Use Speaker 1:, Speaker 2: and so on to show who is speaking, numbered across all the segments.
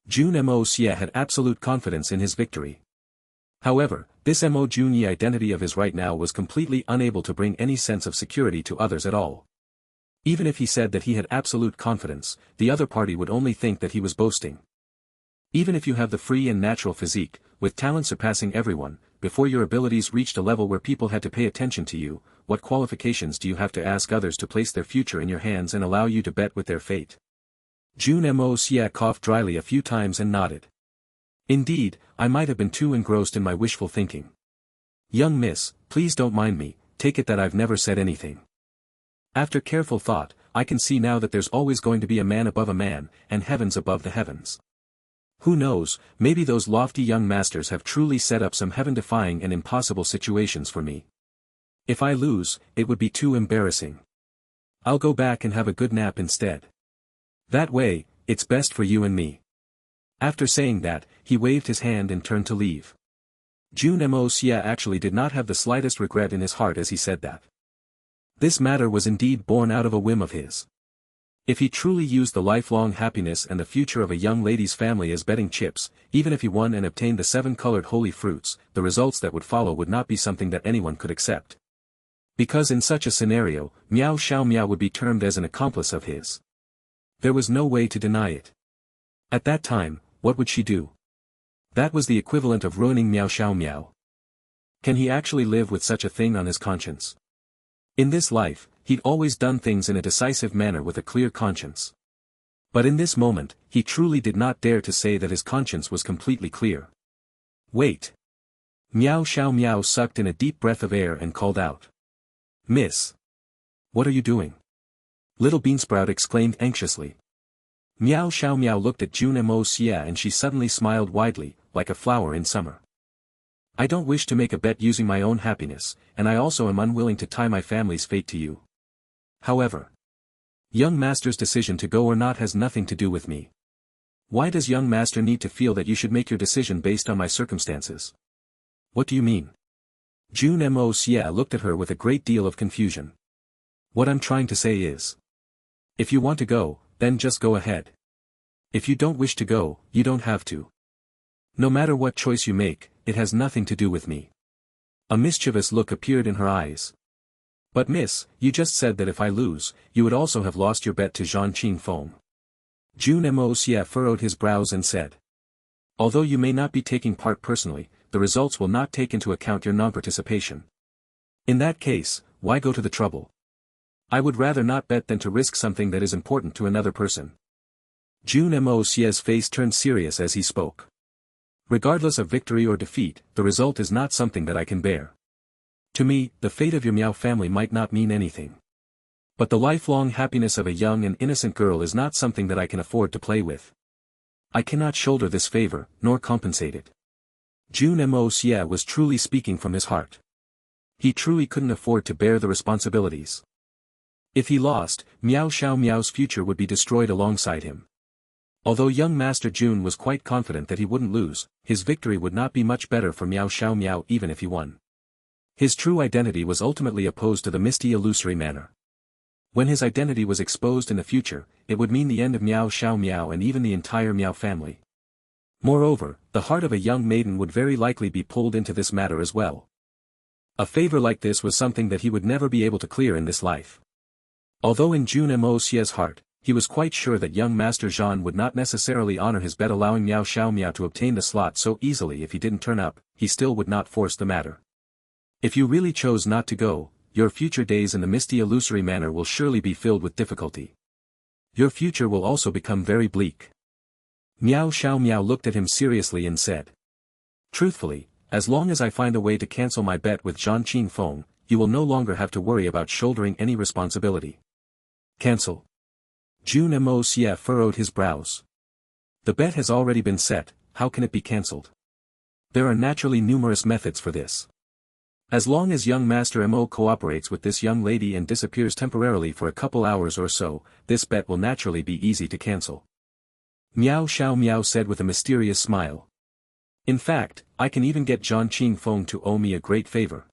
Speaker 1: Jun Moxie had absolute confidence in his victory. However, this Jun Xie identity of his right now was completely unable to bring any sense of security to others at all. Even if he said that he had absolute confidence, the other party would only think that he was boasting. Even if you have the free and natural physique, with talent surpassing everyone, before your abilities reached a level where people had to pay attention to you, what qualifications do you have to ask others to place their future in your hands and allow you to bet with their fate? Jun Moxie coughed dryly a few times and nodded. Indeed, I might have been too engrossed in my wishful thinking. Young miss, please don't mind me, take it that I've never said anything. After careful thought, I can see now that there's always going to be a man above a man, and heavens above the heavens. Who knows, maybe those lofty young masters have truly set up some heaven-defying and impossible situations for me. If I lose, it would be too embarrassing. I'll go back and have a good nap instead. That way, it's best for you and me. After saying that, he waved his hand and turned to leave. Jun Moxie actually did not have the slightest regret in his heart as he said that. This matter was indeed born out of a whim of his. If he truly used the lifelong happiness and the future of a young lady's family as betting chips, even if he won and obtained the 7-colored holy fruits, the results that would follow would not be something that anyone could accept. Because in such a scenario, Meow Xiaomo would be termed as an accomplice of his. There was no way to deny it. At that time, what would she do? That was the equivalent of ruining Meow Xiaomo. Can he actually live with such a thing on his conscience? In this life, he'd always done things in a decisive manner with a clear conscience. But in this moment, he truly did not dare to say that his conscience was completely clear. Wait. Meow Xiaomo sucked in a deep breath of air and called out. Miss. What are you doing? Little Beansprout exclaimed anxiously. Meow Xiaomo looked at Jun Moxie and she suddenly smiled widely, like a flower in summer. I don't wish to make a bet using my own happiness, and I also am unwilling to tie my family's fate to you. However, young master's decision to go or not has nothing to do with me. Why does young master need to feel that you should make your decision based on my circumstances? What do you mean? Jun Moxie looked at her with a great deal of confusion. What I'm trying to say is, if you want to go, then just go ahead. If you don't wish to go, you don't have to. No matter what choice you make, it has nothing to do with me. A mischievous look appeared in her eyes. But miss, you just said that if I lose, you would also have lost your bet to Jeanqin Fong. Jun Moxie furrowed his brows and said. Although you may not be taking part personally, the results will not take into account your non-participation. In that case, why go to the trouble? I would rather not bet than to risk something that is important to another person. Jun Moxie's face turned serious as he spoke. Regardless of victory or defeat, the result is not something that I can bear. To me, the fate of your Meow family might not mean anything. But the lifelong happiness of a young and innocent girl is not something that I can afford to play with. I cannot shoulder this favor, nor compensate it. Jun Moxie was truly speaking from his heart. He truly couldn't afford to bear the responsibilities. If he lost, Meow Xiaomo's future would be destroyed alongside him. Although young Master Jun was quite confident that he wouldn't lose, his victory would not be much better for Meow Xiaomo even if he won. His true identity was ultimately opposed to the misty illusory manner. When his identity was exposed in the future, it would mean the end of Meow Xiaomo and even the entire Meow family. Moreover, the heart of a young maiden would very likely be pulled into this matter as well. A favor like this was something that he would never be able to clear in this life. Although in Jun Moxie's heart, he was quite sure that young Master Jean would not necessarily honor his bet allowing Meow Xiaomo to obtain the slot so easily if he didn't turn up, he still would not force the matter. If you really chose not to go, your future days in the misty illusory manner will surely be filled with difficulty. Your future will also become very bleak. Meow Xiaomo looked at him seriously and said. Truthfully, as long as I find a way to cancel my bet with Jeanqin Fong, you will no longer have to worry about shouldering any responsibility. Cancel. Jun Moxie furrowed his brows. The bet has already been set, how can it be cancelled? There are naturally numerous methods for this. As long as young Master Mo cooperates with this young lady and disappears temporarily for a couple hours or so, this bet will naturally be easy to cancel. Meow Xiaomo said with a mysterious smile. In fact, I can even get Jeanqin Fong to owe me a great favor.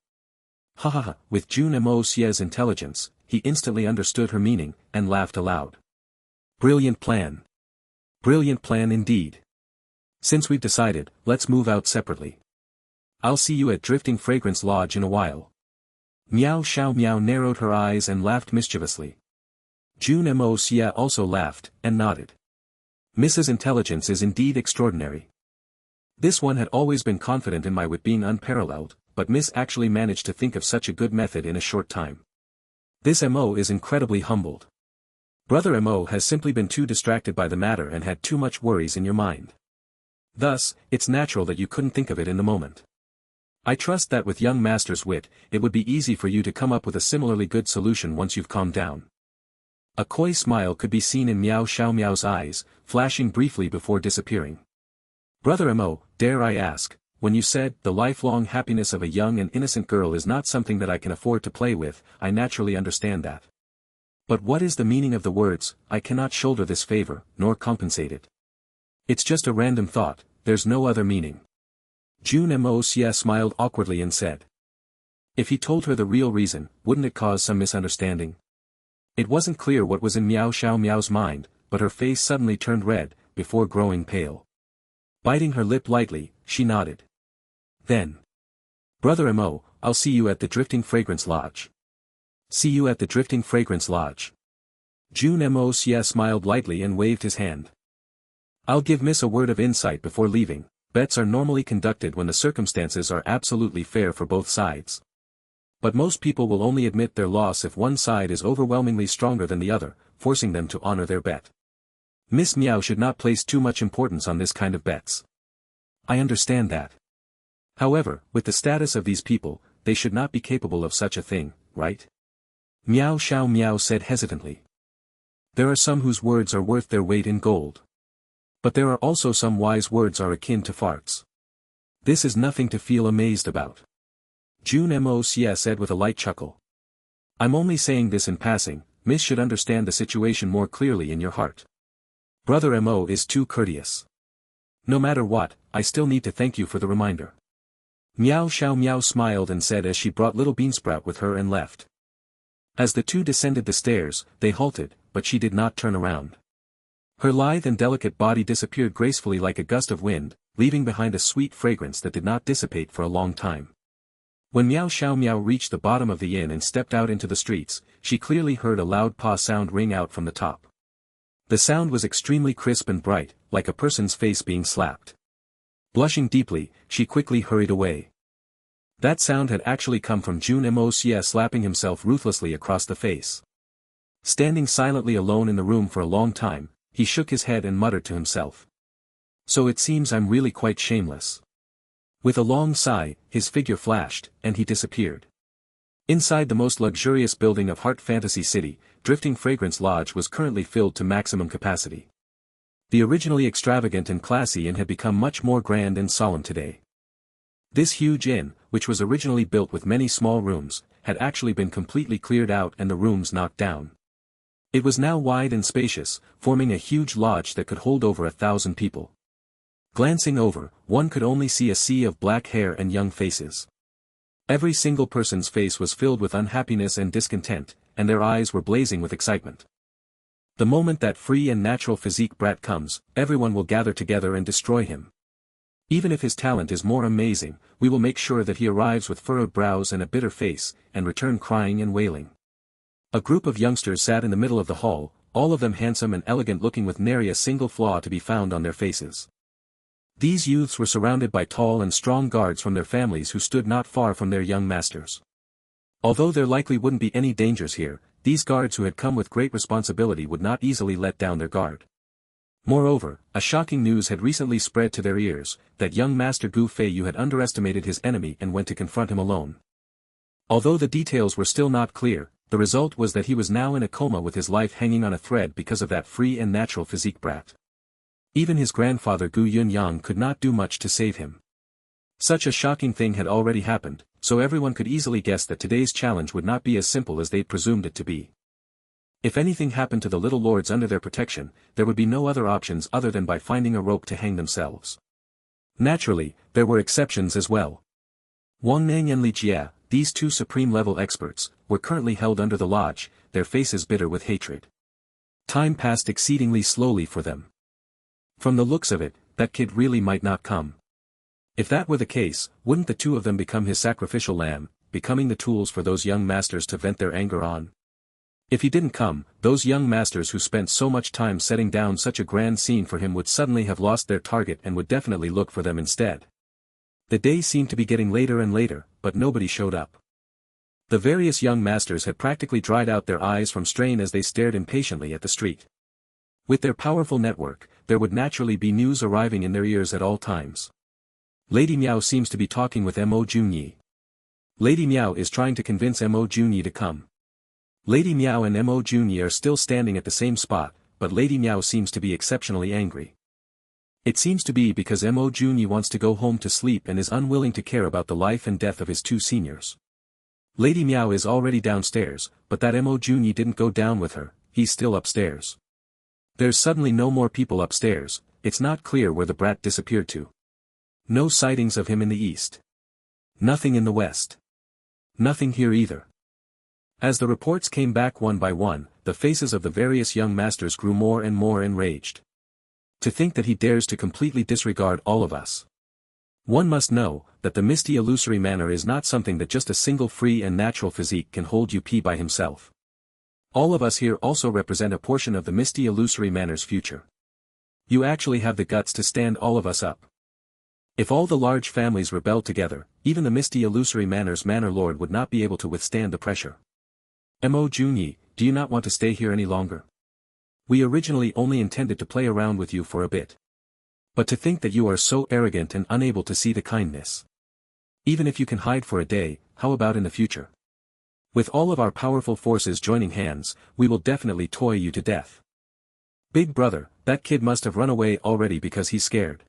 Speaker 1: Ha ha ha, with Jun Moxie's intelligence, he instantly understood her meaning, and laughed aloud. Brilliant plan. Brilliant plan indeed. Since we've decided, let's move out separately. I'll see you at Drifting Fragrance Lodge in a while. Meow Xiaomo narrowed her eyes and laughed mischievously. Jun Moxie also laughed, and nodded. Mrs. Intelligence is indeed extraordinary. This one had always been confident in my wit being unparalleled, but Miss actually managed to think of such a good method in a short time. This Mo is incredibly humbled. Brother Mo has simply been too distracted by the matter and had too much worries in your mind. Thus, it's natural that you couldn't think of it in the moment. I trust that with young master's wit, it would be easy for you to come up with a similarly good solution once you've calmed down. A coy smile could be seen in Meow Xiaomo's eyes, flashing briefly before disappearing. Brother Mo, dare I ask, when you said, the lifelong happiness of a young and innocent girl is not something that I can afford to play with, I naturally understand that. But what is the meaning of the words, I cannot shoulder this favor, nor compensate it? It's just a random thought, there's no other meaning. Jun Moia smiled awkwardly and said. If he told her the real reason, wouldn't it cause some misunderstanding? It wasn't clear what was in Meow Xiaomo's mind, but her face suddenly turned red, before growing pale. Biting her lip lightly, she nodded. Then. Brother Mo, I'll see you at the Drifting Fragrance Lodge. See you at the Drifting Fragrance Lodge. Jun Moxie smiled lightly and waved his hand. I'll give Miss a word of insight before leaving. Bets are normally conducted when the circumstances are absolutely fair for both sides. But most people will only admit their loss if one side is overwhelmingly stronger than the other, forcing them to honor their bet. Miss Meow should not place too much importance on this kind of bets. I understand that. However, with the status of these people, they should not be capable of such a thing, right? Meow Xiaomo said hesitantly. There are some whose words are worth their weight in gold. But there are also some wise words are akin to farts. This is nothing to feel amazed about. Jun Moxie said with a light chuckle. I'm only saying this in passing, Miss should understand the situation more clearly in your heart. Brother Mo is too courteous. No matter what, I still need to thank you for the reminder. Meow Xiaomo smiled and said as she brought little Beansprout with her and left. As the two descended the stairs, they halted, but she did not turn around. Her lithe and delicate body disappeared gracefully like a gust of wind, leaving behind a sweet fragrance that did not dissipate for a long time. When Meow Xiaomo reached the bottom of the inn and stepped out into the streets, she clearly heard a loud paw sound ring out from the top. The sound was extremely crisp and bright, like a person's face being slapped. Blushing deeply, she quickly hurried away. That sound had actually come from Jun Moxie slapping himself ruthlessly across the face. Standing silently alone in the room for a long time, he shook his head and muttered to himself. So it seems I'm really quite shameless. With a long sigh, his figure flashed, and he disappeared. Inside the most luxurious building of Heart Fantasy City, Drifting Fragrance Lodge was currently filled to maximum capacity. The originally extravagant and classy inn had become much more grand and solemn today. This huge inn, which was originally built with many small rooms, had actually been completely cleared out and the rooms knocked down. It was now wide and spacious, forming a huge lodge that could hold over 1,000 people. Glancing over, one could only see a sea of black hair and young faces. Every single person's face was filled with unhappiness and discontent, and their eyes were blazing with excitement. The moment that free and natural physique brat comes, everyone will gather together and destroy him. Even if his talent is more amazing, we will make sure that he arrives with furrowed brows and a bitter face, and return crying and wailing. A group of youngsters sat in the middle of the hall, all of them handsome and elegant looking with nary a single flaw to be found on their faces. These youths were surrounded by tall and strong guards from their families who stood not far from their young masters. Although there likely wouldn't be any dangers here, these guards who had come with great responsibility would not easily let down their guard. Moreover, a shocking news had recently spread to their ears, that young Master Gu Feiyu had underestimated his enemy and went to confront him alone. Although the details were still not clear, the result was that he was now in a coma with his life hanging on a thread because of that free and natural physique brat. Even his grandfather Gu Yunyang could not do much to save him. Such a shocking thing had already happened, so everyone could easily guess that today's challenge would not be as simple as they'd presumed it to be. If anything happened to the little lords under their protection, there would be no other options other than by finding a rope to hang themselves. Naturally, there were exceptions as well. Wang Nang and Li Jie, these two supreme-level experts, were currently held under the lodge, their faces bitter with hatred. Time passed exceedingly slowly for them. From the looks of it, that kid really might not come. If that were the case, wouldn't the two of them become his sacrificial lamb, becoming the tools for those young masters to vent their anger on? If he didn't come, those young masters who spent so much time setting down such a grand scene for him would suddenly have lost their target and would definitely look for them instead. The day seemed to be getting later and later, but nobody showed up. The various young masters had practically dried out their eyes from strain as they stared impatiently at the street. With their powerful network, there would naturally be news arriving in their ears at all times. Lady Meow seems to be talking with Mo Junyi. Lady Meow is trying to convince Mo Junyi to come. Lady Meow and Mo Junyi are still standing at the same spot, but Lady Meow seems to be exceptionally angry. It seems to be because Mo Junyi wants to go home to sleep and is unwilling to care about the life and death of his two seniors. Lady Meow is already downstairs, but that Mo Junyi didn't go down with her, he's still upstairs. There's suddenly no more people upstairs, it's not clear where the brat disappeared to. No sightings of him in the east. Nothing in the west. Nothing here either. As the reports came back one by one, the faces of the various young masters grew more and more enraged. To think that he dares to completely disregard all of us. One must know, that the misty illusory manner is not something that just a single free and natural physique can hold up by himself. All of us here also represent a portion of the misty illusory manor's future. You actually have the guts to stand all of us up. If all the large families rebelled together, even the misty illusory manor's manor lord would not be able to withstand the pressure. Mo Junyi, do you not want to stay here any longer? We originally only intended to play around with you for a bit. But to think that you are so arrogant and unable to see the kindness. Even if you can hide for a day, how about in the future? With all of our powerful forces joining hands, we will definitely toy you to death. Big brother, that kid must have run away already because he's scared.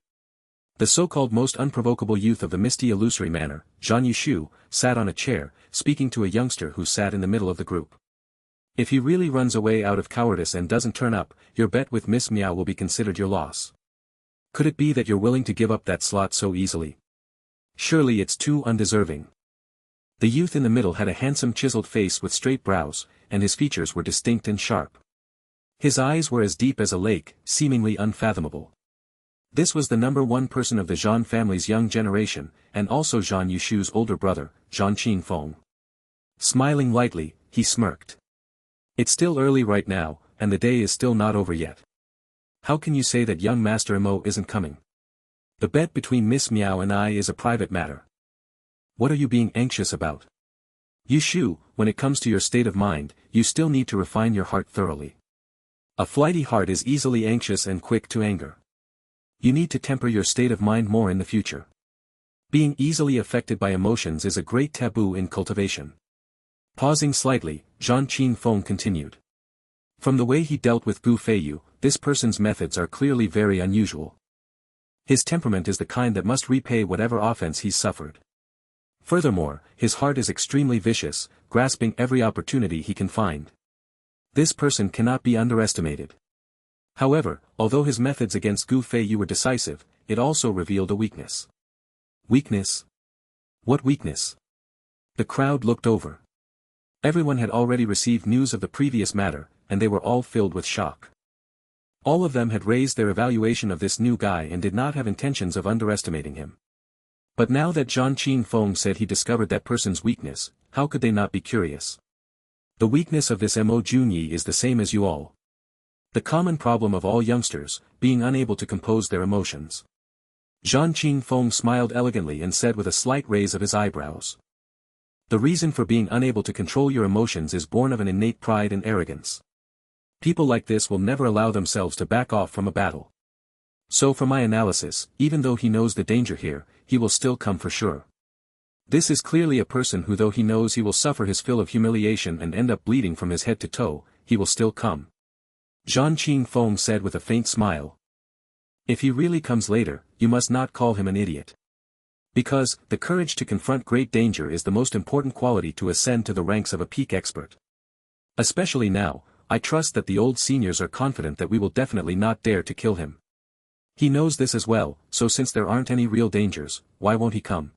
Speaker 1: The so-called most unprovocable youth of the misty illusory manor, Zhan Yushu, sat on a chair, speaking to a youngster who sat in the middle of the group. If he really runs away out of cowardice and doesn't turn up, your bet with Miss Meow will be considered your loss. Could it be that you're willing to give up that slot so easily? Surely it's too undeserving. The youth in the middle had a handsome chiseled face with straight brows, and his features were distinct and sharp. His eyes were as deep as a lake, seemingly unfathomable. This was the number one person of the Zhan family's young generation, and also Zhan Yushu's older brother, Jeanqin Fong. Smiling lightly, he smirked. It's still early right now, and the day is still not over yet. How can you say that young Master Mo isn't coming? The bet between Miss Meow and I is a private matter. What are you being anxious about? Yushu, when it comes to your state of mind, you still need to refine your heart thoroughly. A flighty heart is easily anxious and quick to anger. You need to temper your state of mind more in the future. Being easily affected by emotions is a great taboo in cultivation. Pausing slightly, Jeanqin Fong continued. From the way he dealt with Gu Feiyu, this person's methods are clearly very unusual. His temperament is the kind that must repay whatever offense he's suffered. Furthermore, his heart is extremely vicious, grasping every opportunity he can find. This person cannot be underestimated. However, although his methods against Gu Feiyu were decisive, it also revealed a weakness. Weakness? What weakness? The crowd looked over. Everyone had already received news of the previous matter, and they were all filled with shock. All of them had raised their evaluation of this new guy and did not have intentions of underestimating him. But now that Jeanqin Fong said he discovered that person's weakness, how could they not be curious? The weakness of this Mo Junyi is the same as you all. The common problem of all youngsters, being unable to compose their emotions. Jeanqin Fong smiled elegantly and said with a slight raise of his eyebrows. The reason for being unable to control your emotions is born of an innate pride and arrogance. People like this will never allow themselves to back off from a battle. So from my analysis, even though he knows the danger here, he will still come for sure. This is clearly a person who, though he knows he will suffer his fill of humiliation and end up bleeding from his head to toe, he will still come. Jeanqin Fong said with a faint smile. If he really comes later, you must not call him an idiot. Because, the courage to confront great danger is the most important quality to ascend to the ranks of a peak expert. Especially now, I trust that the old seniors are confident that we will definitely not dare to kill him. He knows this as well, so since there aren't any real dangers, why won't he come?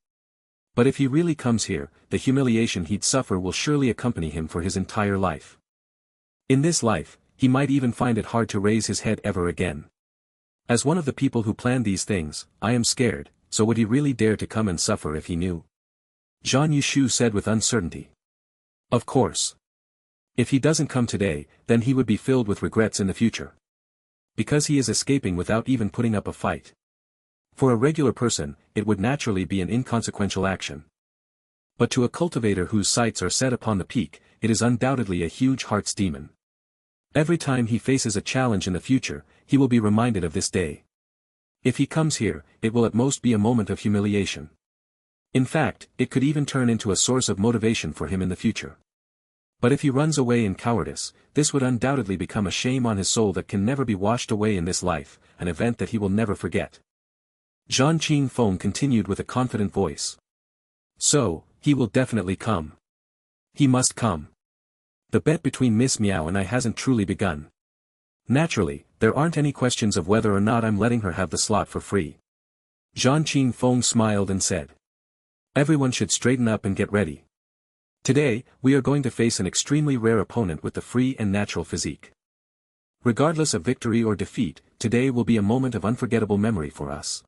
Speaker 1: But if he really comes here, the humiliation he'd suffer will surely accompany him for his entire life. In this life, he might even find it hard to raise his head ever again. As one of the people who planned these things, I am scared, so would he really dare to come and suffer if he knew? Zhang Yushu said with uncertainty. Of course. If he doesn't come today, then he would be filled with regrets in the future. Because he is escaping without even putting up a fight. For a regular person, it would naturally be an inconsequential action. But to a cultivator whose sights are set upon the peak, it is undoubtedly a huge heart's demon. Every time he faces a challenge in the future, he will be reminded of this day. If he comes here, it will at most be a moment of humiliation. In fact, it could even turn into a source of motivation for him in the future. But if he runs away in cowardice, this would undoubtedly become a shame on his soul that can never be washed away in this life, an event that he will never forget. Jeanqin Fong continued with a confident voice. So, he will definitely come. He must come. The bet between Miss Meow and I hasn't truly begun. Naturally, there aren't any questions of whether or not I'm letting her have the slot for free. Jeanqin Fong smiled and said. Everyone should straighten up and get ready. Today, we are going to face an extremely rare opponent with the free and natural physique. Regardless of victory or defeat, today will be a moment of unforgettable memory for us.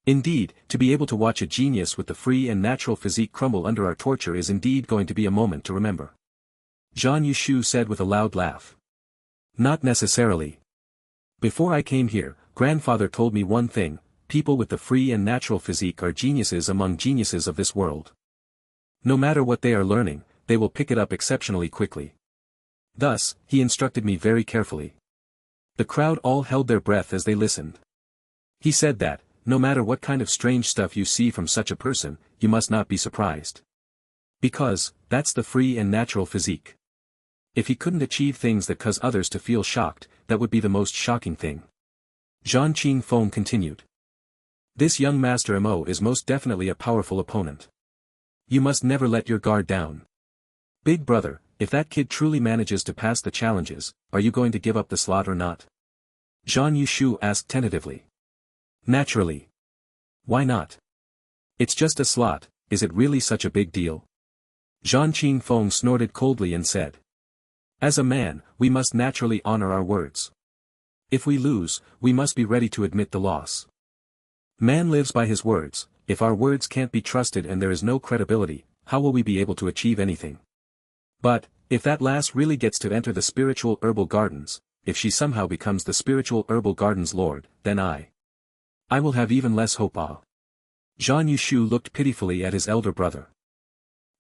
Speaker 1: Indeed, to be able to watch a genius with the free and natural physique crumble under our torture is indeed going to be a moment to remember. Zhang Yushu said with a loud laugh. Not necessarily. Before I came here, grandfather told me one thing, people with the free and natural physique are geniuses among geniuses of this world. No matter what they are learning, they will pick it up exceptionally quickly. Thus, he instructed me very carefully. The crowd all held their breath as they listened. He said that, no matter what kind of strange stuff you see from such a person, you must not be surprised. Because, that's the free and natural physique. If he couldn't achieve things that cause others to feel shocked, that would be the most shocking thing. Jeanqin Fong continued. This young Master Mo is most definitely a powerful opponent. You must never let your guard down. Big brother, if that kid truly manages to pass the challenges, are you going to give up the slot or not? Zhang Yushu asked tentatively. Naturally. Why not? It's just a slot, is it really such a big deal? Jeanqin Fong snorted coldly and said. As a man, we must naturally honor our words. If we lose, we must be ready to admit the loss. Man lives by his words. If our words can't be trusted and there is no credibility, how will we be able to achieve anything? But, if that lass really gets to enter the spiritual herbal gardens, if she somehow becomes the spiritual herbal gardens lord, then I will have even less hope. Zhang Yushu looked pitifully at his elder brother.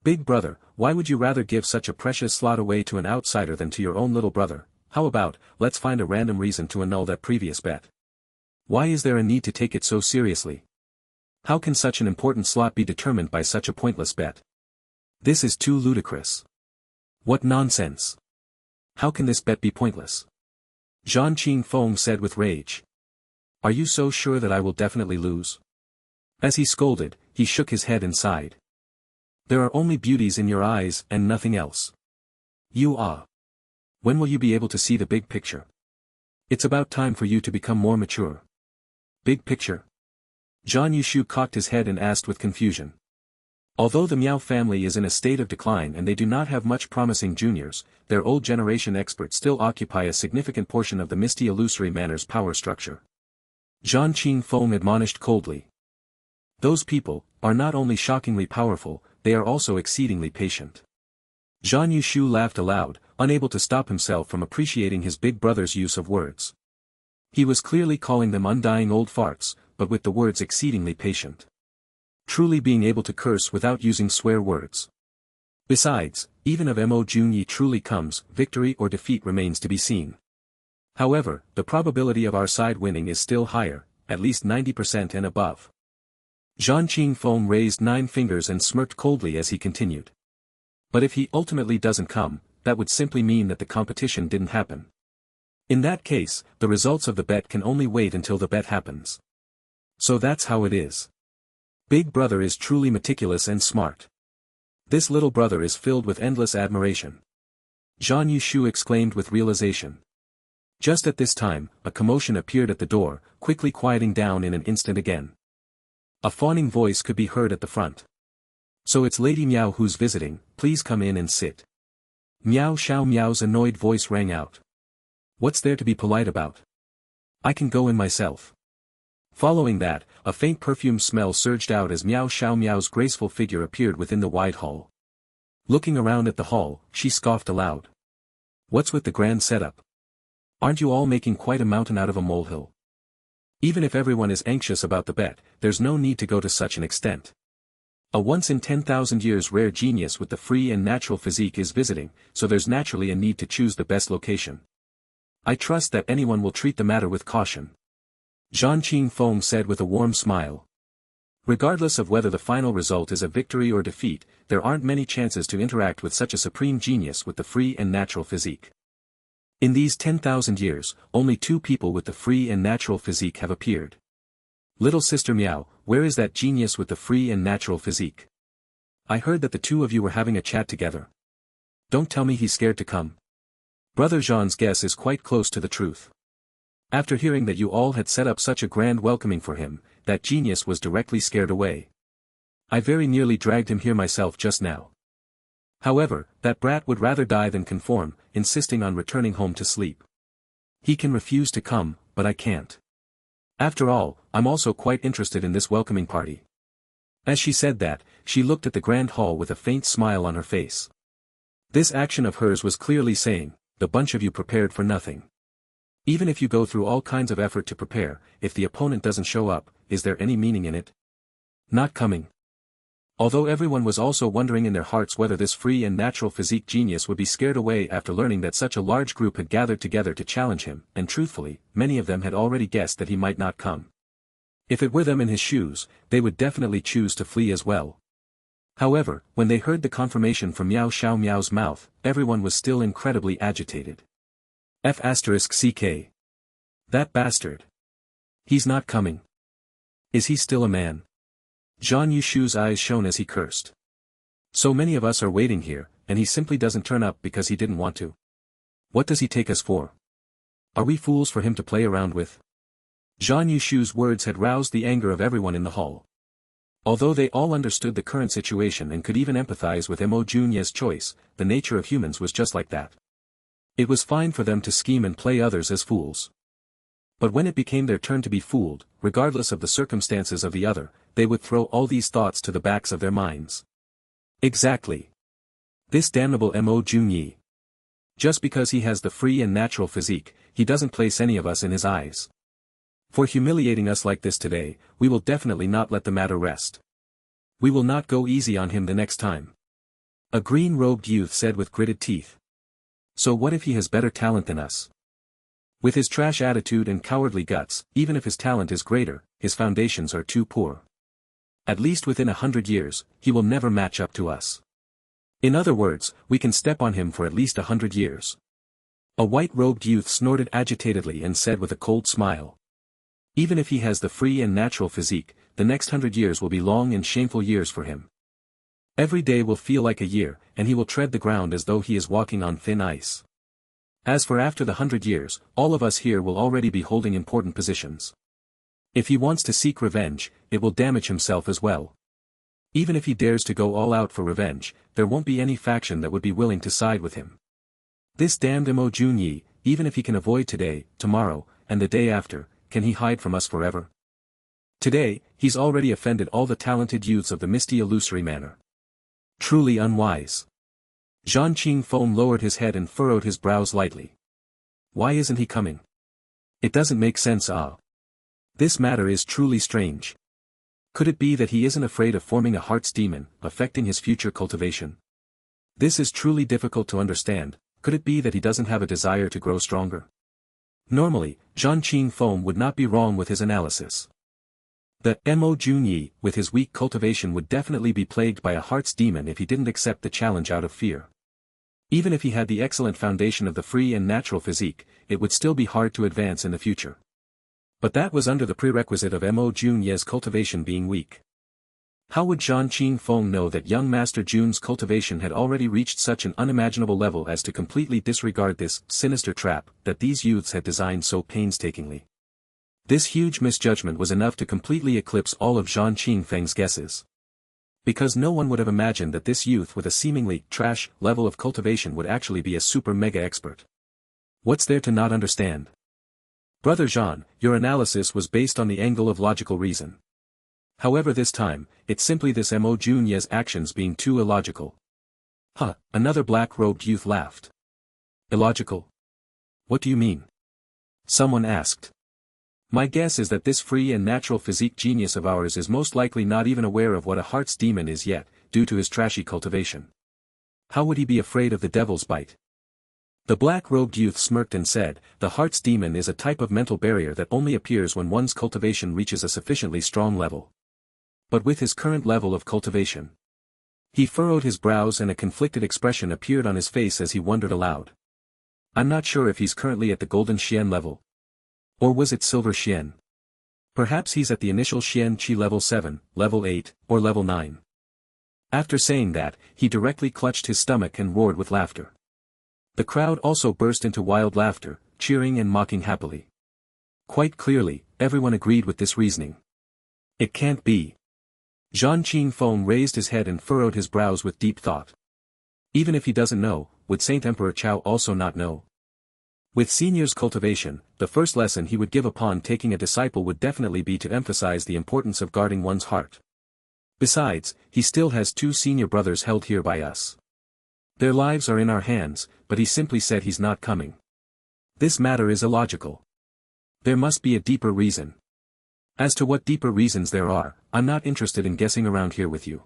Speaker 1: Big brother, why would you rather give such a precious slot away to an outsider than to your own little brother? How about, let's find a random reason to annul that previous bet. Why is there a need to take it so seriously? How can such an important slot be determined by such a pointless bet? This is too ludicrous. What nonsense! How can this bet be pointless? Jeanqin Fong said with rage. Are you so sure that I will definitely lose? As he scolded, he shook his head and sighed. There are only beauties in your eyes and nothing else. When will you be able to see the big picture? It's about time for you to become more mature. Big picture? Zhang Yushu cocked his head and asked with confusion. Although the Meow family is in a state of decline and they do not have much promising juniors, their old generation experts still occupy a significant portion of the misty illusory manor's power structure. Jeanqin Fong admonished coldly. Those people are not only shockingly powerful, they are also exceedingly patient. Zhang Yushu laughed aloud, unable to stop himself from appreciating his big brother's use of words. He was clearly calling them undying old farts, but with the words exceedingly patient. Truly being able to curse without using swear words. Besides, even if Mo Junyi truly comes, victory or defeat remains to be seen. However, the probability of our side winning is still higher, at least 90% and above. Jeanqin Fong raised 9 fingers and smirked coldly as he continued. But if he ultimately doesn't come, that would simply mean that the competition didn't happen. In that case, the results of the bet can only wait until the bet happens. So that's how it is. Big brother is truly meticulous and smart. This little brother is filled with endless admiration. Zhang Yushu exclaimed with realization. Just at this time, a commotion appeared at the door, quickly quieting down in an instant again. A fawning voice could be heard at the front. So it's Lady Meow who's visiting, please come in and sit. Meow Xiaomo's annoyed voice rang out. What's there to be polite about? I can go in myself. Following that, a faint perfume smell surged out as Meow Xiaomo's graceful figure appeared within the wide hall. Looking around at the hall, she scoffed aloud. What's with the grand setup? Aren't you all making quite a mountain out of a molehill? Even if everyone is anxious about the bet, there's no need to go to such an extent. A once-in-10,000 years rare genius with the free and natural physique is visiting, so there's naturally a need to choose the best location. I trust that anyone will treat the matter with caution. Jeanqin Fong said with a warm smile. Regardless of whether the final result is a victory or defeat, there aren't many chances to interact with such a supreme genius with the free and natural physique. In these 10,000 years, only 2 people with the free and natural physique have appeared. Little sister Meow, where is that genius with the free and natural physique? I heard that the 2 of you were having a chat together. Don't tell me he's scared to come. Brother Jean's guess is quite close to the truth. After hearing that you all had set up such a grand welcoming for him, that genius was directly scared away. I very nearly dragged him here myself just now. However, that brat would rather die than conform, insisting on returning home to sleep. He can refuse to come, but I can't. After all, I'm also quite interested in this welcoming party. As she said that, she looked at the grand hall with a faint smile on her face. This action of hers was clearly saying, the bunch of you prepared for nothing. Even if you go through all kinds of effort to prepare, if the opponent doesn't show up, is there any meaning in it? Not coming. Although everyone was also wondering in their hearts whether this free and natural physique genius would be scared away after learning that such a large group had gathered together to challenge him, and truthfully, many of them had already guessed that he might not come. If it were them in his shoes, they would definitely choose to flee as well. However, when they heard the confirmation from Meow Xiaomo's mouth, everyone was still incredibly agitated. F***ck. That bastard. He's not coming. Is he still a man? Zhang Yushu's eyes shone as he cursed. So many of us are waiting here, and he simply doesn't turn up because he didn't want to. What does he take us for? Are we fools for him to play around with? Zhang Yushu's words had roused the anger of everyone in the hall. Although they all understood the current situation and could even empathize with Mo Junye's choice, the nature of humans was just like that. It was fine for them to scheme and play others as fools. But when it became their turn to be fooled, regardless of the circumstances of the other, they would throw all these thoughts to the backs of their minds. Exactly. This damnable Mo Junye. Just because he has the free and natural physique, he doesn't place any of us in his eyes. For humiliating us like this today, we will definitely not let the matter rest. We will not go easy on him the next time. A green-robed youth said with gritted teeth. So what if he has better talent than us? With his trash attitude and cowardly guts, even if his talent is greater, his foundations are too poor. At least within 100 years, he will never match up to us. In other words, we can step on him for at least 100 years. A white-robed youth snorted agitatedly and said with a cold smile. Even if he has the free and natural physique, the next 100 years will be long and shameful years for him. Every day will feel like a year, and he will tread the ground as though he is walking on thin ice. As for after the 100 years, all of us here will already be holding important positions. If he wants to seek revenge, it will damage himself as well. Even if he dares to go all out for revenge, there won't be any faction that would be willing to side with him. This damned Mo Junye, even if he can avoid today, tomorrow, and the day after, can he hide from us forever? Today, he's already offended all the talented youths of the misty illusory manor. Truly unwise. Jeanqin Fong lowered his head and furrowed his brows lightly. Why isn't he coming? It doesn't make sense. This matter is truly strange. Could it be that he isn't afraid of forming a heart's demon, affecting his future cultivation? This is truly difficult to understand. Could it be that he doesn't have a desire to grow stronger? Normally, Jeanqin Fong would not be wrong with his analysis. The Mo Junye, with his weak cultivation, would definitely be plagued by a heart's demon if he didn't accept the challenge out of fear. Even if he had the excellent foundation of the free and natural physique, it would still be hard to advance in the future. But that was under the prerequisite of Mo Junye's cultivation being weak. How would Jeanqin Fong know that young Master Jun's cultivation had already reached such an unimaginable level as to completely disregard this sinister trap that these youths had designed so painstakingly? This huge misjudgment was enough to completely eclipse all of Jeanqin Feng's guesses. Because no one would have imagined that this youth with a seemingly trash level of cultivation would actually be a super mega expert. What's there to not understand? Brother Jean, your analysis was based on the angle of logical reason. However this time, it's simply this Mo Jun Ye's actions being too illogical. Huh, another black-robed youth laughed. Illogical? What do you mean? Someone asked. My guess is that this free and natural physique genius of ours is most likely not even aware of what a heart's demon is yet, due to his trashy cultivation. How would he be afraid of the devil's bite? The black-robed youth smirked and said, the heart's demon is a type of mental barrier that only appears when one's cultivation reaches a sufficiently strong level. But with his current level of cultivation. He furrowed his brows and a conflicted expression appeared on his face as he wondered aloud. I'm not sure if he's currently at the golden Xian level. Or was it silver Xian? Perhaps he's at the initial Xian Qi level 7, level 8, or level 9. After saying that, he directly clutched his stomach and roared with laughter. The crowd also burst into wild laughter, cheering and mocking happily. Quite clearly, everyone agreed with this reasoning. It can't be. Jeanqin Fong raised his head and furrowed his brows with deep thought. Even if he doesn't know, would Saint Emperor Chao also not know? With Senior's cultivation, the first lesson he would give upon taking a disciple would definitely be to emphasize the importance of guarding one's heart. Besides, he still has 2 senior brothers held here by us. Their lives are in our hands, but he simply said he's not coming. This matter is illogical. There must be a deeper reason. As to what deeper reasons there are, I'm not interested in guessing around here with you.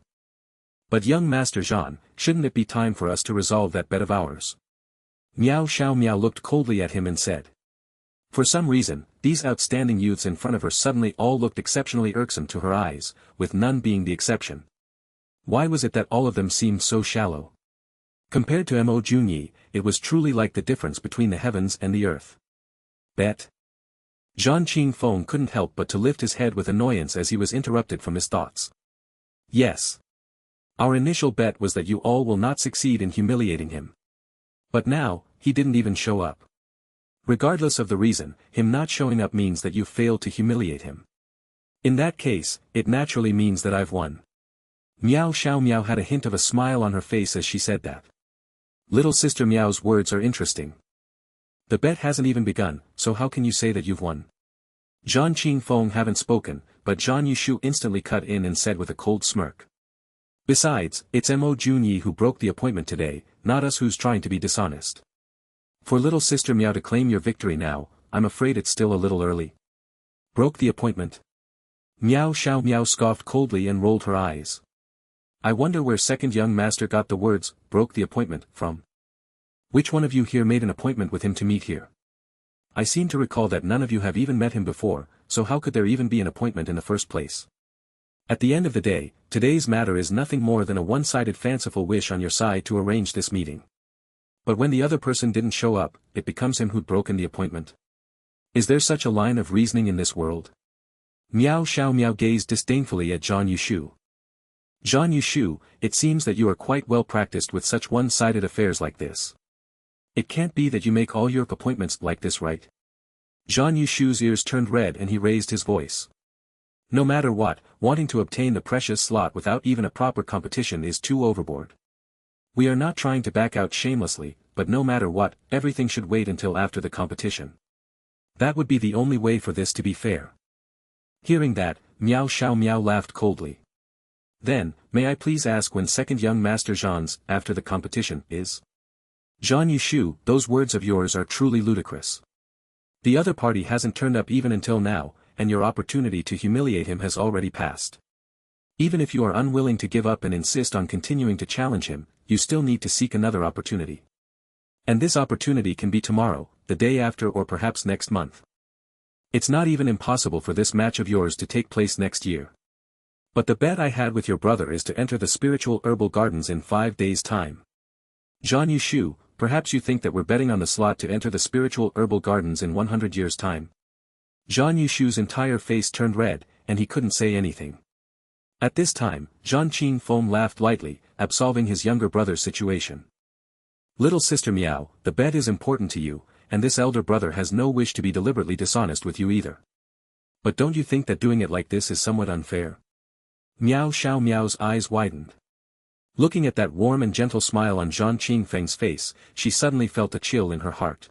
Speaker 1: But young Master Jean, shouldn't it be time for us to resolve that bet of ours? Meow Xiaomo looked coldly at him and said. For some reason, these outstanding youths in front of her suddenly all looked exceptionally irksome to her eyes, with none being the exception. Why was it that all of them seemed so shallow? Compared to Mo Junyi, it was truly like the difference between the heavens and the earth. Bet? Jeanqin Fong couldn't help but to lift his head with annoyance as he was interrupted from his thoughts. Yes. Our initial bet was that you all will not succeed in humiliating him. But now, he didn't even show up. Regardless of the reason, him not showing up means that you failed to humiliate him. In that case, it naturally means that I've won. Meow Xiaomo had a hint of a smile on her face as she said that. Little sister Meow's words are interesting. The bet hasn't even begun, so how can you say that you've won? Jeanqin Fong haven't spoken, but Zhang Yushu instantly cut in and said with a cold smirk. Besides, it's Mo Junyi who broke the appointment today, not us who's trying to be dishonest. For little sister Meow to claim your victory now, I'm afraid it's still a little early. Broke the appointment? Meow Xiaomo scoffed coldly and rolled her eyes. I wonder where second young master got the words, broke the appointment, from. Which one of you here made an appointment with him to meet here? I seem to recall that none of you have even met him before, so how could there even be an appointment in the first place? At the end of the day, today's matter is nothing more than a one-sided fanciful wish on your side to arrange this meeting. But when the other person didn't show up, it becomes him who'd broken the appointment. Is there such a line of reasoning in this world? Meow Xiaomo gazed disdainfully at Zhang Yushu. Zhang Yushu, it seems that you are quite well practiced with such one-sided affairs like this. It can't be that you make all your appointments like this, right? Zhang Yushu's ears turned red and he raised his voice. No matter what, wanting to obtain the precious slot without even a proper competition is too overboard. We are not trying to back out shamelessly, but no matter what, everything should wait until after the competition. That would be the only way for this to be fair. Hearing that, Meow Xiaomo laughed coldly. Then, may I please ask when second young Master Jean's, after the competition, is? Zhang Yushu, those words of yours are truly ludicrous. The other party hasn't turned up even until now, and your opportunity to humiliate him has already passed. Even if you are unwilling to give up and insist on continuing to challenge him, you still need to seek another opportunity. And this opportunity can be tomorrow, the day after or perhaps next month. It's not even impossible for this match of yours to take place next year. But the bet I had with your brother is to enter the spiritual herbal gardens in 5 days' time. Zhang Yushu, perhaps you think that we're betting on the slot to enter the spiritual herbal gardens in 100 years' time. Zhang Yushu's entire face turned red, and he couldn't say anything. At this time, Jeanqin Fong laughed lightly, absolving his younger brother's situation. Little sister Meow, the bet is important to you, and this elder brother has no wish to be deliberately dishonest with you either. But don't you think that doing it like this is somewhat unfair? Meow Xiaomo's eyes widened. Looking at that warm and gentle smile on Jeanqin Feng's face, she suddenly felt a chill in her heart.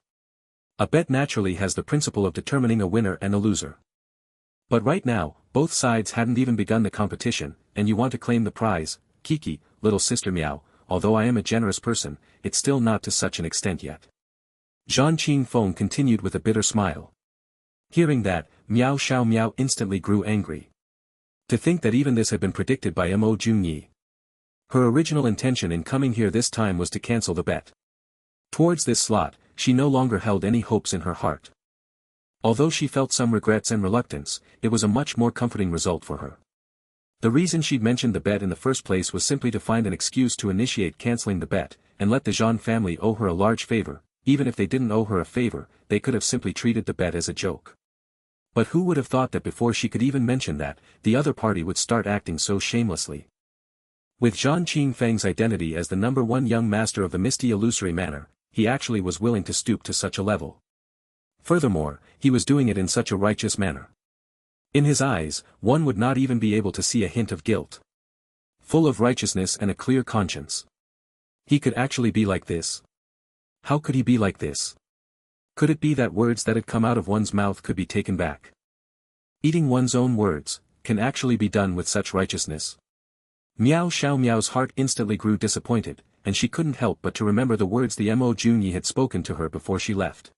Speaker 1: A bet naturally has the principle of determining a winner and a loser. But right now, both sides hadn't even begun the competition, and you want to claim the prize, Kiki, little sister Meow, although I am a generous person, it's still not to such an extent yet. Jeanqin Fong continued with a bitter smile. Hearing that, Meow Xiaomo instantly grew angry. To think that even this had been predicted by Mo Junyi. Her original intention in coming here this time was to cancel the bet. Towards this slot, she no longer held any hopes in her heart. Although she felt some regrets and reluctance, it was a much more comforting result for her. The reason she'd mentioned the bet in the first place was simply to find an excuse to initiate canceling the bet, and let the Jean family owe her a large favor. Even if they didn't owe her a favor, they could have simply treated the bet as a joke. But who would have thought that before she could even mention that, the other party would start acting so shamelessly? With Jeanqin Feng's identity as the #1 young master of the misty illusory manner, he actually was willing to stoop to such a level. Furthermore, he was doing it in such a righteous manner. In his eyes, one would not even be able to see a hint of guilt. Full of righteousness and a clear conscience. He could actually be like this. How could he be like this? Could it be that words that had come out of one's mouth could be taken back? Eating one's own words, can actually be done with such righteousness. Meow Xiaomo's heart instantly grew disappointed, and she couldn't help but to remember the words the Mo Junyi had spoken to her before she left.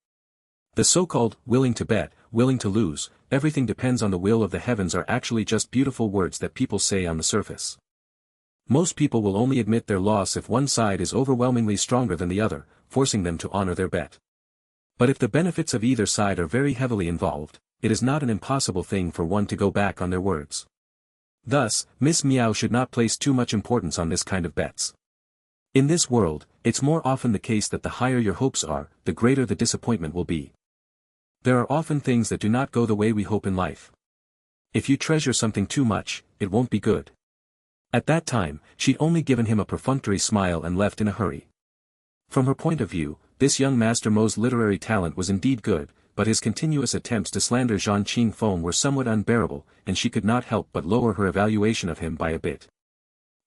Speaker 1: The so-called, willing to bet, willing to lose, everything depends on the will of the heavens are actually just beautiful words that people say on the surface. Most people will only admit their loss if one side is overwhelmingly stronger than the other, forcing them to honor their bet. But if the benefits of either side are very heavily involved, it is not an impossible thing for one to go back on their words. Thus, Miss Meow should not place too much importance on this kind of bets. In this world, it's more often the case that the higher your hopes are, the greater the disappointment will be. There are often things that do not go the way we hope in life. If you treasure something too much, it won't be good. At that time, she'd only given him a perfunctory smile and left in a hurry. From her point of view, this young Master Mo's literary talent was indeed good, but his continuous attempts to slander Jeanqin Fong were somewhat unbearable, and she could not help but lower her evaluation of him by a bit.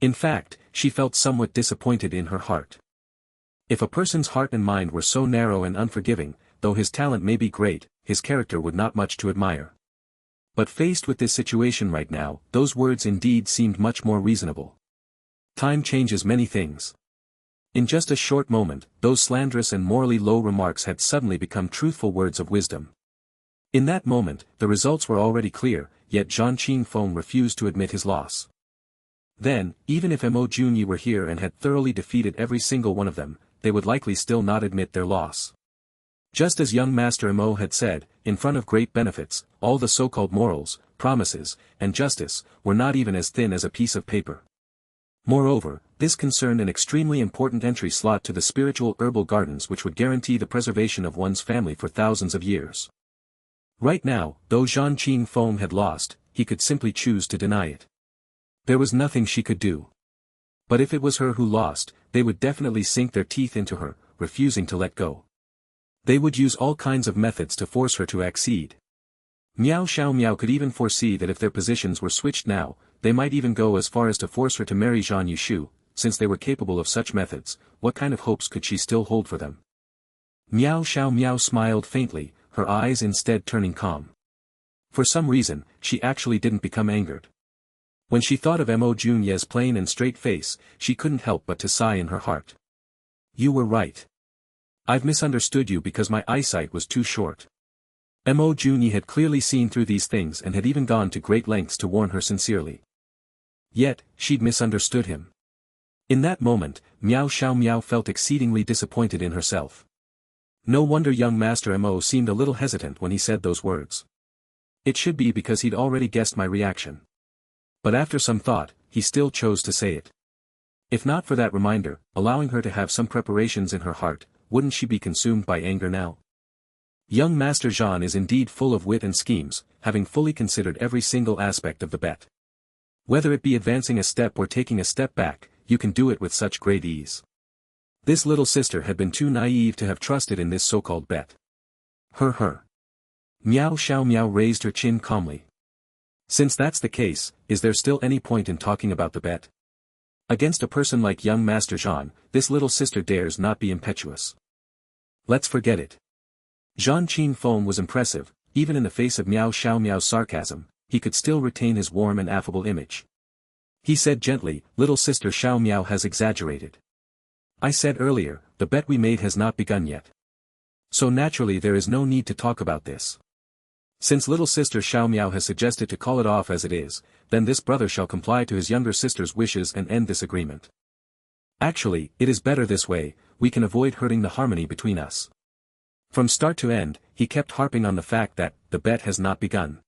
Speaker 1: In fact, she felt somewhat disappointed in her heart. If a person's heart and mind were so narrow and unforgiving, though his talent may be great, his character would not much to admire. But faced with this situation right now, those words indeed seemed much more reasonable. Time changes many things. In just a short moment, those slanderous and morally low remarks had suddenly become truthful words of wisdom. In that moment, the results were already clear, yet Jeanqin Fong refused to admit his loss. Then, even if Mo Junyi were here and had thoroughly defeated every single one of them, they would likely still not admit their loss. Just as young Master Mo had said, in front of great benefits, all the so-called morals, promises, and justice, were not even as thin as a piece of paper. Moreover, this concerned an extremely important entry slot to the spiritual herbal gardens which would guarantee the preservation of one's family for thousands of years. Right now, though Jeanqin Fong had lost, he could simply choose to deny it. There was nothing she could do. But if it was her who lost, they would definitely sink their teeth into her, refusing to let go. They would use all kinds of methods to force her to accede. Meow Xiaomo could even foresee that if their positions were switched now, they might even go as far as to force her to marry Zhang Yushu. Since they were capable of such methods, what kind of hopes could she still hold for them? Meow Xiaomo smiled faintly, her eyes instead turning calm. For some reason, she actually didn't become angered. When she thought of Mo Junyi's plain and straight face, she couldn't help but to sigh in her heart. You were right. I've misunderstood you because my eyesight was too short. Mo Junyi had clearly seen through these things and had even gone to great lengths to warn her sincerely. Yet, she'd misunderstood him. In that moment, Meow Xiaomo felt exceedingly disappointed in herself. No wonder young Master Mo seemed a little hesitant when he said those words. It should be because he'd already guessed my reaction. But after some thought, he still chose to say it. If not for that reminder, allowing her to have some preparations in her heart, wouldn't she be consumed by anger now? Young Master Jean is indeed full of wit and schemes, having fully considered every single aspect of the bet. Whether it be advancing a step or taking a step back, you can do it with such great ease. This little sister had been too naive to have trusted in this so-called bet. Her. Meow Xiaomo raised her chin calmly. Since that's the case, is there still any point in talking about the bet? Against a person like young Master Jean, this little sister dares not be impetuous. Let's forget it. Jeanqin Fong was impressive, even in the face of Meow Xiaomo's sarcasm, he could still retain his warm and affable image. He said gently, "Little sister Xiaomo has exaggerated. I said earlier, the bet we made has not begun yet. So naturally there is no need to talk about this. Since little sister Xiaomo has suggested to call it off as it is, then this brother shall comply to his younger sister's wishes and end this agreement. Actually, it is better this way, we can avoid hurting the harmony between us." From start to end, he kept harping on the fact that, the bet has not begun.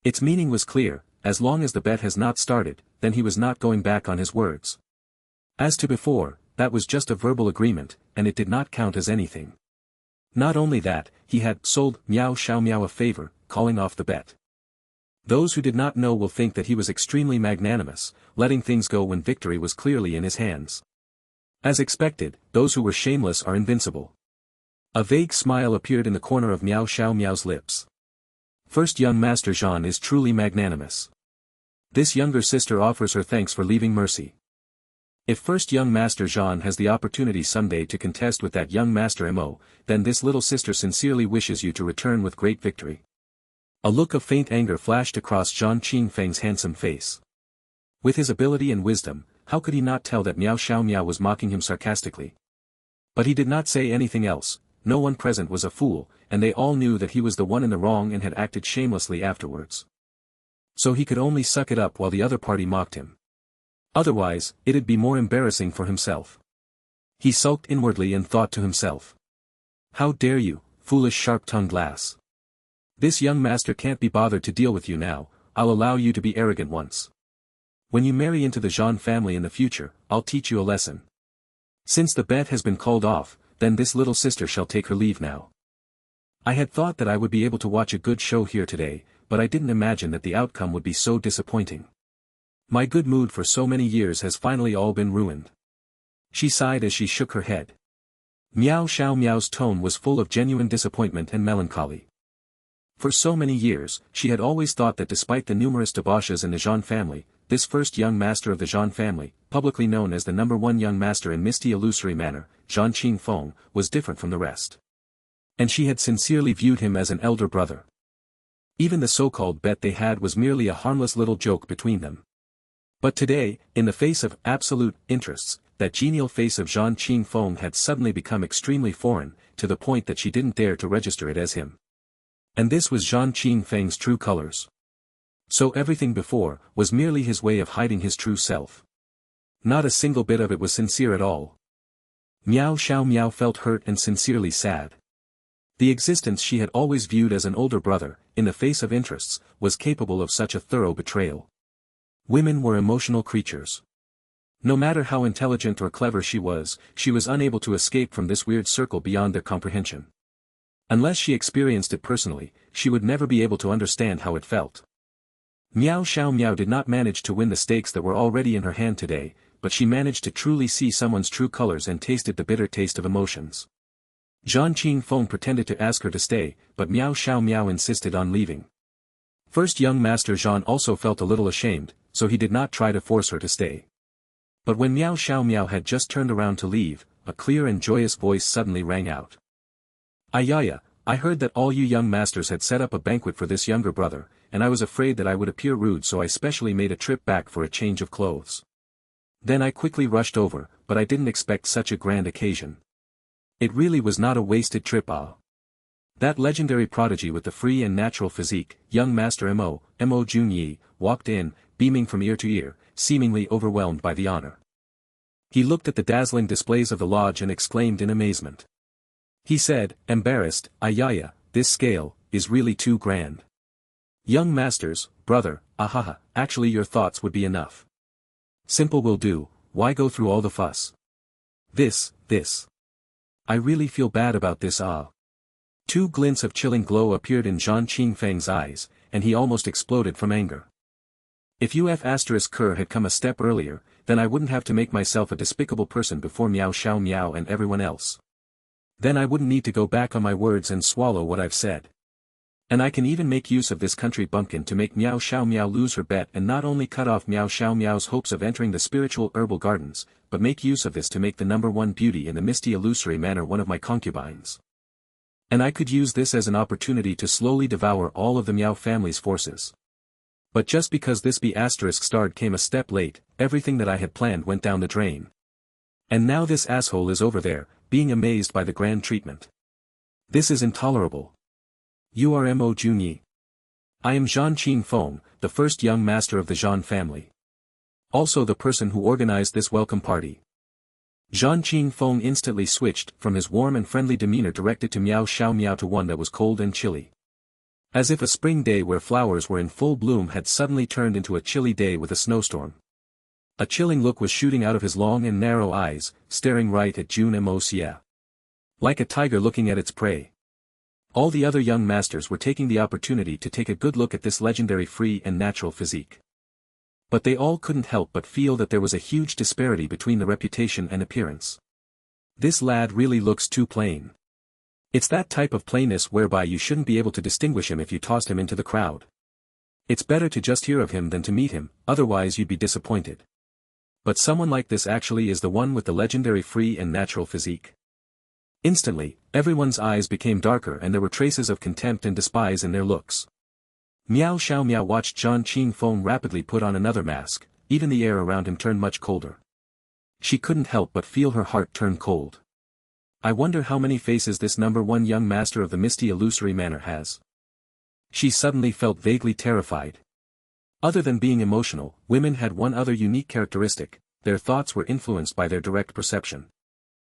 Speaker 1: Its meaning was clear, as long as the bet has not started, then he was not going back on his words. As to before, that was just a verbal agreement, and it did not count as anything. Not only that, he had sold Meow Xiaomo a favor, calling off the bet. Those who did not know will think that he was extremely magnanimous, letting things go when victory was clearly in his hands. As expected, those who were shameless are invincible. A vague smile appeared in the corner of Meow Xiaomo's lips. First young Master Jean is truly magnanimous. This younger sister offers her thanks for leaving mercy. If first young Master Jean has the opportunity someday to contest with that young Master Mo, then this little sister sincerely wishes you to return with great victory. A look of faint anger flashed across Jeanqin Feng's handsome face. With his ability and wisdom, how could he not tell that Meow Xiaomo was mocking him sarcastically? But he did not say anything else. No one present was a fool, and they all knew that he was the one in the wrong and had acted shamelessly afterwards. So he could only suck it up while the other party mocked him. Otherwise, it'd be more embarrassing for himself. He sulked inwardly and thought to himself. How dare you, foolish sharp-tongued lass. This young master can't be bothered to deal with you now, I'll allow you to be arrogant once. When you marry into the Jean family in the future, I'll teach you a lesson. Since the bet has been called off, then this little sister shall take her leave now. I had thought that I would be able to watch a good show here today, but I didn't imagine that the outcome would be so disappointing. My good mood for so many years has finally all been ruined. She sighed as she shook her head. Meow Xiaomo's tone was full of genuine disappointment and melancholy. For so many years, she had always thought that despite the numerous debauches in the Jean family, this first young master of the Jean family, publicly known as the #1 young master in misty illusory manner, Jeanqin Fong, was different from the rest. And she had sincerely viewed him as an elder brother. Even the so-called bet they had was merely a harmless little joke between them. But today, in the face of absolute interests, that genial face of Jeanqin Fong had suddenly become extremely foreign, to the point that she didn't dare to register it as him. And this was Jeanqin Feng's true colors. So everything before, was merely his way of hiding his true self. Not a single bit of it was sincere at all. Meow Xiaomo felt hurt and sincerely sad. The existence she had always viewed as an older brother, in the face of interests, was capable of such a thorough betrayal. Women were emotional creatures. No matter how intelligent or clever she was unable to escape from this weird circle beyond their comprehension. Unless she experienced it personally, she would never be able to understand how it felt. Meow Xiaomo did not manage to win the stakes that were already in her hand today, but she managed to truly see someone's true colors and tasted the bitter taste of emotions. Jeanqin Fong pretended to ask her to stay, but Meow Xiaomo insisted on leaving. First young Master Jean also felt a little ashamed, so he did not try to force her to stay. But when Meow Xiaomo had just turned around to leave, a clear and joyous voice suddenly rang out. Ayaya, I heard that all you young masters had set up a banquet for this younger brother, and I was afraid that I would appear rude, so I specially made a trip back for a change of clothes. Then I quickly rushed over, but I didn't expect such a grand occasion. It really was not a wasted trip. That legendary prodigy with the free and natural physique, young Master Mo Jun Xie, walked in, beaming from ear to ear, seemingly overwhelmed by the honor. He looked at the dazzling displays of the lodge and exclaimed in amazement. He said, embarrassed, Ayaya, this scale, is really too grand. Young masters, brother, ahaha, actually your thoughts would be enough. Simple will do, why go through all the fuss? This. I really feel bad about this. Two glints of chilling glow appeared in Jeanqin Feng's eyes, and he almost exploded from anger. If UF*Ker had come a step earlier, then I wouldn't have to make myself a despicable person before Meow Xiaomo and everyone else. Then I wouldn't need to go back on my words and swallow what I've said. And I can even make use of this country bumpkin to make Meow Xiaomo lose her bet and not only cut off Meow Xiaomo's hopes of entering the spiritual herbal gardens, but make use of this to make the #1 beauty in the misty illusory manner one of my concubines. And I could use this as an opportunity to slowly devour all of the Meow family's forces. But just because this B** came a step late, everything that I had planned went down the drain. And now this asshole is over there, being amazed by the grand treatment. This is intolerable. You are Mo Junyi. I am Jeanqin Fong, the first young master of the Jean family. Also the person who organized this welcome party. Jeanqin Fong instantly switched from his warm and friendly demeanor directed to Meow Xiaomo to one that was cold and chilly. As if a spring day where flowers were in full bloom had suddenly turned into a chilly day with a snowstorm. A chilling look was shooting out of his long and narrow eyes, staring right at Jun Moxie. Like a tiger looking at its prey. All the other young masters were taking the opportunity to take a good look at this legendary free and natural physique. But they all couldn't help but feel that there was a huge disparity between the reputation and appearance. This lad really looks too plain. It's that type of plainness whereby you shouldn't be able to distinguish him if you tossed him into the crowd. It's better to just hear of him than to meet him, otherwise you'd be disappointed. But someone like this actually is the one with the legendary free and natural physique. Instantly, everyone's eyes became darker and there were traces of contempt and despise in their looks. Meow Xiaomo watched Jeanqin Fong rapidly put on another mask, even the air around him turned much colder. She couldn't help but feel her heart turn cold. I wonder how many faces this number one young master of the misty illusory manor has. She suddenly felt vaguely terrified. Other than being emotional, women had one other unique characteristic: their thoughts were influenced by their direct perception.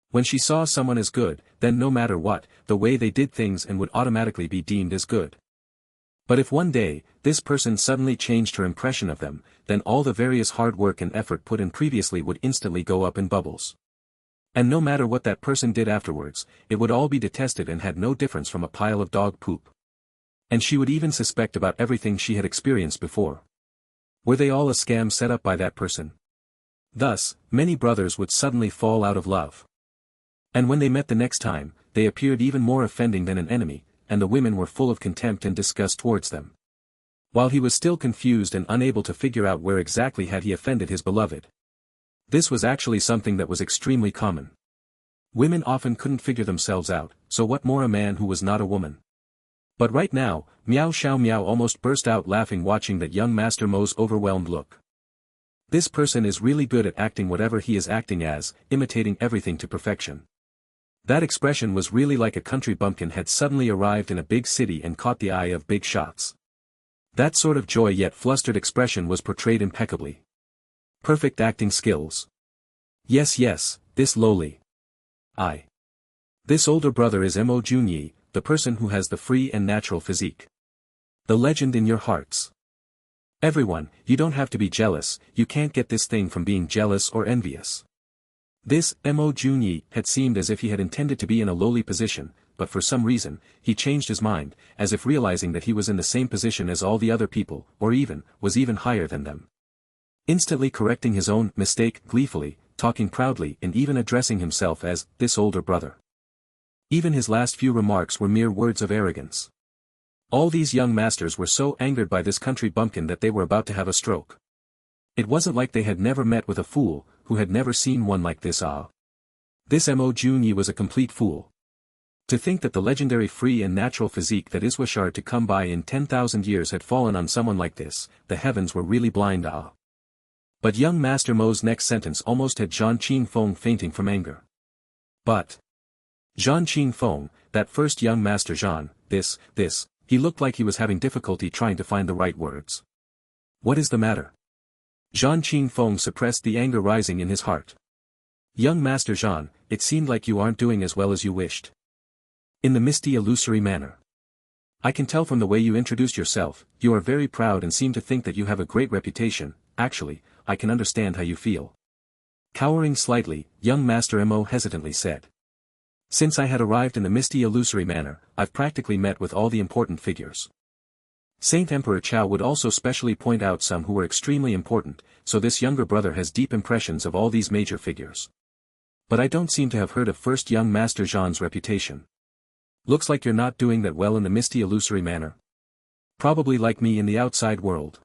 Speaker 1: When she saw someone as good, then no matter what, the way they did things and would automatically be deemed as good. But if one day, this person suddenly changed her impression of them, then all the various hard work and effort put in previously would instantly go up in bubbles. And no matter what that person did afterwards, it would all be detested and had no difference from a pile of dog poop. And she would even suspect about everything she had experienced before. Were they all a scam set up by that person? Thus, many brothers would suddenly fall out of love. And when they met the next time, they appeared even more offending than an enemy, and the women were full of contempt and disgust towards them. While he was still confused and unable to figure out where exactly had he offended his beloved. This was actually something that was extremely common. Women often couldn't figure themselves out, so what more a man who was not a woman. But right now, Meow Xiaomo almost burst out laughing watching that young Master Mo's overwhelmed look. This person is really good at acting whatever he is acting as, imitating everything to perfection. That expression was really like a country bumpkin had suddenly arrived in a big city and caught the eye of big shots. That sort of joy yet flustered expression was portrayed impeccably. Perfect acting skills. Yes, this lowly. This older brother is Mo Junyi, the person who has the free and natural physique. The legend in your hearts. Everyone, you don't have to be jealous, you can't get this thing from being jealous or envious. This, Mo Junyi, had seemed as if he had intended to be in a lowly position, but for some reason, he changed his mind, as if realizing that he was in the same position as all the other people, or was even higher than them. Instantly correcting his own mistake gleefully, talking proudly and even addressing himself as, this older brother. Even his last few remarks were mere words of arrogance. All these young masters were so angered by this country bumpkin that they were about to have a stroke. It wasn't like they had never met with a fool, who had never seen one like this. This Mo Junyi was a complete fool. To think that the legendary free and natural physique that is wishard to come by in 10,000 years had fallen on someone like this, the heavens were really blind. But young Master Mo's next sentence almost had Jeanqin Fong fainting from anger. But Jeanqin Fong, that first young Master Jean, he looked like he was having difficulty trying to find the right words. What is the matter? Jeanqin Fong suppressed the anger rising in his heart. Young Master Jean, it seemed like you aren't doing as well as you wished. In the misty illusory manner. I can tell from the way you introduced yourself, you are very proud and seem to think that you have a great reputation. Actually, I can understand how you feel. Cowering slightly, young Master Mo hesitantly said. Since I had arrived in the misty illusory manner, I've practically met with all the important figures. Saint Emperor Chao would also specially point out some who were extremely important, so this younger brother has deep impressions of all these major figures. But I don't seem to have heard of first young Master Jean's reputation. Looks like you're not doing that well in the misty illusory manner. Probably like me in the outside world.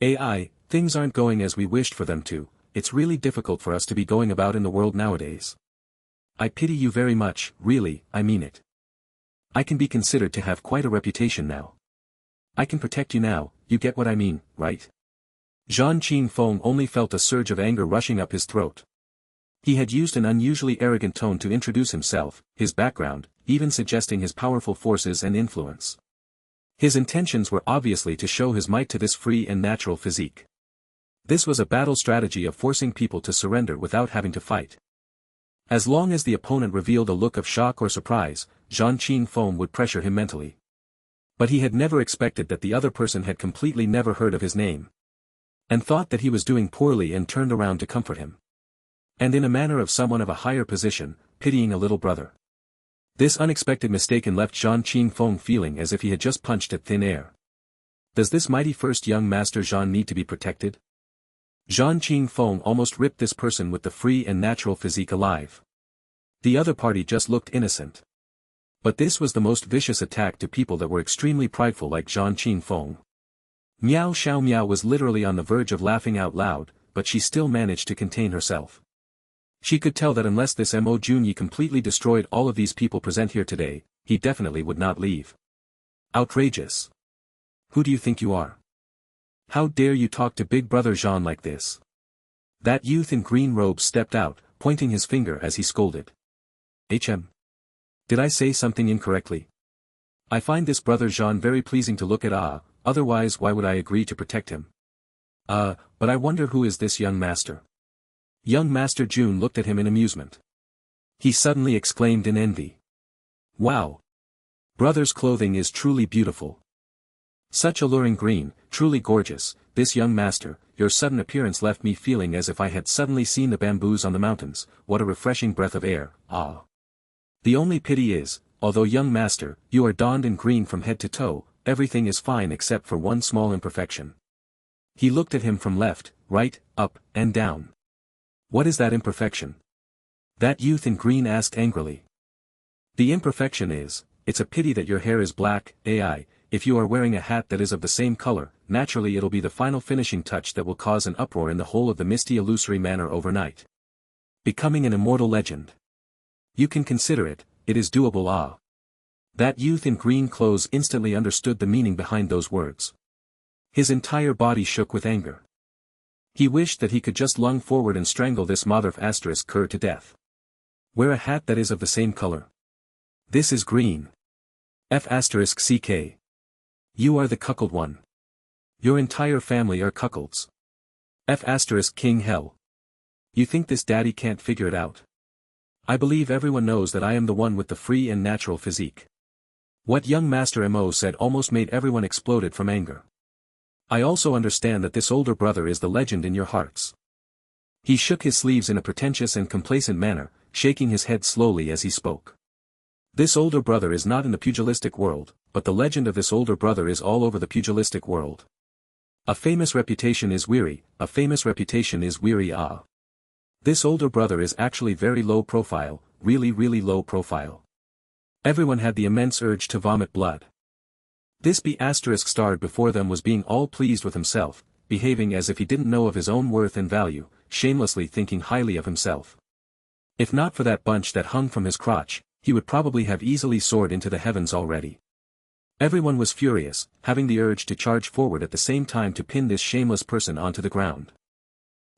Speaker 1: Things aren't going as we wished for them to, it's really difficult for us to be going about in the world nowadays. I pity you very much, really, I mean it. I can be considered to have quite a reputation now. I can protect you now, you get what I mean, right? Jeanqin Fong only felt a surge of anger rushing up his throat. He had used an unusually arrogant tone to introduce himself, his background, even suggesting his powerful forces and influence. His intentions were obviously to show his might to this free and natural physique. This was a battle strategy of forcing people to surrender without having to fight. As long as the opponent revealed a look of shock or surprise, Jeanqin Fong would pressure him mentally. But he had never expected that the other person had completely never heard of his name. And thought that he was doing poorly and turned around to comfort him. And in a manner of someone of a higher position, pitying a little brother. This unexpected mistake left Jeanqin Fong feeling as if he had just punched at thin air. Does this mighty first young master Jean need to be protected? Jeanqin Fong almost ripped this person with the free and natural physique alive. The other party just looked innocent. But this was the most vicious attack to people that were extremely prideful like Jeanqin Fong. Meow Xiaomo was literally on the verge of laughing out loud, but she still managed to contain herself. She could tell that unless this Mo Junyi completely destroyed all of these people present here today, he definitely would not leave. Outrageous. Who do you think you are? How dare you talk to Big Brother Jean like this? That youth in green robes stepped out, pointing his finger as he scolded. Did I say something incorrectly? I find this brother Jean very pleasing to look at otherwise why would I agree to protect him? But I wonder who is this young master? Young Master Jun looked at him in amusement. He suddenly exclaimed in envy. Wow! Brother's clothing is truly beautiful. Such alluring green, truly gorgeous, this young master, your sudden appearance left me feeling as if I had suddenly seen the bamboos on the mountains, what a refreshing breath of air, ah! The only pity is, although young master, you are donned in green from head to toe, everything is fine except for one small imperfection. He looked at him from left, right, up, and down. What is that imperfection? That youth in green asked angrily. The imperfection is, it's a pity that your hair is black, if you are wearing a hat that is of the same color, naturally it'll be the final finishing touch that will cause an uproar in the whole of the misty illusory manor overnight. Becoming an immortal legend. You can consider it, it is doable. That youth in green clothes instantly understood the meaning behind those words. His entire body shook with anger. He wished that he could just lung forward and strangle this mother of **Cur to death. Wear a hat that is of the same color. This is green. **CK. You are the cuckold one. Your entire family are cuckolds. **King Hell. You think this daddy can't figure it out? I believe everyone knows that I am the one with the free and natural physique. What young Master Mo said almost made everyone exploded from anger. I also understand that this older brother is the legend in your hearts. He shook his sleeves in a pretentious and complacent manner, shaking his head slowly as he spoke. This older brother is not in the pugilistic world, but the legend of this older brother is all over the pugilistic world. A famous reputation is weary, a famous reputation is weary. This older brother is actually very low profile, really low profile. Everyone had the immense urge to vomit blood. This **starred before them was being all pleased with himself, behaving as if he didn't know of his own worth and value, shamelessly thinking highly of himself. If not for that bunch that hung from his crotch, he would probably have easily soared into the heavens already. Everyone was furious, having the urge to charge forward at the same time to pin this shameless person onto the ground.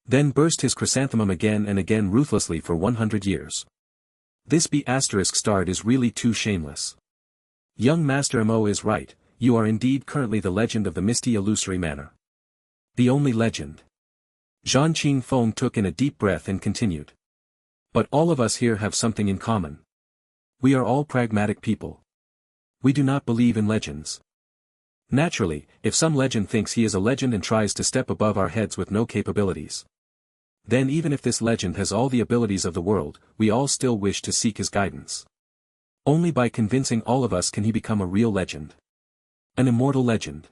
Speaker 1: Then burst his chrysanthemum again and again ruthlessly for 100 years. This **starred is really too shameless. Young Master Mo is right. You are indeed currently the legend of the misty illusory manor. The only legend. Jeanqin Fong took in a deep breath and continued. But all of us here have something in common. We are all pragmatic people. We do not believe in legends. Naturally, if some legend thinks he is a legend and tries to step above our heads with no capabilities, then even if this legend has all the abilities of the world, we all still wish to seek his guidance. Only by convincing all of us can he become a real legend. An immortal legend.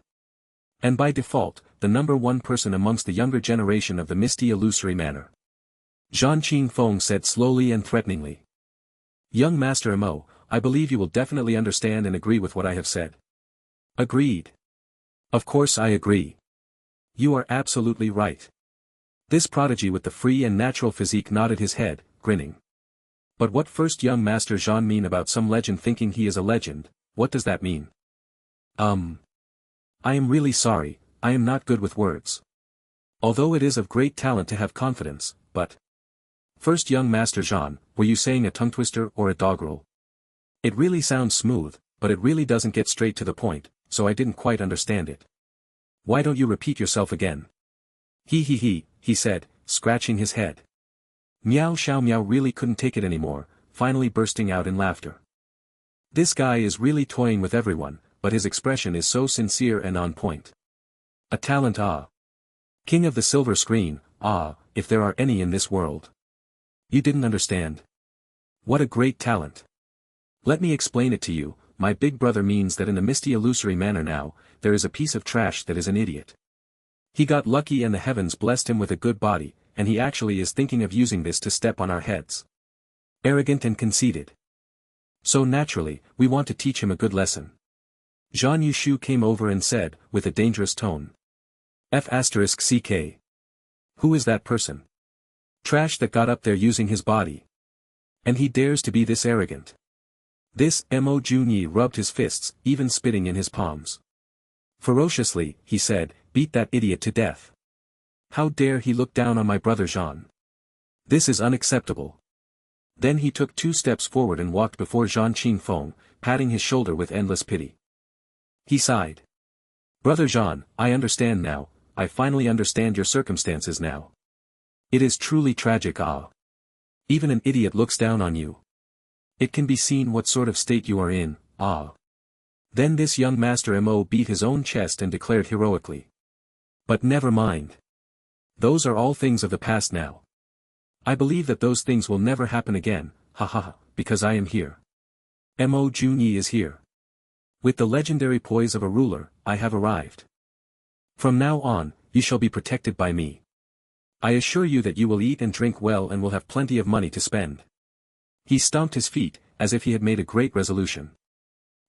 Speaker 1: And by default, the number one person amongst the younger generation of the misty illusory manor. Jeanqin Fong said slowly and threateningly. Young Master Mo, I believe you will definitely understand and agree with what I have said. Agreed. Of course I agree. You are absolutely right. This prodigy with the free and natural physique nodded his head, grinning. But what first young master Jean mean about some legend thinking he is a legend, what does that mean? I am really sorry, I am not good with words. Although it is of great talent to have confidence, but... First young master Jean, were you saying a tongue twister or a doggerel? It really sounds smooth, but it really doesn't get straight to the point, so I didn't quite understand it. Why don't you repeat yourself again? He said, scratching his head. Meow Xiaomo really couldn't take it anymore, finally bursting out in laughter. This guy is really toying with everyone, but his expression is so sincere and on point. A talent, ah. King of the silver screen, ah, if there are any in this world. You didn't understand. What a great talent. Let me explain it to you. My big brother means that in a misty illusory manner now, there is a piece of trash that is an idiot. He got lucky and the heavens blessed him with a good body, and he actually is thinking of using this to step on our heads. Arrogant and conceited. So naturally, we want to teach him a good lesson. Zhan Yushu came over and said, with a dangerous tone. F***CK. Who is that person? Trash that got up there using his body. And he dares to be this arrogant. This Mo Jun Xie rubbed his fists, even spitting in his palms. Ferociously, he said, beat that idiot to death. How dare he look down on my brother Jean? This is unacceptable. Then he took 2 steps forward and walked before Jeanqin Fong, patting his shoulder with endless pity. He sighed. Brother Jean, I understand now, I finally understand your circumstances now. It is truly tragic, ah. Even an idiot looks down on you. It can be seen what sort of state you are in, ah. Then this young master Mo beat his own chest and declared heroically. But never mind. Those are all things of the past now. I believe that those things will never happen again, because I am here. Mo Jun Xie is here. With the legendary poise of a ruler, I have arrived. From now on, you shall be protected by me. I assure you that you will eat and drink well and will have plenty of money to spend. He stomped his feet, as if he had made a great resolution.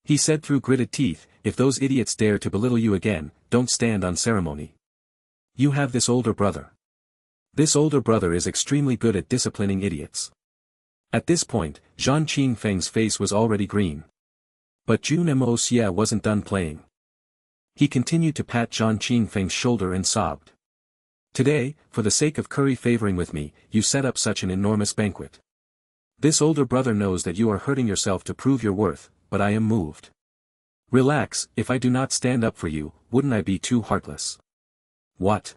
Speaker 1: He said through gritted teeth, if those idiots dare to belittle you again, don't stand on ceremony. You have this older brother. This older brother is extremely good at disciplining idiots. At this point, Jeanqin Feng's face was already green. But Jun Moxie wasn't done playing. He continued to pat Jeanqin Feng's shoulder and sobbed. Today, for the sake of curry favoring with me, you set up such an enormous banquet. This older brother knows that you are hurting yourself to prove your worth, but I am moved. Relax, if I do not stand up for you, wouldn't I be too heartless? What?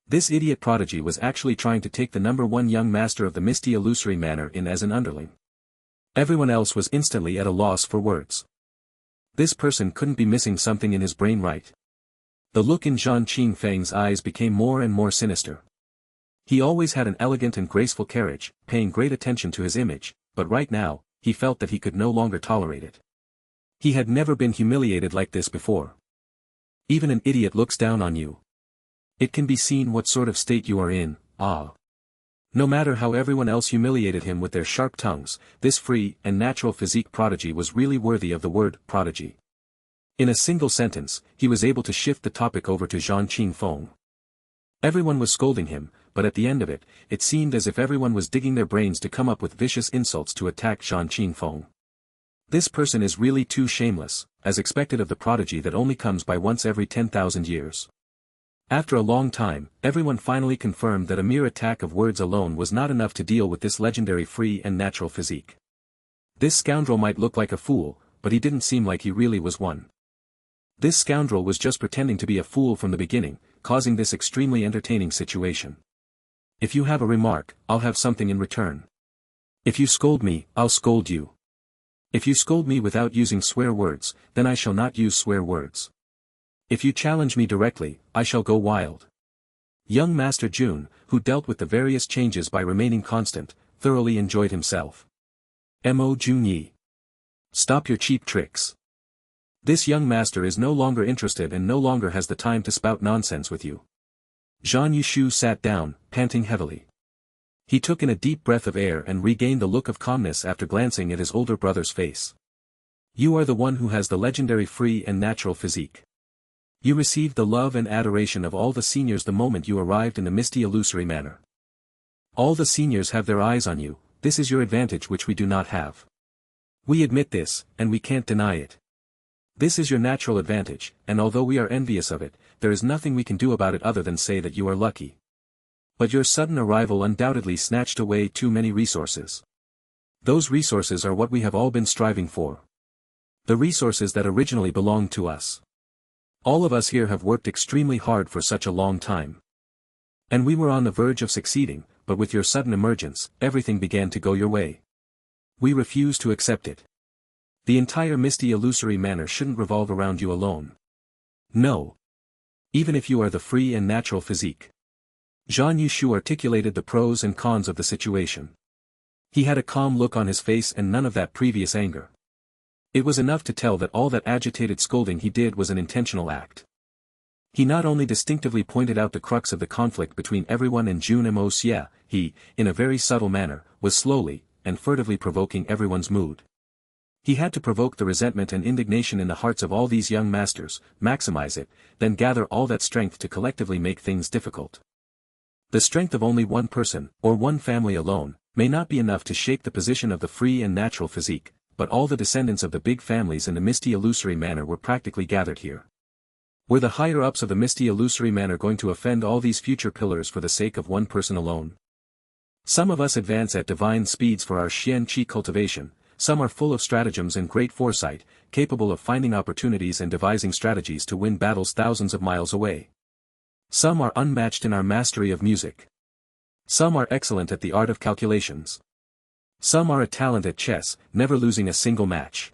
Speaker 1: This idiot prodigy was actually trying to take the #1 young master of the misty illusory manner in as an underling. Everyone else was instantly at a loss for words. This person couldn't be missing something in his brain, right? The look in Jeanqin Feng's eyes became more and more sinister. He always had an elegant and graceful carriage, paying great attention to his image, but right now, he felt that he could no longer tolerate it. He had never been humiliated like this before. Even an idiot looks down on you. It can be seen what sort of state you are in, ah. No matter how everyone else humiliated him with their sharp tongues, this free and natural physique prodigy was really worthy of the word prodigy. In a single sentence, he was able to shift the topic over to Jeanqin Fong. Everyone was scolding him, but at the end of it, it seemed as if everyone was digging their brains to come up with vicious insults to attack Jeanqin Fong. This person is really too shameless, as expected of the prodigy that only comes by once every 10,000 years. After a long time, everyone finally confirmed that a mere attack of words alone was not enough to deal with this legendary free and natural physique. This scoundrel might look like a fool, but he didn't seem like he really was one. This scoundrel was just pretending to be a fool from the beginning, causing this extremely entertaining situation. If you have a remark, I'll have something in return. If you scold me, I'll scold you. If you scold me without using swear words, then I shall not use swear words. If you challenge me directly, I shall go wild. Young Master Jun, who dealt with the various changes by remaining constant, thoroughly enjoyed himself. Mo Jun Xie. Stop your cheap tricks. This young master is no longer interested and no longer has the time to spout nonsense with you. Zhan Yushu sat down, panting heavily. He took in a deep breath of air and regained the look of calmness after glancing at his older brother's face. You are the one who has the legendary free and natural physique. You received the love and adoration of all the seniors the moment you arrived in the misty illusory manner. All the seniors have their eyes on you, this is your advantage which we do not have. We admit this, and we can't deny it. This is your natural advantage, and although we are envious of it, there is nothing we can do about it other than say that you are lucky. But your sudden arrival undoubtedly snatched away too many resources. Those resources are what we have all been striving for. The resources that originally belonged to us. All of us here have worked extremely hard for such a long time. And we were on the verge of succeeding, but with your sudden emergence, everything began to go your way. We refuse to accept it. The entire misty illusory manner shouldn't revolve around you alone. No. Even if you are the free and natural physique. Zhang Yushu articulated the pros and cons of the situation. He had a calm look on his face and none of that previous anger. It was enough to tell that all that agitated scolding he did was an intentional act. He not only distinctively pointed out the crux of the conflict between everyone and Jun Moxie, he, in a very subtle manner, was slowly, and furtively provoking everyone's mood. He had to provoke the resentment and indignation in the hearts of all these young masters, maximize it, then gather all that strength to collectively make things difficult. The strength of only one person, or one family alone, may not be enough to shape the position of the free and natural physique, but all the descendants of the big families in the misty illusory manor were practically gathered here. Were the higher-ups of the misty illusory manor going to offend all these future pillars for the sake of one person alone? Some of us advance at divine speeds for our Xian Qi cultivation, some are full of stratagems and great foresight, capable of finding opportunities and devising strategies to win battles thousands of miles away. Some are unmatched in our mastery of music. Some are excellent at the art of calculations. Some are a talent at chess, never losing a single match.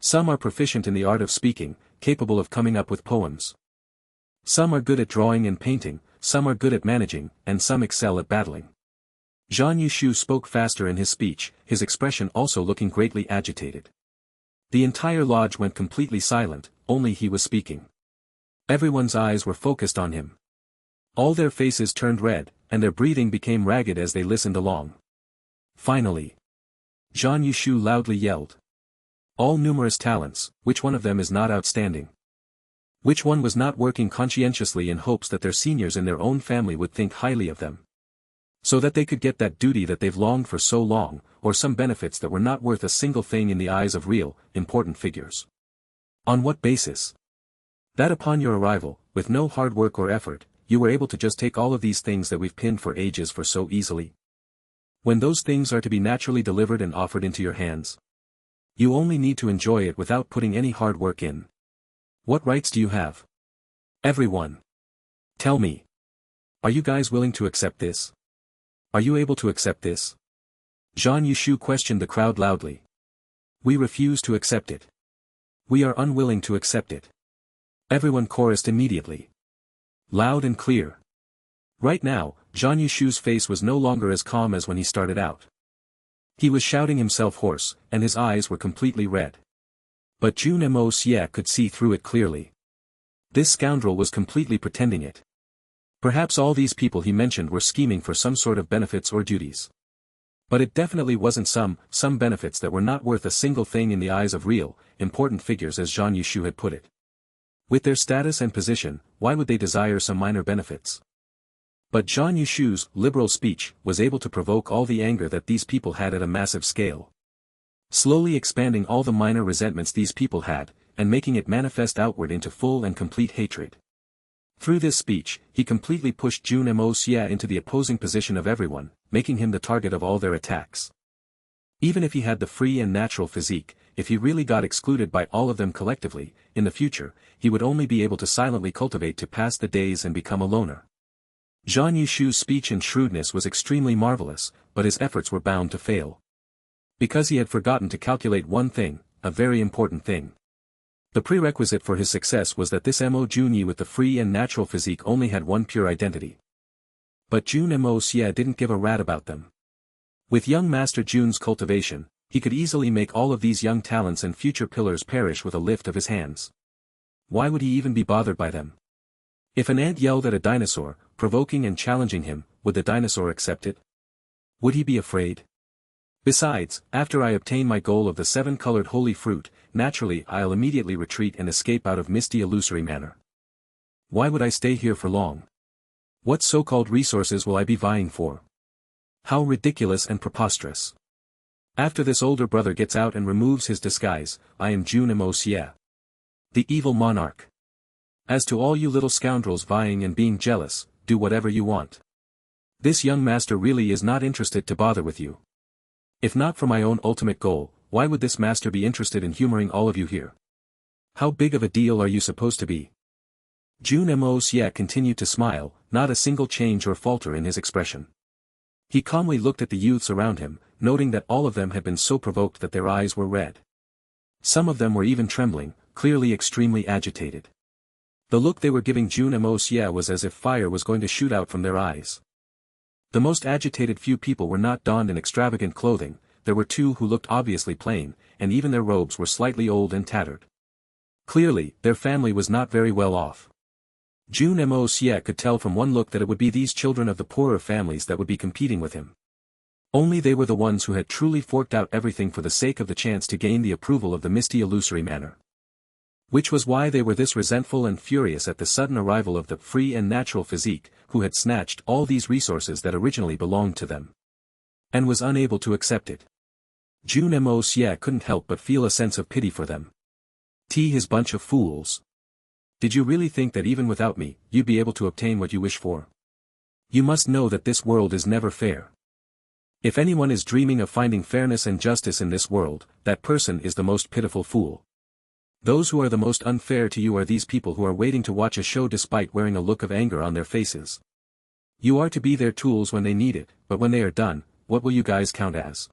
Speaker 1: Some are proficient in the art of speaking, capable of coming up with poems. Some are good at drawing and painting, some are good at managing, and some excel at battling. Zhang Yushu spoke faster in his speech, his expression also looking greatly agitated. The entire lodge went completely silent, only he was speaking. Everyone's eyes were focused on him. All their faces turned red, and their breathing became ragged as they listened along. Finally, Zhang Yushu loudly yelled. All numerous talents, which one of them is not outstanding? Which one was not working conscientiously in hopes that their seniors in their own family would think highly of them? So that they could get that duty that they've longed for so long, or some benefits that were not worth a single thing in the eyes of real, important figures. On what basis? That upon your arrival, with no hard work or effort, you were able to just take all of these things that we've pinned for ages for so easily? When those things are to be naturally delivered and offered into your hands, you only need to enjoy it without putting any hard work in. What rights do you have? Everyone. Tell me. Are you guys willing to accept this? Are you able to accept this? Zhang Yushu questioned the crowd loudly. We refuse to accept it. We are unwilling to accept it. Everyone chorused immediately. Loud and clear. Right now, Zhang Yushu's face was no longer as calm as when he started out. He was shouting himself hoarse, and his eyes were completely red. But Jun Moxie could see through it clearly. This scoundrel was completely pretending it. Perhaps all these people he mentioned were scheming for some sort of benefits or duties. But it definitely wasn't some benefits that were not worth a single thing in the eyes of real, important figures as Zhang Yushu had put it. With their status and position, why would they desire some minor benefits? But Zhang Yushu's liberal speech was able to provoke all the anger that these people had at a massive scale. Slowly expanding all the minor resentments these people had, and making it manifest outward into full and complete hatred. Through this speech, he completely pushed Jun Moxie into the opposing position of everyone, making him the target of all their attacks. Even if he had the free and natural physique, if he really got excluded by all of them collectively, in the future, he would only be able to silently cultivate to pass the days and become a loner. Zhang Yushu's speech and shrewdness was extremely marvelous, but his efforts were bound to fail. Because he had forgotten to calculate one thing, a very important thing. The prerequisite for his success was that this Mo Junyi with the free and natural physique only had one pure identity. But Jun Moxie didn't give a rat about them. With young Master Jun's cultivation, he could easily make all of these young talents and future pillars perish with a lift of his hands. Why would he even be bothered by them? If an ant yelled at a dinosaur, provoking and challenging him, would the dinosaur accept it? Would he be afraid? Besides, after I obtain my goal of the 7-colored holy fruit, naturally I'll immediately retreat and escape out of misty illusory manor. Why would I stay here for long? What so-called resources will I be vying for? How ridiculous and preposterous. After this older brother gets out and removes his disguise, I am Jun Moxie, the evil monarch. As to all you little scoundrels vying and being jealous, do whatever you want. This young master really is not interested to bother with you. If not for my own ultimate goal, why would this master be interested in humoring all of you here? How big of a deal are you supposed to be? Jun Moxie continued to smile, not a single change or falter in his expression. He calmly looked at the youths around him, noting that all of them had been so provoked that their eyes were red. Some of them were even trembling, clearly extremely agitated. The look they were giving Jun Moxie was as if fire was going to shoot out from their eyes. The most agitated few people were not donned in extravagant clothing, there were two who looked obviously plain, and even their robes were slightly old and tattered. Clearly, their family was not very well off. Jun Moxie could tell from one look that it would be these children of the poorer families that would be competing with him. Only they were the ones who had truly forked out everything for the sake of the chance to gain the approval of the misty illusory manor. Which was why they were this resentful and furious at the sudden arrival of the free and natural physique, who had snatched all these resources that originally belonged to them. And was unable to accept it. Jun Moxie couldn't help but feel a sense of pity for them. His bunch of fools. Did you really think that even without me, you'd be able to obtain what you wish for? You must know that this world is never fair. If anyone is dreaming of finding fairness and justice in this world, that person is the most pitiful fool. Those who are the most unfair to you are these people who are waiting to watch a show despite wearing a look of anger on their faces. You are to be their tools when they need it, but when they are done, what will you guys count as?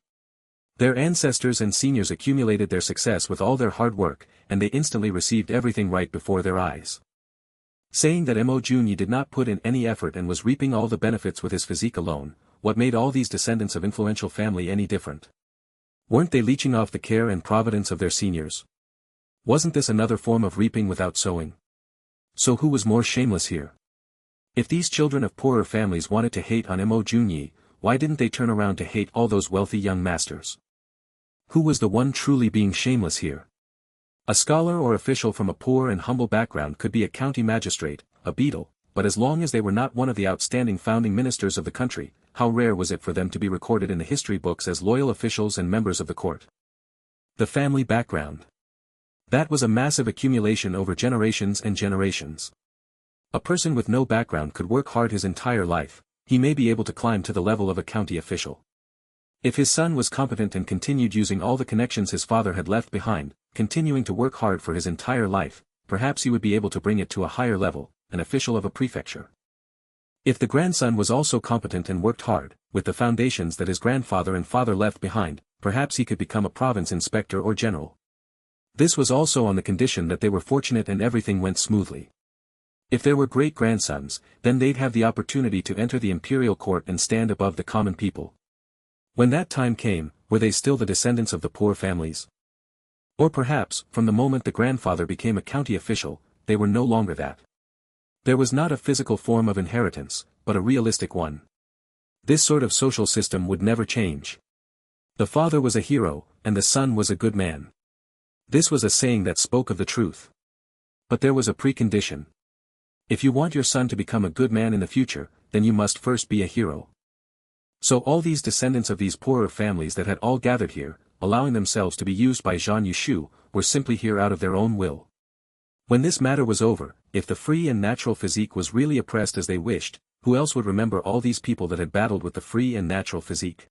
Speaker 1: Their ancestors and seniors accumulated their success with all their hard work, and they instantly received everything right before their eyes. Saying that Mo Junyi did not put in any effort and was reaping all the benefits with his physique alone, what made all these descendants of influential family any different? Weren't they leeching off the care and providence of their seniors? Wasn't this another form of reaping without sowing? So who was more shameless here? If these children of poorer families wanted to hate on Mo Junyi, why didn't they turn around to hate all those wealthy young masters? Who was the one truly being shameless here? A scholar or official from a poor and humble background could be a county magistrate, a beadle, but as long as they were not one of the outstanding founding ministers of the country, how rare was it for them to be recorded in the history books as loyal officials and members of the court? The family background. That was a massive accumulation over generations and generations. A person with no background could work hard his entire life, he may be able to climb to the level of a county official. If his son was competent and continued using all the connections his father had left behind, continuing to work hard for his entire life, perhaps he would be able to bring it to a higher level, an official of a prefecture. If the grandson was also competent and worked hard, with the foundations that his grandfather and father left behind, perhaps he could become a province inspector or general. This was also on the condition that they were fortunate and everything went smoothly. If there were great-grandsons, then they'd have the opportunity to enter the imperial court and stand above the common people. When that time came, were they still the descendants of the poor families? Or perhaps, from the moment the grandfather became a county official, they were no longer that. There was not a physical form of inheritance, but a realistic one. This sort of social system would never change. The father was a hero, and the son was a good man. This was a saying that spoke of the truth. But there was a precondition. If you want your son to become a good man in the future, then you must first be a hero. So all these descendants of these poorer families that had all gathered here, allowing themselves to be used by Zhan Yushu, were simply here out of their own will. When this matter was over, if the free and natural physique was really oppressed as they wished, who else would remember all these people that had battled with the free and natural physique?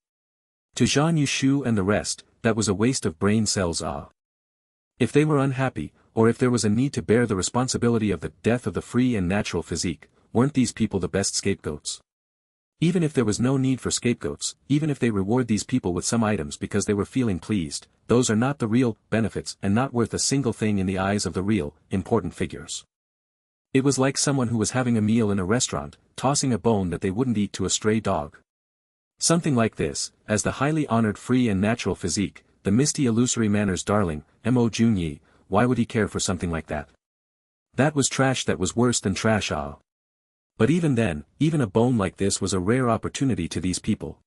Speaker 1: To Zhan Yushu and the rest, that was a waste of brain cells. If they were unhappy, or if there was a need to bear the responsibility of the death of the free and natural physique, weren't these people the best scapegoats? Even if there was no need for scapegoats, even if they reward these people with some items because they were feeling pleased, those are not the real benefits and not worth a single thing in the eyes of the real, important figures. It was like someone who was having a meal in a restaurant, tossing a bone that they wouldn't eat to a stray dog. Something like this, as the highly honored free and natural physique, the misty illusory manners darling, Mo Junyi, why would he care for something like that? That was trash that was worse than trash. But even then, even a bone like this was a rare opportunity to these people.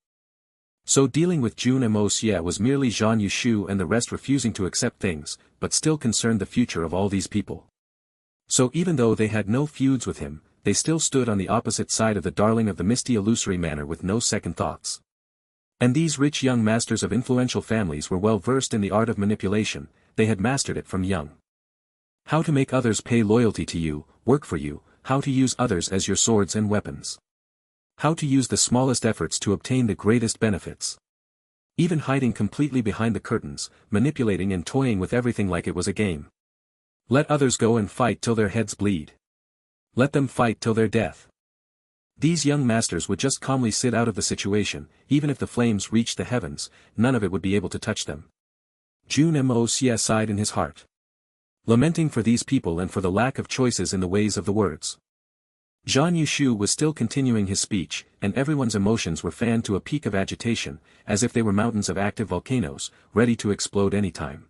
Speaker 1: So dealing with Jun Moxie was merely Zhan Yushu and the rest refusing to accept things, but still concerned the future of all these people. So even though they had no feuds with him, they still stood on the opposite side of the darling of the misty illusory manor with no second thoughts. And these rich young masters of influential families were well versed in the art of manipulation, they had mastered it from young. How to make others pay loyalty to you, work for you, how to use others as your swords and weapons. How to use the smallest efforts to obtain the greatest benefits. Even hiding completely behind the curtains, manipulating and toying with everything like it was a game. Let others go and fight till their heads bleed. Let them fight till their death. These young masters would just calmly sit out of the situation, even if the flames reached the heavens, none of it would be able to touch them. Jun Moxie sighed in his heart, lamenting for these people and for the lack of choices in the ways of the words. Zhan Yushu was still continuing his speech, and everyone's emotions were fanned to a peak of agitation, as if they were mountains of active volcanoes, ready to explode any time.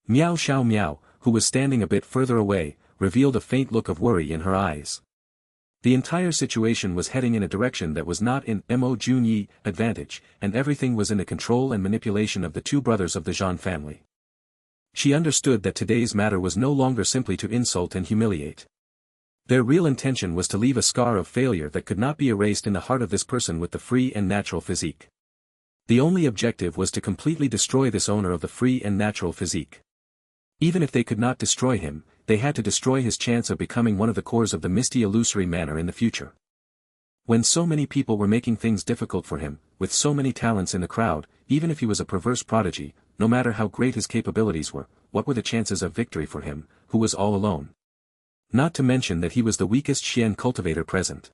Speaker 1: Meow Xiaomo, who was standing a bit further away, revealed a faint look of worry in her eyes. The entire situation was heading in a direction that was not in Mo Junyi advantage, and everything was in the control and manipulation of the two brothers of the Zhan family. She understood that today's matter was no longer simply to insult and humiliate. Their real intention was to leave a scar of failure that could not be erased in the heart of this person with the free and natural physique. The only objective was to completely destroy this owner of the free and natural physique. Even if they could not destroy him, they had to destroy his chance of becoming one of the cores of the misty illusory manor in the future. When so many people were making things difficult for him, with so many talents in the crowd, even if he was a perverse prodigy, no matter how great his capabilities were, what were the chances of victory for him, who was all alone? Not to mention that he was the weakest Xian cultivator present.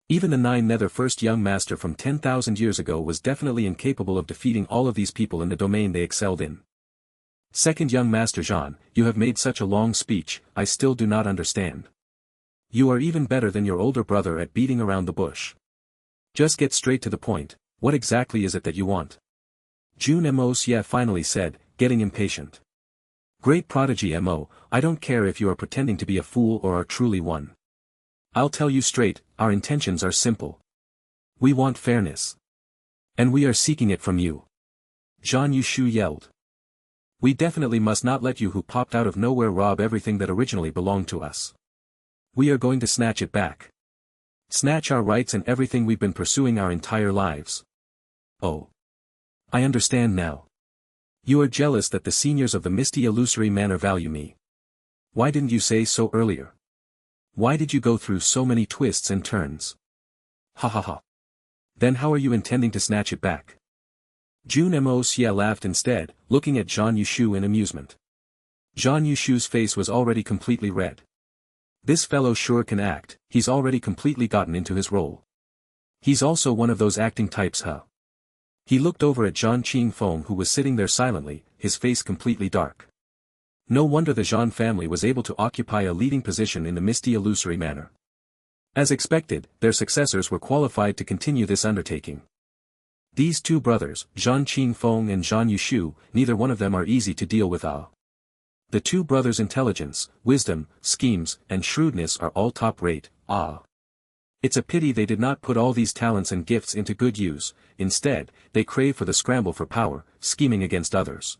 Speaker 1: Even the 9 first young master from 10,000 years ago was definitely incapable of defeating all of these people in the domain they excelled in. Second young master Zhan, you have made such a long speech, I still do not understand. You are even better than your older brother at beating around the bush. Just get straight to the point, what exactly is it that you want? Jun Moxie finally said, getting impatient. Great prodigy Mo, I don't care if you are pretending to be a fool or are truly one. I'll tell you straight, our intentions are simple. We want fairness. And we are seeking it from you. Zhan Yushu yelled. We definitely must not let you who popped out of nowhere rob everything that originally belonged to us. We are going to snatch it back. Snatch our rights and everything we've been pursuing our entire lives. Oh. I understand now. You are jealous that the seniors of the misty illusory manor value me. Why didn't you say so earlier? Why did you go through so many twists and turns? Ha ha ha. Then how are you intending to snatch it back? Jun Moxie laughed instead, looking at Zhan Yushu in amusement. Zhan Yushu's face was already completely red. This fellow sure can act, he's already completely gotten into his role. He's also one of those acting types, huh? He looked over at Jeanqin Fong who was sitting there silently, his face completely dark. No wonder the Zhan family was able to occupy a leading position in the misty illusory manor. As expected, their successors were qualified to continue this undertaking. These two brothers, Jeanqin Fong and Zhan Yushu, neither one of them are easy to deal with. The two brothers' intelligence, wisdom, schemes, and shrewdness are all top-rate. It's a pity they did not put all these talents and gifts into good use, instead, they crave for the scramble for power, scheming against others.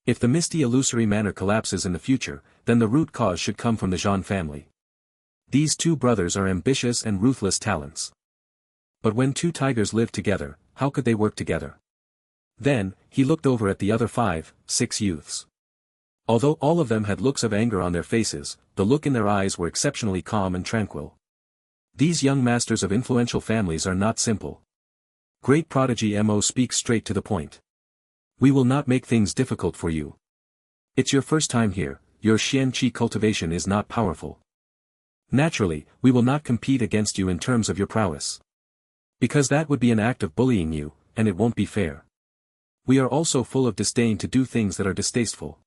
Speaker 1: If the misty illusory manor collapses in the future, then the root cause should come from the Zhan family. These two brothers are ambitious and ruthless talents. But when two tigers live together, how could they work together? Then, he looked over at the other 5, 6 youths. Although all of them had looks of anger on their faces, the look in their eyes were exceptionally calm and tranquil. These young masters of influential families are not simple. Great prodigy Mo speaks straight to the point. We will not make things difficult for you. It's your first time here, your Xian Qi cultivation is not powerful. Naturally, we will not compete against you in terms of your prowess. Because that would be an act of bullying you, and it won't be fair. We are also full of disdain to do things that are distasteful.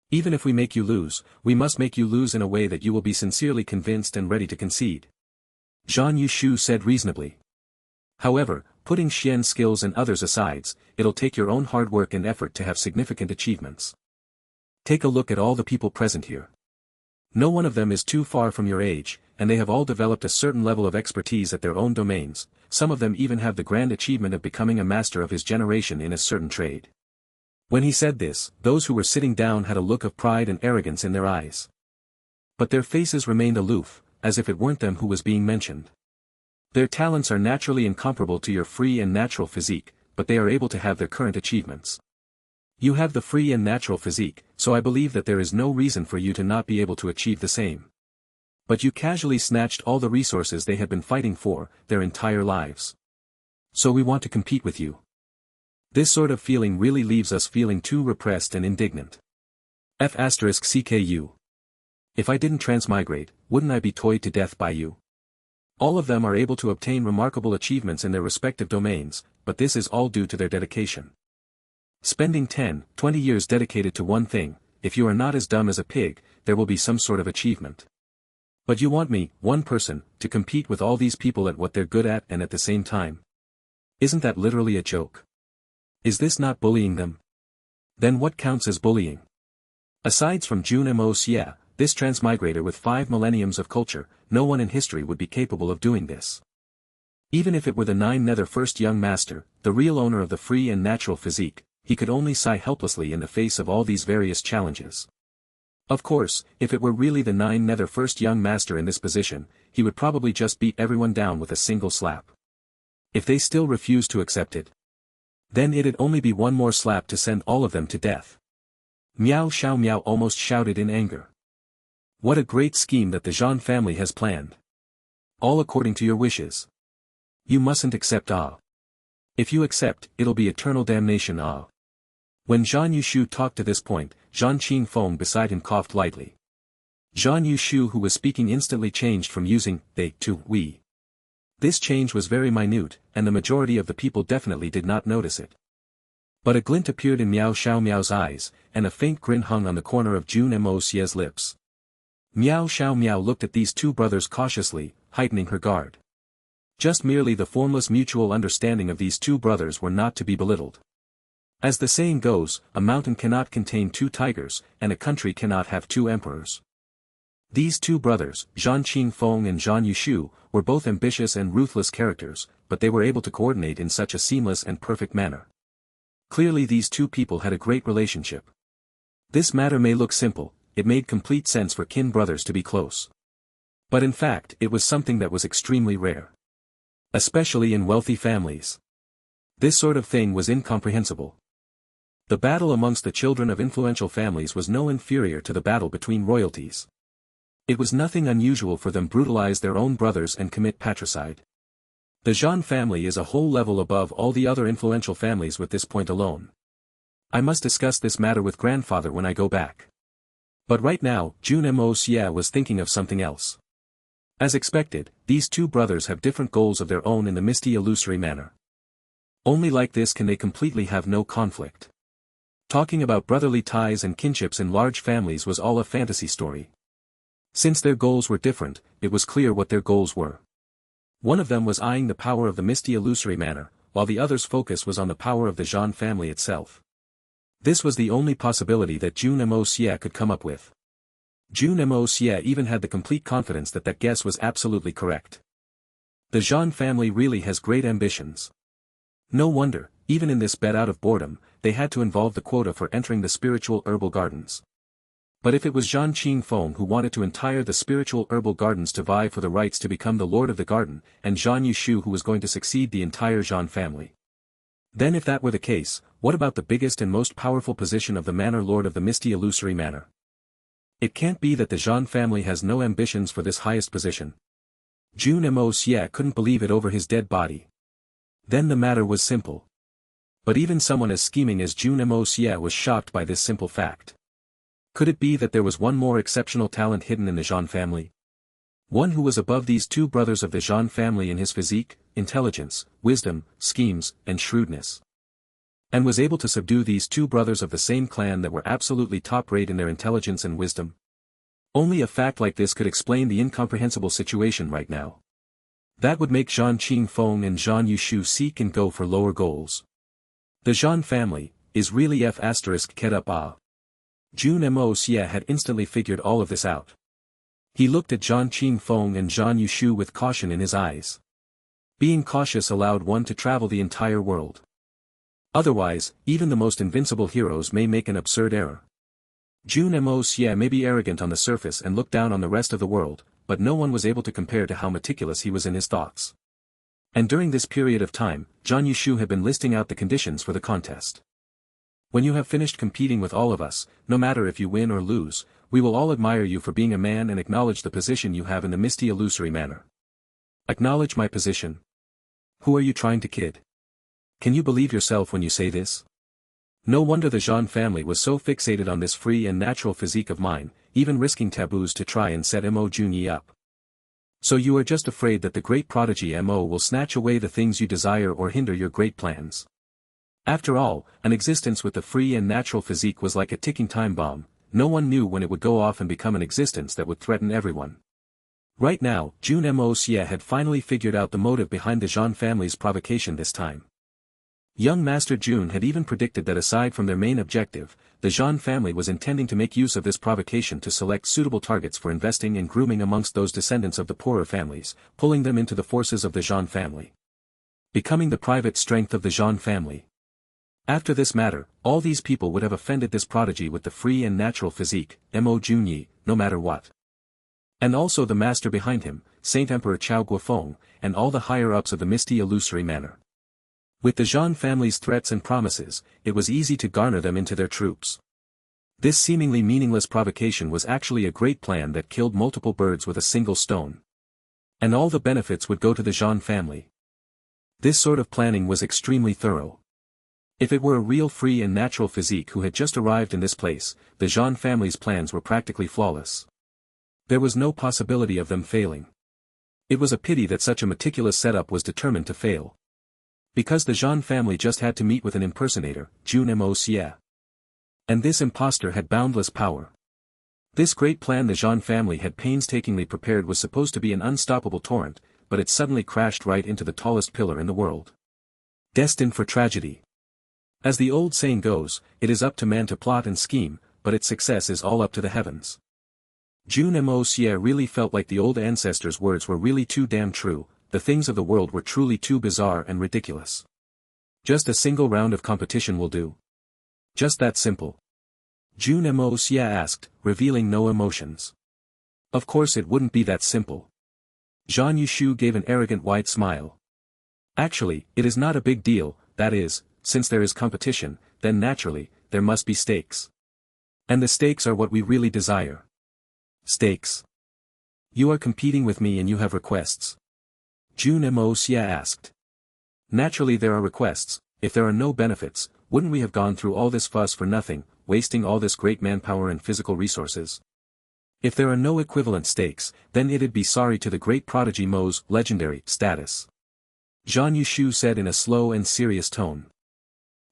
Speaker 1: Even if we make you lose, we must make you lose in a way that you will be sincerely convinced and ready to concede. Zhan Yushu said reasonably. However, putting Xian's skills and others aside, it'll take your own hard work and effort to have significant achievements. Take a look at all the people present here. No one of them is too far from your age, and they have all developed a certain level of expertise at their own domains, some of them even have the grand achievement of becoming a master of his generation in a certain trade. When he said this, those who were sitting down had a look of pride and arrogance in their eyes. But their faces remained aloof, as if it weren't them who was being mentioned. Their talents are naturally incomparable to your free and natural physique, but they are able to have their current achievements. You have the free and natural physique, so I believe that there is no reason for you to not be able to achieve the same. But you casually snatched all the resources they had been fighting for, their entire lives. So we want to compete with you. This sort of feeling really leaves us feeling too repressed and indignant. CKU. If I didn't transmigrate, wouldn't I be toyed to death by you? All of them are able to obtain remarkable achievements in their respective domains, but this is all due to their dedication. Spending 10, 20 years dedicated to one thing, if you are not as dumb as a pig, there will be some sort of achievement. But you want me, one person, to compete with all these people at what they're good at and at the same time. Isn't that literally a joke? Is this not bullying them? Then what counts as bullying? Aside from Jun Moxie, this transmigrator with 5 millenniums of culture, no one in history would be capable of doing this. Even if it were the 9 Nether First Young Master, the real owner of the free and natural physique, he could only sigh helplessly in the face of all these various challenges. Of course, if it were really the 9 Nether First Young Master in this position, he would probably just beat everyone down with a single slap. If they still refuse to accept it, then it'd only be one more slap to send all of them to death. Meow Xiaomo almost shouted in anger. What a great scheme that the Jean family has planned. All according to your wishes. You mustn't accept If you accept, it'll be eternal damnation When Zhang Yushu talked to this point, Jeanqin Fong beside him coughed lightly. Zhang Yushu who was speaking instantly changed from using they to we. This change was very minute, and the majority of the people definitely did not notice it. But a glint appeared in Meow Xiaomo's eyes, and a faint grin hung on the corner of Jun Moxie's lips. Meow Xiaomo looked at these two brothers cautiously, heightening her guard. Just merely the formless mutual understanding of these two brothers were not to be belittled. As the saying goes, a mountain cannot contain 2 tigers, and a country cannot have 2 emperors. These two brothers, Jeanqin Fong and Zhang Yushu, were both ambitious and ruthless characters, but they were able to coordinate in such a seamless and perfect manner. Clearly these two people had a great relationship. This matter may look simple, it made complete sense for kin brothers to be close. But in fact it was something that was extremely rare. Especially in wealthy families. This sort of thing was incomprehensible. The battle amongst the children of influential families was no inferior to the battle between royalties. It was nothing unusual for them to brutalize their own brothers and commit patricide. The Jean family is a whole level above all the other influential families with this point alone. I must discuss this matter with grandfather when I go back. But right now, Jun Moxie was thinking of something else. As expected, these two brothers have different goals of their own in the misty illusory manner. Only like this can they completely have no conflict. Talking about brotherly ties and kinships in large families was all a fantasy story. Since their goals were different, it was clear what their goals were. One of them was eyeing the power of the misty illusory manner, while the other's focus was on the power of the Jean family itself. This was the only possibility that Jun Moxie could come up with. Jun Moxie even had the complete confidence that that guess was absolutely correct. The Jean family really has great ambitions. No wonder, even in this bed out of boredom, they had to involve the quota for entering the spiritual herbal gardens. But if it was Jeanqin Fong who wanted to entire the spiritual herbal gardens to vie for the rights to become the lord of the garden, and Zhang Yushu who was going to succeed the entire Jean family. Then if that were the case, what about the biggest and most powerful position of the manor lord of the misty illusory manor? It can't be that the Jean family has no ambitions for this highest position. Jun Moxie couldn't believe it over his dead body. Then the matter was simple. But even someone as scheming as Jun Moxie was shocked by this simple fact. Could it be that there was one more exceptional talent hidden in the Jean family? One who was above these two brothers of the Jean family in his physique, intelligence, wisdom, schemes, and shrewdness. And was able to subdue these two brothers of the same clan that were absolutely top-rate in their intelligence and wisdom? Only a fact like this could explain the incomprehensible situation right now. That would make Jeanqin Fong and Zhang Yushu seek and go for lower goals. The Jean family, is really Jun Moxie had instantly figured all of this out. He looked at Jeanqin Fong and Zhang Yushu with caution in his eyes. Being cautious allowed one to travel the entire world. Otherwise, even the most invincible heroes may make an absurd error. Jun Moxie may be arrogant on the surface and look down on the rest of the world, but no one was able to compare to how meticulous he was in his thoughts. And during this period of time, Zhang Yushu had been listing out the conditions for the contest. When you have finished competing with all of us, no matter if you win or lose, we will all admire you for being a man and acknowledge the position you have in the misty illusory manner. Acknowledge my position? Who are you trying to kid? Can you believe yourself when you say this? No wonder the Jean family was so fixated on this free and natural physique of mine, even risking taboos to try and set Mo Junyi up. So you are just afraid that the great prodigy Mo will snatch away the things you desire or hinder your great plans. After all, an existence with the free and natural physique was like a ticking time bomb. No one knew when it would go off and become an existence that would threaten everyone. Right now, Jun Moxie had finally figured out the motive behind the Jean family's provocation this time. Young Master Jun had even predicted that aside from their main objective, the Jean family was intending to make use of this provocation to select suitable targets for investing and grooming amongst those descendants of the poorer families, pulling them into the forces of the Jean family. Becoming the private strength of the Jean family. After this matter, all these people would have offended this prodigy with the free and natural physique, Mo Junyi, no matter what. And also the master behind him, Saint Emperor Chao Guofeng, and all the higher-ups of the misty illusory manner. With the Jean family's threats and promises, it was easy to garner them into their troops. This seemingly meaningless provocation was actually a great plan that killed multiple birds with a single stone. And all the benefits would go to the Jean family. This sort of planning was extremely thorough. If it were a real free and natural physique who had just arrived in this place, the Jean family's plans were practically flawless. There was no possibility of them failing. It was a pity that such a meticulous setup was determined to fail. Because the Jean family just had to meet with an impersonator, Jun Moxie. And this impostor had boundless power. This great plan the Jean family had painstakingly prepared was supposed to be an unstoppable torrent, but it suddenly crashed right into the tallest pillar in the world. Destined for tragedy. As the old saying goes, it is up to man to plot and scheme, but its success is all up to the heavens. Jun Moxie really felt like the old ancestors' words were really too damn true. The things of the world were truly too bizarre and ridiculous. Just a single round of competition will do. Just that simple. Jun Moxie asked, revealing no emotions. Of course it wouldn't be that simple. Zhang Yushu gave an arrogant wide smile. Actually, it is not a big deal, that is, since there is competition, then naturally, there must be stakes. And the stakes are what we really desire. Stakes. You are competing with me and you have requests. Jun Moxie asked. Naturally there are requests. If there are no benefits, wouldn't we have gone through all this fuss for nothing, wasting all this great manpower and physical resources? If there are no equivalent stakes, then it'd be sorry to the great prodigy Mo's legendary status. Zhang Yushu said in a slow and serious tone.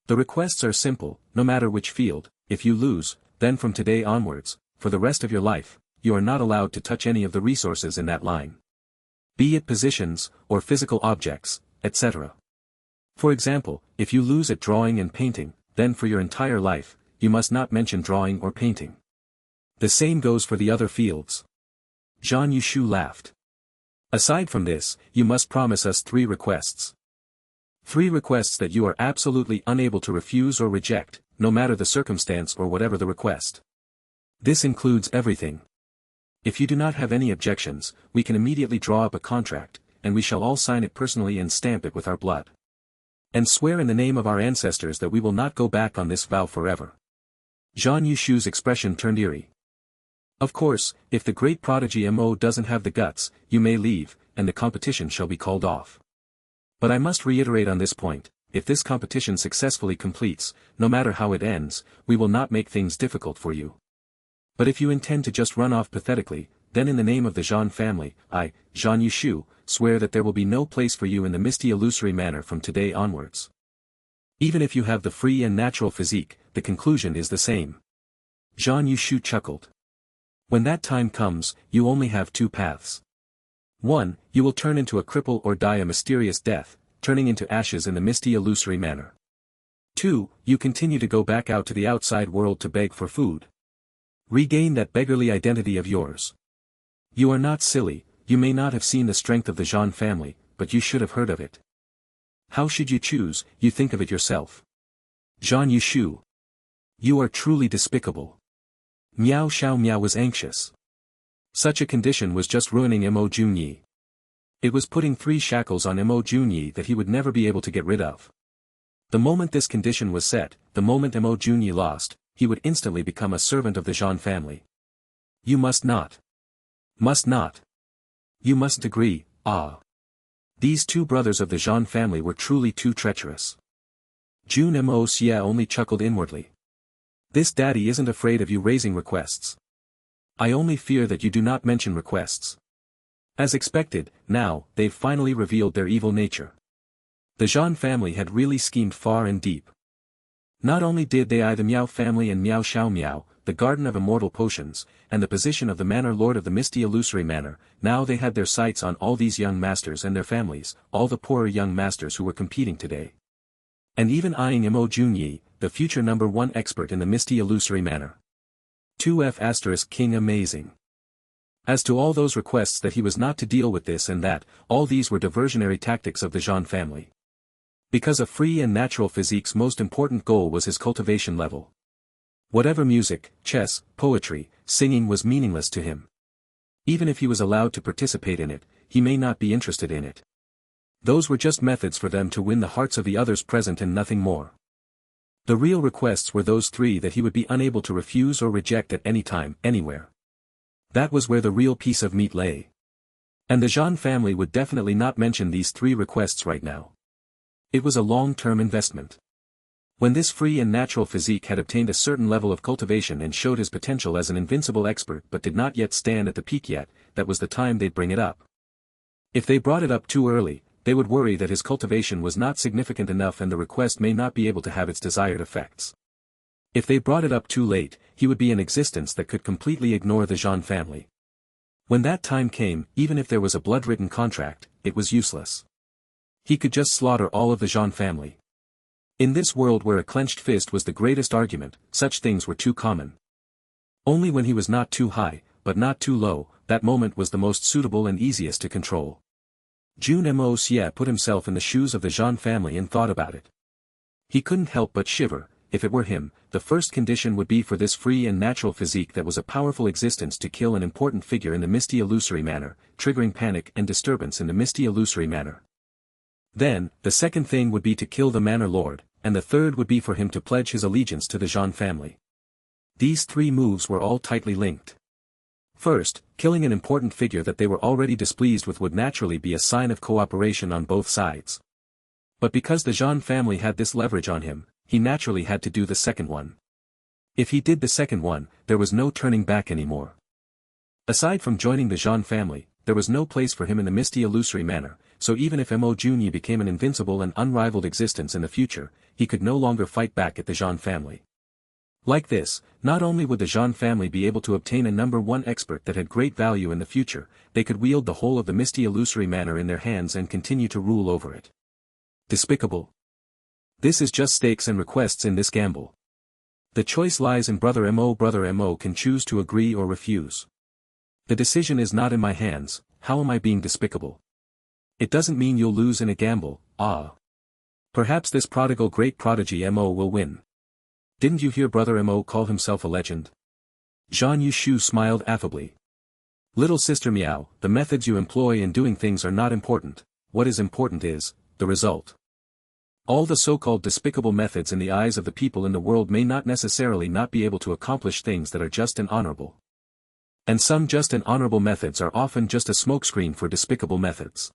Speaker 1: The requests are simple, no matter which field. If you lose, then from today onwards, for the rest of your life, you are not allowed to touch any of the resources in that line. Be it positions, or physical objects, etc. For example, if you lose at drawing and painting, then for your entire life, you must not mention drawing or painting. The same goes for the other fields. Zhang Yushu laughed. Aside from this, you must promise us 3 requests. 3 requests that you are absolutely unable to refuse or reject, no matter the circumstance or whatever the request. This includes everything. If you do not have any objections, we can immediately draw up a contract, and we shall all sign it personally and stamp it with our blood. And swear in the name of our ancestors that we will not go back on this vow forever. Zhang Yushu's expression turned eerie. Of course, if the great prodigy Mo doesn't have the guts, you may leave, and the competition shall be called off. But I must reiterate on this point, if this competition successfully completes, no matter how it ends, we will not make things difficult for you. But if you intend to just run off pathetically, then in the name of the Jean family, I, Zhang Yushu, swear that there will be no place for you in the misty illusory manner from today onwards. Even if you have the free and natural physique, the conclusion is the same. Zhang Yushu chuckled. When that time comes, you only have 2 paths. 1, you will turn into a cripple or die a mysterious death, turning into ashes in the misty illusory manner. 2, you continue to go back out to the outside world to beg for food. Regain that beggarly identity of yours. You are not silly, you may not have seen the strength of the Jean family, but you should have heard of it. How should you choose? You think of it yourself. Zhang Yushu. You are truly despicable. Meow Xiaomo was anxious. Such a condition was just ruining Mo Junyi. It was putting 3 shackles on Mo Junyi that he would never be able to get rid of. The moment this condition was set, the moment Mo Junyi lost, he would instantly become a servant of the Jean family. You must not. Must not. You mustn't agree, ah. These 2 brothers of the Jean family were truly too treacherous. Jun Moxie only chuckled inwardly. This daddy isn't afraid of you raising requests. I only fear that you do not mention requests. As expected, now, they've finally revealed their evil nature. The Jean family had really schemed far and deep. Not only did they eye the Meow family and Meow Xiaomo, the Garden of Immortal Potions, and the position of the Manor Lord of the Misty Illusory Manor, now they had their sights on all these young masters and their families, all the poorer young masters who were competing today. And even eyeing Mo Junyi, the future #1 expert in the Misty Illusory Manor. 2F** King amazing. As to all those requests that he was not to deal with this and that, all these were diversionary tactics of the Jean family. Because a free and natural physique's most important goal was his cultivation level. Whatever music, chess, poetry, singing was meaningless to him. Even if he was allowed to participate in it, he may not be interested in it. Those were just methods for them to win the hearts of the others present and nothing more. The real requests were those 3 that he would be unable to refuse or reject at any time, anywhere. That was where the real piece of meat lay. And the Jean family would definitely not mention these 3 requests right now. It was a long-term investment. When this free and natural physique had obtained a certain level of cultivation and showed his potential as an invincible expert but did not yet stand at the peak yet, that was the time they'd bring it up. If they brought it up too early, they would worry that his cultivation was not significant enough and the request may not be able to have its desired effects. If they brought it up too late, he would be an existence that could completely ignore the Jean family. When that time came, even if there was a blood-written contract, it was useless. He could just slaughter all of the Jean family. In this world where a clenched fist was the greatest argument, such things were too common. Only when he was not too high, but not too low, that moment was the most suitable and easiest to control. Jun Moxie put himself in the shoes of the Jean family and thought about it. He couldn't help but shiver. If it were him, the first condition would be for this free and natural physique that was a powerful existence to kill an important figure in the Misty Illusory Manor, triggering panic and disturbance in the Misty Illusory Manor. Then, the second thing would be to kill the Manor Lord, and the third would be for him to pledge his allegiance to the Jean family. These 3 moves were all tightly linked. First, killing an important figure that they were already displeased with would naturally be a sign of cooperation on both sides. But because the Jean family had this leverage on him, he naturally had to do the second one. If he did the second one, there was no turning back anymore. Aside from joining the Jean family, there was no place for him in the Misty Illusory Manor, so even if Mo Junyi became an invincible and unrivaled existence in the future, he could no longer fight back at the Jean family. Like this, not only would the Jean family be able to obtain a #1 expert that had great value in the future, they could wield the whole of the Misty Illusory Manor in their hands and continue to rule over it. Despicable. This is just stakes and requests in this gamble. The choice lies in Brother Mo. Brother Mo can choose to agree or refuse. The decision is not in my hands. How am I being despicable? It doesn't mean you'll lose in a gamble, ah. Perhaps this prodigal great prodigy Mo will win. Didn't you hear Brother Mo call himself a legend? Zhang Yushu smiled affably. Little sister Meow, the methods you employ in doing things are not important. What is important is the result. All the so-called despicable methods in the eyes of the people in the world may not necessarily not be able to accomplish things that are just and honorable. And some just and honorable methods are often just a smokescreen for despicable methods.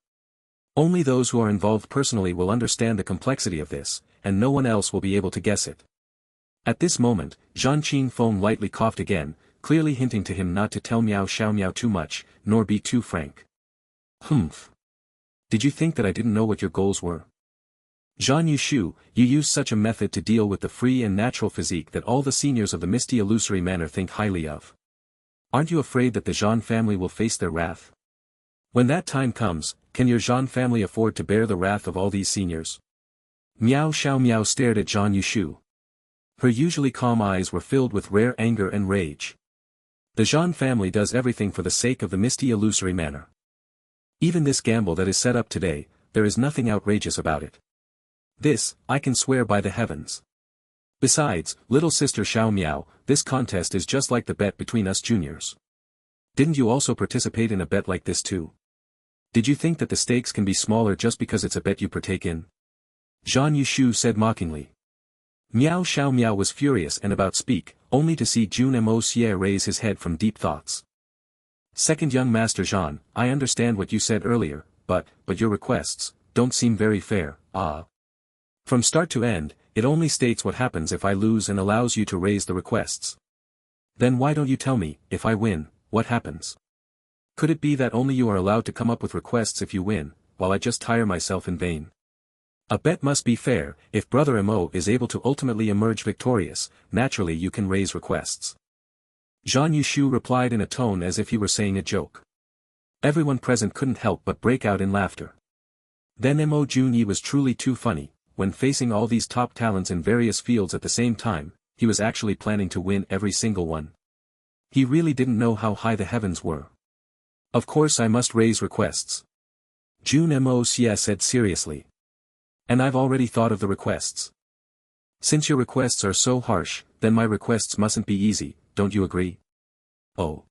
Speaker 1: Only those who are involved personally will understand the complexity of this, and no one else will be able to guess it. At this moment, Jeanqin Fong lightly coughed again, clearly hinting to him not to tell Meow Xiaomo too much, nor be too frank. Humph. Did you think that I didn't know what your goals were? Zhang Yushu, you use such a method to deal with the free and natural physique that all the seniors of the Misty Illusory Manor think highly of. Aren't you afraid that the Jean family will face their wrath? When that time comes, can your Jean family afford to bear the wrath of all these seniors? Meow Xiaomo stared at Zhang Yushu. Her usually calm eyes were filled with rare anger and rage. The Jean family does everything for the sake of the Misty Illusory Manor. Even this gamble that is set up today, there is nothing outrageous about it. This, I can swear by the heavens. Besides, little sister Xiaomo, this contest is just like the bet between us juniors. Didn't you also participate in a bet like this too? Did you think that the stakes can be smaller just because it's a bet you partake in? Zhan Yushu said mockingly. Meow Xiaomo was furious and about speak, only to see Jun Moxie raise his head from deep thoughts. Second young master Zhan, I understand what you said earlier, but your requests don't seem very fair. From start to end, it only states what happens if I lose and allows you to raise the requests. Then why don't you tell me, if I win, what happens? Could it be that only you are allowed to come up with requests if you win, while I just tire myself in vain? A bet must be fair. If Brother Mo is able to ultimately emerge victorious, naturally you can raise requests. Zhan Yushu replied in a tone as if he were saying a joke. Everyone present couldn't help but break out in laughter. Then Mo Junyi was truly too funny. When facing all these top talents in various fields at the same time, he was actually planning to win every single one. He really didn't know how high the heavens were. Of course I must raise requests. Jun Moia said seriously. And I've already thought of the requests. Since your requests are so harsh, then my requests mustn't be easy, don't you agree? Oh.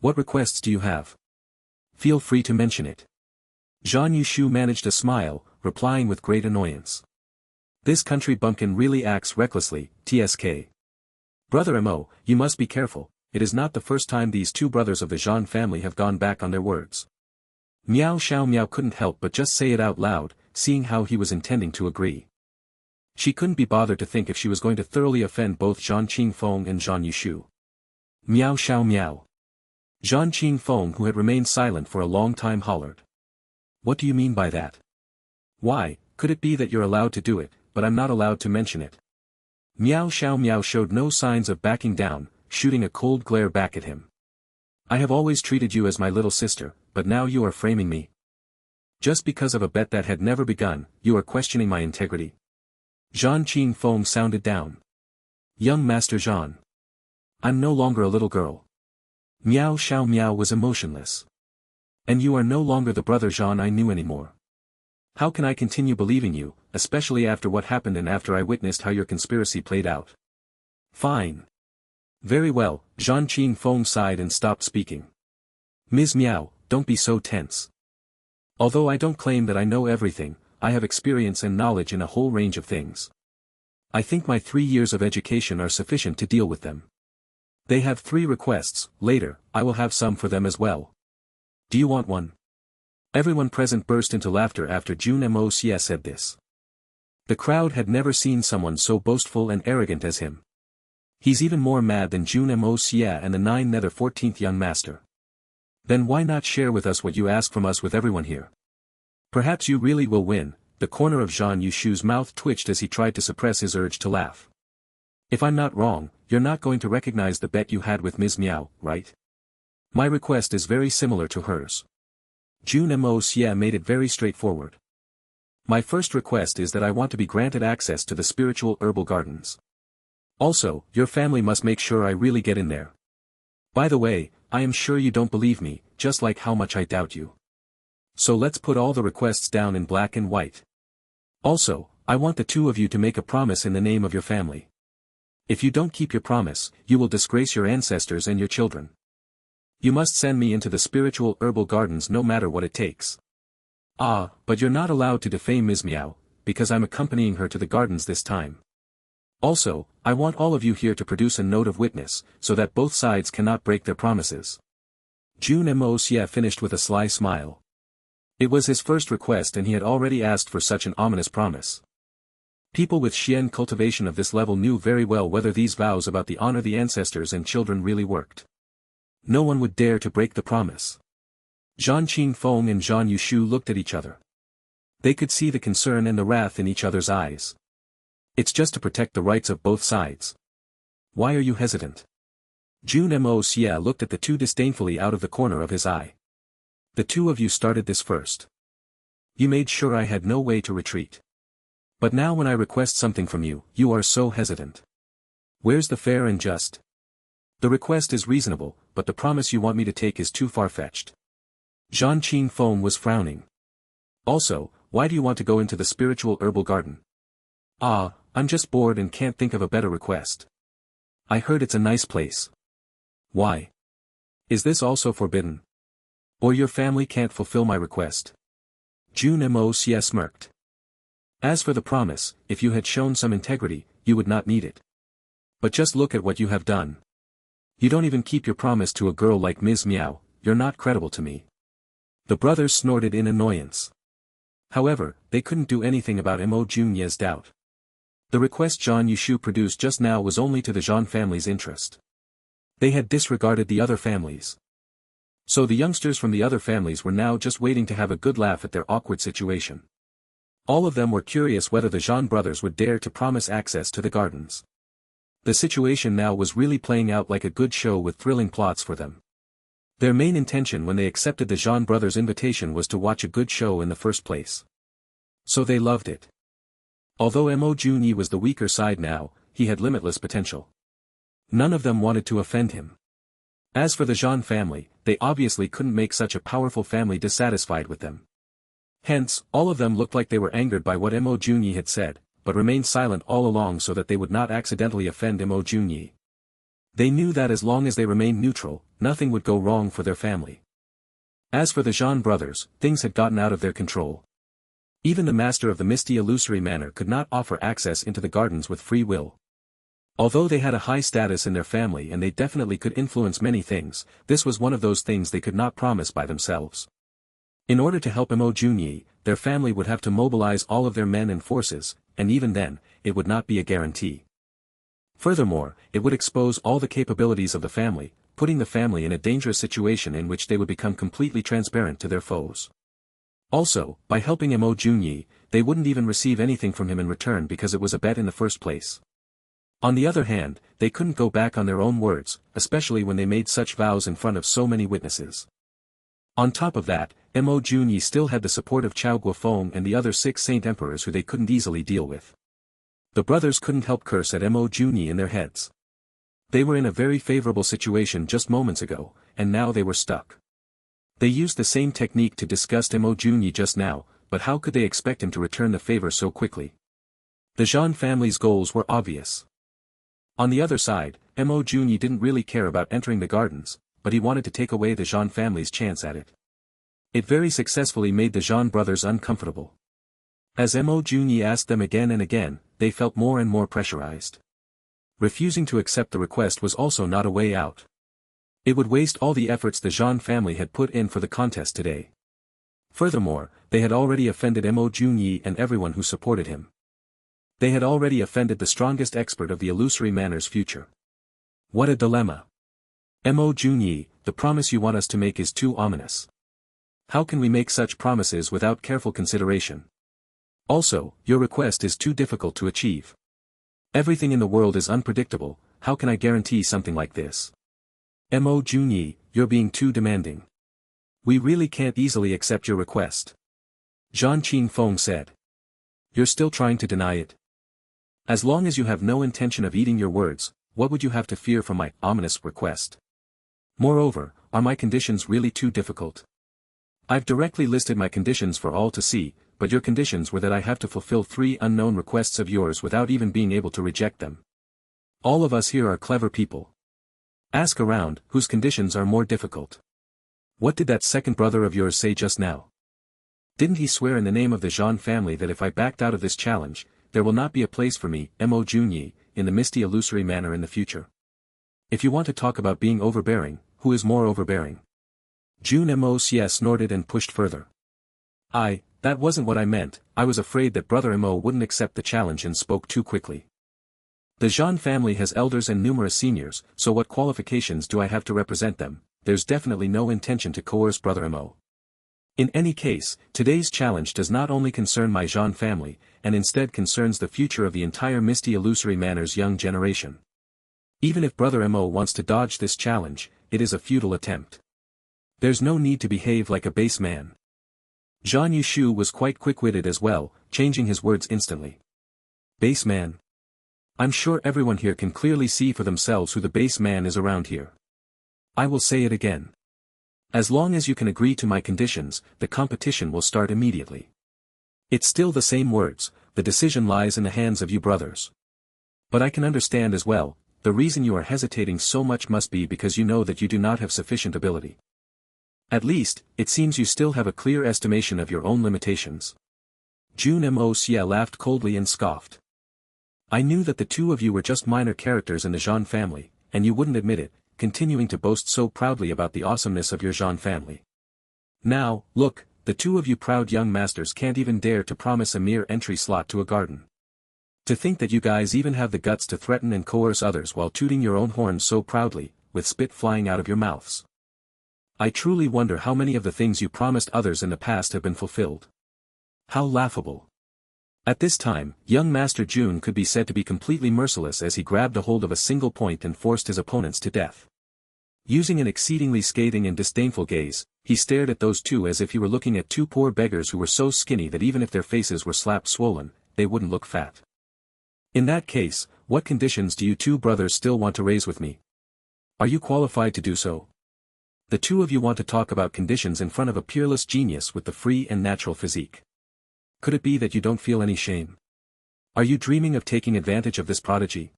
Speaker 1: What requests do you have? Feel free to mention it. Zhan Yushu managed a smile, replying with great annoyance. This country bumpkin really acts recklessly, TSK. Brother Mo, you must be careful, it is not the first time these two brothers of the Zhan family have gone back on their words. Meow Xiaomo couldn't help but just say it out loud, seeing how he was intending to agree. She couldn't be bothered to think if she was going to thoroughly offend both Jeanqin Fong and Zhan Yushu. Meow Xiaomo. Jeanqin Fong, who had remained silent for a long time, hollered. What do you mean by that? Why, could it be that you're allowed to do it, but I'm not allowed to mention it? Meow Xiaomo showed no signs of backing down, shooting a cold glare back at him. I have always treated you as my little sister, but now you are framing me. Just because of a bet that had never begun, you are questioning my integrity. Jeanqin Fong sounded down. Young Master Zhan. I'm no longer a little girl. Meow Xiaomo was emotionless. And you are no longer the brother Zhan I knew anymore. How can I continue believing you, especially after what happened and after I witnessed how your conspiracy played out? Fine. Very well, Jeanqin Fong sighed and stopped speaking. Ms. Meow, don't be so tense. Although I don't claim that I know everything, I have experience and knowledge in a whole range of things. I think my 3 years of education are sufficient to deal with them. They have 3 requests, later, I will have some for them as well. Do you want one? Everyone present burst into laughter after Jun Moxie said this. The crowd had never seen someone so boastful and arrogant as him. He's even more mad than Jun Moxie and the 9 nether 14th young master. Then why not share with us what you ask from us with everyone here? Perhaps you really will win. The corner of Zhan Yushu's mouth twitched as he tried to suppress his urge to laugh. If I'm not wrong, you're not going to recognize the bet you had with Ms. Meow, right? My request is very similar to hers. Jun Moxie made it very straightforward. My first request is that I want to be granted access to the spiritual herbal gardens. Also, your family must make sure I really get in there. By the way, I am sure you don't believe me, just like how much I doubt you. So let's put all the requests down in black and white. Also, I want the 2 of you to make a promise in the name of your family. If you don't keep your promise, you will disgrace your ancestors and your children. You must send me into the spiritual herbal gardens no matter what it takes. But you're not allowed to defame Ms. Meow, because I'm accompanying her to the gardens this time. Also, I want all of you here to produce a note of witness, so that both sides cannot break their promises. Jun Moxie finished with a sly smile. It was his first request and he had already asked for such an ominous promise. People with Xian cultivation of this level knew very well whether these vows about the honor the ancestors and children really worked. No one would dare to break the promise. Jeanqin Fong and Zhan Yushu looked at each other. They could see the concern and the wrath in each other's eyes. It's just to protect the rights of both sides. Why are you hesitant? Jun Moxie looked at the 2 disdainfully out of the corner of his eye. The 2 of you started this first. You made sure I had no way to retreat. But now when I request something from you, you are so hesitant. Where's the fair and just? The request is reasonable, but the promise you want me to take is too far-fetched. Jeanqin Fong was frowning. Also, why do you want to go into the spiritual herbal garden? I'm just bored and can't think of a better request. I heard it's a nice place. Why? Is this also forbidden? Or your family can't fulfill my request. Jun Moxie smirked. As for the promise, if you had shown some integrity, you would not need it. But just look at what you have done. You don't even keep your promise to a girl like Ms. Meow, you're not credible to me. The brothers snorted in annoyance. However, they couldn't do anything about Mo Junie's doubt. The request Zhang Yushu produced just now was only to the Zhang family's interest. They had disregarded the other families. So the youngsters from the other families were now just waiting to have a good laugh at their awkward situation. All of them were curious whether the Zhang brothers would dare to promise access to the gardens. The situation now was really playing out like a good show with thrilling plots for them. Their main intention when they accepted the Zhang brothers' invitation was to watch a good show in the first place. So they loved it. Although Mo Junie was the weaker side now, he had limitless potential. None of them wanted to offend him. As for the Zhang family, they obviously couldn't make such a powerful family dissatisfied with them. Hence, all of them looked like they were angered by what Mo Junie had said, but remained silent all along so that they would not accidentally offend Mo Junie. They knew that as long as they remained neutral, nothing would go wrong for their family. As for the Zhang brothers, things had gotten out of their control. Even the master of the misty illusory manor could not offer access into the gardens with free will. Although they had a high status in their family and they definitely could influence many things, this was one of those things they could not promise by themselves. In order to help Mo Junie, their family would have to mobilize all of their men and forces, and even then, it would not be a guarantee. Furthermore, it would expose all the capabilities of the family, putting the family in a dangerous situation in which they would become completely transparent to their foes. Also, by helping Mo Junie, they wouldn't even receive anything from him in return because it was a bet in the first place. On the other hand, they couldn't go back on their own words, especially when they made such vows in front of so many witnesses. On top of that, Mo Junie still had the support of Chao Guofeng and the other 6 saint emperors who they couldn't easily deal with. The brothers couldn't help curse at Mo Junie in their heads. They were in a very favorable situation just moments ago, and now they were stuck. They used the same technique to disgust Mo Junie just now, but how could they expect him to return the favor so quickly? The Zhang family's goals were obvious. On the other side, Mo Junie didn't really care about entering the gardens, but he wanted to take away the Zhang family's chance at it. It very successfully made the Zhang brothers uncomfortable. As Mo Junie asked them again and again, they felt more and more pressurized. Refusing to accept the request was also not a way out. It would waste all the efforts the Zhang family had put in for the contest today. Furthermore, they had already offended Mo Junie and everyone who supported him. They had already offended the strongest expert of the illusory manor's future. What a dilemma. Mo Junie, the promise you want us to make is too ominous. How can we make such promises without careful consideration? Also, your request is too difficult to achieve. Everything in the world is unpredictable, how can I guarantee something like this? Mo Junie, you're being too demanding. We really can't easily accept your request. Jeanqin Fong said. You're still trying to deny it? As long as you have no intention of eating your words, what would you have to fear from my ominous request? Moreover, are my conditions really too difficult? I've directly listed my conditions for all to see, but your conditions were that I have to fulfill 3 unknown requests of yours without even being able to reject them. All of us here are clever people. Ask around, whose conditions are more difficult. What did that second brother of yours say just now? Didn't he swear in the name of the Zhang family that if I backed out of this challenge, there will not be a place for me, Mo Junie, in the misty illusory manor in the future? If you want to talk about being overbearing, who is more overbearing? Jun Moxie snorted and pushed further. That wasn't what I meant, I was afraid that Brother Mo wouldn't accept the challenge and spoke too quickly. The Zhang family has elders and numerous seniors, so what qualifications do I have to represent them? There's definitely no intention to coerce Brother Mo. In any case, today's challenge does not only concern my Zhang family, and instead concerns the future of the entire misty illusory manor's young generation. Even if Brother Mo wants to dodge this challenge, it is a futile attempt. There's no need to behave like a base man. Zhang Yushu was quite quick-witted as well, changing his words instantly. Base man? I'm sure everyone here can clearly see for themselves who the base man is around here. I will say it again. As long as you can agree to my conditions, the competition will start immediately. It's still the same words, the decision lies in the hands of you brothers. But I can understand as well, the reason you are hesitating so much must be because you know that you do not have sufficient ability. At least, it seems you still have a clear estimation of your own limitations. Jun Moxie laughed coldly and scoffed. I knew that the two of you were just minor characters in the Jean family, and you wouldn't admit it, continuing to boast so proudly about the awesomeness of your Jean family. Now, look, the two of you proud young masters can't even dare to promise a mere entry slot to a garden. To think that you guys even have the guts to threaten and coerce others while tooting your own horns so proudly, with spit flying out of your mouths. I truly wonder how many of the things you promised others in the past have been fulfilled. How laughable. At this time, young Master Jun could be said to be completely merciless as he grabbed a hold of a single point and forced his opponents to death. Using an exceedingly scathing and disdainful gaze, he stared at those two as if he were looking at two poor beggars who were so skinny that even if their faces were slapped swollen, they wouldn't look fat. In that case, what conditions do you two brothers still want to raise with me? Are you qualified to do so? The two of you want to talk about conditions in front of a peerless genius with the free and natural physique. Could it be that you don't feel any shame? Are you dreaming of taking advantage of this prodigy?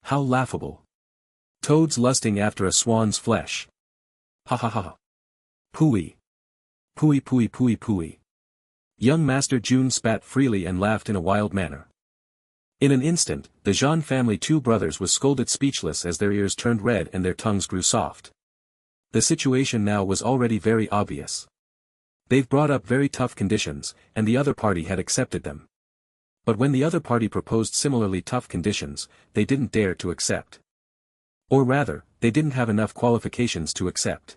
Speaker 1: How laughable. Toads lusting after a swan's flesh. Ha ha ha. Pooey. Pooey pooey pooey pooey. Young Master Jun spat freely and laughed in a wild manner. In an instant, the Jean family two brothers was scolded speechless as their ears turned red and their tongues grew soft. The situation now was already very obvious. They've brought up very tough conditions, and the other party had accepted them. But when the other party proposed similarly tough conditions, they didn't dare to accept. Or rather, they didn't have enough qualifications to accept.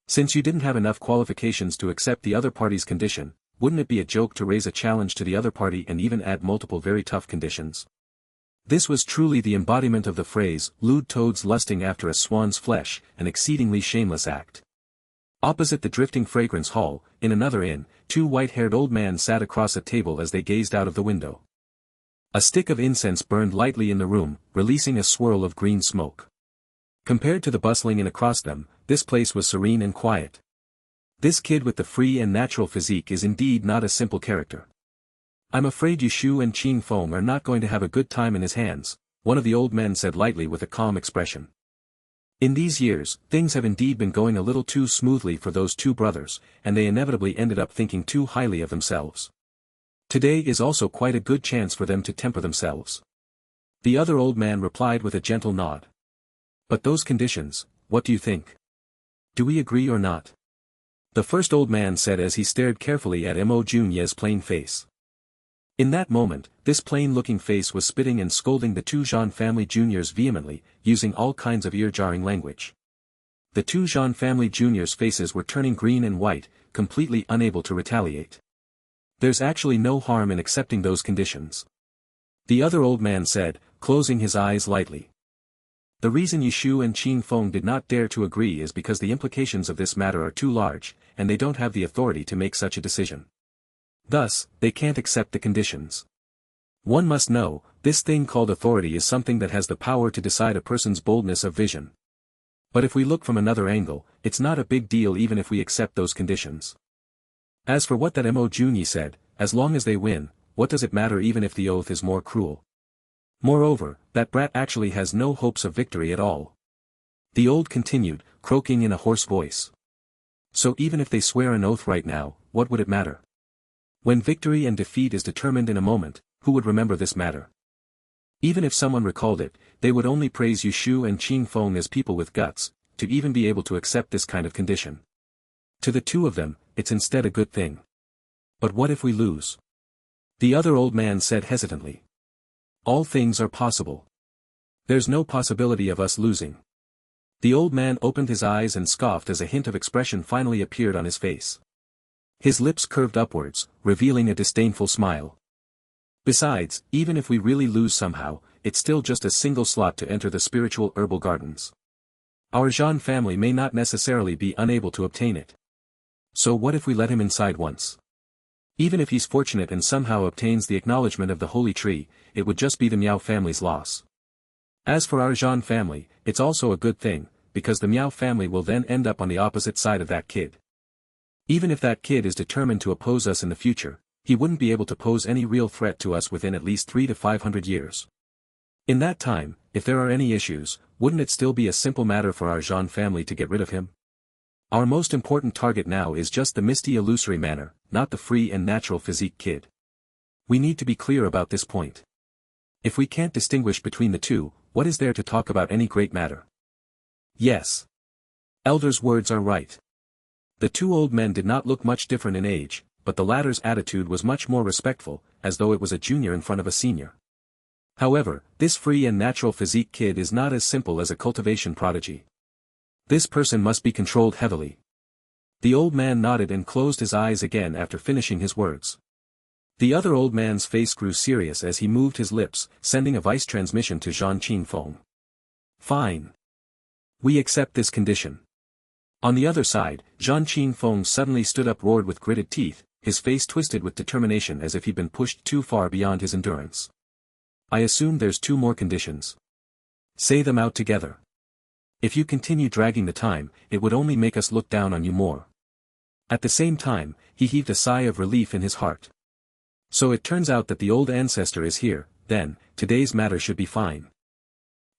Speaker 1: Since you didn't have enough qualifications to accept the other party's condition, wouldn't it be a joke to raise a challenge to the other party and even add multiple very tough conditions? This was truly the embodiment of the phrase, lewd toads lusting after a swan's flesh, an exceedingly shameless act. Opposite the drifting fragrance hall, in another inn, two white-haired old men sat across a table as they gazed out of the window. A stick of incense burned lightly in the room, releasing a swirl of green smoke. Compared to the bustling inn across them, this place was serene and quiet. This kid with the free and natural physique is indeed not a simple character. I'm afraid Yushu and Jeanqin Fong are not going to have a good time in his hands, one of the old men said lightly with a calm expression. In these years, things have indeed been going a little too smoothly for those two brothers, and they inevitably ended up thinking too highly of themselves. Today is also quite a good chance for them to temper themselves. The other old man replied with a gentle nod. But those conditions, what do you think? Do we agree or not? The first old man said as he stared carefully at Mo Junye's plain face. In that moment, this plain-looking face was spitting and scolding the two Jean family juniors vehemently, using all kinds of ear-jarring language. The two Jean family juniors' faces were turning green and white, completely unable to retaliate. There's actually no harm in accepting those conditions. The other old man said, closing his eyes lightly. The reason Yushu and Jeanqin Fong did not dare to agree is because the implications of this matter are too large, and they don't have the authority to make such a decision. Thus, they can't accept the conditions. One must know, this thing called authority is something that has the power to decide a person's boldness of vision. But if we look from another angle, it's not a big deal even if we accept those conditions. As for what that Mo Junyi said, as long as they win, what does it matter even if the oath is more cruel? Moreover, that brat actually has no hopes of victory at all. The old continued, croaking in a hoarse voice. So even if they swear an oath right now, what would it matter? When victory and defeat is determined in a moment, who would remember this matter? Even if someone recalled it, they would only praise Yushu and Jeanqin Fong as people with guts, to even be able to accept this kind of condition. To the two of them, it's instead a good thing. But what if we lose? The other old man said hesitantly. All things are possible. There's no possibility of us losing. The old man opened his eyes and scoffed as a hint of expression finally appeared on his face. His lips curved upwards, revealing a disdainful smile. Besides, even if we really lose somehow, it's still just a single slot to enter the spiritual herbal gardens. Our Jean family may not necessarily be unable to obtain it. So what if we let him inside once? Even if he's fortunate and somehow obtains the acknowledgement of the holy tree, it would just be the Meow family's loss. As for our Jean family, it's also a good thing, because the Meow family will then end up on the opposite side of that kid. Even if that kid is determined to oppose us in the future, he wouldn't be able to pose any real threat to us within at least 300 to 500 years. In that time, if there are any issues, wouldn't it still be a simple matter for our Jean family to get rid of him? Our most important target now is just the misty illusory manner, not the free and natural physique kid. We need to be clear about this point. If we can't distinguish between the two, what is there to talk about any great matter? Yes. Elder's words are right. The two old men did not look much different in age, but the latter's attitude was much more respectful, as though it was a junior in front of a senior. However, this free and natural physique kid is not as simple as a cultivation prodigy. This person must be controlled heavily. The old man nodded and closed his eyes again after finishing his words. The other old man's face grew serious as he moved his lips, sending a voice transmission to Jeanqin Fong. Fine. We accept this condition. On the other side, Jeanqin Fong suddenly stood up, roared with gritted teeth, his face twisted with determination as if he'd been pushed too far beyond his endurance. I assume there's two more conditions. Say them out together. If you continue dragging the time, it would only make us look down on you more. At the same time, he heaved a sigh of relief in his heart. So it turns out that the old ancestor is here, then, today's matter should be fine.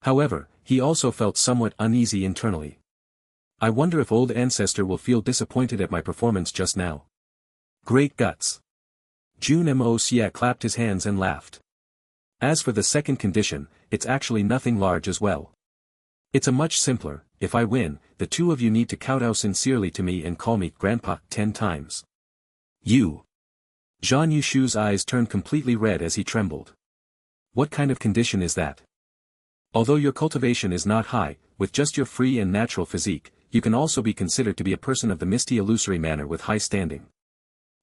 Speaker 1: However, he also felt somewhat uneasy internally. I wonder if old ancestor will feel disappointed at my performance just now. Great guts. Jun Moxie clapped his hands and laughed. As for the second condition, it's actually nothing large as well. It's a much simpler. If I win, the two of you need to kowtow sincerely to me and call me Grandpa 10 times. You. Zhang Yushu's eyes turned completely red as he trembled. What kind of condition is that? Although your cultivation is not high, with just your free and natural physique, you can also be considered to be a person of the misty illusory manner with high standing.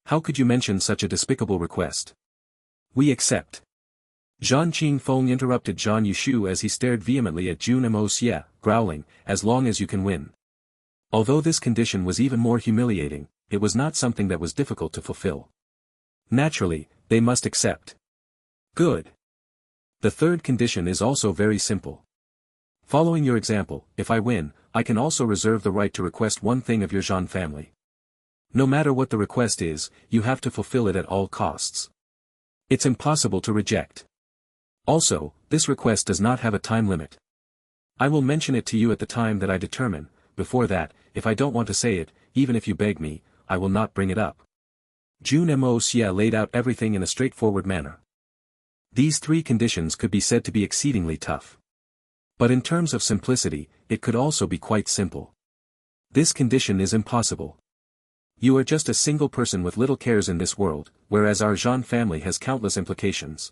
Speaker 1: How could you mention such a despicable request? We accept. Jeanqin Fong interrupted Zhang Yushu as he stared vehemently at Jun Moia, growling, as long as you can win. Although this condition was even more humiliating, it was not something that was difficult to fulfill. Naturally, they must accept. Good. The third condition is also very simple. Following your example, if I win, I can also reserve the right to request one thing of your Zhan family. No matter what the request is, you have to fulfill it at all costs. It's impossible to reject. Also, this request does not have a time limit. I will mention it to you at the time that I determine. Before that, if I don't want to say it, even if you beg me, I will not bring it up. Jun Moxie laid out everything in a straightforward manner. These three conditions could be said to be exceedingly tough. But in terms of simplicity, it could also be quite simple. This condition is impossible. You are just a single person with little cares in this world, whereas our Zhan family has countless implications.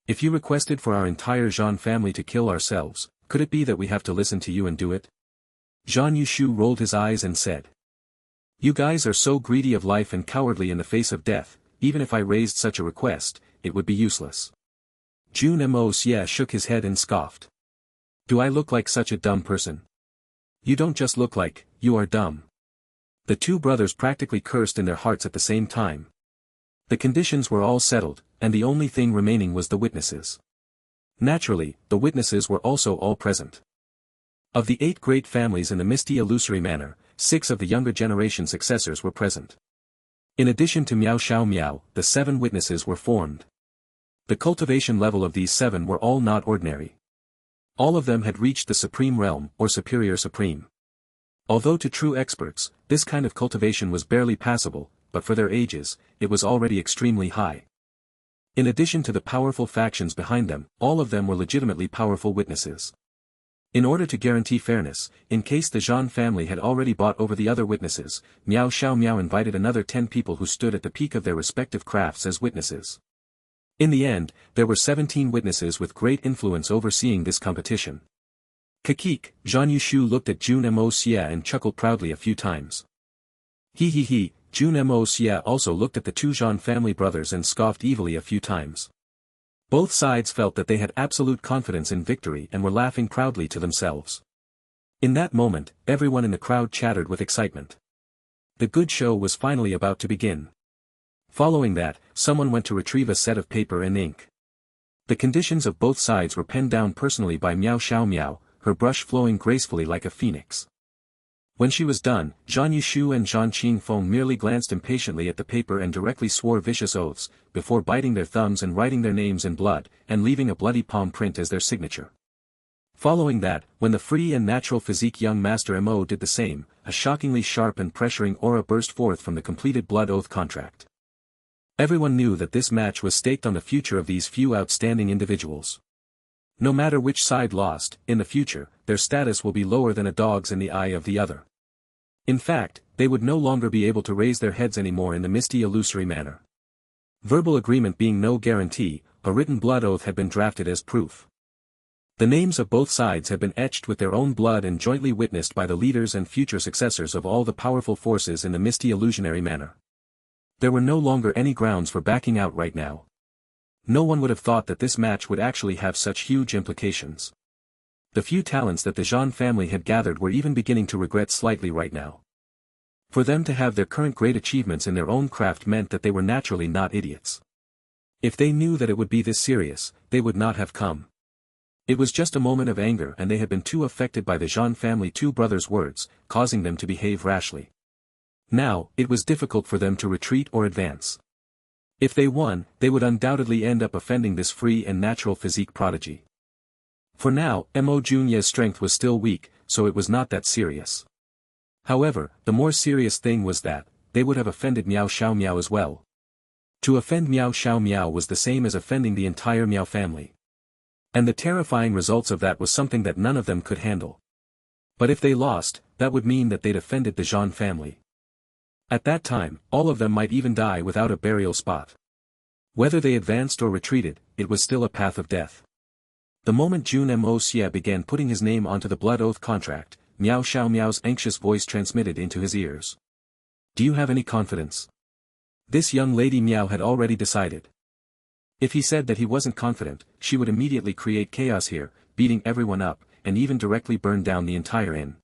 Speaker 1: If you requested for our entire Zhan family to kill ourselves, could it be that we have to listen to you and do it? Zhang Yushu rolled his eyes and said. You guys are so greedy of life and cowardly in the face of death, even if I raised such a request, it would be useless. Jun Moxie shook his head and scoffed. Do I look like such a dumb person? You don't just look like, you are dumb. The two brothers practically cursed in their hearts at the same time. The conditions were all settled, and the only thing remaining was the witnesses. Naturally, the witnesses were also all present. Of the 8 great families in the misty illusory manner, 6 of the younger generation successors were present. In addition to Meow Xiaomo, the 7 witnesses were formed. The cultivation level of these 7 were all not ordinary. All of them had reached the supreme realm, or superior supreme. Although to true experts, this kind of cultivation was barely passable, but for their ages, it was already extremely high. In addition to the powerful factions behind them, all of them were legitimately powerful witnesses. In order to guarantee fairness, in case the Zhan family had already bought over the other witnesses, Meow Xiaomo invited another 10 people who stood at the peak of their respective crafts as witnesses. In the end, there were 17 witnesses with great influence overseeing this competition. Kakik, Zhang Yushu looked at Jun Moxie and chuckled proudly a few times. He, Jun Moxie also looked at the 2 Zhan family brothers and scoffed evilly a few times. Both sides felt that they had absolute confidence in victory and were laughing proudly to themselves. In that moment, everyone in the crowd chattered with excitement. The good show was finally about to begin. Following that, someone went to retrieve a set of paper and ink. The conditions of both sides were penned down personally by Meow Xiaomo, her brush flowing gracefully like a phoenix. When she was done, Zhang Yushu and Jeanqin Fong merely glanced impatiently at the paper and directly swore vicious oaths, before biting their thumbs and writing their names in blood, and leaving a bloody palm print as their signature. Following that, when the free and natural physique young Master Mo did the same, a shockingly sharp and pressuring aura burst forth from the completed blood oath contract. Everyone knew that this match was staked on the future of these few outstanding individuals. No matter which side lost, in the future, their status will be lower than a dog's in the eye of the other. In fact, they would no longer be able to raise their heads anymore in the misty illusory manner. Verbal agreement being no guarantee, a written blood oath had been drafted as proof. The names of both sides had been etched with their own blood and jointly witnessed by the leaders and future successors of all the powerful forces in the misty illusionary manner. There were no longer any grounds for backing out right now. No one would have thought that this match would actually have such huge implications. The few talents that the Jean family had gathered were even beginning to regret slightly right now. For them to have their current great achievements in their own craft meant that they were naturally not idiots. If they knew that it would be this serious, they would not have come. It was just a moment of anger and they had been too affected by the Jean family two brothers' words, causing them to behave rashly. Now, it was difficult for them to retreat or advance. If they won, they would undoubtedly end up offending this free and natural physique prodigy. For now, Mo Jun Xie's strength was still weak, so it was not that serious. However, the more serious thing was that, they would have offended Meow Xiaomo as well. To offend Meow Xiaomo was the same as offending the entire Meow family. And the terrifying results of that was something that none of them could handle. But if they lost, that would mean that they'd offended the Jean family. At that time, all of them might even die without a burial spot. Whether they advanced or retreated, it was still a path of death. The moment Jun Moxie began putting his name onto the blood oath contract, Meow Xiaomo's anxious voice transmitted into his ears. Do you have any confidence? This young lady Meow had already decided. If he said that he wasn't confident, she would immediately create chaos here, beating everyone up, and even directly burn down the entire inn.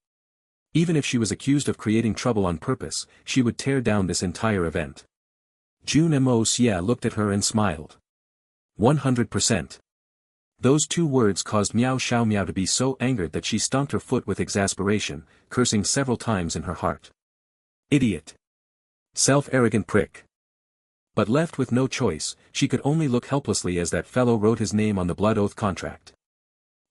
Speaker 1: Even if she was accused of creating trouble on purpose, she would tear down this entire event. Jun Moxie looked at her and smiled. 100%. Those two words caused Meow Xiaomo to be so angered that she stomped her foot with exasperation, cursing several times in her heart. Idiot. Self-arrogant prick. But left with no choice, she could only look helplessly as that fellow wrote his name on the blood oath contract.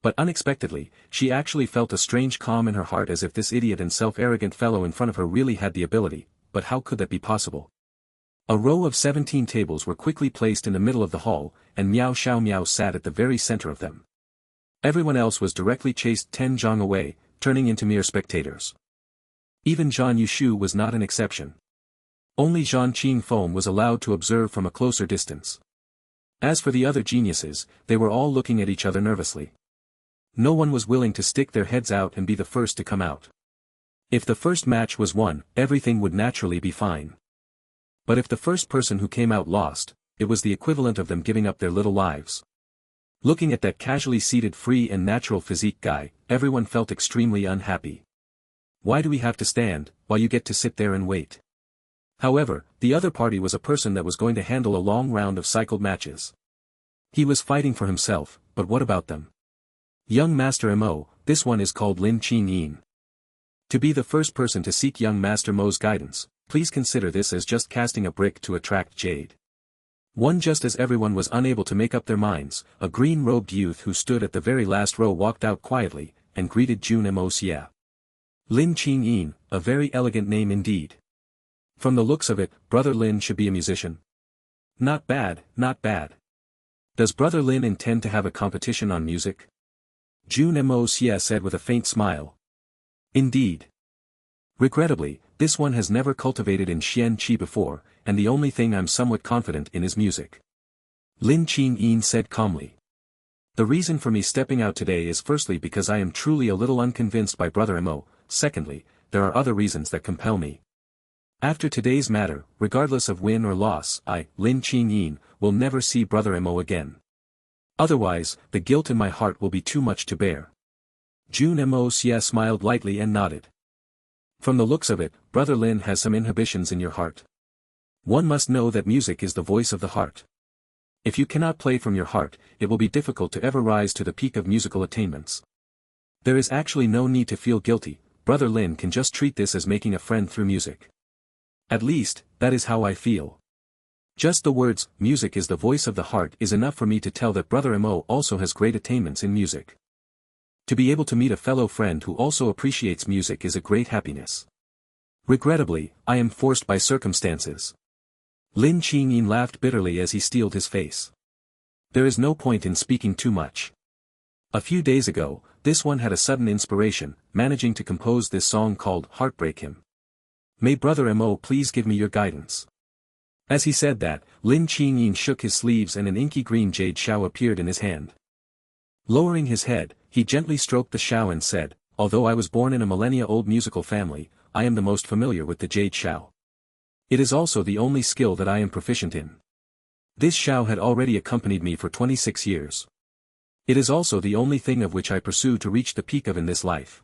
Speaker 1: But unexpectedly, she actually felt a strange calm in her heart as if this idiot and self-arrogant fellow in front of her really had the ability, but how could that be possible? A row of 17 tables were quickly placed in the middle of the hall, and Meow Xiaomo sat at the very center of them. Everyone else was directly chased 10 zhang away, turning into mere spectators. Even Zhan Yushu was not an exception. Only Jeanqin Fong was allowed to observe from a closer distance. As for the other geniuses, they were all looking at each other nervously. No one was willing to stick their heads out and be the first to come out. If the first match was won, everything would naturally be fine. But if the first person who came out lost, it was the equivalent of them giving up their little lives. Looking at that casually seated free and natural physique guy, everyone felt extremely unhappy. Why do we have to stand, while you get to sit there and wait? However, the other party was a person that was going to handle a long round of cycled matches. He was fighting for himself, but what about them? Young Master Mo, this one is called Lin Qingyin. To be the first person to seek young Master Mo's guidance, please consider this as just casting a brick to attract jade. One just as everyone was unable to make up their minds, a green-robed youth who stood at the very last row walked out quietly, and greeted Jun Moxie. Lin Qingyin, a very elegant name indeed. From the looks of it, Brother Lin should be a musician. Not bad, not bad. Does Brother Lin intend to have a competition on music? Jun Moxie said with a faint smile. Indeed. Regrettably, this one has never cultivated in Xian Qi before, and the only thing I'm somewhat confident in is music. Lin Qingyin said calmly. The reason for me stepping out today is firstly because I am truly a little unconvinced by Brother Mo, secondly, there are other reasons that compel me. After today's matter, regardless of win or loss, I, Lin Qingyin, will never see Brother Mo again. Otherwise, the guilt in my heart will be too much to bear. Jun Moxie smiled lightly and nodded. From the looks of it, Brother Lin has some inhibitions in your heart. One must know that music is the voice of the heart. If you cannot play from your heart, it will be difficult to ever rise to the peak of musical attainments. There is actually no need to feel guilty, Brother Lin can just treat this as making a friend through music. At least, that is how I feel. Just the words, music is the voice of the heart is enough for me to tell that Brother Mo also has great attainments in music. To be able to meet a fellow friend who also appreciates music is a great happiness. Regrettably, I am forced by circumstances. Lin Qingyin laughed bitterly as he steeled his face. There is no point in speaking too much. A few days ago, this one had a sudden inspiration, managing to compose this song called Heartbreak Him. May Brother Mo please give me your guidance. As he said that, Lin Qingyin shook his sleeves and an inky green jade shao appeared in his hand. Lowering his head, he gently stroked the shao and said, although I was born in a millennia-old musical family, I am the most familiar with the jade shao. It is also the only skill that I am proficient in. This shao had already accompanied me for 26 years. It is also the only thing of which I pursue to reach the peak of in this life.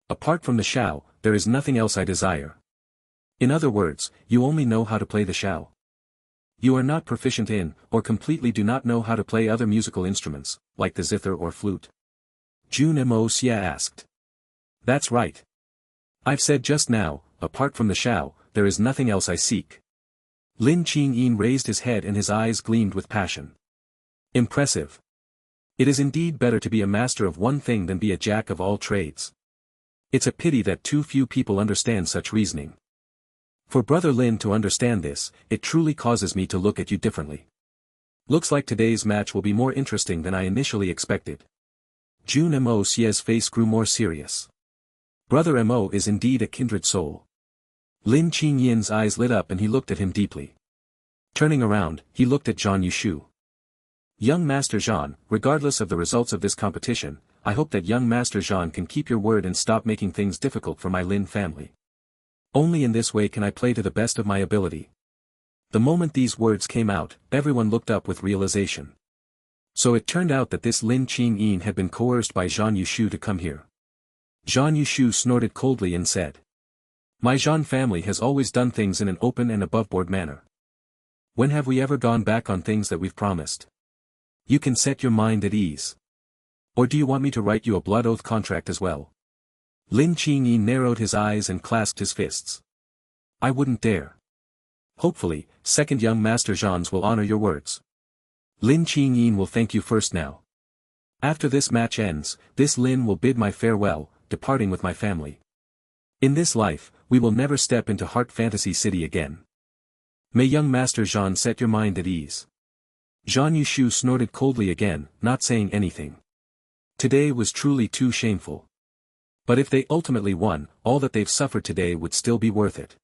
Speaker 1: Apart from the shao, there is nothing else I desire. In other words, you only know how to play the shao. You are not proficient in, or completely do not know how to play other musical instruments, like the zither or flute. Jun Moxie asked. That's right. I've said just now, apart from the shao, there is nothing else I seek. Lin Qingyin raised his head and his eyes gleamed with passion. Impressive. It is indeed better to be a master of one thing than be a jack of all trades. It's a pity that too few people understand such reasoning. For Brother Lin to understand this, it truly causes me to look at you differently. Looks like today's match will be more interesting than I initially expected. Jun Moxie's face grew more serious. Brother Mo is indeed a kindred soul. Lin Qingyin's eyes lit up and he looked at him deeply. Turning around, he looked at Zhang Yushu. Young Master Zhan, regardless of the results of this competition, I hope that young Master Zhan can keep your word and stop making things difficult for my Lin family. Only in this way can I play to the best of my ability. The moment these words came out, everyone looked up with realization. So it turned out that this Lin Qingyin had been coerced by Zhang Yushu to come here. Zhang Yushu snorted coldly and said. My Zhan family has always done things in an open and aboveboard manner. When have we ever gone back on things that we've promised? You can set your mind at ease. Or do you want me to write you a blood oath contract as well? Lin Qingyin narrowed his eyes and clasped his fists. I wouldn't dare. Hopefully, second young Master Zhan's will honor your words. Lin Qingyin will thank you first now. After this match ends, this Lin will bid my farewell, departing with my family. In this life, we will never step into Heart Fantasy City again. May young Master Zhan set your mind at ease. Zhang Yushu snorted coldly again, not saying anything. Today was truly too shameful. But if they ultimately won, all that they've suffered today would still be worth it.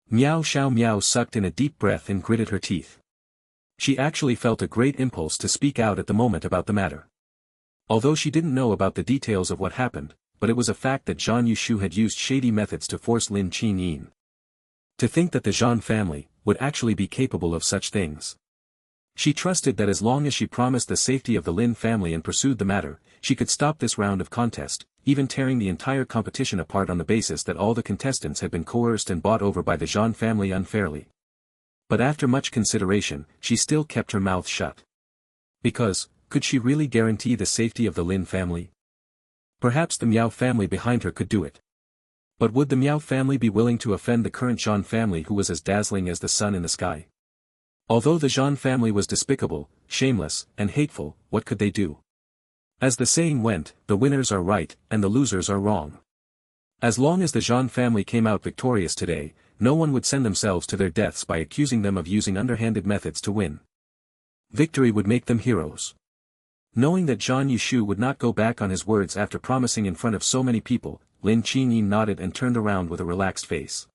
Speaker 1: Meow Xiaomo sucked in a deep breath and gritted her teeth. She actually felt a great impulse to speak out at the moment about the matter. Although she didn't know about the details of what happened, but it was a fact that Zhang Yushu had used shady methods to force Lin Qingyin. To think that the Zhan family would actually be capable of such things. She trusted that as long as she promised the safety of the Lin family and pursued the matter, she could stop this round of contest, even tearing the entire competition apart on the basis that all the contestants had been coerced and bought over by the Zhan family unfairly. But after much consideration, she still kept her mouth shut. Because, could she really guarantee the safety of the Lin family? Perhaps the Meow family behind her could do it. But would the Meow family be willing to offend the current Zhan family who was as dazzling as the sun in the sky? Although the Zhan family was despicable, shameless, and hateful, what could they do? As the saying went, the winners are right, and the losers are wrong. As long as the Zhan family came out victorious today, no one would send themselves to their deaths by accusing them of using underhanded methods to win. Victory would make them heroes. Knowing that Zhang Yushu would not go back on his words after promising in front of so many people, Lin Qingyin nodded and turned around with a relaxed face.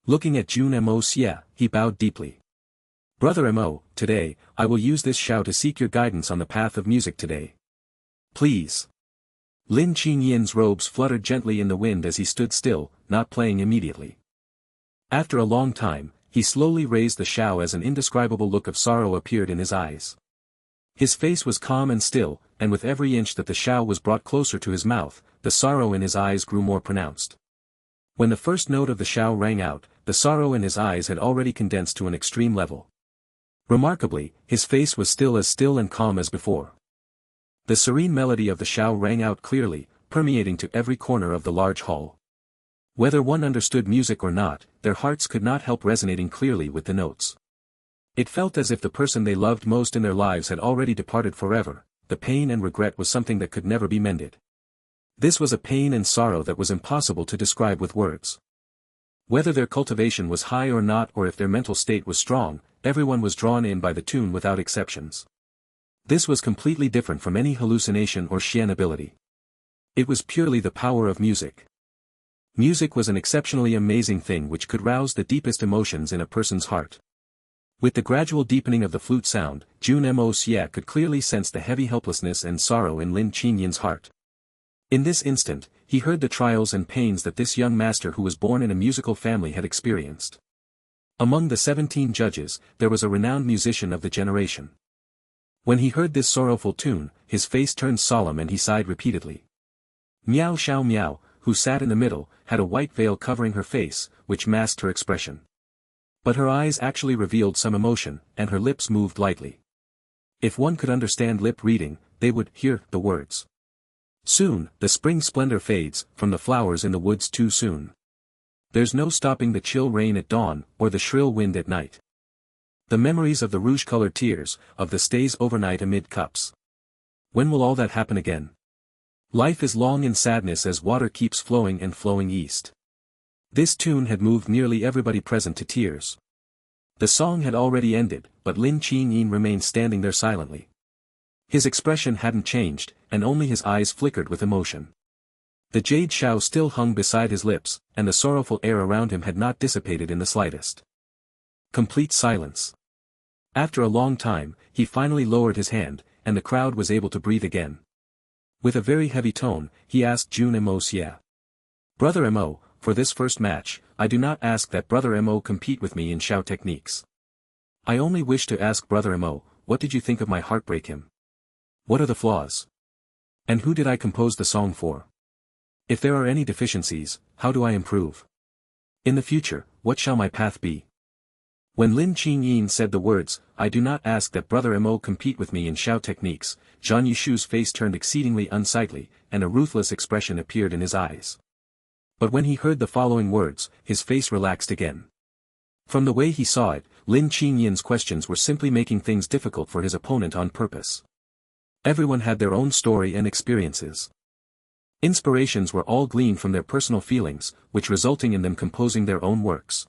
Speaker 1: Looking at Jun Moxie, he bowed deeply. Brother Mo, today, I will use this shao to seek your guidance on the path of music today. Please. Lin Qingyin's robes fluttered gently in the wind as he stood still, not playing immediately. After a long time, he slowly raised the shao as an indescribable look of sorrow appeared in his eyes. His face was calm and still, and with every inch that the shao was brought closer to his mouth, the sorrow in his eyes grew more pronounced. When the first note of the shao rang out, the sorrow in his eyes had already condensed to an extreme level. Remarkably, his face was still and calm as before. The serene melody of the shao rang out clearly, permeating to every corner of the large hall. Whether one understood music or not, their hearts could not help resonating clearly with the notes. It felt as if the person they loved most in their lives had already departed forever. The pain and regret was something that could never be mended. This was a pain and sorrow that was impossible to describe with words. Whether their cultivation was high or not, or if their mental state was strong, everyone was drawn in by the tune without exceptions. This was completely different from any hallucination or Xian ability. It was purely the power of music. Music was an exceptionally amazing thing which could rouse the deepest emotions in a person's heart. With the gradual deepening of the flute sound, Jun Moxie could clearly sense the heavy helplessness and sorrow in Lin Qinyan's heart. In this instant, he heard the trials and pains that this young master who was born in a musical family had experienced. Among the 17 judges, there was a renowned musician of the generation. When he heard this sorrowful tune, his face turned solemn and he sighed repeatedly. Meow Xiaomo, who sat in the middle, had a white veil covering her face, which masked her expression. But her eyes actually revealed some emotion, and her lips moved lightly. If one could understand lip reading, they would hear the words. Soon, the spring splendor fades, from the flowers in the woods too soon. There's no stopping the chill rain at dawn, or the shrill wind at night. The memories of the rouge-colored tears, of the stays overnight amid cups. When will all that happen again? Life is long in sadness as water keeps flowing and flowing east. This tune had moved nearly everybody present to tears. The song had already ended, but Lin Qinyan remained standing there silently. His expression hadn't changed, and only his eyes flickered with emotion. The jade shao still hung beside his lips, and the sorrowful air around him had not dissipated in the slightest. Complete silence. After a long time, he finally lowered his hand, and the crowd was able to breathe again. With a very heavy tone, he asked Jun Moxie. Brother Mo, for this first match, I do not ask that Brother Mo compete with me in shao techniques. I only wish to ask Brother Mo, what did you think of my heartbreak hymn? What are the flaws? And who did I compose the song for? If there are any deficiencies, how do I improve? In the future, what shall my path be? When Lin Qinyan said the words, I do not ask that Brother Mo compete with me in shao techniques, Zhan Yushu's face turned exceedingly unsightly, and a ruthless expression appeared in his eyes. But when he heard the following words, his face relaxed again. From the way he saw it, Lin Qinyan's questions were simply making things difficult for his opponent on purpose. Everyone had their own story and experiences. Inspirations were all gleaned from their personal feelings, which resulting in them composing their own works.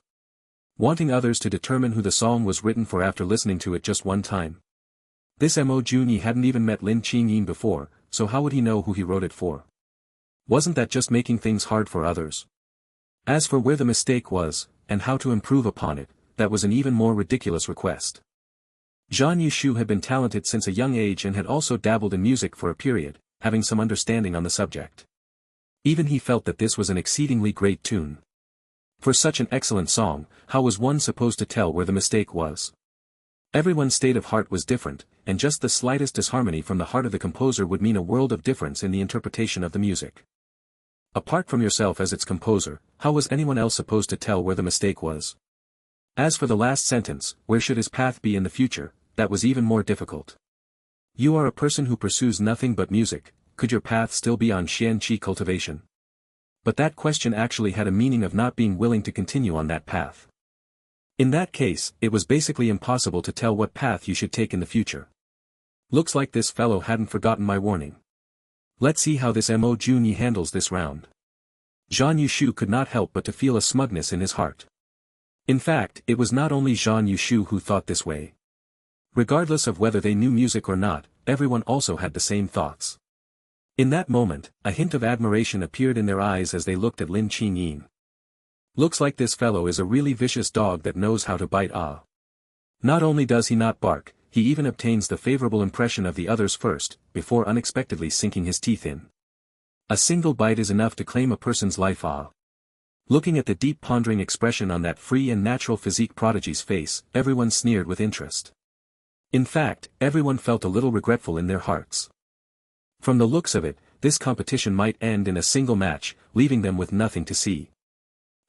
Speaker 1: Wanting others to determine who the song was written for after listening to it just one time. This Mo Junyi hadn't even met Lin Qinyan before, so how would he know who he wrote it for? Wasn't that just making things hard for others? As for where the mistake was, and how to improve upon it, that was an even more ridiculous request. Zhan Yushu had been talented since a young age and had also dabbled in music for a period, having some understanding on the subject. Even he felt that this was an exceedingly great tune. For such an excellent song, how was one supposed to tell where the mistake was? Everyone's state of heart was different, and just the slightest disharmony from the heart of the composer would mean a world of difference in the interpretation of the music. Apart from yourself as its composer, how was anyone else supposed to tell where the mistake was? As for the last sentence, where should his path be in the future, that was even more difficult. You are a person who pursues nothing but music, could your path still be on Xian Qi cultivation? But that question actually had a meaning of not being willing to continue on that path. In that case, it was basically impossible to tell what path you should take in the future. Looks like this fellow hadn't forgotten my warning. Let's see how this Mo Junyi handles this round. Zhan Yushu could not help but to feel a smugness in his heart. In fact, it was not only Zhan Yushu who thought this way. Regardless of whether they knew music or not, everyone also had the same thoughts. In that moment, a hint of admiration appeared in their eyes as they looked at Lin Qinyan. Looks like this fellow is a really vicious dog that knows how to bite. Not only does he not bark, he even obtains the favorable impression of the others first, before unexpectedly sinking his teeth in. A single bite is enough to claim a person's life. Looking at the deep pondering expression on that free and natural physique prodigy's face, everyone sneered with interest. In fact, everyone felt a little regretful in their hearts. From the looks of it, this competition might end in a single match, leaving them with nothing to see.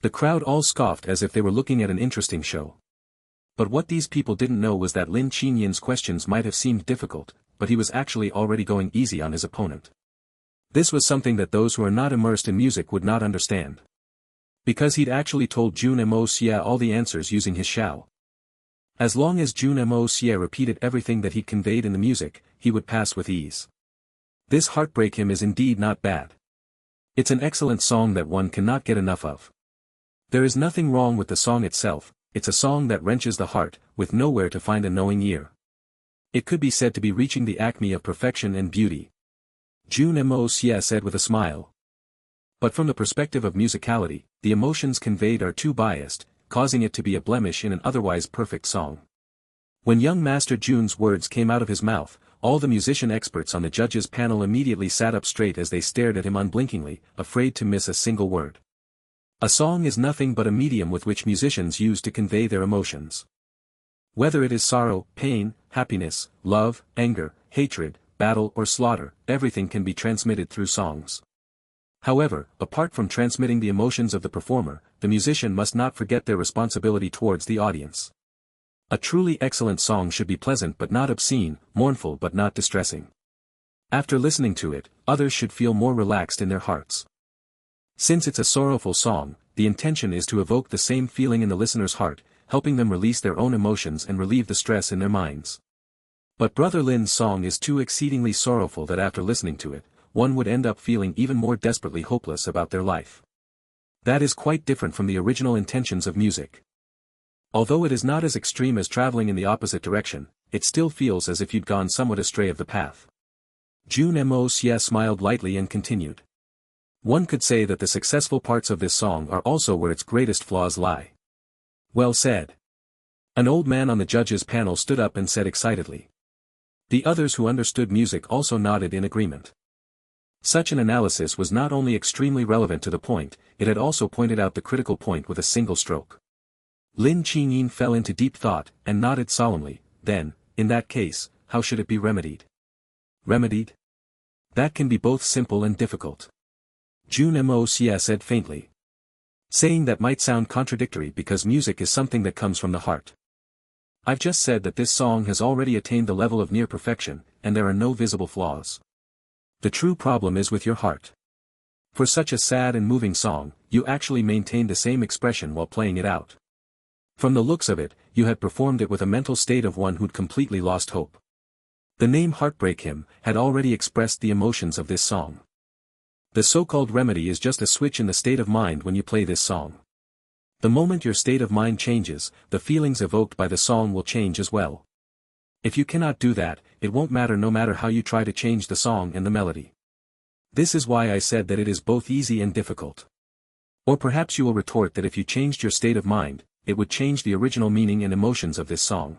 Speaker 1: The crowd all scoffed as if they were looking at an interesting show. But what these people didn't know was that Lin Qinyan's questions might have seemed difficult, but he was actually already going easy on his opponent. This was something that those who are not immersed in music would not understand. Because he'd actually told Jun Moxie all the answers using his shao. As long as Jun Moxie repeated everything that he conveyed in the music, he would pass with ease. This heartbreak hymn is indeed not bad. It's an excellent song that one cannot get enough of. There is nothing wrong with the song itself, it's a song that wrenches the heart, with nowhere to find a knowing ear. It could be said to be reaching the acme of perfection and beauty. Jun Moxie said with a smile. But from the perspective of musicality, the emotions conveyed are too biased, causing it to be a blemish in an otherwise perfect song. When young Master Jun's words came out of his mouth, all the musician experts on the judges' panel immediately sat up straight as they stared at him unblinkingly, afraid to miss a single word. A song is nothing but a medium with which musicians use to convey their emotions. Whether it is sorrow, pain, happiness, love, anger, hatred, battle or slaughter, everything can be transmitted through songs. However, apart from transmitting the emotions of the performer, the musician must not forget their responsibility towards the audience. A truly excellent song should be pleasant but not obscene, mournful but not distressing. After listening to it, others should feel more relaxed in their hearts. Since it's a sorrowful song, the intention is to evoke the same feeling in the listener's heart, helping them release their own emotions and relieve the stress in their minds. But Brother Lin's song is too exceedingly sorrowful that after listening to it, one would end up feeling even more desperately hopeless about their life. That is quite different from the original intentions of music. Although it is not as extreme as traveling in the opposite direction, it still feels as if you'd gone somewhat astray of the path. Jun Moxie smiled lightly and continued. One could say that the successful parts of this song are also where its greatest flaws lie. Well said. An old man on the judges' panel stood up and said excitedly. The others who understood music also nodded in agreement. Such an analysis was not only extremely relevant to the point, it had also pointed out the critical point with a single stroke. Lin Qingyin fell into deep thought, and nodded solemnly. Then, in that case, how should it be remedied? Remedied? That can be both simple and difficult. Jun Moxie said faintly. Saying that might sound contradictory because music is something that comes from the heart. I've just said that this song has already attained the level of near perfection, and there are no visible flaws. The true problem is with your heart. For such a sad and moving song, you actually maintained the same expression while playing it out. From the looks of it, you had performed it with a mental state of one who'd completely lost hope. The name Heartbreak Hymn had already expressed the emotions of this song. The so-called remedy is just a switch in the state of mind when you play this song. The moment your state of mind changes, the feelings evoked by the song will change as well. If you cannot do that, it won't matter no matter how you try to change the song and the melody. This is why I said that it is both easy and difficult. Or perhaps you will retort that if you changed your state of mind, it would change the original meaning and emotions of this song.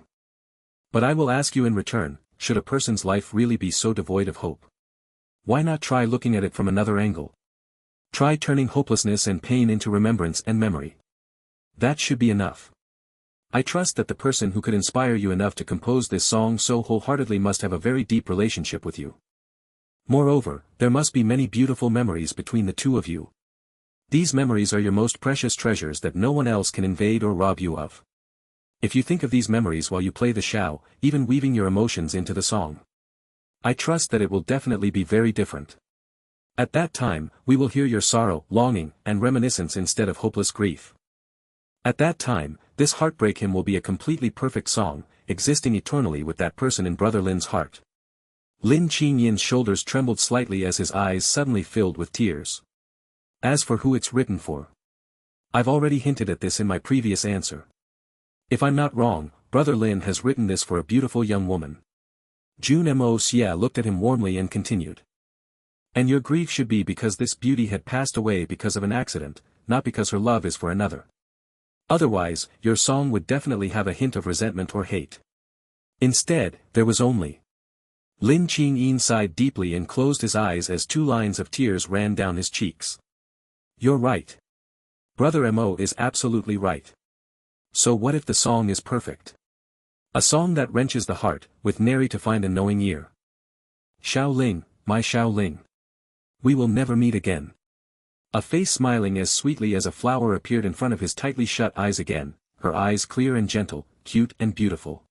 Speaker 1: But I will ask you in return, should a person's life really be so devoid of hope? Why not try looking at it from another angle? Try turning hopelessness and pain into remembrance and memory. That should be enough. I trust that the person who could inspire you enough to compose this song so wholeheartedly must have a very deep relationship with you. Moreover, there must be many beautiful memories between the two of you. These memories are your most precious treasures that no one else can invade or rob you of. If you think of these memories while you play the xiao, even weaving your emotions into the song, I trust that it will definitely be very different. At that time, we will hear your sorrow, longing, and reminiscence instead of hopeless grief. At that time, this Heartbreak Hymn will be a completely perfect song, existing eternally with that person in Brother Lin's heart. Lin Qingyin's shoulders trembled slightly as his eyes suddenly filled with tears. As for who it's written for, I've already hinted at this in my previous answer. If I'm not wrong, Brother Lin has written this for a beautiful young woman. Jun Moxie looked at him warmly and continued. And your grief should be because this beauty had passed away because of an accident, not because her love is for another. Otherwise, your song would definitely have a hint of resentment or hate. Instead, there was only. Lin Qingyin sighed deeply and closed his eyes as 2 lines of tears ran down his cheeks. You're right. Brother Mo is absolutely right. So what if the song is perfect? A song that wrenches the heart, with nary to find a knowing ear. Xiao Ling, my Xiao Ling. We will never meet again. A face smiling as sweetly as a flower appeared in front of his tightly shut eyes again, her eyes clear and gentle, cute and beautiful.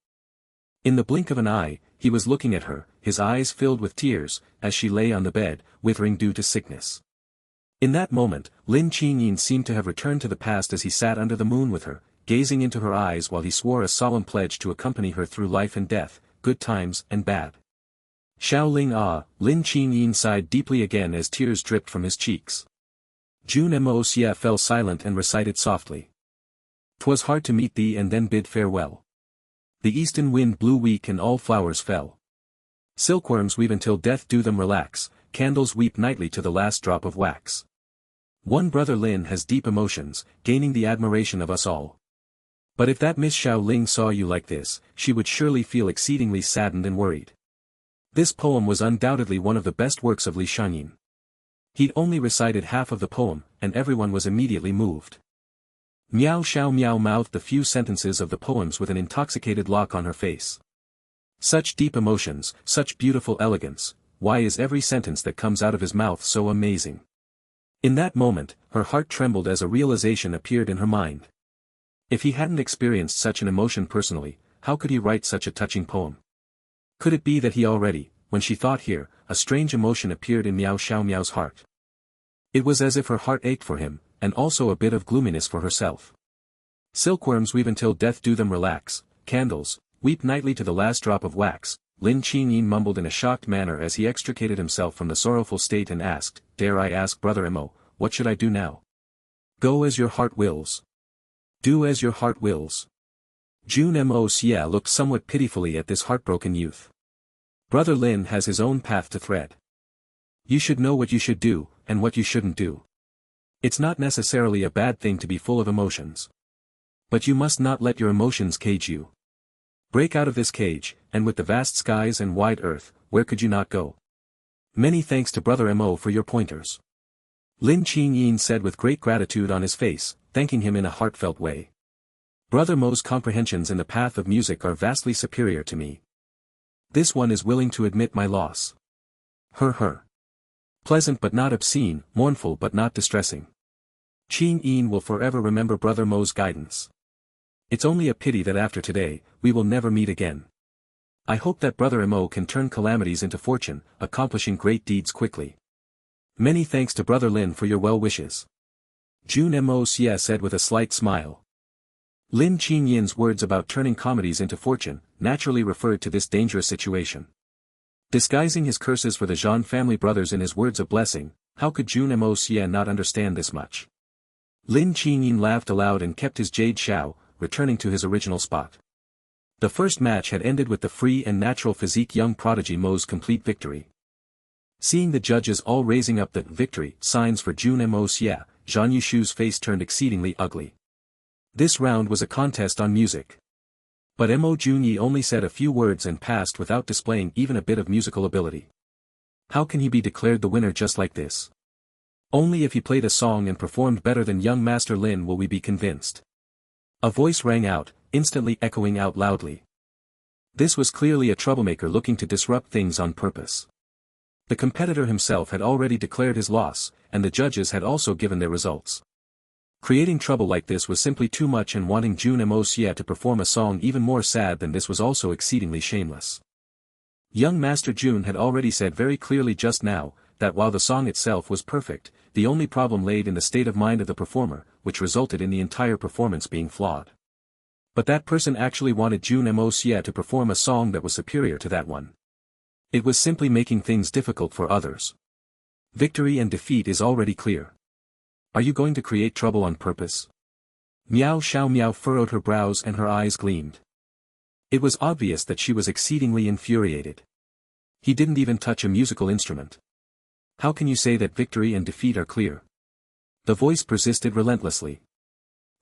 Speaker 1: In the blink of an eye, he was looking at her, his eyes filled with tears, as she lay on the bed, withering due to sickness. In that moment, Lin Qingyin seemed to have returned to the past as he sat under the moon with her, gazing into her eyes while he swore a solemn pledge to accompany her through life and death, good times and bad. Xiao Ling ah, Lin Qingyin sighed deeply again as tears dripped from his cheeks. Jun Moxie fell silent and recited softly. "'Twas hard to meet thee and then bid farewell. The eastern wind blew weak and all flowers fell. Silkworms weave until death do them relax, candles weep nightly to the last drop of wax. One brother Lin has deep emotions, gaining the admiration of us all. But if that Miss Xiao Ling saw you like this, she would surely feel exceedingly saddened and worried." This poem was undoubtedly one of the best works of Li Shangyin. He'd only recited half of the poem, and everyone was immediately moved. Meow Xiaomo mouthed the few sentences of the poems with an intoxicated look on her face. Such deep emotions, such beautiful elegance, why is every sentence that comes out of his mouth so amazing? In that moment, her heart trembled as a realization appeared in her mind. If he hadn't experienced such an emotion personally, how could he write such a touching poem? Could it be that he already, when she thought here, a strange emotion appeared in Meow Xiaomo's heart? It was as if her heart ached for him, and also a bit of gloominess for herself. Silkworms weave until death do them relax, candles, weep nightly to the last drop of wax, Lin Qingyin mumbled in a shocked manner as he extricated himself from the sorrowful state and asked, "Dare I ask Brother Mo, what should I do now?" "Go as your heart wills. Do as your heart wills." Jun Moxie looked somewhat pitifully at this heartbroken youth. Brother Lin has his own path to thread. You should know what you should do, and what you shouldn't do. It's not necessarily a bad thing to be full of emotions. But you must not let your emotions cage you. Break out of this cage, and with the vast skies and wide earth, where could you not go? Many thanks to Brother Mo for your pointers. Lin Qingyin said with great gratitude on his face, thanking him in a heartfelt way. Brother Mo's comprehensions in the path of music are vastly superior to me. This one is willing to admit my loss. Her. Pleasant but not obscene, mournful but not distressing. Qingyin will forever remember Brother Mo's guidance. It's only a pity that after today, we will never meet again. I hope that Brother Mo can turn calamities into fortune, accomplishing great deeds quickly. Many thanks to Brother Lin for your well wishes. Jun Moxie said with a slight smile. Lin Qingyin's words about turning comedies into fortune, naturally referred to this dangerous situation. Disguising his curses for the Jean family brothers in his words of blessing, how could Jun Moxie not understand this much? Lin Qingyin laughed aloud and kept his jade shao, returning to his original spot. The first match had ended with the free and natural physique young prodigy Mo's complete victory. Seeing the judges all raising up the victory signs for Jun Moxie, Zhang Yushu's face turned exceedingly ugly. This round was a contest on music. But Mo Junyi only said a few words and passed without displaying even a bit of musical ability. How can he be declared the winner just like this? Only if he played a song and performed better than young Master Lin will we be convinced. A voice rang out, instantly echoing out loudly. This was clearly a troublemaker looking to disrupt things on purpose. The competitor himself had already declared his loss, and the judges had also given their results. Creating trouble like this was simply too much, and wanting Jun Moxie to perform a song even more sad than this was also exceedingly shameless. Young Master Jun had already said very clearly just now, that while the song itself was perfect, the only problem laid in the state of mind of the performer, which resulted in the entire performance being flawed. But that person actually wanted Jun Moxie to perform a song that was superior to that one. It was simply making things difficult for others. Victory and defeat is already clear. Are you going to create trouble on purpose? Meow Xiaomo furrowed her brows and her eyes gleamed. It was obvious that she was exceedingly infuriated. He didn't even touch a musical instrument. How can you say that victory and defeat are clear? The voice persisted relentlessly.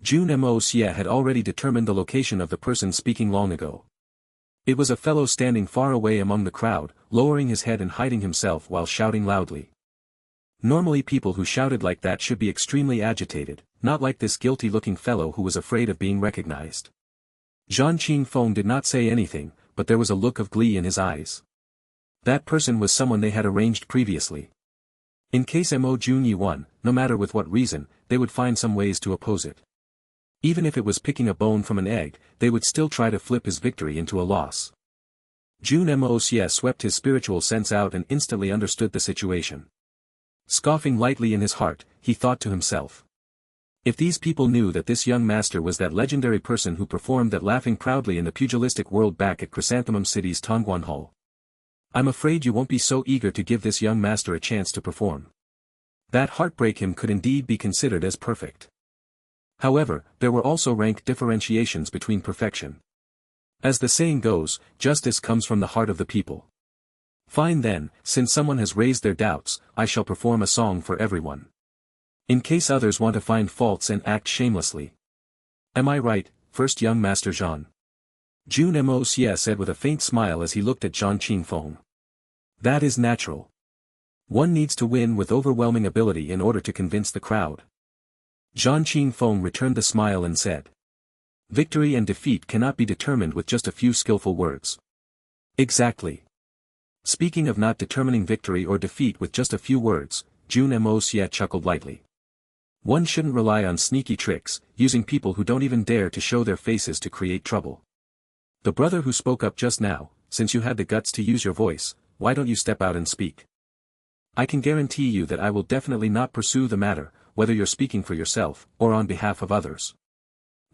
Speaker 1: Jun Moxie had already determined the location of the person speaking long ago. It was a fellow standing far away among the crowd, lowering his head and hiding himself while shouting loudly. Normally people who shouted like that should be extremely agitated, not like this guilty-looking fellow who was afraid of being recognized. Jeanqin Fong did not say anything, but there was a look of glee in his eyes. That person was someone they had arranged previously. In case Mo Junyi won, no matter with what reason, they would find some ways to oppose it. Even if it was picking a bone from an egg, they would still try to flip his victory into a loss. Jun Moxie swept his spiritual sense out and instantly understood the situation. Scoffing lightly in his heart, he thought to himself. If these people knew that this young master was that legendary person who performed that laughing proudly in the pugilistic world back at Chrysanthemum City's Tongguan Hall, I'm afraid you won't be so eager to give this young master a chance to perform. That heartbreak him could indeed be considered as perfect. However, there were also rank differentiations between perfection. As the saying goes, justice comes from the heart of the people. Fine then, since someone has raised their doubts, I shall perform a song for everyone. In case others want to find faults and act shamelessly. Am I right, first young Master Jean? Jun Moxie said with a faint smile as he looked at Jeanqin Fong. That is natural. One needs to win with overwhelming ability in order to convince the crowd. Jeanqin Fong returned the smile and said. Victory and defeat cannot be determined with just a few skillful words. Exactly. Speaking of not determining victory or defeat with just a few words, Jun Moxie chuckled lightly. One shouldn't rely on sneaky tricks, using people who don't even dare to show their faces to create trouble. The brother who spoke up just now, since you had the guts to use your voice, why don't you step out and speak? I can guarantee you that I will definitely not pursue the matter, whether you're speaking for yourself, or on behalf of others.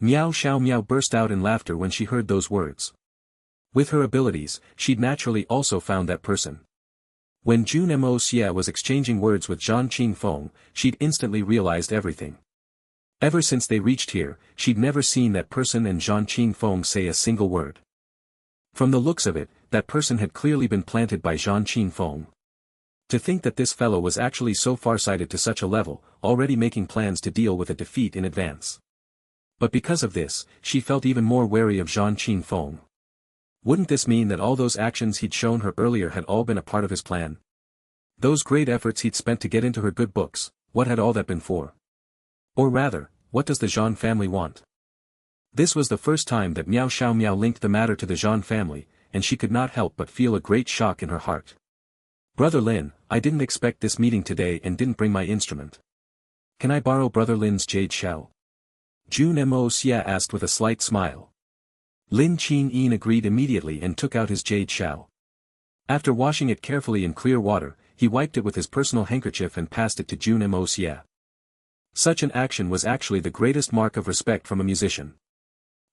Speaker 1: Meow Xiaomo burst out in laughter when she heard those words. With her abilities, she'd naturally also found that person. When Jun Moxie was exchanging words with Jeanqin Fong, she'd instantly realized everything. Ever since they reached here, she'd never seen that person and Jeanqin Fong say a single word. From the looks of it, that person had clearly been planted by Jeanqin Fong. To think that this fellow was actually so farsighted to such a level, already making plans to deal with a defeat in advance. But because of this, she felt even more wary of Jeanqin Fong. Wouldn't this mean that all those actions he'd shown her earlier had all been a part of his plan? Those great efforts he'd spent to get into her good books, what had all that been for? Or rather, what does the Jean family want? This was the first time that Meow Xiaomo linked the matter to the Jean family, and she could not help but feel a great shock in her heart. Brother Lin, I didn't expect this meeting today and didn't bring my instrument. Can I borrow Brother Lin's jade shell? Jun Moxie asked with a slight smile. Lin Qin agreed immediately and took out his jade shell. After washing it carefully in clear water, he wiped it with his personal handkerchief and passed it to Jun Moxie. Such an action was actually the greatest mark of respect from a musician.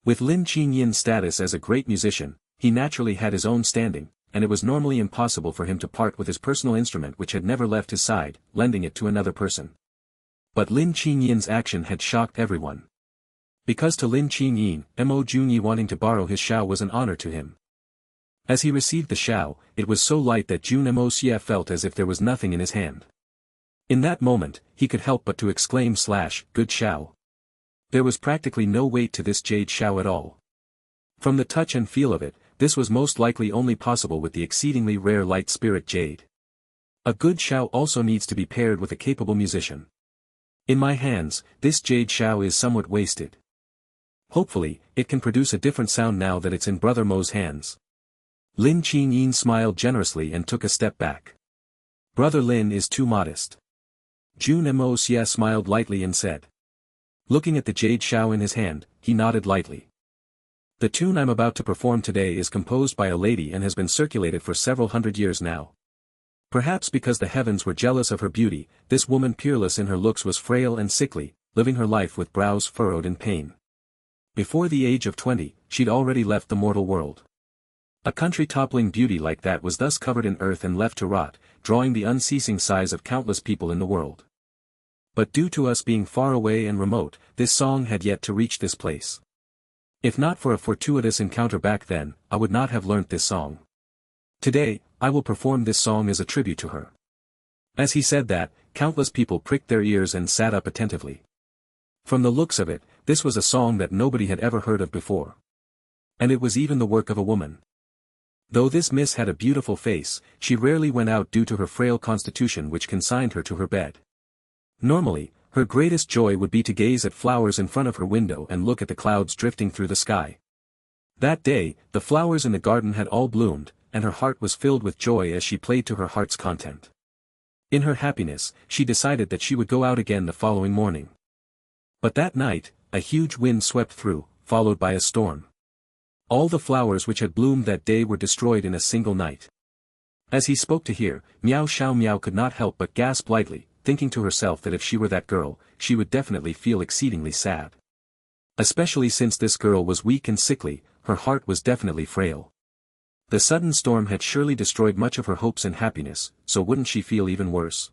Speaker 1: With Lin Qin's status as a great musician, he naturally had his own standing, and it was normally impossible for him to part with his personal instrument which had never left his side, lending it to another person. But Lin Qin's action had shocked everyone. Because to Lin Qin, Mo Junyi wanting to borrow his shao was an honor to him. As he received the shao, it was so light that Jun Moxie felt as if there was nothing in his hand. In that moment, he could help but to exclaim "Good shao." There was practically no weight to this jade shao at all. From the touch and feel of it, this was most likely only possible with the exceedingly rare light spirit jade. A good shao also needs to be paired with a capable musician. In my hands, this jade shao is somewhat wasted. Hopefully, it can produce a different sound now that it's in Brother Mo's hands. Lin Qin smiled generously and took a step back. Brother Lin is too modest. Jun Moxie smiled lightly and said. Looking at the jade shao in his hand, he nodded lightly. The tune I'm about to perform today is composed by a lady and has been circulated for several hundred years now. Perhaps because the heavens were jealous of her beauty, this woman peerless in her looks was frail and sickly, living her life with brows furrowed in pain. Before the age of 20, she'd already left the mortal world. A country-toppling beauty like that was thus covered in earth and left to rot, drawing the unceasing sighs of countless people in the world. But due to us being far away and remote, this song had yet to reach this place. If not for a fortuitous encounter back then, I would not have learnt this song. Today, I will perform this song as a tribute to her. As he said that, countless people pricked their ears and sat up attentively. From the looks of it, this was a song that nobody had ever heard of before. And it was even the work of a woman. Though this miss had a beautiful face, she rarely went out due to her frail constitution which consigned her to her bed. Normally, her greatest joy would be to gaze at flowers in front of her window and look at the clouds drifting through the sky. That day, the flowers in the garden had all bloomed, and her heart was filled with joy as she played to her heart's content. In her happiness, she decided that she would go out again the following morning. But that night, a huge wind swept through, followed by a storm. All the flowers which had bloomed that day were destroyed in a single night. As he spoke to her, Meow Xiaomo could not help but gasp lightly, thinking to herself that if she were that girl, she would definitely feel exceedingly sad. Especially since this girl was weak and sickly, her heart was definitely frail. The sudden storm had surely destroyed much of her hopes and happiness, so wouldn't she feel even worse?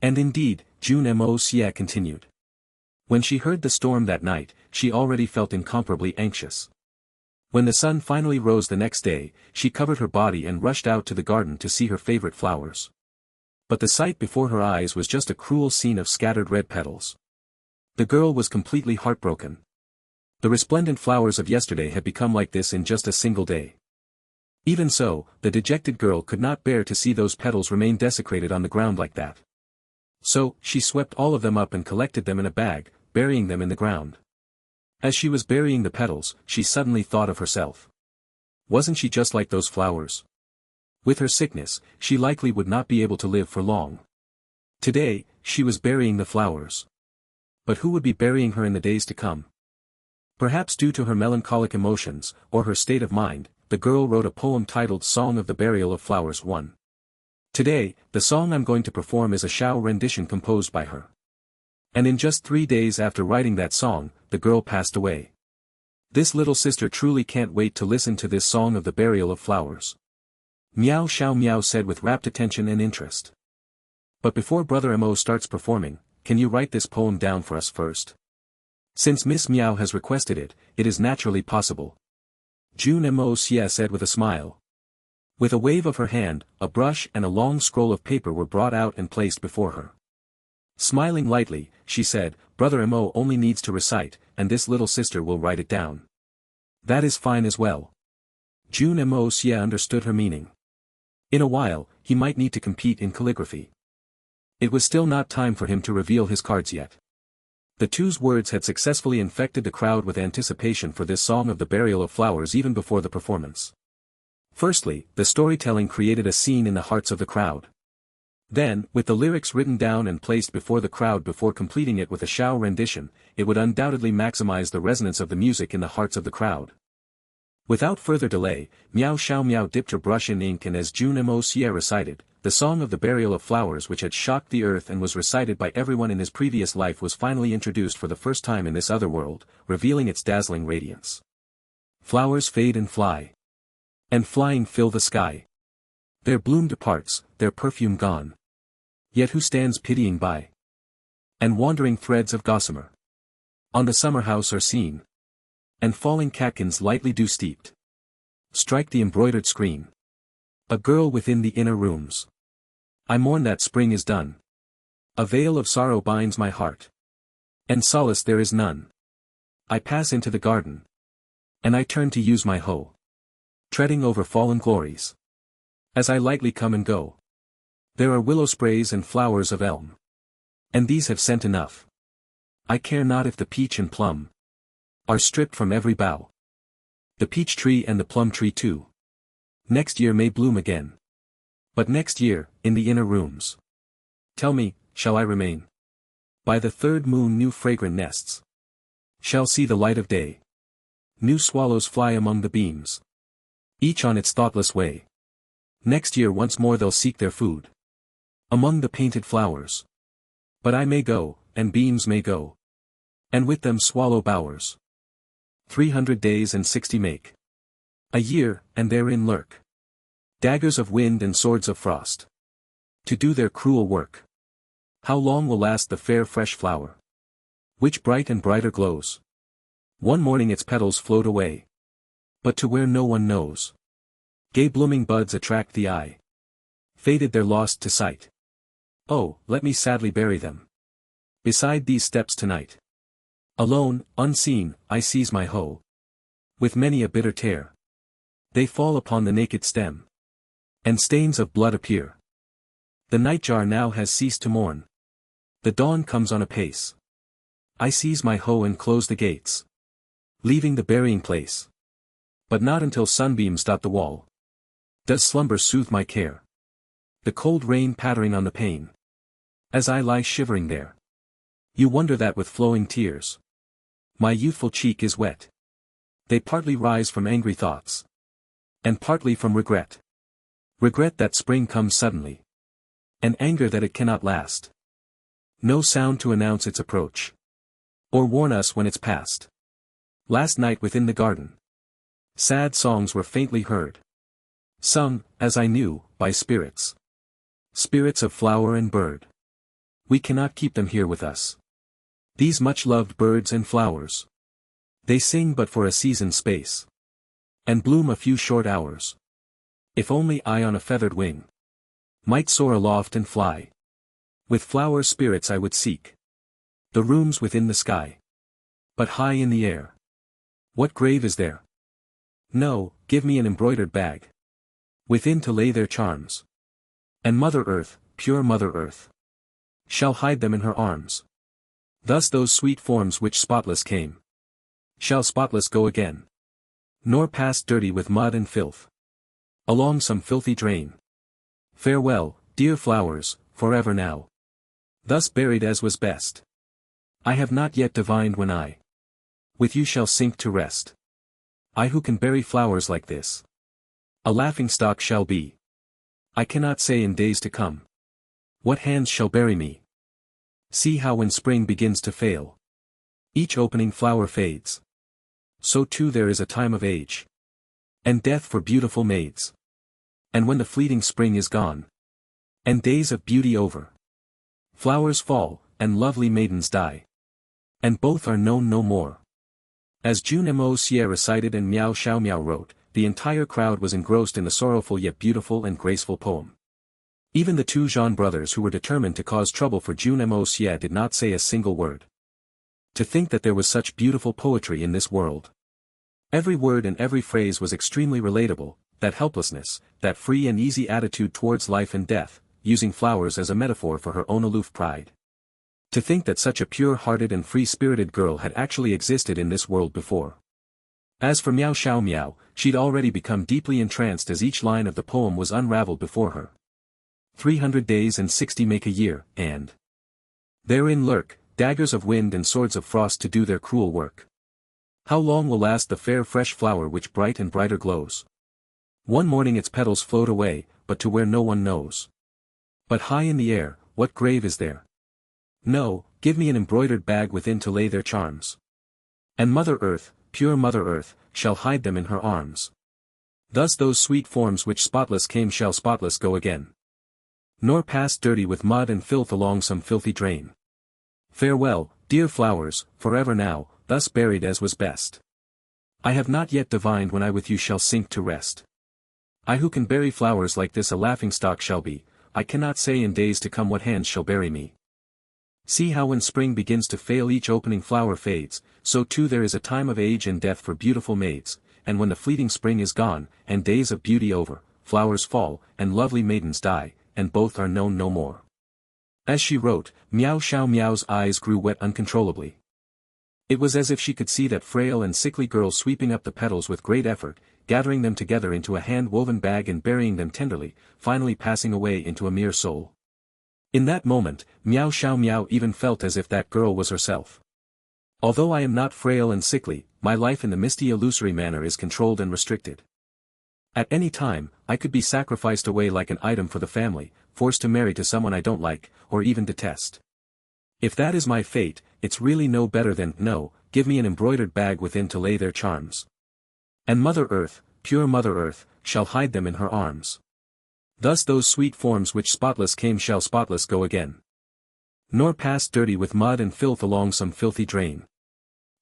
Speaker 1: And indeed, Jun Moxie continued. When she heard the storm that night, she already felt incomparably anxious. When the sun finally rose the next day, she covered her body and rushed out to the garden to see her favorite flowers. But the sight before her eyes was just a cruel scene of scattered red petals. The girl was completely heartbroken. The resplendent flowers of yesterday had become like this in just a single day. Even so, the dejected girl could not bear to see those petals remain desecrated on the ground like that. So, she swept all of them up and collected them in a bag, burying them in the ground. As she was burying the petals, she suddenly thought of herself. Wasn't she just like those flowers? With her sickness, she likely would not be able to live for long. Today, she was burying the flowers. But who would be burying her in the days to come? Perhaps due to her melancholic emotions, or her state of mind, the girl wrote a poem titled Song of the Burial of Flowers 1. Today, the song I'm going to perform is a Xiao rendition composed by her. And in just 3 days after writing that song, the girl passed away. This little sister truly can't wait to listen to this song of the burial of flowers. Meow Xiaomo said with rapt attention and interest. But before Brother Mo starts performing, can you write this poem down for us first? Since Miss Meow has requested it, it is naturally possible. Jun Moxie said with a smile. With a wave of her hand, a brush and a long scroll of paper were brought out and placed before her. Smiling lightly, she said, Brother Mo only needs to recite, and this little sister will write it down. That is fine as well. Jun Moxie understood her meaning. In a while, he might need to compete in calligraphy. It was still not time for him to reveal his cards yet. The two's words had successfully infected the crowd with anticipation for this song of the burial of flowers even before the performance. Firstly, the storytelling created a scene in the hearts of the crowd. Then, with the lyrics written down and placed before the crowd before completing it with a Xiao rendition, it would undoubtedly maximize the resonance of the music in the hearts of the crowd. Without further delay, Meow Xiaomo dipped her brush in ink and as Jun Moxie recited, the song of the burial of flowers which had shocked the earth and was recited by everyone in his previous life was finally introduced for the first time in this other world, revealing its dazzling radiance. Flowers fade and fly. And flying fill the sky. Their bloom departs, their perfume gone. Yet who stands pitying by? And wandering threads of gossamer on the summer house are seen. And falling catkins lightly dew steeped strike the embroidered screen. A girl within the inner rooms. I mourn that spring is done. A veil of sorrow binds my heart. And solace there is none. I pass into the garden. And I turn to use my hoe. Treading over fallen glories. As I lightly come and go. There are willow sprays and flowers of elm. And these have scent enough. I care not if the peach and plum are stripped from every bough. The peach tree and the plum tree too. Next year may bloom again. But next year, in the inner rooms. Tell me, shall I remain? By the third moon new fragrant nests shall see the light of day. New swallows fly among the beams. Each on its thoughtless way. Next year once more they'll seek their food among the painted flowers. But I may go, and beams may go. And with them swallow bowers. 300 days and 60 make a year, and therein lurk daggers of wind and swords of frost to do their cruel work. How long will last the fair fresh flower, which bright and brighter glows? One morning its petals float away, but to where no one knows. Gay blooming buds attract the eye, faded they're lost to sight. Oh, let me sadly bury them beside these steps tonight. Alone, unseen, I seize my hoe. With many a bitter tear. They fall upon the naked stem. And stains of blood appear. The nightjar now has ceased to mourn. The dawn comes on apace. I seize my hoe and close the gates. Leaving the burying place. But not until sunbeams dot the wall. Does slumber soothe my care. The cold rain pattering on the pane. As I lie shivering there. You wonder that with flowing tears. My youthful cheek is wet. They partly rise from angry thoughts. And partly from regret. Regret that spring comes suddenly. And anger that it cannot last. No sound to announce its approach. Or warn us when it's past. Last night within the garden. Sad songs were faintly heard. Sung, as I knew, by spirits. Spirits of flower and bird. We cannot keep them here with us. These much-loved birds and flowers. They sing but for a season's space. And bloom a few short hours. If only I on a feathered wing might soar aloft and fly. With flower spirits I would seek the rooms within the sky. But high in the air, what grave is there? No, give me an embroidered bag within to lay their charms. And Mother Earth, pure Mother Earth, shall hide them in her arms. Thus those sweet forms which spotless came shall spotless go again. Nor pass dirty with mud and filth along some filthy drain. Farewell, dear flowers, forever now. Thus buried as was best. I have not yet divined when I with you shall sink to rest. I who can bury flowers like this a laughingstock shall be. I cannot say in days to come what hands shall bury me. See how when spring begins to fail, each opening flower fades. So too there is a time of age and death for beautiful maids. And when the fleeting spring is gone, and days of beauty over, flowers fall, and lovely maidens die. And both are known no more. As Jun Moxie recited and Meow Xiaomo wrote, the entire crowd was engrossed in the sorrowful yet beautiful and graceful poem. Even the two Jean brothers who were determined to cause trouble for Jun Moxie did not say a single word. To think that there was such beautiful poetry in this world. Every word and every phrase was extremely relatable, that helplessness, that free and easy attitude towards life and death, using flowers as a metaphor for her own aloof pride. To think that such a pure-hearted and free-spirited girl had actually existed in this world before. As for Meow Xiaomo, she'd already become deeply entranced as each line of the poem was unraveled before her. 300 days and 60 make a year, and therein lurk daggers of wind and swords of frost to do their cruel work. How long will last the fair fresh flower which bright and brighter glows? One morning its petals float away, but to where no one knows. But high in the air, what grave is there? No, give me an embroidered bag within to lay their charms. And Mother Earth, pure Mother Earth, shall hide them in her arms. Thus those sweet forms which spotless came shall spotless go again. Nor pass dirty with mud and filth along some filthy drain. Farewell, dear flowers, forever now, thus buried as was best. I have not yet divined when I with you shall sink to rest. I who can bury flowers like this a laughingstock shall be, I cannot say in days to come what hands shall bury me. See how when spring begins to fail each opening flower fades, so too there is a time of age and death for beautiful maids, and when the fleeting spring is gone, and days of beauty over, flowers fall, and lovely maidens die, and both are known no more. As she wrote, Meow Xiaomo's eyes grew wet uncontrollably. It was as if she could see that frail and sickly girl sweeping up the petals with great effort, gathering them together into a hand-woven bag and burying them tenderly, finally passing away into a mere soul. In that moment, Meow Xiaomo even felt as if that girl was herself. Although I am not frail and sickly, my life in the misty illusory manner is controlled and restricted. At any time, I could be sacrificed away like an item for the family, forced to marry to someone I don't like, or even detest. If that is my fate, it's really no better than, no, give me an embroidered bag within to lay their charms. And Mother Earth, pure Mother Earth, shall hide them in her arms. Thus those sweet forms which spotless came shall spotless go again. Nor pass dirty with mud and filth along some filthy drain.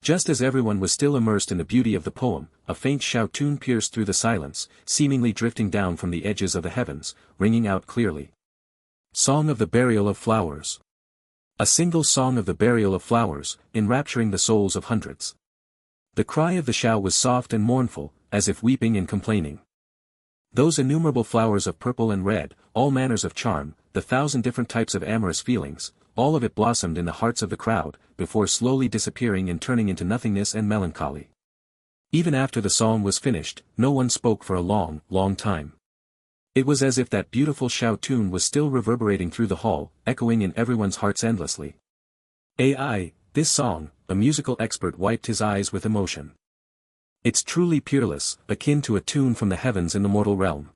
Speaker 1: Just as everyone was still immersed in the beauty of the poem, a faint shout tune pierced through the silence, seemingly drifting down from the edges of the heavens, ringing out clearly. Song of the Burial of Flowers. A single song of the burial of flowers, enrapturing the souls of hundreds. The cry of the shout was soft and mournful, as if weeping and complaining. Those innumerable flowers of purple and red, all manners of charm, the 1,000 different types of amorous feelings, all of it blossomed in the hearts of the crowd, before slowly disappearing and turning into nothingness and melancholy. Even after the song was finished, no one spoke for a long, long time. It was as if that beautiful shout tune was still reverberating through the hall, echoing in everyone's hearts endlessly. This song, a musical expert wiped his eyes with emotion. It's truly peerless, akin to a tune from the heavens in the mortal realm.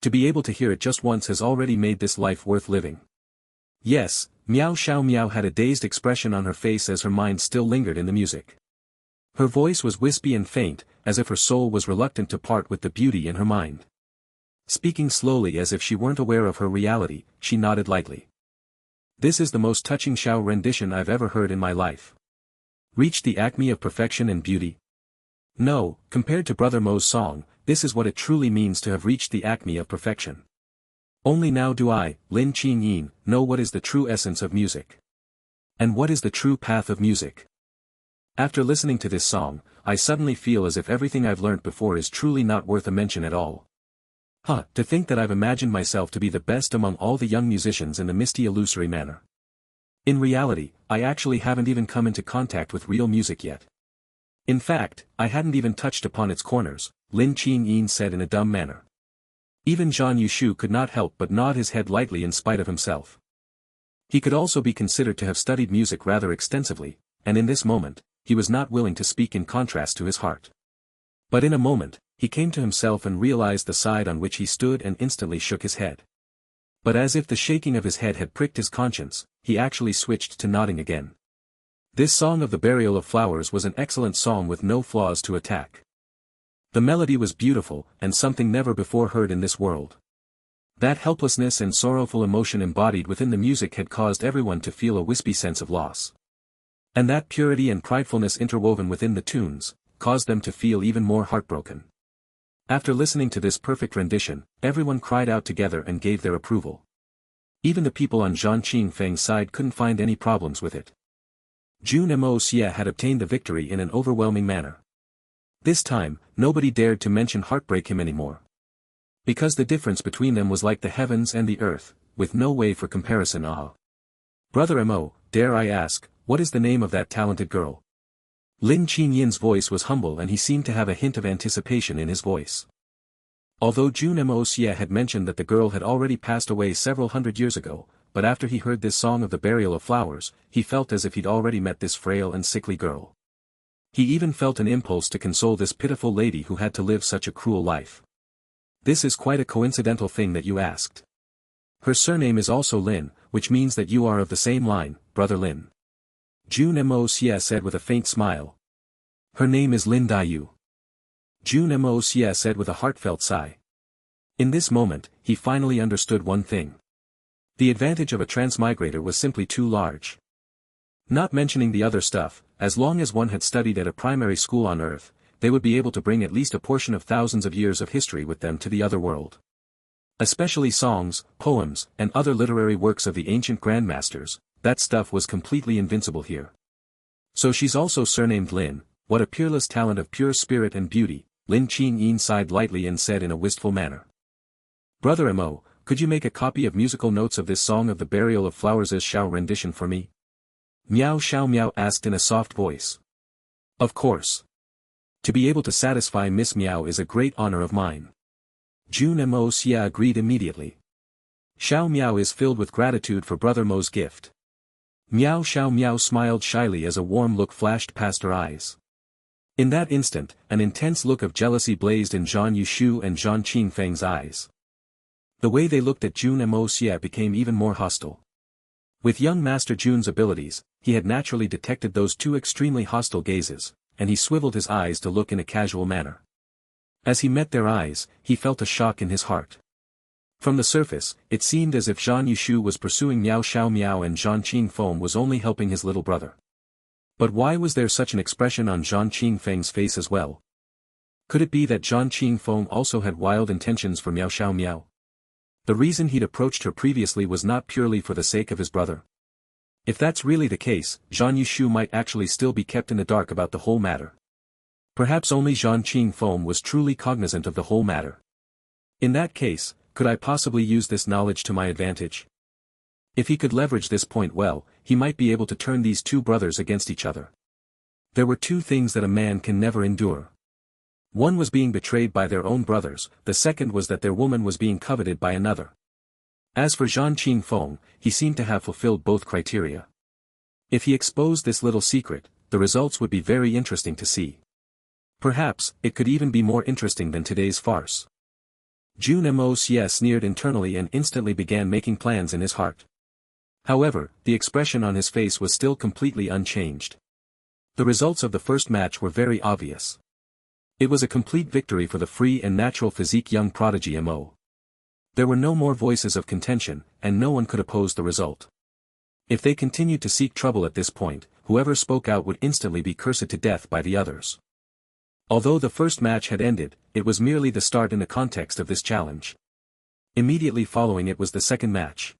Speaker 1: To be able to hear it just once has already made this life worth living. Yes, Meow Xiaomo had a dazed expression on her face as her mind still lingered in the music. Her voice was wispy and faint, as if her soul was reluctant to part with the beauty in her mind. Speaking slowly as if she weren't aware of her reality, she nodded lightly. This is the most touching Xiao rendition I've ever heard in my life. Reached the acme of perfection and beauty? No, compared to Brother Mo's song, this is what it truly means to have reached the acme of perfection. Only now do I, Lin Qingyin, know what is the true essence of music. And what is the true path of music. After listening to this song, I suddenly feel as if everything I've learnt before is truly not worth a mention at all. To think that I've imagined myself to be the best among all the young musicians in the misty illusory manner. In reality, I actually haven't even come into contact with real music yet. In fact, I hadn't even touched upon its corners, Lin Qingyin said in a dumb manner. Even Zhan Yushu could not help but nod his head lightly in spite of himself. He could also be considered to have studied music rather extensively, and in this moment, he was not willing to speak in contrast to his heart. But in a moment, he came to himself and realized the side on which he stood and instantly shook his head. But as if the shaking of his head had pricked his conscience, he actually switched to nodding again. This song of the Burial of Flowers was an excellent song with no flaws to attack. The melody was beautiful, and something never before heard in this world. That helplessness and sorrowful emotion embodied within the music had caused everyone to feel a wispy sense of loss. And that purity and pridefulness interwoven within the tunes, caused them to feel even more heartbroken. After listening to this perfect rendition, everyone cried out together and gave their approval. Even the people on Jeanqin Fong's side couldn't find any problems with it. Jun Moxie had obtained the victory in an overwhelming manner. This time, nobody dared to mention heartbreak him anymore. Because the difference between them was like the heavens and the earth, with no way for comparison. Brother Mo, dare I ask, what is the name of that talented girl? Lin Qingyin's voice was humble and he seemed to have a hint of anticipation in his voice. Although Jun Moxie had mentioned that the girl had already passed away several hundred years ago, but after he heard this song of the Burial of Flowers, he felt as if he'd already met this frail and sickly girl. He even felt an impulse to console this pitiful lady who had to live such a cruel life. This is quite a coincidental thing that you asked. Her surname is also Lin, which means that you are of the same line, Brother Lin. Jun Moxie said with a faint smile. Her name is Lin Daiyu. Jun Moxie said with a heartfelt sigh. In this moment, he finally understood one thing. The advantage of a transmigrator was simply too large. Not mentioning the other stuff, as long as one had studied at a primary school on Earth, they would be able to bring at least a portion of thousands of years of history with them to the other world. Especially songs, poems, and other literary works of the ancient grandmasters, that stuff was completely invincible here. So she's also surnamed Lin, what a peerless talent of pure spirit and beauty, Lin Qingyin sighed lightly and said in a wistful manner. Brother Mo, could you make a copy of musical notes of this song of the Burial of Flowers' Xiao rendition for me? Meow Xiaomo asked in a soft voice. Of course. To be able to satisfy Miss Meow is a great honor of mine. Jun Moxie agreed immediately. Xiao Miao is filled with gratitude for Brother Mo's gift. Meow Xiaomo smiled shyly as a warm look flashed past her eyes. In that instant, an intense look of jealousy blazed in Zhan Yushu and Jeanqin Fong's eyes. The way they looked at Jun Moxie became even more hostile. With young Master Jun's abilities, he had naturally detected those two extremely hostile gazes, and he swiveled his eyes to look in a casual manner. As he met their eyes, he felt a shock in his heart. From the surface, it seemed as if Zhan Yushu was pursuing Meow Xiaomo and Jeanqin Fong was only helping his little brother. But why was there such an expression on Jeanqin Fong's face as well? Could it be that Jeanqin Fong also had wild intentions for Meow Xiaomo? The reason he'd approached her previously was not purely for the sake of his brother. If that's really the case, Zhan Yushu might actually still be kept in the dark about the whole matter. Perhaps only Jeanqin Fong was truly cognizant of the whole matter. In that case, could I possibly use this knowledge to my advantage? If he could leverage this point well, he might be able to turn these two brothers against each other. There were two things that a man can never endure. One was being betrayed by their own brothers, the second was that their woman was being coveted by another. As for Jeanqin Fong, he seemed to have fulfilled both criteria. If he exposed this little secret, the results would be very interesting to see. Perhaps, it could even be more interesting than today's farce. Jun Moxie sneered internally and instantly began making plans in his heart. However, the expression on his face was still completely unchanged. The results of the first match were very obvious. It was a complete victory for the free and natural physique young prodigy Mo. There were no more voices of contention, and no one could oppose the result. If they continued to seek trouble at this point, whoever spoke out would instantly be cursed to death by the others. Although the first match had ended, it was merely the start in the context of this challenge. Immediately following it was the second match.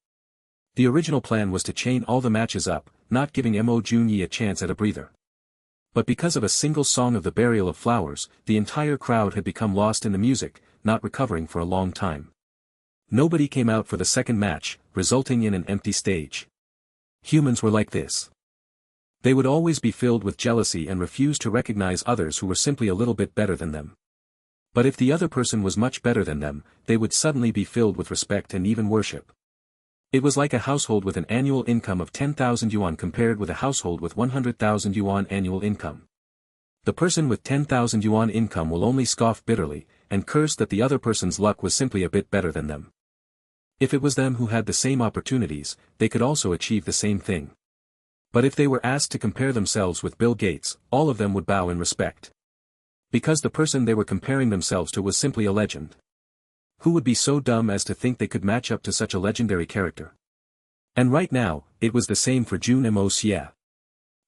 Speaker 1: The original plan was to chain all the matches up, not giving Mo Junyi a chance at a breather. But because of a single song of the Burial of Flowers, the entire crowd had become lost in the music, not recovering for a long time. Nobody came out for the second match, resulting in an empty stage. Humans were like this. They would always be filled with jealousy and refuse to recognize others who were simply a little bit better than them. But if the other person was much better than them, they would suddenly be filled with respect and even worship. It was like a household with an annual income of 10,000 yuan compared with a household with 100,000 yuan annual income. The person with 10,000 yuan income will only scoff bitterly, and curse that the other person's luck was simply a bit better than them. If it was them who had the same opportunities, they could also achieve the same thing. But if they were asked to compare themselves with Bill Gates, all of them would bow in respect. Because the person they were comparing themselves to was simply a legend. Who would be so dumb as to think they could match up to such a legendary character? And right now, it was the same for Jun Moxie.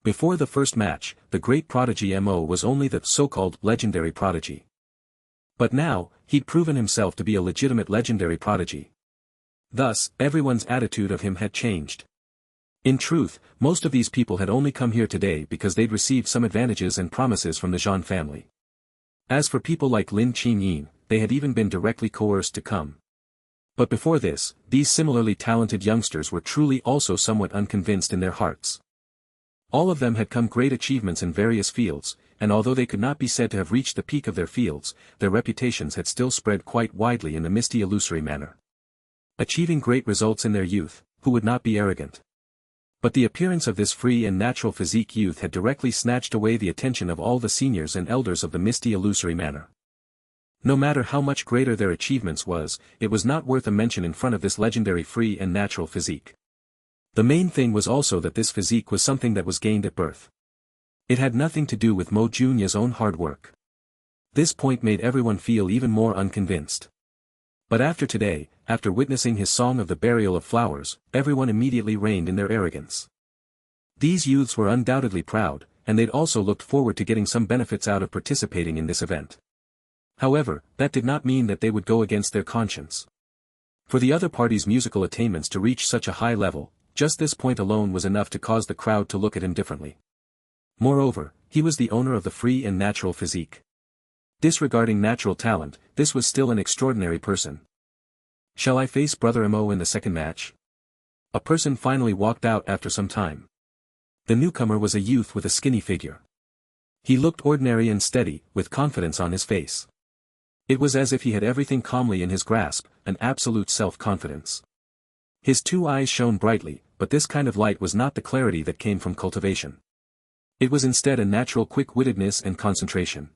Speaker 1: Before the first match, the great prodigy Mo was only the so-called legendary prodigy. But now, he'd proven himself to be a legitimate legendary prodigy. Thus, everyone's attitude of him had changed. In truth, most of these people had only come here today because they'd received some advantages and promises from the Jean family. As for people like Lin Qingyin, they had even been directly coerced to come. But before this, these similarly talented youngsters were truly also somewhat unconvinced in their hearts. All of them had come great achievements in various fields, and although they could not be said to have reached the peak of their fields, their reputations had still spread quite widely in the misty illusory manner. Achieving great results in their youth, who would not be arrogant? But the appearance of this free and natural physique youth had directly snatched away the attention of all the seniors and elders of the misty illusory manner. No matter how much greater their achievements was, it was not worth a mention in front of this legendary free and natural physique. The main thing was also that this physique was something that was gained at birth. It had nothing to do with Mo Junya's own hard work. This point made everyone feel even more unconvinced. But after today, after witnessing his song of the Burial of Flowers, everyone immediately reined in their arrogance. These youths were undoubtedly proud, and they'd also looked forward to getting some benefits out of participating in this event. However, that did not mean that they would go against their conscience. For the other party's musical attainments to reach such a high level, just this point alone was enough to cause the crowd to look at him differently. Moreover, he was the owner of the free and natural physique. Disregarding natural talent, this was still an extraordinary person. Shall I face Brother Mo in the second match? A person finally walked out after some time. The newcomer was a youth with a skinny figure. He looked ordinary and steady, with confidence on his face. It was as if he had everything calmly in his grasp, an absolute self-confidence. His two eyes shone brightly, but this kind of light was not the clarity that came from cultivation. It was instead a natural quick-wittedness and concentration.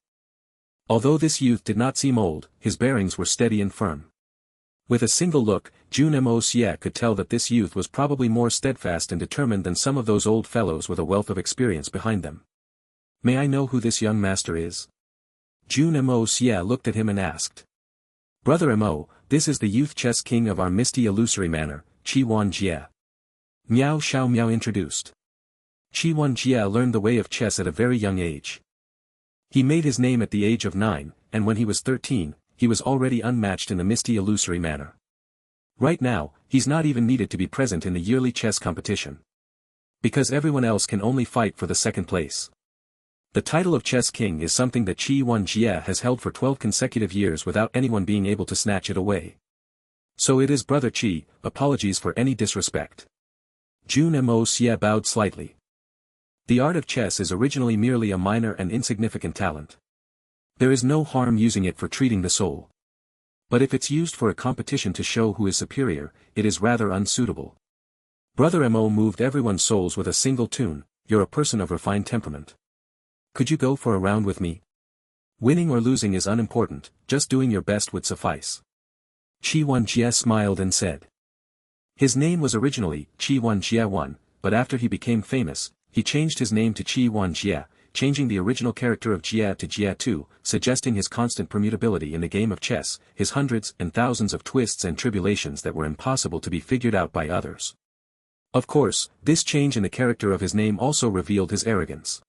Speaker 1: Although this youth did not seem old, his bearings were steady and firm. With a single look, Jun Moxie could tell that this youth was probably more steadfast and determined than some of those old fellows with a wealth of experience behind them. May I know who this young master is? Jun Moxie looked at him and asked. Brother Mo, this is the youth chess king of our misty illusory manor, Qi Jie. Meow Xiaomo introduced. Qi Jie learned the way of chess at a very young age. He made his name at the age of 9, and when he was 13, he was already unmatched in the misty illusory manner. Right now, he's not even needed to be present in the yearly chess competition. Because everyone else can only fight for the second place. The title of chess king is something that Qi Jie has held for 12 consecutive years without anyone being able to snatch it away. So it is Brother Qi, apologies for any disrespect. Jun Moxie bowed slightly. The art of chess is originally merely a minor and insignificant talent. There is no harm using it for treating the soul. But if it's used for a competition to show who is superior, it is rather unsuitable. Brother Mo moved everyone's souls with a single tune, you're a person of refined temperament. Could you go for a round with me? Winning or losing is unimportant, just doing your best would suffice. Qi Jie smiled and said. His name was originally Qi Jie 1, but after he became famous, he changed his name to Qi Jie, changing the original character of Jie to Jie 2, suggesting his constant permutability in the game of chess, his hundreds and thousands of twists and tribulations that were impossible to be figured out by others. Of course, this change in the character of his name also revealed his arrogance.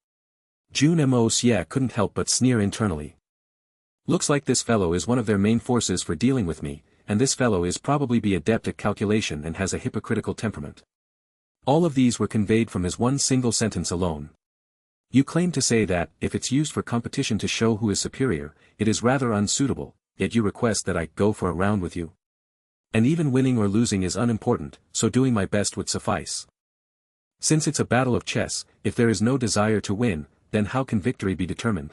Speaker 1: Jun Moxie couldn't help but sneer internally. Looks like this fellow is one of their main forces for dealing with me, and this fellow is probably be adept at calculation and has a hypocritical temperament. All of these were conveyed from his one single sentence alone. You claim to say that, if it's used for competition to show who is superior, it is rather unsuitable, yet you request that I go for a round with you. And even winning or losing is unimportant, so doing my best would suffice. Since it's a battle of chess, if there is no desire to win, then how can victory be determined?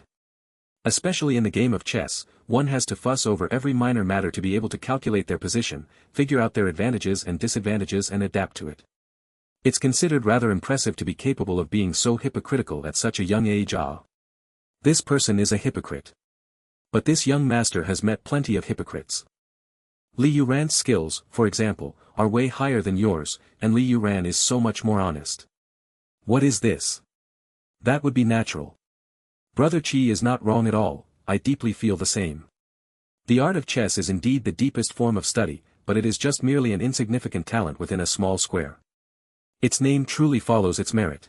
Speaker 1: Especially in the game of chess, one has to fuss over every minor matter to be able to calculate their position, figure out their advantages and disadvantages and adapt to it. It's considered rather impressive to be capable of being so hypocritical at such a young age. This person is a hypocrite. But this young master has met plenty of hypocrites. Li Yuran's skills, for example, are way higher than yours, and Li Yuran is so much more honest. What is this? That would be natural. Brother Qi is not wrong at all, I deeply feel the same. The art of chess is indeed the deepest form of study, but it is just merely an insignificant talent within a small square. Its name truly follows its merit.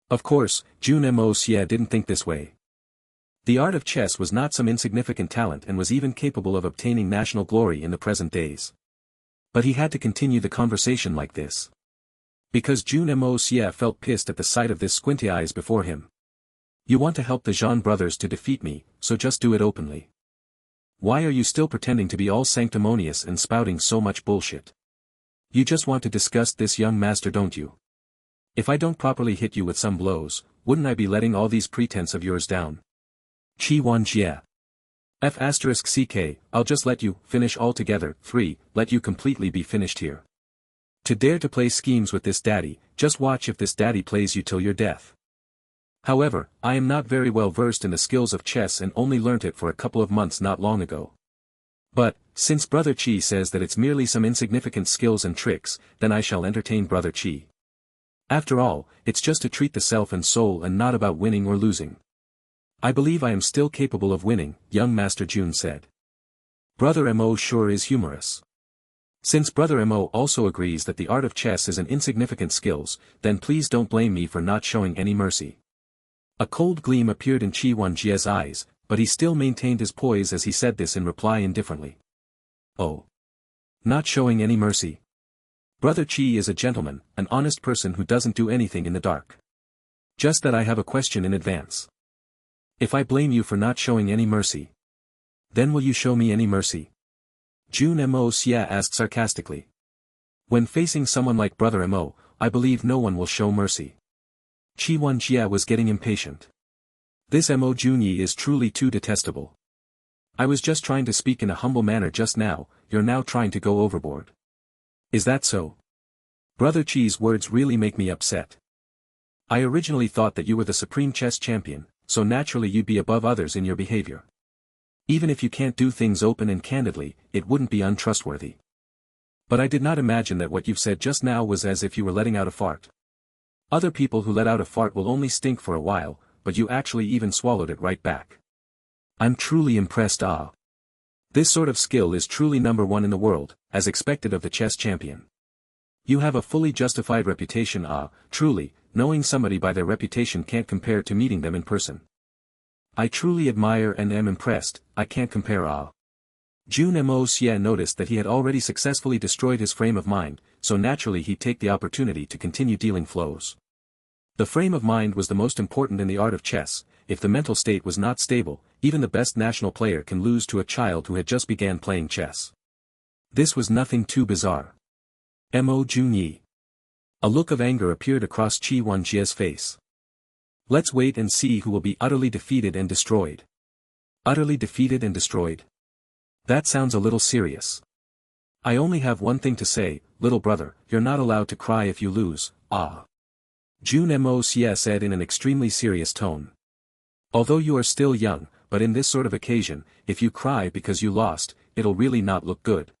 Speaker 1: Of course, Jun Moxie didn't think this way. The art of chess was not some insignificant talent and was even capable of obtaining national glory in the present days. But he had to continue the conversation like this. Because Jun Moxie felt pissed at the sight of this squinty eyes before him. You want to help the Jean brothers to defeat me, so just do it openly. Why are you still pretending to be all sanctimonious and spouting so much bullshit? You just want to disgust this young master, don't you? If I don't properly hit you with some blows, wouldn't I be letting all these pretense of yours down? Qi Wanjie. F***ck, I'll just let you finish altogether. 3. Let you completely be finished here. To dare to play schemes with this daddy, just watch if this daddy plays you till your death. However, I am not very well versed in the skills of chess and only learnt it for a couple of months not long ago. But, since Brother Qi says that it's merely some insignificant skills and tricks, then I shall entertain Brother Qi. After all, it's just to treat the self and soul and not about winning or losing. I believe I am still capable of winning, young Master Jun said. Brother Mo sure is humorous. Since Brother Mo also agrees that the art of chess is an insignificant skills, then please don't blame me for not showing any mercy. A cold gleam appeared in Qi Wanjie's eyes, but he still maintained his poise as he said this in reply indifferently. Oh. Not showing any mercy. Brother Qi is a gentleman, an honest person who doesn't do anything in the dark. Just that I have a question in advance. If I blame you for not showing any mercy, then will you show me any mercy? Jun Moxie asked sarcastically. When facing someone like Brother Mo, I believe no one will show mercy. Qi Wanjie was getting impatient. This Mo Junyi is truly too detestable. I was just trying to speak in a humble manner just now, you're now trying to go overboard. Is that so? Brother Qi's words really make me upset. I originally thought that you were the supreme chess champion, so naturally you'd be above others in your behavior. Even if you can't do things open and candidly, it wouldn't be untrustworthy. But I did not imagine that what you've said just now was as if you were letting out a fart. Other people who let out a fart will only stink for a while, but you actually even swallowed it right back. I'm truly impressed. This sort of skill is truly number one in the world, as expected of the chess champion. You have a fully justified reputation. Truly, knowing somebody by their reputation can't compare to meeting them in person. I truly admire and am impressed, I can't compare. Jun Moxie noticed that he had already successfully destroyed his frame of mind, so naturally he'd take the opportunity to continue dealing flows. The frame of mind was the most important in the art of chess. If the mental state was not stable, even the best national player can lose to a child who had just began playing chess. This was nothing too bizarre. Mo Junyi. A look of anger appeared across Qi Wanjie's face. Let's wait and see who will be utterly defeated and destroyed. Utterly defeated and destroyed? That sounds a little serious. I only have one thing to say, little brother, you're not allowed to cry if you lose. Jun Moxie said in an extremely serious tone. Although you are still young, but in this sort of occasion, if you cry because you lost, it'll really not look good.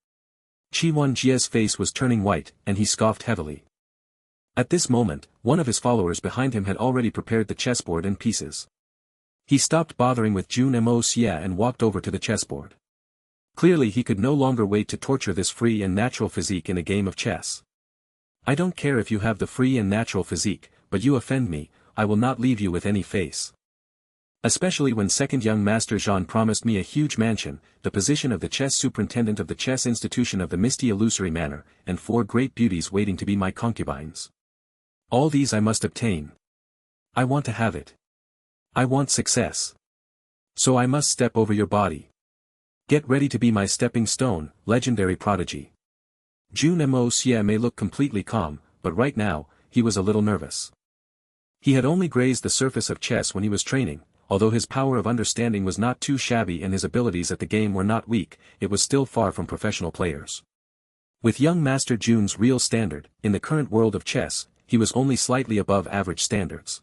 Speaker 1: Qi Wanjie's face was turning white, and he scoffed heavily. At this moment, one of his followers behind him had already prepared the chessboard and pieces. He stopped bothering with Jun Moxie and walked over to the chessboard. Clearly he could no longer wait to torture this free and natural physique in a game of chess. I don't care if you have the free and natural physique, but you offend me, I will not leave you with any face. Especially when second young master Jean promised me a huge mansion, the position of the chess superintendent of the chess institution of the misty illusory manor, and 4 great beauties waiting to be my concubines. All these I must obtain. I want to have it. I want success. So I must step over your body. Get ready to be my stepping stone, legendary prodigy. Jun Moxie may look completely calm, but right now, he was a little nervous. He had only grazed the surface of chess when he was training, although his power of understanding was not too shabby and his abilities at the game were not weak, it was still far from professional players. With young Master Jun's real standard, in the current world of chess, he was only slightly above average standards.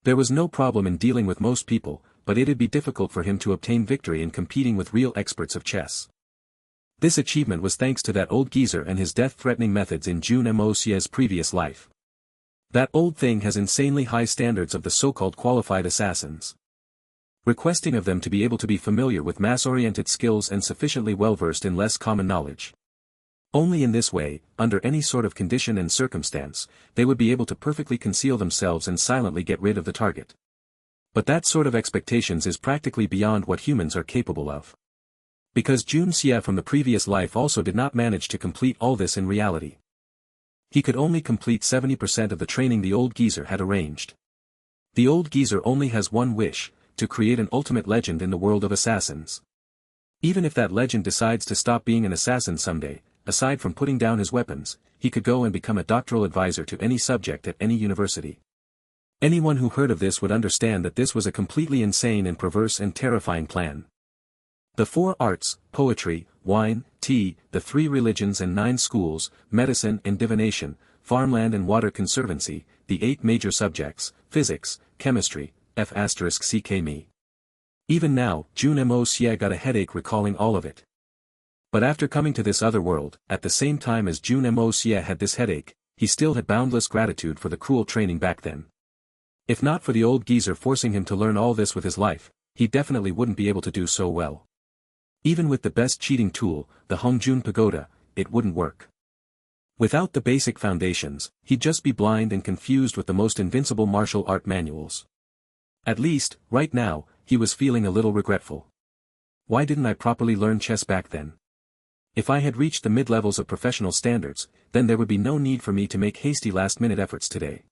Speaker 1: There was no problem in dealing with most people, but it'd be difficult for him to obtain victory in competing with real experts of chess. This achievement was thanks to that old geezer and his death-threatening methods in Jun Moxie's previous life. That old thing has insanely high standards of the so-called qualified assassins. Requesting of them to be able to be familiar with mass-oriented skills and sufficiently well-versed in less common knowledge. Only in this way, under any sort of condition and circumstance, they would be able to perfectly conceal themselves and silently get rid of the target. But that sort of expectations is practically beyond what humans are capable of. Because Jun Xie from the previous life also did not manage to complete all this in reality. He could only complete 70% of the training the old geezer had arranged. The old geezer only has one wish, to create an ultimate legend in the world of assassins. Even if that legend decides to stop being an assassin someday, aside from putting down his weapons, he could go and become a doctoral advisor to any subject at any university. Anyone who heard of this would understand that this was a completely insane and perverse and terrifying plan. The 4 arts, poetry, wine, tea, the 3 religions and 9 schools, medicine and divination, farmland and water conservancy, the 8 major subjects, physics, chemistry, f*ck me. Even now, Jun Moxie got a headache recalling all of it. But after coming to this other world, at the same time as Jun Moxie had this headache, he still had boundless gratitude for the cruel training back then. If not for the old geezer forcing him to learn all this with his life, he definitely wouldn't be able to do so well. Even with the best cheating tool, the Hongjun Pagoda, it wouldn't work. Without the basic foundations, he'd just be blind and confused with the most invincible martial art manuals. At least, right now, he was feeling a little regretful. Why didn't I properly learn chess back then? If I had reached the mid-levels of professional standards, then there would be no need for me to make hasty last-minute efforts today.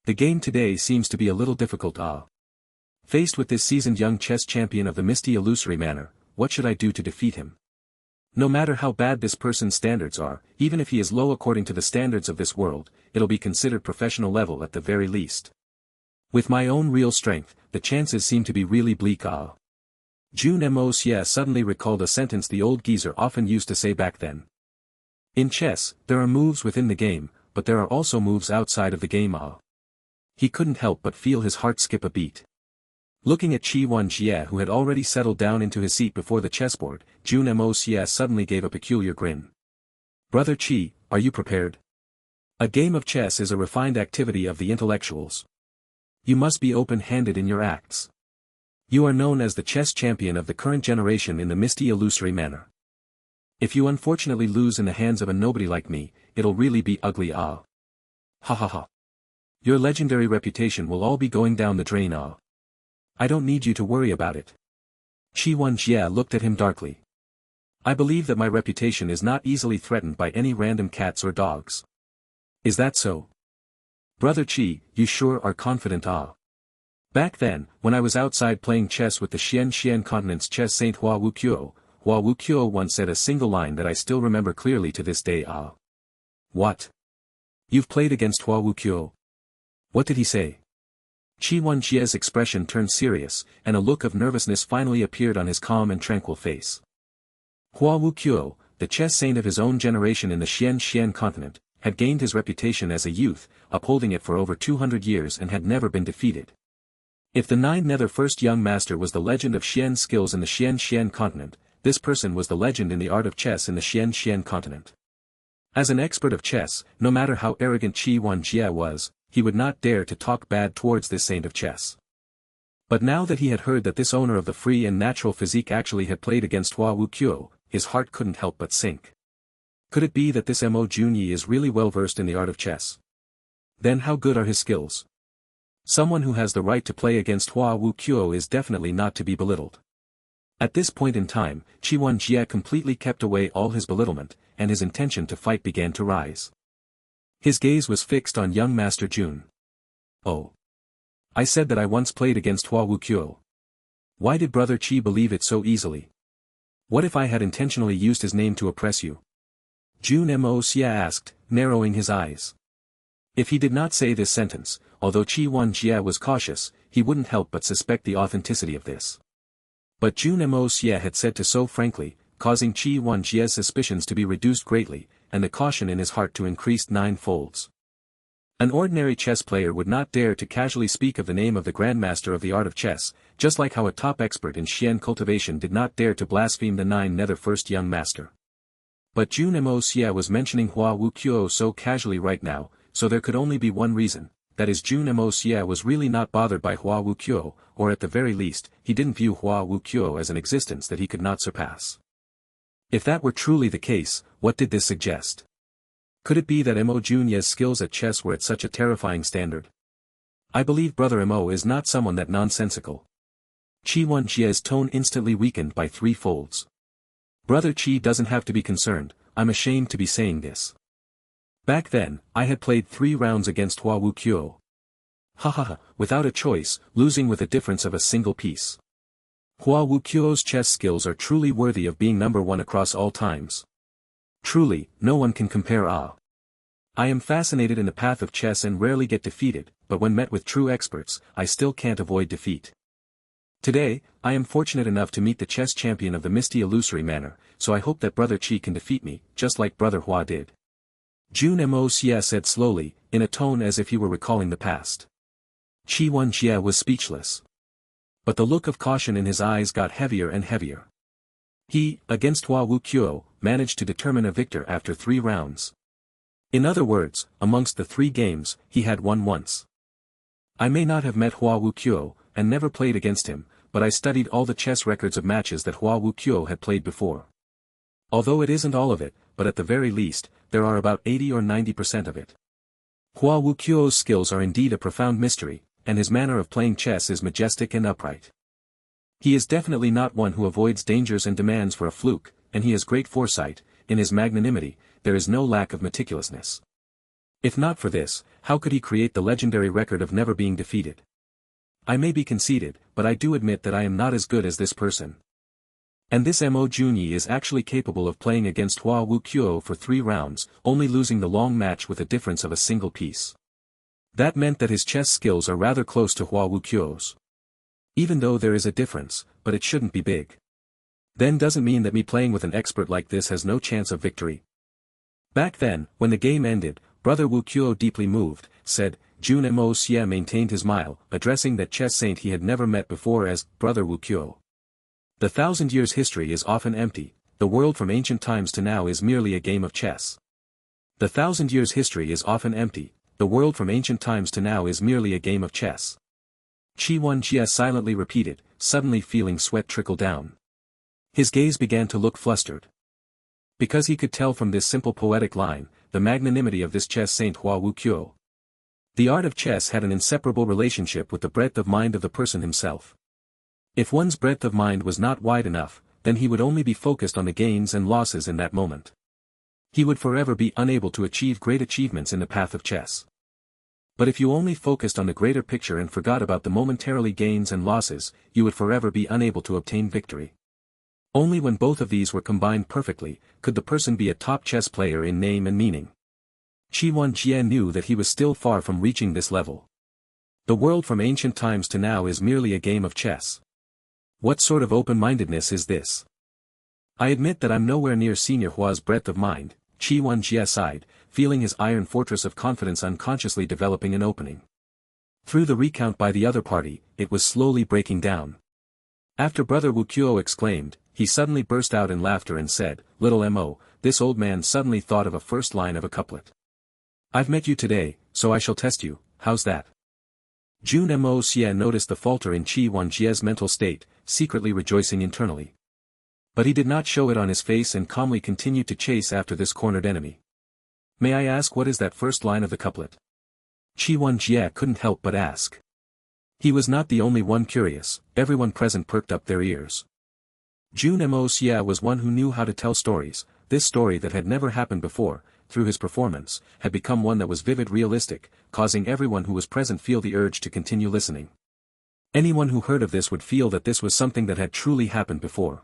Speaker 1: The game today seems to be a little difficult. Faced with this seasoned young chess champion of the misty illusory manor, what should I do to defeat him? No matter how bad this person's standards are, even if he is low according to the standards of this world, it'll be considered professional level at the very least. With my own real strength, the chances seem to be really bleak. Jun Moxie suddenly recalled a sentence the old geezer often used to say back then. In chess, there are moves within the game, but there are also moves outside of the game. He couldn't help but feel his heart skip a beat. Looking at Jun Xie who had already settled down into his seat before the chessboard, Jun Moxie suddenly gave a peculiar grin. Brother Qi, are you prepared? A game of chess is a refined activity of the intellectuals. You must be open-handed in your acts. You are known as the chess champion of the current generation in the misty illusory manor. If you unfortunately lose in the hands of a nobody like me, it'll really be ugly. Ha ha ha. Your legendary reputation will all be going down the drain. I don't need you to worry about it. Jun Xie looked at him darkly. I believe that my reputation is not easily threatened by any random cats or dogs. Is that so? Brother Qi, you sure are confident. Back then, when I was outside playing chess with the Xian continent's chess saint Hua Wuqiu once said a single line that I still remember clearly to this day. What? You've played against Hua Wuqiu? What did he say? Jun Xie's expression turned serious, and a look of nervousness finally appeared on his calm and tranquil face. Hua Wuqiu, the chess saint of his own generation in the Xian continent, had gained his reputation as a youth, upholding it for over 200 years and had never been defeated. If the 9th first young master was the legend of Xian skills in the Xian continent, this person was the legend in the art of chess in the Xian continent. As an expert of chess, no matter how arrogant Jun Xie was, he would not dare to talk bad towards this saint of chess. But now that he had heard that this owner of the free and natural physique actually had played against Hua Wuqiu, his heart couldn't help but sink. Could it be that this Mo Jun Yi is really well versed in the art of chess? Then how good are his skills? Someone who has the right to play against Hua Wuqiu is definitely not to be belittled. At this point in time, Jun Xie completely kept away all his belittlement, and his intention to fight began to rise. His gaze was fixed on young Master Jun. Oh. I said that I once played against Hua Wuqiu. Why did Brother Qi believe it so easily? What if I had intentionally used his name to oppress you? Jun Moxie asked, narrowing his eyes. If he did not say this sentence, although Jun Xie was cautious, he wouldn't help but suspect the authenticity of this. But Jun Moxie had said so frankly, causing Jun Xie's suspicions to be reduced greatly, and the caution in his heart to increase 9 folds. An ordinary chess player would not dare to casually speak of the name of the grandmaster of the art of chess, just like how a top expert in Xian cultivation did not dare to blaspheme the 9 nether first young master. But Jun Moxie was mentioning Hua Wuqiu so casually right now, so there could only be one reason, that is Jun Moxie was really not bothered by Hua Wuqiu, or at the very least, he didn't view Hua Wuqiu as an existence that he could not surpass. If that were truly the case, what did this suggest? Could it be that Mo Jun Ye's skills at chess were at such a terrifying standard? I believe Brother Mo is not someone that nonsensical. Jun Xie's tone instantly weakened by 3 folds. Brother Qi doesn't have to be concerned, I'm ashamed to be saying this. Back then, I had played 3 rounds against Hua Wuqiu. Without a choice, losing with a difference of a single piece. Hua Wuqiu's chess skills are truly worthy of being number 1 across all times. Truly, no one can compare. I am fascinated in the path of chess and rarely get defeated, but when met with true experts, I still can't avoid defeat. Today, I am fortunate enough to meet the chess champion of the misty illusory manner, so I hope that Brother Qi can defeat me, just like Brother Hua did. Jun Moxie said slowly, in a tone as if he were recalling the past. Jun Xie was speechless. But the look of caution in his eyes got heavier and heavier. He, against Hua Wuqiu, managed to determine a victor after 3 rounds. In other words, amongst the 3 games, he had won once. I may not have met Hua Wuqiu, and never played against him, but I studied all the chess records of matches that Hua Wuqiu had played before. Although it isn't all of it, but at the very least, there are about 80 or 90% of it. Hua Wuqiu's skills are indeed a profound mystery, and his manner of playing chess is majestic and upright. He is definitely not one who avoids dangers and demands for a fluke, and he has great foresight. In his magnanimity, there is no lack of meticulousness. If not for this, how could he create the legendary record of never being defeated? I may be conceited, but I do admit that I am not as good as this person. And this Mo Jun Yi is actually capable of playing against Hua Wuqiu for 3 rounds, only losing the long match with a difference of a single piece. That meant that his chess skills are rather close to Hua Wuqiu's. Even though there is a difference, but it shouldn't be big. Then doesn't mean that me playing with an expert like this has no chance of victory. Back then, when the game ended, Brother Wuqiu deeply moved, said, Jun Moxie maintained his smile, addressing that chess saint he had never met before as, Brother Wuqiu. The 1,000 years history is often empty, the world from ancient times to now is merely a game of chess. The 1,000 years history is often empty, the world from ancient times to now is merely a game of chess. Jun Xie silently repeated, suddenly feeling sweat trickle down. His gaze began to look flustered. Because he could tell from this simple poetic line, the magnanimity of this chess saint Hua Wuqiu. The art of chess had an inseparable relationship with the breadth of mind of the person himself. If one's breadth of mind was not wide enough, then he would only be focused on the gains and losses in that moment. He would forever be unable to achieve great achievements in the path of chess. But if you only focused on the greater picture and forgot about the momentarily gains and losses, you would forever be unable to obtain victory. Only when both of these were combined perfectly, could the person be a top chess player in name and meaning. Jun Xie knew that he was still far from reaching this level. The world from ancient times to now is merely a game of chess. What sort of open-mindedness is this? I admit that I'm nowhere near Senior Hua's breadth of mind, Jun Xie sighed, feeling his iron fortress of confidence unconsciously developing an opening. Through the recount by the other party, it was slowly breaking down. After Brother Wuqiu exclaimed, he suddenly burst out in laughter and said, Little Mo, this old man suddenly thought of a first line of a couplet. I've met you today, so I shall test you, how's that? Jun Moxie noticed the falter in Jun Xie's mental state, secretly rejoicing internally. But he did not show it on his face and calmly continued to chase after this cornered enemy. May I ask what is that first line of the couplet? Jun Xie couldn't help but ask. He was not the only one curious, everyone present perked up their ears. Jun Moxie was one who knew how to tell stories. This story that had never happened before, through his performance, had become one that was vivid, realistic, causing everyone who was present feel the urge to continue listening. Anyone who heard of this would feel that this was something that had truly happened before.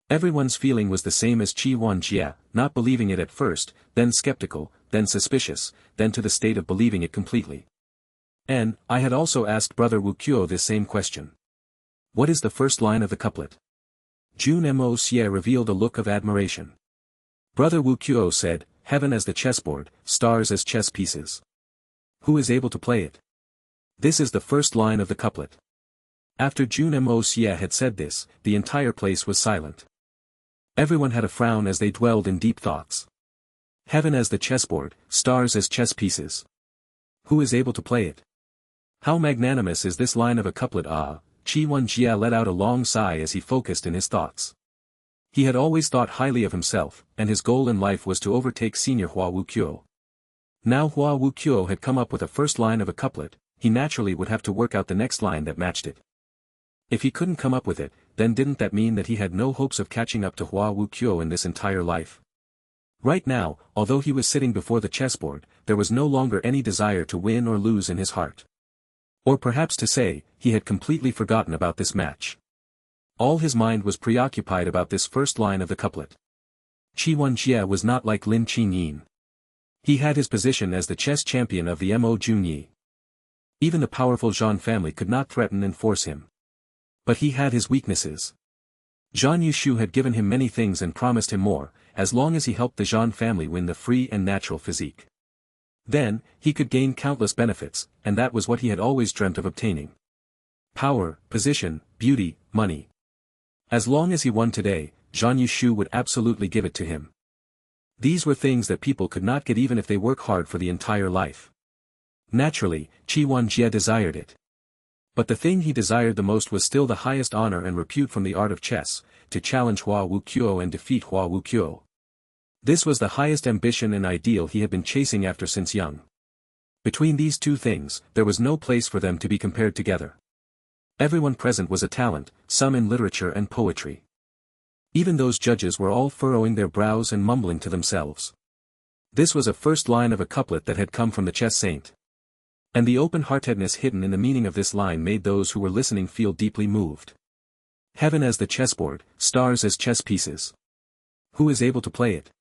Speaker 1: Everyone's feeling was the same as Jun Xie, not believing it at first, then skeptical, then suspicious, then to the state of believing it completely. And, I had also asked Brother Wuqiu this same question. What is the first line of the couplet? Jun Moxie revealed a look of admiration. Brother Wuqiu said, heaven as the chessboard, stars as chess pieces. Who is able to play it? This is the first line of the couplet. After Jun Moxie had said this, the entire place was silent. Everyone had a frown as they dwelled in deep thoughts. Heaven as the chessboard, stars as chess pieces. Who is able to play it? How magnanimous is this line of a couplet? Jun Xie let out a long sigh as he focused in his thoughts. He had always thought highly of himself, and his goal in life was to overtake Senior Hua Wuqiu. Now Hua Wuqiu had come up with a first line of a couplet, he naturally would have to work out the next line that matched it. If he couldn't come up with it, then didn't that mean that he had no hopes of catching up to Hua Wuqiu in this entire life? Right now, although he was sitting before the chessboard, there was no longer any desire to win or lose in his heart. Or perhaps to say, he had completely forgotten about this match. All his mind was preoccupied about this first line of the couplet. Jun Xie was not like Lin Qingyin. He had his position as the chess champion of the Mo Junyi. Even the powerful Zhan family could not threaten and force him. But he had his weaknesses. Zhan Yushu had given him many things and promised him more, as long as he helped the Zhan family win the free and natural physique. Then, he could gain countless benefits, and that was what he had always dreamt of obtaining. Power, position, beauty, money. As long as he won today, Zhan Yushu would absolutely give it to him. These were things that people could not get even if they work hard for the entire life. Naturally, Jun Xie desired it. But the thing he desired the most was still the highest honor and repute from the art of chess, to challenge Hua Wuqiu and defeat Hua Wuqiu. This was the highest ambition and ideal he had been chasing after since young. Between these two things, there was no place for them to be compared together. Everyone present was a talent, some in literature and poetry. Even those judges were all furrowing their brows and mumbling to themselves. This was a first line of a couplet that had come from the chess saint. And the open-heartedness hidden in the meaning of this line made those who were listening feel deeply moved. Heaven as the chessboard, stars as chess pieces. Who is able to play it?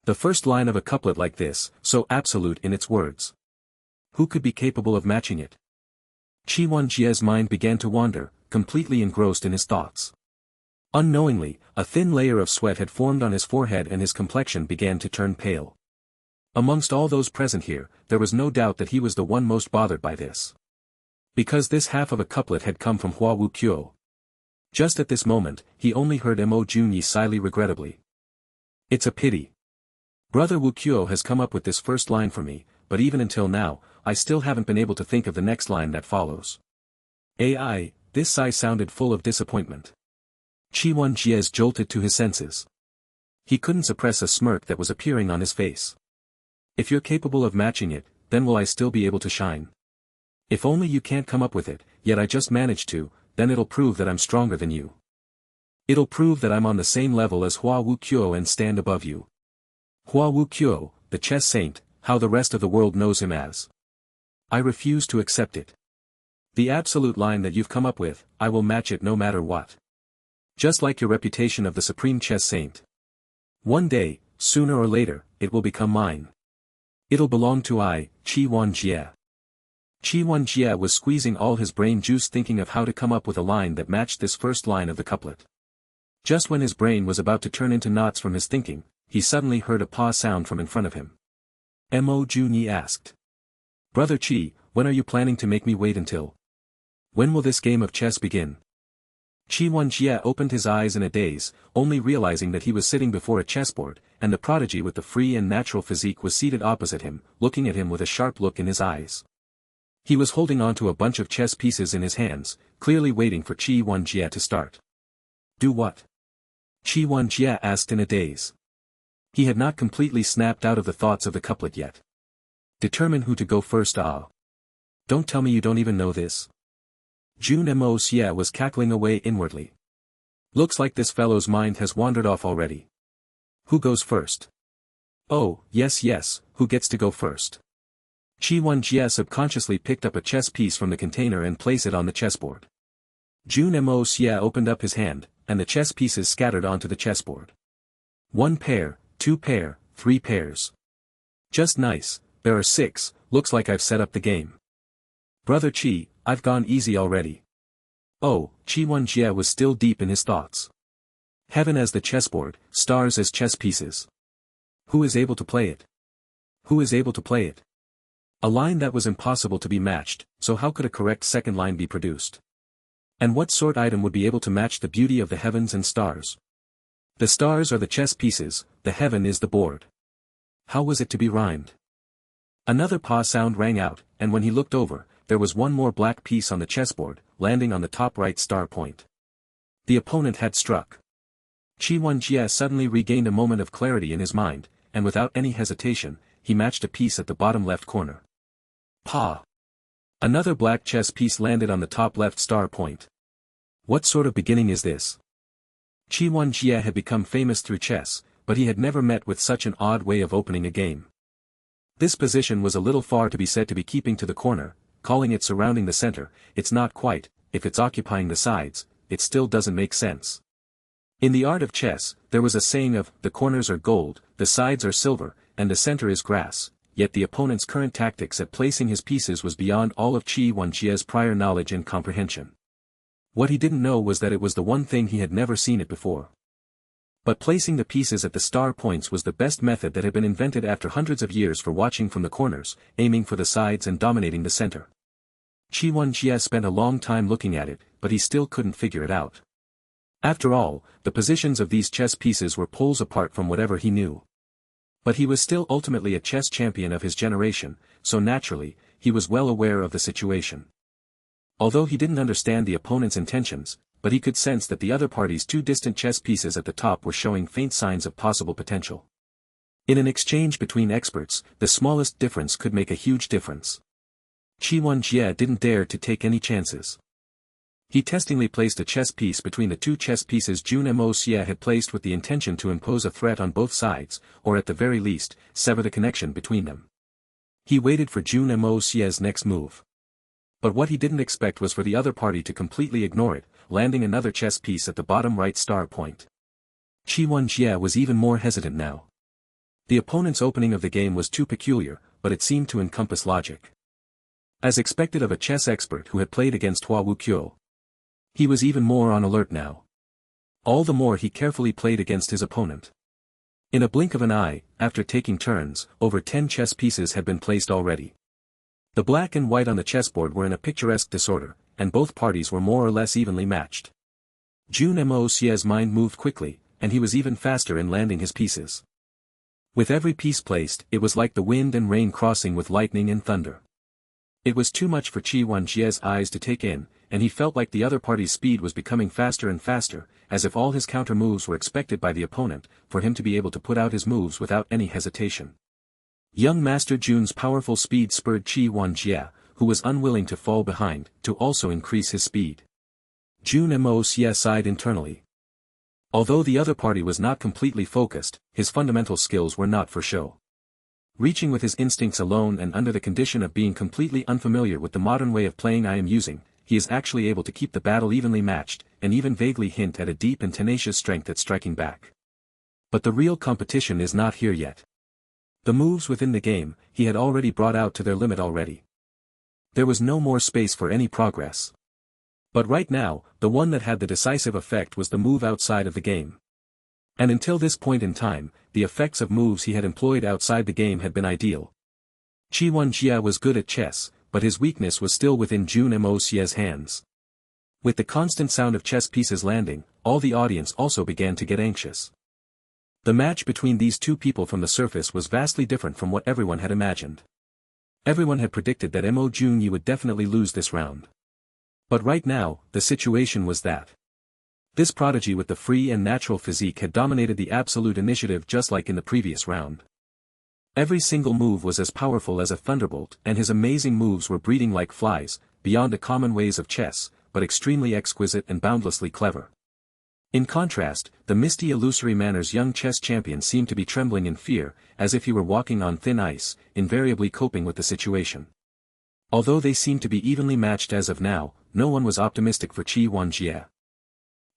Speaker 1: The first line of a couplet like this, so absolute in its words. Who could be capable of matching it? Jun Xie's mind began to wander, completely engrossed in his thoughts. Unknowingly, a thin layer of sweat had formed on his forehead and his complexion began to turn pale. Amongst all those present here, there was no doubt that he was the one most bothered by this. Because this half of a couplet had come from Hua Wuqiu. Just at this moment, he only heard Mo Junyi sigh regrettably. It's a pity. Brother Wuqiu has come up with this first line for me, but even until now, I still haven't been able to think of the next line that follows. This sigh sounded full of disappointment. Jun Xie jolted to his senses. He couldn't suppress a smirk that was appearing on his face. If you're capable of matching it, then will I still be able to shine? If only you can't come up with it, yet I just managed to, then it'll prove that I'm stronger than you. It'll prove that I'm on the same level as Hua Wuqiu and stand above you. Hua Wuqiu, the chess saint, how the rest of the world knows him as. I refuse to accept it. The absolute line that you've come up with, I will match it no matter what. Just like your reputation of the supreme chess saint. One day, sooner or later, it will become mine. It'll belong to Jun Xie. Jun Xie was squeezing all his brain juice thinking of how to come up with a line that matched this first line of the couplet. Just when his brain was about to turn into knots from his thinking, he suddenly heard a paw sound from in front of him. Mo Junyi asked. Brother Qi, when are you planning to make me wait until? When will this game of chess begin? Jun Xie opened his eyes in a daze, only realizing that he was sitting before a chessboard, and the prodigy with the free and natural physique was seated opposite him, looking at him with a sharp look in his eyes. He was holding onto a bunch of chess pieces in his hands, clearly waiting for Jun Xie to start. Do what? Jie asked in a daze. He had not completely snapped out of the thoughts of the couplet yet. Determine who to go first. Ah. Don't tell me you don't even know this. Jun Moxie was cackling away inwardly. Looks like this fellow's mind has wandered off already. Who goes first? Oh, yes, who gets to go first? Jie subconsciously picked up a chess piece from the container and placed it on the chessboard. Jun Moxie opened up his hand, and the chess pieces scattered onto the chessboard. 1 pair, 2 pair, 3 pairs. Just nice, there are 6, looks like I've set up the game. Brother Qi, I've gone easy already. Oh, Jie was still deep in his thoughts. Heaven as the chessboard, stars as chess pieces. Who is able to play it? Who is able to play it? A line that was impossible to be matched, so how could a correct second line be produced? And what sort item would be able to match the beauty of the heavens and stars? The stars are the chess pieces, the heaven is the board. How was it to be rhymed? Another paw sound rang out, and when he looked over, there was one more black piece on the chessboard, landing on the top right star point. The opponent had struck. Jie suddenly regained a moment of clarity in his mind, and without any hesitation, he matched a piece at the bottom left corner. Pa! Another black chess piece landed on the top left star point. What sort of beginning is this? Jie had become famous through chess, but he had never met with such an odd way of opening a game. This position was a little far to be said to be keeping to the corner, calling it surrounding the center, it's not quite, if it's occupying the sides, it still doesn't make sense. In the art of chess, there was a saying of, the corners are gold, the sides are silver, and the center is grass, yet the opponent's current tactics at placing his pieces was beyond all of Jie's prior knowledge and comprehension. What he didn't know was that it was the one thing he had never seen it before. But placing the pieces at the star points was the best method that had been invented after hundreds of years for watching from the corners, aiming for the sides and dominating the center. Jie spent a long time looking at it, but he still couldn't figure it out. After all, the positions of these chess pieces were poles apart from whatever he knew. But he was still ultimately a chess champion of his generation, so naturally, he was well aware of the situation. Although he didn't understand the opponent's intentions, but he could sense that the other party's 2 distant chess pieces at the top were showing faint signs of possible potential. In an exchange between experts, the smallest difference could make a huge difference. Jie didn't dare to take any chances. He testingly placed a chess piece between the 2 chess pieces Jun Moxie had placed with the intention to impose a threat on both sides, or at the very least, sever the connection between them. He waited for Jun Moxie's next move. But what he didn't expect was for the other party to completely ignore it, landing another chess piece at the bottom right star point. Jie was even more hesitant now. The opponent's opening of the game was too peculiar, but it seemed to encompass logic. As expected of a chess expert who had played against Hua Wuqiu, he was even more on alert now. All the more he carefully played against his opponent. In a blink of an eye, after taking turns, over 10 chess pieces had been placed already. The black and white on the chessboard were in a picturesque disorder, and both parties were more or less evenly matched. Jun Moxie's mind moved quickly, and he was even faster in landing his pieces. With every piece placed, it was like the wind and rain crossing with lightning and thunder. It was too much for Jie's eyes to take in, and he felt like the other party's speed was becoming faster and faster, as if all his counter moves were expected by the opponent, for him to be able to put out his moves without any hesitation. Young Master Jun's powerful speed spurred Jie, who was unwilling to fall behind, to also increase his speed. Jun Moxie sighed internally. Although the other party was not completely focused, his fundamental skills were not for show. Reaching with his instincts alone and under the condition of being completely unfamiliar with the modern way of playing I am using, he is actually able to keep the battle evenly matched, and even vaguely hint at a deep and tenacious strength at striking back. But the real competition is not here yet. The moves within the game, he had already brought out to their limit already. There was no more space for any progress. But right now, the one that had the decisive effect was the move outside of the game. And until this point in time, the effects of moves he had employed outside the game had been ideal. Jie was good at chess, but his weakness was still within Jun Moxie's hands. With the constant sound of chess pieces landing, all the audience also began to get anxious. The match between these 2 people from the surface was vastly different from what everyone had imagined. Everyone had predicted that Jun would definitely lose this round. But right now, the situation was that This prodigy with the free and natural physique had dominated the absolute initiative just like in the previous round. Every single move was as powerful as a thunderbolt, and his amazing moves were breeding like flies, beyond the common ways of chess, but extremely exquisite and boundlessly clever. In contrast, the misty illusory manners young chess champion seemed to be trembling in fear, as if he were walking on thin ice, invariably coping with the situation. Although they seemed to be evenly matched as of now, no one was optimistic for Jun Xie.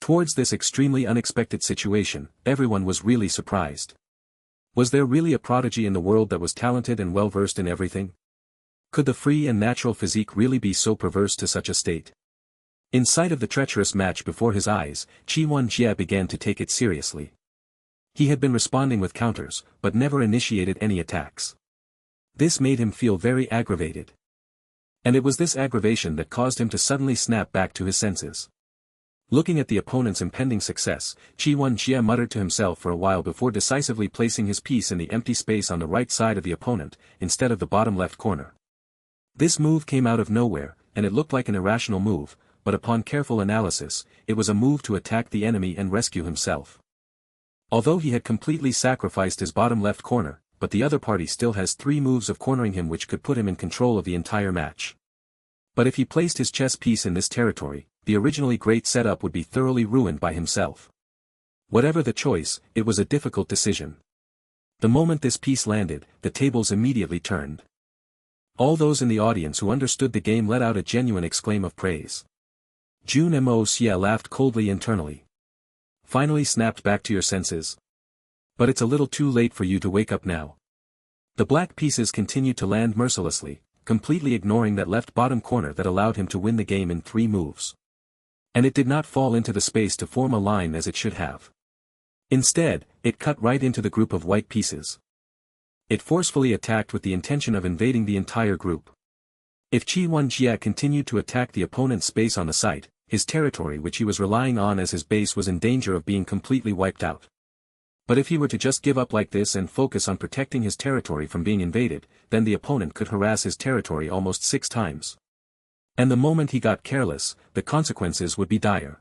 Speaker 1: Towards this extremely unexpected situation, everyone was really surprised. Was there really a prodigy in the world that was talented and well-versed in everything? Could the free and natural physique really be so perverse to such a state? In sight of the treacherous match before his eyes, Jun Xie began to take it seriously. He had been responding with counters, but never initiated any attacks. This made him feel very aggravated. And it was this aggravation that caused him to suddenly snap back to his senses. Looking at the opponent's impending success, Jun Xie muttered to himself for a while before decisively placing his piece in the empty space on the right side of the opponent, instead of the bottom left corner. This move came out of nowhere, and it looked like an irrational move, but upon careful analysis, it was a move to attack the enemy and rescue himself. Although he had completely sacrificed his bottom left corner, but the other party still has 3 moves of cornering him which could put him in control of the entire match. But if he placed his chess piece in this territory, the originally great setup would be thoroughly ruined by himself. Whatever the choice, it was a difficult decision. The moment this piece landed, the tables immediately turned. All those in the audience who understood the game let out a genuine exclaim of praise. Jun Moxie laughed coldly internally. Finally snapped back to your senses. But it's a little too late for you to wake up now. The black pieces continued to land mercilessly, completely ignoring that left bottom corner that allowed him to win the game in 3 moves. And it did not fall into the space to form a line as it should have. Instead, it cut right into the group of white pieces. It forcefully attacked with the intention of invading the entire group. If Jun Xie continued to attack the opponent's space on the site, his territory which he was relying on as his base was in danger of being completely wiped out. But if he were to just give up like this and focus on protecting his territory from being invaded, then the opponent could harass his territory almost 6 times. And the moment he got careless, the consequences would be dire.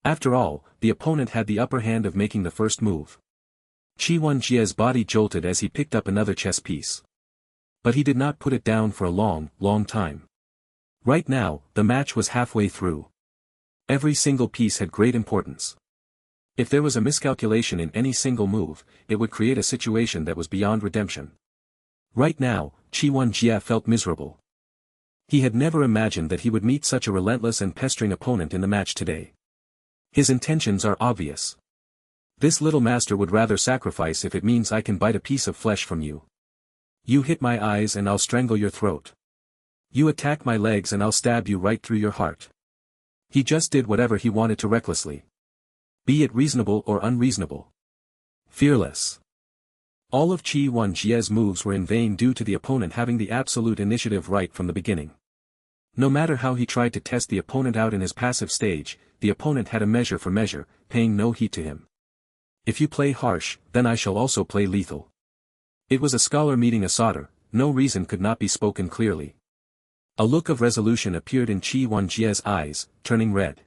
Speaker 1: After all, the opponent had the upper hand of making the first move. Jun Xie's body jolted as he picked up another chess piece. But he did not put it down for a long, long time. Right now, the match was halfway through. Every single piece had great importance. If there was a miscalculation in any single move, it would create a situation that was beyond redemption. Right now, Jun Xie felt miserable. He had never imagined that he would meet such a relentless and pestering opponent in the match today. His intentions are obvious. This little master would rather sacrifice if it means I can bite a piece of flesh from you. You hit my eyes and I'll strangle your throat. You attack my legs and I'll stab you right through your heart. He just did whatever he wanted to recklessly. Be it reasonable or unreasonable. Fearless. All of Jun Xie's moves were in vain due to the opponent having the absolute initiative right from the beginning. No matter how he tried to test the opponent out in his passive stage, the opponent had a measure for measure, paying no heed to him. If you play harsh, then I shall also play lethal. It was a scholar meeting a soldier, no reason could not be spoken clearly. A look of resolution appeared in Jun Xie's eyes, turning red.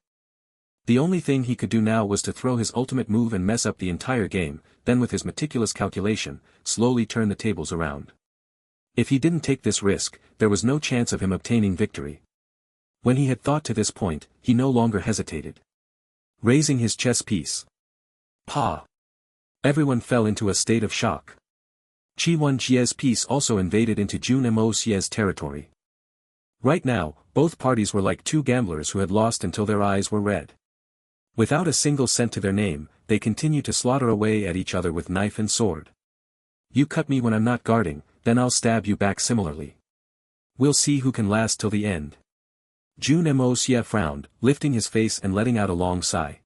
Speaker 1: The only thing he could do now was to throw his ultimate move and mess up the entire game, then with his meticulous calculation, slowly turn the tables around. If he didn't take this risk, there was no chance of him obtaining victory. When he had thought to this point, he no longer hesitated. Raising his chess piece. Pa! Everyone fell into a state of shock. Jun Xie's piece also invaded into Jun Moxie's territory. Right now, both parties were like 2 gamblers who had lost until their eyes were red. Without a single cent to their name, they continued to slaughter away at each other with knife and sword. You cut me when I'm not guarding, then I'll stab you back similarly. We'll see who can last till the end. Jun Moxie frowned, lifting his face and letting out a long sigh.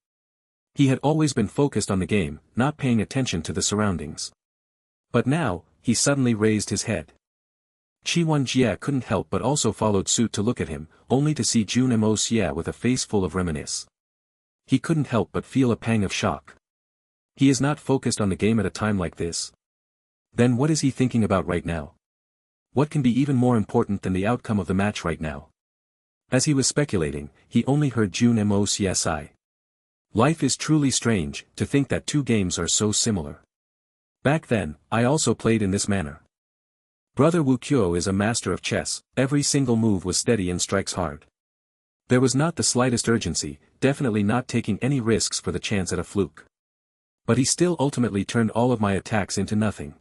Speaker 1: He had always been focused on the game, not paying attention to the surroundings. But now, he suddenly raised his head. Jun Xie couldn't help but also followed suit to look at him, only to see Jun Moxie with a face full of reminiscence. He couldn't help but feel a pang of shock. He is not focused on the game at a time like this. Then what is he thinking about right now? What can be even more important than the outcome of the match right now? As he was speculating, he only heard Jun Moxie sigh. Life is truly strange, to think that two games are so similar. Back then, I also played in this manner. Brother Wu Qiu is a master of chess, every single move was steady and strikes hard. There was not the slightest urgency, definitely not taking any risks for the chance at a fluke. But he still ultimately turned all of my attacks into nothing.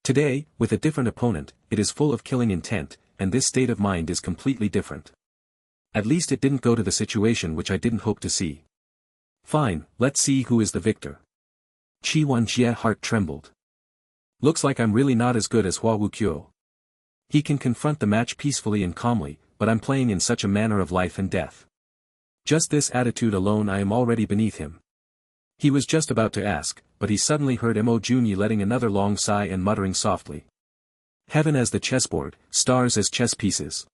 Speaker 1: Today, with a different opponent, it is full of killing intent, and this state of mind is completely different. At least it didn't go to the situation which I didn't hope to see. Fine, let's see who is the victor. Jun Xie's heart trembled. Looks like I'm really not as good as Hua Wu Qiu. He can confront the match peacefully and calmly, but I'm playing in such a manner of life and death. Just this attitude alone I am already beneath him. He was just about to ask, but he suddenly heard Mo Junyi letting another long sigh and muttering softly. Heaven as the chessboard, stars as chess pieces.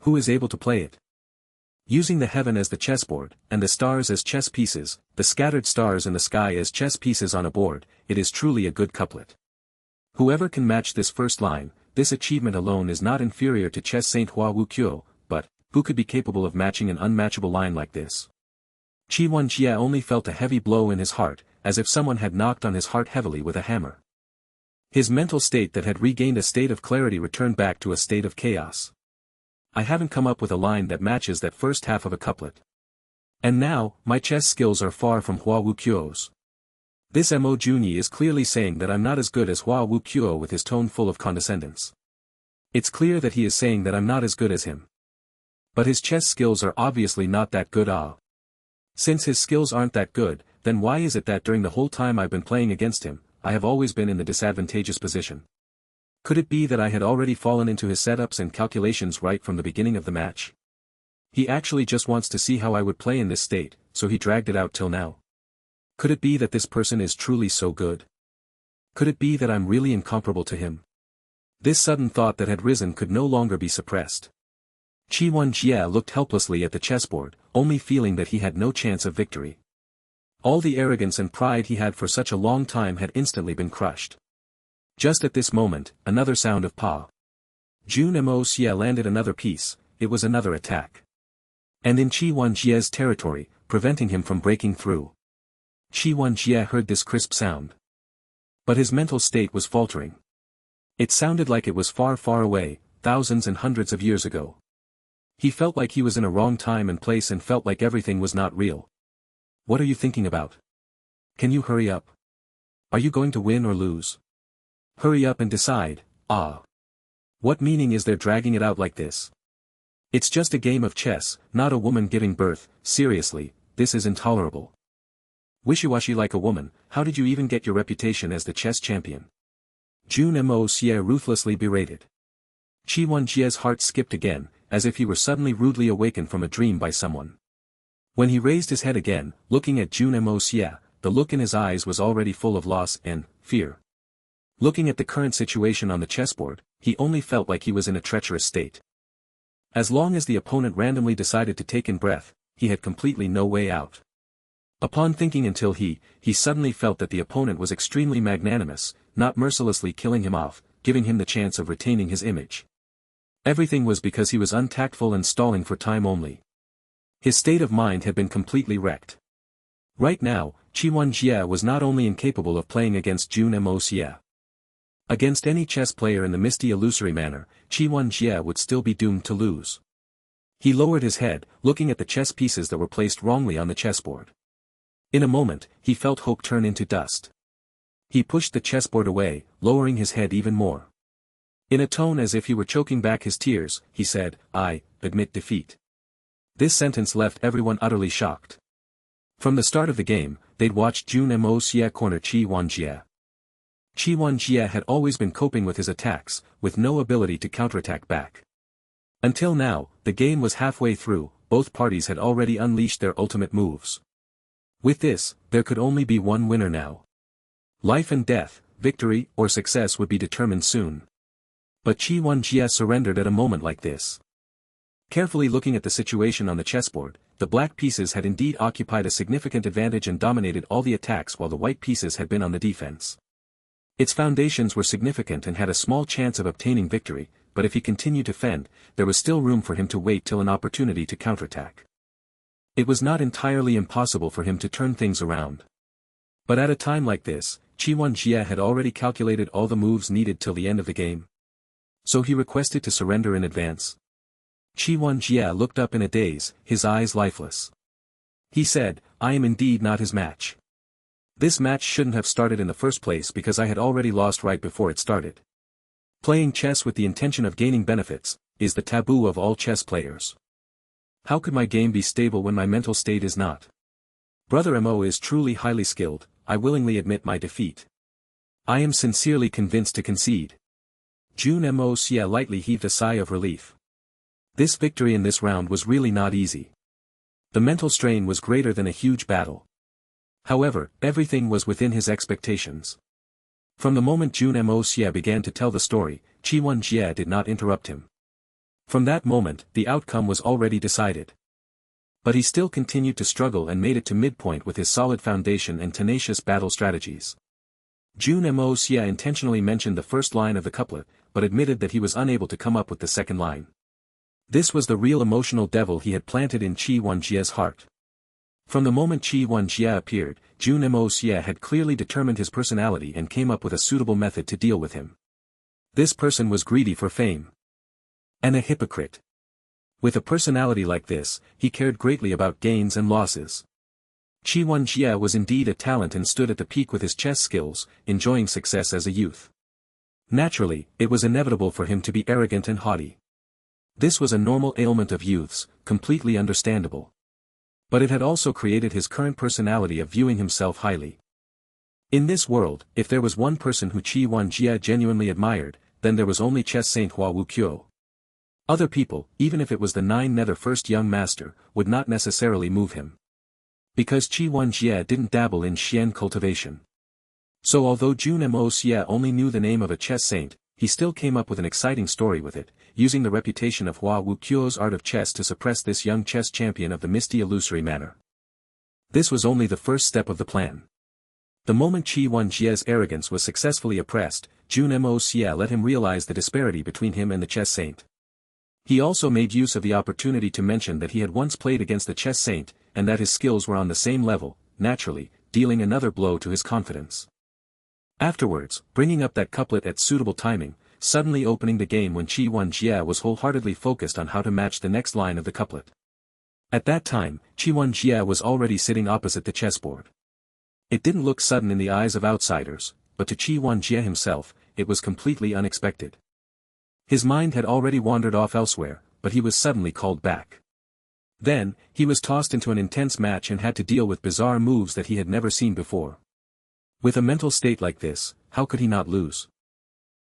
Speaker 1: Who is able to play it? Using the heaven as the chessboard, and the stars as chess pieces, the scattered stars in the sky as chess pieces on a board, it is truly a good couplet. Whoever can match this first line, this achievement alone is not inferior to chess Saint Hua Wu Qiu, but, who could be capable of matching an unmatchable line like this? Jun Xie only felt a heavy blow in his heart, as if someone had knocked on his heart heavily with a hammer. His mental state that had regained a state of clarity returned back to a state of chaos. I haven't come up with a line that matches that first half of a couplet. And now, my chess skills are far from Hua Wu Qiu's. This Mo Junyi is clearly saying that I'm not as good as Hua Wu Qiu with his tone full of condescendence. It's clear that he is saying that I'm not as good as him. But his chess skills are obviously not that good. Since his skills aren't that good, then why is it that during the whole time I've been playing against him, I have always been in the disadvantageous position? Could it be that I had already fallen into his setups and calculations right from the beginning of the match? He actually just wants to see how I would play in this state, so he dragged it out till now. Could it be that this person is truly so good? Could it be that I'm really incomparable to him? This sudden thought that had risen could no longer be suppressed. Jun Xie looked helplessly at the chessboard, only feeling that he had no chance of victory. All the arrogance and pride he had for such a long time had instantly been crushed. Just at this moment, another sound of pa. Jun Moxie landed another piece, it was another attack. And in Jun Xie's territory, preventing him from breaking through. Jun Xie heard this crisp sound. But his mental state was faltering. It sounded like it was far, far away, thousands and hundreds of years ago. He felt like he was in a wrong time and place and felt like everything was not real. What are you thinking about? Can you hurry up? Are you going to win or lose? Hurry up and decide. What meaning is there dragging it out like this? It's just a game of chess, not a woman giving birth. Seriously, this is intolerable. Wishy-washy like a woman, how did you even get your reputation as the chess champion? Jun Moxie ruthlessly berated. Jun Xie's heart skipped again, as if he were suddenly rudely awakened from a dream by someone. When he raised his head again, looking at Jun Moxie, the look in his eyes was already full of loss and fear. Looking at the current situation on the chessboard, he only felt like he was in a treacherous state. As long as the opponent randomly decided to take in breath, he had completely no way out. Upon thinking until he suddenly felt that the opponent was extremely magnanimous, not mercilessly killing him off, giving him the chance of retaining his image. Everything was because he was untactful and stalling for time only. His state of mind had been completely wrecked. Right now, Jun Xie was not only incapable of playing against Jun Moxie. Against any chess player in the misty illusory manner, Jun Xie would still be doomed to lose. He lowered his head, looking at the chess pieces that were placed wrongly on the chessboard. In a moment, he felt hope turn into dust. He pushed the chessboard away, lowering his head even more. In a tone as if he were choking back his tears, he said, "I admit defeat." This sentence left everyone utterly shocked. From the start of the game, they'd watched Jun Moxie corner Jun Xie. Jun Xie had always been coping with his attacks, with no ability to counterattack back. Until now, the game was halfway through, both parties had already unleashed their ultimate moves. With this, there could only be one winner now. Life and death, victory or success would be determined soon. But Jun Xie surrendered at a moment like this. Carefully looking at the situation on the chessboard, the black pieces had indeed occupied a significant advantage and dominated all the attacks while the white pieces had been on the defense. Its foundations were significant and had a small chance of obtaining victory, but if he continued to fend, there was still room for him to wait till an opportunity to counterattack. It was not entirely impossible for him to turn things around. But at a time like this, Jun Xie had already calculated all the moves needed till the end of the game. So he requested to surrender in advance. Jun Xie looked up in a daze, his eyes lifeless. He said, "I am indeed not his match. This match shouldn't have started in the first place because I had already lost right before it started. Playing chess with the intention of gaining benefits is the taboo of all chess players. How could my game be stable when my mental state is not? Brother Mo is truly highly skilled, I willingly admit my defeat. I am sincerely convinced to concede." Jun Moxie lightly heaved a sigh of relief. This victory in this round was really not easy. The mental strain was greater than a huge battle. However, everything was within his expectations. From the moment Jun Moxie began to tell the story, Jun Xie did not interrupt him. From that moment, the outcome was already decided. But he still continued to struggle and made it to midpoint with his solid foundation and tenacious battle strategies. Jun Moxie intentionally mentioned the first line of the couplet, but admitted that he was unable to come up with the second line. This was the real emotional devil he had planted in Jun Xie's heart. From the moment Jun Xie appeared, Jun Moxie had clearly determined his personality and came up with a suitable method to deal with him. This person was greedy for fame. And a hypocrite. With a personality like this, he cared greatly about gains and losses. Jun Xie was indeed a talent and stood at the peak with his chess skills, enjoying success as a youth. Naturally, it was inevitable for him to be arrogant and haughty. This was a normal ailment of youths, completely understandable. But it had also created his current personality of viewing himself highly. In this world, if there was one person who Jun Xie genuinely admired, then there was only chess saint Hua Wuqiu. Other people, even if it was the 9 nether first young master, would not necessarily move him. Because Jun Xie didn't dabble in Xian cultivation. So although Jun Moxie only knew the name of a chess saint, he still came up with an exciting story with it, using the reputation of Hua Wuqiu's art of chess to suppress this young chess champion of the misty illusory manner. This was only the first step of the plan. The moment Jun Xie's arrogance was successfully oppressed, Jun Moxie let him realize the disparity between him and the chess saint. He also made use of the opportunity to mention that he had once played against the chess saint, and that his skills were on the same level, naturally, dealing another blow to his confidence. Afterwards, bringing up that couplet at suitable timing, suddenly opening the game when Jun Xie was wholeheartedly focused on how to match the next line of the couplet. At that time, Jun Xie was already sitting opposite the chessboard. It didn't look sudden in the eyes of outsiders, but to Jun Xie himself, it was completely unexpected. His mind had already wandered off elsewhere, but he was suddenly called back. Then, he was tossed into an intense match and had to deal with bizarre moves that he had never seen before. With a mental state like this, how could he not lose?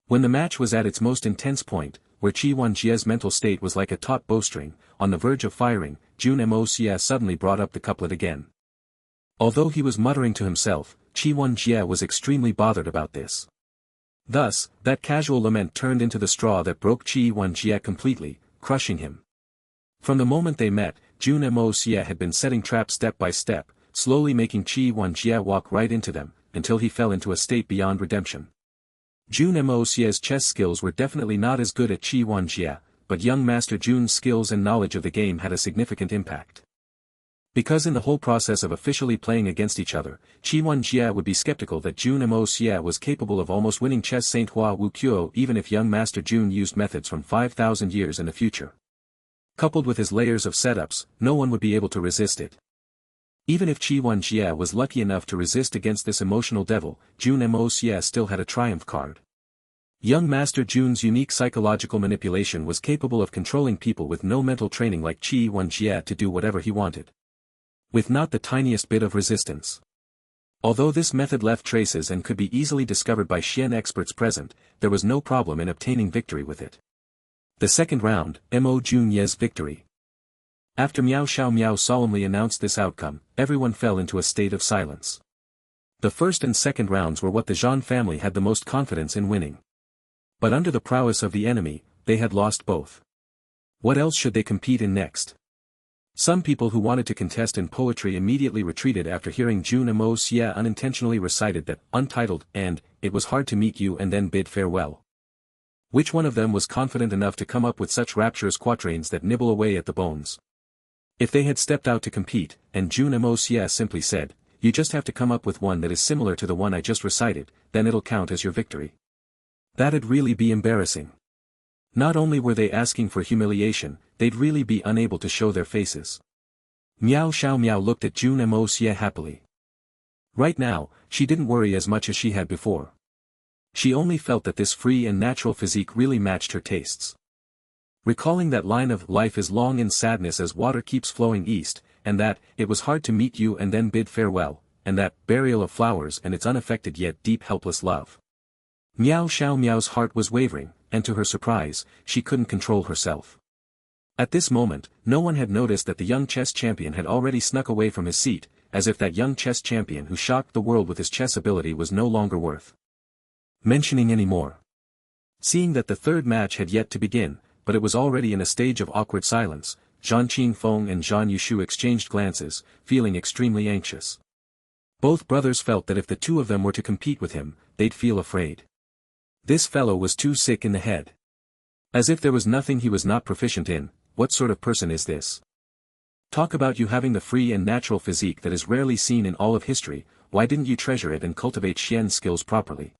Speaker 1: When the match was at its most intense point, where Jun Xie's mental state was like a taut bowstring, on the verge of firing, Jun Moxie suddenly brought up the couplet again. Although he was muttering to himself, Jun Xie was extremely bothered about this. Thus, that casual lament turned into the straw that broke Jun Xie completely, crushing him. From the moment they met, Jun Moxie had been setting traps step by step, slowly making Jun Xie walk right into them, until he fell into a state beyond redemption. Jun Moxie's chess skills were definitely not as good as Jun Xie, but young Master Jun's skills and knowledge of the game had a significant impact. Because in the whole process of officially playing against each other, Jun Xie would be skeptical that Jun Moxie was capable of almost winning chess saint Hua Wuqiu even if young Master Jun used methods from 5,000 years in the future. Coupled with his layers of setups, no one would be able to resist it. Even if Jun Xie was lucky enough to resist against this emotional devil, Jun Moxie still had a triumph card. Young Master Jun's unique psychological manipulation was capable of controlling people with no mental training like Jun Xie to do whatever he wanted. With not the tiniest bit of resistance. Although this method left traces and could be easily discovered by Xian experts present, there was no problem in obtaining victory with it. The second round, Mo Junye's victory. After Meow Xiaomo solemnly announced this outcome, everyone fell into a state of silence. The first and second rounds were what the Zhan family had the most confidence in winning. But under the prowess of the enemy, they had lost both. What else should they compete in next? Some people who wanted to contest in poetry immediately retreated after hearing Jun Moxie unintentionally recited that untitled and it was hard to meet you and then bid farewell. Which one of them was confident enough to come up with such rapturous quatrains that nibble away at the bones? If they had stepped out to compete, and Jun Moxie simply said, "You just have to come up with one that is similar to the one I just recited, then it'll count as your victory." That'd really be embarrassing. Not only were they asking for humiliation, they'd really be unable to show their faces. Meow Xiaomo looked at Jun Moxie happily. Right now, she didn't worry as much as she had before. She only felt that this free and natural physique really matched her tastes. Recalling that line of "life is long in sadness as water keeps flowing east," and that "it was hard to meet you and then bid farewell," and that "burial of flowers and its unaffected yet deep helpless love." Meow Xiaomo's heart was wavering, and to her surprise, she couldn't control herself. At this moment, no one had noticed that the young chess champion had already snuck away from his seat, as if that young chess champion who shocked the world with his chess ability was no longer worth mentioning anymore. Seeing that the third match had yet to begin, but it was already in a stage of awkward silence, Jeanqin Fong and Zhan Yushu exchanged glances, feeling extremely anxious. Both brothers felt that if the two of them were to compete with him, they'd feel afraid. This fellow was too sick in the head. As if there was nothing he was not proficient in. What sort of person is this? Talk about you having the free and natural physique that is rarely seen in all of history, why didn't you treasure it and cultivate Xian skills properly?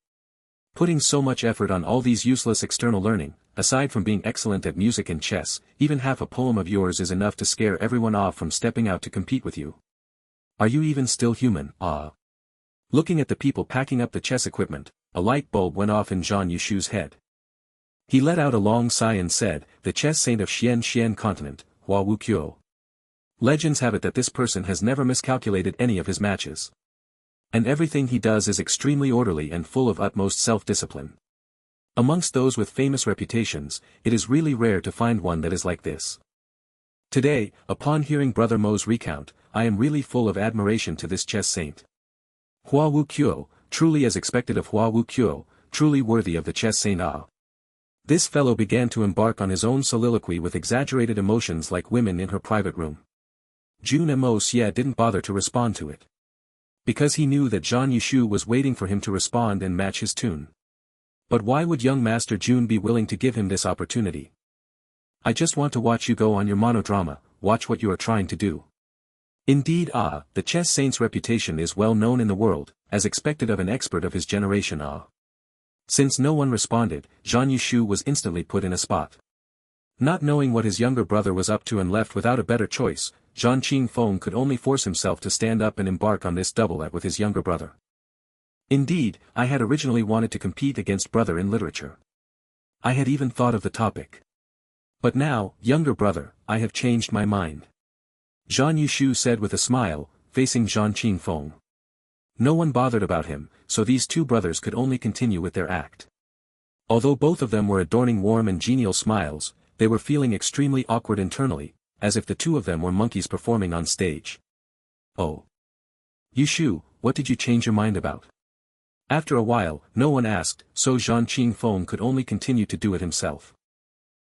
Speaker 1: Putting so much effort on all these useless external learning, aside from being excellent at music and chess, even half a poem of yours is enough to scare everyone off from stepping out to compete with you. Are you even still human? Looking at the people packing up the chess equipment, a light bulb went off in Zhan Yushu's head. He let out a long sigh and said, "The chess saint of Xian continent, Hua Wuqiu. Legends have it that this person has never miscalculated any of his matches. And everything he does is extremely orderly and full of utmost self-discipline. Amongst those with famous reputations, it is really rare to find one that is like this. Today, upon hearing Brother Mo's recount, I am really full of admiration to this chess saint. Hua Wuqiu, truly as expected of Hua Wuqiu, truly worthy of the chess saint Ah." This fellow began to embark on his own soliloquy with exaggerated emotions like women in her private room. Jun Moxie didn't bother to respond to it. Because he knew that Zhan Yushu was waiting for him to respond and match his tune. But why would young Master Jun be willing to give him this opportunity? "I just want to watch you go on your monodrama, watch what you are trying to do." Indeed the chess saint's reputation is well known in the world, as expected of an expert of his generation Since no one responded, Zhan Yushu was instantly put in a spot. Not knowing what his younger brother was up to and left without a better choice, Jeanqin Fong could only force himself to stand up and embark on this double act with his younger brother. "Indeed, I had originally wanted to compete against brother in literature. I had even thought of the topic. But now, younger brother, I have changed my mind," Zhan Yushu said with a smile, facing Jeanqin Fong. No one bothered about him, so these two brothers could only continue with their act. Although both of them were adorning warm and genial smiles, they were feeling extremely awkward internally, as if the two of them were monkeys performing on stage. "Oh. Yushu, what did you change your mind about?" After a while, no one asked, so Jeanqin Fong could only continue to do it himself.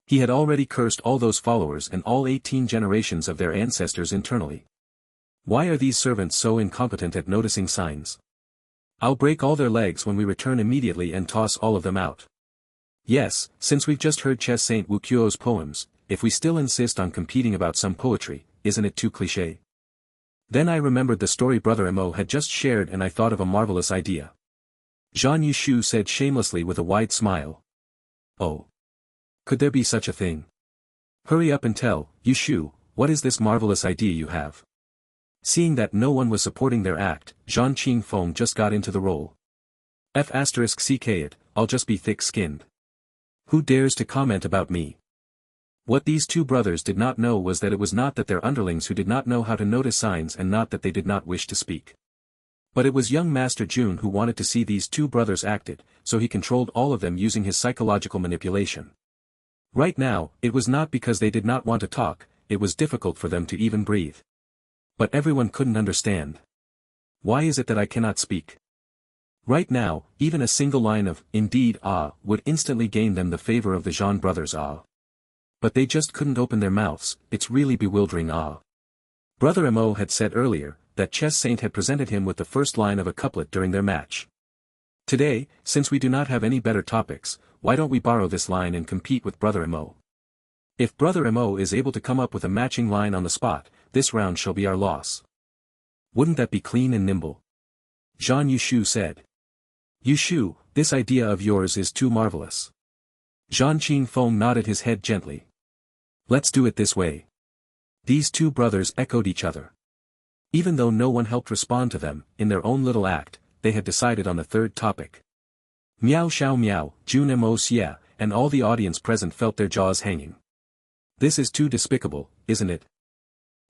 Speaker 1: He had already cursed all those followers and all 18 generations of their ancestors internally. Why are these servants so incompetent at noticing signs? I'll break all their legs when we return immediately and toss all of them out. Yes, since we've just heard Chess Saint Wuqiu's poems, if we still insist on competing about some poetry, isn't it too cliché? Then I remembered the story Brother Mo had just shared and I thought of a marvelous idea. Zhan Yushu said shamelessly with a wide smile. "Oh. Could there be such a thing? Hurry up and tell, Yushu, what is this marvelous idea you have?" Seeing that no one was supporting their act, Jeanqin Fong just got into the role. I'll just be thick-skinned. Who dares to comment about me? What these two brothers did not know was that it was not that their underlings who did not know how to notice signs and not that they did not wish to speak. But it was young Master Jun who wanted to see these two brothers acted, so he controlled all of them using his psychological manipulation. Right now, it was not because they did not want to talk, it was difficult for them to even breathe. But everyone couldn't understand. Why is it that I cannot speak? Right now, even a single line of, "Indeed, would instantly gain them the favor of the Zhan brothers But they just couldn't open their mouths, it's really bewildering Brother Mo had said earlier, that Chess Saint had presented him with the first line of a couplet during their match. Today, since we do not have any better topics, why don't we borrow this line and compete with Brother Mo? If Brother Mo is able to come up with a matching line on the spot, this round shall be our loss. Wouldn't that be clean and nimble? Zhang Yushu said. Yushu, this idea of yours is too marvelous. Jeanqin Fong nodded his head gently. Let's do it this way. These two brothers echoed each other. Even though no one helped respond to them, in their own little act, they had decided on the third topic. Meow Xiaomo, Jun Moxie, and all the audience present felt their jaws hanging. This is too despicable, isn't it?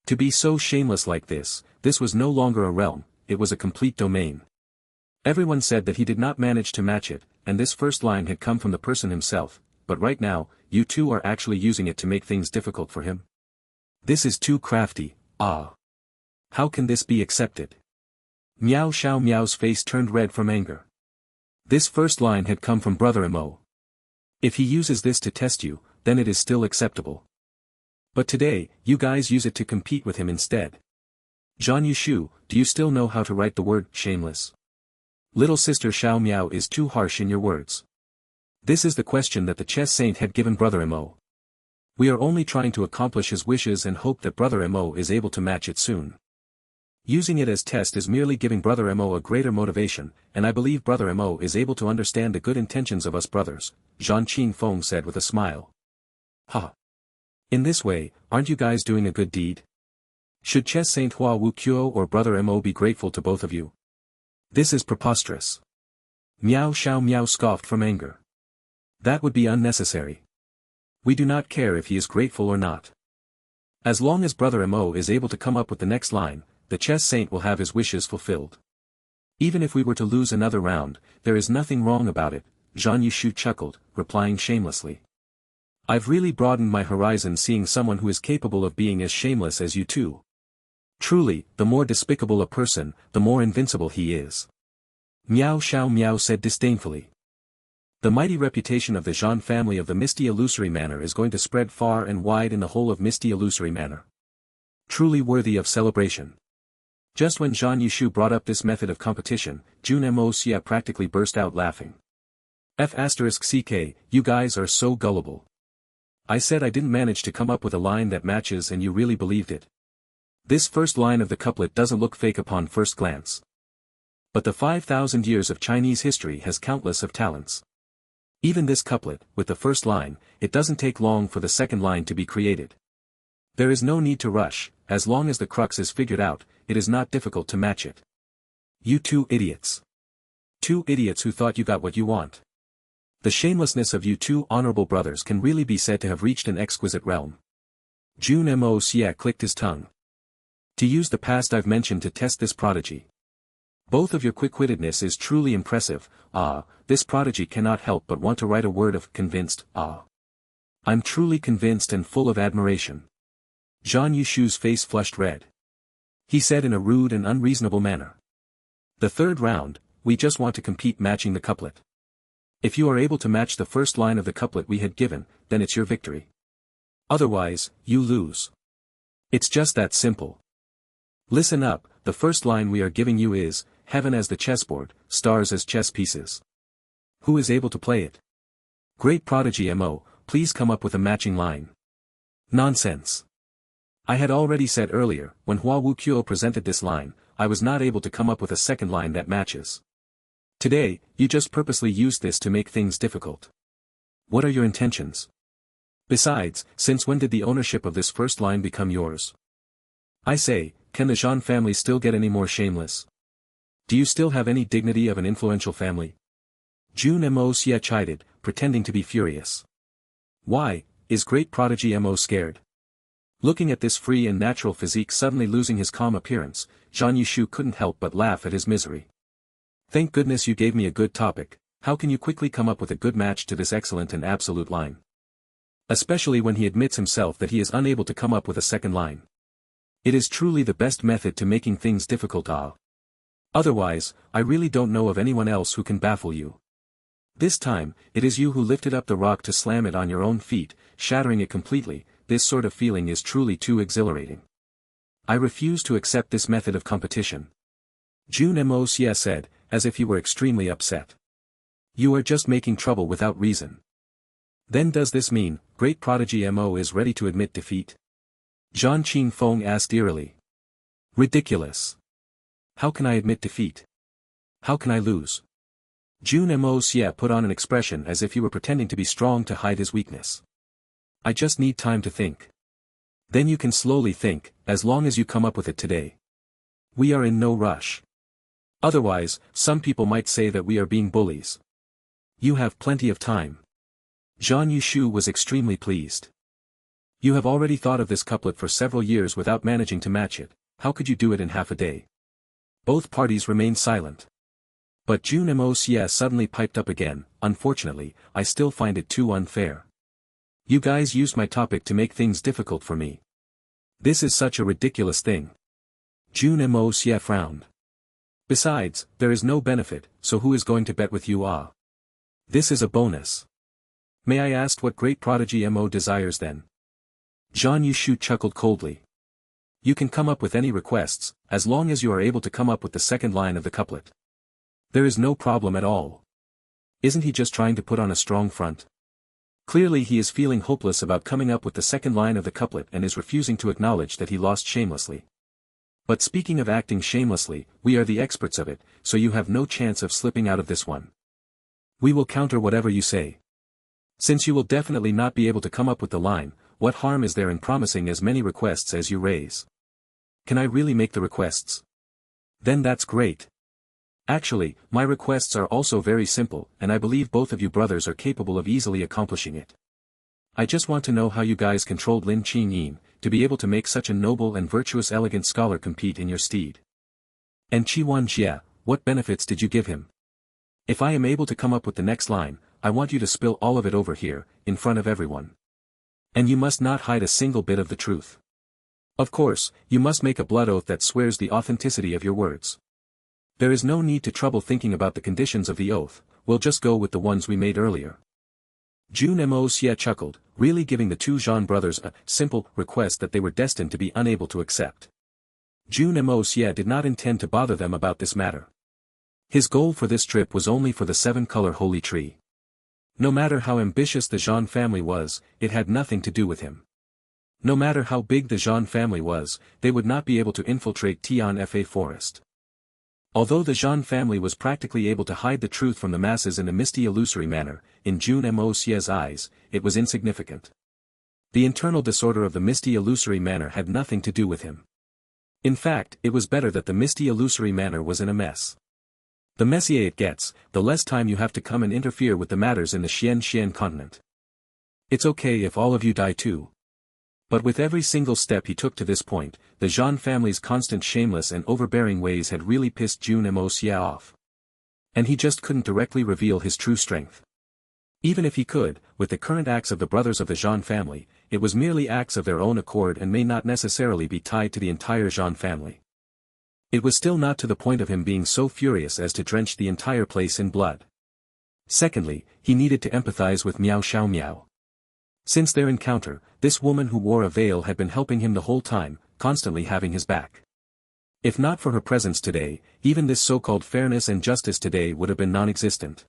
Speaker 1: To be so shameless like this was no longer a realm, it was a complete domain. Everyone said that he did not manage to match it, and this first line had come from the person himself, but right now, you two are actually using it to make things difficult for him. This is too crafty, ah. How can this be accepted? Meow Xiaomo's face turned red from anger. This first line had come from Brother Mo. If he uses this to test you, then it is still acceptable. But today, you guys use it to compete with him instead. Zhang Yushu, do you still know how to write the word shameless? Little sister Xiaomo is too harsh in your words. This is the question that the chess saint had given Brother Mo. We are only trying to accomplish his wishes and hope that Brother Mo is able to match it soon. Using it as test is merely giving Brother Mo a greater motivation, and I believe Brother Mo is able to understand the good intentions of us brothers, Jeanqin Fong said with a smile. Ha! In this way, aren't you guys doing a good deed? Should Chess Saint Hua Wu Kuo or Brother Mo be grateful to both of you? This is preposterous. Meow Xiaomo scoffed from anger. That would be unnecessary. We do not care if he is grateful or not. As long as Brother Mo is able to come up with the next line, the chess saint will have his wishes fulfilled. Even if we were to lose another round, there is nothing wrong about it, Zhang Yushu chuckled, replying shamelessly. I've really broadened my horizon seeing someone who is capable of being as shameless as you two. Truly, the more despicable a person, the more invincible he is. Meow Xiaomo said disdainfully. The mighty reputation of the Zhan family of the Misty Illusory Manor is going to spread far and wide in the whole of Misty Illusory Manor. Truly worthy of celebration. Just when Zhang Yushu brought up this method of competition, Jun Moia practically burst out laughing. F***ck, you guys are so gullible. I said I didn't manage to come up with a line that matches and you really believed it. This first line of the couplet doesn't look fake upon first glance. But the 5,000 years of Chinese history has countless of talents. Even this couplet, with the first line, it doesn't take long for the second line to be created. There is no need to rush, as long as the crux is figured out, it is not difficult to match it. You two idiots. Two idiots who thought you got what you want. The shamelessness of you two honorable brothers can really be said to have reached an exquisite realm. Jun Moxie clicked his tongue. To use the past I've mentioned to test this prodigy. Both of your quick-wittedness is truly impressive, this prodigy cannot help but want to write a word of convinced, I'm truly convinced and full of admiration. Zhang Yushu's face flushed red. He said in a rude and unreasonable manner. The third round, we just want to compete matching the couplet. If you are able to match the first line of the couplet we had given, then it's your victory. Otherwise, you lose. It's just that simple. Listen up, the first line we are giving you is, heaven as the chessboard, stars as chess pieces. Who is able to play it? Great prodigy Mo, please come up with a matching line. Nonsense. I had already said earlier, when Hua Wu Kuo presented this line, I was not able to come up with a second line that matches. Today, you just purposely used this to make things difficult. What are your intentions? Besides, since when did the ownership of this first line become yours? I say, can the Zhan family still get any more shameless? Do you still have any dignity of an influential family? Jun Moxie chided, pretending to be furious. Why, is great prodigy Mo scared? Looking at this free and natural physique suddenly losing his calm appearance, Zhang Yushu couldn't help but laugh at his misery. Thank goodness you gave me a good topic, how can you quickly come up with a good match to this excellent and absolute line? Especially when he admits himself that he is unable to come up with a second line. It is truly the best method to making things difficult. Otherwise, I really don't know of anyone else who can baffle you. This time, it is you who lifted up the rock to slam it on your own feet, shattering it completely. This sort of feeling is truly too exhilarating. I refuse to accept this method of competition. Jun Moxie said, as if he were extremely upset. You are just making trouble without reason. Then does this mean, great prodigy Mo is ready to admit defeat? Jeanqin Fong asked eerily. Ridiculous. How can I admit defeat? How can I lose? Jun Moxie put on an expression as if he were pretending to be strong to hide his weakness. I just need time to think. Then you can slowly think, as long as you come up with it today. We are in no rush. Otherwise, some people might say that we are being bullies. You have plenty of time. Zhang Yushu was extremely pleased. You have already thought of this couplet for several years without managing to match it, how could you do it in half a day? Both parties remained silent. But Jun Moxie suddenly piped up again, unfortunately, I still find it too unfair. You guys used my topic to make things difficult for me. This is such a ridiculous thing. Jun Moxie frowned. Besides, there is no benefit, so who is going to bet with you? This is a bonus. May I ask what great prodigy Mo desires then? Zhang Yushu chuckled coldly. You can come up with any requests, as long as you are able to come up with the second line of the couplet. There is no problem at all. Isn't he just trying to put on a strong front? Clearly he is feeling hopeless about coming up with the second line of the couplet and is refusing to acknowledge that he lost shamelessly. But speaking of acting shamelessly, we are the experts of it, so you have no chance of slipping out of this one. We will counter whatever you say. Since you will definitely not be able to come up with the line, what harm is there in promising as many requests as you raise? Can I really make the requests? Then that's great. Actually, my requests are also very simple, and I believe both of you brothers are capable of easily accomplishing it. I just want to know how you guys controlled Lin Qingyin, to be able to make such a noble and virtuous elegant scholar compete in your stead. And Qi Jie, what benefits did you give him? If I am able to come up with the next line, I want you to spill all of it over here, in front of everyone. And you must not hide a single bit of the truth. Of course, you must make a blood oath that swears the authenticity of your words. There is no need to trouble thinking about the conditions of the oath, we'll just go with the ones we made earlier. Jun Moxie chuckled, really giving the two Jean brothers a simple request that they were destined to be unable to accept. Jun Moxie did not intend to bother them about this matter. His goal for this trip was only for the 7-color holy tree. No matter how ambitious the Jean family was, it had nothing to do with him. No matter how big the Jean family was, they would not be able to infiltrate Tianfa forest. Although the Jean family was practically able to hide the truth from the masses in a misty illusory manner, in Jun Moxie's eyes, it was insignificant. The internal disorder of the misty illusory manner had nothing to do with him. In fact, it was better that the misty illusory manner was in a mess. The messier it gets, the less time you have to come and interfere with the matters in the Xian continent. It's okay if all of you die too. But with every single step he took to this point, the Jean family's constant shameless and overbearing ways had really pissed Jun Moxie off. And he just couldn't directly reveal his true strength. Even if he could, with the current acts of the brothers of the Jean family, it was merely acts of their own accord and may not necessarily be tied to the entire Jean family. It was still not to the point of him being so furious as to drench the entire place in blood. Secondly, he needed to empathize with Meow Xiaomo. Since their encounter, this woman who wore a veil had been helping him the whole time, constantly having his back. If not for her presence today, even this so-called fairness and justice today would have been non-existent.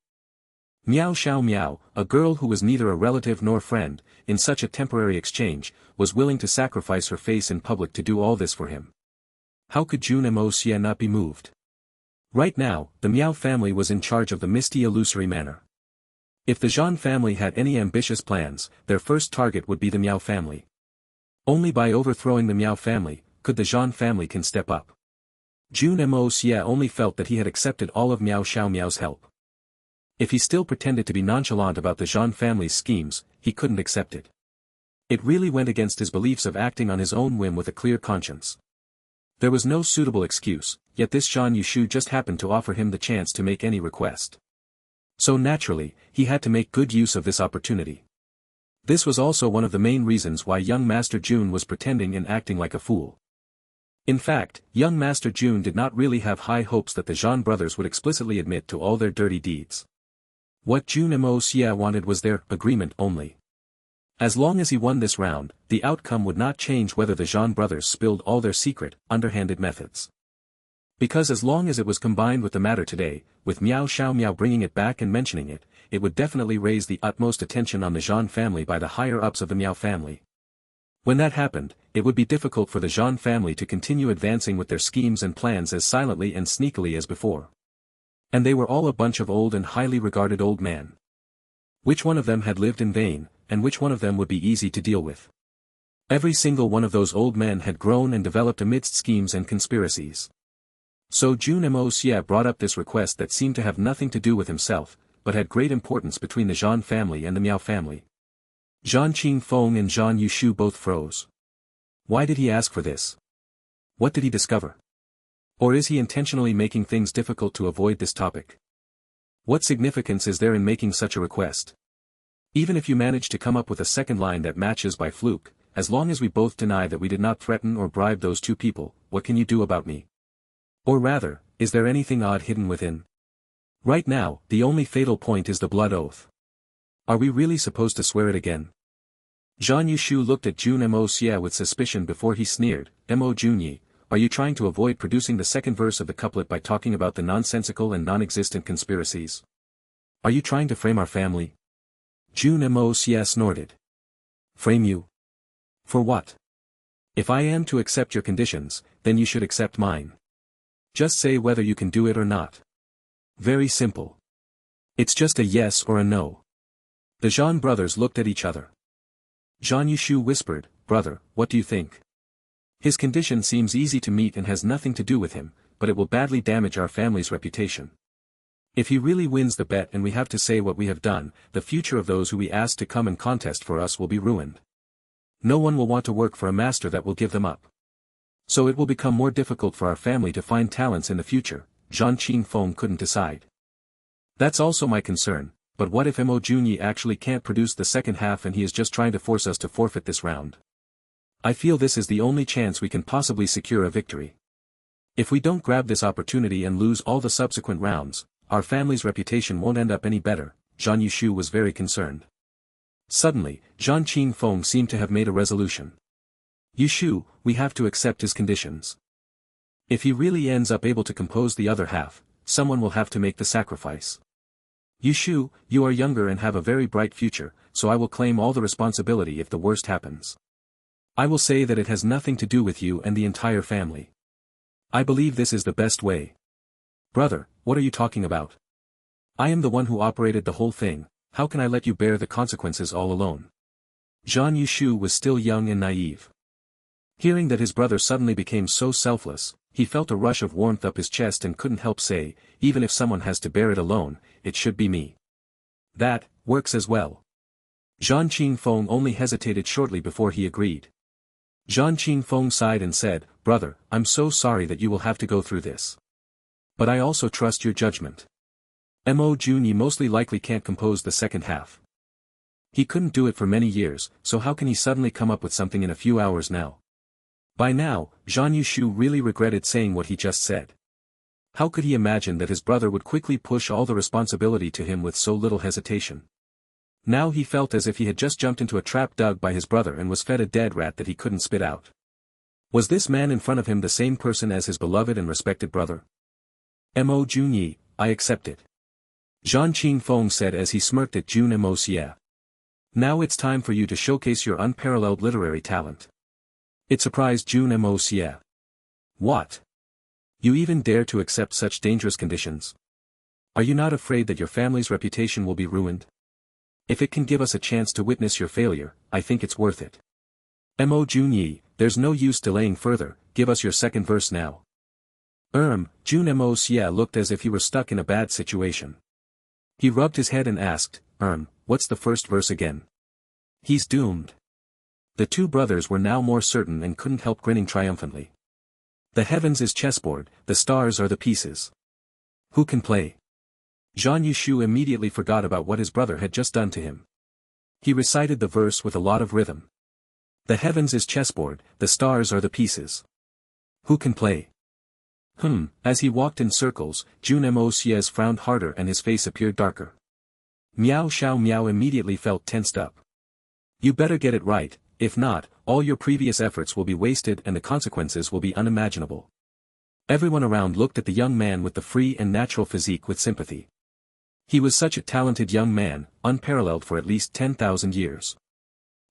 Speaker 1: Meow Xiaomo, a girl who was neither a relative nor friend, in such a temporary exchange, was willing to sacrifice her face in public to do all this for him. How could Jun Moxie not be moved? Right now, the Meow family was in charge of the misty illusory manor. If the Jean family had any ambitious plans, their first target would be the Meow family. Only by overthrowing the Meow family, could the Jean family can step up. Jun Moxie only felt that he had accepted all of Meow Xiaomo's help. If he still pretended to be nonchalant about the Jean family's schemes, he couldn't accept it. It really went against his beliefs of acting on his own whim with a clear conscience. There was no suitable excuse, yet this Zhang Yushu just happened to offer him the chance to make any request. So naturally, he had to make good use of this opportunity. This was also one of the main reasons why young Master Jun was pretending and acting like a fool. In fact, young Master Jun did not really have high hopes that the Jean brothers would explicitly admit to all their dirty deeds. What Jun Moxie wanted was their agreement only. As long as he won this round, the outcome would not change whether the Jean brothers spilled all their secret, underhanded methods. Because as long as it was combined with the matter today, with Meow Xiaomo bringing it back and mentioning it, it would definitely raise the utmost attention on the Jean family by the higher-ups of the Meow family. When that happened, it would be difficult for the Jean family to continue advancing with their schemes and plans as silently and sneakily as before. And they were all a bunch of old and highly regarded old men. Which one of them had lived in vain, and which one of them would be easy to deal with? Every single one of those old men had grown and developed amidst schemes and conspiracies. So Jun Moxie brought up this request that seemed to have nothing to do with himself, but had great importance between the Jean family and the Meow family. Jeanqin Fong and Zhang Yushu both froze. Why did he ask for this? What did he discover? Or is he intentionally making things difficult to avoid this topic? What significance is there in making such a request? Even if you manage to come up with a second line that matches by fluke, as long as we both deny that we did not threaten or bribe those two people, what can you do about me? Or rather, is there anything odd hidden within? Right now, the only fatal point is the blood oath. Are we really supposed to swear it again? Zhang Yushu looked at Jun Moxie with suspicion before he sneered, "Mo Junyi, are you trying to avoid producing the second verse of the couplet by talking about the nonsensical and non-existent conspiracies? Are you trying to frame our family?" Jun Moxie snorted. "Frame you? For what? If I am to accept your conditions, then you should accept mine. Just say whether you can do it or not. Very simple. It's just a yes or a no." The Jean brothers looked at each other. Zhang Yushu whispered, "Brother, what do you think? His condition seems easy to meet and has nothing to do with him, but it will badly damage our family's reputation. If he really wins the bet and we have to say what we have done, the future of those who we ask to come and contest for us will be ruined. No one will want to work for a master that will give them up. So it will become more difficult for our family to find talents in the future." Jeanqin Fong couldn't decide. "That's also my concern, but what if Mo Junyi actually can't produce the second half and he is just trying to force us to forfeit this round? I feel this is the only chance we can possibly secure a victory. If we don't grab this opportunity and lose all the subsequent rounds, our family's reputation won't end up any better." Zhang Yushu was very concerned. Suddenly, Jeanqin Fong seemed to have made a resolution. "Yushu, we have to accept his conditions. If he really ends up able to compose the other half, someone will have to make the sacrifice. Yushu, you are younger and have a very bright future, so I will claim all the responsibility if the worst happens. I will say that it has nothing to do with you and the entire family. I believe this is the best way." "Brother, what are you talking about? I am the one who operated the whole thing, how can I let you bear the consequences all alone?" Zhang Yushu was still young and naive. Hearing that his brother suddenly became so selfless, he felt a rush of warmth up his chest and couldn't help say, "Even if someone has to bear it alone, it should be me." "That works as well." Jeanqin Fong only hesitated shortly before he agreed. Jeanqin Fong sighed and said, "Brother, I'm so sorry that you will have to go through this. But I also trust your judgment. Mo Junyi mostly likely can't compose the second half. He couldn't do it for many years, so how can he suddenly come up with something in a few hours now?" By now, Zhang Yushu really regretted saying what he just said. How could he imagine that his brother would quickly push all the responsibility to him with so little hesitation? Now he felt as if he had just jumped into a trap dug by his brother and was fed a dead rat that he couldn't spit out. Was this man in front of him the same person as his beloved and respected brother? "Mo Junyi, I accept it," Jeanqin Fong said as he smirked at Jun Moxie. "Now it's time for you to showcase your unparalleled literary talent." It surprised Jun Moxie. "What? You even dare to accept such dangerous conditions? Are you not afraid that your family's reputation will be ruined? If it can give us a chance to witness your failure, I think it's worth it. Mo Junyi, there's no use delaying further, give us your second verse now." Jun Moxie looked as if he were stuck in a bad situation. He rubbed his head and asked, "What's the first verse again?" "He's doomed." The two brothers were now more certain and couldn't help grinning triumphantly. "The heavens is chessboard, the stars are the pieces. Who can play?" Zhang Yushu immediately forgot about what his brother had just done to him. He recited the verse with a lot of rhythm. "The heavens is chessboard, the stars are the pieces. Who can play?" As he walked in circles, Jun Moxie's frowned harder and his face appeared darker. Meow Xiaomo immediately felt tensed up. "You better get it right, if not, all your previous efforts will be wasted and the consequences will be unimaginable." Everyone around looked at the young man with the free and natural physique with sympathy. He was such a talented young man, unparalleled for at least 10,000 years.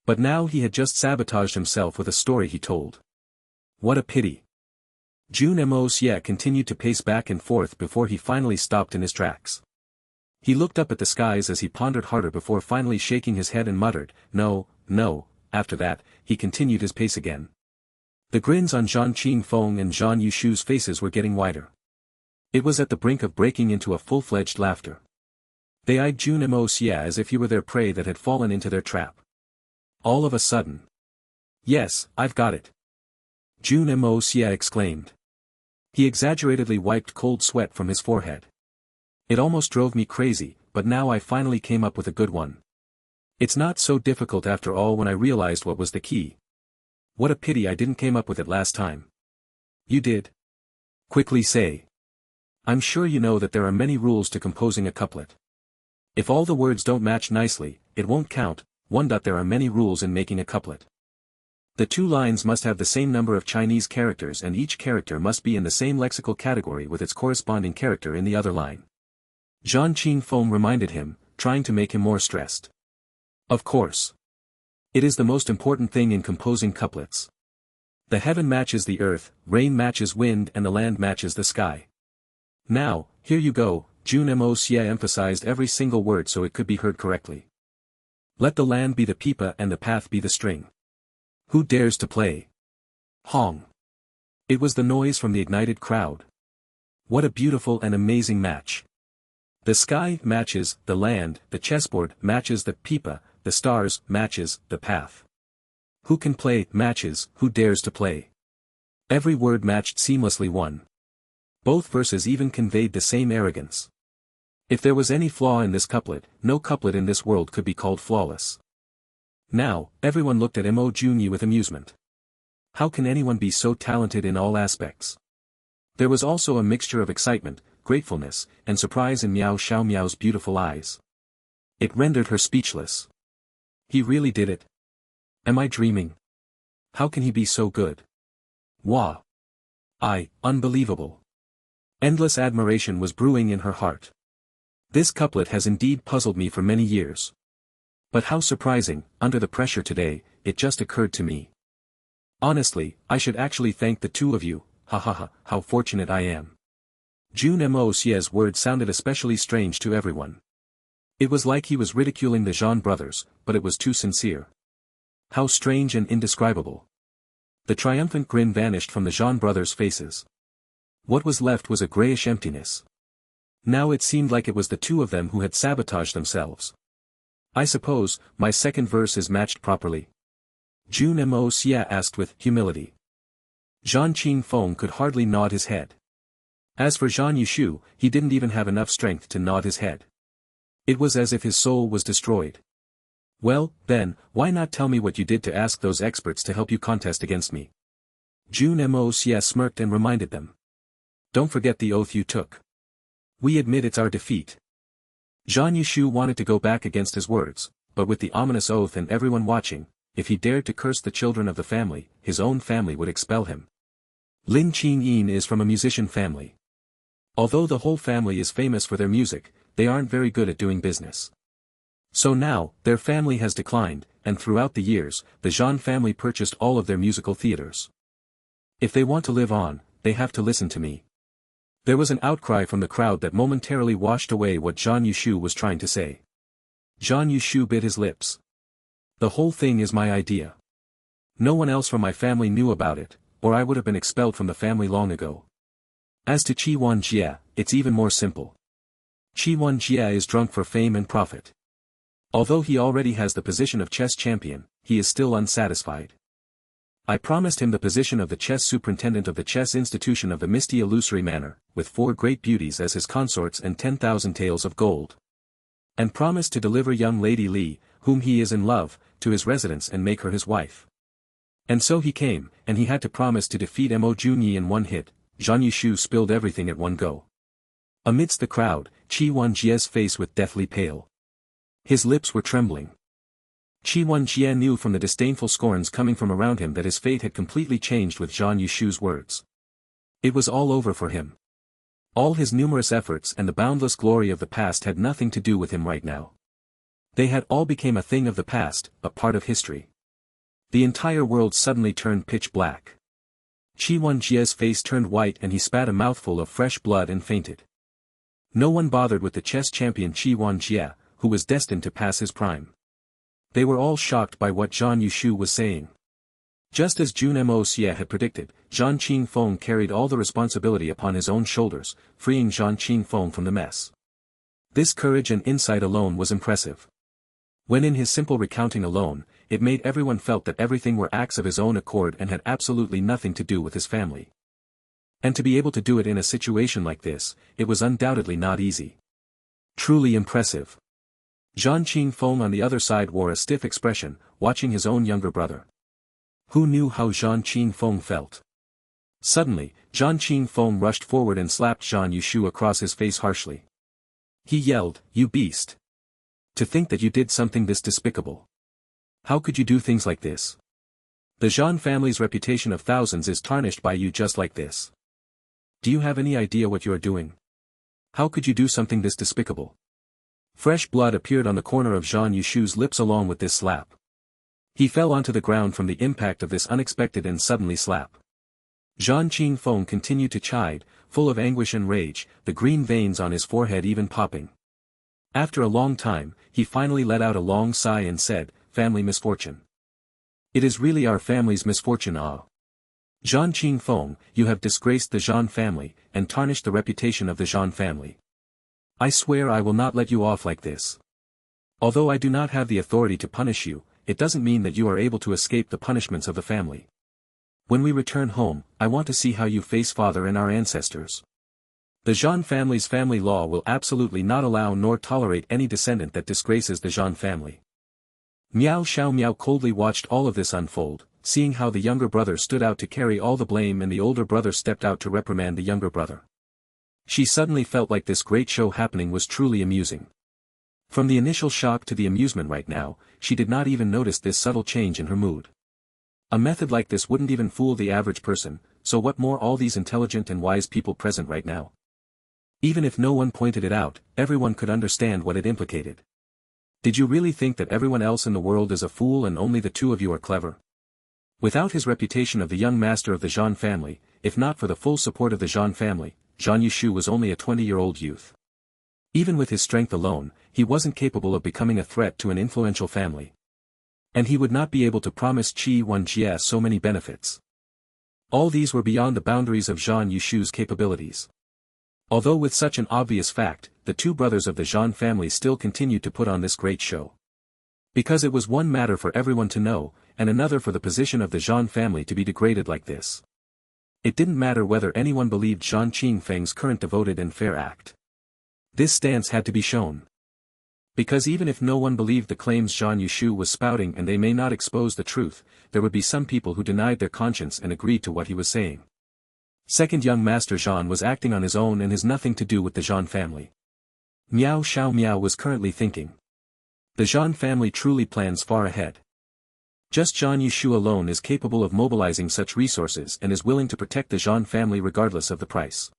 Speaker 1: But now he had just sabotaged himself with a story he told. What a pity. Jun Moxie continued to pace back and forth before he finally stopped in his tracks. He looked up at the skies as he pondered harder before finally shaking his head and muttered, "No, no." After that, he continued his pace again. The grins on Jeanqin Fong and Zhang Yushu's faces were getting wider. It was at the brink of breaking into a full-fledged laughter. They eyed Jun Moxie as if he were their prey that had fallen into their trap. All of a sudden. "Yes, I've got it!" Jun Moxie exclaimed. He exaggeratedly wiped cold sweat from his forehead. "It almost drove me crazy, but now I finally came up with a good one. It's not so difficult after all when I realized what was the key. What a pity I didn't came up with it last time." "You did? Quickly say. I'm sure you know that there are many rules to composing a couplet. If all the words don't match nicely, it won't count. There are many rules in making a couplet. The two lines must have the same number of Chinese characters and each character must be in the same lexical category with its corresponding character in the other line." Jeanqin Fong reminded him, trying to make him more stressed. "Of course. It is the most important thing in composing couplets. The heaven matches the earth, rain matches wind and the land matches the sky. Now, here you go." Jun Moxie emphasized every single word so it could be heard correctly. "Let the land be the pipa and the path be the string. Who dares to play?" Hong. It was the noise from the ignited crowd. What a beautiful and amazing match. The sky matches the land, the chessboard matches the pipa, the stars matches the path. Who can play matches who dares to play. Every word matched seamlessly one. Both verses even conveyed the same arrogance. If there was any flaw in this couplet, no couplet in this world could be called flawless. Now, everyone looked at Mo Junyi with amusement. How can anyone be so talented in all aspects? There was also a mixture of excitement, gratefulness, and surprise in Meow Xiaomo's beautiful eyes. It rendered her speechless. He really did it? Am I dreaming? How can he be so good? Wah! Unbelievable. Endless admiration was brewing in her heart. This couplet has indeed puzzled me for many years. But how surprising, under the pressure today, it just occurred to me. Honestly, I should actually thank the two of you, ha ha ha, how fortunate I am. Jun Moxie's words sounded especially strange to everyone. It was like he was ridiculing the Jean brothers, but it was too sincere. How strange and indescribable. The triumphant grin vanished from the Jean brothers' faces. What was left was a grayish emptiness. Now it seemed like it was the two of them who had sabotaged themselves. I suppose, my second verse is matched properly? Jun Moxie asked with humility. Jeanqin Fong could hardly nod his head. As for Zhang Yushu, he didn't even have enough strength to nod his head. It was as if his soul was destroyed. Well, then, why not tell me what you did to ask those experts to help you contest against me? Jun Moxie smirked and reminded them. Don't forget the oath you took. We admit it's our defeat. Zhang Yushu wanted to go back against his words, but with the ominous oath and everyone watching, if he dared to curse the children of the family, his own family would expel him. Lin Qingyin is from a musician family. Although the whole family is famous for their music, they aren't very good at doing business. So now, their family has declined, and throughout the years, the Zhang family purchased all of their musical theaters. If they want to live on, they have to listen to me. There was an outcry from the crowd that momentarily washed away what Zhang Yushu was trying to say. Zhang Yushu bit his lips. The whole thing is my idea. No one else from my family knew about it, or I would have been expelled from the family long ago. As to Qi Jie, it's even more simple. Qi Jie is drunk for fame and profit. Although he already has the position of chess champion, he is still unsatisfied. I promised him the position of the chess superintendent of the chess institution of the misty illusory manor, with 4 great beauties as his consorts and 10,000 taels of gold. And promised to deliver young Lady Li, whom he is in love, to his residence and make her his wife. And so he came, and he had to promise to defeat Mo Junyi in one hit. Zhang Yushu spilled everything at one go. Amidst the crowd, Qi Jie's face was deathly pale. His lips were trembling. Qi Jie knew from the disdainful scorns coming from around him that his fate had completely changed with Zhang Yushu's words. It was all over for him. All his numerous efforts and the boundless glory of the past had nothing to do with him right now. They had all become a thing of the past, a part of history. The entire world suddenly turned pitch black. Jun Xie's face turned white and he spat a mouthful of fresh blood and fainted. No one bothered with the chess champion Jun Xie, who was destined to pass his prime. They were all shocked by what Zhang Yushu was saying. Just as Jun Moxie had predicted, Jeanqin Fong carried all the responsibility upon his own shoulders, freeing Jeanqin Fong from the mess. This courage and insight alone was impressive. When in his simple recounting alone, it made everyone felt that everything were acts of his own accord and had absolutely nothing to do with his family. And to be able to do it in a situation like this, it was undoubtedly not easy. Truly impressive. Jeanqin Fong on the other side wore a stiff expression, watching his own younger brother. Who knew how Jeanqin Fong felt? Suddenly, Jeanqin Fong rushed forward and slapped Zhang Yushu across his face harshly. He yelled, "You beast! To think that you did something this despicable. How could you do things like this? The Zhan family's reputation of thousands is tarnished by you just like this. Do you have any idea what you are doing? How could you do something this despicable?" Fresh blood appeared on the corner of Zhang Yushu's lips along with this slap. He fell onto the ground from the impact of this unexpected and suddenly slap. Jeanqin Fong continued to chide, full of anguish and rage, the green veins on his forehead even popping. After a long time, he finally let out a long sigh and said, "Family misfortune. It is really our family's misfortune, ah. Jeanqin Fong, you have disgraced the Zhan family, and tarnished the reputation of the Zhan family. I swear I will not let you off like this. Although I do not have the authority to punish you, it doesn't mean that you are able to escape the punishments of the family. When we return home, I want to see how you face father and our ancestors. The Zhan family's family law will absolutely not allow nor tolerate any descendant that disgraces the Zhan family." Meow Xiaomo coldly watched all of this unfold, seeing how the younger brother stood out to carry all the blame and the older brother stepped out to reprimand the younger brother. She suddenly felt like this great show happening was truly amusing. From the initial shock to the amusement right now, she did not even notice this subtle change in her mood. A method like this wouldn't even fool the average person, so what more all these intelligent and wise people present right now? Even if no one pointed it out, everyone could understand what it implicated. Did you really think that everyone else in the world is a fool and only the two of you are clever? Without his reputation of the young master of the Zhan family, if not for the full support of the Zhan family, Zhang Yushu was only a 20-year-old youth. Even with his strength alone, he wasn't capable of becoming a threat to an influential family. And he would not be able to promise Jun Xie so many benefits. All these were beyond the boundaries of Zhang Yushu's capabilities. Although with such an obvious fact, the two brothers of the Zhan family still continued to put on this great show. Because it was one matter for everyone to know, and another for the position of the Zhan family to be degraded like this. It didn't matter whether anyone believed Jeanqin Feng's current devoted and fair act. This stance had to be shown. Because even if no one believed the claims Zhang Yushu was spouting and they may not expose the truth, there would be some people who denied their conscience and agreed to what he was saying. Second young master Zhan was acting on his own and has nothing to do with the Zhan family. Meow Xiaomo was currently thinking. The Zhan family truly plans far ahead. Just Zhang Yushu alone is capable of mobilizing such resources and is willing to protect the Zhan family regardless of the price.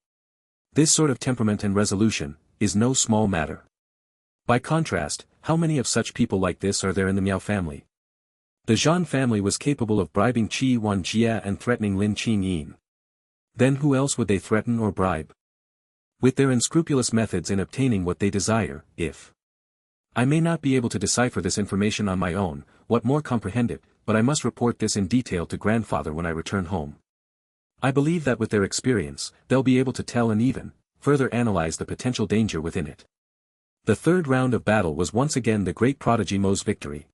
Speaker 1: This sort of temperament and resolution is no small matter. By contrast, how many of such people like this are there in the Meow family? The Zhan family was capable of bribing Jun Xie and threatening Lin Qingyin. Then who else would they threaten or bribe? With their unscrupulous methods in obtaining what they desire, if I may not be able to decipher this information on my own, what more comprehend it, but I must report this in detail to grandfather when I return home. I believe that with their experience, they'll be able to tell and even further analyze the potential danger within it. The third round of battle was once again the great prodigy Mo's victory.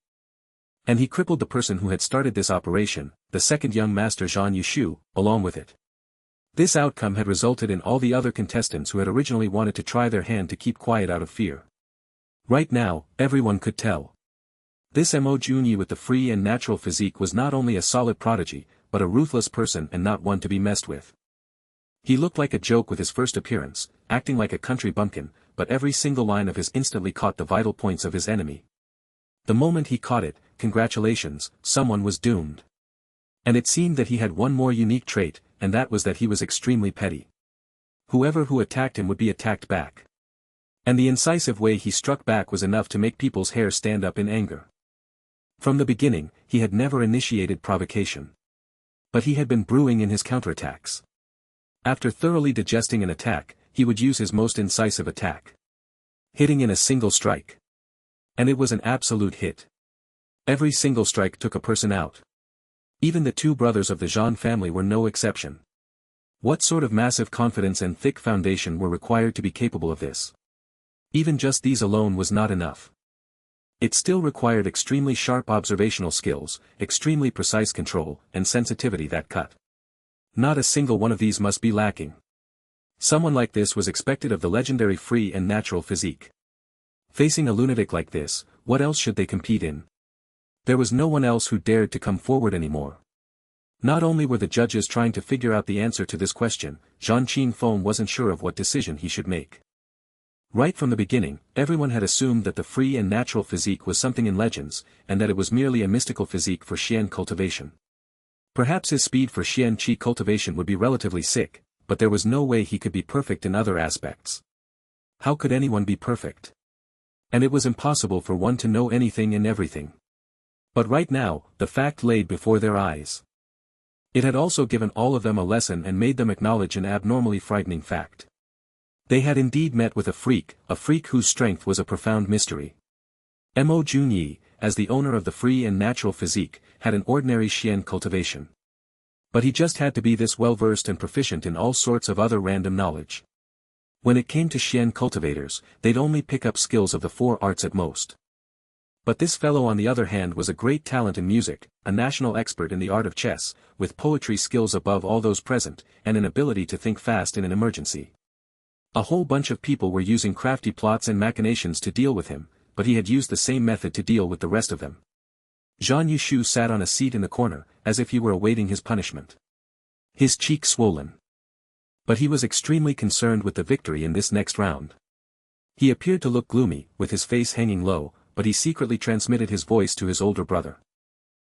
Speaker 1: And he crippled the person who had started this operation, the second young master Zhang Yushu, along with it. This outcome had resulted in all the other contestants who had originally wanted to try their hand to keep quiet out of fear. Right now, everyone could tell. This Mo Junyi with the free and natural physique was not only a solid prodigy, but a ruthless person and not one to be messed with. He looked like a joke with his first appearance, acting like a country bumpkin, but every single line of his instantly caught the vital points of his enemy. The moment he caught it, congratulations, someone was doomed. And it seemed that he had one more unique trait, and that was that he was extremely petty. Whoever who attacked him would be attacked back. And the incisive way he struck back was enough to make people's hair stand up in anger. From the beginning, he had never initiated provocation. But he had been brewing in his counterattacks. After thoroughly digesting an attack, he would use his most incisive attack, hitting in a single strike. And it was an absolute hit. Every single strike took a person out. Even the two brothers of the Jean family were no exception. What sort of massive confidence and thick foundation were required to be capable of this? Even just these alone was not enough. It still required extremely sharp observational skills, extremely precise control, and sensitivity that cut. Not a single one of these must be lacking. Someone like this was expected of the legendary free and natural physique. Facing a lunatic like this, what else should they compete in? There was no one else who dared to come forward anymore. Not only were the judges trying to figure out the answer to this question, Jeanqin Fong wasn't sure of what decision he should make. Right from the beginning, everyone had assumed that the free and natural physique was something in legends, and that it was merely a mystical physique for Xian cultivation. Perhaps his speed for Xian Qi cultivation would be relatively sick, but there was no way he could be perfect in other aspects. How could anyone be perfect? And it was impossible for one to know anything and everything. But right now, the fact laid before their eyes. It had also given all of them a lesson and made them acknowledge an abnormally frightening fact. They had indeed met with a freak whose strength was a profound mystery. Mo Jun Xie, as the owner of the free and natural physique, had an ordinary Xian cultivation. But he just had to be this well-versed and proficient in all sorts of other random knowledge. When it came to Xian cultivators, they'd only pick up skills of the 4 arts at most. But this fellow on the other hand was a great talent in music, a national expert in the art of chess, with poetry skills above all those present, and an ability to think fast in an emergency. A whole bunch of people were using crafty plots and machinations to deal with him, but he had used the same method to deal with the rest of them. Zhang Yushu sat on a seat in the corner, as if he were awaiting his punishment. His cheek swollen. But he was extremely concerned with the victory in this next round. He appeared to look gloomy, with his face hanging low, but he secretly transmitted his voice to his older brother.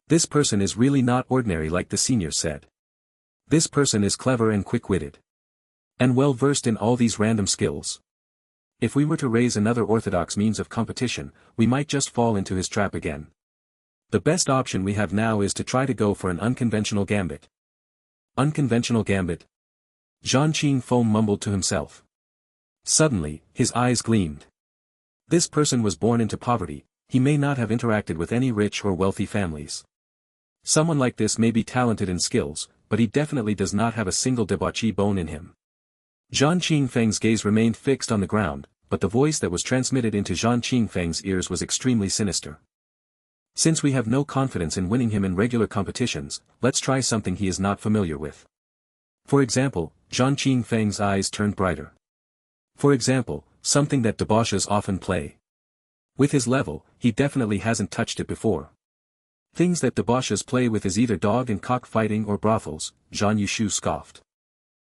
Speaker 1: This person is really not ordinary like the seniors said. This person is clever and quick-witted. And well-versed in all these random skills. If we were to raise another orthodox means of competition, we might just fall into his trap again. The best option we have now is to try to go for an unconventional gambit. Unconventional gambit? Jeanqin Fong mumbled to himself. Suddenly, his eyes gleamed. This person was born into poverty, he may not have interacted with any rich or wealthy families. Someone like this may be talented in skills, but he definitely does not have a single debauchee bone in him. Jeanqin Feng's gaze remained fixed on the ground, but the voice that was transmitted into Jeanqin Feng's ears was extremely sinister. Since we have no confidence in winning him in regular competitions, let's try something he is not familiar with. For example, Jeanqin Feng's eyes turned brighter. For example, something that debauches often play. With his level, he definitely hasn't touched it before. Things that debauches play with is either dog and cock fighting or brothels, Zhang Yushu scoffed.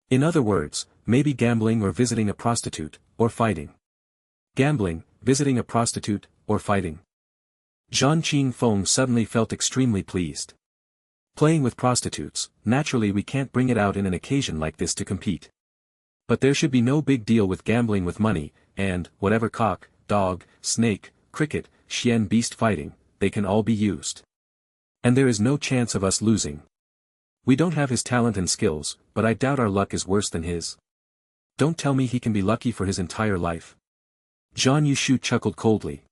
Speaker 1: In other words, maybe gambling or visiting a prostitute, or fighting. Gambling, visiting a prostitute, or fighting. Jeanqin Fong suddenly felt extremely pleased. Playing with prostitutes, naturally we can't bring it out in an occasion like this to compete. But there should be no big deal with gambling with money, and, whatever cock, dog, snake, cricket, Xian beast fighting, they can all be used. And there is no chance of us losing. We don't have his talent and skills, but I doubt our luck is worse than his. Don't tell me he can be lucky for his entire life. Zhang Yushu chuckled coldly.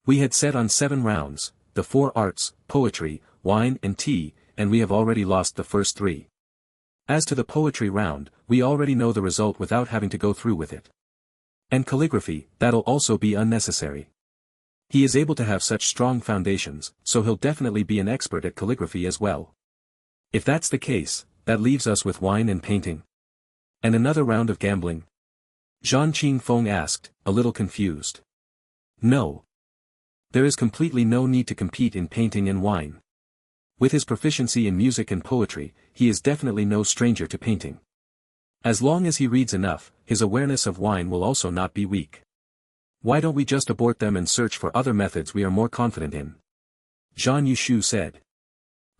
Speaker 1: We had set on 7 rounds, the 4 arts, poetry, wine and tea, and we have already lost the first 3. As to the poetry round, we already know the result without having to go through with it. And calligraphy, that'll also be unnecessary. He is able to have such strong foundations, so he'll definitely be an expert at calligraphy as well. If that's the case, that leaves us with wine and painting. And another round of gambling? Jeanqin Fong asked, a little confused. No. There is completely no need to compete in painting and wine. With his proficiency in music and poetry, he is definitely no stranger to painting. As long as he reads enough, his awareness of wine will also not be weak. Why don't we just abort them and search for other methods we are more confident in? Zhang Yushu said.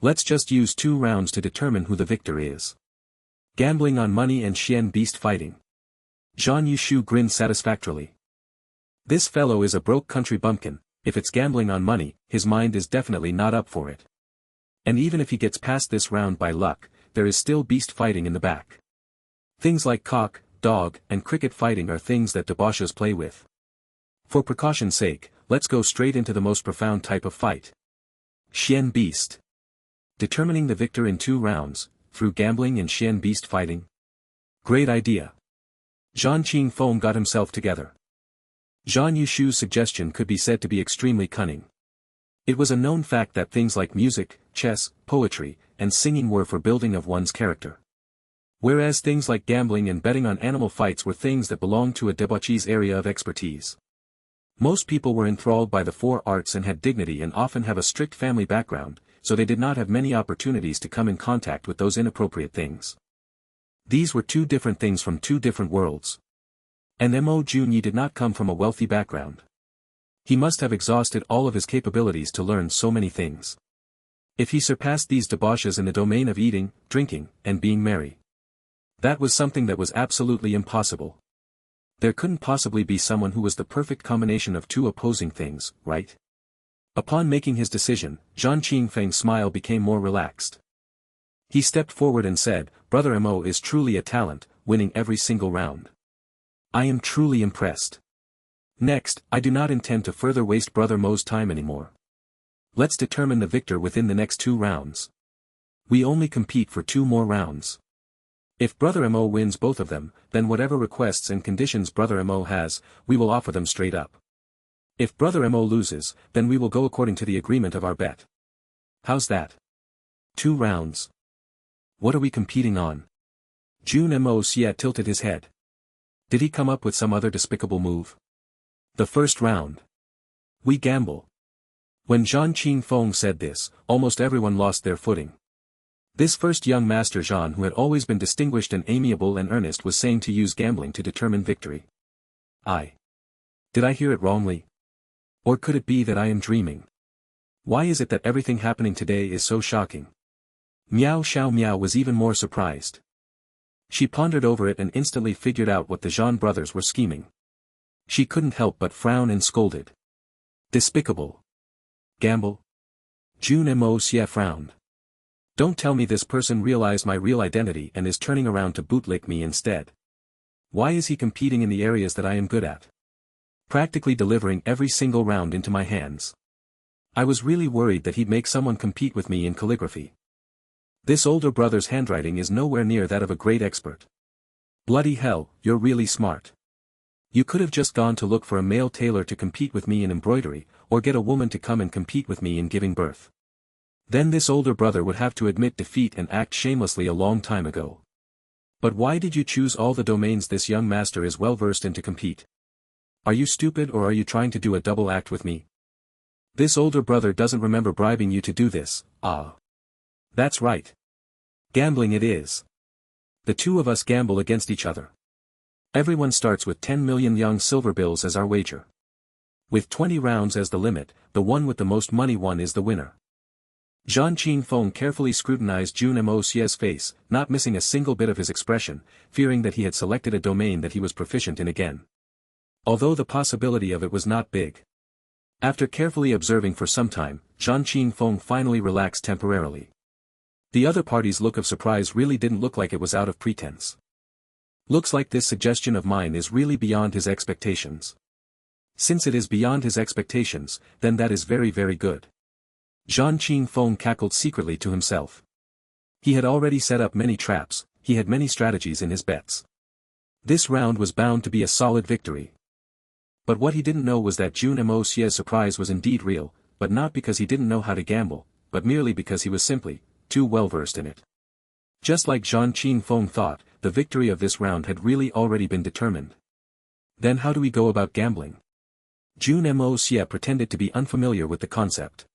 Speaker 1: Let's just use 2 rounds to determine who the victor is. Gambling on money and Xian beast fighting. Zhang Yushu grinned satisfactorily. This fellow is a broke country bumpkin, if it's gambling on money, his mind is definitely not up for it. And even if he gets past this round by luck, there is still beast fighting in the back. Things like cock, dog, and cricket fighting are things that debauches play with. For precaution's sake, let's go straight into the most profound type of fight. Xian Beast. Determining the victor in 2 rounds, through gambling and Xian Beast fighting. Great idea. Jeanqin Fong got himself together. Zhan Yushu's suggestion could be said to be extremely cunning. It was a known fact that things like music, chess, poetry, and singing were for building of one's character. Whereas things like gambling and betting on animal fights were things that belonged to a debauchee's area of expertise. Most people were enthralled by the 4 arts and had dignity and often have a strict family background, so they did not have many opportunities to come in contact with those inappropriate things. These were 2 different things from 2 different worlds. And Mo Junyi did not come from a wealthy background. He must have exhausted all of his capabilities to learn so many things. If he surpassed these debauches in the domain of eating, drinking, and being merry, that was something that was absolutely impossible. There couldn't possibly be someone who was the perfect combination of 2 opposing things, right? Upon making his decision, Jeanqin Fong's smile became more relaxed. He stepped forward and said, "Brother Mo is truly a talent, winning every single round. I am truly impressed. Next, I do not intend to further waste Brother Mo's time anymore. Let's determine the victor within the next 2 rounds. We only compete for 2 more rounds. If Brother Mo wins both of them, then whatever requests and conditions Brother Mo has, we will offer them straight up. If Brother Mo loses, then we will go according to the agreement of our bet. How's that? 2 rounds. What are we competing on?" Jun Moxie tilted his head. Did he come up with some other despicable move? The first round. We gamble. When Jeanqin Fong said this, almost everyone lost their footing. This first young master Jean, who had always been distinguished and amiable and earnest, was saying to use gambling to determine victory. Did I hear it wrongly? Or could it be that I am dreaming? Why is it that everything happening today is so shocking? Meow Xiaomo was even more surprised. She pondered over it and instantly figured out what the Jean brothers were scheming. She couldn't help but frown and scolded. Despicable. Gamble? Jun Moxie frowned. Don't tell me this person realized my real identity and is turning around to bootlick me instead. Why is he competing in the areas that I am good at? Practically delivering every single round into my hands. I was really worried that he'd make someone compete with me in calligraphy. This older brother's handwriting is nowhere near that of a great expert. Bloody hell, you're really smart. You could have just gone to look for a male tailor to compete with me in embroidery, or get a woman to come and compete with me in giving birth. Then this older brother would have to admit defeat and act shamelessly a long time ago. But why did you choose all the domains this young master is well versed in to compete? Are you stupid, or are you trying to do a double act with me? This older brother doesn't remember bribing you to do this. That's right. Gambling it is. The 2 of us gamble against each other. Everyone starts with 10 million young silver bills as our wager. With 20 rounds as the limit, the one with the most money won is the winner. Jeanqin Fong carefully scrutinized Jun Moxie's face, not missing a single bit of his expression, fearing that he had selected a domain that he was proficient in again. Although the possibility of it was not big. After carefully observing for some time, Jeanqin Fong finally relaxed temporarily. The other party's look of surprise really didn't look like it was out of pretense. Looks like this suggestion of mine is really beyond his expectations. Since it is beyond his expectations, then that is very, very good. Jeanqin Fong cackled secretly to himself. He had already set up many traps, he had many strategies in his bets. This round was bound to be a solid victory. But what he didn't know was that Jun Moxie's surprise was indeed real, but not because he didn't know how to gamble, but merely because he was simply too well versed in it. Just like Jeanqin Fong thought, the victory of this round had really already been determined. Then how do we go about gambling? Jun Moxie pretended to be unfamiliar with the concept.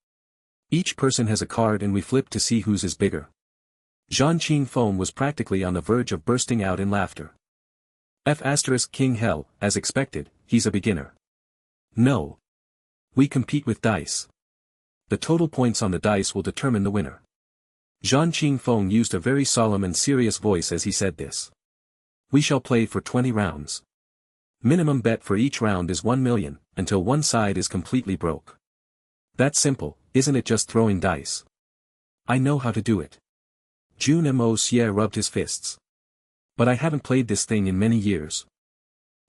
Speaker 1: Each person has a card and we flip to see whose is bigger. Jeanqin Fong was practically on the verge of bursting out in laughter. King hell, as expected, he's a beginner. No. We compete with dice. The total points on the dice will determine the winner. Jeanqin Fong used a very solemn and serious voice as he said this. We shall play for 20 rounds. Minimum bet for each round is 1 million, until one side is completely broke. That's simple, isn't it? Just throwing dice. I know how to do it. Jun Moxie rubbed his fists. But I haven't played this thing in many years.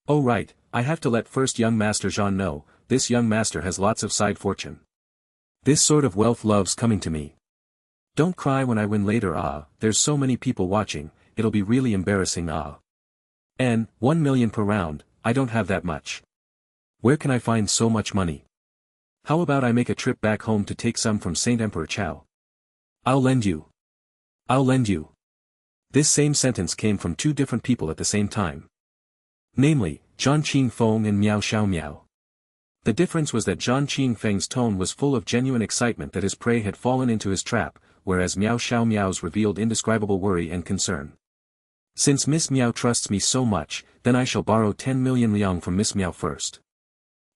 Speaker 1: Oh right, I have to let first young master Jean know, this young master has lots of side fortune. This sort of wealth loves coming to me. Don't cry when I win later. There's so many people watching, it'll be really embarrassing. And, 1 million per round, I don't have that much. Where can I find so much money? How about I make a trip back home to take some from Saint Emperor Chao? I'll lend you. I'll lend you. This same sentence came from two different people at the same time. Namely, Jeanqin Fong and Meow Xiaomo. The difference was that Jeanqin Feng's tone was full of genuine excitement that his prey had fallen into his trap, whereas Meow Xiaomo's revealed indescribable worry and concern. Since Miss Meow trusts me so much, then I shall borrow 10 million liang from Miss Meow first.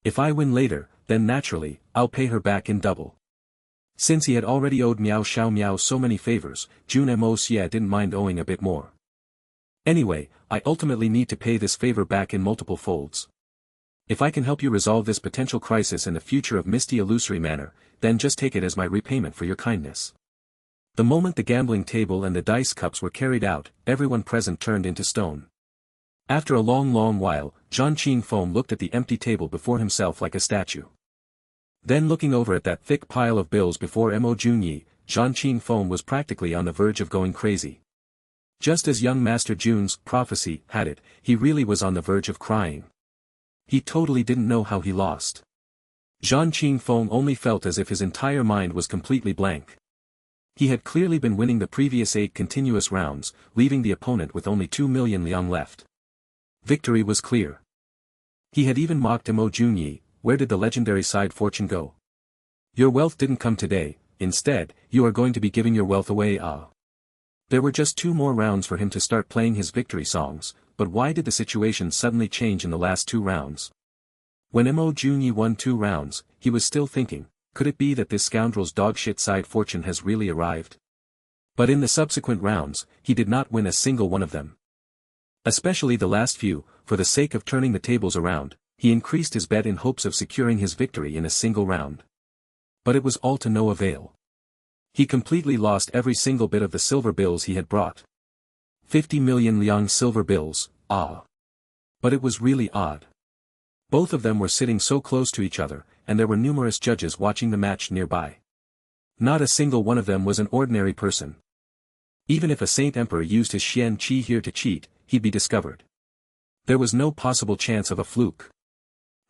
Speaker 1: If I win later, then naturally, I'll pay her back in double. Since he had already owed Meow Xiaomo so many favors, Jun Moxie didn't mind owing a bit more. Anyway, I ultimately need to pay this favor back in multiple folds. If I can help you resolve this potential crisis in the future of misty illusory manner, then just take it as my repayment for your kindness. The moment the gambling table and the dice cups were carried out, everyone present turned into stone. After a long while, Jeanqin Fong looked at the empty table before himself like a statue. Then looking over at that thick pile of bills before Mo Junyi, Jeanqin Fong was practically on the verge of going crazy. Just as young Master Jun's prophecy had it, he really was on the verge of crying. He totally didn't know how he lost. Jeanqin Fong only felt as if his entire mind was completely blank. He had clearly been winning the previous 8 continuous rounds, leaving the opponent with only 2 million liang left. Victory was clear. He had even mocked Mo Junyi. Where did the legendary side fortune go? Your wealth didn't come today, instead, you are going to be giving your wealth away. There were just 2 more rounds for him to start playing his victory songs, but why did the situation suddenly change in the last 2 rounds? When Mo Junyi won 2 rounds, he was still thinking, could it be that this scoundrel's dogshit side fortune has really arrived? But in the subsequent rounds, he did not win a single one of them. Especially the last few, for the sake of turning the tables around, he increased his bet in hopes of securing his victory in a single round. But it was all to no avail. He completely lost every single bit of the silver bills he had brought. 50 million liang silver bills, But it was really odd. Both of them were sitting so close to each other, and there were numerous judges watching the match nearby. Not a single one of them was an ordinary person. Even if a Saint Emperor used his Xian Qi here to cheat, he'd be discovered. There was no possible chance of a fluke.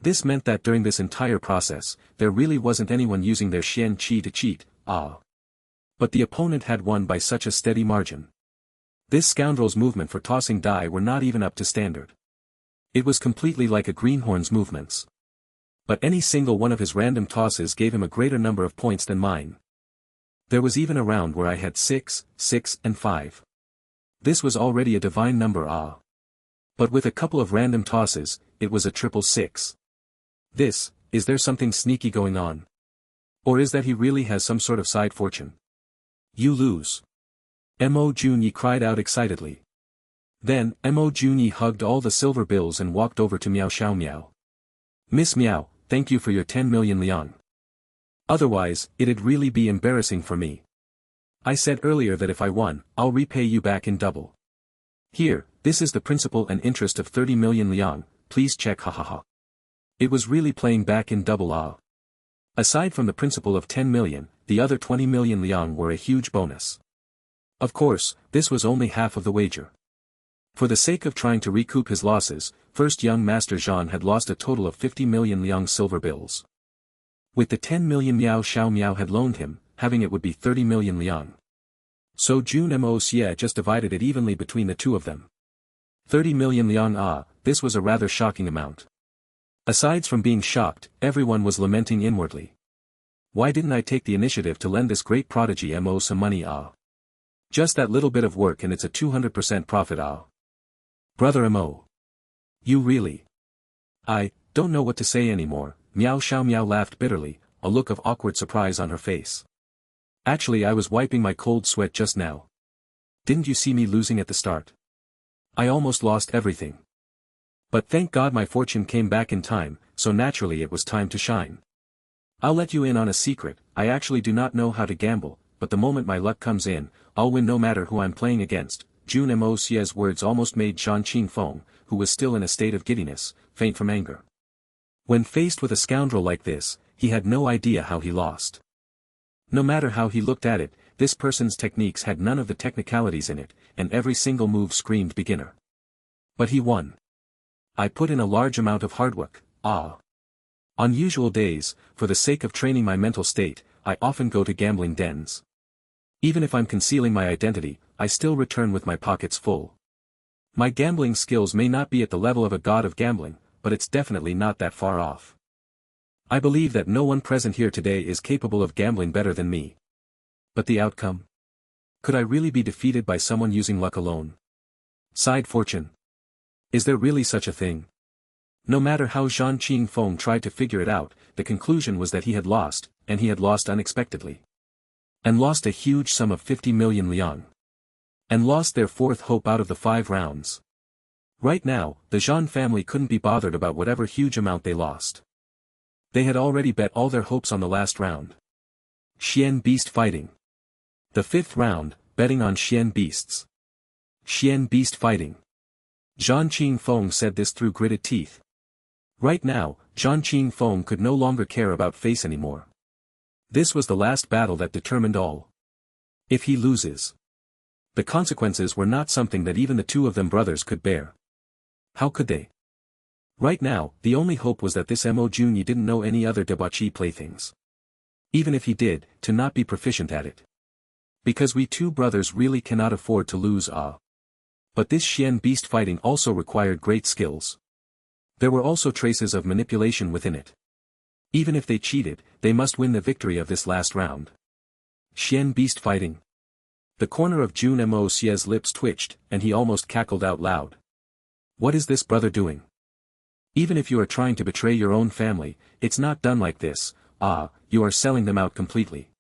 Speaker 1: This meant that during this entire process, there really wasn't anyone using their Xian Qi to cheat, But the opponent had won by such a steady margin. This scoundrel's movement for tossing die were not even up to standard. It was completely like a greenhorn's movements. But any single one of his random tosses gave him a greater number of points than mine. There was even a round where I had 6, 6, and 5. This was already a divine number, But with a couple of random tosses, it was a triple 6. Is there something sneaky going on? Or is that he really has some sort of side fortune? You lose. Mo Junyi cried out excitedly. Then, Mo Junyi hugged all the silver bills and walked over to Meow Xiaomo. Miss Meow, thank you for your 10 million liang. Otherwise, it'd really be embarrassing for me. I said earlier that if I won, I'll repay you back in double. Here, this is the principal and interest of 30 million liang, please check hahaha. It was really playing back in double. Aside from the principal of 10 million, the other 20 million liang were a huge bonus. Of course, this was only half of the wager. For the sake of trying to recoup his losses, first young Master Jean had lost a total of 50 million liang silver bills. With the 10 million Meow Xiaomo had loaned him, having it would be 30 million liang. So Jun Moxie just divided it evenly between the two of them. 30 million liang, this was a rather shocking amount. Aside from being shocked, everyone was lamenting inwardly. Why didn't I take the initiative to lend this great prodigy Mo some money? Just that little bit of work and it's a 200% profit. Brother Mo. You really. I don't know what to say anymore. Meow Xiaomo laughed bitterly, a look of awkward surprise on her face. Actually, I was wiping my cold sweat just now. Didn't you see me losing at the start? I almost lost everything. But thank God my fortune came back in time, so naturally it was time to shine. I'll let you in on a secret, I actually do not know how to gamble, but the moment my luck comes in, I'll win no matter who I'm playing against. Jun Moxie's words almost made Jeanqin Fong, who was still in a state of giddiness, faint from anger. When faced with a scoundrel like this, he had no idea how he lost. No matter how he looked at it, this person's techniques had none of the technicalities in it, and every single move screamed beginner. But he won. I put in a large amount of hard work. On usual days, for the sake of training my mental state, I often go to gambling dens. Even if I'm concealing my identity, I still return with my pockets full. My gambling skills may not be at the level of a god of gambling, but it's definitely not that far off. I believe that no one present here today is capable of gambling better than me. But the outcome? Could I really be defeated by someone using luck alone? Side fortune. Is there really such a thing? No matter how Jeanqin Fong tried to figure it out, the conclusion was that he had lost, and he had lost unexpectedly. And lost a huge sum of 50 million liang. And lost their fourth hope out of the 5 rounds. Right now, the Jean family couldn't be bothered about whatever huge amount they lost. They had already bet all their hopes on the last round. Xian Beast fighting. The 5th round, betting on Xian Beasts. Xian Beast fighting. Jeanqin Fong said this through gritted teeth. Right now, Jeanqin Fong could no longer care about face anymore. This was the last battle that determined all. If he loses, the consequences were not something that even the two of them brothers could bear. How could they? Right now, the only hope was that this Mo Junyi didn't know any other debauchee playthings. Even if he did, to not be proficient at it. Because we two brothers really cannot afford to lose But this Xian Beast fighting also required great skills. There were also traces of manipulation within it. Even if they cheated, they must win the victory of this last round. Xian Beast fighting. The corner of Jun Moxie's lips twitched, and he almost cackled out loud. What is this brother doing? Even if you are trying to betray your own family, it's not done like this. You are selling them out completely.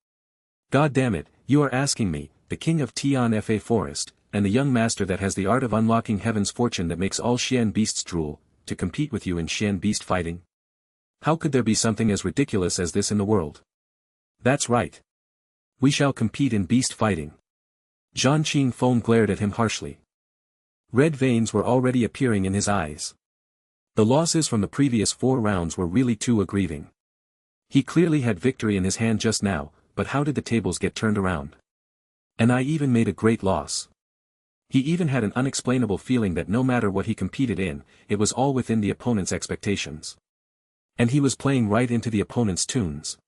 Speaker 1: God damn it, you are asking me, the king of Tian Fa Forest, and the young master that has the art of unlocking heaven's fortune that makes all Xian Beasts drool, to compete with you in Xian Beast fighting? How could there be something as ridiculous as this in the world? That's right. We shall compete in beast fighting. Jeanqin Fong glared at him harshly. Red veins were already appearing in his eyes. The losses from the previous 4 rounds were really too aggrieving. He clearly had victory in his hand just now, but how did the tables get turned around? And I even made a great loss. He even had an unexplainable feeling that no matter what he competed in, it was all within the opponent's expectations. And he was playing right into the opponent's tunes.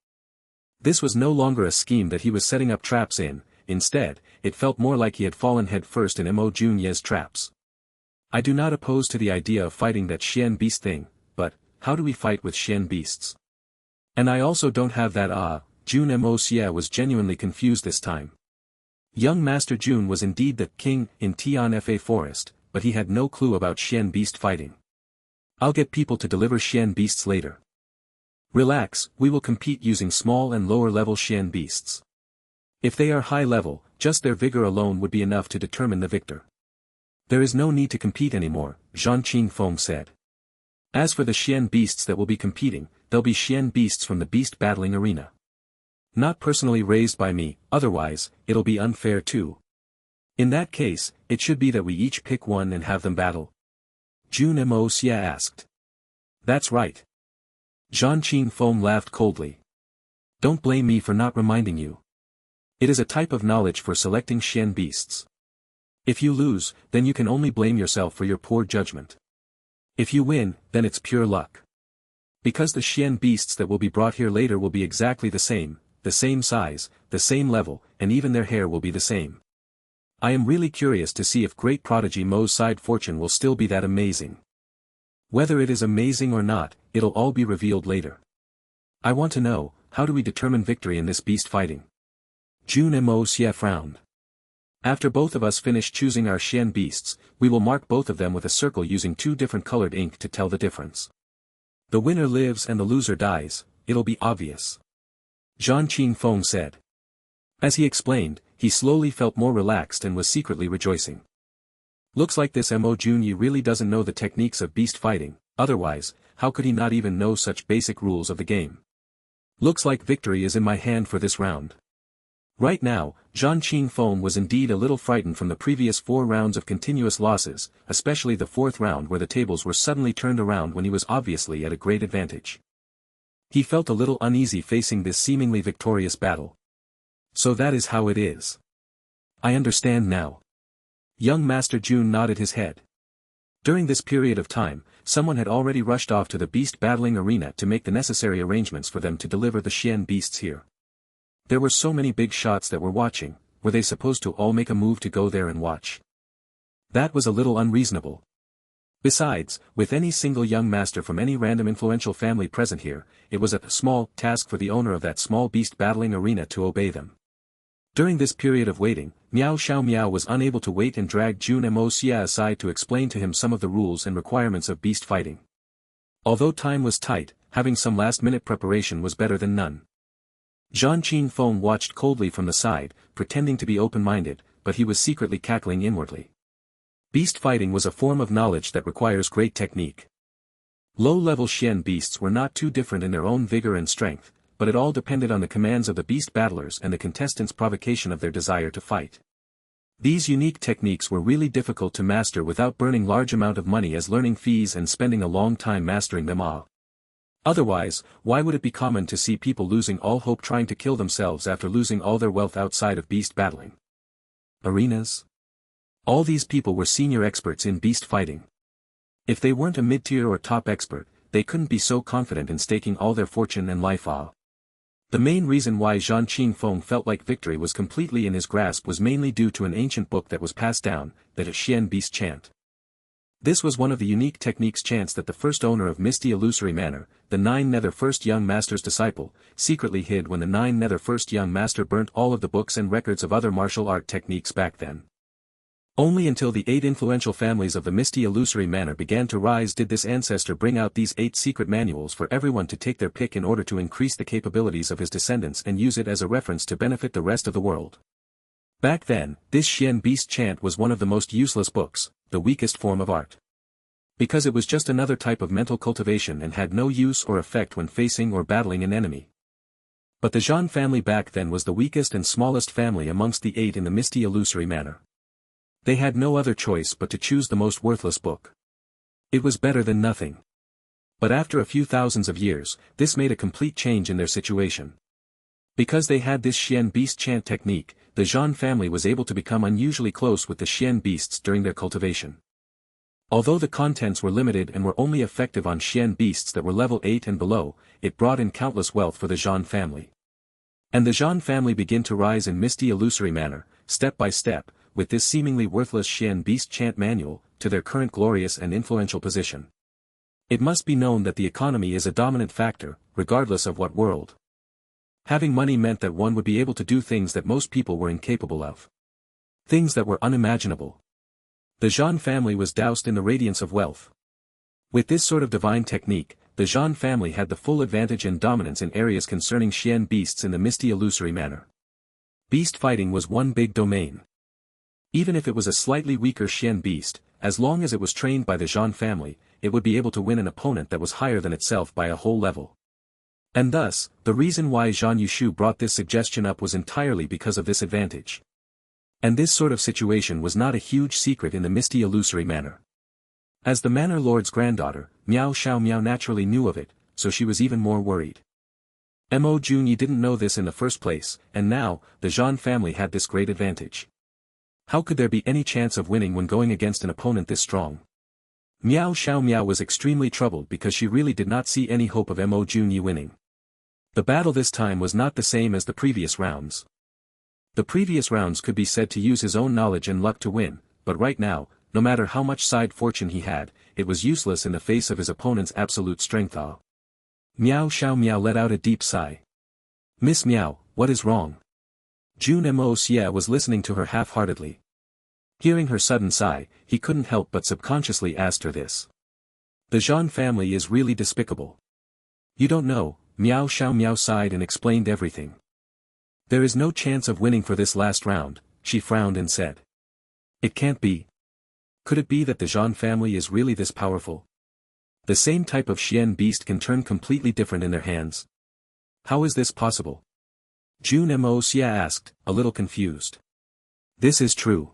Speaker 1: This was no longer a scheme that he was setting up traps in, instead, it felt more like he had fallen head first in Mo Junye's traps. I do not oppose to the idea of fighting that Xian Beast thing, but, how do we fight with Xian Beasts? And I also don't have that Jun Moxie was genuinely confused this time. Young Master Jun was indeed the king in Tian Fa Forest, but he had no clue about Xian Beast fighting. I'll get people to deliver Xian Beasts later. Relax, we will compete using small and lower level Xian Beasts. If they are high level, just their vigor alone would be enough to determine the victor. There is no need to compete anymore, Jeanqin Fong said. As for the Xian Beasts that will be competing, they'll be Xian Beasts from the beast battling arena. Not personally raised by me, otherwise, it'll be unfair too. In that case, it should be that we each pick one and have them battle. Jun Moia asked. That's right. Jeanqin Fong laughed coldly. Don't blame me for not reminding you. It is a type of knowledge for selecting Xian Beasts. If you lose, then you can only blame yourself for your poor judgment. If you win, then it's pure luck. Because the Xian Beasts that will be brought here later will be exactly the same size, the same level, and even their hair will be the same. I am really curious to see if Great Prodigy Mo's side fortune will still be that amazing. Whether it is amazing or not, it'll all be revealed later. I want to know, how do we determine victory in this beast fighting? Jun Moxie frowned. After both of us finish choosing our Xian Beasts, we will mark both of them with a circle using 2 different colored ink to tell the difference. The winner lives and the loser dies, it'll be obvious. Jeanqin Fong said. As he explained, he slowly felt more relaxed and was secretly rejoicing. Looks like this Mo Junyi really doesn't know the techniques of beast fighting, otherwise, how could he not even know such basic rules of the game? Looks like victory is in my hand for this round. Right now, Jeanqin Fong was indeed a little frightened from the previous 4 rounds of continuous losses, especially the 4th round where the tables were suddenly turned around when he was obviously at a great advantage. He felt a little uneasy facing this seemingly victorious battle. So that is how it is. I understand now. Young Master Jun nodded his head. During this period of time, someone had already rushed off to the beast battling arena to make the necessary arrangements for them to deliver the Xian beasts here. There were so many big shots that were watching, were they supposed to all make a move to go there and watch? That was a little unreasonable. Besides, with any single young master from any random influential family present here, it was a small task for the owner of that small beast battling arena to obey them. During this period of waiting, Meow Xiaomo was unable to wait and dragged Jun Moxie aside to explain to him some of the rules and requirements of beast fighting. Although time was tight, having some last-minute preparation was better than none. Jeanqin Fong watched coldly from the side, pretending to be open-minded, but he was secretly cackling inwardly. Beast fighting was a form of knowledge that requires great technique. Low-level Xian beasts were not too different in their own vigor and strength, but it all depended on the commands of the beast battlers and the contestants' provocation of their desire to fight. These unique techniques were really difficult to master without burning large amount of money as learning fees and spending a long time mastering them all. Otherwise, why would it be common to see people losing all hope trying to kill themselves after losing all their wealth outside of beast battling arenas? All these people were senior experts in beast fighting. If they weren't a mid-tier or top expert, they couldn't be so confident in staking all their fortune and life on. The main reason why Jeanqin Fong felt like victory was completely in his grasp was mainly due to an ancient book that was passed down, that a Xian beast chant. This was one of the unique techniques chants that the first owner of Misty Illusory Manor, the 9 Nether First Young Master's disciple, secretly hid when the 9 Nether First Young Master burnt all of the books and records of other martial art techniques back then. Only until the 8 influential families of the Misty Illusory Manor began to rise did this ancestor bring out these 8 secret manuals for everyone to take their pick in order to increase the capabilities of his descendants and use it as a reference to benefit the rest of the world. Back then, this Xian beast chant was one of the most useless books, the weakest form of art. Because it was just another type of mental cultivation and had no use or effect when facing or battling an enemy. But the Zhan family back then was the weakest and smallest family amongst the 8 in the Misty Illusory Manor. They had no other choice but to choose the most worthless book. It was better than nothing. But after a few thousands of years, this made a complete change in their situation. Because they had this Xian beast chant technique, the Zhan family was able to become unusually close with the Xian beasts during their cultivation. Although the contents were limited and were only effective on Xian beasts that were level 8 and below, it brought in countless wealth for the Zhan family. And the Zhan family began to rise in Misty Illusory Manor, step by step, with this seemingly worthless Xian beast chant manual, to their current glorious and influential position. It must be known that the economy is a dominant factor, regardless of what world. Having money meant that one would be able to do things that most people were incapable of. Things that were unimaginable. The Zhan family was doused in the radiance of wealth. With this sort of divine technique, the Zhan family had the full advantage and dominance in areas concerning Xian beasts in the Misty Illusory Manor. Beast fighting was one big domain. Even if it was a slightly weaker Xian beast, as long as it was trained by the Zhan family, it would be able to win an opponent that was higher than itself by a whole level. And thus, the reason why Zhan Yushu brought this suggestion up was entirely because of this advantage. And this sort of situation was not a huge secret in the Misty Illusory Manor. As the Manor Lord's granddaughter, Meow Xiaomo naturally knew of it, so she was even more worried. Mo Junyi didn't know this in the first place, and now, the Zhan family had this great advantage. How could there be any chance of winning when going against an opponent this strong? Meow Xiaomo was extremely troubled because she really did not see any hope of Mo Junyi winning. The battle this time was not the same as the previous rounds. The previous rounds could be said to use his own knowledge and luck to win, but right now, no matter how much side fortune he had, it was useless in the face of his opponent's absolute strength. Meow Xiaomo let out a deep sigh. Miss Meow, what is wrong? Jun Moxie was listening to her half-heartedly. Hearing her sudden sigh, he couldn't help but subconsciously ask her this. The Zhan family is really despicable. You don't know, Meow Xiaomo sighed and explained everything. There is no chance of winning for this last round, she frowned and said. It can't be. Could it be that the Zhan family is really this powerful? The same type of Xian beast can turn completely different in their hands. How is this possible? Jun Moxie asked, a little confused. This is true.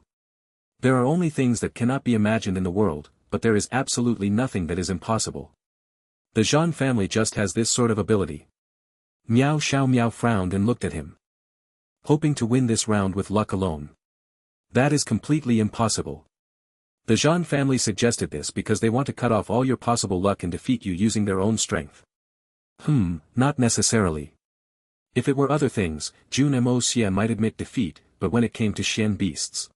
Speaker 1: There are only things that cannot be imagined in the world, but there is absolutely nothing that is impossible. The Jean family just has this sort of ability. Meow Xiaomo frowned and looked at him. Hoping to win this round with luck alone. That is completely impossible. The Jean family suggested this because they want to cut off all your possible luck and defeat you using their own strength. Not necessarily. If it were other things, Jun Moxie might admit defeat, but when it came to Xian beasts.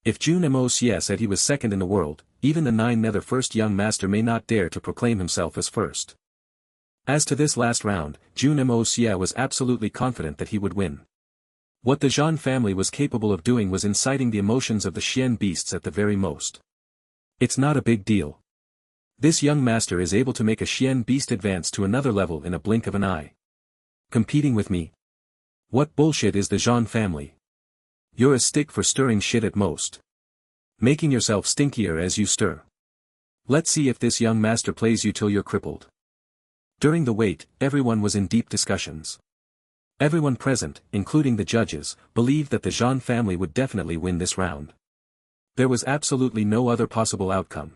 Speaker 1: If Jun Moxie said he was second in the world, even the 9 nether first young master may not dare to proclaim himself as first. As to this last round, Jun Moxie was absolutely confident that he would win. What the Jean family was capable of doing was inciting the emotions of the Xian beasts at the very most. It's not a big deal. This young master is able to make a Xian beast advance to another level in a blink of an eye. Competing with me? What bullshit is the Jean family? You're a stick for stirring shit at most. Making yourself stinkier as you stir. Let's see if this young master plays you till you're crippled. During the wait, everyone was in deep discussions. Everyone present, including the judges, believed that the Jean family would definitely win this round. There was absolutely no other possible outcome.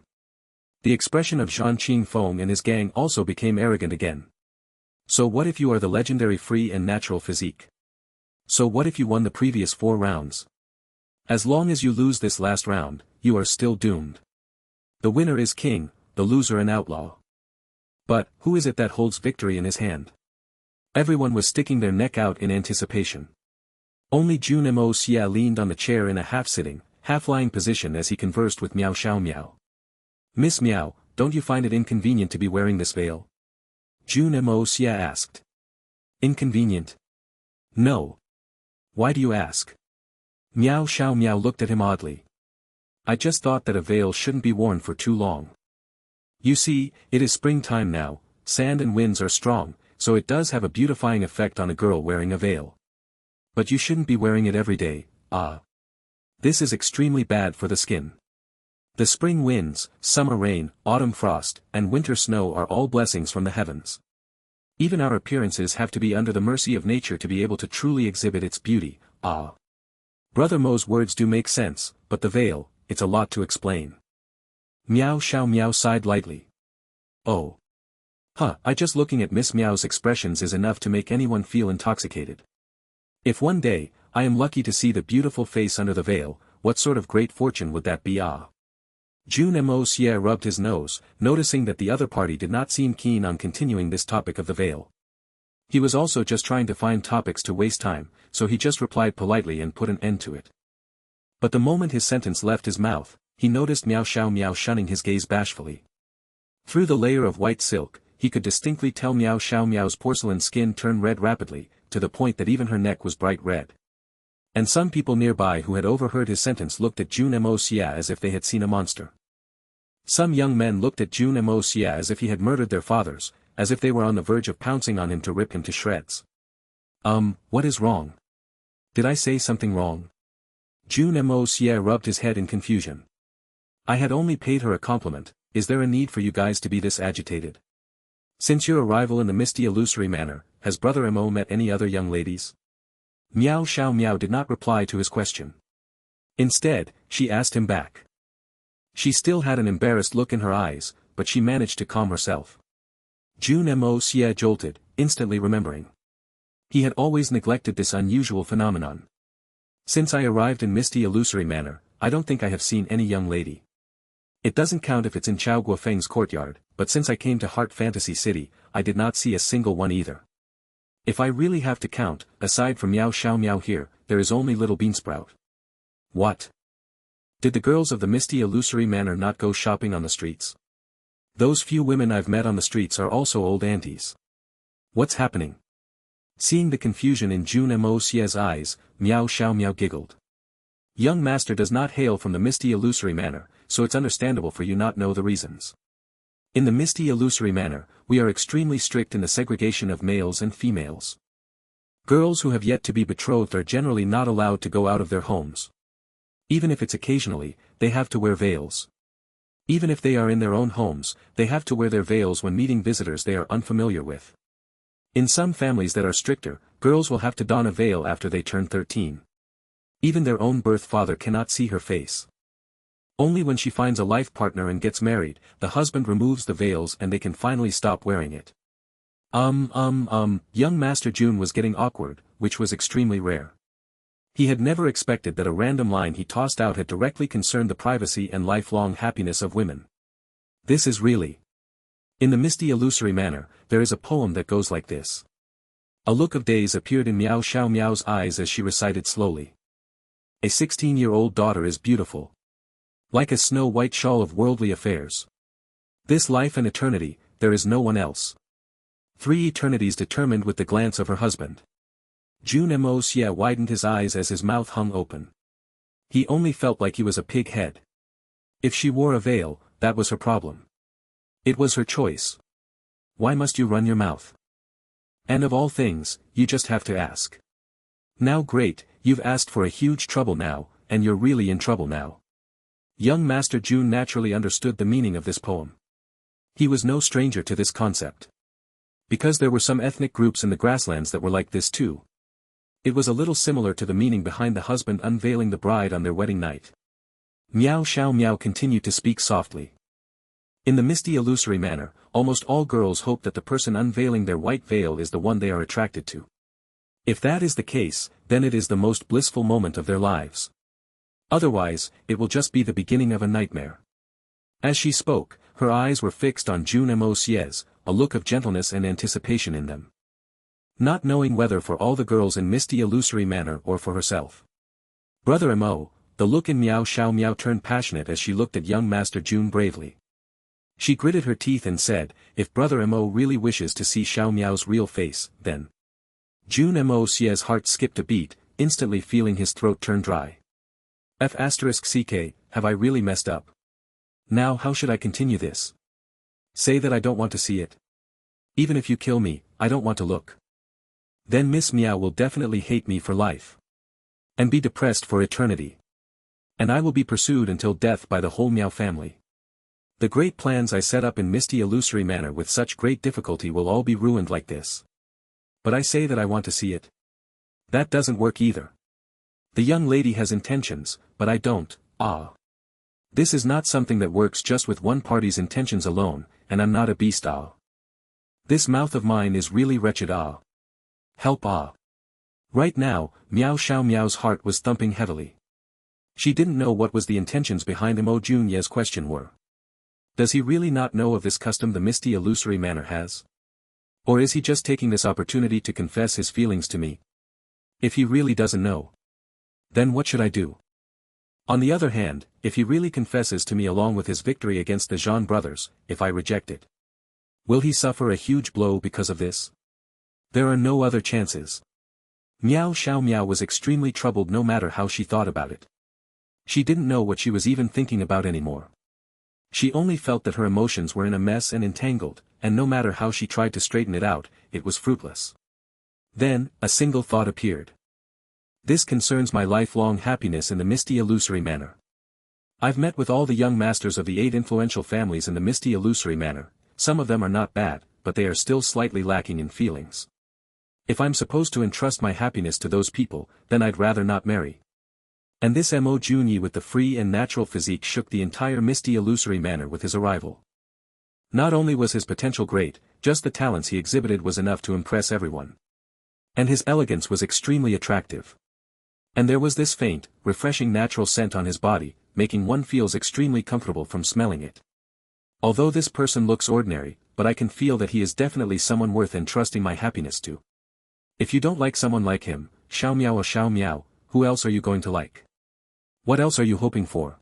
Speaker 1: The expression of Jeanqin Fong and his gang also became arrogant again. So what if you are the legendary free and natural physique? So what if you won the previous 4 rounds? As long as you lose this last round, you are still doomed. The winner is king, the loser an outlaw. But, who is it that holds victory in his hand? Everyone was sticking their neck out in anticipation. Only Jun Moxie leaned on the chair in a half-sitting, half-lying position as he conversed with Meow Xiaomo. Miss Meow, don't you find it inconvenient to be wearing this veil? Jun Moxie asked. Inconvenient? No. Why do you ask? Meow Xiaomo looked at him oddly. I just thought that a veil shouldn't be worn for too long. You see, it is springtime now, sand and winds are strong, so it does have a beautifying effect on a girl wearing a veil. But you shouldn't be wearing it every day, This is extremely bad for the skin. The spring winds, summer rain, autumn frost, and winter snow are all blessings from the heavens. Even our appearances have to be under the mercy of nature to be able to truly exhibit its beauty, Brother Mo's words do make sense, but the veil, it's a lot to explain. Meow Xiaomo sighed lightly. Oh. I just looking at Miss Meow's expressions is enough to make anyone feel intoxicated. If one day, I am lucky to see the beautiful face under the veil, what sort of great fortune would that be? Jun Moxie rubbed his nose, noticing that the other party did not seem keen on continuing this topic of the veil. He was also just trying to find topics to waste time, so he just replied politely and put an end to it. But the moment his sentence left his mouth, he noticed Meow Xiaomo shunning his gaze bashfully. Through the layer of white silk, he could distinctly tell Meow Xiaomo's porcelain skin turn red rapidly, to the point that even her neck was bright red. And some people nearby who had overheard his sentence looked at Jun Moxie as if they had seen a monster. Some young men looked at Jun Moxie as if he had murdered their fathers, as if they were on the verge of pouncing on him to rip him to shreds. What is wrong? Did I say something wrong? Jun Moxie rubbed his head in confusion. I had only paid her a compliment. Is there a need for you guys to be this agitated? Since your arrival in the misty illusory manor, has Brother Mo met any other young ladies? Meow Xiaomo did not reply to his question. Instead, she asked him back. She still had an embarrassed look in her eyes, but she managed to calm herself. Jun Moxie jolted, instantly remembering. He had always neglected this unusual phenomenon. Since I arrived in misty illusory manor, I don't think I have seen any young lady. It doesn't count if it's in Chao Guofeng's courtyard, but since I came to Heart Fantasy City, I did not see a single one either. If I really have to count, aside from Meow Xiaomo here, there is only Little Beansprout. What? Did the girls of the misty illusory manor not go shopping on the streets? Those few women I've met on the streets are also old aunties. What's happening? Seeing the confusion in Jun Moxie's eyes, Meow Xiaomo giggled. Young master does not hail from the misty illusory manor, so it's understandable for you not know the reasons. In the misty illusory manor, we are extremely strict in the segregation of males and females. Girls who have yet to be betrothed are generally not allowed to go out of their homes. Even if it's occasionally, they have to wear veils. Even if they are in their own homes, they have to wear their veils when meeting visitors they are unfamiliar with. In some families that are stricter, girls will have to don a veil after they turn 13. Even their own birth father cannot see her face. Only when she finds a life partner and gets married, the husband removes the veils and they can finally stop wearing it. Young Master Jun was getting awkward, which was extremely rare. He had never expected that a random line he tossed out had directly concerned the privacy and lifelong happiness of women. This is really. In the misty illusory manner, there is a poem that goes like this. A look of days appeared in Meow Xiaomo's eyes as she recited slowly. A 16-year-old daughter is beautiful. Like a snow-white shawl of worldly affairs. This life and eternity, there is no one else. 3 eternities determined with the glance of her husband. Jun Moxie widened his eyes as his mouth hung open. He only felt like he was a pig head. If she wore a veil, that was her problem. It was her choice. Why must you run your mouth? And of all things, you just have to ask. Now great, you've asked for a huge trouble now, and you're really in trouble now. Young Master Jun naturally understood the meaning of this poem. He was no stranger to this concept. Because there were some ethnic groups in the grasslands that were like this too. It was a little similar to the meaning behind the husband unveiling the bride on their wedding night. Meow Xiaomo continued to speak softly. In the misty illusory manner, almost all girls hope that the person unveiling their white veil is the one they are attracted to. If that is the case, then it is the most blissful moment of their lives. Otherwise, it will just be the beginning of a nightmare. As she spoke, her eyes were fixed on Jun Moxie's, a look of gentleness and anticipation in them. Not knowing whether for all the girls in misty illusory manner or for herself. Brother Mo, the look in Meow Xiaomo turned passionate as she looked at young Master Jun bravely. She gritted her teeth and said, if Brother Mo really wishes to see Xiaomo's real face, then. Jun Moxie's heart skipped a beat, instantly feeling his throat turn dry. F***ck, have I really messed up? Now how should I continue this? Say that I don't want to see it. Even if you kill me, I don't want to look. Then Miss Meow will definitely hate me for life. And be depressed for eternity. And I will be pursued until death by the whole Meow family. The great plans I set up in misty illusory manner with such great difficulty will all be ruined like this. But I say that I want to see it. That doesn't work either. The young lady has intentions, but I don't. This is not something that works just with one party's intentions alone, and I'm not a beast. This mouth of mine is really wretched. Help. Right now, Meow Xiaomo's heart was thumping heavily. She didn't know what was the intentions behind Mo Junye's question were. Does he really not know of this custom the misty illusory manner has? Or is he just taking this opportunity to confess his feelings to me? If he really doesn't know, then what should I do? On the other hand, if he really confesses to me along with his victory against the Jean brothers, if I reject it, will he suffer a huge blow because of this? There are no other chances. Meow Xiaomo was extremely troubled no matter how she thought about it. She didn't know what she was even thinking about anymore. She only felt that her emotions were in a mess and entangled, and no matter how she tried to straighten it out, it was fruitless. Then, a single thought appeared. This concerns my lifelong happiness in the misty illusory manner. I've met with all the young masters of the 8 influential families in the misty illusory manner. Some of them are not bad, but they are still slightly lacking in feelings. If I'm supposed to entrust my happiness to those people, then I'd rather not marry. And this Mo Junyi with the free and natural physique shook the entire misty illusory manner with his arrival. Not only was his potential great, just the talents he exhibited was enough to impress everyone. And his elegance was extremely attractive. And there was this faint, refreshing natural scent on his body, making one feels extremely comfortable from smelling it. Although this person looks ordinary, but I can feel that he is definitely someone worth entrusting my happiness to. If you don't like someone like him, Xiaomo, who else are you going to like? What else are you hoping for?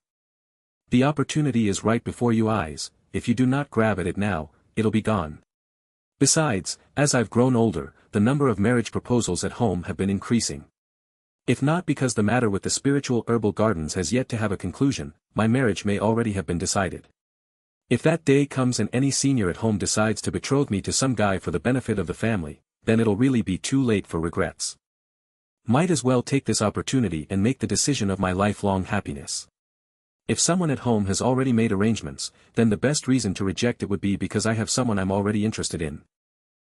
Speaker 1: The opportunity is right before your eyes. If you do not grab at it now, it'll be gone. Besides, as I've grown older, the number of marriage proposals at home have been increasing. If not because the matter with the spiritual herbal gardens has yet to have a conclusion, my marriage may already have been decided. If that day comes and any senior at home decides to betroth me to some guy for the benefit of the family, then it'll really be too late for regrets. Might as well take this opportunity and make the decision of my lifelong happiness. If someone at home has already made arrangements, then the best reason to reject it would be because I have someone I'm already interested in.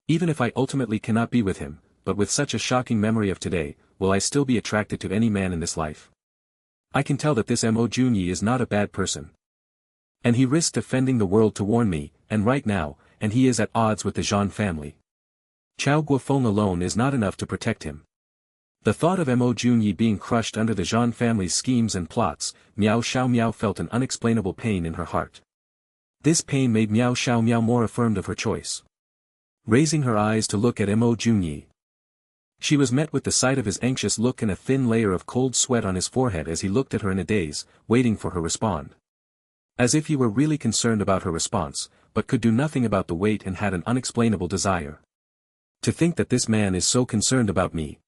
Speaker 1: Even if I ultimately cannot be with him, but with such a shocking memory of today, will I still be attracted to any man in this life? I can tell that this Mo Junyi is not a bad person. And he risked offending the world to warn me, and right now, and he is at odds with the Jean family. Chao Guofeng alone is not enough to protect him. The thought of Mo Junyi being crushed under the Jean family's schemes and plots, Meow Xiaomo felt an unexplainable pain in her heart. This pain made Meow Xiaomo more affirmed of her choice. Raising her eyes to look at Mo Junyi, she was met with the sight of his anxious look and a thin layer of cold sweat on his forehead as he looked at her in a daze, waiting for her respond. As if he were really concerned about her response, but could do nothing about the wait and had an unexplainable desire. To think that this man is so concerned about me.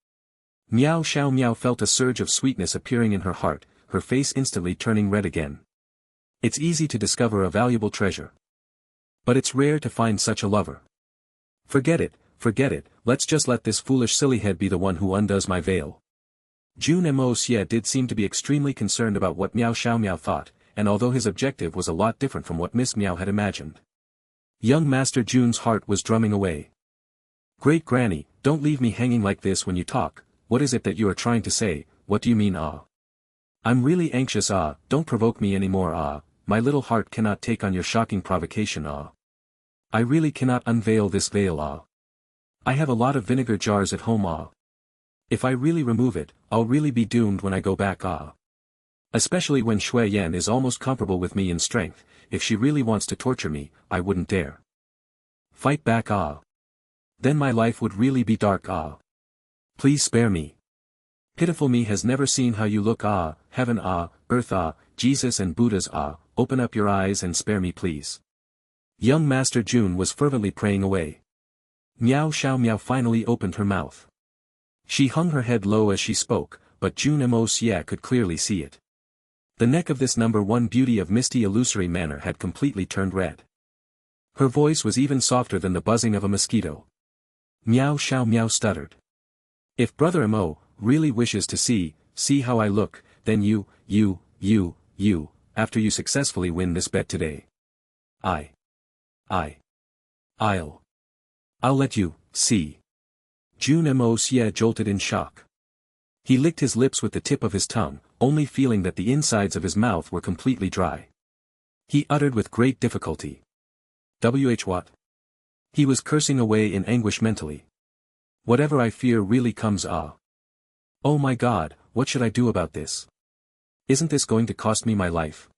Speaker 1: Meow Xiaomo felt a surge of sweetness appearing in her heart, her face instantly turning red again. It's easy to discover a valuable treasure. But it's rare to find such a lover. Forget it, let's just let this foolish sillyhead be the one who undoes my veil. Jun Moxie did seem to be extremely concerned about what Meow Xiaomo thought, and although his objective was a lot different from what Miss Meow had imagined. Young Master Jun's heart was drumming away. Great Granny, don't leave me hanging like this when you talk, what is it that you are trying to say, what do you mean I'm really anxious don't provoke me anymore my little heart cannot take on your shocking provocation I really cannot unveil this veil I have a lot of vinegar jars at home If I really remove it, I'll really be doomed when I go back Especially when Shui Yan is almost comparable with me in strength, if she really wants to torture me, I wouldn't dare. Fight back Then my life would really be dark Please spare me. Pitiful me has never seen how you look heaven earth Jesus and Buddhas open up your eyes and spare me please. Young Master Jun was fervently praying away. Meow Xiaomo finally opened her mouth. She hung her head low as she spoke, but Jun Moxie could clearly see it. The neck of this number one beauty of misty illusory manner had completely turned red. Her voice was even softer than the buzzing of a mosquito. Meow Xiaomo stuttered. If Brother Mo really wishes to see how I look, then you, after you successfully win this bet today. I'll let you, see. Jun Moxie jolted in shock. He licked his lips with the tip of his tongue, only feeling that the insides of his mouth were completely dry. He uttered with great difficulty. What? He was cursing away in anguish mentally. Whatever I fear really comes Oh my God, what should I do about this? Isn't this going to cost me my life?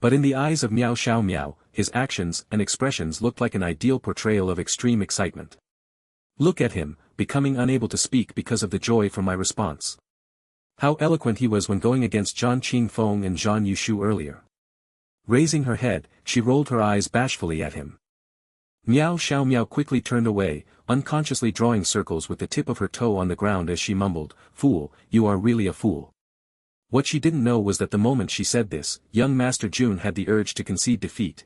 Speaker 1: But in the eyes of Meow Xiaomo, his actions and expressions looked like an ideal portrayal of extreme excitement. Look at him, becoming unable to speak because of the joy from my response. How eloquent he was when going against Jeanqin Fong and Zhan Yushu earlier. Raising her head, she rolled her eyes bashfully at him. Meow Xiaomo quickly turned away, unconsciously drawing circles with the tip of her toe on the ground as she mumbled, "Fool, you are really a fool." What she didn't know was that the moment she said this, young Master Jun had the urge to concede defeat.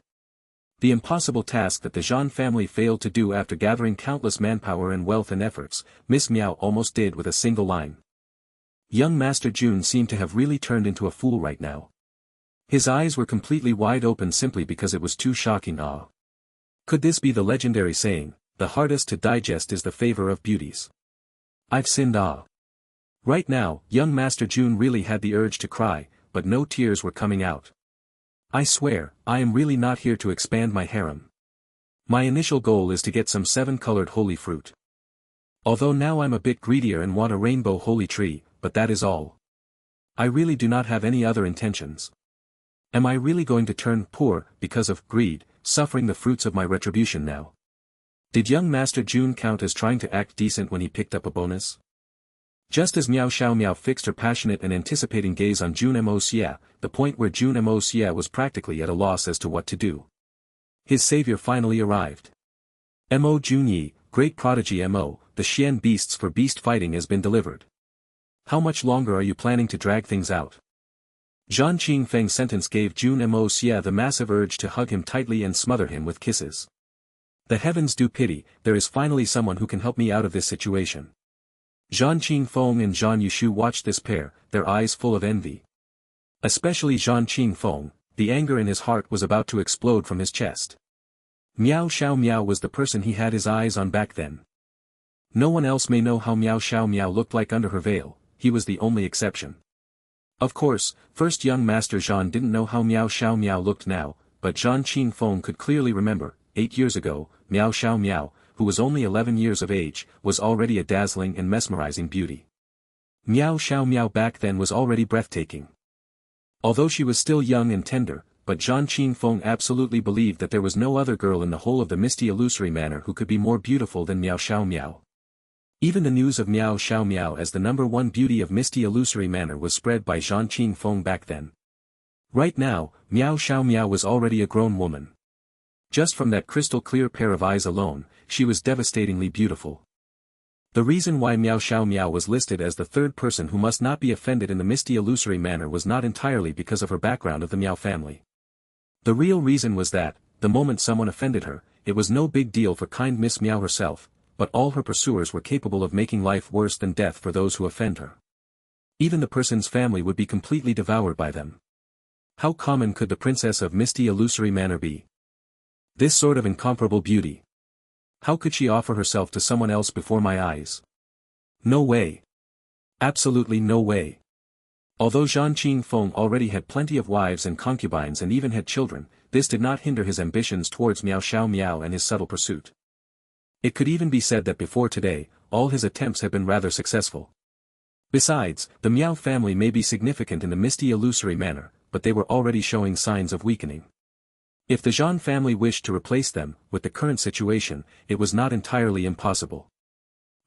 Speaker 1: The impossible task that the Jean family failed to do after gathering countless manpower and wealth and efforts, Miss Meow almost did with a single line. Young Master Jun seemed to have really turned into a fool right now. His eyes were completely wide open simply because it was too shocking. Could this be the legendary saying, the hardest to digest is the favor of beauties? I've sinned. Right now, young Master Jun really had the urge to cry, but no tears were coming out. I swear, I am really not here to expand my harem. My initial goal is to get some 7-colored holy fruit. Although now I'm a bit greedier and want a rainbow holy tree, but that is all. I really do not have any other intentions. Am I really going to turn poor because of greed, suffering the fruits of my retribution now? Did young Master Jun count as trying to act decent when he picked up a bonus? Just as Meow Xiaomo fixed her passionate and anticipating gaze on Jun Moxie, the point where Jun Moxie was practically at a loss as to what to do. His savior finally arrived. Mo Junyi, great prodigy Mo, the Xian beasts for beast fighting has been delivered. How much longer are you planning to drag things out? Jeanqin Fong's sentence gave Jun Moxie the massive urge to hug him tightly and smother him with kisses. The heavens do pity, there is finally someone who can help me out of this situation. Jeanqin Fong and Zhan Yushu watched this pair, their eyes full of envy. Especially Jeanqin Fong, the anger in his heart was about to explode from his chest. Meow Xiaomo was the person he had his eyes on back then. No one else may know how Meow Xiaomo looked like under her veil, he was the only exception. Of course, first young Master Jean didn't know how Meow Xiaomo looked now, but Jeanqin Fong could clearly remember, 8 years ago, Meow Xiaomo, who was only 11 years of age, was already a dazzling and mesmerizing beauty. Meow Xiaomo back then was already breathtaking. Although she was still young and tender, but Jeanqin Fong absolutely believed that there was no other girl in the whole of the misty illusory manor who could be more beautiful than Meow Xiaomo. Even the news of Meow Xiaomo as the #1 beauty of misty illusory manor was spread by Jeanqin Fong back then. Right now, Meow Xiaomo was already a grown woman. Just from that crystal clear pair of eyes alone, she was devastatingly beautiful. The reason why Meow Xiaomo was listed as the third person who must not be offended in the misty illusory manor was not entirely because of her background of the Meow family. The real reason was that, the moment someone offended her, it was no big deal for kind Miss Meow herself, but all her pursuers were capable of making life worse than death for those who offend her. Even the person's family would be completely devoured by them. How common could the princess of misty illusory manor be? This sort of incomparable beauty. How could she offer herself to someone else before my eyes? No way. Absolutely no way. Although Jeanqin Fong already had plenty of wives and concubines and even had children, this did not hinder his ambitions towards Meow Xiaomo and his subtle pursuit. It could even be said that before today, all his attempts had been rather successful. Besides, the Meow family may be significant in the misty illusory manor, but they were already showing signs of weakening. If the Jean family wished to replace them, with the current situation, it was not entirely impossible.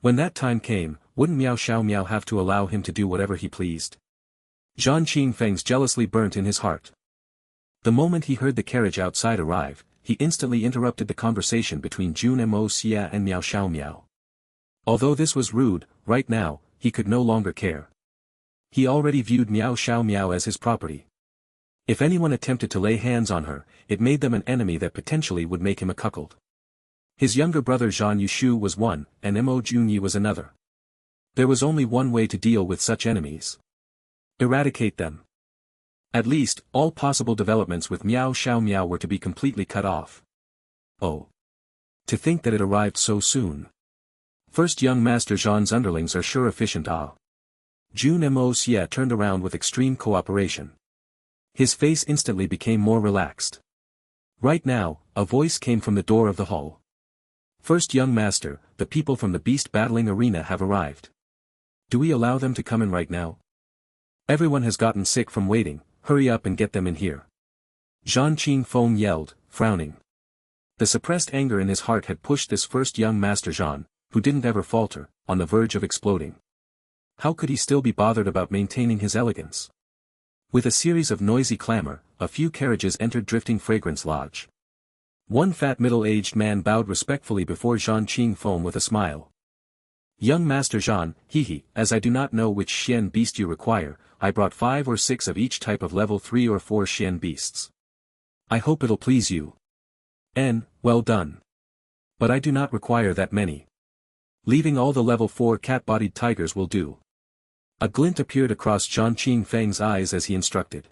Speaker 1: When that time came, wouldn't Meow Xiaomo have to allow him to do whatever he pleased? Jeanqin Feng's jealously burnt in his heart. The moment he heard the carriage outside arrive, he instantly interrupted the conversation between Jun Moxie and Meow Xiaomo. Although this was rude, right now, he could no longer care. He already viewed Meow Xiaomo as his property. If anyone attempted to lay hands on her, it made them an enemy that potentially would make him a cuckold. His younger brother Zhan Yushu was one, and Mo Junyi was another. There was only one way to deal with such enemies. Eradicate them. At least, all possible developments with Meow Xiaomo were to be completely cut off. Oh. To think that it arrived so soon. First young Master Zhan's underlings are sure efficient. Jun Moia turned around with extreme cooperation. His face instantly became more relaxed. Right now, a voice came from the door of the hall. First young master, the people from the beast battling arena have arrived. Do we allow them to come in right now? Everyone has gotten sick from waiting, hurry up and get them in here. Jeanqin Fong yelled, frowning. The suppressed anger in his heart had pushed this first young Master Jean, who didn't ever falter, on the verge of exploding. How could he still be bothered about maintaining his elegance? With a series of noisy clamor, a few carriages entered Drifting Fragrance Lodge. One fat middle-aged man bowed respectfully before Jeanqin Fong with a smile. Young Master Jean, as I do not know which Xian beast you require, I brought 5 or 6 of each type of level 3 or 4 Xian beasts. I hope it'll please you. Well done. But I do not require that many. Leaving all the level 4 cat-bodied tigers will do. A glint appeared across Jeanqin Feng's eyes as he instructed.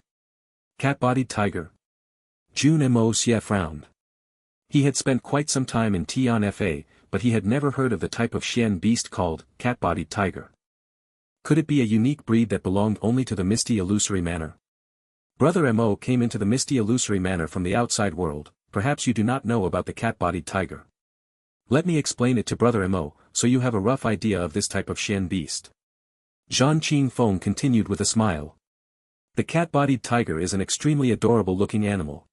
Speaker 1: Cat-bodied tiger? Jun Moxie frowned. He had spent quite some time in Tian Fa, but he had never heard of the type of Xian beast called cat-bodied tiger. Could it be a unique breed that belonged only to the misty illusory manor? Brother Mo came into the misty illusory manor from the outside world. Perhaps you do not know about the cat-bodied tiger. Let me explain it to Brother Mo, so you have a rough idea of this type of Xian beast. Jeanqin Fong continued with a smile. The cat-bodied tiger is an extremely adorable-looking animal.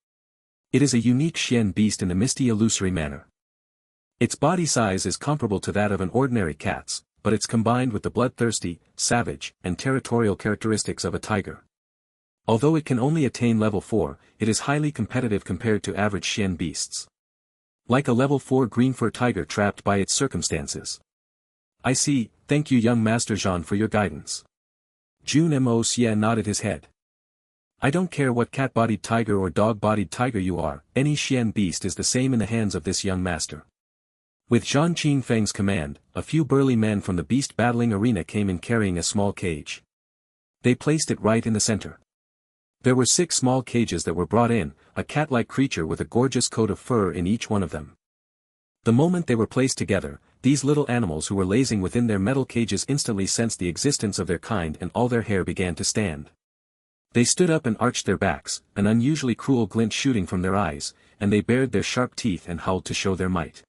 Speaker 1: It is a unique Xian beast in the misty illusory manor. Its body size is comparable to that of an ordinary cat's, but it's combined with the bloodthirsty, savage, and territorial characteristics of a tiger. Although it can only attain level 4, it is highly competitive compared to average Xian beasts. Like a level 4 green-fur tiger trapped by its circumstances. I see, thank you young Master Jean for your guidance. Jun Moxie nodded his head. I don't care what cat-bodied tiger or dog-bodied tiger you are, any Xian beast is the same in the hands of this young master. With Jeanqin Feng's command, a few burly men from the beast battling arena came in carrying a small cage. They placed it right in the center. There were 6 small cages that were brought in, a cat-like creature with a gorgeous coat of fur in each one of them. The moment they were placed together, these little animals who were lazing within their metal cages instantly sensed the existence of their kind and all their hair began to stand. They stood up and arched their backs, an unusually cruel glint shooting from their eyes, and they bared their sharp teeth and howled to show their might.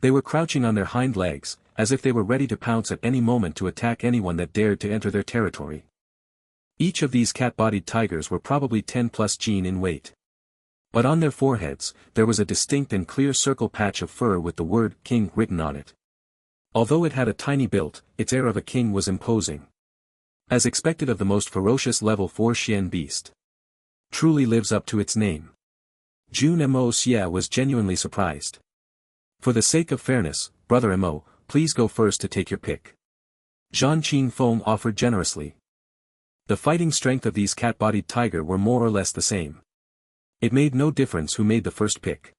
Speaker 1: They were crouching on their hind legs, as if they were ready to pounce at any moment to attack anyone that dared to enter their territory. Each of these cat-bodied tigers were probably 10+ Jean in weight. But on their foreheads, there was a distinct and clear circle patch of fur with the word king written on it. Although it had a tiny build, its air of a king was imposing. As expected of the most ferocious level 4 Xian beast. Truly lives up to its name. Jun Moxie was genuinely surprised. For the sake of fairness, brother Mo, please go first to take your pick. Jeanqin Fong offered generously. The fighting strength of these cat-bodied tiger were more or less the same. It made no difference who made the first pick.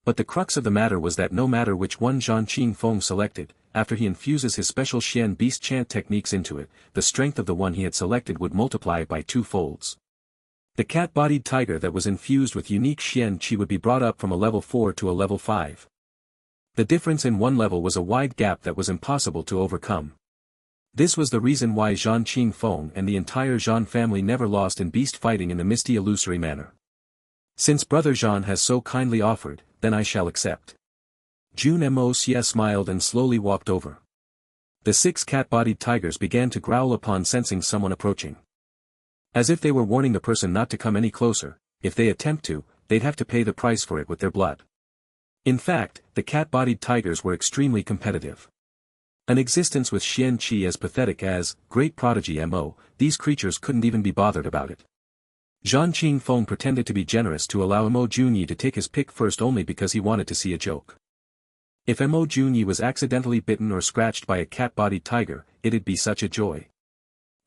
Speaker 1: But the crux of the matter was that no matter which one Jeanqin Fong selected, after he infuses his special Xian beast chant techniques into it, the strength of the one he had selected would multiply by 2 folds. The cat-bodied tiger that was infused with unique Xian Qi would be brought up from a level 4 to a level 5. The difference in one level was a wide gap that was impossible to overcome. This was the reason why Jeanqin Fong and the entire Jean family never lost in beast fighting in the misty illusory manner. Since brother Jean has so kindly offered, then I shall accept. Jun Moia smiled and slowly walked over. The 6 cat-bodied tigers began to growl upon sensing someone approaching. As if they were warning the person not to come any closer, if they attempt to, they'd have to pay the price for it with their blood. In fact, the cat-bodied tigers were extremely competitive. An existence with Xian Qi as pathetic as great prodigy Mo, these creatures couldn't even be bothered about it. Jeanqin Fong pretended to be generous to allow Mo Junyi to take his pick first only because he wanted to see a joke. If Mo Junyi was accidentally bitten or scratched by a cat-bodied tiger, it'd be such a joy.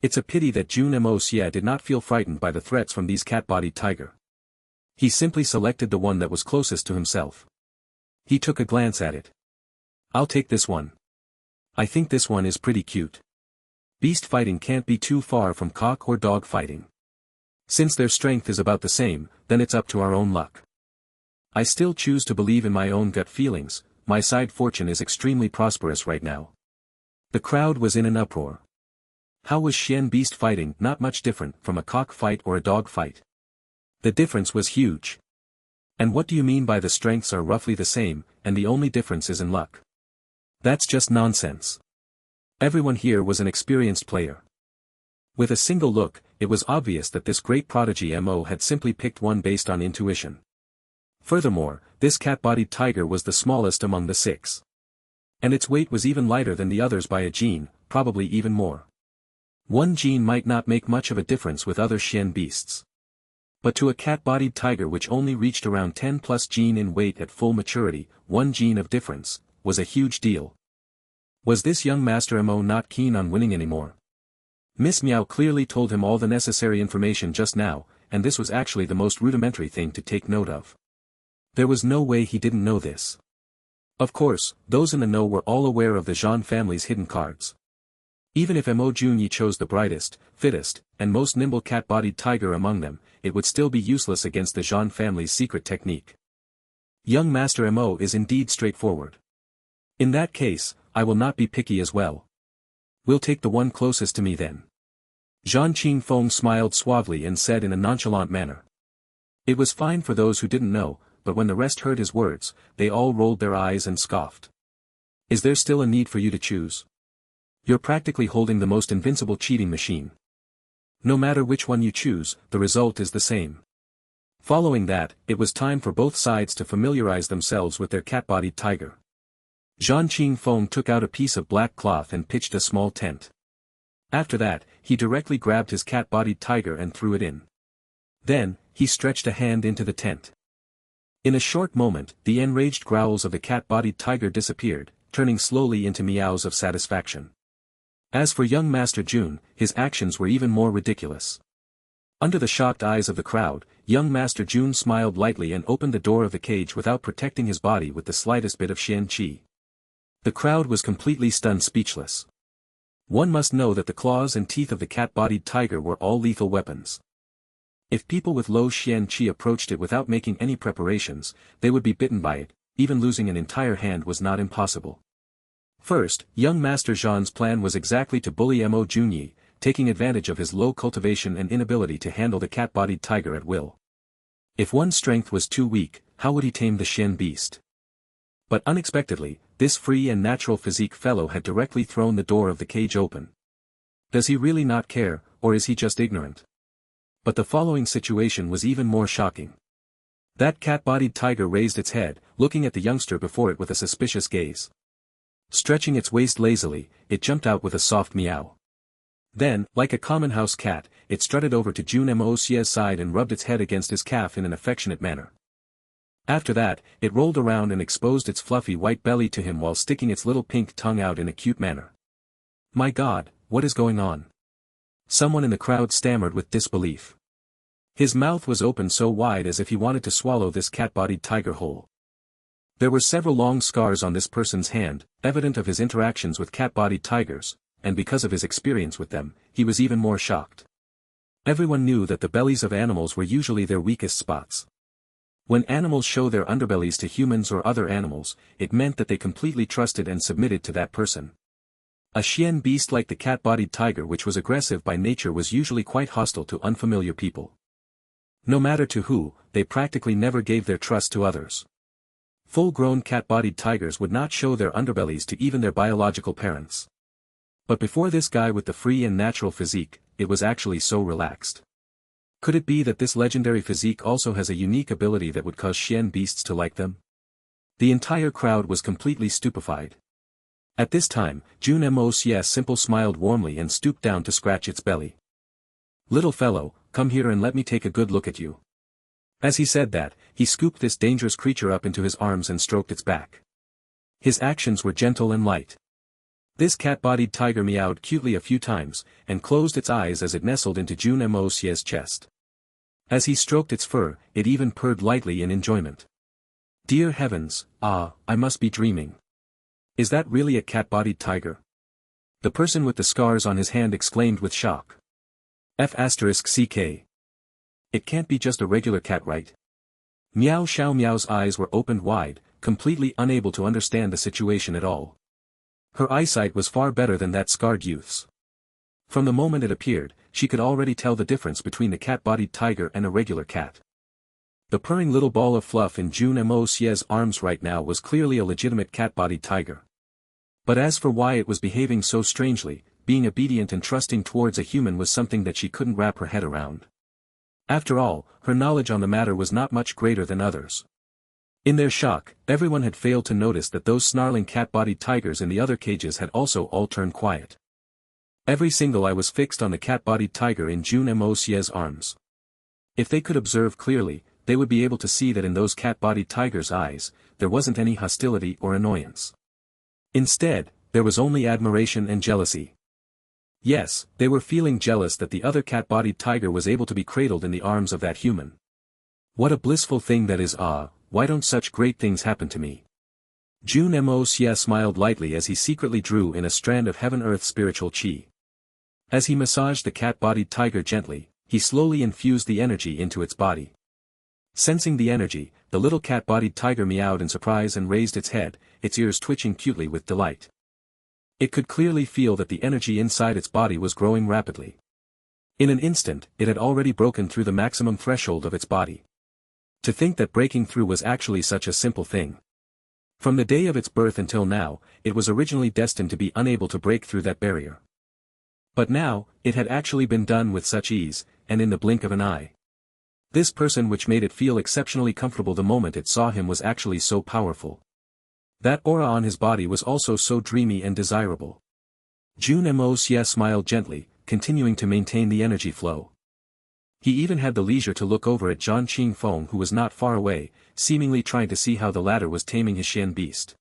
Speaker 1: It's a pity that Jun Moxie did not feel frightened by the threats from these cat-bodied tiger. He simply selected the one that was closest to himself. He took a glance at it. I'll take this one. I think this one is pretty cute. Beast fighting can't be too far from cock or dog fighting. Since their strength is about the same, then it's up to our own luck. I still choose to believe in my own gut feelings, my side fortune is extremely prosperous right now. The crowd was in an uproar. How was Xian beast fighting not much different from a cock fight or a dog fight? The difference was huge. And what do you mean by the strengths are roughly the same, and the only difference is in luck? That's just nonsense. Everyone here was an experienced player. With a single look, it was obvious that this great prodigy Mo had simply picked one based on intuition. Furthermore, this cat-bodied tiger was the smallest among the 6. And its weight was even lighter than the others by a gene, probably even more. 1 gene might not make much of a difference with other Xian beasts. But to a cat-bodied tiger which only reached around 10+ gene in weight at full maturity, 1 gene of difference, was a huge deal. Was this young Master Mo not keen on winning anymore? Miss Meow clearly told him all the necessary information just now, and this was actually the most rudimentary thing to take note of. There was no way he didn't know this. Of course, those in the know were all aware of the Jean family's hidden cards. Even if Mo Junyi chose the brightest, fittest, and most nimble cat-bodied tiger among them, it would still be useless against the Jean family's secret technique. Young Master Mo is indeed straightforward. In that case, I will not be picky as well. We'll take the one closest to me then. Jeanqin Fong smiled suavely and said in a nonchalant manner. It was fine for those who didn't know, but when the rest heard his words, they all rolled their eyes and scoffed. Is there still a need for you to choose? You're practically holding the most invincible cheating machine. No matter which one you choose, the result is the same. Following that, it was time for both sides to familiarize themselves with their cat-bodied tiger. Jeanqin Fong took out a piece of black cloth and pitched a small tent. After that, he directly grabbed his cat-bodied tiger and threw it in. Then, he stretched a hand into the tent. In a short moment, the enraged growls of the cat-bodied tiger disappeared, turning slowly into meows of satisfaction. As for young Master Jun, his actions were even more ridiculous. Under the shocked eyes of the crowd, young Master Jun smiled lightly and opened the door of the cage without protecting his body with the slightest bit of Xian Qi. The crowd was completely stunned speechless. One must know that the claws and teeth of the cat-bodied tiger were all lethal weapons. If people with low Xian Qi approached it without making any preparations, they would be bitten by it, even losing an entire hand was not impossible. First, young Master Zhan's plan was exactly to bully Mo Junyi, taking advantage of his low cultivation and inability to handle the cat-bodied tiger at will. If one's strength was too weak, how would he tame the Xian beast? But unexpectedly, this free and natural physique fellow had directly thrown the door of the cage open. Does he really not care, or is he just ignorant? But the following situation was even more shocking. That cat-bodied tiger raised its head, looking at the youngster before it with a suspicious gaze. Stretching its waist lazily, it jumped out with a soft meow. Then, like a common house cat, it strutted over to Jun Moxie's side and rubbed its head against his calf in an affectionate manner. After that, it rolled around and exposed its fluffy white belly to him while sticking its little pink tongue out in a cute manner. My God, what is going on? Someone in the crowd stammered with disbelief. His mouth was open so wide as if he wanted to swallow this cat-bodied tiger whole. There were several long scars on this person's hand, evident of his interactions with cat-bodied tigers, and because of his experience with them, he was even more shocked. Everyone knew that the bellies of animals were usually their weakest spots. When animals show their underbellies to humans or other animals, it meant that they completely trusted and submitted to that person. A Xian beast like the cat-bodied tiger, which was aggressive by nature, was usually quite hostile to unfamiliar people. No matter to who, they practically never gave their trust to others. Full-grown cat-bodied tigers would not show their underbellies to even their biological parents. But before this guy with the free and natural physique, it was actually so relaxed. Could it be that this legendary physique also has a unique ability that would cause Xian beasts to like them? The entire crowd was completely stupefied. At this time, Jun Moxie simple smiled warmly and stooped down to scratch its belly. Little fellow, come here and let me take a good look at you. As he said that, he scooped this dangerous creature up into his arms and stroked its back. His actions were gentle and light. This cat-bodied tiger meowed cutely a few times, and closed its eyes as it nestled into Jun Moxie's chest. As he stroked its fur, it even purred lightly in enjoyment. Dear heavens, I must be dreaming. Is that really a cat-bodied tiger? The person with the scars on his hand exclaimed with shock. F***ck. It can't be just a regular cat, right? Meow Xiaomo's eyes were opened wide, completely unable to understand the situation at all. Her eyesight was far better than that scarred youth's. From the moment it appeared, she could already tell the difference between the cat-bodied tiger and a regular cat. The purring little ball of fluff in Jun Moxie's arms right now was clearly a legitimate cat-bodied tiger. But as for why it was behaving so strangely, being obedient and trusting towards a human was something that she couldn't wrap her head around. After all, her knowledge on the matter was not much greater than others. In their shock, everyone had failed to notice that those snarling cat-bodied tigers in the other cages had also all turned quiet. Every single eye was fixed on the cat-bodied tiger in Jun Moxie's arms. If they could observe clearly, they would be able to see that in those cat-bodied tigers' eyes, there wasn't any hostility or annoyance. Instead, there was only admiration and jealousy. Yes, they were feeling jealous that the other cat-bodied tiger was able to be cradled in the arms of that human. What a blissful thing that is! Why don't such great things happen to me? Jun Moxie smiled lightly as he secretly drew in a strand of heaven-earth spiritual qi. As he massaged the cat-bodied tiger gently, he slowly infused the energy into its body. Sensing the energy, the little cat-bodied tiger meowed in surprise and raised its head, its ears twitching cutely with delight. It could clearly feel that the energy inside its body was growing rapidly. In an instant, it had already broken through the maximum threshold of its body. To think that breaking through was actually such a simple thing. From the day of its birth until now, it was originally destined to be unable to break through that barrier. But now, it had actually been done with such ease, and in the blink of an eye. This person which made it feel exceptionally comfortable the moment it saw him was actually so powerful. That aura on his body was also so dreamy and desirable. Jun Moxie smiled gently, continuing to maintain the energy flow. He even had the leisure to look over at Jeanqin Fong, who was not far away, seemingly trying to see how the latter was taming his Xian beast.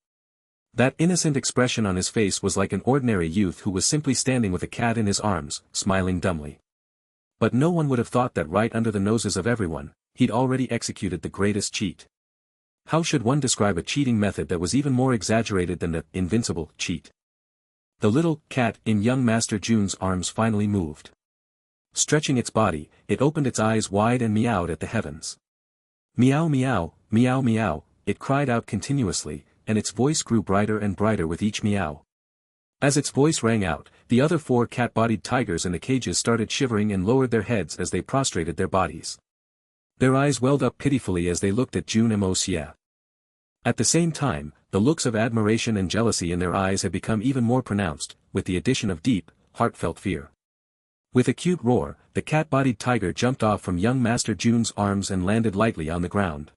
Speaker 1: That innocent expression on his face was like an ordinary youth who was simply standing with a cat in his arms, smiling dumbly. But no one would have thought that right under the noses of everyone, he'd already executed the greatest cheat. How should one describe a cheating method that was even more exaggerated than the invincible cheat? The little cat in young Master Jun's arms finally moved. Stretching its body, it opened its eyes wide and meowed at the heavens. Meow meow, meow meow, it cried out continuously, and its voice grew brighter and brighter with each meow. As its voice rang out, the other 4 cat-bodied tigers in the cages started shivering and lowered their heads as they prostrated their bodies. Their eyes welled up pitifully as they looked at Jun Moxie. At the same time, the looks of admiration and jealousy in their eyes had become even more pronounced, with the addition of deep, heartfelt fear. With a cute roar, the cat-bodied tiger jumped off from young Master Jun's arms and landed lightly on the ground.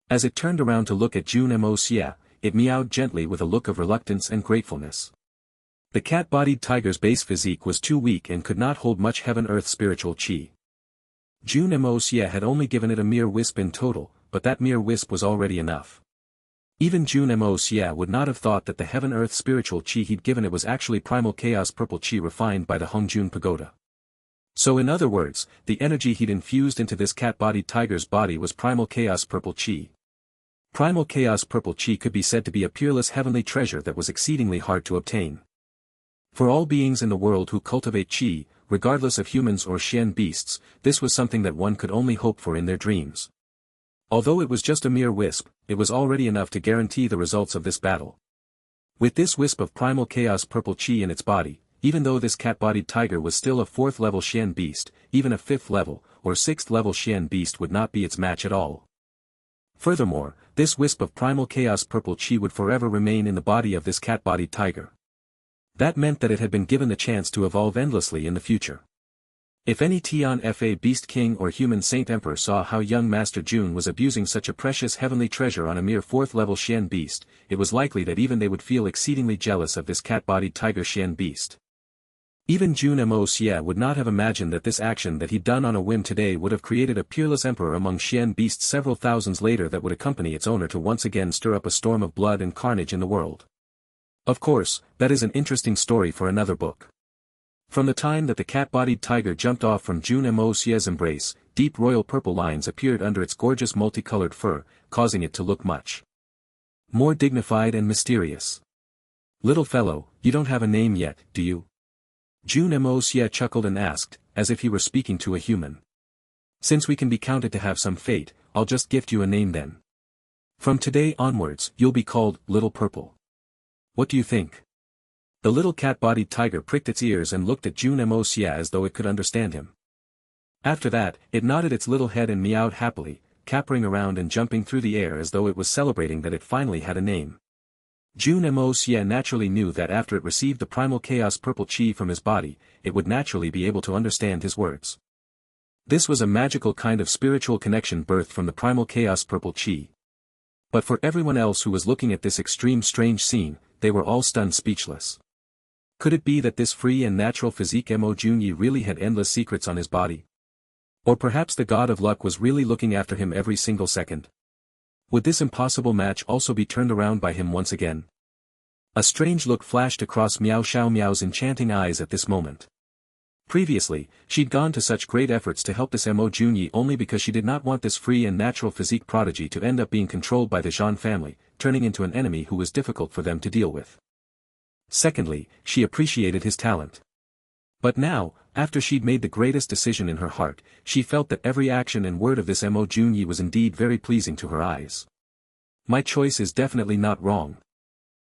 Speaker 1: As it turned around to look at Jun Moxie, it meowed gently with a look of reluctance and gratefulness. The cat-bodied tiger's base physique was too weak and could not hold much heaven-earth spiritual chi. Jun Moxie had only given it a mere wisp in total, but that mere wisp was already enough. Even Jun Moxie would not have thought that the heaven-earth spiritual chi he'd given it was actually primal chaos purple chi refined by the Hongjun Pagoda. So in other words, the energy he'd infused into this cat-bodied tiger's body was primal chaos purple chi. Primal chaos purple chi could be said to be a peerless heavenly treasure that was exceedingly hard to obtain. For all beings in the world who cultivate chi, regardless of humans or Xian beasts, this was something that one could only hope for in their dreams. Although it was just a mere wisp, it was already enough to guarantee the results of this battle. With this wisp of primal chaos purple chi in its body, even though this cat-bodied tiger was still a 4th-level Xian beast, even a 5th-level, or 6th-level Xian beast would not be its match at all. Furthermore, this wisp of primal chaos purple chi would forever remain in the body of this cat-bodied tiger. That meant that it had been given the chance to evolve endlessly in the future. If any Tian Fa Beast King or human Saint Emperor saw how young Master Jun was abusing such a precious heavenly treasure on a mere 4th-level Xian beast, it was likely that even they would feel exceedingly jealous of this cat-bodied tiger Xian beast. Even Jun Moxie would not have imagined that this action that he'd done on a whim today would have created a peerless emperor among Xian beasts several thousands later that would accompany its owner to once again stir up a storm of blood and carnage in the world. Of course, that is an interesting story for another book. From the time that the cat-bodied tiger jumped off from Jun Moxie's embrace, deep royal purple lines appeared under its gorgeous multicolored fur, causing it to look much more dignified and mysterious. "Little fellow, you don't have a name yet, do you?" Jun Moxie chuckled and asked, as if he were speaking to a human. "Since we can be counted to have some fate, I'll just gift you a name then. From today onwards, you'll be called Little Purple. What do you think?" The little cat-bodied tiger pricked its ears and looked at Jun Moxie as though it could understand him. After that, it nodded its little head and meowed happily, capering around and jumping through the air as though it was celebrating that it finally had a name. Jun Moxie naturally knew that after it received the primal chaos purple chi from his body, it would naturally be able to understand his words. This was a magical kind of spiritual connection birthed from the primal chaos purple chi. But for everyone else who was looking at this extreme strange scene, they were all stunned speechless. Could it be that this free and natural physique Mo Junyi really had endless secrets on his body? Or perhaps the god of luck was really looking after him every single second? Would this impossible match also be turned around by him once again? A strange look flashed across Meow Xiaomo's enchanting eyes at this moment. Previously, she'd gone to such great efforts to help this Mo Junyi only because she did not want this free and natural physique prodigy to end up being controlled by the Zhan family, turning into an enemy who was difficult for them to deal with. Secondly, she appreciated his talent. But now, after she'd made the greatest decision in her heart, she felt that every action and word of this Mo Junyi was indeed very pleasing to her eyes. My choice is definitely not wrong.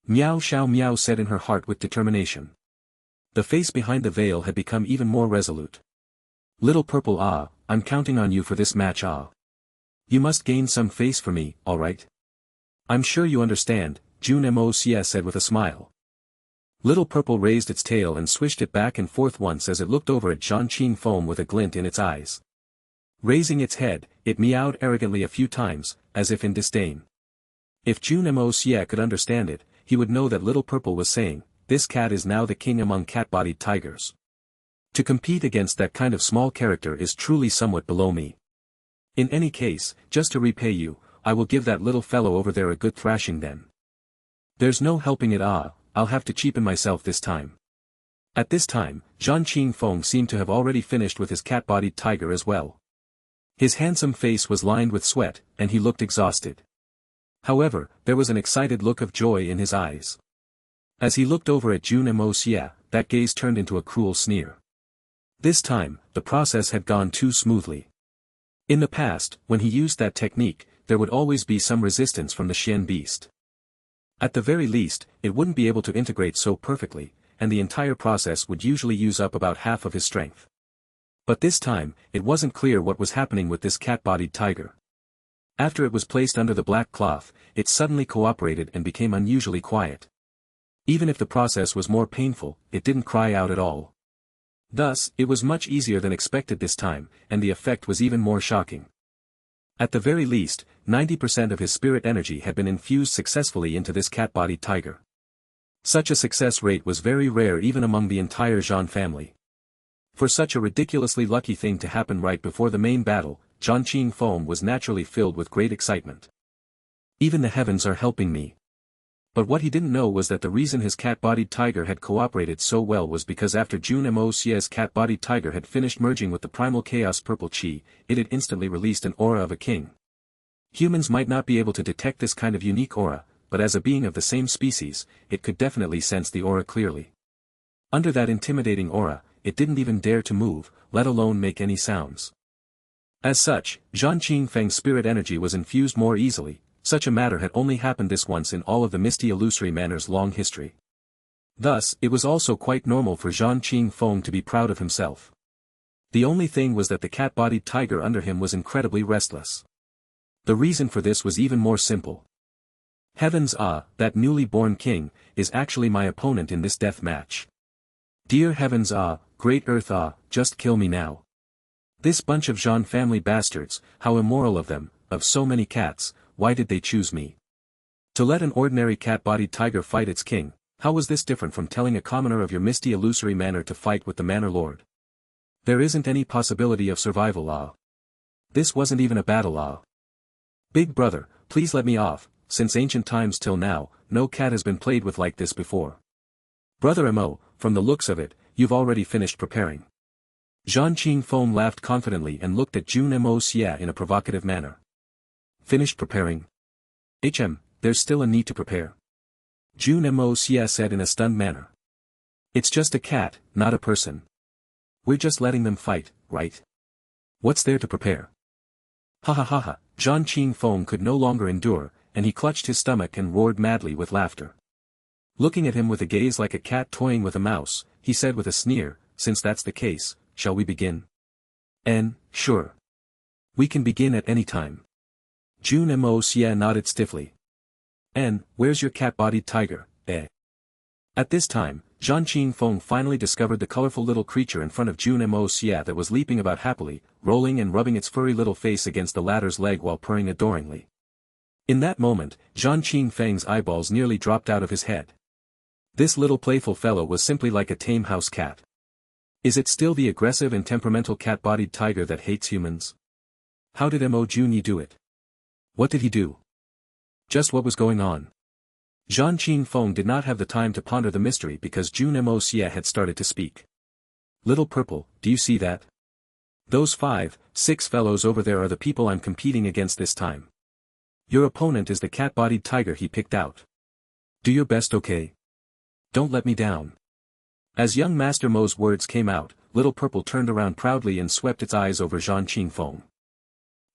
Speaker 1: Meow Xiaomo said in her heart with determination. The face behind the veil had become even more resolute. Little Purple I'm counting on you for this match You must gain some face for me, alright? I'm sure you understand, Jun Moxie said with a smile. Little Purple raised its tail and swished it back and forth once as it looked over at Jeanqin Fong with a glint in its eyes. Raising its head, it meowed arrogantly a few times, as if in disdain. If Jun Moxie could understand it, he would know that Little Purple was saying, this cat is now the king among cat-bodied tigers. To compete against that kind of small character is truly somewhat below me. In any case, just to repay you, I will give that little fellow over there a good thrashing then. There's no helping it I'll have to cheapen myself this time. At this time, Jeanqin Fong seemed to have already finished with his cat-bodied tiger as well. His handsome face was lined with sweat, and he looked exhausted. However, there was an excited look of joy in his eyes. As he looked over at Jun Moxie, that gaze turned into a cruel sneer. This time, the process had gone too smoothly. In the past, when he used that technique, there would always be some resistance from the Xian beast. At the very least, it wouldn't be able to integrate so perfectly, and the entire process would usually use up about half of his strength. But this time, it wasn't clear what was happening with this cat-bodied tiger. After it was placed under the black cloth, it suddenly cooperated and became unusually quiet. Even if the process was more painful, it didn't cry out at all. Thus, it was much easier than expected this time, and the effect was even more shocking. At the very least, 90% of his spirit energy had been infused successfully into this cat-bodied tiger. Such a success rate was very rare even among the entire Jean family. For such a ridiculously lucky thing to happen right before the main battle, Jeanqin Fong was naturally filled with great excitement. Even the heavens are helping me. But what he didn't know was that the reason his cat-bodied tiger had cooperated so well was because after Jun Moxie's cat-bodied tiger had finished merging with the primal chaos purple chi, it had instantly released an aura of a king. Humans might not be able to detect this kind of unique aura, but as a being of the same species, it could definitely sense the aura clearly. Under that intimidating aura, it didn't even dare to move, let alone make any sounds. As such, Jeanqin Feng's spirit energy was infused more easily. Such a matter had only happened this once in all of the misty illusory manor's long history. Thus, it was also quite normal for Jeanqin Fong to be proud of himself. The only thing was that the cat-bodied tiger under him was incredibly restless. The reason for this was even more simple. Heavens that newly born king, is actually my opponent in this death match. Dear heavens great earth just kill me now. This bunch of Jean family bastards, how immoral of them, of so many cats, why did they choose me? To let an ordinary cat-bodied tiger fight its king, how was this different from telling a commoner of your misty illusory manor to fight with the manor lord? There isn't any possibility of survival This wasn't even a battle Big brother, please let me off, since ancient times till now, no cat has been played with like this before. Brother Mo, from the looks of it, you've already finished preparing. Jeanqin Fong laughed confidently and looked at Jun Moxie in a provocative manner. Finished preparing? There's still a need to prepare. Jun Moxie said in a stunned manner. It's just a cat, not a person. We're just letting them fight, right? What's there to prepare? Ha ha ha ha, Jeanqin Fong could no longer endure, and he clutched his stomach and roared madly with laughter. Looking at him with a gaze like a cat toying with a mouse, he said with a sneer, since that's the case, shall we begin? Sure. We can begin at any time. Jun Moxie nodded stiffly. Where's your cat-bodied tiger, At this time, Jeanqin Fong finally discovered the colorful little creature in front of Jun Moxie that was leaping about happily, rolling and rubbing its furry little face against the latter's leg while purring adoringly. In that moment, Jeanqin Feng's eyeballs nearly dropped out of his head. This little playful fellow was simply like a tame house cat. Is it still the aggressive and temperamental cat-bodied tiger that hates humans? How did Mo Junyi do it? What did he do? Just what was going on? Jeanqin Fong did not have the time to ponder the mystery because Jun Moxie had started to speak. Little Purple, do you see that? Those 5, 6 fellows over there are the people I'm competing against this time. Your opponent is the cat-bodied tiger he picked out. Do your best, okay? Don't let me down. As young Master Mo's words came out, Little Purple turned around proudly and swept its eyes over Jeanqin Fong.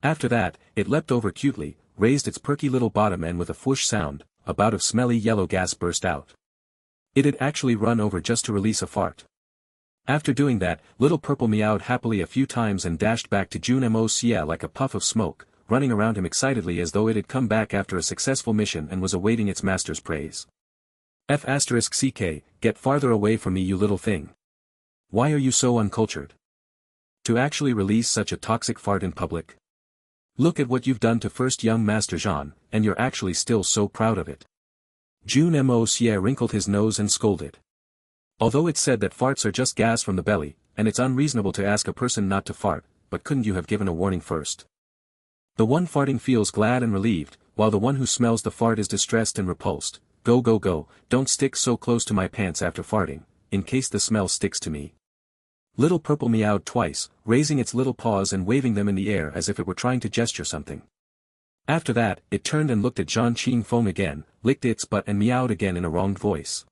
Speaker 1: After that, it leapt over cutely, raised its perky little bottom and with a whoosh sound, a bout of smelly yellow gas burst out. It had actually run over just to release a fart. After doing that, Little Purple meowed happily a few times and dashed back to Jun Moxie like a puff of smoke, running around him excitedly as though it had come back after a successful mission and was awaiting its master's praise. F***ck, get farther away from me you little thing. Why are you so uncultured? To actually release such a toxic fart in public? Look at what you've done to first young Master Jean, and you're actually still so proud of it. Jun Moxie wrinkled his nose and scolded. Although it's said that farts are just gas from the belly, and it's unreasonable to ask a person not to fart, but couldn't you have given a warning first? The one farting feels glad and relieved, while the one who smells the fart is distressed and repulsed. Go go go, don't stick so close to my pants after farting, in case the smell sticks to me. Little Purple meowed twice, raising its little paws and waving them in the air as if it were trying to gesture something. After that, it turned and looked at Jeanqin Fong again, licked its butt and meowed again in a wronged voice.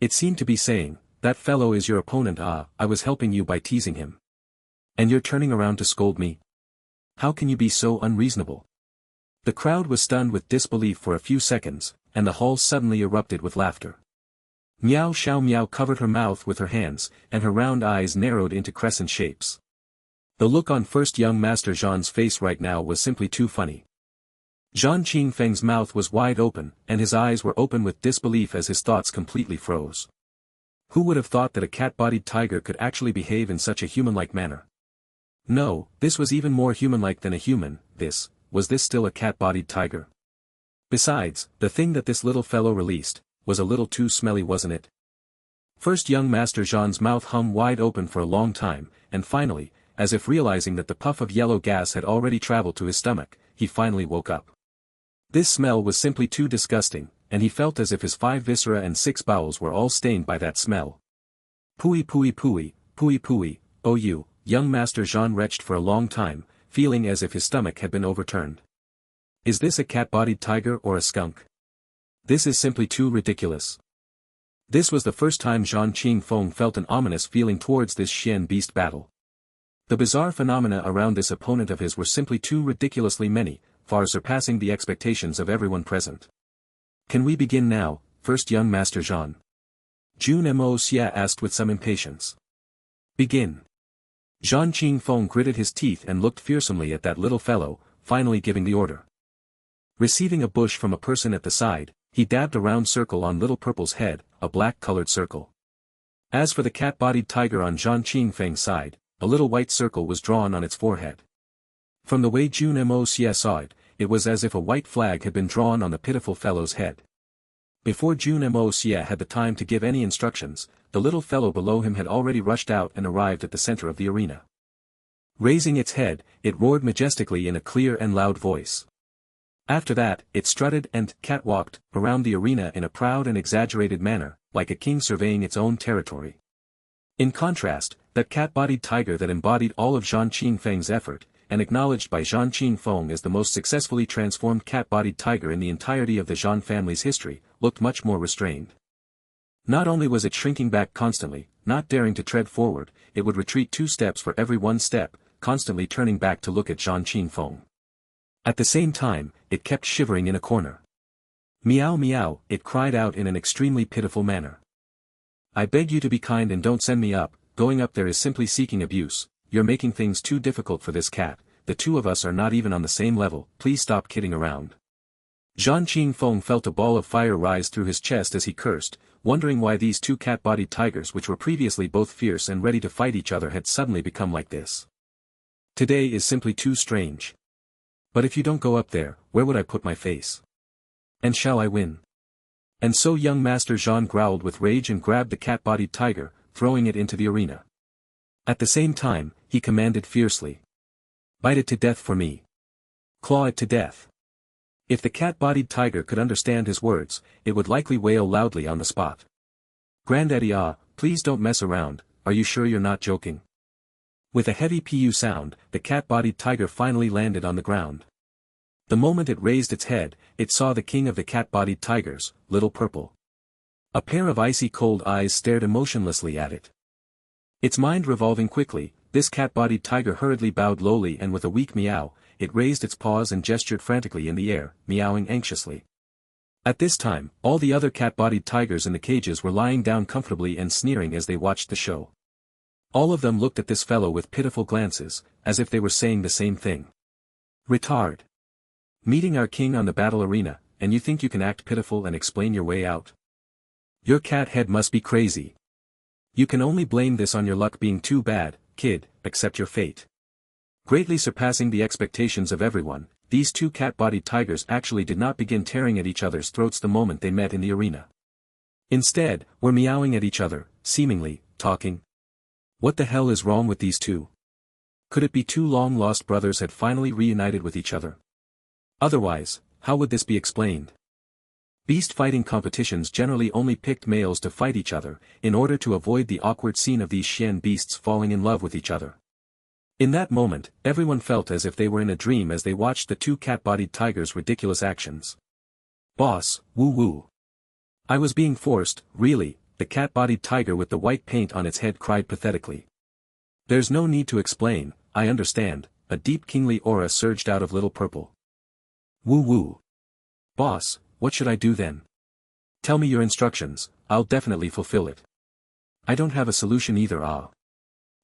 Speaker 1: It seemed to be saying, That fellow is your opponent. Ah, I was helping you by teasing him. And you're turning around to scold me? How can you be so unreasonable? The crowd was stunned with disbelief for a few seconds, and the hall suddenly erupted with laughter. Meow Xiaomo covered her mouth with her hands, and her round eyes narrowed into crescent shapes. The look on first young Master Jean's face right now was simply too funny. Jeanqin Feng's mouth was wide open, and his eyes were open with disbelief as his thoughts completely froze. Who would have thought that a cat-bodied tiger could actually behave in such a human-like manner? No, this was even more human-like than a human. Was this still a cat-bodied tiger? Besides, the thing that this little fellow released was a little too smelly, wasn't it? First young Master Jean's mouth hung wide open for a long time, and finally, as if realizing that the puff of yellow gas had already traveled to his stomach, he finally woke up. This smell was simply too disgusting, and he felt as if his 5 viscera and 6 bowels were all stained by that smell. Pooey pooey pooey, pooey pooey, oh you, young Master Jean retched for a long time, feeling as if his stomach had been overturned. Is this a cat-bodied tiger or a skunk? This is simply too ridiculous. This was the first time Jeanqin Fong felt an ominous feeling towards this Xian beast battle. The bizarre phenomena around this opponent of his were simply too ridiculously many, far surpassing the expectations of everyone present. Can we begin now, first young Master Jean? Jun Moxie asked with some impatience. Begin. Jeanqin Fong gritted his teeth and looked fearsomely at that little fellow, finally giving the order. Receiving a bush from a person at the side, he dabbed a round circle on little purple's head, a black-colored circle. As for the cat-bodied tiger on Jeanqin Feng's side, a little white circle was drawn on its forehead. From the way Jun Moxie saw it, it was as if a white flag had been drawn on the pitiful fellow's head. Before Jun Moxie had the time to give any instructions, the little fellow below him had already rushed out and arrived at the center of the arena. Raising its head, it roared majestically in a clear and loud voice. After that, it strutted and catwalked around the arena in a proud and exaggerated manner, like a king surveying its own territory. In contrast, that cat-bodied tiger that embodied all of Jeanqin Feng's effort, and acknowledged by Jeanqin Fong as the most successfully transformed cat-bodied tiger in the entirety of the Jean family's history, looked much more restrained. Not only was it shrinking back constantly, not daring to tread forward, it would retreat 2 steps for every 1 step, constantly turning back to look at Jeanqin Fong. At the same time, it kept shivering in a corner. Meow meow, it cried out in an extremely pitiful manner. I beg you to be kind and don't send me up, going up there is simply seeking abuse, you're making things too difficult for this cat, the two of us are not even on the same level, please stop kidding around. Jeanqin Fong felt a ball of fire rise through his chest as he cursed, wondering why these 2 cat-bodied tigers which were previously both fierce and ready to fight each other had suddenly become like this. Today is simply too strange. But if you don't go up there, where would I put my face? And shall I win? And so young Master Jean growled with rage and grabbed the cat-bodied tiger, throwing it into the arena. At the same time, he commanded fiercely. Bite it to death for me. Claw it to death. If the cat-bodied tiger could understand his words, it would likely wail loudly on the spot. Granddaddy please don't mess around, are you sure you're not joking? With a heavy pu sound, the cat-bodied tiger finally landed on the ground. The moment it raised its head, it saw the king of the cat-bodied tigers, Little Purple. A pair of icy cold eyes stared emotionlessly at it. Its mind revolving quickly, this cat-bodied tiger hurriedly bowed lowly and with a weak meow, it raised its paws and gestured frantically in the air, meowing anxiously. At this time, all the other cat-bodied tigers in the cages were lying down comfortably and sneering as they watched the show. All of them looked at this fellow with pitiful glances, as if they were saying the same thing. Retard. Meeting our king on the battle arena, and you think you can act pitiful and explain your way out? Your cat head must be crazy. You can only blame this on your luck being too bad, kid, accept your fate. Greatly surpassing the expectations of everyone, these 2 cat-bodied tigers actually did not begin tearing at each other's throats the moment they met in the arena. Instead, were meowing at each other, seemingly, talking. What the hell is wrong with these 2? Could it be 2 long-lost brothers had finally reunited with each other? Otherwise, how would this be explained? Beast fighting competitions generally only picked males to fight each other, in order to avoid the awkward scene of these Xian beasts falling in love with each other. In that moment, everyone felt as if they were in a dream as they watched the 2 cat-bodied tigers' ridiculous actions. Boss, woo-woo. I was being forced, really, the cat-bodied tiger with the white paint on its head cried pathetically. There's no need to explain, I understand, a deep kingly aura surged out of Little Purple. Woo woo. Boss, what should I do then? Tell me your instructions, I'll definitely fulfill it. I don't have a solution either.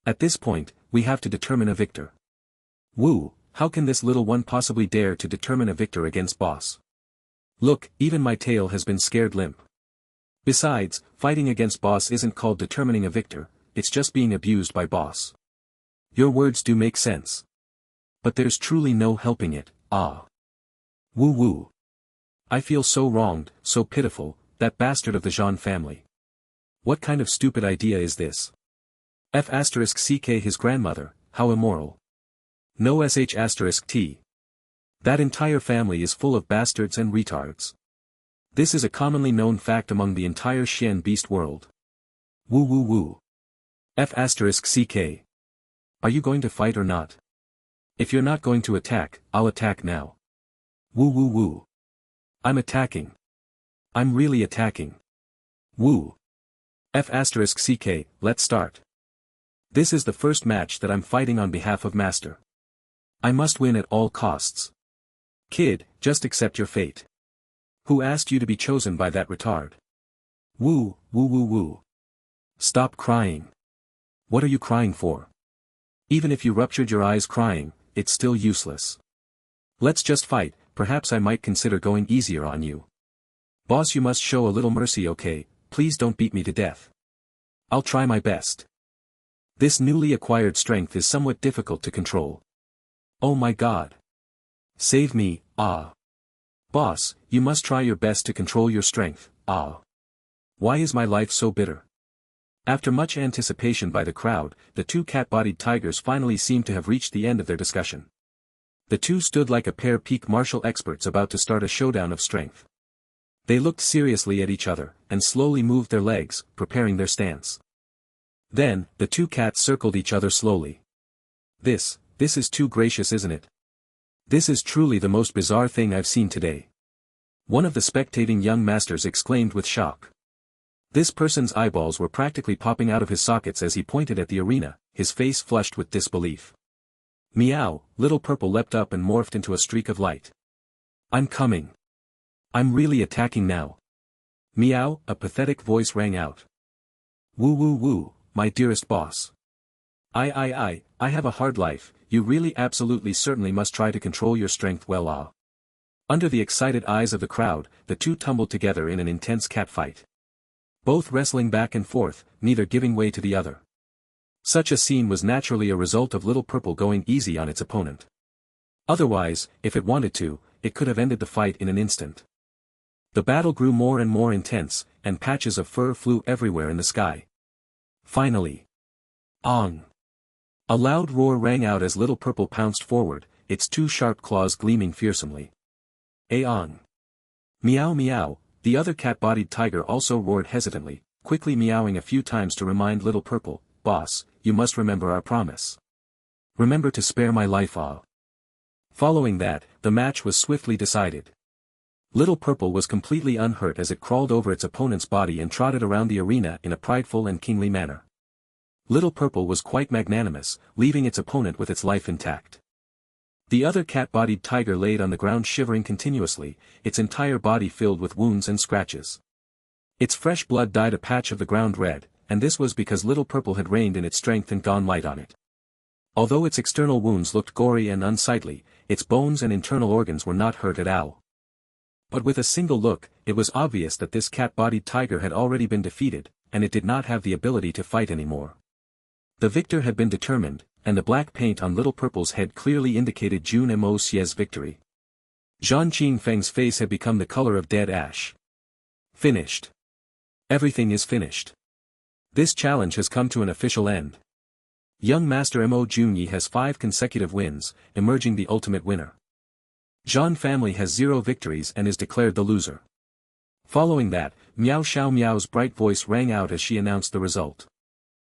Speaker 1: At this point, we have to determine a victor. Woo, how can this little one possibly dare to determine a victor against boss? Look, even my tail has been scared limp. Besides, fighting against boss isn't called determining a victor, it's just being abused by boss. Your words do make sense. But there's truly no helping it, Woo woo. I feel so wronged, so pitiful, that bastard of the Jean family. What kind of stupid idea is this? F***ck his grandmother, how immoral. No **t. That entire family is full of bastards and retards. This is a commonly known fact among the entire Xian beast world. Woo woo woo. F***ck. Are you going to fight or not? If you're not going to attack, I'll attack now. Woo woo woo. I'm attacking. I'm really attacking. Woo. F***ck, let's start. This is the first match that I'm fighting on behalf of Master. I must win at all costs. Kid, just accept your fate. Who asked you to be chosen by that retard? Woo, woo woo woo. Stop crying. What are you crying for? Even if you ruptured your eyes crying, it's still useless. Let's just fight, perhaps I might consider going easier on you. Boss, you must show a little mercy, okay? Please don't beat me to death. I'll try my best. This newly acquired strength is somewhat difficult to control. Oh my god. Save me, Boss, you must try your best to control your strength, Why is my life so bitter? After much anticipation by the crowd, the two cat-bodied tigers finally seemed to have reached the end of their discussion. The two stood like a pair of peak martial experts about to start a showdown of strength. They looked seriously at each other, and slowly moved their legs, preparing their stance. Then, the two cats circled each other slowly. This is too gracious, isn't it? This is truly the most bizarre thing I've seen today. One of the spectating young masters exclaimed with shock. This person's eyeballs were practically popping out of his sockets as he pointed at the arena, his face flushed with disbelief. Meow, Little Purple leapt up and morphed into a streak of light. I'm coming. I'm really attacking now. Meow, a pathetic voice rang out. Woo woo woo, my dearest boss. I have a hard life, you really absolutely certainly must try to control your strength well. Under the excited eyes of the crowd, the two tumbled together in an intense cat fight. Both wrestling back and forth, neither giving way to the other. Such a scene was naturally a result of Little Purple going easy on its opponent. Otherwise, if it wanted to, it could have ended the fight in an instant. The battle grew more and more intense, and patches of fur flew everywhere in the sky. Finally. Ong! A loud roar rang out as Little Purple pounced forward, its two sharp claws gleaming fearsomely. Aong! Meow meow, the other cat-bodied tiger also roared hesitantly, quickly meowing a few times to remind Little Purple, Boss, you must remember our promise. Remember to spare my life. Following that, the match was swiftly decided. Little Purple was completely unhurt as it crawled over its opponent's body and trotted around the arena in a prideful and kingly manner. Little Purple was quite magnanimous, leaving its opponent with its life intact. The other cat-bodied tiger laid on the ground shivering continuously, its entire body filled with wounds and scratches. Its fresh blood dyed a patch of the ground red, and this was because Little Purple had reigned in its strength and gone light on it. Although its external wounds looked gory and unsightly, its bones and internal organs were not hurt at all. But with a single look, it was obvious that this cat-bodied tiger had already been defeated, and it did not have the ability to fight anymore. The victor had been determined, and the black paint on Little Purple's head clearly indicated Jun Moxie's victory. Jeanqin Feng's face had become the color of dead ash. Finished. Everything is finished. This challenge has come to an official end. Young Master Mo Junyi has 5 consecutive wins, emerging the ultimate winner. Jean family has 0 victories and is declared the loser. Following that, Meow Xiaomo's bright voice rang out as she announced the result.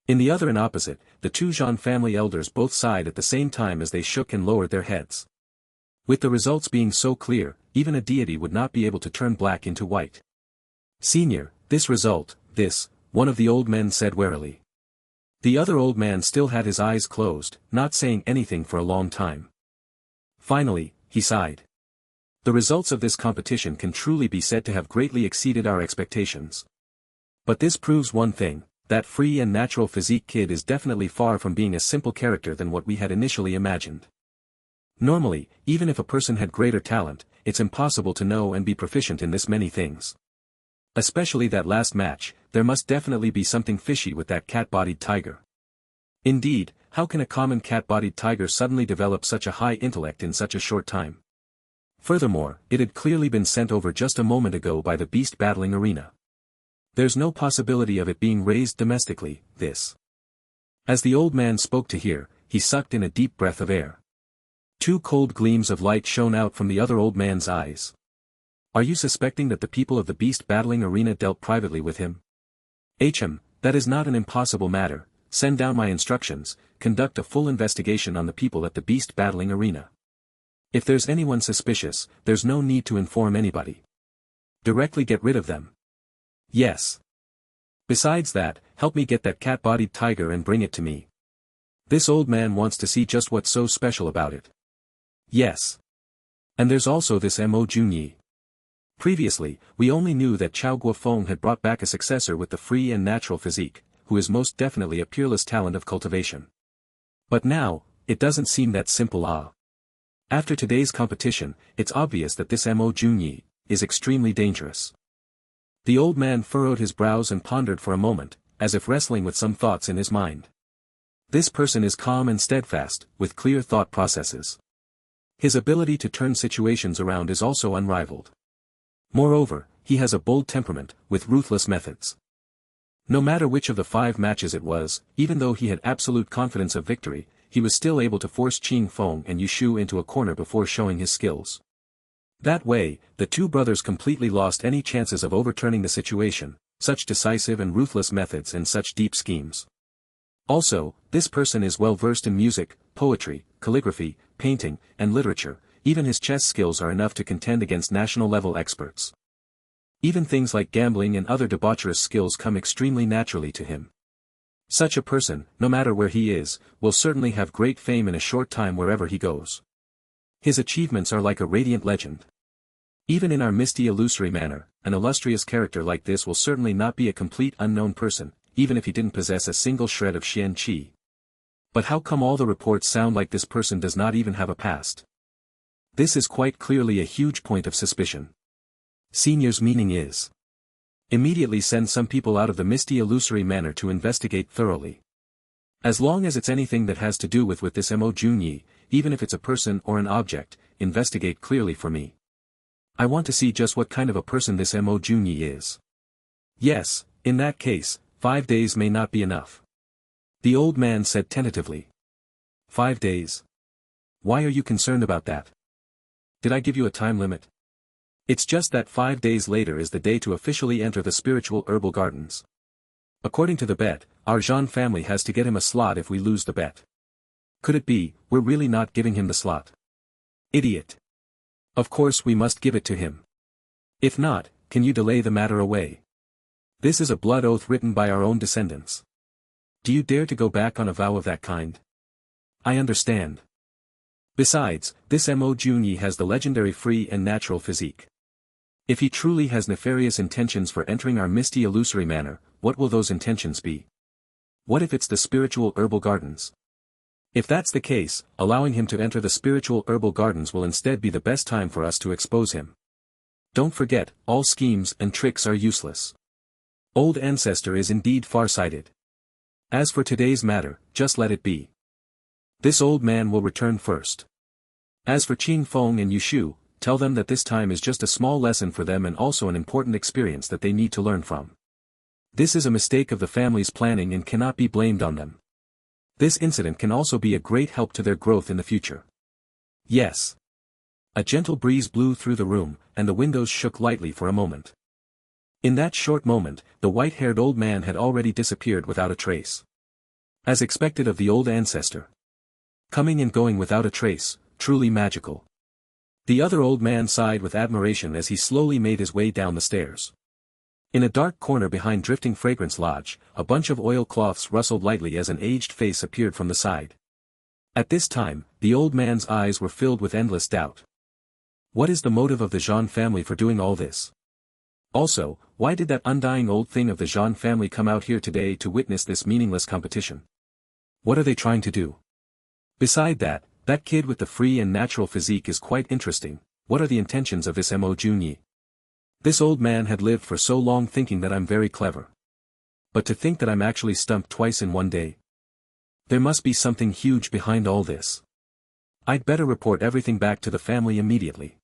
Speaker 1: In the other and opposite, the two Jean family elders both sighed at the same time as they shook and lowered their heads. With the results being so clear, even a deity would not be able to turn black into white. Senior, this result, one of the old men said warily. The other old man still had his eyes closed, not saying anything for a long time. Finally, he sighed. The results of this competition can truly be said to have greatly exceeded our expectations. But this proves one thing, that free and natural physique kid is definitely far from being a simple character than what we had initially imagined. Normally, even if a person had greater talent, it's impossible to know and be proficient in this many things. Especially that last match, there must definitely be something fishy with that cat-bodied tiger. Indeed, how can a common cat-bodied tiger suddenly develop such a high intellect in such a short time? Furthermore, it had clearly been sent over just a moment ago by the beast battling arena. There's no possibility of it being raised domestically, this. As the old man spoke to hear, he sucked in a deep breath of air. Two cold gleams of light shone out from the other old man's eyes. Are you suspecting that the people of the beast battling arena dealt privately with him? That is not an impossible matter. Send down my instructions, conduct a full investigation on the people at the beast battling arena. If there's anyone suspicious, there's no need to inform anybody. Directly get rid of them. Yes. Besides that, help me get that cat-bodied tiger and bring it to me. This old man wants to see just what's so special about it. Yes. And there's also this Mo Junyi. Previously, we only knew that Chao Guofeng had brought back a successor with the free and natural physique, who is most definitely a peerless talent of cultivation. But now, it doesn't seem that simple. After today's competition, it's obvious that this Mo Junyi is extremely dangerous. The old man furrowed his brows and pondered for a moment, as if wrestling with some thoughts in his mind. This person is calm and steadfast, with clear thought processes. His ability to turn situations around is also unrivaled. Moreover, he has a bold temperament, with ruthless methods. No matter which of the 5 matches it was, even though he had absolute confidence of victory, he was still able to force Jeanqin Fong and Yushu into a corner before showing his skills. That way, the two brothers completely lost any chances of overturning the situation, such decisive and ruthless methods and such deep schemes. Also, this person is well versed in music, poetry, calligraphy, painting, and literature. Even his chess skills are enough to contend against national-level experts. Even things like gambling and other debaucherous skills come extremely naturally to him. Such a person, no matter where he is, will certainly have great fame in a short time wherever he goes. His achievements are like a radiant legend. Even in our misty illusory manner, an illustrious character like this will certainly not be a complete unknown person, even if he didn't possess a single shred of Xian Qi. But how come all the reports sound like this person does not even have a past? This is quite clearly a huge point of suspicion. Senior's meaning is: immediately send some people out of the misty illusory manner to investigate thoroughly. As long as it's anything that has to do with this Mo Junyi, even if it's a person or an object, investigate clearly for me. I want to see just what kind of a person this Mo Junyi is. Yes, in that case, 5 days may not be enough. The old man said tentatively. 5 days? Why are you concerned about that? Did I give you a time limit? It's just that 5 days later is the day to officially enter the spiritual herbal gardens. According to the bet, our Jean family has to get him a slot if we lose the bet. Could it be, we're really not giving him the slot? Idiot. Of course we must give it to him. If not, can you delay the matter away? This is a blood oath written by our own descendants. Do you dare to go back on a vow of that kind? I understand. Besides, this Mo Junyi has the legendary free and natural physique. If he truly has nefarious intentions for entering our misty illusory manner, what will those intentions be? What if it's the spiritual herbal gardens? If that's the case, allowing him to enter the spiritual herbal gardens will instead be the best time for us to expose him. Don't forget, all schemes and tricks are useless. Old ancestor is indeed far-sighted. As for today's matter, just let it be. This old man will return first. As for Jeanqin Fong and Yushu, tell them that this time is just a small lesson for them and also an important experience that they need to learn from. This is a mistake of the family's planning and cannot be blamed on them. This incident can also be a great help to their growth in the future. Yes. A gentle breeze blew through the room, and the windows shook lightly for a moment. In that short moment, the white-haired old man had already disappeared without a trace. As expected of the old ancestor. Coming and going without a trace, truly magical. The other old man sighed with admiration as he slowly made his way down the stairs. In a dark corner behind Drifting Fragrance Lodge, a bunch of oilcloths rustled lightly as an aged face appeared from the side. At this time, the old man's eyes were filled with endless doubt. What is the motive of the Jean family for doing all this? Also, why did that undying old thing of the Jean family come out here today to witness this meaningless competition? What are they trying to do? Beside that, that kid with the free and natural physique is quite interesting. What are the intentions of this Mo Jun Xie? This old man had lived for so long thinking that I'm very clever. But to think that I'm actually stumped twice in one day. There must be something huge behind all this. I'd better report everything back to the family immediately.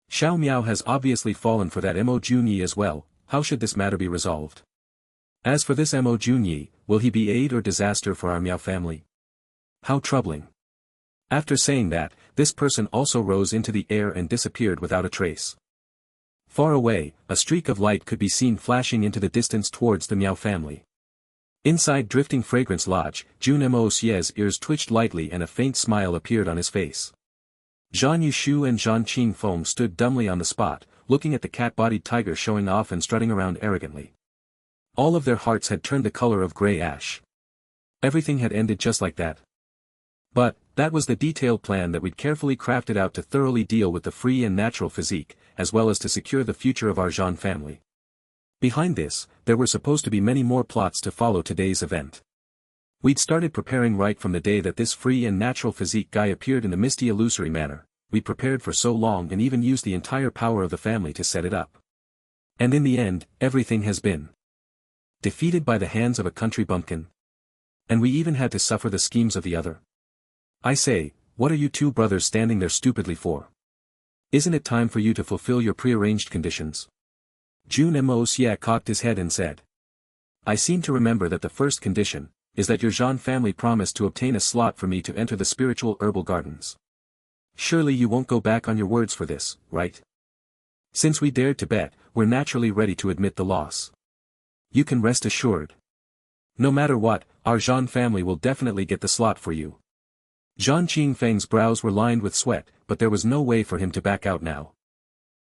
Speaker 1: Xiao Miao has obviously fallen for that Mo Jun Xie as well. How should this matter be resolved? As for this Mo Jun Xie, will he be aid or disaster for our Miao family? How troubling. After saying that, this person also rose into the air and disappeared without a trace. Far away, a streak of light could be seen flashing into the distance towards the Miao family. Inside Drifting Fragrance Lodge, Jun Moxie's ears twitched lightly and a faint smile appeared on his face. Zhan Yushu and Jeanqin Fong stood dumbly on the spot, looking at the cat-bodied tiger showing off and strutting around arrogantly. All of their hearts had turned the color of grey ash. Everything had ended just like that. But, that was the detailed plan that we'd carefully crafted out to thoroughly deal with the free and natural physique, as well as to secure the future of our Jean family. Behind this, there were supposed to be many more plots to follow today's event. We'd started preparing right from the day that this free and natural physique guy appeared in the misty illusory manner. We prepared for so long and even used the entire power of the family to set it up. And in the end, everything has been defeated by the hands of a country bumpkin. And we even had to suffer the schemes of the other. I say, what are you two brothers standing there stupidly for? Isn't it time for you to fulfill your prearranged conditions? Jun Moxie cocked his head and said. I seem to remember that the first condition is that your Jean family promised to obtain a slot for me to enter the spiritual herbal gardens. Surely you won't go back on your words for this, right? Since we dared to bet, we're naturally ready to admit the loss. You can rest assured. No matter what, our Jean family will definitely get the slot for you. Jeanqin Feng's brows were lined with sweat, but there was no way for him to back out now.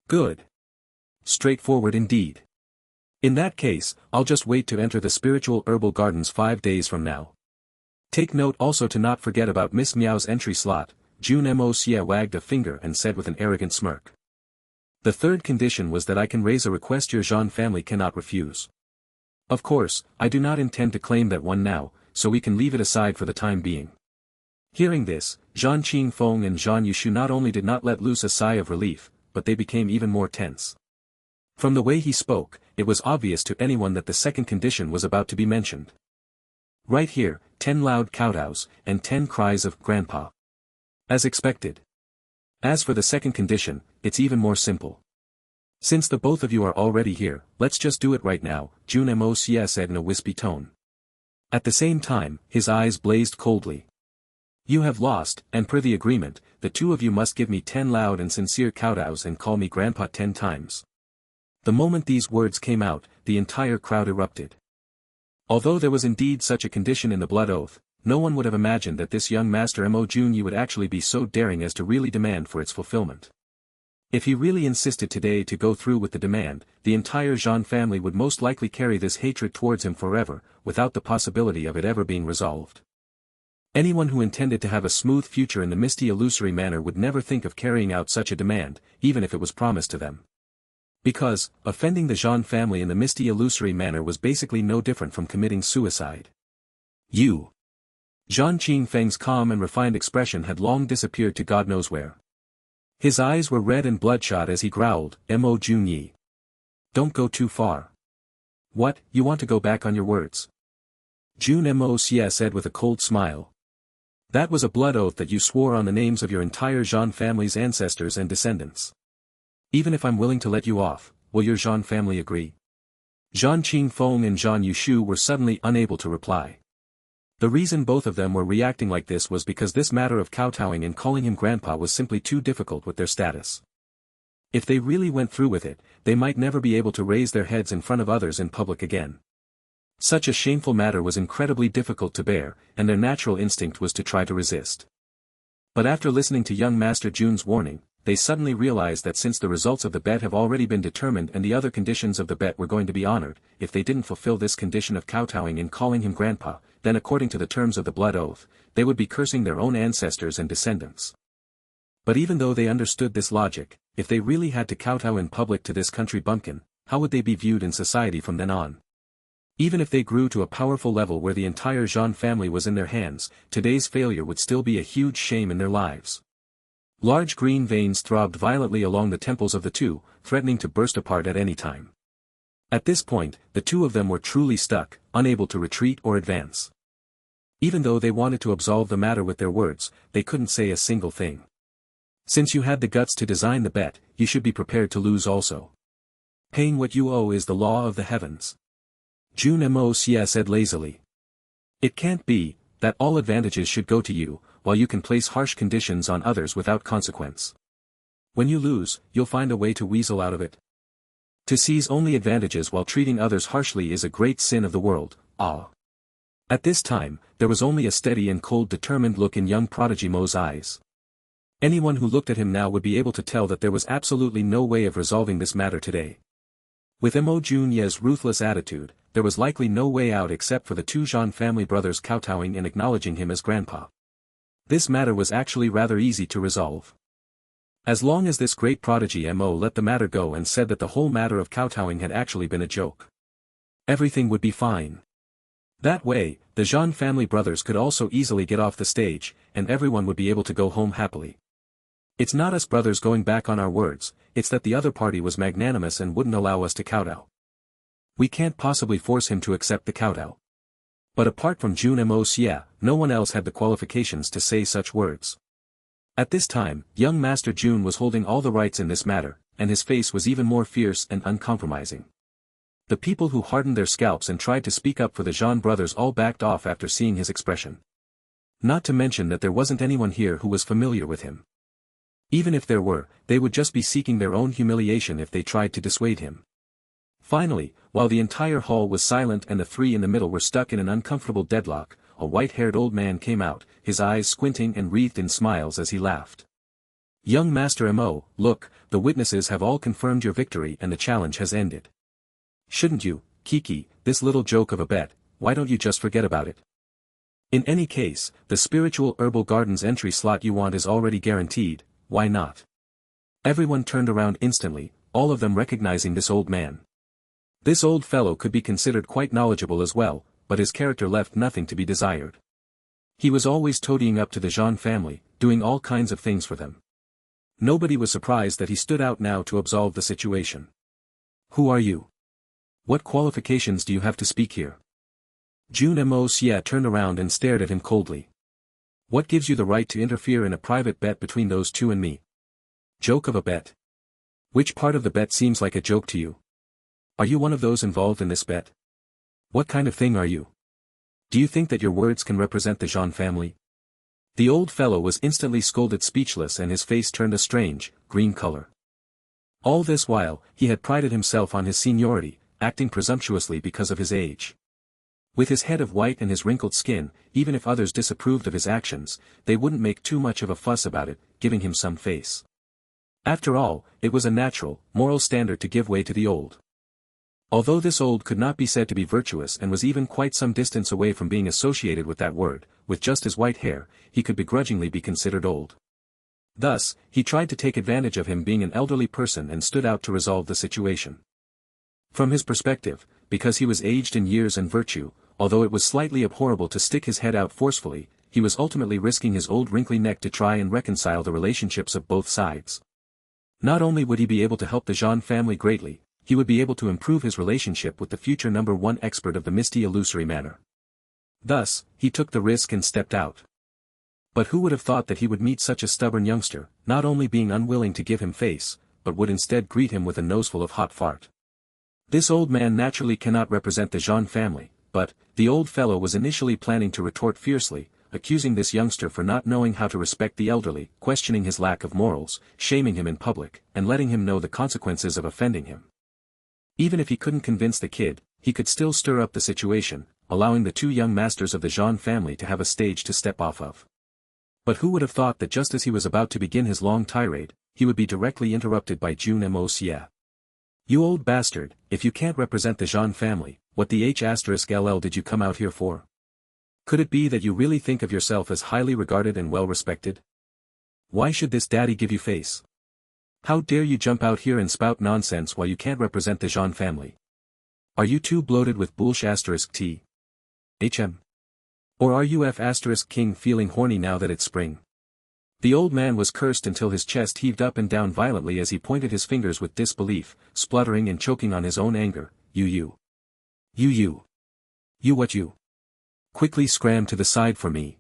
Speaker 1: Good. Straightforward indeed. In that case, I'll just wait to enter the spiritual herbal gardens 5 days from now. Take note also to not forget about Miss Miao's entry slot. Jun Moxie wagged a finger and said with an arrogant smirk. The third condition was that I can raise a request your Jean family cannot refuse. Of course, I do not intend to claim that one now, so we can leave it aside for the time being. Hearing this, Jeanqin Fong and Zhan Yushu not only did not let loose a sigh of relief, but they became even more tense. From the way he spoke, it was obvious to anyone that the second condition was about to be mentioned. Right here, 10 loud kowtows, and 10 cries of "Grandpa." As expected. As for the second condition, it's even more simple. Since the both of you are already here, let's just do it right now, Jun Moxie said in a wispy tone. At the same time, his eyes blazed coldly. You have lost, and per the agreement, the two of you must give me 10 loud and sincere kowtows and call me Grandpa 10 times. The moment these words came out, the entire crowd erupted. Although there was indeed such a condition in the blood oath, no one would have imagined that this young master Mo Jun Xie would actually be so daring as to really demand for its fulfillment. If he really insisted today to go through with the demand, the entire Jean family would most likely carry this hatred towards him forever, without the possibility of it ever being resolved. Anyone who intended to have a smooth future in the misty illusory manner would never think of carrying out such a demand, even if it was promised to them. Because, offending the Jean family in the misty illusory manner was basically no different from committing suicide. You. Jeanqin Feng's calm and refined expression had long disappeared to God knows where. His eyes were red and bloodshot as he growled, Mo Jun Xie. Don't go too far. What, you want to go back on your words? Jun Moxie said with a cold smile. That was a blood oath that you swore on the names of your entire Jean family's ancestors and descendants. Even if I'm willing to let you off, will your Jean family agree? Jeanqin Fong and Zhan Yushu were suddenly unable to reply. The reason both of them were reacting like this was because this matter of kowtowing and calling him Grandpa was simply too difficult with their status. If they really went through with it, they might never be able to raise their heads in front of others in public again. Such a shameful matter was incredibly difficult to bear, and their natural instinct was to try to resist. But after listening to young Master Jun's warning, they suddenly realized that since the results of the bet have already been determined and the other conditions of the bet were going to be honored, if they didn't fulfill this condition of kowtowing and calling him grandpa, then according to the terms of the blood oath, they would be cursing their own ancestors and descendants. But even though they understood this logic, if they really had to kowtow in public to this country bumpkin, how would they be viewed in society from then on? Even if they grew to a powerful level where the entire Jean family was in their hands, today's failure would still be a huge shame in their lives. Large green veins throbbed violently along the temples of the two, threatening to burst apart at any time. At this point, the two of them were truly stuck, unable to retreat or advance. Even though they wanted to absolve the matter with their words, they couldn't say a single thing. Since you had the guts to design the bet, you should be prepared to lose also. Paying what you owe is the law of the heavens. Jun Moxie said lazily. It can't be, that all advantages should go to you, while you can place harsh conditions on others without consequence. When you lose, you'll find a way to weasel out of it. To seize only advantages while treating others harshly is a great sin of the world, ah. At this time, there was only a steady and cold determined look in young prodigy Mo's eyes. Anyone who looked at him now would be able to tell that there was absolutely no way of resolving this matter today. With Mo Jun Ye's ruthless attitude, there was likely no way out except for the two Jean family brothers kowtowing and acknowledging him as grandpa. This matter was actually rather easy to resolve. As long as this great prodigy Mo let the matter go and said that the whole matter of kowtowing had actually been a joke, everything would be fine. That way, the Jean family brothers could also easily get off the stage, and everyone would be able to go home happily. It's not us brothers going back on our words, it's that the other party was magnanimous and wouldn't allow us to kowtow. We can't possibly force him to accept the kowtow. But apart from Jun Moxie, no one else had the qualifications to say such words. At this time, young Master Jun was holding all the rights in this matter, and his face was even more fierce and uncompromising. The people who hardened their scalps and tried to speak up for the Jean brothers all backed off after seeing his expression. Not to mention that there wasn't anyone here who was familiar with him. Even if there were, they would just be seeking their own humiliation if they tried to dissuade him. Finally, while the entire hall was silent and the three in the middle were stuck in an uncomfortable deadlock, a white-haired old man came out, his eyes squinting and wreathed in smiles as he laughed. Young Master Mo, look, the witnesses have all confirmed your victory and the challenge has ended. Shouldn't you, Kiki, this little joke of a bet, why don't you just forget about it? In any case, the spiritual herbal gardens entry slot you want is already guaranteed, why not? Everyone turned around instantly, all of them recognizing this old man. This old fellow could be considered quite knowledgeable as well, but his character left nothing to be desired. He was always toadying up to the Jean family, doing all kinds of things for them. Nobody was surprised that he stood out now to absolve the situation. Who are you? What qualifications do you have to speak here? Jun Moxie turned around and stared at him coldly. What gives you the right to interfere in a private bet between those two and me? Joke of a bet? Which part of the bet seems like a joke to you? Are you one of those involved in this bet? What kind of thing are you? Do you think that your words can represent the Jean family? The old fellow was instantly scolded speechless and his face turned a strange, green color. All this while, he had prided himself on his seniority, acting presumptuously because of his age. With his head of white and his wrinkled skin, even if others disapproved of his actions, they wouldn't make too much of a fuss about it, giving him some face. After all, it was a natural, moral standard to give way to the old. Although this old could not be said to be virtuous and was even quite some distance away from being associated with that word, with just his white hair, he could begrudgingly be considered old. Thus, he tried to take advantage of him being an elderly person and stood out to resolve the situation. From his perspective, because he was aged in years and virtue, although it was slightly abhorrible to stick his head out forcefully, he was ultimately risking his old wrinkly neck to try and reconcile the relationships of both sides. Not only would he be able to help the Jean family greatly, he would be able to improve his relationship with the future #1 expert of the misty illusory manner. Thus, he took the risk and stepped out. But who would have thought that he would meet such a stubborn youngster, not only being unwilling to give him face, but would instead greet him with a noseful of hot fart. This old man naturally cannot represent the Jean family, but, the old fellow was initially planning to retort fiercely, accusing this youngster for not knowing how to respect the elderly, questioning his lack of morals, shaming him in public, and letting him know the consequences of offending him. Even if he couldn't convince the kid, he could still stir up the situation, allowing the two young masters of the Jean family to have a stage to step off of. But who would have thought that just as he was about to begin his long tirade, he would be directly interrupted by Jun Moxie. You old bastard, if you can't represent the Jean family, what the H*LL did you come out here for? Could it be that you really think of yourself as highly regarded and well respected? Why should this daddy give you face? How dare you jump out here and spout nonsense while you can't represent the Jean family? Are you too bloated with bullsh*t? Or are you F**king feeling horny now that it's spring? The old man was cursed until his chest heaved up and down violently as he pointed his fingers with disbelief, spluttering and choking on his own anger. You what you? Quickly scram to the side for me.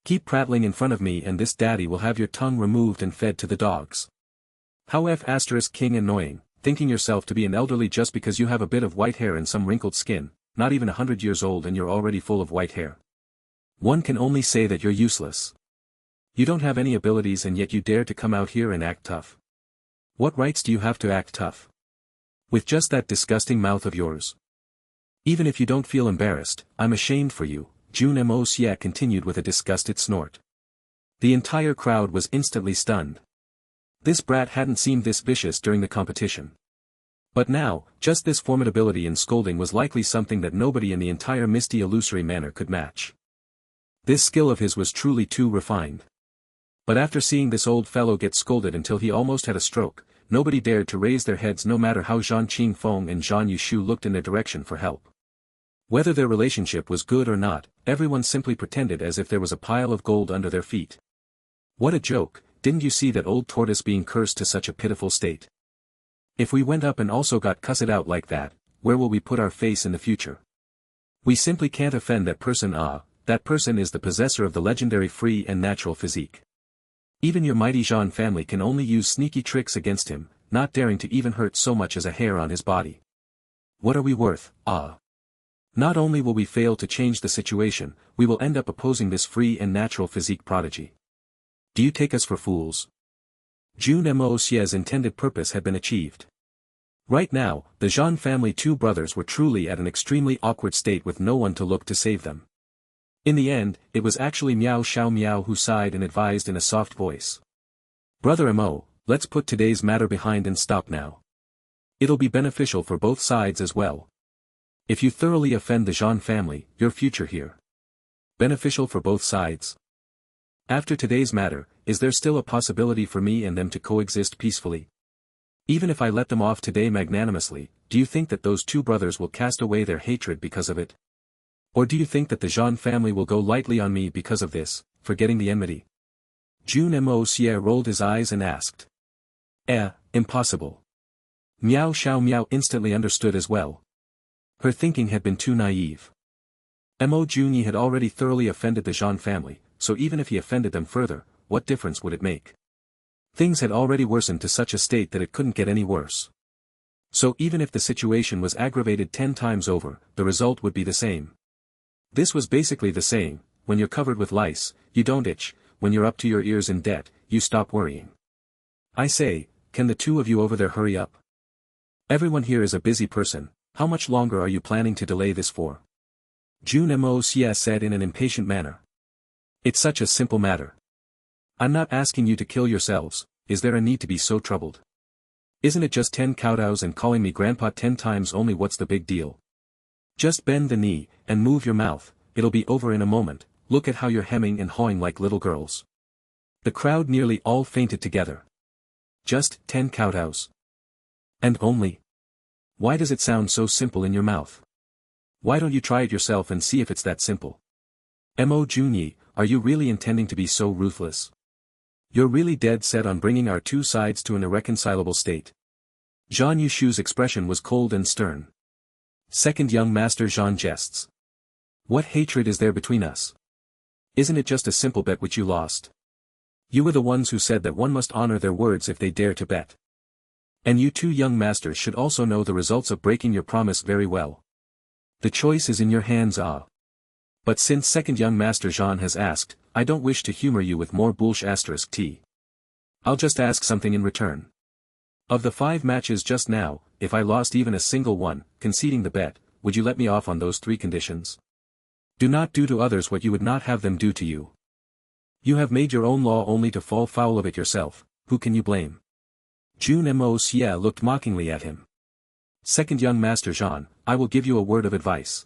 Speaker 1: Keep prattling in front of me and this daddy will have your tongue removed and fed to the dogs. How F**king annoying, thinking yourself to be an elderly just because you have a bit of white hair and some wrinkled skin, not even 100 years old and you're already full of white hair. One can only say that you're useless. You don't have any abilities and yet you dare to come out here and act tough. What rights do you have to act tough? With just that disgusting mouth of yours. Even if you don't feel embarrassed, I'm ashamed for you, Jun Moia continued with a disgusted snort. The entire crowd was instantly stunned. This brat hadn't seemed this vicious during the competition. But now, just this formidability and scolding was likely something that nobody in the entire misty illusory manner could match. This skill of his was truly too refined. But after seeing this old fellow get scolded until he almost had a stroke, nobody dared to raise their heads no matter how Jeanqin Fong and Zhang Yushu looked in their direction for help. Whether their relationship was good or not, everyone simply pretended as if there was a pile of gold under their feet. What a joke, didn't you see that old tortoise being cursed to such a pitiful state? If we went up and also got cussed out like that, where will we put our face in the future? We simply can't offend that person. That person is the possessor of the legendary free and natural physique. Even your mighty Jean family can only use sneaky tricks against him, not daring to even hurt so much as a hair on his body. What are we worth? Not only will we fail to change the situation, we will end up opposing this free and natural physique prodigy. Do you take us for fools? Jun Moxie's intended purpose had been achieved. Right now, the Jean family two brothers were truly at an extremely awkward state with no one to look to save them. In the end, it was actually Meow Xiaomo who sighed and advised in a soft voice. Brother Mo, let's put today's matter behind and stop now. It'll be beneficial for both sides as well. If you thoroughly offend the Jean family, your future here. Beneficial for both sides. After today's matter, is there still a possibility for me and them to coexist peacefully? Even if I let them off today magnanimously, do you think that those two brothers will cast away their hatred because of it? Or do you think that the Jean family will go lightly on me because of this, forgetting the enmity? Jun Moxie rolled his eyes and asked. Impossible. Meow Xiaomo instantly understood as well. Her thinking had been too naive. Mo Junyi had already thoroughly offended the Jean family, so even if he offended them further, what difference would it make? Things had already worsened to such a state that it couldn't get any worse. So even if the situation was aggravated 10 times over, the result would be the same. This was basically the saying, when you're covered with lice, you don't itch, when you're up to your ears in debt, you stop worrying. I say, can the two of you over there hurry up? Everyone here is a busy person, how much longer are you planning to delay this for? Jun Moxie said in an impatient manner. It's such a simple matter. I'm not asking you to kill yourselves, is there a need to be so troubled? Isn't it just 10 kowtows and calling me grandpa 10 times only? What's the big deal? Just bend the knee, and move your mouth, it'll be over in a moment, look at how you're hemming and hawing like little girls. The crowd nearly all fainted together. Just 10 kowtows. And only. Why does it sound so simple in your mouth? Why don't you try it yourself and see if it's that simple? Mo Junyi, are you really intending to be so ruthless? You're really dead set on bringing our two sides to an irreconcilable state. Zhang Yushu's expression was cold and stern. Second young master Zhang jests. What hatred is there between us? Isn't it just a simple bet which you lost? You were the ones who said that one must honor their words if they dare to bet. And you two young masters should also know the results of breaking your promise very well. The choice is in your hands. But since second young master Zhang has asked, I don't wish to humor you with more bullsh*t. I'll just ask something in return. Of the 5 matches just now, if I lost even a single one, conceding the bet, would you let me off on those 3 conditions? Do not do to others what you would not have them do to you. You have made your own law only to fall foul of it yourself, who can you blame? Jun Moxie looked mockingly at him. Second young master Jean, I will give you a word of advice.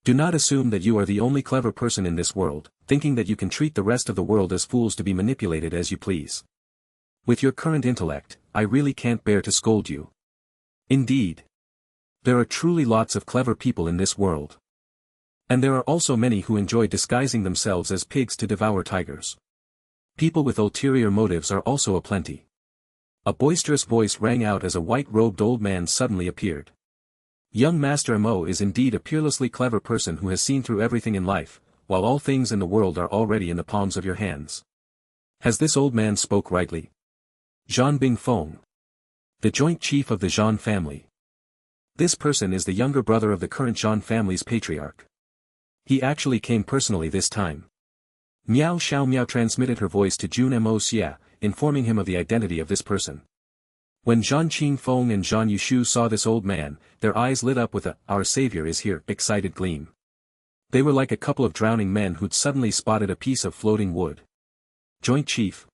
Speaker 1: Do not assume that you are the only clever person in this world, thinking that you can treat the rest of the world as fools to be manipulated as you please. With your current intellect, I really can't bear to scold you. Indeed. There are truly lots of clever people in this world. And there are also many who enjoy disguising themselves as pigs to devour tigers. People with ulterior motives are also aplenty. A boisterous voice rang out as a white-robed old man suddenly appeared. Young Master Mo is indeed a peerlessly clever person who has seen through everything in life, while all things in the world are already in the palms of your hands. Has this old man spoke rightly? Jeanqin Fong, the joint chief of the Jean family. This person is the younger brother of the current Jean family's patriarch. He actually came personally this time. Meow Xiaomo transmitted her voice to Jun Moxie, informing him of the identity of this person. When Jeanqin Fong and Zhang Yushu saw this old man, their eyes lit up with a "Our savior is here" excited gleam. They were like a couple of drowning men who'd suddenly spotted a piece of floating wood. Joint chief?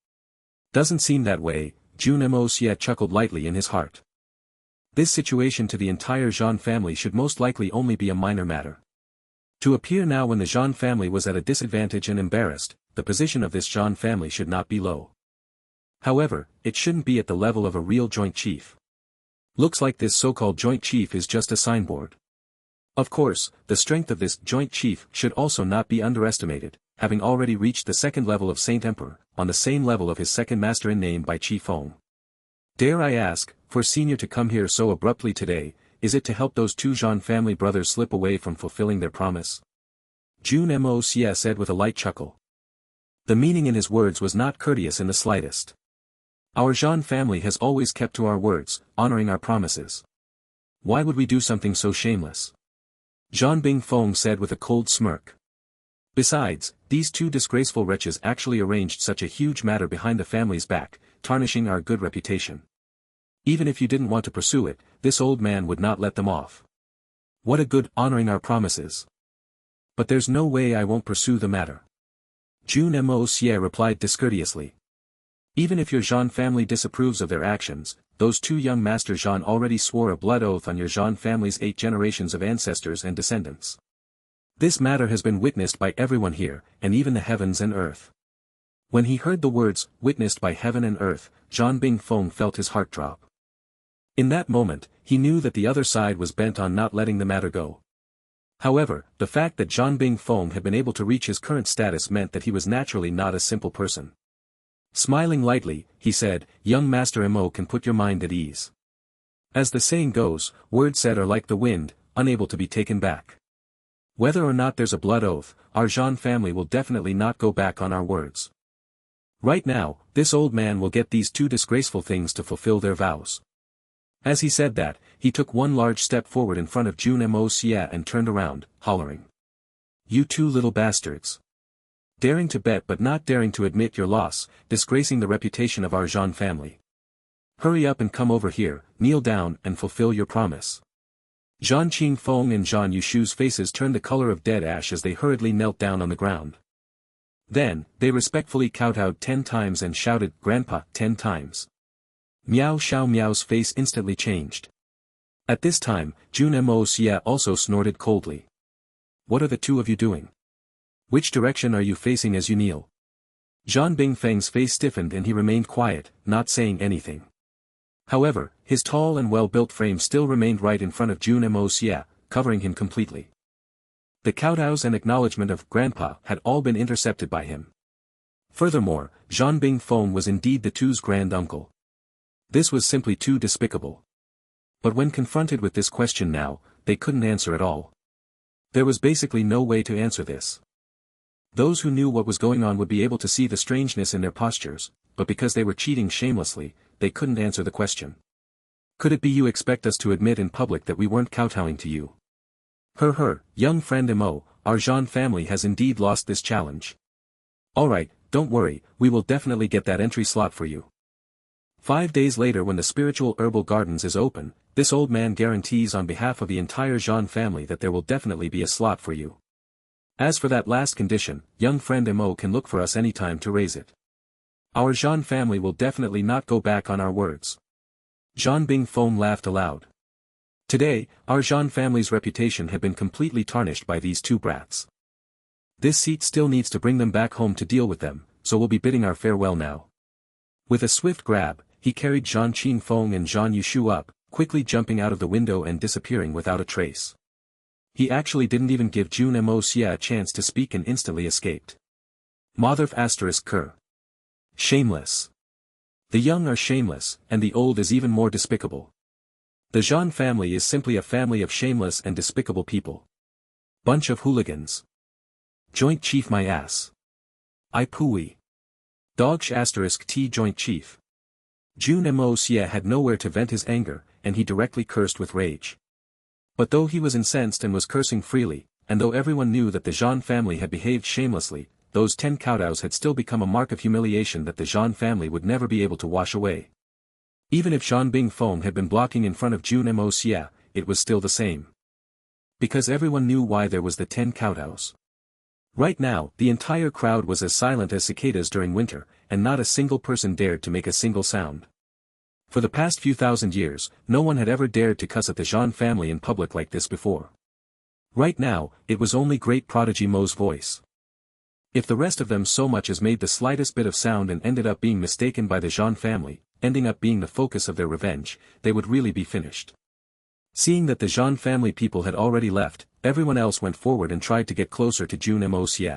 Speaker 1: Doesn't seem that way, Jun Moxie chuckled lightly in his heart. This situation to the entire Jean family should most likely only be a minor matter. To appear now when the Jean family was at a disadvantage and embarrassed, the position of this Jean family should not be low. However, it shouldn't be at the level of a real joint chief. Looks like this so-called joint chief is just a signboard. Of course, the strength of this joint chief should also not be underestimated, having already reached the second level of Saint Emperor, on the same level of his second master in name by Qi Feng. Dare I ask, for senior to come here so abruptly today, is it to help those two Jean family brothers slip away from fulfilling their promise? Jun Moxie said with a light chuckle. The meaning in his words was not courteous in the slightest. Our Jean family has always kept to our words, honoring our promises. Why would we do something so shameless? Jeanqin Fong said with a cold smirk. Besides, these two disgraceful wretches actually arranged such a huge matter behind the family's back, tarnishing our good reputation. Even if you didn't want to pursue it, this old man would not let them off. What a good honoring our promises. But there's no way I won't pursue the matter. Jun Moxie replied discourteously. Even if your Jean family disapproves of their actions, those two young Master Jean already swore a blood oath on your Jean family's 8 generations of ancestors and descendants. This matter has been witnessed by everyone here, and even the heavens and earth. When he heard the words, witnessed by heaven and earth, Jeanqin Fong felt his heart drop. In that moment, he knew that the other side was bent on not letting the matter go. However, the fact that Jeanqin Fong had been able to reach his current status meant that he was naturally not a simple person. Smiling lightly, he said, young Master Mo can put your mind at ease. As the saying goes, words said are like the wind, unable to be taken back. Whether or not there's a blood oath, our Jean family will definitely not go back on our words. Right now, this old man will get these two disgraceful things to fulfill their vows. As he said that, he took one large step forward in front of Jun Moxie and turned around, hollering. You two little bastards. Daring to bet but not daring to admit your loss, disgracing the reputation of our Jean family. Hurry up and come over here, kneel down and fulfill your promise. Jeanqin Fong and Zhang Yushu's faces turned the color of dead ash as they hurriedly knelt down on the ground. Then, they respectfully kowtowed 10 times and shouted, Grandpa, 10 times. Meow Xiaomo's face instantly changed. At this time, Jun Moxie also snorted coldly. What are the two of you doing? Which direction are you facing as you kneel? Jeanqin Feng's face stiffened and he remained quiet, not saying anything. However, his tall and well-built frame still remained right in front of Jun Moxie, covering him completely. The kowtows and acknowledgement of Grandpa had all been intercepted by him. Furthermore, Jeanqin Fong was indeed the two's grand uncle. This was simply too despicable. But when confronted with this question now, they couldn't answer at all. There was basically no way to answer this. Those who knew what was going on would be able to see the strangeness in their postures, but because they were cheating shamelessly, they couldn't answer the question. Could it be you expect us to admit in public that we weren't kowtowing to you? Young friend Mo, our Jean family has indeed lost this challenge. Alright, don't worry, we will definitely get that entry slot for you. 5 days later when the spiritual herbal gardens is open, this old man guarantees on behalf of the entire Jean family that there will definitely be a slot for you. As for that last condition, young friend Mo can look for us anytime to raise it. Our Jean family will definitely not go back on our words. Jeanqin Fong laughed aloud. Today, our Jean family's reputation had been completely tarnished by these two brats. This seat still needs to bring them back home to deal with them, so we'll be bidding our farewell now. With a swift grab, he carried Jeanqin Fong and Jean Yushu up, quickly jumping out of the window and disappearing without a trace. He actually didn't even give Jun Moxie a chance to speak and instantly escaped. Motherf asterisk cur. Shameless. The young are shameless, and the old is even more despicable. The Jean family is simply a family of shameless and despicable people. Bunch of hooligans. Joint chief my ass. I pooey. Dogsh asterisk T joint chief. Jun Moxie had nowhere to vent his anger, and he directly cursed with rage. But though he was incensed and was cursing freely, and though everyone knew that the Jean family had behaved shamelessly, those 10 kowtows had still become a mark of humiliation that the Jean family would never be able to wash away. Even if Jeanqin Fong had been blocking in front of Jun Moxie, it was still the same. Because everyone knew why there was the 10 kowtows. Right now, the entire crowd was as silent as cicadas during winter, and not a single person dared to make a single sound. For the past few thousand years, no one had ever dared to cuss at the Jean family in public like this before. Right now, it was only great prodigy Mo's voice. If the rest of them so much as made the slightest bit of sound and ended up being mistaken by the Jean family, ending up being the focus of their revenge, they would really be finished. Seeing that the Jean family people had already left, everyone else went forward and tried to get closer to Jun Moxie.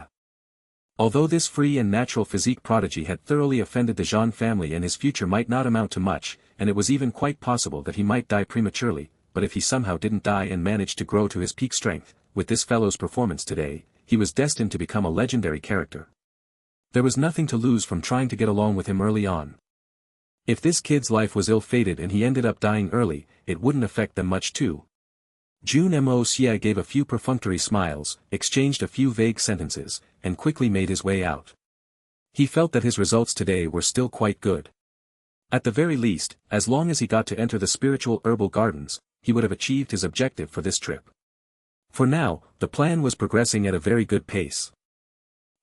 Speaker 1: Although this free and natural physique prodigy had thoroughly offended the Jean family and his future might not amount to much, and it was even quite possible that he might die prematurely, but if he somehow didn't die and managed to grow to his peak strength, with this fellow's performance today, he was destined to become a legendary character. There was nothing to lose from trying to get along with him early on. If this kid's life was ill-fated and he ended up dying early, it wouldn't affect them much too. Jun Moxie gave a few perfunctory smiles, exchanged a few vague sentences, and quickly made his way out. He felt that his results today were still quite good. At the very least, as long as he got to enter the spiritual herbal gardens, he would have achieved his objective for this trip. For now, the plan was progressing at a very good pace.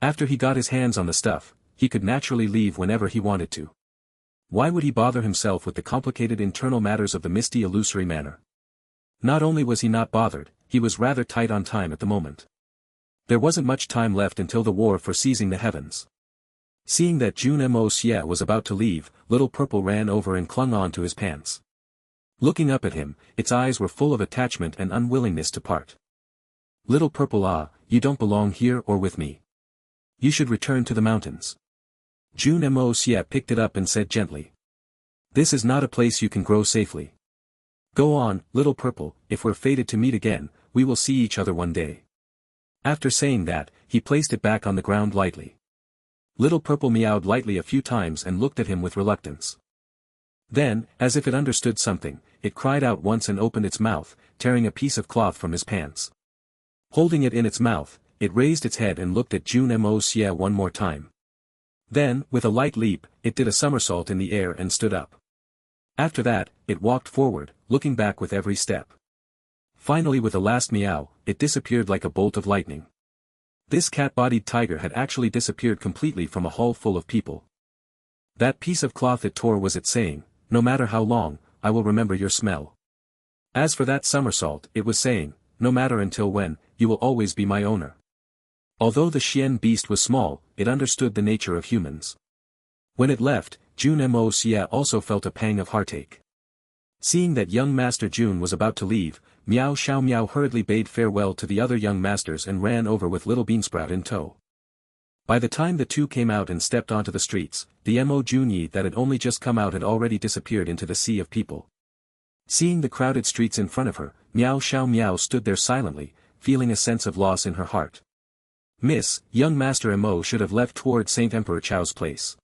Speaker 1: After he got his hands on the stuff, he could naturally leave whenever he wanted to. Why would he bother himself with the complicated internal matters of the misty illusory manor? Not only was he not bothered, he was rather tight on time at the moment. There wasn't much time left until the war for seizing the heavens. Seeing that Jun Moxie was about to leave, Little Purple ran over and clung on to his pants. Looking up at him, its eyes were full of attachment and unwillingness to part. Little Purple, you don't belong here or with me. You should return to the mountains. Jun Moxie picked it up and said gently. This is not a place you can grow safely. Go on, Little Purple, if we're fated to meet again, we will see each other one day. After saying that, he placed it back on the ground lightly. Little Purple meowed lightly a few times and looked at him with reluctance. Then, as if it understood something, it cried out once and opened its mouth, tearing a piece of cloth from his pants. Holding it in its mouth, it raised its head and looked at Jun Moxie one more time. Then, with a light leap, it did a somersault in the air and stood up. After that, it walked forward, looking back with every step. Finally, with a last meow, it disappeared like a bolt of lightning. This cat-bodied tiger had actually disappeared completely from a hall full of people. That piece of cloth it tore was it saying, no matter how long, I will remember your smell. As for that somersault, it was saying, no matter until when, you will always be my owner. Although the Xian beast was small, it understood the nature of humans. When it left, Jun Moxie also felt a pang of heartache. Seeing that young Master Jun was about to leave, Meow Xiaomo hurriedly bade farewell to the other young masters and ran over with little Beansprout in tow. By the time the two came out and stepped onto the streets, the Mo Junyi that had only just come out had already disappeared into the sea of people. Seeing the crowded streets in front of her, Meow Xiaomo stood there silently, feeling a sense of loss in her heart. Miss, young Master Mo should have left toward Saint Emperor Chao's place.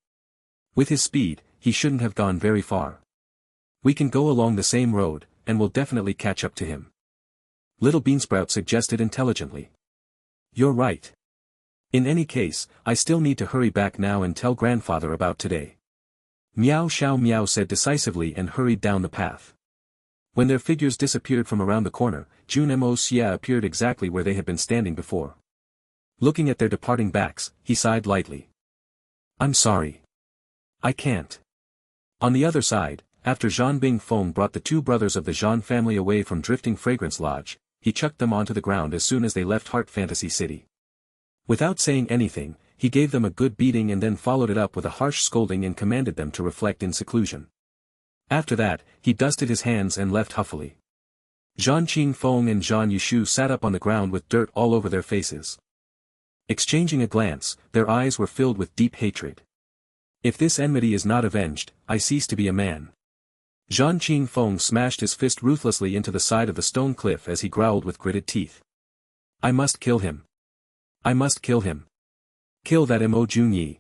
Speaker 1: With his speed, he shouldn't have gone very far. We can go along the same road, and we'll definitely catch up to him. Little Beansprout suggested intelligently. You're right. In any case, I still need to hurry back now and tell grandfather about today. Meow Xiaomo said decisively and hurried down the path. When their figures disappeared from around the corner, Jun Moxie appeared exactly where they had been standing before. Looking at their departing backs, he sighed lightly. I'm sorry. I can't. On the other side, after Jeanqin Fong brought the two brothers of the Jean family away from Drifting Fragrance Lodge, he chucked them onto the ground as soon as they left Heart Fantasy City. Without saying anything, he gave them a good beating and then followed it up with a harsh scolding and commanded them to reflect in seclusion. After that, he dusted his hands and left huffily. Jeanqin Fong and Zhan Yushu sat up on the ground with dirt all over their faces. Exchanging a glance, their eyes were filled with deep hatred. If this enmity is not avenged, I cease to be a man. Jeanqin Fong smashed his fist ruthlessly into the side of the stone cliff as he growled with gritted teeth. I must kill him. I must kill him. Kill that Mo Junyi.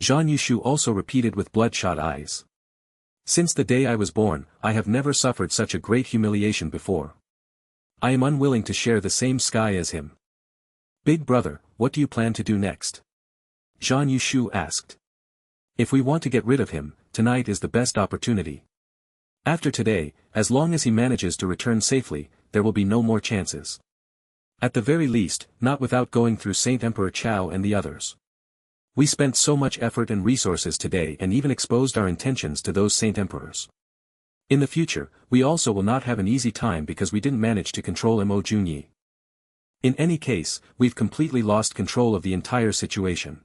Speaker 1: Zhan Yushu also repeated with bloodshot eyes. Since the day I was born, I have never suffered such a great humiliation before. I am unwilling to share the same sky as him. Big brother, what do you plan to do next? Zhan Yushu asked. If we want to get rid of him, tonight is the best opportunity. After today, as long as he manages to return safely, there will be no more chances. At the very least, not without going through Saint Emperor Chao and the others. We spent so much effort and resources today and even exposed our intentions to those Saint Emperors. In the future, we also will not have an easy time because we didn't manage to control Mo Junyi. In any case, we've completely lost control of the entire situation.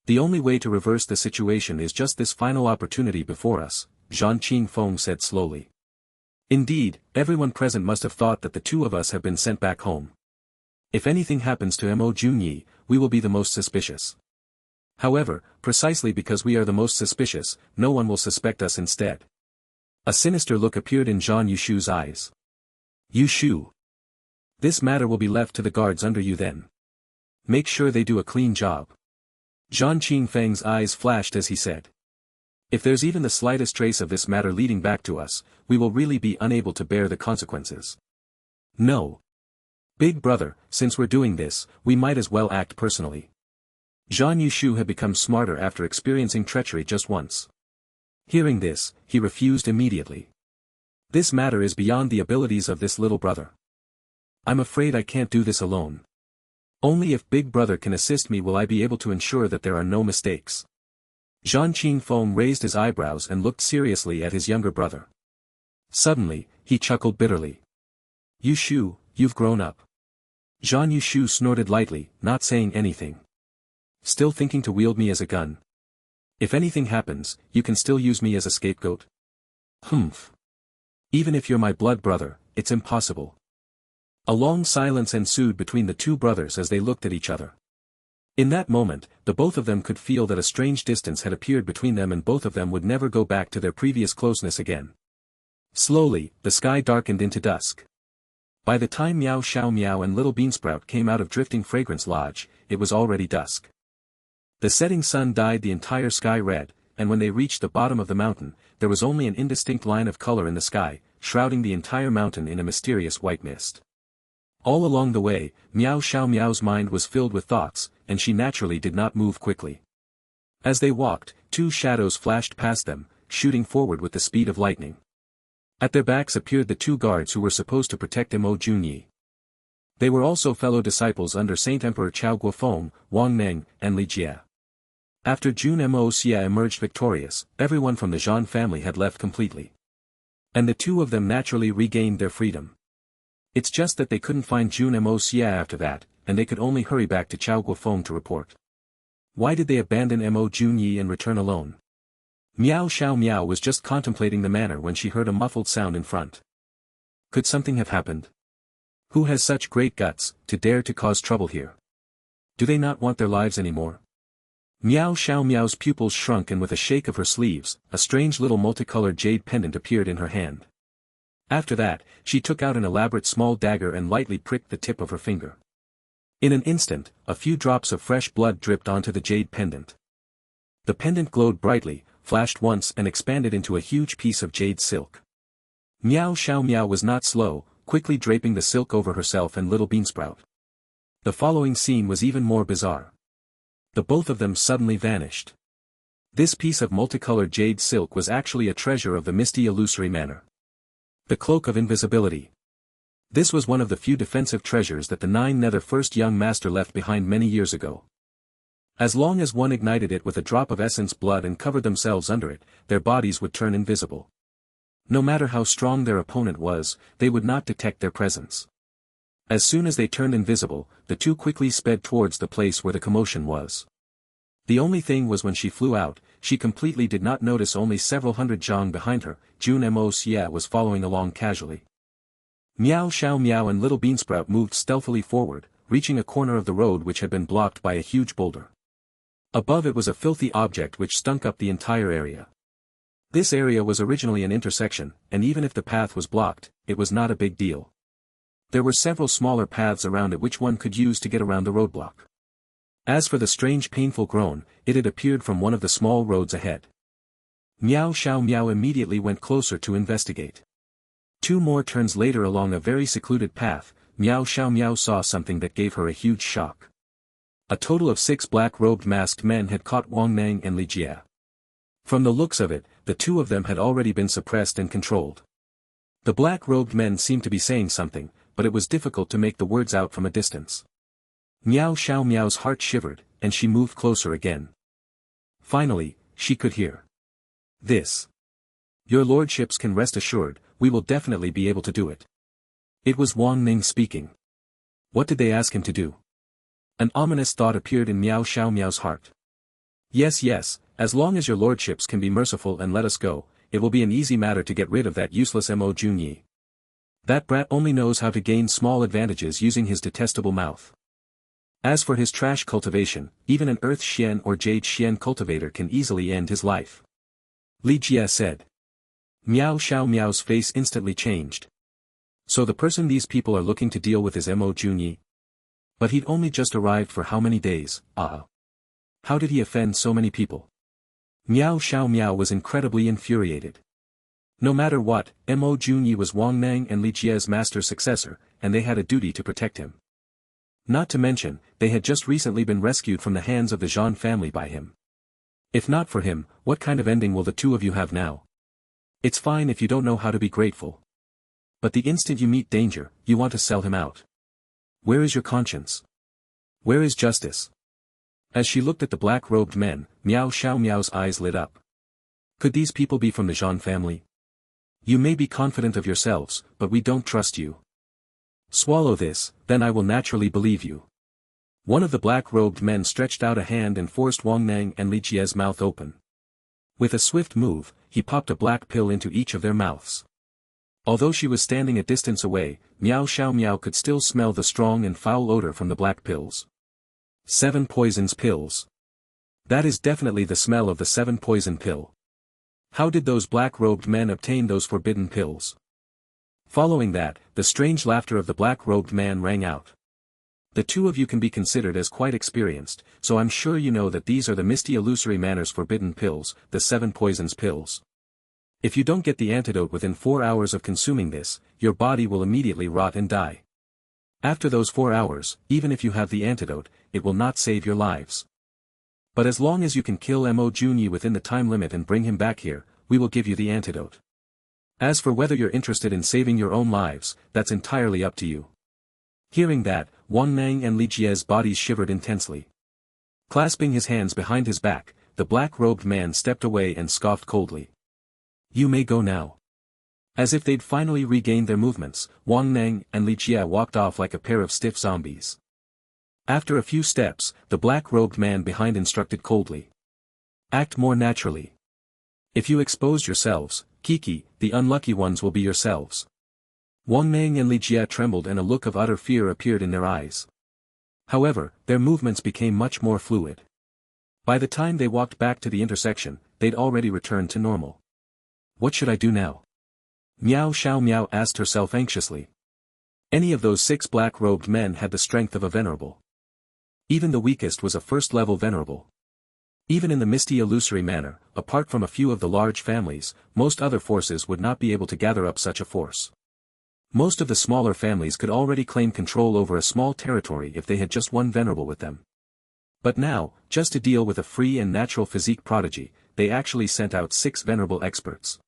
Speaker 1: The only way to reverse the situation is just this final opportunity before us, Jeanqin Fong said slowly. Indeed, everyone present must have thought that the two of us have been sent back home. If anything happens to Mo Junyi, we will be the most suspicious. However, precisely because we are the most suspicious, no one will suspect us instead. A sinister look appeared in Zhan Yushu's eyes. Yushu. This matter will be left to the guards under you then. Make sure they do a clean job. Jeanqin Feng's eyes flashed as he said. If there's even the slightest trace of this matter leading back to us, we will really be unable to bear the consequences. No. Big brother, since we're doing this, we might as well act personally. Zhan Yushu had become smarter after experiencing treachery just once. Hearing this, he refused immediately. This matter is beyond the abilities of this little brother. I'm afraid I can't do this alone. Only if Big Brother can assist me will I be able to ensure that there are no mistakes. Jeanqin Fong raised his eyebrows and looked seriously at his younger brother. Suddenly, he chuckled bitterly. Yushu, you've grown up. Zhan Yushu snorted lightly, not saying anything. Still thinking to wield me as a gun? If anything happens, you can still use me as a scapegoat? Humph. Even if you're my blood brother, it's impossible. A long silence ensued between the two brothers as they looked at each other. In that moment, the both of them could feel that a strange distance had appeared between them and both of them would never go back to their previous closeness again. Slowly, the sky darkened into dusk. By the time Meow Xiaomo and Little Beansprout came out of Drifting Fragrance Lodge, it was already dusk. The setting sun dyed the entire sky red, and when they reached the bottom of the mountain, there was only an indistinct line of color in the sky, shrouding the entire mountain in a mysterious white mist. All along the way, Meow Xiaomo's mind was filled with thoughts, and she naturally did not move quickly. As they walked, two shadows flashed past them, shooting forward with the speed of lightning. At their backs appeared the two guards who were supposed to protect Mo Junyi. They were also fellow disciples under Saint Emperor Chao Guofeng, Wang Neng, and Li Jie. After Jun Moxie emerged victorious, everyone from the Jean family had left completely. And the two of them naturally regained their freedom. It's just that they couldn't find Jun Moxie after that, and they could only hurry back to Chao Guofeng to report. Why did they abandon Mo Junyi and return alone? Meow Xiaomo was just contemplating the matter when she heard a muffled sound in front. Could something have happened? Who has such great guts, to dare to cause trouble here? Do they not want their lives anymore? Meow Xiaomo's pupils shrunk and with a shake of her sleeves, a strange little multicolored jade pendant appeared in her hand. After that, she took out an elaborate small dagger and lightly pricked the tip of her finger. In an instant, a few drops of fresh blood dripped onto the jade pendant. The pendant glowed brightly, flashed once and expanded into a huge piece of jade silk. Meow Xiaomo was not slow, quickly draping the silk over herself and Little Beansprout. The following scene was even more bizarre. The both of them suddenly vanished. This piece of multicolored jade silk was actually a treasure of the misty illusory manor. The Cloak of Invisibility. This was one of the few defensive treasures that the Nine Nether First Young Master left behind many years ago. As long as one ignited it with a drop of essence blood and covered themselves under it, their bodies would turn invisible. No matter how strong their opponent was, they would not detect their presence. As soon as they turned invisible, the two quickly sped towards the place where the commotion was. The only thing was when she flew out, she completely did not notice only several hundred zhang behind her. Jun Moxie was following along casually. Meow Xiaomo and Little Beansprout moved stealthily forward, reaching a corner of the road which had been blocked by a huge boulder. Above it was a filthy object which stunk up the entire area. This area was originally an intersection, and even if the path was blocked, it was not a big deal. There were several smaller paths around it which one could use to get around the roadblock. As for the strange painful groan, it had appeared from one of the small roads ahead. Meow Xiaomo immediately went closer to investigate. 2 more turns later along a very secluded path, Meow Xiaomo saw something that gave her a huge shock. A total of 6 black-robed masked men had caught Wang Nang and Li Jie. From the looks of it, the 2 of them had already been suppressed and controlled. The black-robed men seemed to be saying something, but it was difficult to make the words out from a distance. Meow Xiaomo's heart shivered, and she moved closer again. Finally, she could hear. This. Your lordships can rest assured, we will definitely be able to do it. It was Wang Ning speaking. What did they ask him to do? An ominous thought appeared in Meow Xiaomo's heart. Yes, as long as your lordships can be merciful and let us go, it will be an easy matter to get rid of that useless Mo Jun Xie. That brat only knows how to gain small advantages using his detestable mouth. As for his trash cultivation, even an Earth Xian or Jade Xian cultivator can easily end his life. Li Jie said. Meow Xiaomo's face instantly changed. So the person these people are looking to deal with is Mo Jun Xie? But he'd only just arrived for how many days? How did he offend so many people? Meow Xiaomo was incredibly infuriated. No matter what, Mo Jun Xie was Wang Nang and Li Jie's master successor, and they had a duty to protect him. Not to mention, they had just recently been rescued from the hands of the Zhan family by him. If not for him, what kind of ending will the 2 of you have now? It's fine if you don't know how to be grateful. But the instant you meet danger, you want to sell him out. Where is your conscience? Where is justice? As she looked at the black-robed men, Meow Xiaomo's eyes lit up. Could these people be from the Zhan family? You may be confident of yourselves, but we don't trust you. Swallow this, then I will naturally believe you. One of the black-robed men stretched out a hand and forced Wang Nang and Li Jie's mouth open. With a swift move, he popped a black pill into each of their mouths. Although she was standing a distance away, Meow Xiaomo could still smell the strong and foul odor from the black pills. 7 poisons pills. That is definitely the smell of the 7 poison pill. How did those black-robed men obtain those forbidden pills? Following that, the strange laughter of the black-robed man rang out. The 2 of you can be considered as quite experienced, so I'm sure you know that these are the misty illusory manners forbidden pills, the 7 poisons pills. If you don't get the antidote within 4 hours of consuming this, your body will immediately rot and die. After those 4 hours, even if you have the antidote, it will not save your lives. But as long as you can kill Mo Jun Xie within the time limit and bring him back here, we will give you the antidote. As for whether you're interested in saving your own lives, that's entirely up to you. Hearing that, Wang Nang and Li Jie's bodies shivered intensely. Clasping his hands behind his back, the black-robed man stepped away and scoffed coldly. You may go now. As if they'd finally regained their movements, Wang Nang and Li Jie walked off like a pair of stiff zombies. After a few steps, the black-robed man behind instructed coldly. Act more naturally. If you expose yourselves, Kiki, the unlucky ones will be yourselves. Wang Nang and Li Jie trembled and a look of utter fear appeared in their eyes. However, their movements became much more fluid. By the time they walked back to the intersection, they'd already returned to normal. What should I do now? Meow Xiaomo asked herself anxiously. Any of those 6 black-robed men had the strength of a venerable. Even the weakest was a first-level venerable. Even in the misty illusory manner, apart from a few of the large families, most other forces would not be able to gather up such a force. Most of the smaller families could already claim control over a small territory if they had just one venerable with them. But now, just to deal with a free and natural physique prodigy, they actually sent out 6 venerable experts.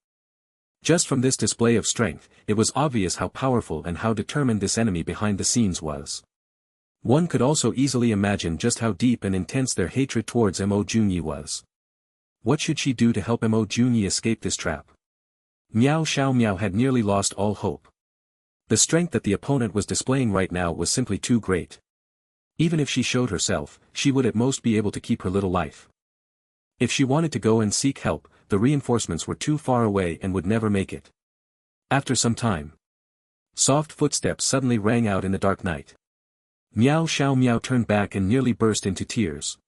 Speaker 1: Just from this display of strength, it was obvious how powerful and how determined this enemy behind the scenes was. One could also easily imagine just how deep and intense their hatred towards Mo Junyi was. What should she do to help Mo Junyi escape this trap? Meow Xiaomo had nearly lost all hope. The strength that the opponent was displaying right now was simply too great. Even if she showed herself, she would at most be able to keep her little life. If she wanted to go and seek help, the reinforcements were too far away and would never make it. After some time, soft footsteps suddenly rang out in the dark night. Meow Xiaomo turned back and nearly burst into tears.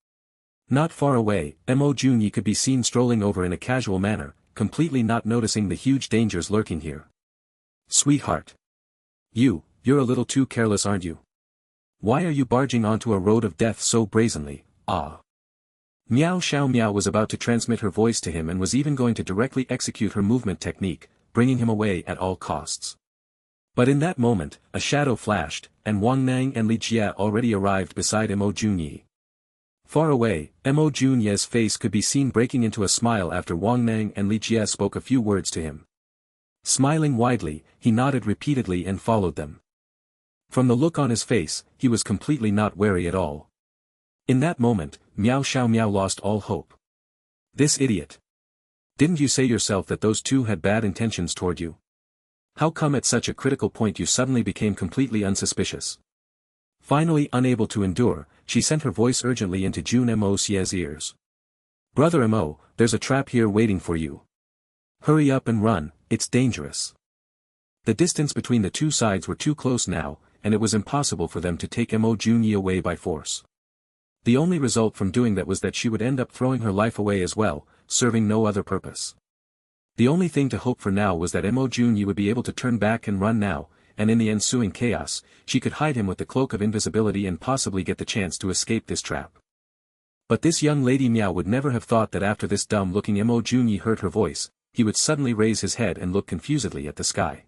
Speaker 1: Not far away, Mo Junyi could be seen strolling over in a casual manner, completely not noticing the huge dangers lurking here. Sweetheart. You're a little too careless, aren't you? Why are you barging onto a road of death so brazenly? Ah. Meow Xiaomo was about to transmit her voice to him and was even going to directly execute her movement technique, bringing him away at all costs. But in that moment, a shadow flashed, and Wang Nang and Li Jie already arrived beside Mo Junyi. Far away, Mo Junyi's face could be seen breaking into a smile after Wang Nang and Li Jie spoke a few words to him. Smiling widely, he nodded repeatedly and followed them. From the look on his face, he was completely not wary at all. In that moment, Meow Xiaomo lost all hope. This idiot. Didn't you say yourself that those two had bad intentions toward you? How come at such a critical point you suddenly became completely unsuspicious? Finally unable to endure, she sent her voice urgently into Jun Moxie's ears. Brother Mo, there's a trap here waiting for you. Hurry up and run, it's dangerous. The distance between the two sides were too close now, and it was impossible for them to take Mo Junyi away by force. The only result from doing that was that she would end up throwing her life away as well, serving no other purpose. The only thing to hope for now was that Mo Junyi would be able to turn back and run now, and in the ensuing chaos, she could hide him with the cloak of invisibility and possibly get the chance to escape this trap. But this young lady Meow would never have thought that after this dumb-looking Mo Junyi heard her voice, he would suddenly raise his head and look confusedly at the sky.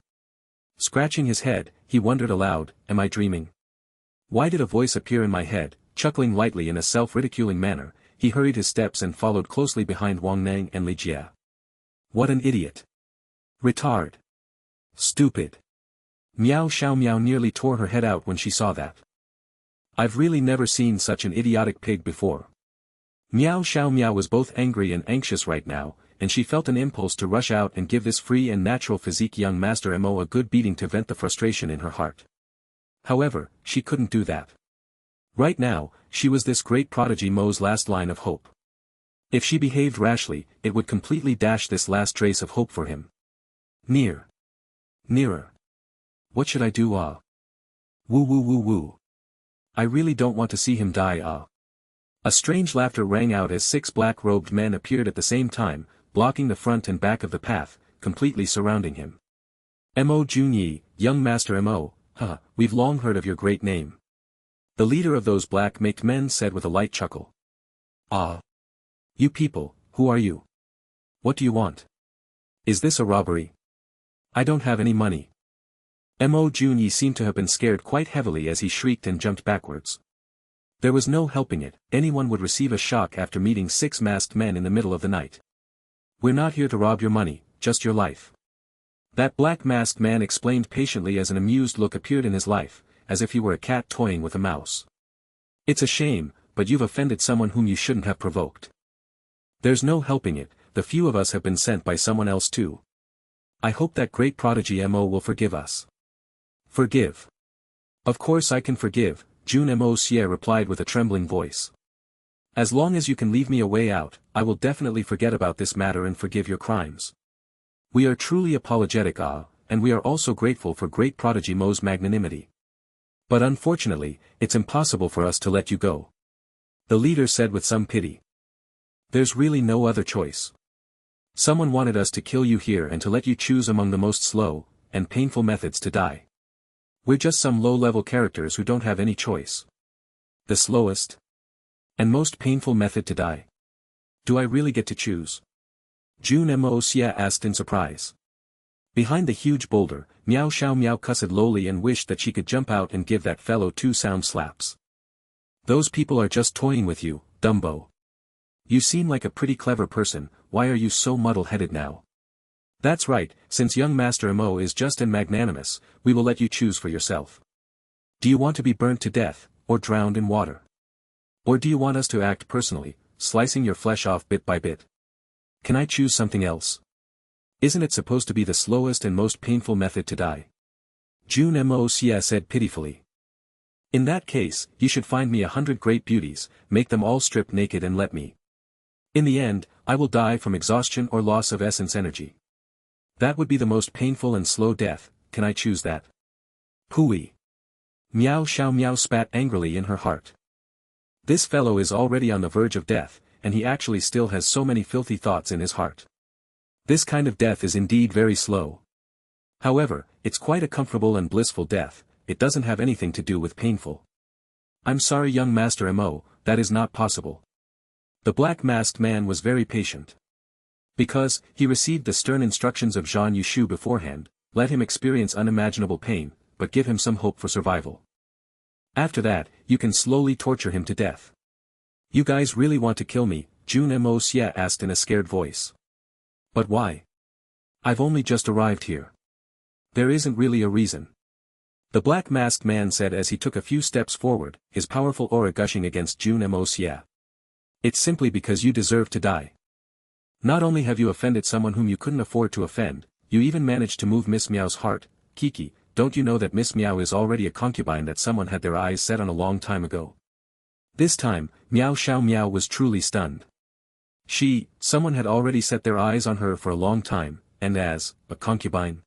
Speaker 1: Scratching his head, he wondered aloud, am I dreaming? Why did a voice appear in my head? Chuckling lightly in a self-ridiculing manner, he hurried his steps and followed closely behind Wang Nang and Li Jie. What an idiot! Retard! Stupid! Meow Xiaomo nearly tore her head out when she saw that. I've really never seen such an idiotic pig before. Meow Xiaomo was both angry and anxious right now, and she felt an impulse to rush out and give this free and natural physique young Master Mo a good beating to vent the frustration in her heart. However, she couldn't do that. Right now, she was this great prodigy Mo's last line of hope. If she behaved rashly, it would completely dash this last trace of hope for him. Nearer. What should I do? Woo woo woo woo. I really don't want to see him die. A strange laughter rang out as 6 black-robed men appeared at the same time, blocking the front and back of the path, completely surrounding him. Mo Junyi, young Master Mo, we've long heard of your great name. The leader of those black-maked men said with a light chuckle. You people, who are you? What do you want? Is this a robbery? I don't have any money. Mo Junyi seemed to have been scared quite heavily as he shrieked and jumped backwards. There was no helping it, anyone would receive a shock after meeting 6 masked men in the middle of the night. We're not here to rob your money, just your life. That black masked man explained patiently as an amused look appeared in his life, as if he were a cat toying with a mouse. It's a shame, but you've offended someone whom you shouldn't have provoked. There's no helping it, the few of us have been sent by someone else too. I hope that great prodigy Mo will forgive us. Forgive. Of course I can forgive, Jun Moxie replied with a trembling voice. As long as you can leave me a way out, I will definitely forget about this matter and forgive your crimes. We are truly apologetic, and we are also grateful for great prodigy Mo's magnanimity. But unfortunately, it's impossible for us to let you go. The leader said with some pity. There's really no other choice. Someone wanted us to kill you here and to let you choose among the most slow and painful methods to die. We're just some low-level characters who don't have any choice. The slowest and most painful method to die. Do I really get to choose? Jun Moxie asked in surprise. Behind the huge boulder, Meow Xiaomo cussed lowly and wished that she could jump out and give that fellow 2 sound slaps. Those people are just toying with you, Dumbo. You seem like a pretty clever person, why are you so muddle-headed now? That's right, since young Master Mo is just and magnanimous, we will let you choose for yourself. Do you want to be burnt to death, or drowned in water? Or do you want us to act personally, slicing your flesh off bit by bit? Can I choose something else? Isn't it supposed to be the slowest and most painful method to die? Jun Moxie said pitifully. In that case, you should find me 100 great beauties, make them all strip naked and let me. In the end, I will die from exhaustion or loss of essence energy. That would be the most painful and slow death, can I choose that? Pooey. Meow Xiaomo spat angrily in her heart. This fellow is already on the verge of death, and he actually still has so many filthy thoughts in his heart. This kind of death is indeed very slow. However, it's quite a comfortable and blissful death, it doesn't have anything to do with painful. I'm sorry young Master Mo, that is not possible. The black-masked man was very patient. Because, he received the stern instructions of Zhan Yushu beforehand, let him experience unimaginable pain, but give him some hope for survival. After that, you can slowly torture him to death. You guys really want to kill me? Jun Moxie asked in a scared voice. But why? I've only just arrived here. There isn't really a reason. The black-masked man said as he took a few steps forward, his powerful aura gushing against Jun Moxie. It's simply because you deserve to die. Not only have you offended someone whom you couldn't afford to offend, you even managed to move Miss Meow's heart. Kiki, don't you know that Miss Meow is already a concubine that someone had their eyes set on a long time ago? This time, Meow Xiaomo was truly stunned. Someone had already set their eyes on her for a long time, and as a concubine.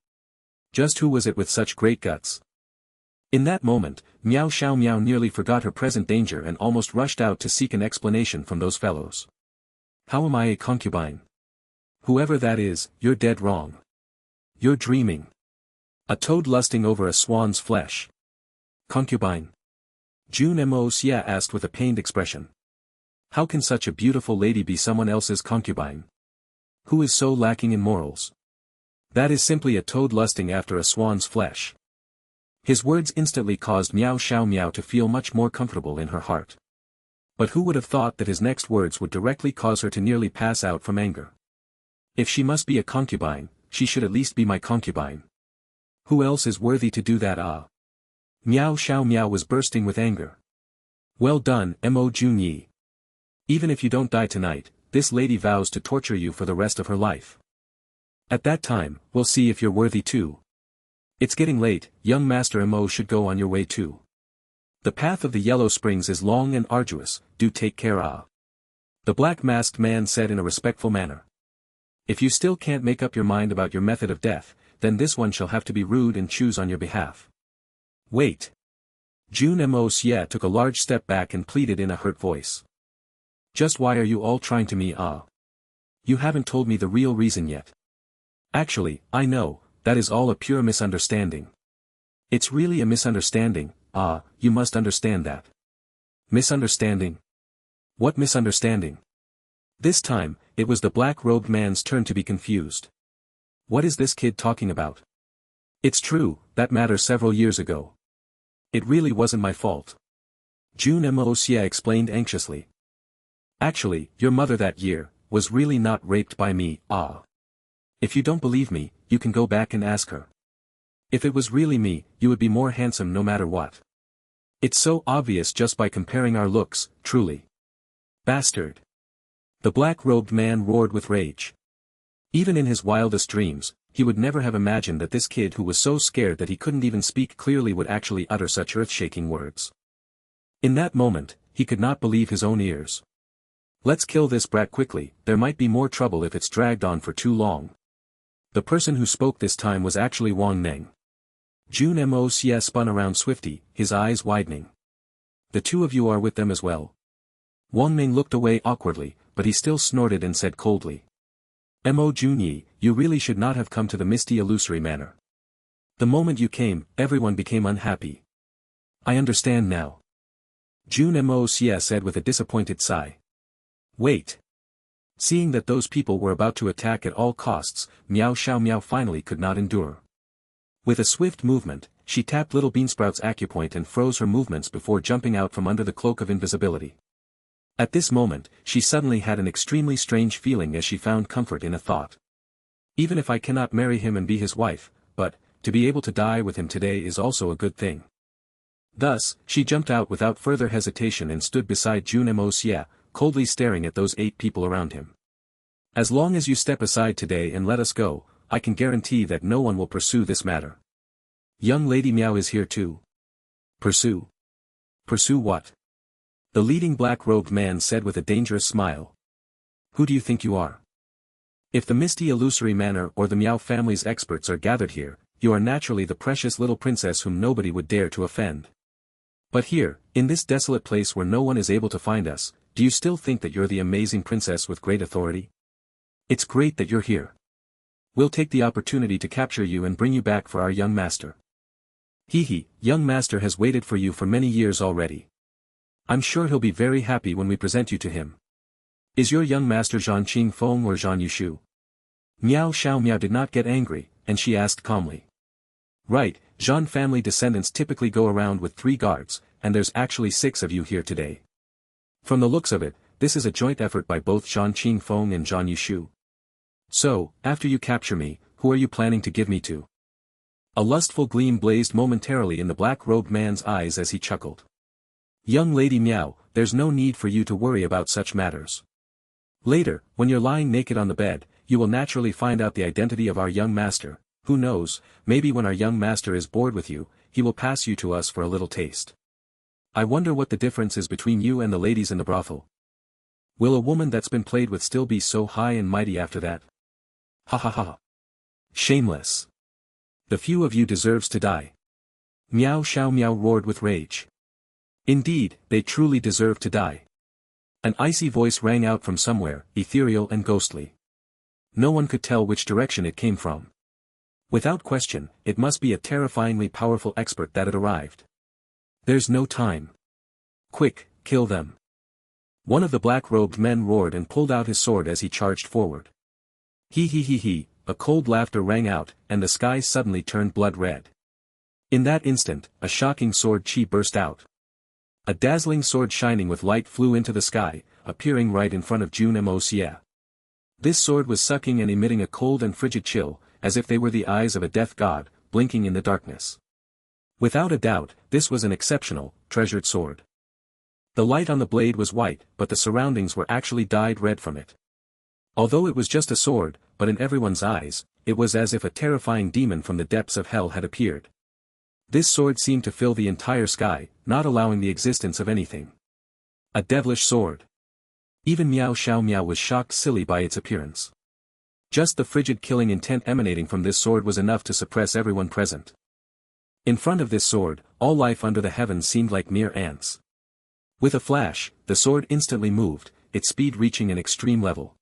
Speaker 1: Just who was it with such great guts? In that moment, Meow Xiaomo nearly forgot her present danger and almost rushed out to seek an explanation from those fellows. How am I a concubine? Whoever that is, you're dead wrong. You're dreaming. A toad lusting over a swan's flesh. Concubine? Jun Moxie asked with a pained expression. How can such a beautiful lady be someone else's concubine? Who is so lacking in morals? That is simply a toad lusting after a swan's flesh. His words instantly caused Meow Xiaomo to feel much more comfortable in her heart. But who would have thought that his next words would directly cause her to nearly pass out from anger? If she must be a concubine, she should at least be my concubine. Who else is worthy to do that? Meow Xiaomo was bursting with anger. Well done, Mo Jun Xie. Even if you don't die tonight, this lady vows to torture you for the rest of her life. At that time, we'll see if you're worthy too. It's getting late, young Master Mo should go on your way too. The path of the Yellow Springs is long and arduous, do take care. The black-masked man said in a respectful manner. If you still can't make up your mind about your method of death, then this one shall have to be rude and choose on your behalf. Wait. Jun Moxie took a large step back and pleaded in a hurt voice. Just why are you all trying to me? You haven't told me the real reason yet. Actually, I know, that is all a pure misunderstanding. It's really a misunderstanding, you must understand that. Misunderstanding? What misunderstanding? This time, it was the black-robed man's turn to be confused. What is this kid talking about? It's true, that matter several years ago. It really wasn't my fault. Jun Moxie explained anxiously. Actually, your mother that year, was really not raped by me, If you don't believe me, you can go back and ask her. If it was really me, you would be more handsome no matter what. It's so obvious just by comparing our looks, truly. Bastard. The black-robed man roared with rage. Even in his wildest dreams, he would never have imagined that this kid who was so scared that he couldn't even speak clearly would actually utter such earth-shaking words. In that moment, he could not believe his own ears. Let's kill this brat quickly, there might be more trouble if it's dragged on for too long. The person who spoke this time was actually Wang Neng. Jun Moxie spun around swiftly, his eyes widening. The two of you are with them as well? Wang Neng looked away awkwardly, but he still snorted and said coldly. Mo Jun Xie, you really should not have come to the misty illusory manor. The moment you came, everyone became unhappy. I understand now. Jun Moxie said with a disappointed sigh. Wait. Seeing that those people were about to attack at all costs, Meow Xiaomo finally could not endure. With a swift movement, she tapped Little Beansprout's acupoint and froze her movements before jumping out from under the cloak of invisibility. At this moment, she suddenly had an extremely strange feeling as she found comfort in a thought. Even if I cannot marry him and be his wife, but, to be able to die with him today is also a good thing. Thus, she jumped out without further hesitation and stood beside Jun Moxie, coldly staring at those 8 people around him. As long as you step aside today and let us go, I can guarantee that no one will pursue this matter. Young Lady Meow is here too. Pursue? Pursue what? The leading black-robed man said with a dangerous smile. Who do you think you are? If the misty illusory manor or the Meow family's experts are gathered here, you are naturally the precious little princess whom nobody would dare to offend. But here, in this desolate place where no one is able to find us, do you still think that you're the amazing princess with great authority? It's great that you're here. We'll take the opportunity to capture you and bring you back for our young master. Young master has waited for you for many years already. I'm sure he'll be very happy when we present you to him. Is your young master Jeanqin Fong or Zhan Yushu? Meow Xiaomo did not get angry, and she asked calmly. Right, Zhan family descendants typically go around with 3 guards, and there's actually 6 of you here today. From the looks of it, this is a joint effort by both Jeanqin Fong and Zhan Yushu. So, after you capture me, who are you planning to give me to? A lustful gleam blazed momentarily in the black-robed man's eyes as he chuckled. Young Lady Meow, there's no need for you to worry about such matters. Later, when you're lying naked on the bed, you will naturally find out the identity of our young master. Who knows, maybe when our young master is bored with you, he will pass you to us for a little taste. I wonder what the difference is between you and the ladies in the brothel. Will a woman that's been played with still be so high and mighty after that? Ha ha ha. Shameless. The few of you deserves to die. Meow Xiaomo roared with rage. Indeed, they truly deserve to die. An icy voice rang out from somewhere, ethereal and ghostly. No one could tell which direction it came from. Without question, it must be a terrifyingly powerful expert that had arrived. There's no time. Quick, kill them. One of the black-robed men roared and pulled out his sword as he charged forward. A cold laughter rang out, and the sky suddenly turned blood red. In that instant, a shocking sword chi burst out. A dazzling sword shining with light flew into the sky, appearing right in front of Jun Moxie. This sword was sucking and emitting a cold and frigid chill, as if they were the eyes of a death god, blinking in the darkness. Without a doubt, this was an exceptional, treasured sword. The light on the blade was white, but the surroundings were actually dyed red from it. Although it was just a sword, but in everyone's eyes, it was as if a terrifying demon from the depths of hell had appeared. This sword seemed to fill the entire sky, not allowing the existence of anything. A devilish sword. Even Meow Xiaomo was shocked silly by its appearance. Just the frigid killing intent emanating from this sword was enough to suppress everyone present. In front of this sword, all life under the heavens seemed like mere ants. With a flash, the sword instantly moved, its speed reaching an extreme level.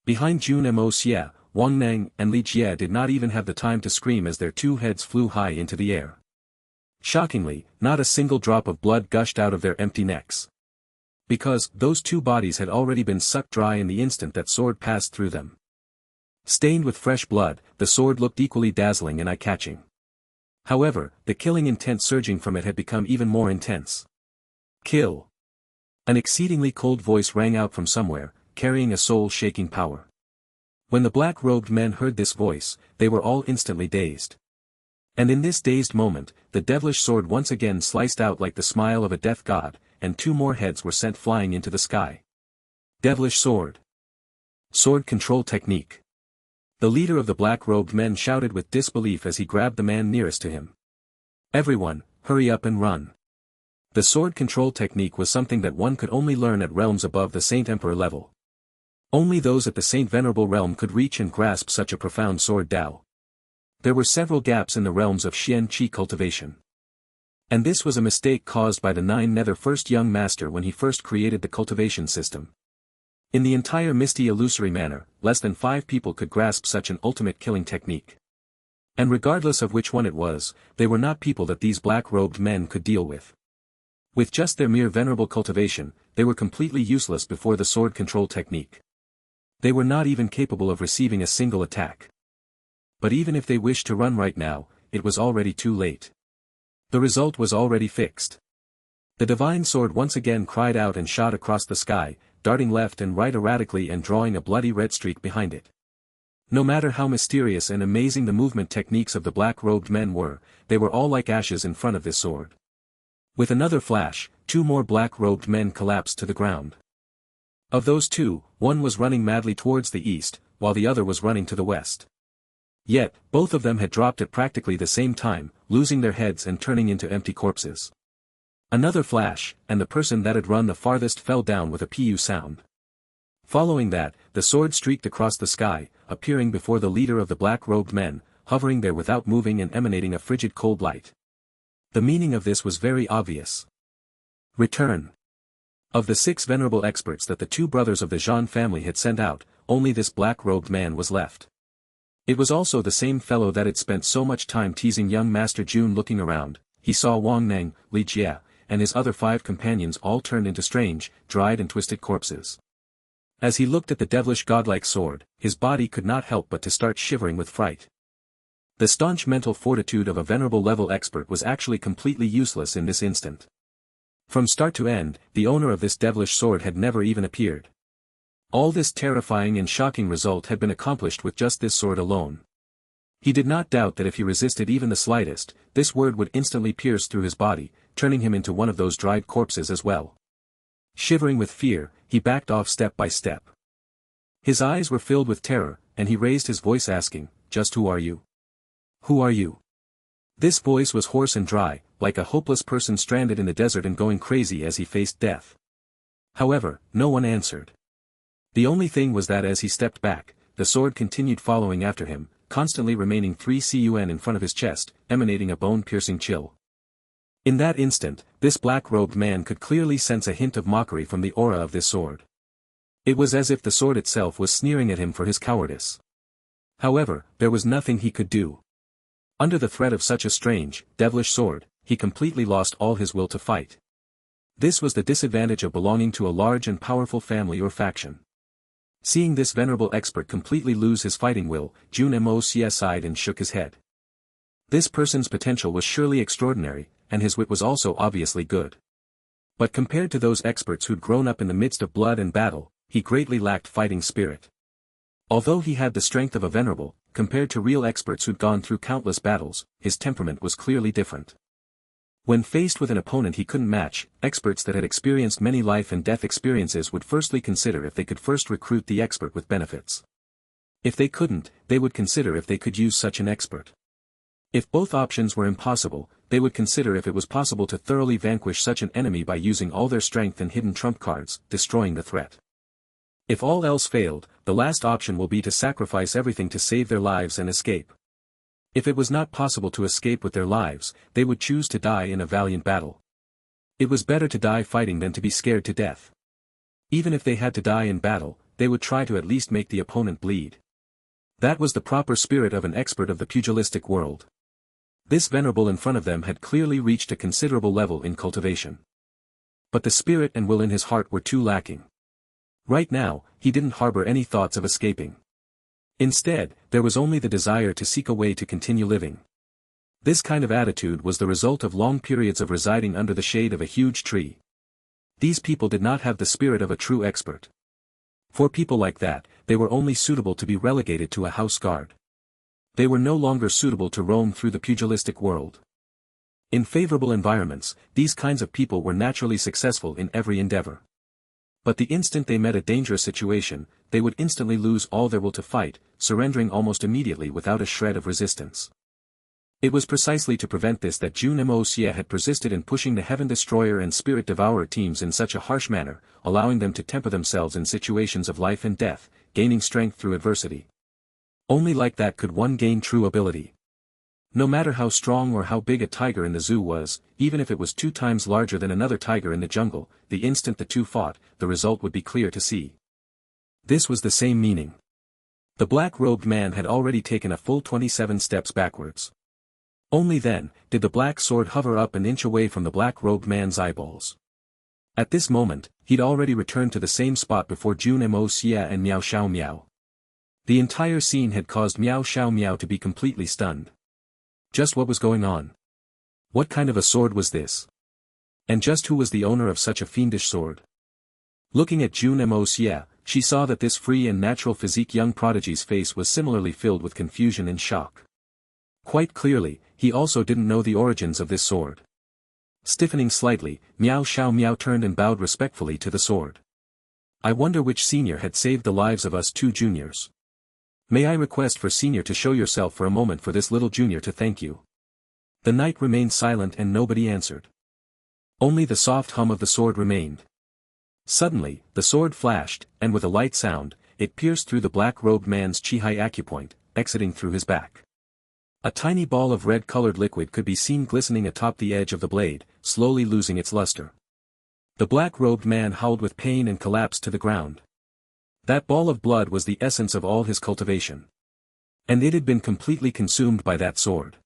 Speaker 1: Behind Jun Moxie, Wang Neng and Li Jie did not even have the time to scream as their 2 heads flew high into the air. Shockingly, not a single drop of blood gushed out of their empty necks. Because those 2 bodies had already been sucked dry in the instant that sword passed through them. Stained with fresh blood, the sword looked equally dazzling and eye-catching. However, the killing intent surging from it had become even more intense. Kill. An exceedingly cold voice rang out from somewhere, carrying a soul-shaking power. When the black-robed men heard this voice, they were all instantly dazed. And in this dazed moment, the devilish sword once again sliced out like the smile of a death god, and 2 more heads were sent flying into the sky. Devilish sword. Sword control technique. The leader of the black-robed men shouted with disbelief as he grabbed the man nearest to him. Everyone, hurry up and run. The sword control technique was something that one could only learn at realms above the Saint Emperor level. Only those at the Saint Venerable realm could reach and grasp such a profound sword Dao. There were several gaps in the realms of Xian Qi cultivation. And this was a mistake caused by the 9 Nether first young master when he first created the cultivation system. In the entire misty illusory manor, less than 5 people could grasp such an ultimate killing technique. And regardless of which one it was, they were not people that these black-robed men could deal with. With just their mere venerable cultivation, they were completely useless before the sword control technique. They were not even capable of receiving a single attack. But even if they wished to run right now, it was already too late. The result was already fixed. The divine sword once again cried out and shot across the sky, darting left and right erratically and drawing a bloody red streak behind it. No matter how mysterious and amazing the movement techniques of the black-robed men were, they were all like ashes in front of this sword. With another flash, two more black-robed men collapsed to the ground. Of those two, one was running madly towards the east, while the other was running to the west. Yet, both of them had dropped at practically the same time, losing their heads and turning into empty corpses. Another flash, and the person that had run the farthest fell down with a pu sound. Following that, the sword streaked across the sky, appearing before the leader of the black-robed men, hovering there without moving and emanating a frigid cold light. The meaning of this was very obvious. Return. Of the 6 venerable experts that the 2 brothers of the Jean family had sent out, only this black-robed man was left. It was also the same fellow that had spent so much time teasing young Master Jun. Looking around, he saw Wang Neng, Li Jie, and his other 5 companions all turned into strange, dried and twisted corpses. As he looked at the devilish godlike sword, his body could not help but to start shivering with fright. The staunch mental fortitude of a venerable level expert was actually completely useless in this instant. From start to end, the owner of this devilish sword had never even appeared. All this terrifying and shocking result had been accomplished with just this sword alone. He did not doubt that if he resisted even the slightest, this word would instantly pierce through his body, turning him into one of those dried corpses as well. Shivering with fear, he backed off step by step. His eyes were filled with terror, and he raised his voice asking, "Just who are you? Who are you?" This voice was hoarse and dry, like a hopeless person stranded in the desert and going crazy as he faced death. However, no one answered. The only thing was that as he stepped back, the sword continued following after him, constantly remaining 3 CUN in front of his chest, emanating a bone-piercing chill. In that instant, this black-robed man could clearly sense a hint of mockery from the aura of this sword. It was as if the sword itself was sneering at him for his cowardice. However, there was nothing he could do. Under the threat of such a strange, devilish sword, he completely lost all his will to fight. This was the disadvantage of belonging to a large and powerful family or faction. Seeing this venerable expert completely lose his fighting will, Jun Moxie sighed and shook his head. This person's potential was surely extraordinary, and his wit was also obviously good. But compared to those experts who'd grown up in the midst of blood and battle, he greatly lacked fighting spirit. Although he had the strength of a venerable, compared to real experts who'd gone through countless battles, his temperament was clearly different. When faced with an opponent he couldn't match, experts that had experienced many life and death experiences would firstly consider if they could first recruit the expert with benefits. If they couldn't, they would consider if they could use such an expert. If both options were impossible, they would consider if it was possible to thoroughly vanquish such an enemy by using all their strength and hidden trump cards, destroying the threat. If all else failed, the last option will be to sacrifice everything to save their lives and escape. If it was not possible to escape with their lives, they would choose to die in a valiant battle. It was better to die fighting than to be scared to death. Even if they had to die in battle, they would try to at least make the opponent bleed. That was the proper spirit of an expert of the pugilistic world. This venerable in front of them had clearly reached a considerable level in cultivation. But the spirit and will in his heart were too lacking. Right now, he didn't harbor any thoughts of escaping. Instead, there was only the desire to seek a way to continue living. This kind of attitude was the result of long periods of residing under the shade of a huge tree. These people did not have the spirit of a true expert. For people like that, they were only suitable to be relegated to a house guard. They were no longer suitable to roam through the pugilistic world. In favorable environments, these kinds of people were naturally successful in every endeavor. But the instant they met a dangerous situation, they would instantly lose all their will to fight, surrendering almost immediately without a shred of resistance. It was precisely to prevent this that Jun Moxie had persisted in pushing the Heaven Destroyer and Spirit Devourer teams in such a harsh manner, allowing them to temper themselves in situations of life and death, gaining strength through adversity. Only like that could one gain true ability. No matter how strong or how big a tiger in the zoo was, even if it was 2 times larger than another tiger in the jungle, the instant the two fought, the result would be clear to see. This was the same meaning. The black-robed man had already taken a full 27 steps backwards. Only then, did the black sword hover up an inch away from the black-robed man's eyeballs. At this moment, he'd already returned to the same spot before Jun Moxie and Meow Xiaomo. The entire scene had caused Meow Xiaomo to be completely stunned. Just what was going on? What kind of a sword was this? And just who was the owner of such a fiendish sword? Looking at Jun Moxie, she saw that this free and natural physique young prodigy's face was similarly filled with confusion and shock. Quite clearly, he also didn't know the origins of this sword. Stiffening slightly, Meow Xiaomo turned and bowed respectfully to the sword. I wonder which senior had saved the lives of us two juniors. May I request for senior to show yourself for a moment for this little junior to thank you. The knight remained silent and nobody answered. Only the soft hum of the sword remained. Suddenly, the sword flashed, and with a light sound, it pierced through the black-robed man's chi-hai acupoint, exiting through his back. A tiny ball of red-colored liquid could be seen glistening atop the edge of the blade, slowly losing its luster. The black-robed man howled with pain and collapsed to the ground. That ball of blood was the essence of all his cultivation. And it had been completely consumed by that sword.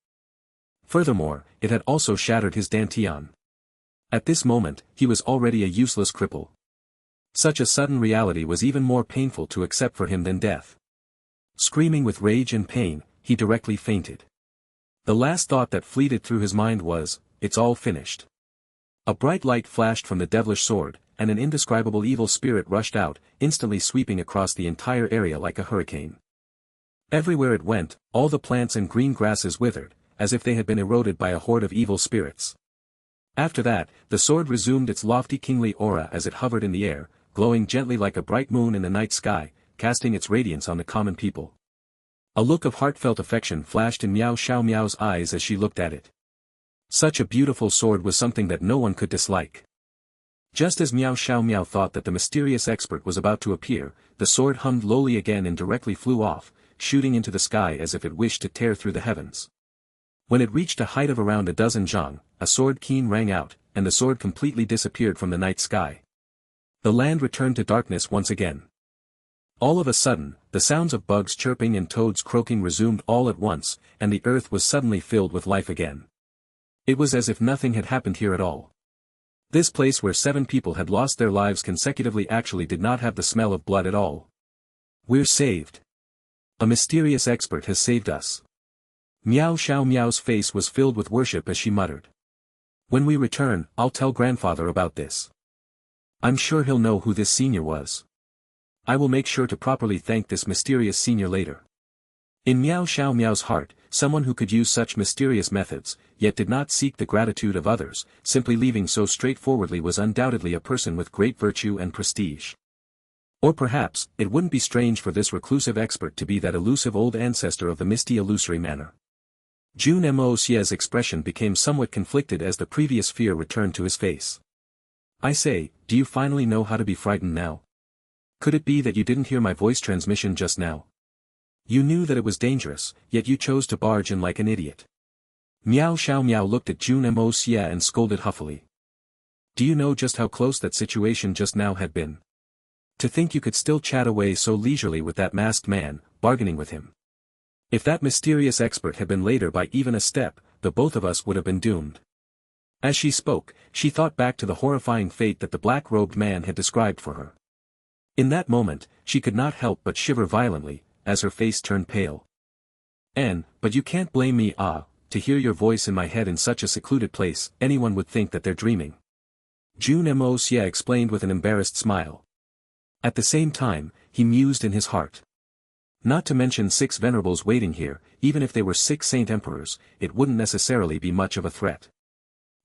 Speaker 1: Furthermore, it had also shattered his dantian. At this moment, he was already a useless cripple. Such a sudden reality was even more painful to accept for him than death. Screaming with rage and pain, he directly fainted. The last thought that fleeted through his mind was, "It's all finished." A bright light flashed from the devilish sword, and an indescribable evil spirit rushed out, instantly sweeping across the entire area like a hurricane. Everywhere it went, all the plants and green grasses withered, as if they had been eroded by a horde of evil spirits. After that, the sword resumed its lofty kingly aura as it hovered in the air, glowing gently like a bright moon in the night sky, casting its radiance on the common people. A look of heartfelt affection flashed in Meow Xiaomo's eyes as she looked at it. Such a beautiful sword was something that no one could dislike. Just as Meow Xiaomo thought that the mysterious expert was about to appear, the sword hummed lowly again and directly flew off, shooting into the sky as if it wished to tear through the heavens. When it reached a height of around a dozen zhang, a sword keen rang out, and the sword completely disappeared from the night sky. The land returned to darkness once again. All of a sudden, the sounds of bugs chirping and toads croaking resumed all at once, and the earth was suddenly filled with life again. It was as if nothing had happened here at all. This place where 7 people had lost their lives consecutively actually did not have the smell of blood at all. We're saved. A mysterious expert has saved us. Meow Xiaomo's face was filled with worship as she muttered. When we return, I'll tell grandfather about this. I'm sure he'll know who this senior was. I will make sure to properly thank this mysterious senior later. In Meow Xiaomo's heart, someone who could use such mysterious methods, yet did not seek the gratitude of others, simply leaving so straightforwardly was undoubtedly a person with great virtue and prestige. Or perhaps, it wouldn't be strange for this reclusive expert to be that elusive old ancestor of the misty illusory manner. Jun Moxie's expression became somewhat conflicted as the previous fear returned to his face. I say, do you finally know how to be frightened now? Could it be that you didn't hear my voice transmission just now? You knew that it was dangerous, yet you chose to barge in like an idiot. Meow Xiaomo looked at Jun Moxie and scolded huffily. Do you know just how close that situation just now had been? To think you could still chat away so leisurely with that masked man, bargaining with him. If that mysterious expert had been later by even a step, the both of us would have been doomed. As she spoke, she thought back to the horrifying fate that the black-robed man had described for her. In that moment, she could not help but shiver violently, as her face turned pale. But you can't blame me, to hear your voice in my head in such a secluded place, anyone would think that they're dreaming. Jun Moxie explained with an embarrassed smile. At the same time, he mused in his heart. Not to mention 6 venerables waiting here, even if they were 6 saint emperors, it wouldn't necessarily be much of a threat.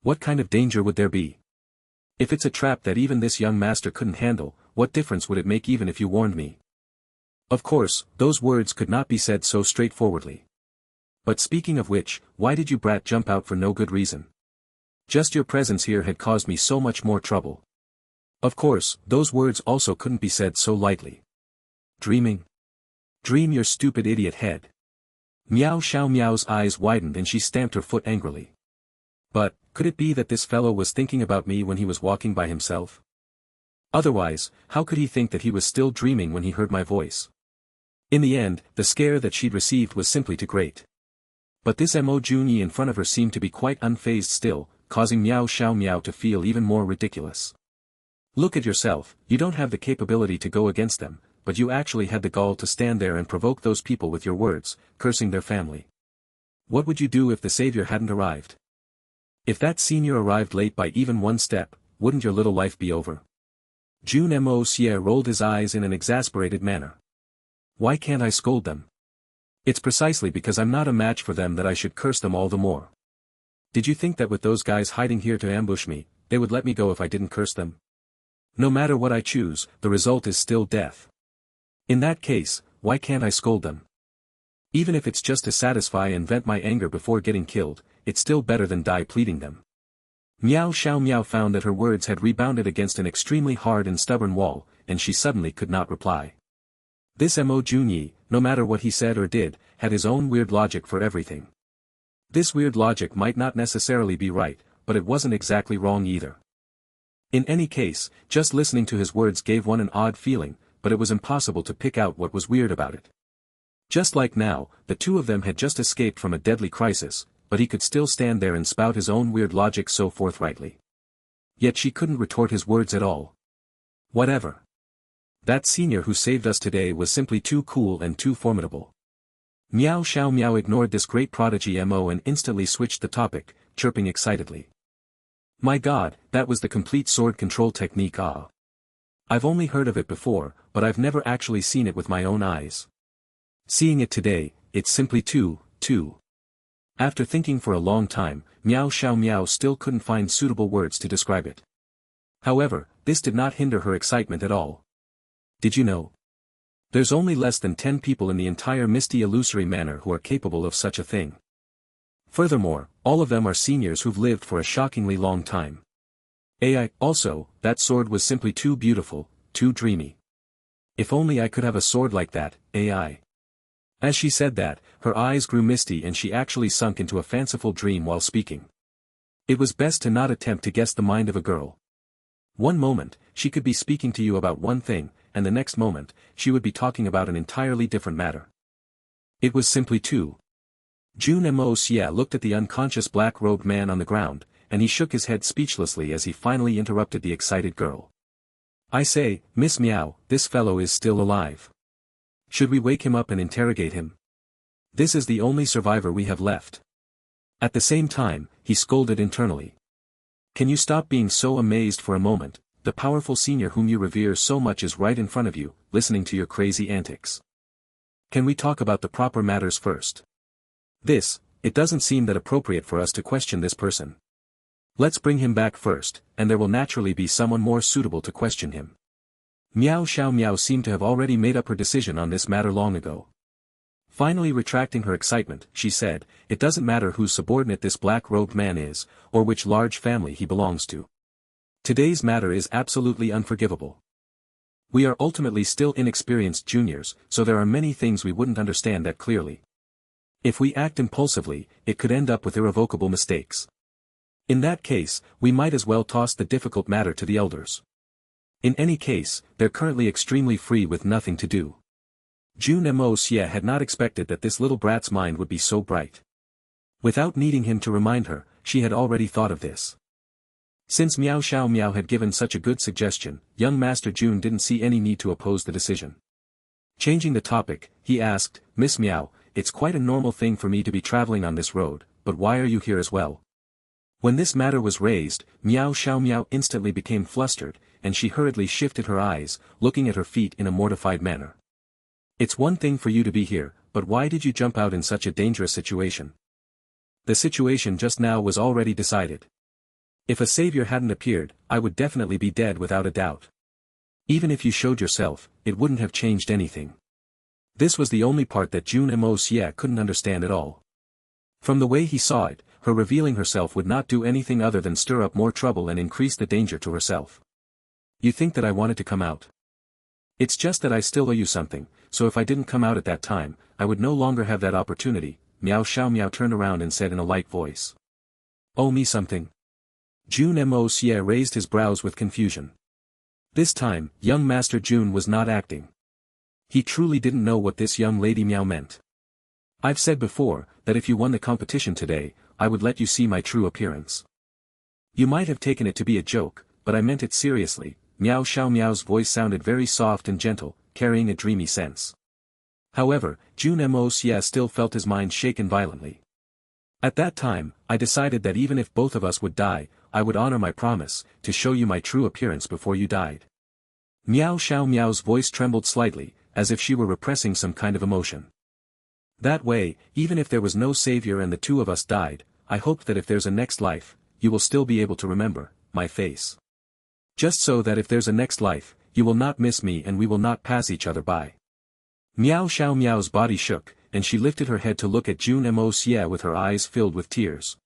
Speaker 1: What kind of danger would there be? If it's a trap that even this young master couldn't handle, what difference would it make even if you warned me? Of course, those words could not be said so straightforwardly. But speaking of which, why did you brat jump out for no good reason? Just your presence here had caused me so much more trouble. Of course, those words also couldn't be said so lightly. Dreaming? Dream your stupid idiot head. Meow Xiaomo's eyes widened and she stamped her foot angrily. But, could it be that this fellow was thinking about me when he was walking by himself? Otherwise, how could he think that he was still dreaming when he heard my voice? In the end, the scare that she'd received was simply too great. But this Mo Junyi in front of her seemed to be quite unfazed still, causing Meow Xiaomo to feel even more ridiculous. Look at yourself, you don't have the capability to go against them, but you actually had the gall to stand there and provoke those people with your words, cursing their family. What would you do if the savior hadn't arrived? If that senior arrived late by even one step, wouldn't your little life be over? Jun Moxie rolled his eyes in an exasperated manner. Why can't I scold them? It's precisely because I'm not a match for them that I should curse them all the more. Did you think that with those guys hiding here to ambush me, they would let me go if I didn't curse them? No matter what I choose, the result is still death. In that case, why can't I scold them? Even if it's just to satisfy and vent my anger before getting killed, it's still better than die pleading them. Meow Xiaomo found that her words had rebounded against an extremely hard and stubborn wall, and she suddenly could not reply. This Mo Junyi, no matter what he said or did, had his own weird logic for everything. This weird logic might not necessarily be right, but it wasn't exactly wrong either. In any case, just listening to his words gave one an odd feeling, but it was impossible to pick out what was weird about it. Just like now, the two of them had just escaped from a deadly crisis, but he could still stand there and spout his own weird logic so forthrightly. Yet she couldn't retort his words at all. Whatever. That senior who saved us today was simply too cool and too formidable. Meow Xiaomo ignored this great prodigy Mo and instantly switched the topic, chirping excitedly. My god, that was the complete sword control technique. I've only heard of it before, but I've never actually seen it with my own eyes. Seeing it today, it's simply too. After thinking for a long time, Meow Xiaomo still couldn't find suitable words to describe it. However, this did not hinder her excitement at all. Did you know? There's only less than 10 people in the entire Misty Illusory Manor who are capable of such a thing. Furthermore, all of them are seniors who've lived for a shockingly long time. Also, that sword was simply too beautiful, too dreamy. If only I could have a sword like that, AI. As she said that, her eyes grew misty and she actually sunk into a fanciful dream while speaking. It was best to not attempt to guess the mind of a girl. One moment, she could be speaking to you about one thing, and the next moment, she would be talking about an entirely different matter. It was simply too. Jun Moxie looked at the unconscious black-robed man on the ground, and he shook his head speechlessly as he finally interrupted the excited girl. I say, Miss Meow, this fellow is still alive. Should we wake him up and interrogate him? This is the only survivor we have left. At the same time, he scolded internally. Can you stop being so amazed for a moment? The powerful senior whom you revere so much is right in front of you, listening to your crazy antics. Can we talk about the proper matters first? It doesn't seem that appropriate for us to question this person. Let's bring him back first, and there will naturally be someone more suitable to question him. Meow Xiaomo seemed to have already made up her decision on this matter long ago. Finally retracting her excitement, she said, it doesn't matter whose subordinate this black-robed man is, or which large family he belongs to. Today's matter is absolutely unforgivable. We are ultimately still inexperienced juniors, so there are many things we wouldn't understand that clearly. If we act impulsively, it could end up with irrevocable mistakes. In that case, we might as well toss the difficult matter to the elders. In any case, they're currently extremely free with nothing to do. Jun Moxie had not expected that this little brat's mind would be so bright. Without needing him to remind her, she had already thought of this. Since Meow Xiaomo had given such a good suggestion, young Master Jun didn't see any need to oppose the decision. Changing the topic, he asked, Miss Meow, it's quite a normal thing for me to be traveling on this road, but why are you here as well? When this matter was raised, Meow Xiaomo instantly became flustered, and she hurriedly shifted her eyes, looking at her feet in a mortified manner. It's one thing for you to be here, but why did you jump out in such a dangerous situation? The situation just now was already decided. If a savior hadn't appeared, I would definitely be dead without a doubt. Even if you showed yourself, it wouldn't have changed anything. This was the only part that Jun Moxie couldn't understand at all. From the way he saw it, her revealing herself would not do anything other than stir up more trouble and increase the danger to herself. You think that I wanted to come out? It's just that I still owe you something, so if I didn't come out at that time, I would no longer have that opportunity. Meow Xiaomo turned around and said in a light voice. Owe me something? Jun Moxie raised his brows with confusion. This time, young Master Jun was not acting. He truly didn't know what this young lady Meow meant. I've said before, that if you won the competition today, I would let you see my true appearance. You might have taken it to be a joke, but I meant it seriously. Meow Xiaomo's voice sounded very soft and gentle, carrying a dreamy sense. However, Jun Moxie still felt his mind shaken violently. At that time, I decided that even if both of us would die, I would honor my promise, to show you my true appearance before you died. Meow Xiaomo's voice trembled slightly, as if she were repressing some kind of emotion. That way, even if there was no savior and the two of us died, I hope that if there's a next life, you will still be able to remember my face. Just so that if there's a next life, you will not miss me and we will not pass each other by. Meow Xiaomo's body shook, and she lifted her head to look at Jun Moxie with her eyes filled with tears.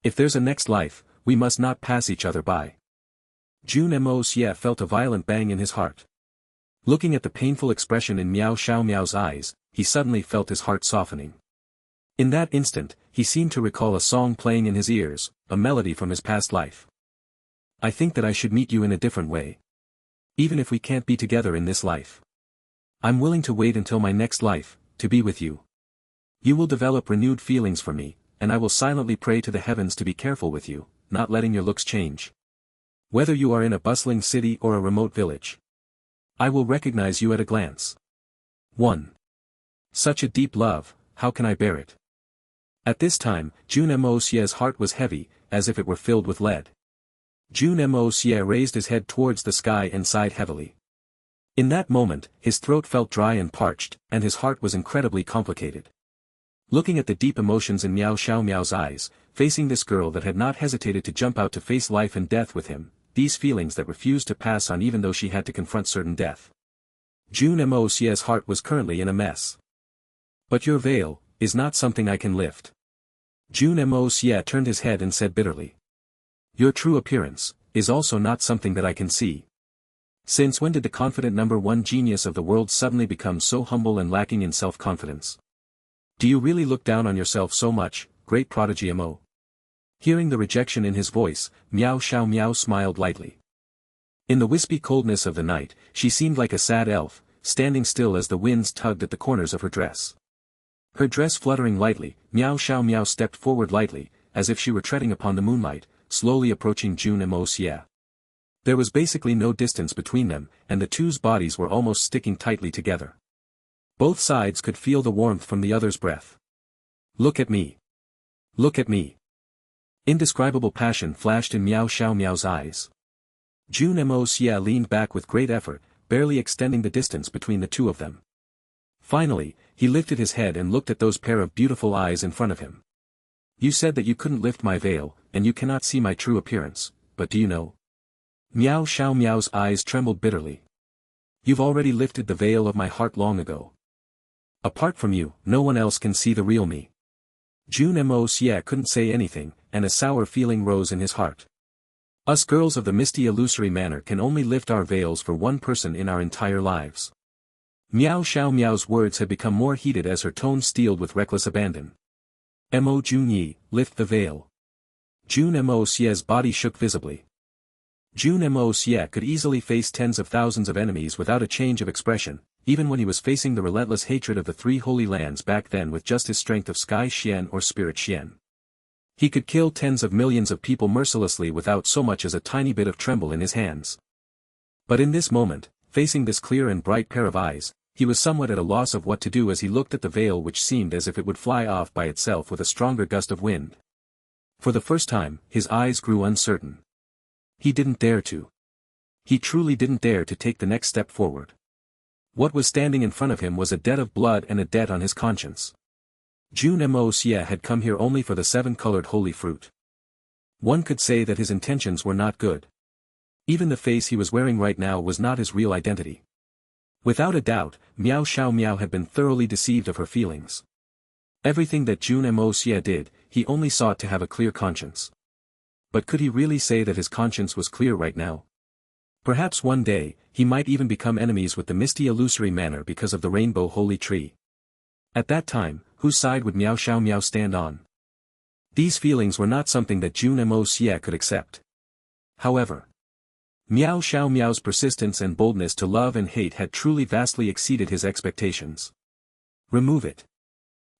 Speaker 1: If there's a next life, we must not pass each other by. Jun Moxie felt a violent bang in his heart. Looking at the painful expression in Meow Xiaomo's eyes, he suddenly felt his heart softening. In that instant, he seemed to recall a song playing in his ears, a melody from his past life. I think that I should meet you in a different way. Even if we can't be together in this life. I'm willing to wait until my next life, to be with you. You will develop renewed feelings for me, and I will silently pray to the heavens to be careful with you, not letting your looks change. Whether you are in a bustling city or a remote village. I will recognize you at a glance. 1. Such a deep love, how can I bear it? At this time, Jun Moxie's heart was heavy, as if it were filled with lead. Jun Moxie raised his head towards the sky and sighed heavily. In that moment, his throat felt dry and parched, and his heart was incredibly complicated. Looking at the deep emotions in Meow Xiaomo's eyes, facing this girl that had not hesitated to jump out to face life and death with him, these feelings that refused to pass on even though she had to confront certain death. Jun Moxie's heart was currently in a mess. But your veil is not something I can lift. Jun Moxie turned his head and said bitterly. Your true appearance is also not something that I can see. Since when did the confident number one genius of the world suddenly become so humble and lacking in self-confidence? Do you really look down on yourself so much, great prodigy Mo? Hearing the rejection in his voice, Meow Xiaomo smiled lightly. In the wispy coldness of the night, she seemed like a sad elf, standing still as the winds tugged at the corners of her dress. Her dress fluttering lightly, Meow Xiaomo stepped forward lightly, as if she were treading upon the moonlight, slowly approaching Jun Moxie. There was basically no distance between them, and the two's bodies were almost sticking tightly together. Both sides could feel the warmth from the other's breath. Look at me. Look at me. Indescribable passion flashed in Meow Xiaomo's eyes. Jun Moxie leaned back with great effort, barely extending the distance between the two of them. Finally, he lifted his head and looked at those pair of beautiful eyes in front of him. You said that you couldn't lift my veil, and you cannot see my true appearance, but do you know? Meow Xiaomo's eyes trembled bitterly. You've already lifted the veil of my heart long ago. Apart from you, no one else can see the real me. Jun Moxie couldn't say anything, and a sour feeling rose in his heart. Us girls of the misty illusory manner can only lift our veils for one person in our entire lives. Meow Xiaomo's words had become more heated as her tone steeled with reckless abandon. Mo Junyi, lift the veil. Jun Moxie's body shook visibly. Jun Moxie could easily face tens of thousands of enemies without a change of expression, even when he was facing the relentless hatred of the three holy lands back then with just his strength of Sky Xian or Spirit Xian. He could kill tens of millions of people mercilessly without so much as a tiny bit of tremble in his hands. But in this moment, facing this clear and bright pair of eyes, he was somewhat at a loss of what to do as he looked at the veil which seemed as if it would fly off by itself with a stronger gust of wind. For the first time, his eyes grew uncertain. He didn't dare to. He truly didn't dare to take the next step forward. What was standing in front of him was a debt of blood and a debt on his conscience. Jun Moxie had come here only for the seven-colored holy fruit. One could say that his intentions were not good. Even the face he was wearing right now was not his real identity. Without a doubt, Meow Xiaomo had been thoroughly deceived of her feelings. Everything that Jun Moxie did, he only sought to have a clear conscience. But could he really say that his conscience was clear right now? Perhaps one day, he might even become enemies with the misty illusory manor because of the rainbow holy tree. At that time, whose side would Meow Xiaomo stand on? These feelings were not something that Jun Moxie could accept. However, Meow Xiaomo's persistence and boldness to love and hate had truly vastly exceeded his expectations. Remove it.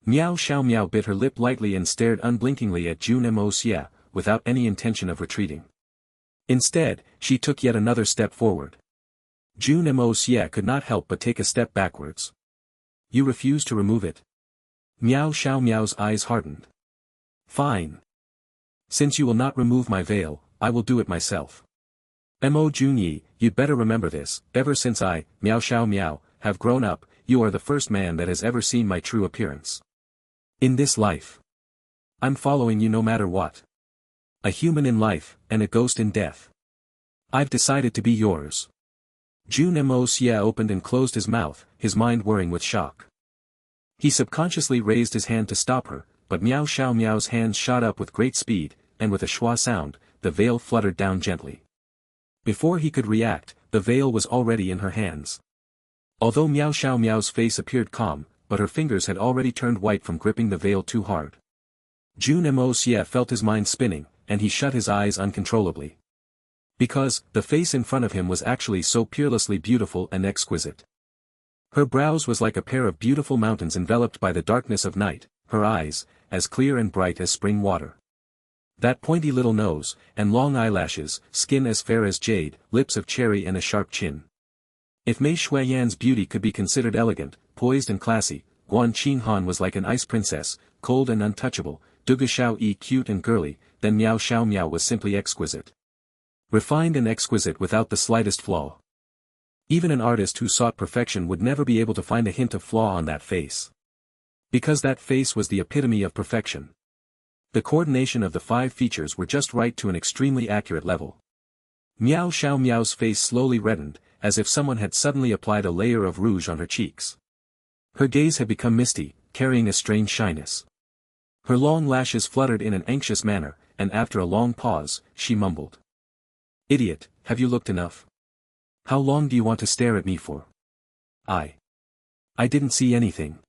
Speaker 1: Meow Xiaomo bit her lip lightly and stared unblinkingly at Jun Moxie, without any intention of retreating. Instead, she took yet another step forward. Jun Moxie could not help but take a step backwards. You refuse to remove it? Meow Xiaomo's eyes hardened. Fine. Since you will not remove my veil, I will do it myself. Mo Junyi, you'd better remember this, ever since I, Meow Xiaomo, have grown up, you are the first man that has ever seen my true appearance. In this life. I'm following you no matter what. A human in life, and a ghost in death. I've decided to be yours. Jun Moxie opened and closed his mouth, his mind whirring with shock. He subconsciously raised his hand to stop her, but Meow Xiaomo's hands shot up with great speed, and with a schwa sound, the veil fluttered down gently. Before he could react, the veil was already in her hands. Although Meow Xiaomo's face appeared calm, but her fingers had already turned white from gripping the veil too hard. Jun Moxie felt his mind spinning, and he shut his eyes uncontrollably. Because, the face in front of him was actually so peerlessly beautiful and exquisite. Her brows was like a pair of beautiful mountains enveloped by the darkness of night, her eyes, as clear and bright as spring water. That pointy little nose, and long eyelashes, skin as fair as jade, lips of cherry and a sharp chin. If Mei Shuiyan's beauty could be considered elegant, poised and classy, Jeanqin Fong was like an ice princess, cold and untouchable, Dugu Xiao cute and girly, then Meow Xiaomo was simply exquisite. Refined and exquisite without the slightest flaw. Even an artist who sought perfection would never be able to find a hint of flaw on that face. Because that face was the epitome of perfection. The coordination of the 5 features were just right to an extremely accurate level. Meow Xiaomo's face slowly reddened, as if someone had suddenly applied a layer of rouge on her cheeks. Her gaze had become misty, carrying a strange shyness. Her long lashes fluttered in an anxious manner, and after a long pause, she mumbled. "Idiot, have you looked enough? How long do you want to stare at me for?" I didn't see anything."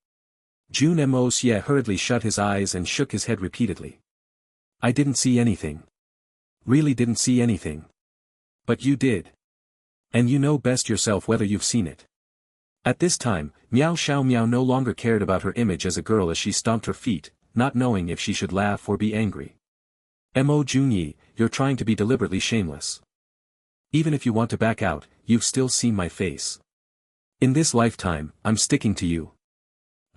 Speaker 1: Jun Moxie hurriedly shut his eyes and shook his head repeatedly. "I didn't see anything. Really didn't see anything. But you did. And you know best yourself whether you've seen it." At this time, Meow Xiaomo no longer cared about her image as a girl as she stomped her feet, not knowing if she should laugh or be angry. "Mo Junyi, you're trying to be deliberately shameless. Even if you want to back out, you've still seen my face. In this lifetime, I'm sticking to you.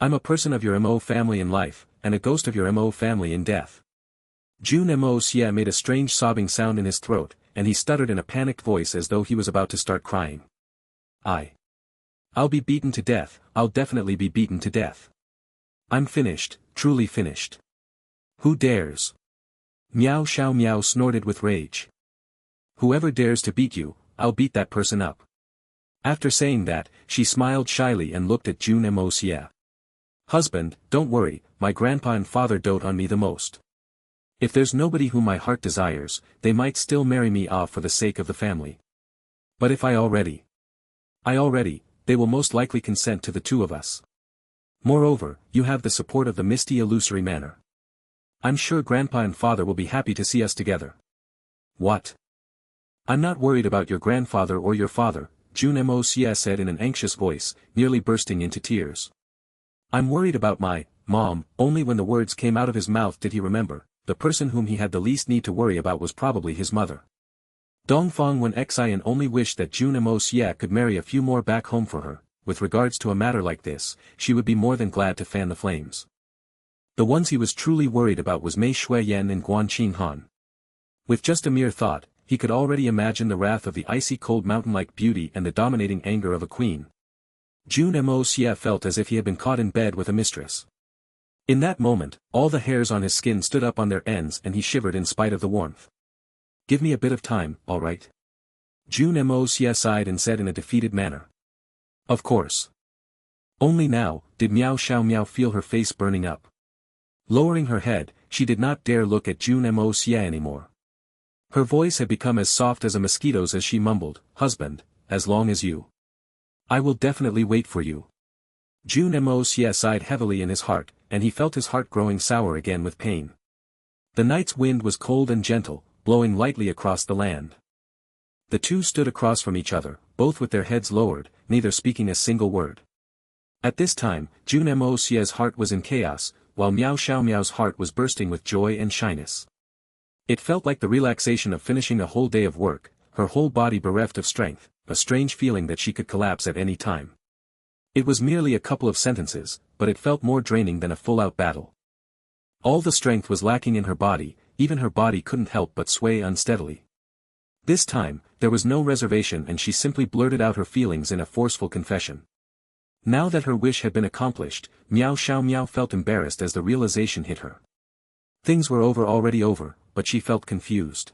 Speaker 1: I'm a person of your Mo family in life, and a ghost of your Mo family in death." Jun Moxie made a strange sobbing sound in his throat, and he stuttered in a panicked voice as though he was about to start crying. I'll be beaten to death, I'll definitely be beaten to death. I'm finished, truly finished. Who dares? Meow Xiaomo snorted with rage. "Whoever dares to beat you, I'll beat that person up." After saying that, she smiled shyly and looked at Jun Moxie. "Husband, don't worry, my grandpa and father dote on me the most. If there's nobody whom my heart desires, they might still marry me off for the sake of the family. But if I already, they will most likely consent to the 2 of us. Moreover, you have the support of the misty illusory manner. I'm sure grandpa and father will be happy to see us together." "What? I'm not worried about your grandfather or your father," Jun Moxie said in an anxious voice, nearly bursting into tears. "I'm worried about my mom." Only when the words came out of his mouth did he remember, the person whom he had the least need to worry about was probably his mother. Dongfang Wen Xian only wished that Jun Moxie could marry a few more back home for her. With regards to a matter like this, she would be more than glad to fan the flames. The ones he was truly worried about was Mei Shuiyan and Jeanqin Fong. With just a mere thought, he could already imagine the wrath of the icy cold mountain-like beauty and the dominating anger of a queen. Jun Moxie felt as if he had been caught in bed with a mistress. In that moment, all the hairs on his skin stood up on their ends and he shivered in spite of the warmth. "Give me a bit of time, all right?" Jun Moxie sighed and said in a defeated manner. "Of course." Only now, did Meow Xiaomo feel her face burning up. Lowering her head, she did not dare look at Jun Moxie anymore. Her voice had become as soft as a mosquito's as she mumbled, "Husband, as long as you. I will definitely wait for you." Jun Moxie sighed heavily in his heart, and he felt his heart growing sour again with pain. The night's wind was cold and gentle, blowing lightly across the land. The 2 stood across from each other, both with their heads lowered, neither speaking a single word. At this time, Jun Moxie's heart was in chaos, while Meow Xiaomo's heart was bursting with joy and shyness. It felt like the relaxation of finishing a whole day of work, her whole body bereft of strength, a strange feeling that she could collapse at any time. It was merely a couple of sentences, but it felt more draining than a full-out battle. All the strength was lacking in her body, even her body couldn't help but sway unsteadily. This time, there was no reservation and she simply blurted out her feelings in a forceful confession. Now that her wish had been accomplished, Meow Xiaomo felt embarrassed as the realization hit her. Things were already over, but she felt confused.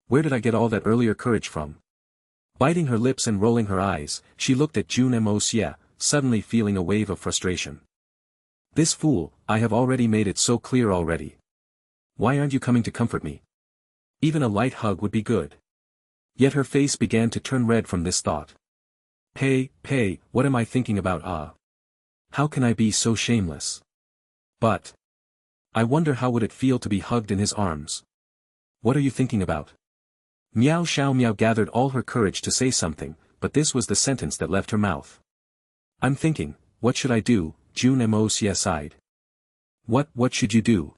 Speaker 1: Where did I get all that earlier courage from? Biting her lips and rolling her eyes, she looked at Jun Moxie, suddenly feeling a wave of frustration. This fool, I have already made it so clear already. Why aren't you coming to comfort me? Even a light hug would be good. Yet her face began to turn red from this thought. Hey, what am I thinking about? How can I be so shameless? But I wonder how would it feel to be hugged in his arms. What are you thinking about? Meow Xiaomo gathered all her courage to say something, but this was the sentence that left her mouth. I'm thinking, what should I do? Jun Moia sighed. What should you do?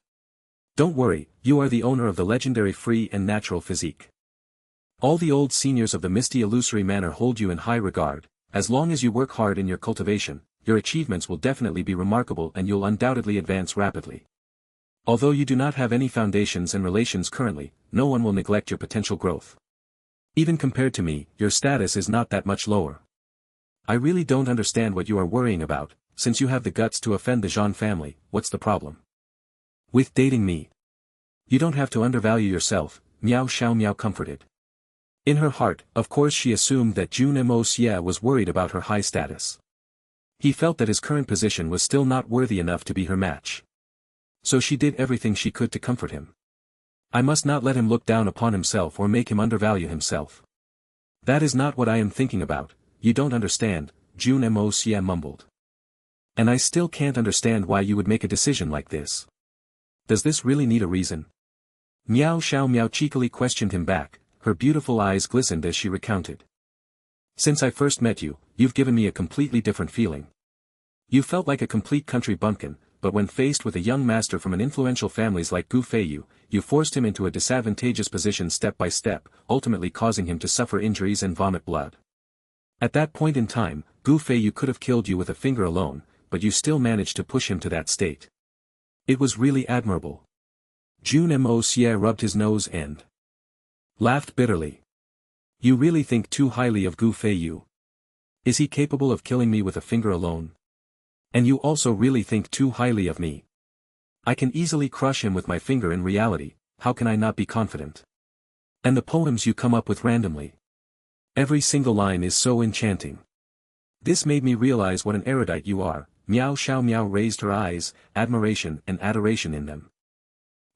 Speaker 1: Don't worry, you are the owner of the legendary free and natural physique. All the old seniors of the misty illusory manor hold you in high regard. As long as you work hard in your cultivation, your achievements will definitely be remarkable and you'll undoubtedly advance rapidly. Although you do not have any foundations and relations currently, no one will neglect your potential growth. Even compared to me, your status is not that much lower. I really don't understand what you are worrying about, since you have the guts to offend the Jean family. What's the problem with dating me? You don't have to undervalue yourself, Meow Xiaomo comforted. In her heart, of course she assumed that Jun Moxie was worried about her high status. He felt that his current position was still not worthy enough to be her match. So she did everything she could to comfort him. I must not let him look down upon himself or make him undervalue himself. That is not what I am thinking about, you don't understand, Jun Moxie mumbled. And I still can't understand why you would make a decision like this. Does this really need a reason? Meow Xiaomo cheekily questioned him back, her beautiful eyes glistened as she recounted. Since I first met you, you've given me a completely different feeling. You felt like a complete country bumpkin, but when faced with a young master from an influential family like Gu Feiyu, you forced him into a disadvantageous position step by step, ultimately causing him to suffer injuries and vomit blood. At that point in time, Gu Feiyu could have killed you with a finger alone, but you still managed to push him to that state. It was really admirable. Jun Moxie rubbed his nose and laughed bitterly. You really think too highly of Gu Feiyu? Is he capable of killing me with a finger alone? And you also really think too highly of me. I can easily crush him with my finger in reality, how can I not be confident? And the poems you come up with randomly. Every single line is so enchanting. This made me realize what an erudite you are. Meow Xiaomo raised her eyes, admiration and adoration in them.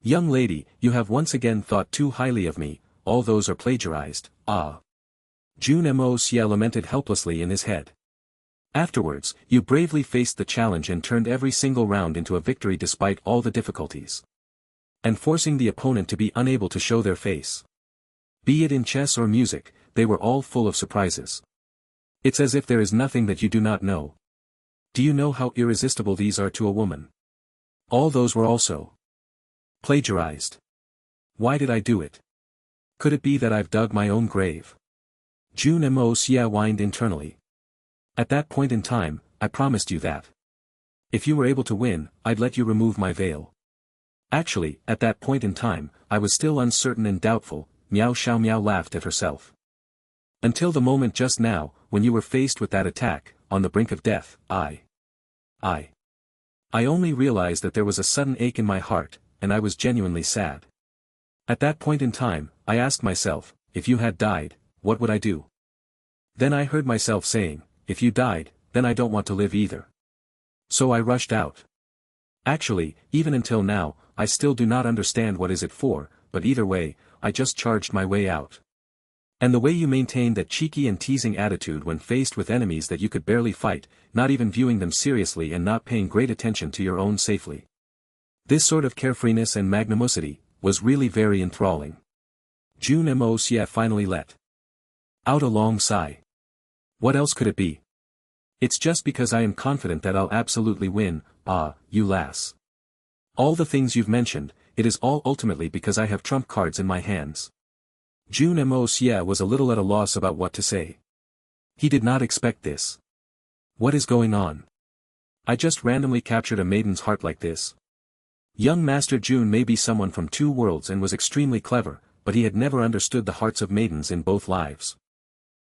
Speaker 1: Young lady, you have once again thought too highly of me, all those are plagiarized, Jun Moxie lamented helplessly in his head. Afterwards, you bravely faced the challenge and turned every single round into a victory despite all the difficulties. And forcing the opponent to be unable to show their face. Be it in chess or music, they were all full of surprises. It's as if there is nothing that you do not know. Do you know how irresistible these are to a woman? All those were also plagiarized. Why did I do it? Could it be that I've dug my own grave? Jun Moxie whined internally. At that point in time, I promised you that. If you were able to win, I'd let you remove my veil. Actually, at that point in time, I was still uncertain and doubtful. Meow Xiaomo laughed at herself. Until the moment just now, when you were faced with that attack, on the brink of death, I only realized that there was a sudden ache in my heart, and I was genuinely sad. At that point in time, I asked myself, if you had died, what would I do? Then I heard myself saying, if you died, then I don't want to live either. So I rushed out. Actually, even until now, I still do not understand what is it for, but either way, I just charged my way out. And the way you maintained that cheeky and teasing attitude when faced with enemies that you could barely fight, not even viewing them seriously and not paying great attention to your own safely. This sort of carefreeness and magnanimity was really very enthralling. Jun Moxie finally let out a long sigh. What else could it be? It's just because I am confident that I'll absolutely win, you lass. All the things you've mentioned, it is all ultimately because I have trump cards in my hands. Jun Moxie was a little at a loss about what to say. He did not expect this. What is going on? I just randomly captured a maiden's heart like this. Young Master Jun may be someone from two worlds and was extremely clever, but he had never understood the hearts of maidens in both lives.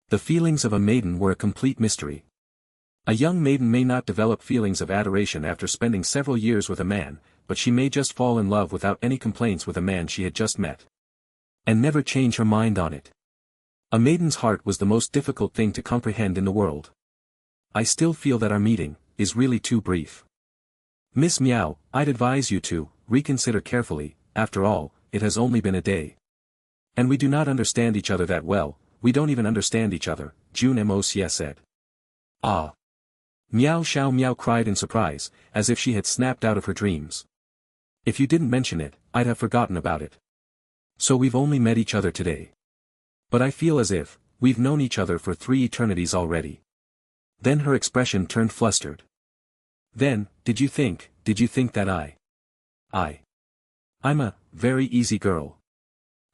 Speaker 1: The feelings of a maiden were a complete mystery. A young maiden may not develop feelings of adoration after spending several years with a man, but she may just fall in love without any complaints with a man she had just met. And never change her mind on it. A maiden's heart was the most difficult thing to comprehend in the world. I still feel that our meeting is really too brief. Miss Meow, I'd advise you to reconsider carefully. After all, it has only been a day. And we do not understand each other that well. We don't even understand each other, Jun Moxie said. Ah. Meow Xiaomo cried in surprise, as if she had snapped out of her dreams. If you didn't mention it, I'd have forgotten about it. So we've only met each other today. But I feel as if we've known each other for 3 eternities already. Then her expression turned flustered. Then, did you think that I'm a very easy girl?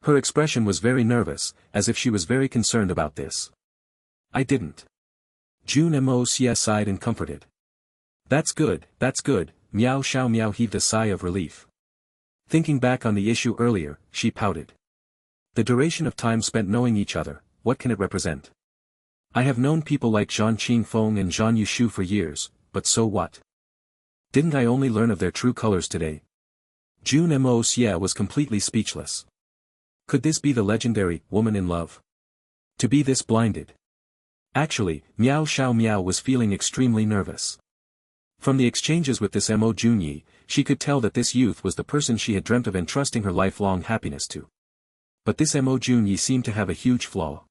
Speaker 1: Her expression was very nervous, as if she was very concerned about this. I didn't. Jun Moia sighed and comforted. That's good, Meow Xiaomo heaved a sigh of relief. Thinking back on the issue earlier, she pouted. The duration of time spent knowing each other, what can it represent? I have known people like Jeanqin Fong and Zhan Yushu for years, but so what? Didn't I only learn of their true colors today? Jun Moxie was completely speechless. Could this be the legendary woman in love? To be this blinded? Actually, Meow Xiaomo was feeling extremely nervous. From the exchanges with this Mo Junyi, she could tell that this youth was the person she had dreamt of entrusting her lifelong happiness to. But this Mo Junyi seemed to have a huge flaw.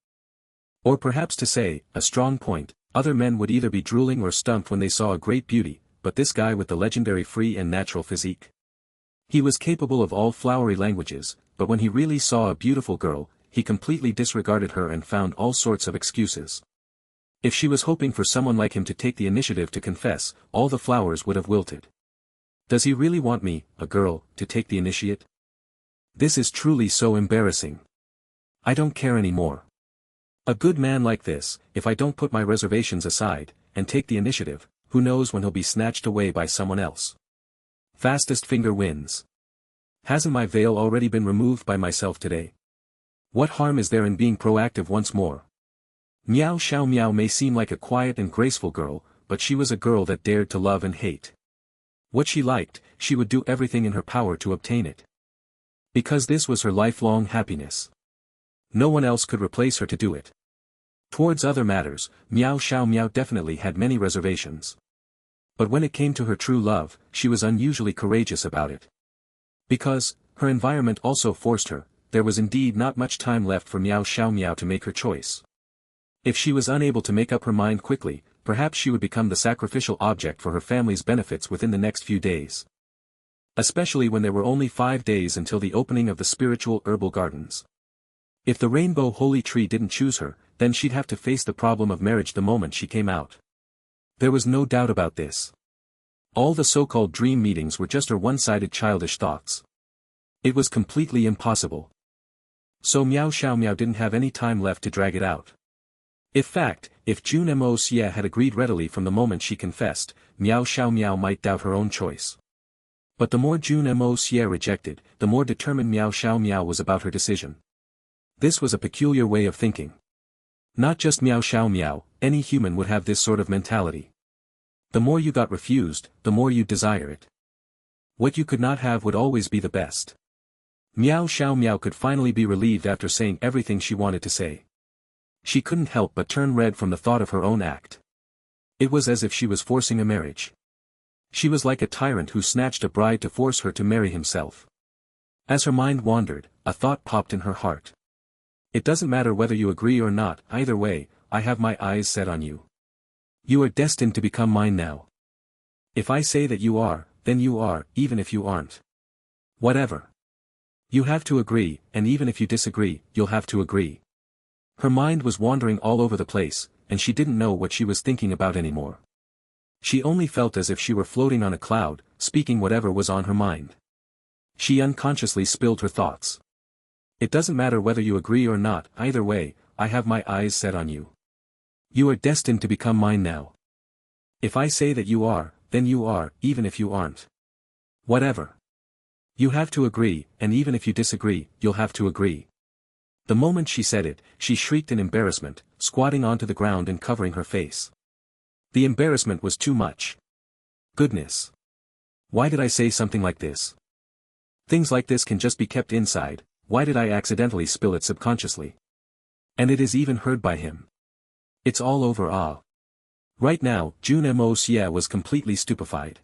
Speaker 1: Or perhaps to say, a strong point. Other men would either be drooling or stumped when they saw a great beauty, but this guy with the legendary free and natural physique. He was capable of all flowery languages, but when he really saw a beautiful girl, he completely disregarded her and found all sorts of excuses. If she was hoping for someone like him to take the initiative to confess, all the flowers would have wilted. Does he really want me, a girl, to take the initiate? This is truly so embarrassing. I don't care anymore. A good man like this, if I don't put my reservations aside, and take the initiative, who knows when he'll be snatched away by someone else. Fastest finger wins. Hasn't my veil already been removed by myself today? What harm is there in being proactive once more? Meow Xiaomo may seem like a quiet and graceful girl, but she was a girl that dared to love and hate. What she liked, she would do everything in her power to obtain it. Because this was her lifelong happiness. No one else could replace her to do it. Towards other matters, Meow Xiaomo definitely had many reservations. But when it came to her true love, she was unusually courageous about it. Because, her environment also forced her, there was indeed not much time left for Meow Xiaomo to make her choice. If she was unable to make up her mind quickly, perhaps she would become the sacrificial object for her family's benefits within the next few days. Especially when there were only 5 days until the opening of the spiritual herbal gardens. If the rainbow holy tree didn't choose her, then she'd have to face the problem of marriage the moment she came out. There was no doubt about this. All the so-called dream meetings were just her one-sided childish thoughts. It was completely impossible. So Meow Xiaomo didn't have any time left to drag it out. In fact, if Jun Moxie had agreed readily from the moment she confessed, Meow Xiaomo might doubt her own choice. But the more Jun Moxie rejected, the more determined Meow Xiaomo was about her decision. This was a peculiar way of thinking. Not just Meow Xiaomo, any human would have this sort of mentality. The more you got refused, the more you'd desire it. What you could not have would always be the best. Meow Xiaomo could finally be relieved after saying everything she wanted to say. She couldn't help but turn red from the thought of her own act. It was as if she was forcing a marriage. She was like a tyrant who snatched a bride to force her to marry himself. As her mind wandered, a thought popped in her heart. It doesn't matter whether you agree or not, either way, I have my eyes set on you. You are destined to become mine now. If I say that you are, then you are, even if you aren't. Whatever. You have to agree, and even if you disagree, you'll have to agree. Her mind was wandering all over the place, and she didn't know what she was thinking about anymore. She only felt as if she were floating on a cloud, speaking whatever was on her mind. She unconsciously spilled her thoughts. It doesn't matter whether you agree or not, either way, I have my eyes set on you. You are destined to become mine now. If I say that you are, then you are, even if you aren't. Whatever. You have to agree, and even if you disagree, you'll have to agree. The moment she said it, she shrieked in embarrassment, squatting onto the ground and covering her face. The embarrassment was too much. Goodness. Why did I say something like this? Things like this can just be kept inside, why did I accidentally spill it subconsciously? And it is even heard by him. It's all over Right now, Jun Moxie was completely stupefied.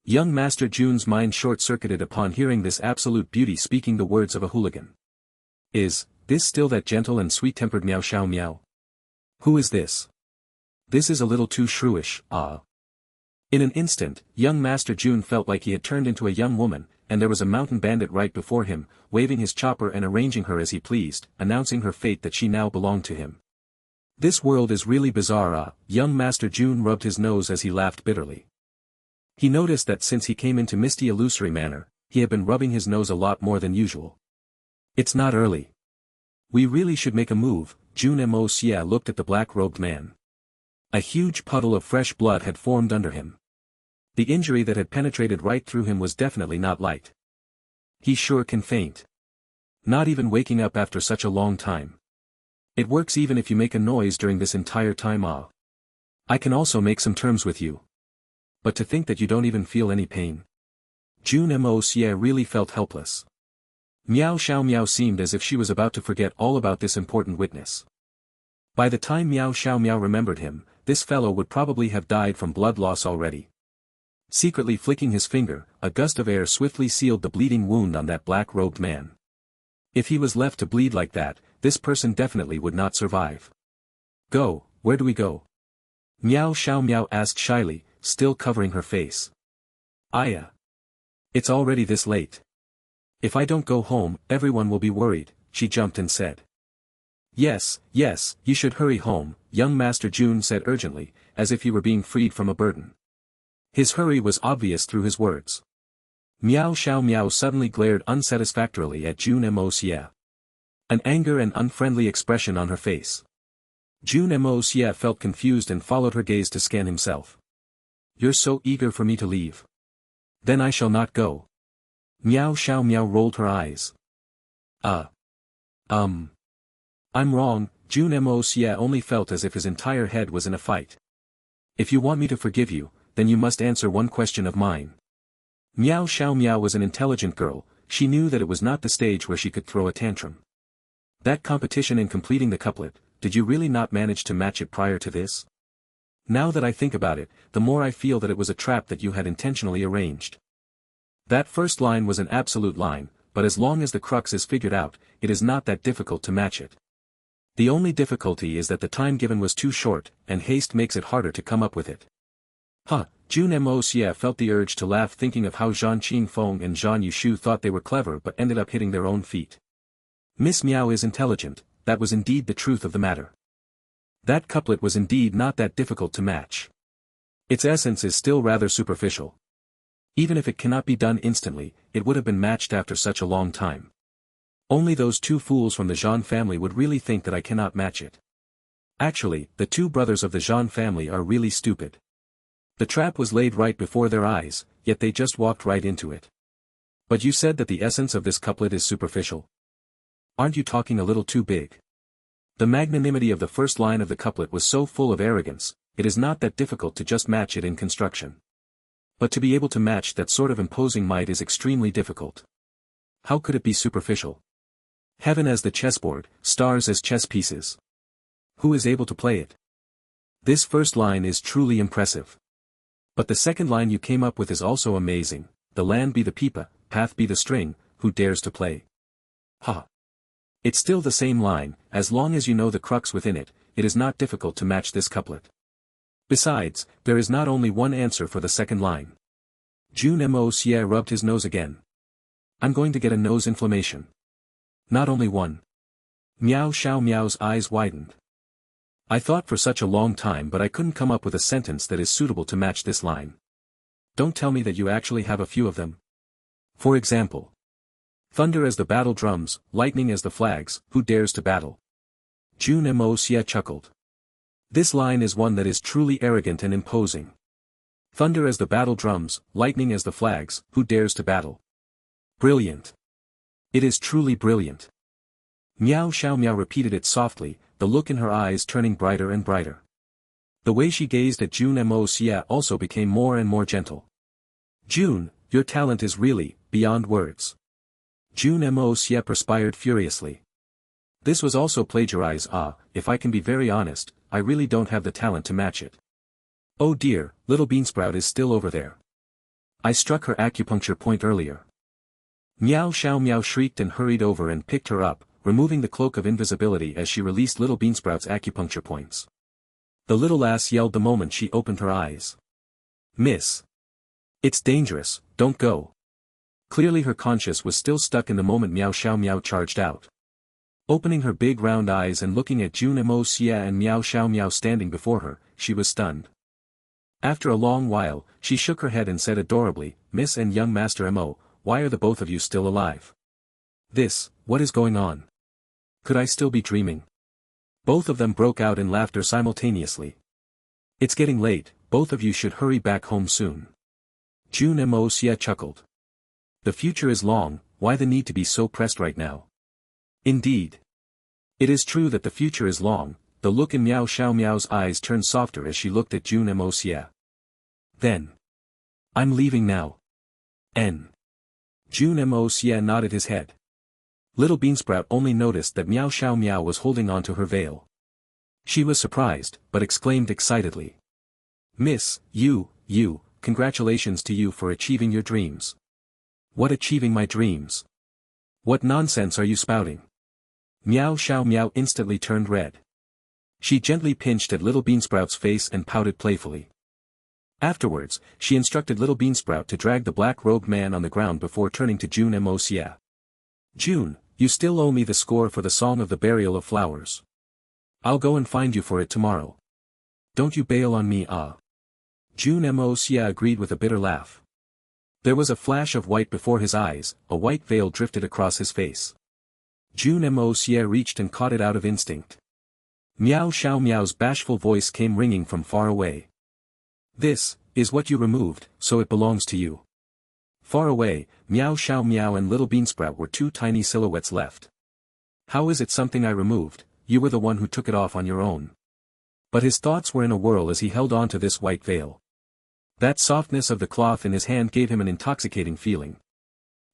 Speaker 1: Young Master Jun's mind short-circuited upon hearing this absolute beauty speaking the words of a hooligan. Is this still that gentle and sweet-tempered Meow Xiaomo? Who is this? This is a little too shrewish, In an instant, young Master Jun felt like he had turned into a young woman, and there was a mountain bandit right before him, waving his chopper and arranging her as he pleased, announcing her fate that she now belonged to him. This world is really bizarre, young Master Jun rubbed his nose as he laughed bitterly. He noticed that since he came into misty illusory manner, he had been rubbing his nose a lot more than usual. It's not early. We really should make a move. Jun Moxie looked at the black-robed man. A huge puddle of fresh blood had formed under him. The injury that had penetrated right through him was definitely not light. He sure can faint. Not even waking up after such a long time. It works even if you make a noise during this entire time. I can also make some terms with you. But to think that you don't even feel any pain. Jun Moxie really felt helpless. Meow Xiaomo seemed as if she was about to forget all about this important witness. By the time Meow Xiaomo remembered him, this fellow would probably have died from blood loss already. Secretly flicking his finger, a gust of air swiftly sealed the bleeding wound on that black-robed man. If he was left to bleed like that, this person definitely would not survive. Go, where do we go? Meow Xiaomo asked shyly, still covering her face. It's already this late. If I don't go home, everyone will be worried, she jumped and said. Yes, you should hurry home, young Master Jun said urgently, as if he were being freed from a burden. His hurry was obvious through his words. Meow Xiaomo suddenly glared unsatisfactorily at Jun Moxie. An anger and unfriendly expression on her face. Jun Moxie felt confused and followed her gaze to scan himself. You're so eager for me to leave. Then I shall not go. Meow Xiaomo rolled her eyes. I'm wrong, Jun Moxie only felt as if his entire head was in a fight. If you want me to forgive you, then you must answer one question of mine. Meow Xiaomo was an intelligent girl, she knew that it was not the stage where she could throw a tantrum. That competition in completing the couplet, did you really not manage to match it prior to this? Now that I think about it, the more I feel that it was a trap that you had intentionally arranged. That first line was an absolute line, but as long as the crux is figured out, it is not that difficult to match it. The only difficulty is that the time given was too short, and haste makes it harder to come up with it. Jun Moxie felt the urge to laugh thinking of how Jeanqin Fong and Zhan Yushu thought they were clever but ended up hitting their own feet. Miss Meow is intelligent, that was indeed the truth of the matter. That couplet was indeed not that difficult to match. Its essence is still rather superficial. Even if it cannot be done instantly, it would have been matched after such a long time. Only those two fools from the Jean family would really think that I cannot match it. Actually, the two brothers of the Jean family are really stupid. The trap was laid right before their eyes, yet they just walked right into it. But you said that the essence of this couplet is superficial. Aren't you talking a little too big? The magnanimity of the first line of the couplet was so full of arrogance, it is not that difficult to just match it in construction. But to be able to match that sort of imposing might is extremely difficult. How could it be superficial? Heaven as the chessboard, stars as chess pieces. Who is able to play it? This first line is truly impressive. But the second line you came up with is also amazing, the land be the pipa, path be the string, who dares to play? It's still the same line, as long as you know the crux within it, it is not difficult to match this couplet. Besides, there is not only one answer for the second line. Jun Moxie rubbed his nose again. I'm going to get a nose inflammation. Not only one. Meow Xiaomo's eyes widened. I thought for such a long time but I couldn't come up with a sentence that is suitable to match this line. Don't tell me that you actually have a few of them. For example. Thunder as the battle drums, lightning as the flags, who dares to battle? Jun Moxie chuckled. This line is one that is truly arrogant and imposing. Thunder as the battle drums, lightning as the flags, who dares to battle? Brilliant. It is truly brilliant. Meow Xiaomo repeated it softly, the look in her eyes turning brighter and brighter. The way she gazed at Jun Moxie also became more and more gentle. Jun, your talent is really, beyond words. Jun Moxie perspired furiously. This was also plagiarize. If I can be very honest, I really don't have the talent to match it. Oh dear, little Beansprout is still over there. I struck her acupuncture point earlier. Meow Xiaomo shrieked and hurried over and picked her up, removing the cloak of invisibility as she released little Beansprout's acupuncture points. The little lass yelled the moment she opened her eyes. Miss. It's dangerous, don't go. Clearly her conscience was still stuck in the moment Meow Xiaomo charged out. Opening her big round eyes and looking at Jun Moxie and Meow Xiaomo standing before her, she was stunned. After a long while, she shook her head and said adorably, Miss and young Master Mo, why are the both of you still alive? What is going on? Could I still be dreaming? Both of them broke out in laughter simultaneously. It's getting late, both of you should hurry back home soon. Jun Moxie chuckled. The future is long, why the need to be so pressed right now? Indeed. It is true that the future is long. The look in Meow Xiaomo's eyes turned softer as she looked at Jun Moxie. Then. I'm leaving now. Jun Moxie nodded his head. Little Beansprout only noticed that Meow Xiaomo was holding on to her veil. She was surprised, but exclaimed excitedly. Miss, you, congratulations to you for achieving your dreams. What achieving my dreams? What nonsense are you spouting? Meow Xiaomo instantly turned red. She gently pinched at Little Beansprout's face and pouted playfully. Afterwards, she instructed Little Beansprout to drag the black-robed man on the ground before turning to Jun Moxie. Jun, you still owe me the score for the Song of the Burial of Flowers. I'll go and find you for it tomorrow. Don't you bail on me. Jun Moxie agreed with a bitter laugh. There was a flash of white before his eyes, a white veil drifted across his face. Jun Moxie reached and caught it out of instinct. Meow Xiaomo's bashful voice came ringing from far away. This is what you removed, so it belongs to you. Far away, Meow Xiaomo and Little Beansprout were two tiny silhouettes left. How is it something I removed? You were the one who took it off on your own. But his thoughts were in a whirl as he held on to this white veil. That softness of the cloth in his hand gave him an intoxicating feeling.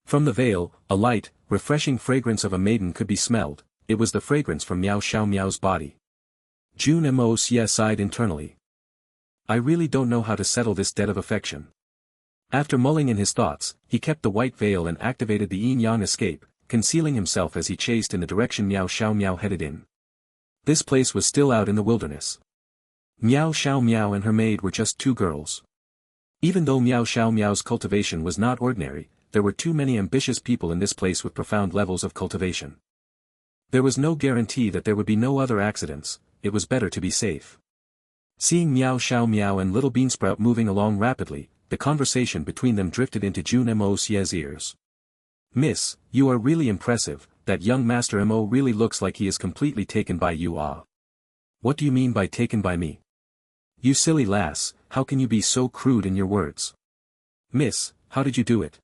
Speaker 1: From the veil, a light, refreshing fragrance of a maiden could be smelled. It was the fragrance from Meow Xiaomo's body. Jun Moxie sighed internally. I really don't know how to settle this debt of affection. After mulling in his thoughts, he kept the white veil and activated the yin-yang escape, concealing himself as he chased in the direction Meow Xiaomo headed in. This place was still out in the wilderness. Meow Xiaomo and her maid were just two girls. Even though Meow Xiaomo's cultivation was not ordinary, there were too many ambitious people in this place with profound levels of cultivation. There was no guarantee that there would be no other accidents, it was better to be safe. Seeing Meow Xiaomo and Little Beansprout moving along rapidly, the conversation between them drifted into Jun Moxie's ears. Miss, you are really impressive, that young Master Mo really looks like he is completely taken by you. What do you mean by taken by me? You silly lass, how can you be so crude in your words? Miss, how did you do it?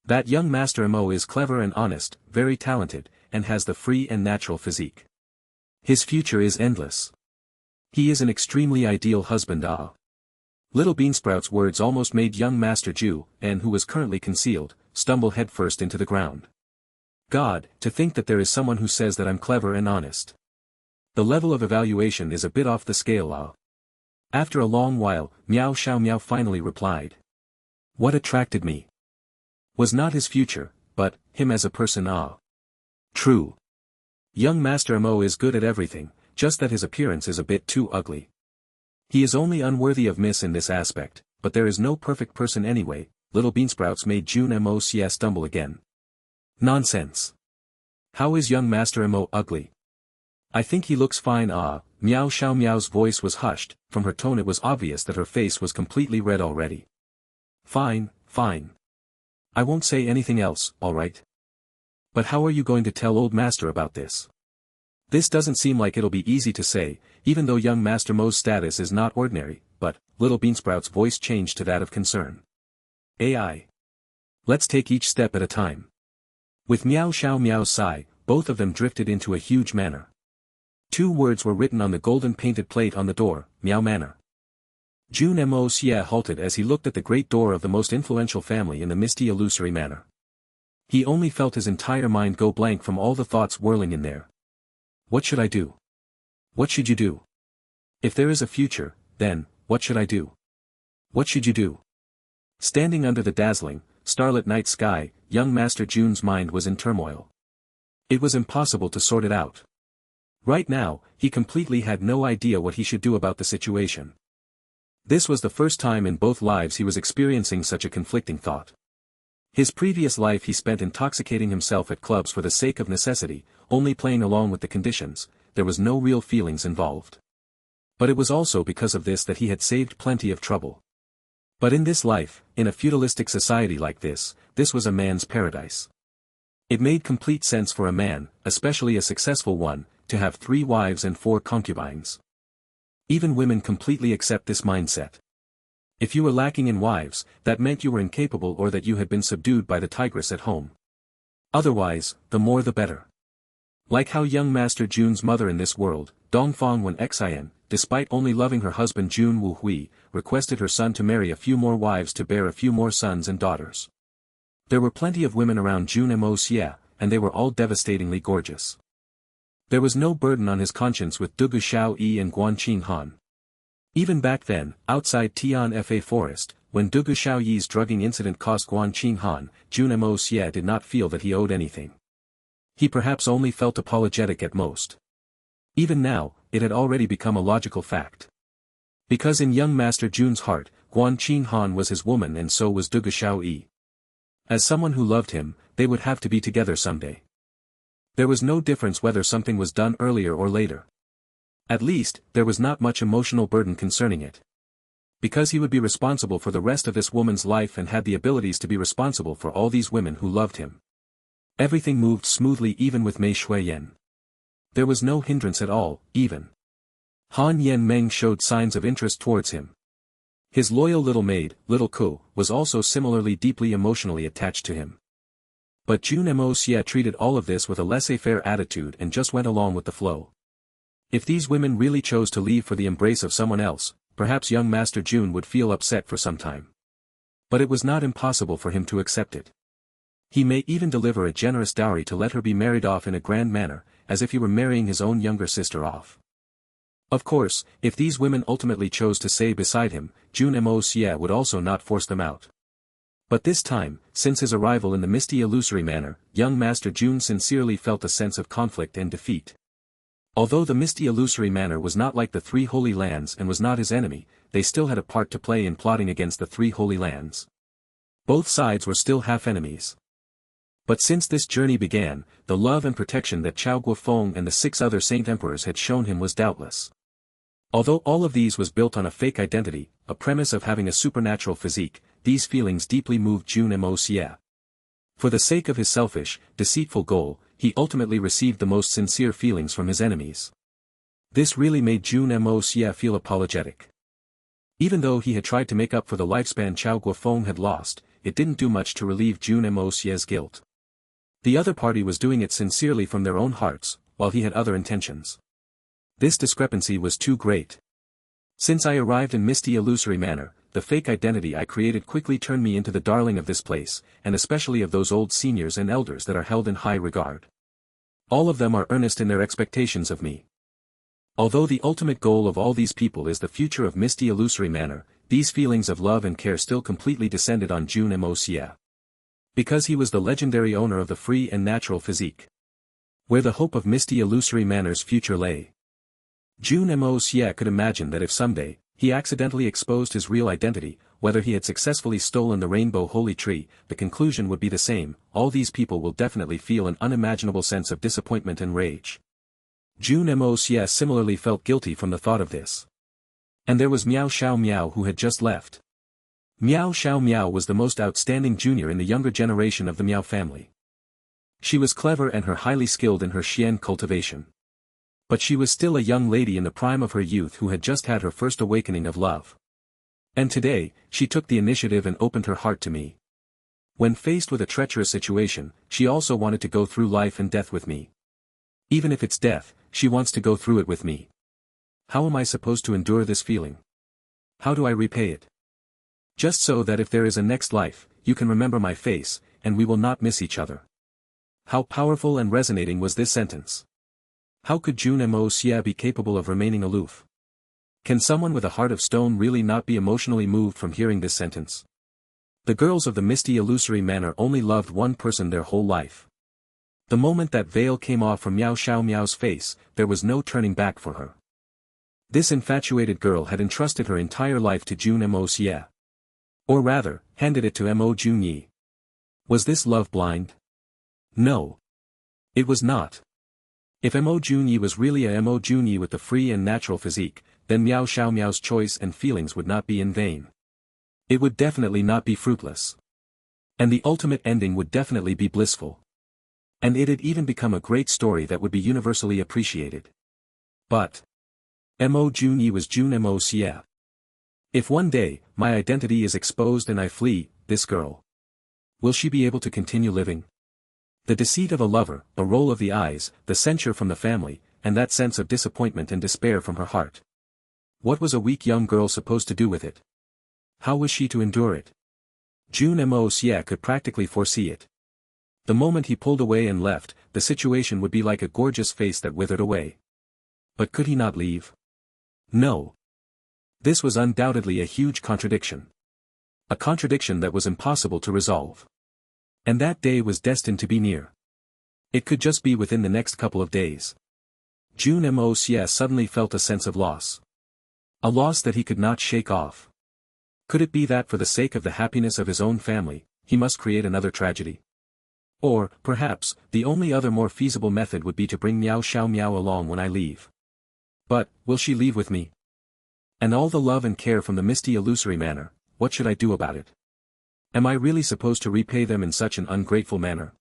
Speaker 1: That young Master Mo is clever and honest, very talented, and has the free and natural physique. His future is endless. He is an extremely ideal husband. Little Beansprout's words almost made young Master Ju, and who was currently concealed, stumble headfirst into the ground. God, to think that there is someone who says that I'm clever and honest. The level of evaluation is a bit off the scale. After a long while, Meow Xiaomo finally replied. What attracted me was not his future, but him as a person. True. Young Master Mo is good at everything, just that his appearance is a bit too ugly. He is only unworthy of Miss in this aspect, but there is no perfect person anyway. Little Beansprouts made Jun Moxie stumble again. Nonsense. How is young Master Mo ugly? I think he looks fine. Meow Xiaomo's voice was hushed, from her tone it was obvious that her face was completely red already. Fine, fine. I won't say anything else, alright? But how are you going to tell old Master about this? This doesn't seem like it'll be easy to say, even though young Master Mo's status is not ordinary, but, Little Beansprout's voice changed to that of concern. AI. Let's take each step at a time. With Meow Xiaomo's sigh, both of them drifted into a huge manor. Two words were written on the golden painted plate on the door, Meow Manor. Jun Moxie halted as he looked at the great door of the most influential family in the misty illusory manner. He only felt his entire mind go blank from all the thoughts whirling in there. What should I do? What should you do? If there is a future, then, what should I do? What should you do? Standing under the dazzling, starlit night sky, young Master Jun's mind was in turmoil. It was impossible to sort it out. Right now, he completely had no idea what he should do about the situation. This was the first time in both lives he was experiencing such a conflicting thought. His previous life he spent intoxicating himself at clubs for the sake of necessity, only playing along with the conditions, there was no real feelings involved. But it was also because of this that he had saved plenty of trouble. But in this life, in a feudalistic society like this was a man's paradise. It made complete sense for a man, especially a successful one, to have 3 wives and 4 concubines. Even women completely accept this mindset. If you were lacking in wives, that meant you were incapable or that you had been subdued by the tigress at home. Otherwise, the more the better. Like how young Master Jun's mother in this world, Dongfang Wen Xian, despite only loving her husband Jun Wu Hui, requested her son to marry a few more wives to bear a few more sons and daughters. There were plenty of women around Jun Moxie, and they were all devastatingly gorgeous. There was no burden on his conscience with Dugu Xiaoyi and Guanqing Han. Even back then, outside Tian Fa Forest, when Dugu Xiaoyi's drugging incident cost Guanqing Han, Jun Moxie did not feel that he owed anything. He perhaps only felt apologetic at most. Even now, it had already become a logical fact. Because in young Master Jun's heart, Guanqing Han was his woman and so was Dugu Xiaoyi. As someone who loved him, they would have to be together someday. There was no difference whether something was done earlier or later. At least, there was not much emotional burden concerning it. Because he would be responsible for the rest of this woman's life and had the abilities to be responsible for all these women who loved him. Everything moved smoothly even with Mei Shuiyan. There was no hindrance at all, even. Han Yen Meng showed signs of interest towards him. His loyal little maid, Little Ku, was also similarly deeply emotionally attached to him. But Jun Moxie treated all of this with a laissez-faire attitude and just went along with the flow. If these women really chose to leave for the embrace of someone else, perhaps young Master Jun would feel upset for some time. But it was not impossible for him to accept it. He may even deliver a generous dowry to let her be married off in a grand manner, as if he were marrying his own younger sister off. Of course, if these women ultimately chose to stay beside him, Jun Moxie would also not force them out. But this time, since his arrival in the misty illusory manner, young Master Jun sincerely felt a sense of conflict and defeat. Although the misty illusory manner was not like the 3 Holy Lands and was not his enemy, they still had a part to play in plotting against the 3 Holy Lands. Both sides were still half-enemies. But since this journey began, the love and protection that Chao Guofeng and the 6 other Saint Emperors had shown him was doubtless. Although all of these was built on a fake identity, a premise of having a supernatural physique, these feelings deeply moved Jun Moxie. For the sake of his selfish, deceitful goal, he ultimately received the most sincere feelings from his enemies. This really made Jun Moxie feel apologetic. Even though he had tried to make up for the lifespan Chao Guofeng had lost, it didn't do much to relieve Jun Moxie's guilt. The other party was doing it sincerely from their own hearts, while he had other intentions. This discrepancy was too great. Since I arrived in misty illusory manner, the fake identity I created quickly turned me into the darling of this place, and especially of those old seniors and elders that are held in high regard. All of them are earnest in their expectations of me. Although the ultimate goal of all these people is the future of misty illusory manner, these feelings of love and care still completely descended on Jun Moxie. Because he was the legendary owner of the free and natural physique. Where the hope of misty illusory manner's future lay. Jun Moxie could imagine that if someday, he accidentally exposed his real identity, whether he had successfully stolen the rainbow holy tree, the conclusion would be the same, all these people will definitely feel an unimaginable sense of disappointment and rage. Jun Moxie similarly felt guilty from the thought of this. And there was Meow Xiaomo who had just left. Meow Xiaomo was the most outstanding junior in the younger generation of the Meow family. She was clever and highly skilled in her xian cultivation. But she was still a young lady in the prime of her youth who had just had her first awakening of love. And today, she took the initiative and opened her heart to me. When faced with a treacherous situation, she also wanted to go through life and death with me. Even if it's death, she wants to go through it with me. How am I supposed to endure this feeling? How do I repay it? Just so that if there is a next life, you can remember my face, and we will not miss each other. How powerful and resonating was this sentence? How could Jun Moxie be capable of remaining aloof? Can someone with a heart of stone really not be emotionally moved from hearing this sentence? The girls of the misty illusory manor only loved one person their whole life. The moment that veil came off from Meow Xiaomo's face, there was no turning back for her. This infatuated girl had entrusted her entire life to Jun Moxie. Or rather, handed it to Mo Junyi. Was this love blind? No. It was not. If Mo Junyi was really a Mo Junyi with the free and natural physique, then Meow Xiaomo's choice and feelings would not be in vain. It would definitely not be fruitless. And the ultimate ending would definitely be blissful. And it'd even become a great story that would be universally appreciated. But Mo Junyi was Jun Moxie. If one day, my identity is exposed and I flee, this girl, will she be able to continue living? The deceit of a lover, a roll of the eyes, the censure from the family, and that sense of disappointment and despair from her heart. What was a weak young girl supposed to do with it? How was she to endure it? Jun Moxie could practically foresee it. The moment he pulled away and left, the situation would be like a gorgeous face that withered away. But could he not leave? No. This was undoubtedly a huge contradiction. A contradiction that was impossible to resolve. And that day was destined to be near. It could just be within the next couple of days. Jun Moxie suddenly felt a sense of loss. A loss that he could not shake off. Could it be that for the sake of the happiness of his own family, he must create another tragedy? Or, perhaps, the only other more feasible method would be to bring Meow Xiaomo along when I leave. But, will she leave with me? And all the love and care from the misty illusory manor, what should I do about it? Am I really supposed to repay them in such an ungrateful manner?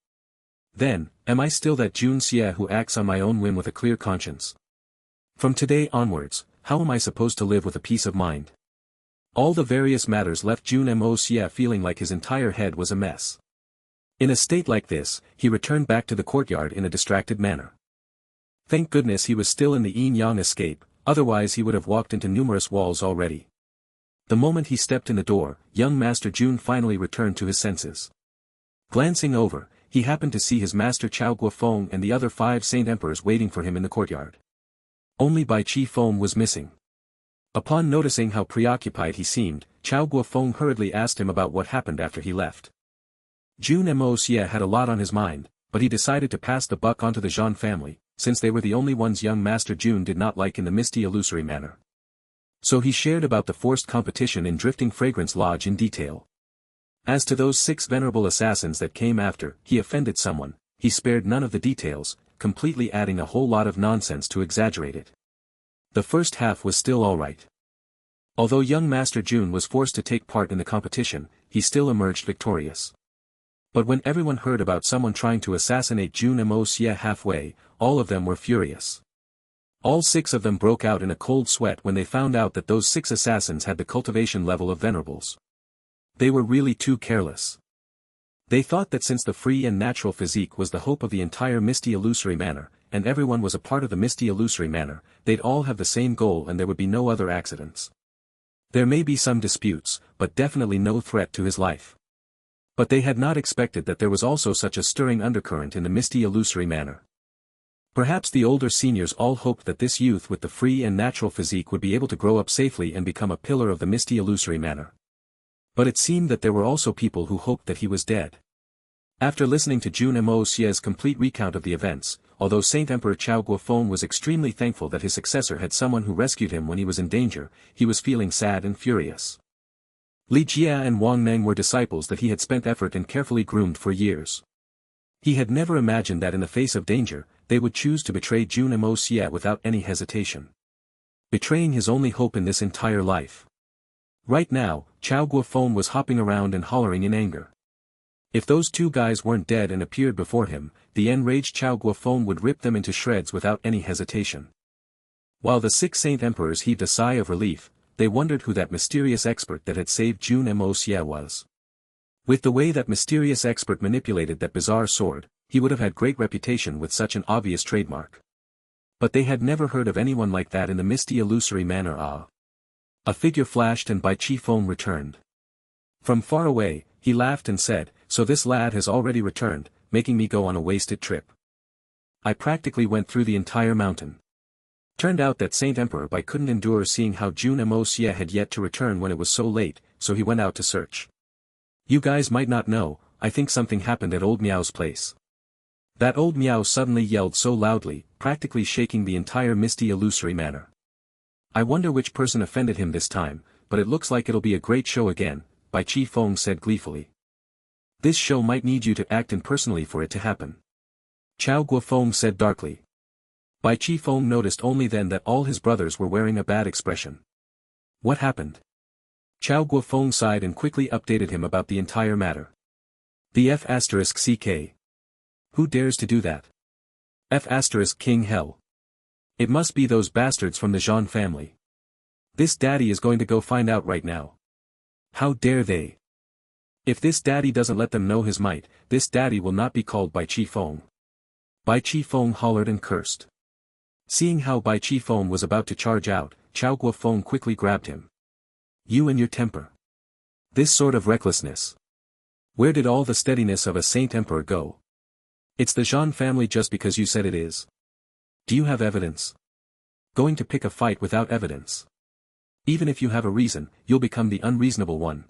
Speaker 1: Then, am I still that Jun Xie who acts on my own whim with a clear conscience? From today onwards, how am I supposed to live with a peace of mind? All the various matters left Jun Moxie feeling like his entire head was a mess. In a state like this, he returned back to the courtyard in a distracted manner. Thank goodness he was still in the yin-yang escape, otherwise he would have walked into numerous walls already. The moment he stepped in the door, young Master Jun finally returned to his senses. Glancing over, he happened to see his master Jeanqin Fong and the other 5 Saint Emperors waiting for him in the courtyard. Only Bai Qi Fong was missing. Upon noticing how preoccupied he seemed, Jeanqin Fong hurriedly asked him about what happened after he left. Jun Moxie had a lot on his mind, but he decided to pass the buck onto the Jean family, since they were the only ones young Master Jun did not like in the misty illusory manor. So he shared about the forced competition in Drifting Fragrance Lodge in detail. As to those 6 venerable assassins that came after he offended someone, he spared none of the details, completely adding a whole lot of nonsense to exaggerate it. The first half was still alright. Although young Master Jun was forced to take part in the competition, he still emerged victorious. But when everyone heard about someone trying to assassinate Jun Moxie halfway, all of them were furious. All 6 of them broke out in a cold sweat when they found out that those 6 assassins had the cultivation level of venerables. They were really too careless. They thought that since the free and natural physique was the hope of the entire misty illusory manor, and everyone was a part of the misty illusory manor, they'd all have the same goal and there would be no other accidents. There may be some disputes, but definitely no threat to his life. But they had not expected that there was also such a stirring undercurrent in the misty illusory manor. Perhaps the older seniors all hoped that this youth with the free and natural physique would be able to grow up safely and become a pillar of the misty illusory manor. But it seemed that there were also people who hoped that he was dead. After listening to Jun Moxie's complete recount of the events, although Saint Emperor Jeanqin Fong was extremely thankful that his successor had someone who rescued him when he was in danger, he was feeling sad and furious. Li Jia and Wang Neng were disciples that he had spent effort and carefully groomed for years. He had never imagined that in the face of danger, they would choose to betray Jun Moxie without any hesitation. Betraying his only hope in this entire life. Right now, Jeanqin Fong was hopping around and hollering in anger. If those 2 guys weren't dead and appeared before him, the enraged Jeanqin Fong would rip them into shreds without any hesitation. While the 6 Saint Emperors heaved a sigh of relief, they wondered who that mysterious expert that had saved Jun Moxie was. With the way that mysterious expert manipulated that bizarre sword, he would have had great reputation with such an obvious trademark. But they had never heard of anyone like that in the misty illusory manor. A figure flashed and Bai Chi Fong returned. From far away, he laughed and said, "So this lad has already returned, making me go on a wasted trip. I practically went through the entire mountain." Turned out that Saint Emperor Bai couldn't endure seeing how Jun Moxie had yet to return when it was so late, so he went out to search. "You guys might not know, I think something happened at old Meow's place." That old Meow suddenly yelled so loudly, practically shaking the entire misty illusory manor. "I wonder which person offended him this time, but it looks like it'll be a great show again," Bai Chi Fong said gleefully. "This show might need you to act impersonally for it to happen," Chao Guofeng said darkly. Bai Chi Fong noticed only then that all his brothers were wearing a bad expression. What happened? Chao Guofeng sighed and quickly updated him about the entire matter. The F***CK. Who dares to do that? F***King Hell. It must be those bastards from the Jean family. This daddy is going to go find out right now. How dare they? If this daddy doesn't let them know his might, this daddy will not be called Bai Chi Fong. Bai Chi Fong hollered and cursed. Seeing how Bai Chi Fong was about to charge out, Chao Guofeng quickly grabbed him. "You and your temper. This sort of recklessness. Where did all the steadiness of a Saint Emperor go? It's the Jean family just because you said it is. Do you have evidence? Going to pick a fight without evidence. Even if you have a reason, you'll become the unreasonable one.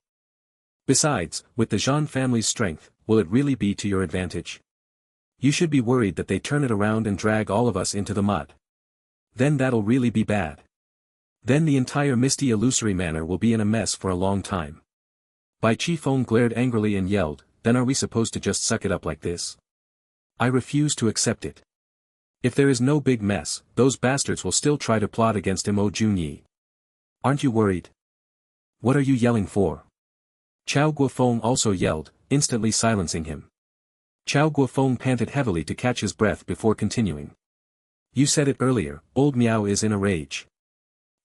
Speaker 1: Besides, with the Jean family's strength, will it really be to your advantage? You should be worried that they turn it around and drag all of us into the mud. Then that'll really be bad. Then the entire misty illusory manor will be in a mess for a long time." Bai Chi Fong glared angrily and yelled, "Then are we supposed to just suck it up like this? I refuse to accept it. If there is no big mess, those bastards will still try to plot against Mo Junyi. Aren't you worried? What are you yelling for?" Chao Guofeng also yelled, instantly silencing him. Chao Guofeng panted heavily to catch his breath before continuing. "You said it earlier, old Meow is in a rage.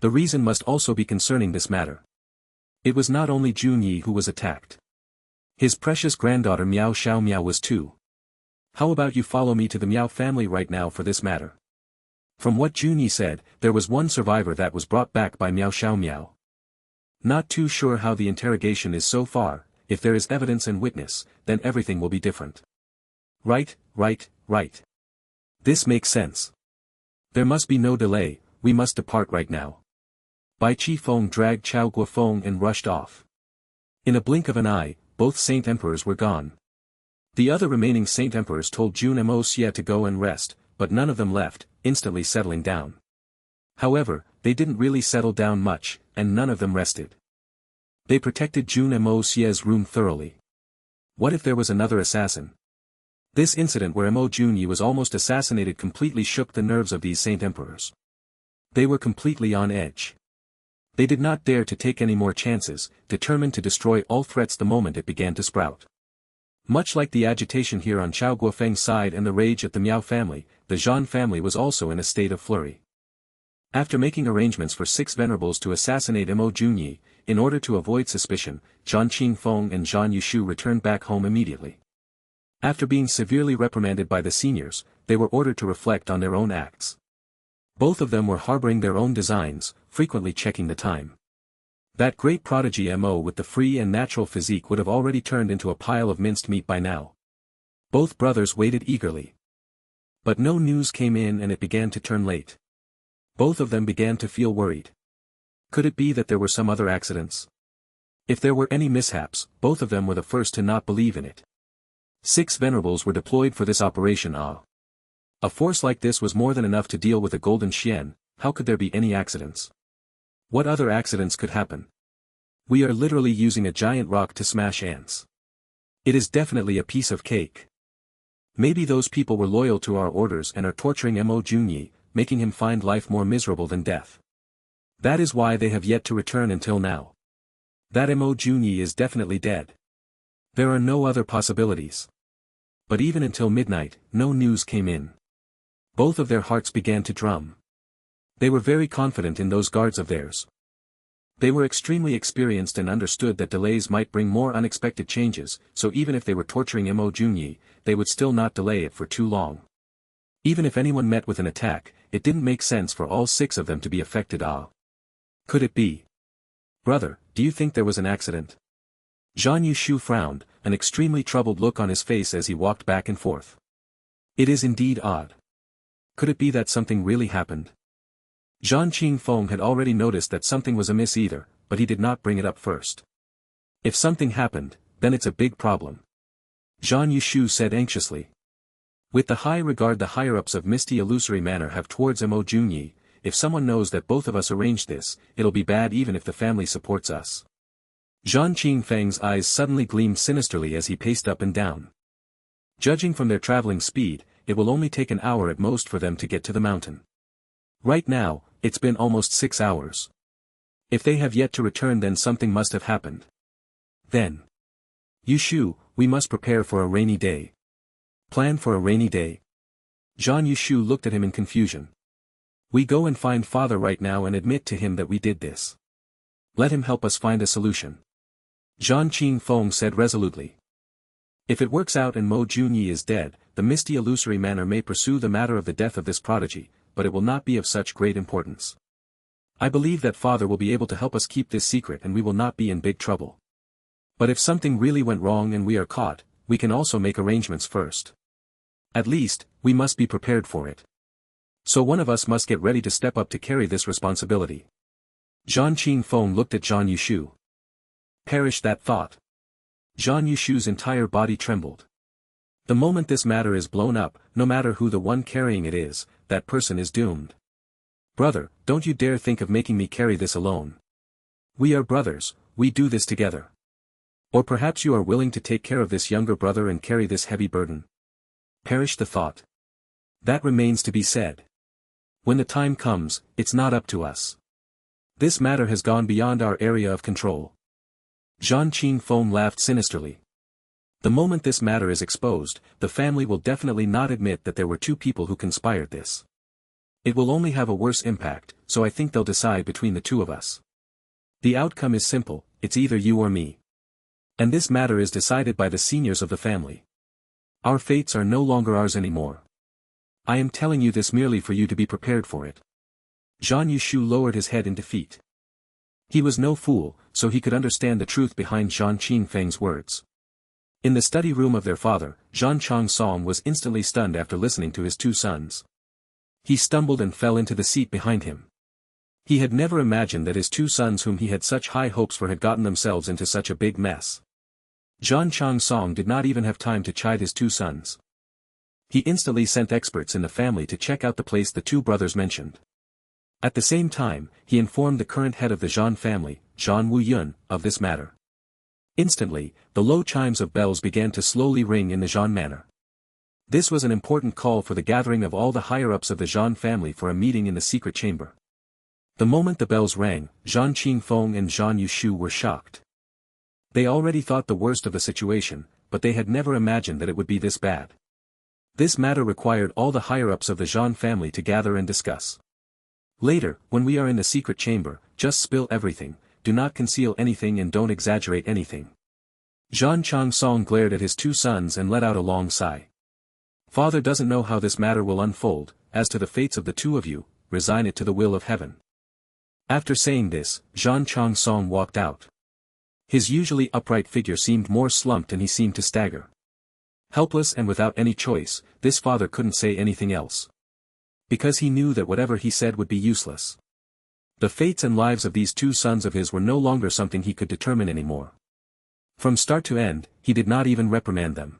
Speaker 1: The reason must also be concerning this matter. It was not only Junyi who was attacked. His precious granddaughter Meow Xiaomo was too. How about you follow me to the Meow family right now for this matter?" From what Junyi said, there was one survivor that was brought back by Meow Xiaomo. "Not too sure how the interrogation is so far. If there is evidence and witness, then everything will be different." Right. This makes sense. There must be no delay, we must depart right now." Bai Chi Fong dragged Chao Guofeng and rushed off. In a blink of an eye, both Saint Emperors were gone. The other remaining Saint Emperors told Jun Moxie to go and rest, but none of them left, instantly settling down. However, they didn't really settle down much, and none of them rested. They protected Jun Moxie's room thoroughly. What if there was another assassin? This incident where Mo Junyi was almost assassinated completely shook the nerves of these Saint Emperors. They were completely on edge. They did not dare to take any more chances, determined to destroy all threats the moment it began to sprout. Much like the agitation here on Chao Guofeng's side and the rage at the Meow family, the Jean family was also in a state of flurry. After making arrangements for 6 venerables to assassinate Mo Junyi, in order to avoid suspicion, Jeanqin Fong and Zhan Yushu returned back home immediately. After being severely reprimanded by the seniors, they were ordered to reflect on their own acts. Both of them were harboring their own designs, frequently checking the time. That great prodigy Mo with the free and natural physique would have already turned into a pile of minced meat by now. Both brothers waited eagerly. But no news came in and it began to turn late. Both of them began to feel worried. Could it be that there were some other accidents? If there were any mishaps, both of them were the first to not believe in it. 6 venerables were deployed for this operation. A force like this was more than enough to deal with a golden Xian. How could there be any accidents? What other accidents could happen? We are literally using a giant rock to smash ants. It is definitely a piece of cake. Maybe those people were loyal to our orders and are torturing Mo Junyi, making him find life more miserable than death. That is why they have yet to return until now. That Mo Junyi is definitely dead. There are no other possibilities. But even until midnight, no news came in. Both of their hearts began to drum. They were very confident in those guards of theirs. They were extremely experienced and understood that delays might bring more unexpected changes, so even if they were torturing Mo Junyi, they would still not delay it for too long. Even if anyone met with an attack, it didn't make sense for all 6 of them to be affected. Could it be? Brother, do you think there was an accident? Zhang Yushu frowned, an extremely troubled look on his face as he walked back and forth. It is indeed odd. Could it be that something really happened? Jeanqin Fong had already noticed that something was amiss either, but he did not bring it up first. If something happened, then it's a big problem. Zhang Yushu said anxiously. With the high regard the higher-ups of Misty Illusory Manor have towards Mo Junyi, if someone knows that both of us arranged this, it'll be bad even if the family supports us. Jeanqin Feng's eyes suddenly gleamed sinisterly as he paced up and down. Judging from their traveling speed, it will only take an hour at most for them to get to the mountain. Right now, it's been almost 6 hours. If they have yet to return, then something must have happened. Then. Yushu, we must prepare for a rainy day. Plan for a rainy day? Zhang Yushu looked at him in confusion. We go and find father right now and admit to him that we did this. Let him help us find a solution. Jeanqin Fong said resolutely. If it works out and Mo Junyi is dead, the Misty Illusory Manor may pursue the matter of the death of this prodigy, but it will not be of such great importance. I believe that father will be able to help us keep this secret and we will not be in big trouble. But if something really went wrong and we are caught, we can also make arrangements first. At least, we must be prepared for it. So one of us must get ready to step up to carry this responsibility. Jeanqin Fong looked at Zhang Yushu. Perish that thought. Zhang Yushu's entire body trembled. The moment this matter is blown up, no matter who the one carrying it is, that person is doomed. Brother, don't you dare think of making me carry this alone. We are brothers, we do this together. Or perhaps you are willing to take care of this younger brother and carry this heavy burden. Perish the thought. That remains to be said. When the time comes, it's not up to us. This matter has gone beyond our area of control. Jeanqin Fong laughed sinisterly. The moment this matter is exposed, the family will definitely not admit that there were two people who conspired this. It will only have a worse impact, so I think they'll decide between the two of us. The outcome is simple, it's either you or me. And this matter is decided by the seniors of the family. Our fates are no longer ours anymore. I am telling you this merely for you to be prepared for it. Zhang Yushu lowered his head in defeat. He was no fool, so he could understand the truth behind Jeanqin Feng's words. In the study room of their father, Jeanqin Song was instantly stunned after listening to his two sons. He stumbled and fell into the seat behind him. He had never imagined that his two sons whom he had such high hopes for had gotten themselves into such a big mess. Jeanqin Song did not even have time to chide his two sons. He instantly sent experts in the family to check out the place the two brothers mentioned. At the same time, he informed the current head of the Zhan family, Zhan Wuyun, of this matter. Instantly, the low chimes of bells began to slowly ring in the Zhan manor. This was an important call for the gathering of all the higher-ups of the Zhan family for a meeting in the secret chamber. The moment the bells rang, Jeanqin Fong and Zhang Yushu were shocked. They already thought the worst of the situation, but they had never imagined that it would be this bad. This matter required all the higher-ups of the Zhan family to gather and discuss. Later, when we are in the secret chamber, just spill everything, do not conceal anything and don't exaggerate anything. Jeanqin Song glared at his two sons and let out a long sigh. Father doesn't know how this matter will unfold, as to the fates of the two of you, resign it to the will of heaven. After saying this, Jeanqin Song walked out. His usually upright figure seemed more slumped and he seemed to stagger. Helpless and without any choice, this father couldn't say anything else. Because he knew that whatever he said would be useless. The fates and lives of these two sons of his were no longer something he could determine anymore. From start to end, he did not even reprimand them.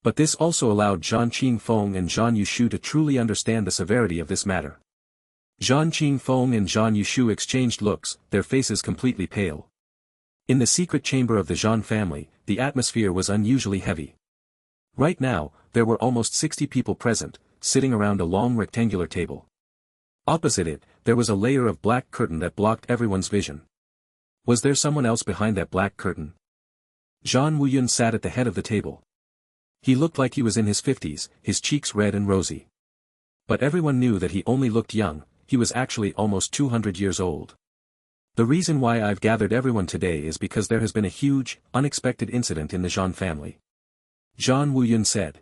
Speaker 1: But this also allowed Jeanqin Fong and Zhang Yushu to truly understand the severity of this matter. Jeanqin Fong and Zhang Yushu exchanged looks, their faces completely pale. In the secret chamber of the Zhan family, the atmosphere was unusually heavy. Right now, there were almost 60 people present, sitting around a long rectangular table. Opposite it, there was a layer of black curtain that blocked everyone's vision. Was there someone else behind that black curtain? Zhan Wuyun sat at the head of the table. He looked like he was in his 50s, his cheeks red and rosy. But everyone knew that he only looked young, he was actually almost 200 years old. The reason why I've gathered everyone today is because there has been a huge, unexpected incident in the Zhan family. Zhan Wuyun said.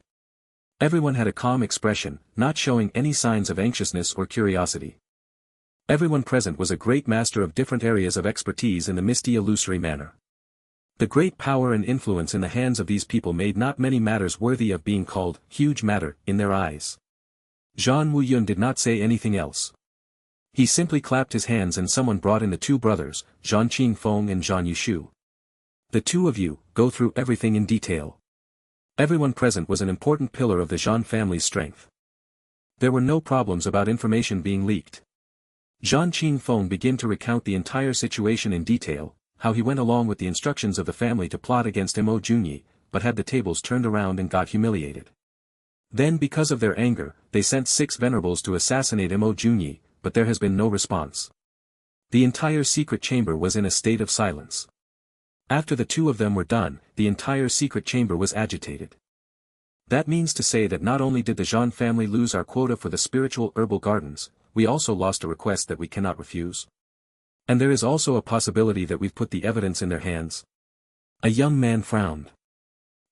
Speaker 1: Everyone had a calm expression, not showing any signs of anxiousness or curiosity. Everyone present was a great master of different areas of expertise in the misty illusory manner. The great power and influence in the hands of these people made not many matters worthy of being called huge matter in their eyes. Zhan Wuyun did not say anything else. He simply clapped his hands and someone brought in the two brothers, Jeanqin Fong and Zhan Yushu. The two of you, go through everything in detail. Everyone present was an important pillar of the Zhan family's strength. There were no problems about information being leaked. Jeanqin Fong began to recount the entire situation in detail, how he went along with the instructions of the family to plot against Meow Xiaomo, but had the tables turned around and got humiliated. Then because of their anger, they sent 6 venerables to assassinate Meow Xiaomo, but there has been no response. The entire secret chamber was in a state of silence. After the two of them were done, the entire secret chamber was agitated. That means to say that not only did the Zhan family lose our quota for the spiritual herbal gardens, we also lost a request that we cannot refuse. And there is also a possibility that we've put the evidence in their hands. A young man frowned.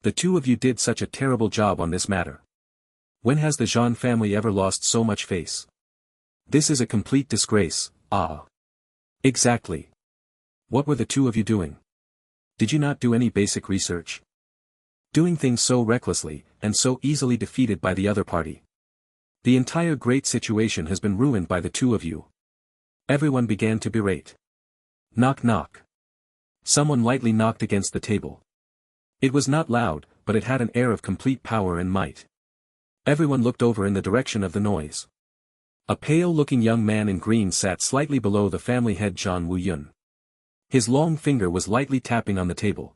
Speaker 1: The two of you did such a terrible job on this matter. When has the Zhan family ever lost so much face? This is a complete disgrace. Ah. Exactly. What were the two of you doing? Did you not do any basic research? Doing things so recklessly, and so easily defeated by the other party. The entire great situation has been ruined by the two of you. Everyone began to berate. Knock knock. Someone lightly knocked against the table. It was not loud, but it had an air of complete power and might. Everyone looked over in the direction of the noise. A pale-looking young man in green sat slightly below the family head Zhan Wuyun. His long finger was lightly tapping on the table.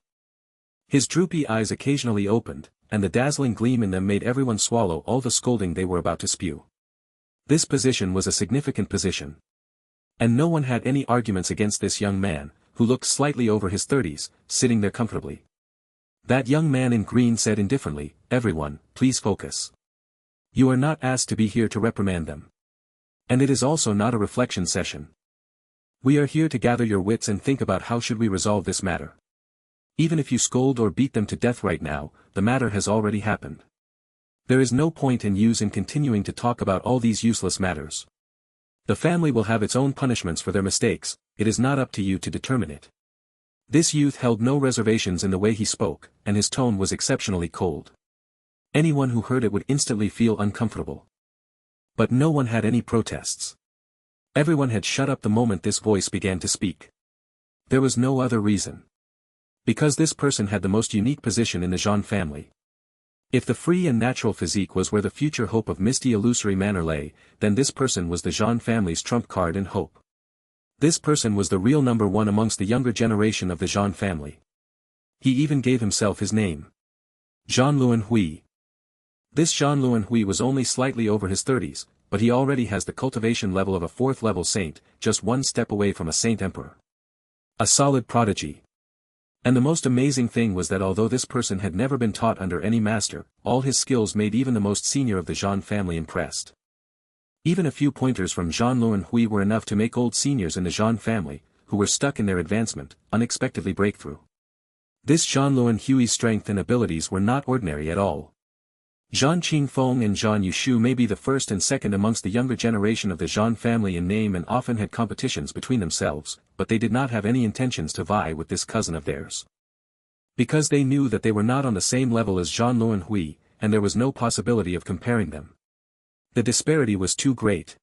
Speaker 1: His droopy eyes occasionally opened, and the dazzling gleam in them made everyone swallow all the scolding they were about to spew. This position was a significant position. And no one had any arguments against this young man, who looked slightly over his 30s, sitting there comfortably. That young man in green said indifferently, "Everyone, please focus. You are not asked to be here to reprimand them. And it is also not a reflection session. We are here to gather your wits and think about how should we resolve this matter. Even if you scold or beat them to death right now, the matter has already happened. There is no point in use in continuing to talk about all these useless matters. The family will have its own punishments for their mistakes, it is not up to you to determine it." This youth held no reservations in the way he spoke, and his tone was exceptionally cold. Anyone who heard it would instantly feel uncomfortable. But no one had any protests. Everyone had shut up the moment this voice began to speak. There was no other reason. Because this person had the most unique position in the Zhan family. If the free and natural physique was where the future hope of misty illusory manner lay, then this person was the Zhan family's trump card and hope. This person was the real number one amongst the younger generation of the Zhan family. He even gave himself his name. Zhan Luanhui. This Zhan Luanhui was only slightly over his 30s, but he already has the cultivation level of a 4th level saint, just one step away from a saint emperor. A solid prodigy. And the most amazing thing was that although this person had never been taught under any master, all his skills made even the most senior of the Zhan family impressed. Even a few pointers from Zhan Luanhui were enough to make old seniors in the Zhan family, who were stuck in their advancement, unexpectedly break through. This Zhan Luanhui's strength and abilities were not ordinary at all. Jeanqin Fong and Zhan Yushu may be the first and second amongst the younger generation of the Zhan family in name and often had competitions between themselves, but they did not have any intentions to vie with this cousin of theirs. Because they knew that they were not on the same level as Zhan Luanhui, and there was no possibility of comparing them. The disparity was too great.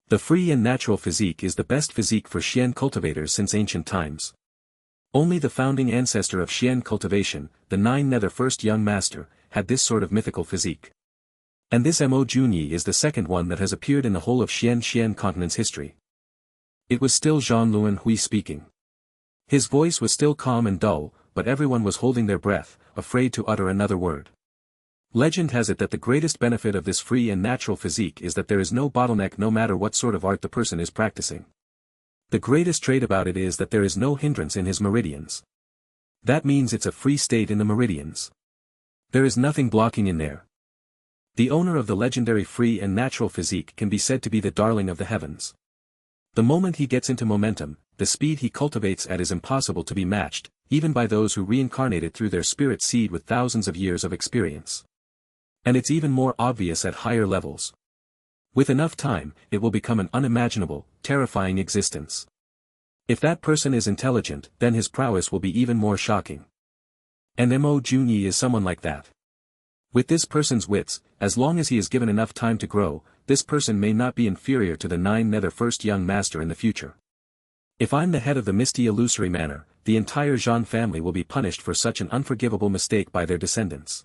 Speaker 1: The free and natural physique is the best physique for Xian cultivators since ancient times. Only the founding ancestor of Xian cultivation, the 9-nether first young master, had this sort of mythical physique. And this Meow Xiaomo is the second one that has appeared in the whole of Xian continent's history. It was still Zhan Luanhui speaking. His voice was still calm and dull, but everyone was holding their breath, afraid to utter another word. Legend has it that the greatest benefit of this free and natural physique is that there is no bottleneck no matter what sort of art the person is practicing. The greatest trait about it is that there is no hindrance in his meridians. That means it's a free state in the meridians. There is nothing blocking in there. The owner of the legendary free and natural physique can be said to be the darling of the heavens. The moment he gets into momentum, the speed he cultivates at is impossible to be matched, even by those who reincarnated through their spirit seed with thousands of years of experience. And it's even more obvious at higher levels. With enough time, it will become an unimaginable, terrifying existence. If that person is intelligent, then his prowess will be even more shocking. And Mo Junyi is someone like that. With this person's wits, as long as he is given enough time to grow, this person may not be inferior to the 9 nether first young master in the future. If I'm the head of the misty illusory manor, the entire Jean family will be punished for such an unforgivable mistake by their descendants.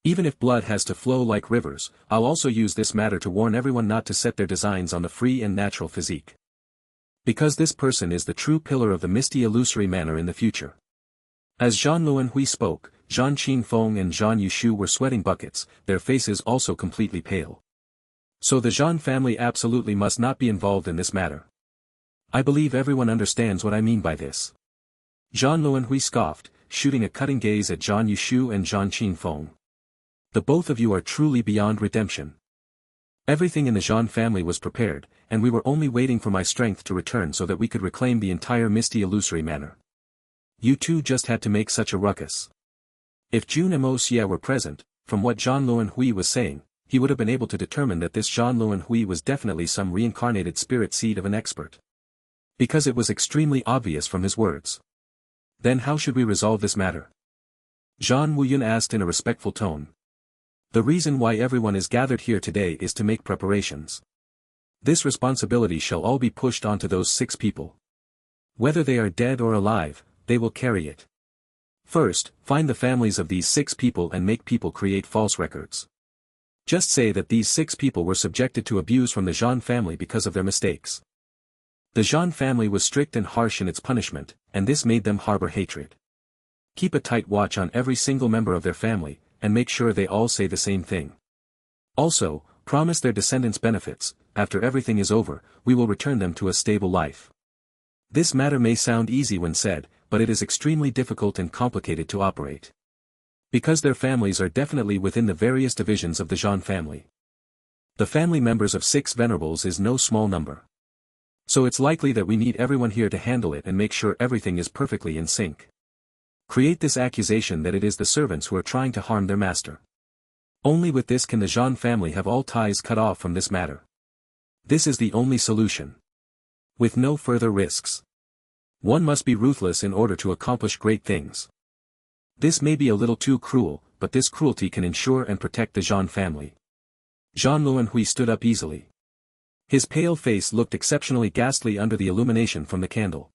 Speaker 1: Even if blood has to flow like rivers, I'll also use this matter to warn everyone not to set their designs on the free and natural physique. Because this person is the true pillar of the misty illusory manor in the future. As Jean Luanhui spoke, Jeanqin Fong and Zhan Yushu were sweating buckets, their faces also completely pale. So the Jean family absolutely must not be involved in this matter. I believe everyone understands what I mean by this. Jean Luanhui scoffed, shooting a cutting gaze at Zhan Yushu and Jeanqin Fong. The both of you are truly beyond redemption. Everything in the Jean family was prepared, and we were only waiting for my strength to return so that we could reclaim the entire misty illusory manor. You two just had to make such a ruckus. If Jun Moxie were present, from what Jean Luanhui was saying, he would have been able to determine that this Jean Luanhui was definitely some reincarnated spirit seed of an expert. Because it was extremely obvious from his words. Then how should we resolve this matter? Zhan Wuyun asked in a respectful tone. The reason why everyone is gathered here today is to make preparations. This responsibility shall all be pushed onto those 6 people. Whether they are dead or alive, they will carry it. First, find the families of these 6 people and make people create false records. Just say that these 6 people were subjected to abuse from the Jean family because of their mistakes. The Jean family was strict and harsh in its punishment, and this made them harbor hatred. Keep a tight watch on every single member of their family, and make sure they all say the same thing. Also, promise their descendants benefits. After everything is over, we will return them to a stable life. This matter may sound easy when said, but it is extremely difficult and complicated to operate. Because their families are definitely within the various divisions of the Jean family. The family members of 6 venerables is no small number. So it's likely that we need everyone here to handle it and make sure everything is perfectly in sync. Create this accusation that it is the servants who are trying to harm their master. Only with this can the Jean family have all ties cut off from this matter. This is the only solution. With no further risks. One must be ruthless in order to accomplish great things. This may be a little too cruel, but this cruelty can ensure and protect the Jean family. Jean Luanhui stood up easily. His pale face looked exceptionally ghastly under the illumination from the candle.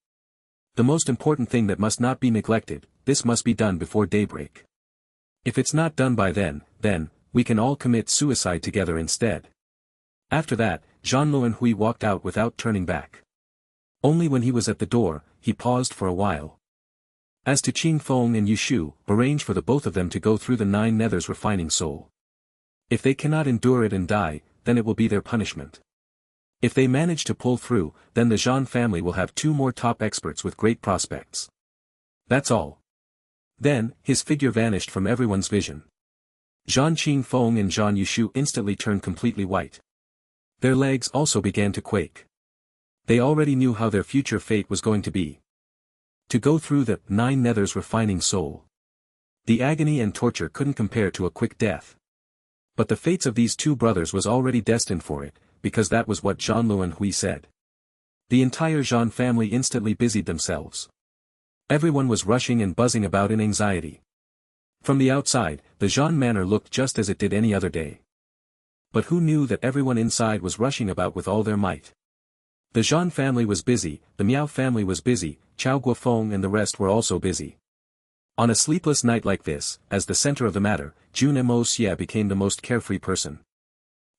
Speaker 1: The most important thing that must not be neglected, this must be done before daybreak. If it's not done by then, we can all commit suicide together instead. After that, Jean Luanhui walked out without turning back. Only when he was at the door, he paused for a while. As to Qin Fong and Yushu, arrange for the both of them to go through the 9 nethers refining soul. If they cannot endure it and die, then it will be their punishment. If they manage to pull through, then the Jean family will have 2 more top experts with great prospects. That's all. Then, his figure vanished from everyone's vision. Jeanqin Fong and Zhan Yushu instantly turned completely white. Their legs also began to quake. They already knew how their future fate was going to be. To go through the 9 nethers refining soul. The agony and torture couldn't compare to a quick death. But the fates of these 2 brothers was already destined for it, because that was what Jean Luanhui said. The entire Jean family instantly busied themselves. Everyone was rushing and buzzing about in anxiety. From the outside, the Jean manor looked just as it did any other day. But who knew that everyone inside was rushing about with all their might? The Jean family was busy, the Meow family was busy, Chao Guofeng and the rest were also busy. On a sleepless night like this, as the center of the matter, Jun Moxie became the most carefree person.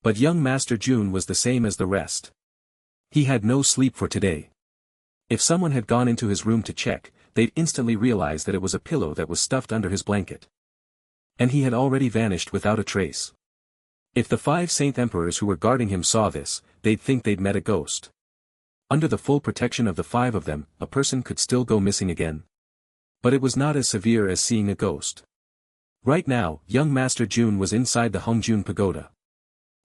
Speaker 1: But young Master Jun was the same as the rest. He had no sleep for today. If someone had gone into his room to check, they'd instantly realize that it was a pillow that was stuffed under his blanket. And he had already vanished without a trace. If the 5 Saint Emperors who were guarding him saw this, they'd think they'd met a ghost. Under the full protection of the 5 of them, a person could still go missing again. But it was not as severe as seeing a ghost. Right now, young Master Jun was inside the Hongjun Pagoda.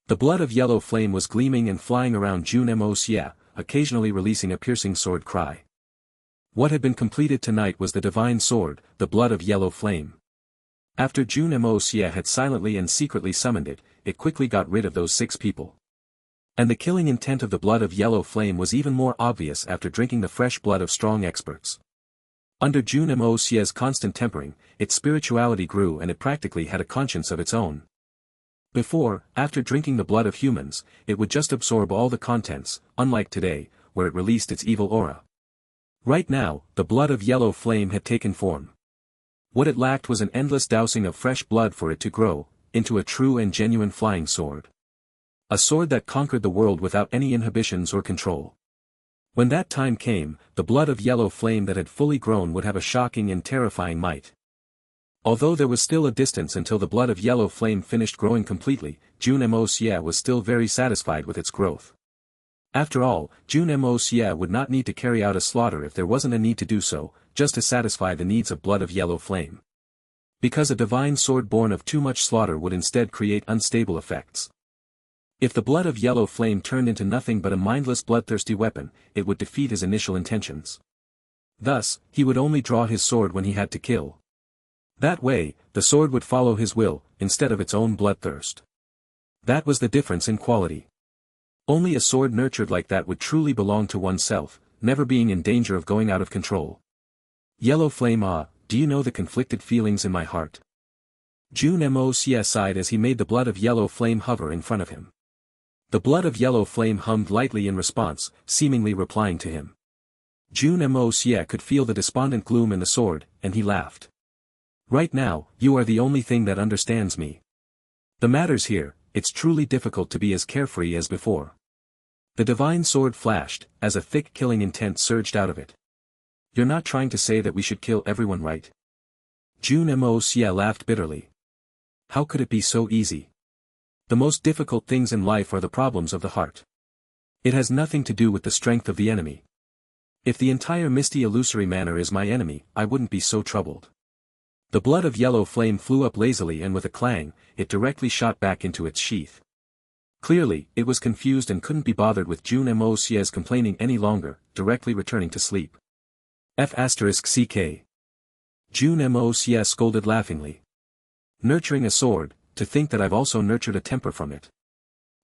Speaker 1: The blood of yellow flame was gleaming and flying around Jun Moxie, occasionally releasing a piercing sword cry. What had been completed tonight was the divine sword, the blood of yellow flame. After Jun Moxie had silently and secretly summoned it, it quickly got rid of those 6 people. And the killing intent of the blood of yellow flame was even more obvious after drinking the fresh blood of strong experts. Under Jun Moxie's constant tempering, its spirituality grew and it practically had a conscience of its own. Before, after drinking the blood of humans, it would just absorb all the contents, unlike today, where it released its evil aura. Right now, the blood of yellow flame had taken form. What it lacked was an endless dousing of fresh blood for it to grow into a true and genuine flying sword. A sword that conquered the world without any inhibitions or control. When that time came, the blood of yellow flame that had fully grown would have a shocking and terrifying might. Although there was still a distance until the blood of yellow flame finished growing completely, Jun Moxie was still very satisfied with its growth. After all, Jun Moxie would not need to carry out a slaughter if there wasn't a need to do so, just to satisfy the needs of blood of yellow flame. Because a divine sword born of too much slaughter would instead create unstable effects. If the blood of yellow flame turned into nothing but a mindless bloodthirsty weapon, it would defeat his initial intentions. Thus, he would only draw his sword when he had to kill. That way, the sword would follow his will, instead of its own bloodthirst. That was the difference in quality. Only a sword nurtured like that would truly belong to oneself, never being in danger of going out of control. Yellow flame, do you know the conflicted feelings in my heart? Jun Moxie sighed as he made the blood of yellow flame hover in front of him. The blood of yellow flame hummed lightly in response, seemingly replying to him. Jun Moxie could feel the despondent gloom in the sword, and he laughed. Right now, you are the only thing that understands me. The matters here, it's truly difficult to be as carefree as before. The divine sword flashed, as a thick killing intent surged out of it. You're not trying to say that we should kill everyone, right? Jun Moxie laughed bitterly. How could it be so easy? The most difficult things in life are the problems of the heart. It has nothing to do with the strength of the enemy. If the entire misty illusory manner is my enemy, I wouldn't be so troubled. The blood of yellow flame flew up lazily and with a clang, it directly shot back into its sheath. Clearly, it was confused and couldn't be bothered with Jun Moxie's complaining any longer, directly returning to sleep. F***ck. Jun Moxie scolded laughingly. Nurturing a sword, to think that I've also nurtured a temper from it.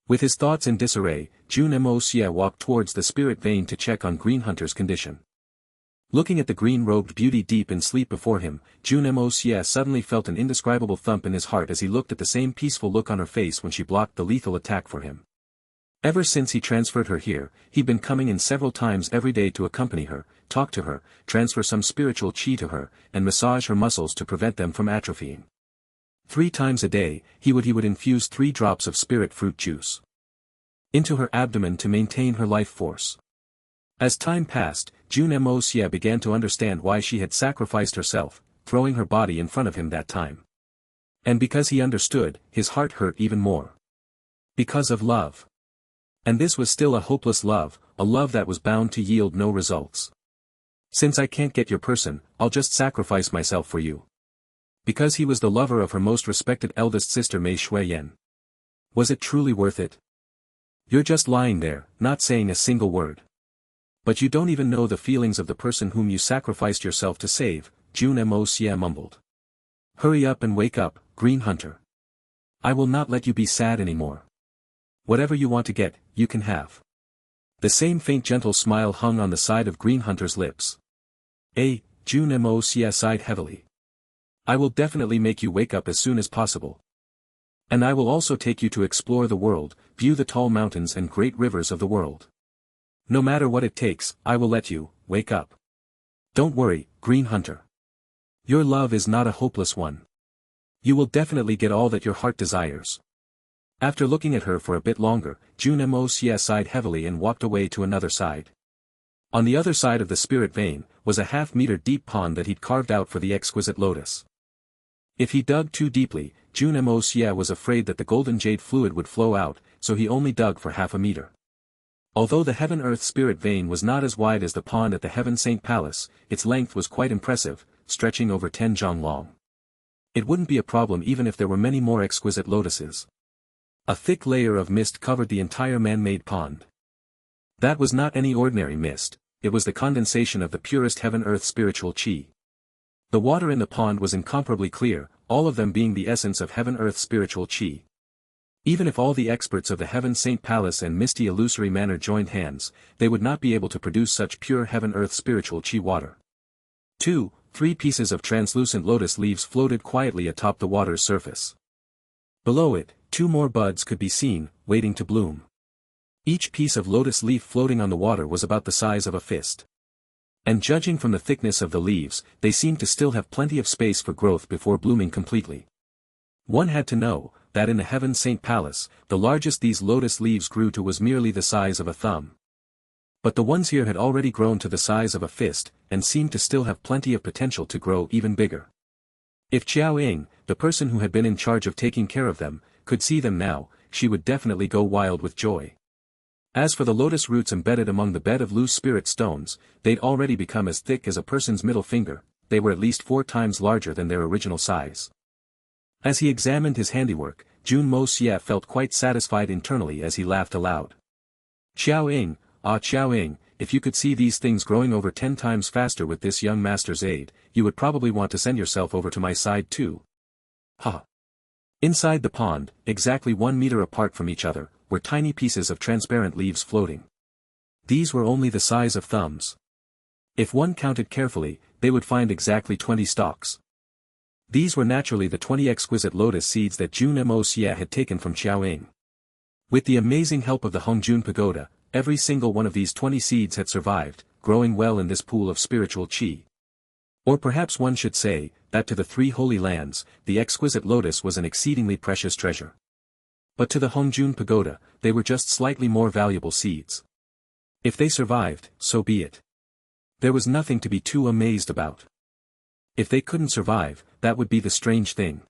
Speaker 1: With his thoughts in disarray, Jun Moxie walked towards the spirit vein to check on Green Hunter's condition. Looking at the green-robed beauty deep in sleep before him, Jun Moxie suddenly felt an indescribable thump in his heart as he looked at the same peaceful look on her face when she blocked the lethal attack for him. Ever since he transferred her here, he'd been coming in several times every day to accompany her, talk to her, transfer some spiritual chi to her, and massage her muscles to prevent them from atrophying. 3 times a day, he would infuse 3 drops of spirit fruit juice into her abdomen to maintain her life force. As time passed, Jun Moxie began to understand why she had sacrificed herself, throwing her body in front of him that time. And because he understood, his heart hurt even more. Because of love. And this was still a hopeless love, a love that was bound to yield no results. Since I can't get your person, I'll just sacrifice myself for you. Because he was the lover of her most respected eldest sister Mei Shuiyan. Was it truly worth it? You're just lying there, not saying a single word. But you don't even know the feelings of the person whom you sacrificed yourself to save, Jun Moxie mumbled. Hurry up and wake up, Green Hunter. I will not let you be sad anymore. Whatever you want to get, you can have. The same faint gentle smile hung on the side of Green Hunter's lips. Jun Moxie sighed heavily. I will definitely make you wake up as soon as possible. And I will also take you to explore the world, view the tall mountains and great rivers of the world. No matter what it takes, I will let you wake up. Don't worry, Green Hunter. Your love is not a hopeless one. You will definitely get all that your heart desires. After looking at her for a bit longer, Jun Moxie sighed heavily and walked away to another side. On the other side of the spirit vein, was a half-meter deep pond that he'd carved out for the exquisite lotus. If he dug too deeply, Jun Moxie was afraid that the golden jade fluid would flow out, so he only dug for half a meter. Although the Heaven-Earth spirit vein was not as wide as the pond at the Heaven Saint Palace, its length was quite impressive, stretching over 10 zhang long. It wouldn't be a problem even if there were many more exquisite lotuses. A thick layer of mist covered the entire man-made pond. That was not any ordinary mist, it was the condensation of the purest Heaven-Earth spiritual chi. The water in the pond was incomparably clear, all of them being the essence of Heaven-Earth spiritual chi. Even if all the experts of the Heaven Saint Palace and Misty Illusory Manor joined hands, they would not be able to produce such pure heaven-earth spiritual chi water. 2. 3 pieces of translucent lotus leaves floated quietly atop the water's surface. Below it, 2 more buds could be seen, waiting to bloom. Each piece of lotus leaf floating on the water was about the size of a fist. And judging from the thickness of the leaves, they seemed to still have plenty of space for growth before blooming completely. One had to know that in the Heaven Saint Palace, the largest these lotus leaves grew to was merely the size of a thumb. But the ones here had already grown to the size of a fist, and seemed to still have plenty of potential to grow even bigger. If Xiao Ying, the person who had been in charge of taking care of them, could see them now, she would definitely go wild with joy. As for the lotus roots embedded among the bed of loose spirit stones, they'd already become as thick as a person's middle finger. They were at least 4 times larger than their original size. As he examined his handiwork, Jun Moxie felt quite satisfied internally as he laughed aloud. Xiao Ying, Xiao Ying, if you could see these things growing over 10 times faster with this young master's aid, you would probably want to send yourself over to my side too. Ha! Inside the pond, exactly 1 meter apart from each other, were tiny pieces of transparent leaves floating. These were only the size of thumbs. If one counted carefully, they would find exactly 20 stalks. These were naturally the 20 exquisite lotus seeds that Jun Moxie had taken from Xiao Ying. With the amazing help of the Hongjun Pagoda, every single one of these 20 seeds had survived, growing well in this pool of spiritual qi. Or perhaps one should say, that to the 3 holy lands, the exquisite lotus was an exceedingly precious treasure. But to the Hongjun Pagoda, they were just slightly more valuable seeds. If they survived, so be it. There was nothing to be too amazed about. If they couldn't survive, that would be the strange thing.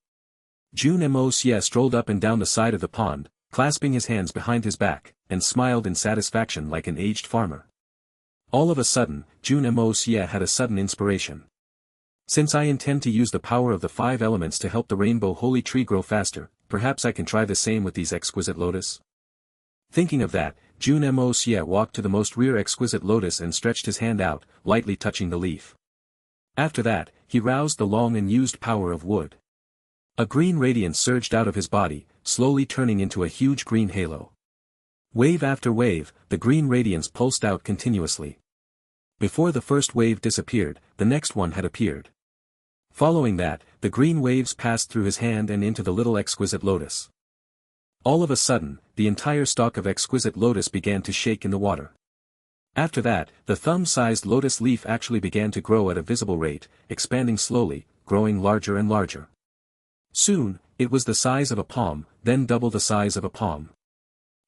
Speaker 1: Jun Moxie strolled up and down the side of the pond, clasping his hands behind his back, and smiled in satisfaction like an aged farmer. All of a sudden, Jun Moxie had a sudden inspiration. Since I intend to use the power of the 5 elements to help the rainbow holy tree grow faster, perhaps I can try the same with these exquisite lotus? Thinking of that, Jun Moxie walked to the most rear exquisite lotus and stretched his hand out, lightly touching the leaf. After that, he roused the long and used power of wood. A green radiance surged out of his body, slowly turning into a huge green halo. Wave after wave, the green radiance pulsed out continuously. Before the first wave disappeared, the next one had appeared. Following that, the green waves passed through his hand and into the little exquisite lotus. All of a sudden, the entire stalk of exquisite lotus began to shake in the water. After that, the thumb-sized lotus leaf actually began to grow at a visible rate, expanding slowly, growing larger and larger. Soon, it was the size of a palm, then double the size of a palm.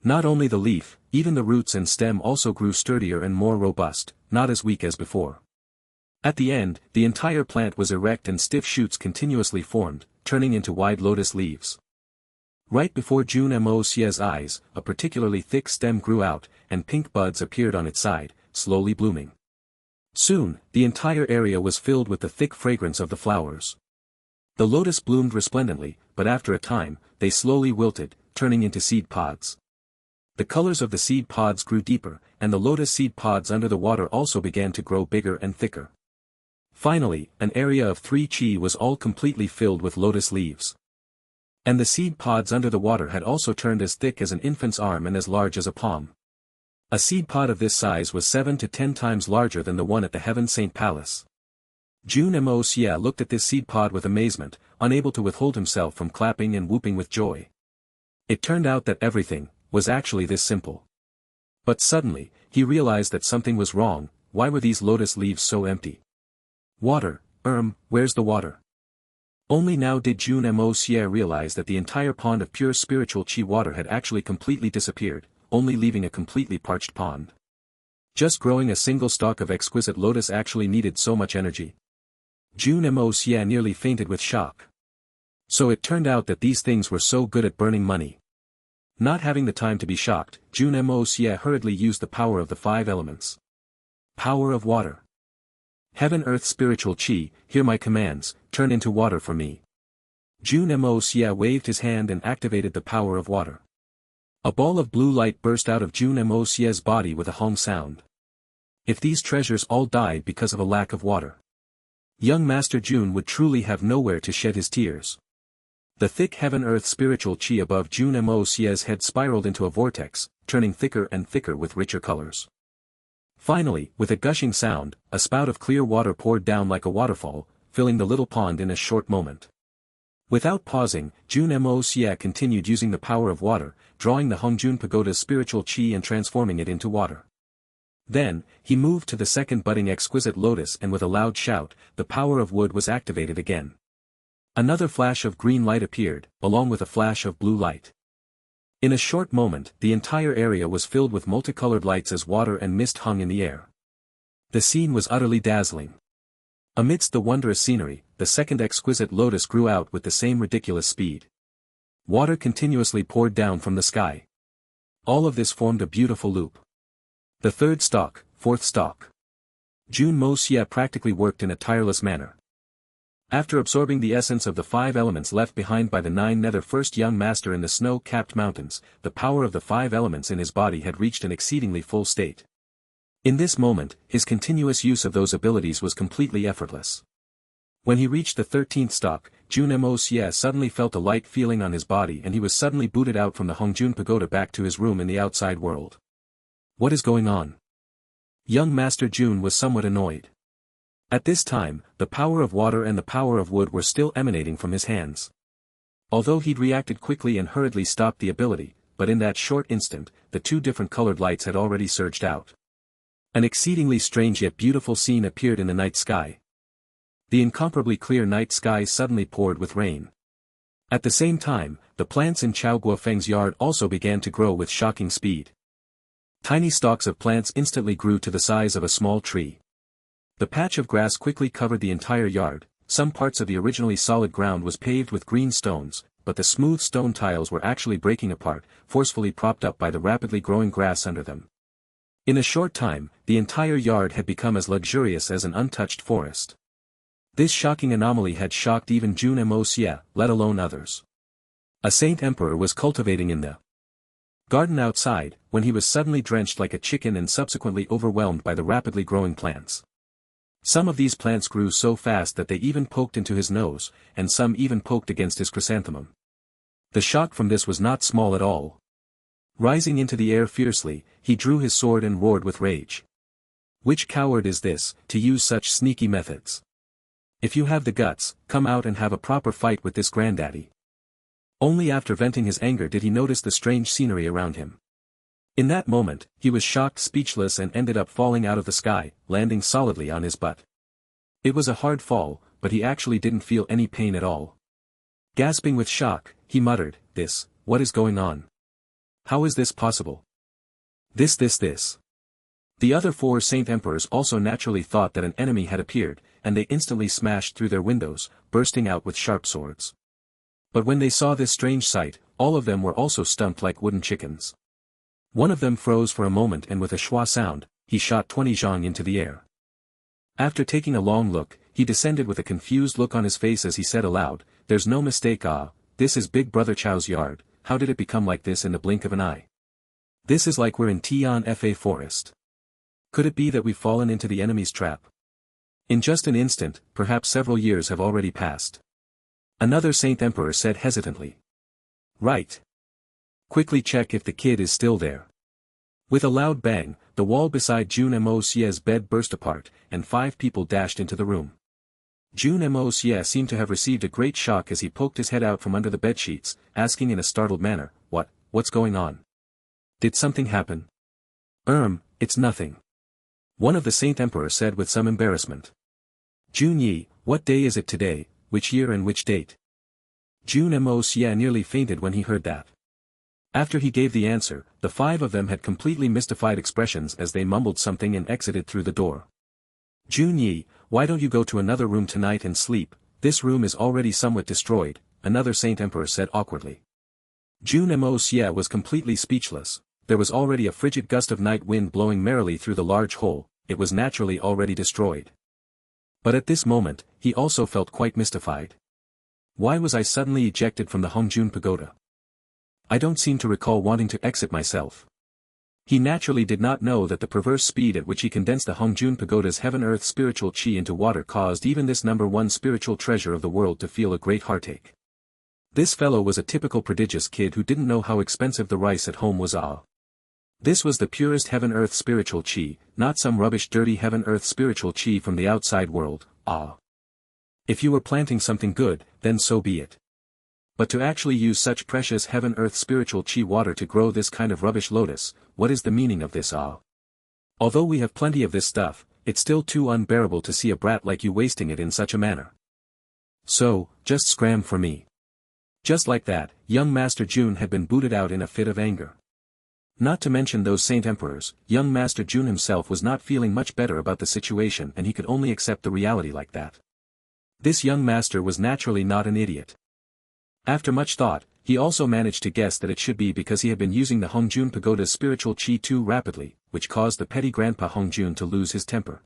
Speaker 1: Not only the leaf, even the roots and stem also grew sturdier and more robust, not as weak as before. At the end, the entire plant was erect and stiff shoots continuously formed, turning into wide lotus leaves. Right before Jun Moxie's eyes, a particularly thick stem grew out, and pink buds appeared on its side, slowly blooming. Soon, the entire area was filled with the thick fragrance of the flowers. The lotus bloomed resplendently, but after a time, they slowly wilted, turning into seed pods. The colors of the seed pods grew deeper, and the lotus seed pods under the water also began to grow bigger and thicker. Finally, an area of 3 qi was all completely filled with lotus leaves. And the seed pods under the water had also turned as thick as an infant's arm and as large as a palm. A seed pod of this size was 7 to 10 times larger than the one at the Heaven Saint Palace. Jun Moxie looked at this seed pod with amazement, unable to withhold himself from clapping and whooping with joy. It turned out that everything was actually this simple. But suddenly, he realized that something was wrong. Why were these lotus leaves so empty? Water, where's the water? Only now did Jun Moxie realize that the entire pond of pure spiritual qi water had actually completely disappeared, only leaving a completely parched pond. Just growing a single stalk of exquisite lotus actually needed so much energy. Jun Moxie nearly fainted with shock. So it turned out that these things were so good at burning money. Not having the time to be shocked, Jun Moxie hurriedly used the power of the 5 elements. Power of water. Heaven earth spiritual qi, hear my commands, turn into water for me. Jun Moxie waved his hand and activated the power of water. A ball of blue light burst out of Jun Moxie's body with a hum sound. If these treasures all died because of a lack of water, young Master Jun would truly have nowhere to shed his tears. The thick heaven-earth spiritual qi above Jun Moxie's head spiraled into a vortex, turning thicker and thicker with richer colors. Finally, with a gushing sound, a spout of clear water poured down like a waterfall, filling the little pond in a short moment. Without pausing, Jun Moxie continued using the power of water, drawing the Hongjun Pagoda's spiritual qi and transforming it into water. Then, he moved to the second budding exquisite lotus and with a loud shout, the power of wood was activated again. Another flash of green light appeared, along with a flash of blue light. In a short moment, the entire area was filled with multicolored lights as water and mist hung in the air. The scene was utterly dazzling. Amidst the wondrous scenery, the second exquisite lotus grew out with the same ridiculous speed. Water continuously poured down from the sky. All of this formed a beautiful loop. The third stalk, fourth stalk. Jun Moxie practically worked in a tireless manner. After absorbing the essence of the 5 elements left behind by the 9 nether first young master in the snow-capped mountains, the power of the 5 elements in his body had reached an exceedingly full state. In this moment, his continuous use of those abilities was completely effortless. When he reached the 13th stalk, Jun Moxie suddenly felt a light feeling on his body and he was suddenly booted out from the Hongjun Pagoda back to his room in the outside world. What is going on? Young Master Jun was somewhat annoyed. At this time, the power of water and the power of wood were still emanating from his hands. Although he'd reacted quickly and hurriedly stopped the ability, but in that short instant, the 2 different colored lights had already surged out. An exceedingly strange yet beautiful scene appeared in the night sky. The incomparably clear night sky suddenly poured with rain. At the same time, the plants in Chao Guofeng's yard also began to grow with shocking speed. Tiny stalks of plants instantly grew to the size of a small tree. The patch of grass quickly covered the entire yard, some parts of the originally solid ground was paved with green stones, but the smooth stone tiles were actually breaking apart, forcefully propped up by the rapidly growing grass under them. In a short time, the entire yard had become as luxurious as an untouched forest. This shocking anomaly had shocked even Jun Moxie, let alone others. A Saint Emperor was cultivating in the garden outside, when he was suddenly drenched like a chicken and subsequently overwhelmed by the rapidly growing plants. Some of these plants grew so fast that they even poked into his nose, and some even poked against his chrysanthemum. The shock from this was not small at all. Rising into the air fiercely, he drew his sword and roared with rage. Which coward is this, to use such sneaky methods? If you have the guts, come out and have a proper fight with this granddaddy. Only after venting his anger did he notice the strange scenery around him. In that moment, he was shocked speechless and ended up falling out of the sky, landing solidly on his butt. It was a hard fall, but he actually didn't feel any pain at all. Gasping with shock, he muttered, what is going on? How is this possible? This. The other 4 Saint Emperors also naturally thought that an enemy had appeared, and they instantly smashed through their windows, bursting out with sharp swords. But when they saw this strange sight, all of them were also stumped like wooden chickens. One of them froze for a moment and with a schwa sound, he shot 20 zhang into the air. After taking a long look, he descended with a confused look on his face as he said aloud, "There's no mistake, this is Big Brother Chao's yard. How did it become like this in the blink of an eye? This is like we're in Tian Fa forest. Could it be that we've fallen into the enemy's trap?" In just an instant, perhaps several years have already passed. Another Saint Emperor said hesitantly. "Right. Quickly check if the kid is still there." With a loud bang, the wall beside Jun Moxie's bed burst apart, and 5 people dashed into the room. Jun Moxie seemed to have received a great shock as he poked his head out from under the bedsheets, asking in a startled manner, What's going on? Did something happen?" It's nothing." One of the Saint Emperor said with some embarrassment. "Jun Yi, what day is it today, which year and which date?" Jun Moxie nearly fainted when he heard that. After he gave the answer, the 5 of them had completely mystified expressions as they mumbled something and exited through the door. "Jun Yi, why don't you go to another room tonight and sleep? This room is already somewhat destroyed," another Saint Emperor said awkwardly. Jun Moxie was completely speechless. There was already a frigid gust of night wind blowing merrily through the large hole, it was naturally already destroyed. But at this moment, he also felt quite mystified. Why was I suddenly ejected from the Hongjun Pagoda? I don't seem to recall wanting to exit myself. He naturally did not know that the perverse speed at which he condensed the Hongjun Pagoda's heaven-earth spiritual qi into water caused even this number 1 spiritual treasure of the world to feel a great heartache. This fellow was a typical prodigious kid who didn't know how expensive the rice at home was. This was the purest heaven-earth spiritual chi, not some rubbish dirty heaven-earth spiritual chi from the outside world. If you were planting something good, then so be it. But to actually use such precious heaven-earth spiritual chi water to grow this kind of rubbish lotus, what is the meaning of this? Although we have plenty of this stuff, it's still too unbearable to see a brat like you wasting it in such a manner. So, just scram for me. Just like that, young Master Jun had been booted out in a fit of anger. Not to mention those Saint Emperors, young Master Jun himself was not feeling much better about the situation and he could only accept the reality like that. This young master was naturally not an idiot. After much thought, he also managed to guess that it should be because he had been using the Hongjun Pagoda's spiritual chi too rapidly, which caused the petty grandpa Hongjun to lose his temper.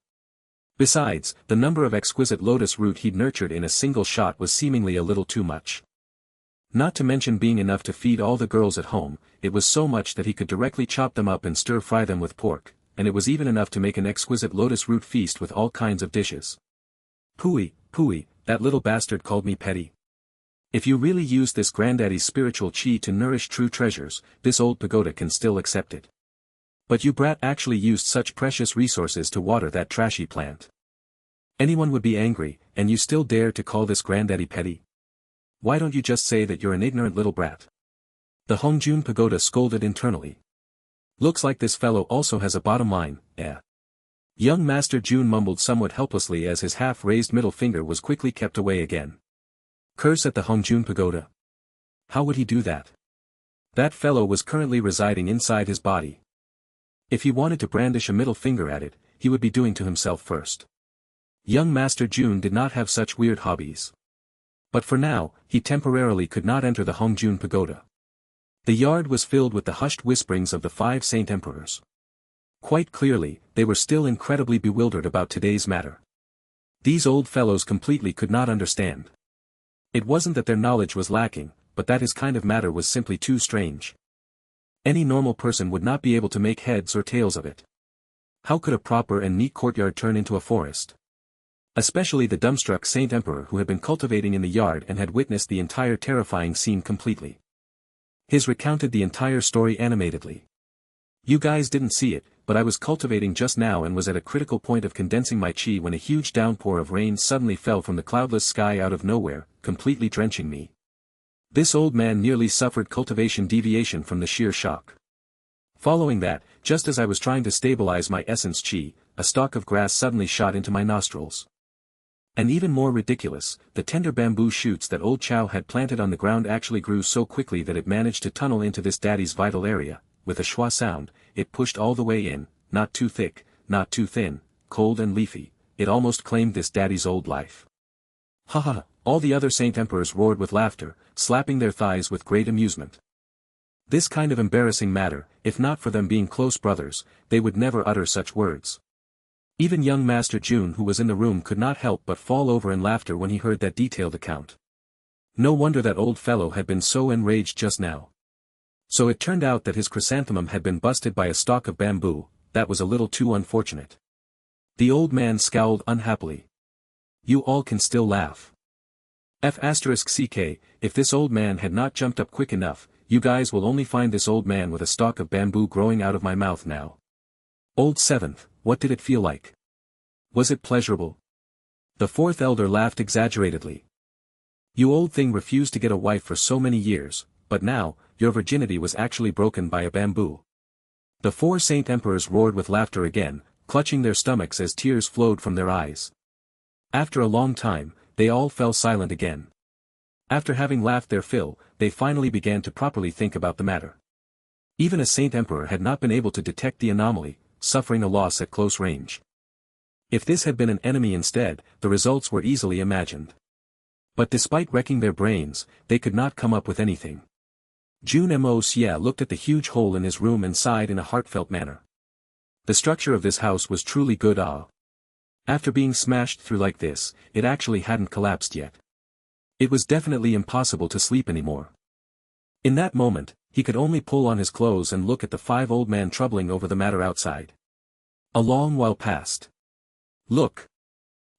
Speaker 1: Besides, the number of exquisite lotus root he'd nurtured in a single shot was seemingly a little too much. Not to mention being enough to feed all the girls at home, it was so much that he could directly chop them up and stir-fry them with pork, and it was even enough to make an exquisite lotus root feast with all kinds of dishes. Pooey, that little bastard called me petty. If you really used this granddaddy's spiritual chi to nourish true treasures, this old pagoda can still accept it. But you brat actually used such precious resources to water that trashy plant. Anyone would be angry, and you still dare to call this granddaddy petty? Why don't you just say that you're an ignorant little brat? The Hongjun Pagoda scolded internally. Looks like this fellow also has a bottom line, eh? Young Master Jun mumbled somewhat helplessly as his half-raised middle finger was quickly kept away again. Curse at the Hongjun Pagoda. How would he do that? That fellow was currently residing inside his body. If he wanted to brandish a middle finger at it, he would be doing to himself first. Young Master Jun did not have such weird hobbies. But for now, he temporarily could not enter the Hongjun Pagoda. The yard was filled with the hushed whisperings of the 5 Saint Emperors. Quite clearly, they were still incredibly bewildered about today's matter. These old fellows completely could not understand. It wasn't that their knowledge was lacking, but that his kind of matter was simply too strange. Any normal person would not be able to make heads or tails of it. How could a proper and neat courtyard turn into a forest? Especially the dumbstruck Saint Emperor who had been cultivating in the yard and had witnessed the entire terrifying scene completely. His recounted the entire story animatedly. You guys didn't see it, but I was cultivating just now and was at a critical point of condensing my chi when a huge downpour of rain suddenly fell from the cloudless sky out of nowhere, completely drenching me. This old man nearly suffered cultivation deviation from the sheer shock. Following that, just as I was trying to stabilize my essence chi, a stalk of grass suddenly shot into my nostrils. And even more ridiculous, the tender bamboo shoots that old Chow had planted on the ground actually grew so quickly that it managed to tunnel into this daddy's vital area. With a schwa sound, it pushed all the way in, not too thick, not too thin, cold and leafy, it almost claimed this daddy's old life. Ha ha, all the other Saint Emperors roared with laughter, slapping their thighs with great amusement. This kind of embarrassing matter, if not for them being close brothers, they would never utter such words. Even young Master Jun who was in the room could not help but fall over in laughter when he heard that detailed account. No wonder that old fellow had been so enraged just now. So it turned out that his chrysanthemum had been busted by a stalk of bamboo, that was a little too unfortunate. The old man scowled unhappily. You all can still laugh. F***ck, if this old man had not jumped up quick enough, you guys will only find this old man with a stalk of bamboo growing out of my mouth now. Old Seventh, what did it feel like? Was it pleasurable? The 4th elder laughed exaggeratedly. You old thing refused to get a wife for so many years, but now, your virginity was actually broken by a bamboo. The 4 Saint Emperors roared with laughter again, clutching their stomachs as tears flowed from their eyes. After a long time, they all fell silent again. After having laughed their fill, they finally began to properly think about the matter. Even a Saint Emperor had not been able to detect the anomaly, suffering a loss at close range. If this had been an enemy instead, the results were easily imagined. But despite wrecking their brains, they could not come up with anything. Jun Moxie looked at the huge hole in his room and sighed in a heartfelt manner. The structure of this house was truly good. After being smashed through like this, it actually hadn't collapsed yet. It was definitely impossible to sleep anymore. In that moment, he could only pull on his clothes and look at the 5 old men troubling over the matter outside. A long while passed. Look.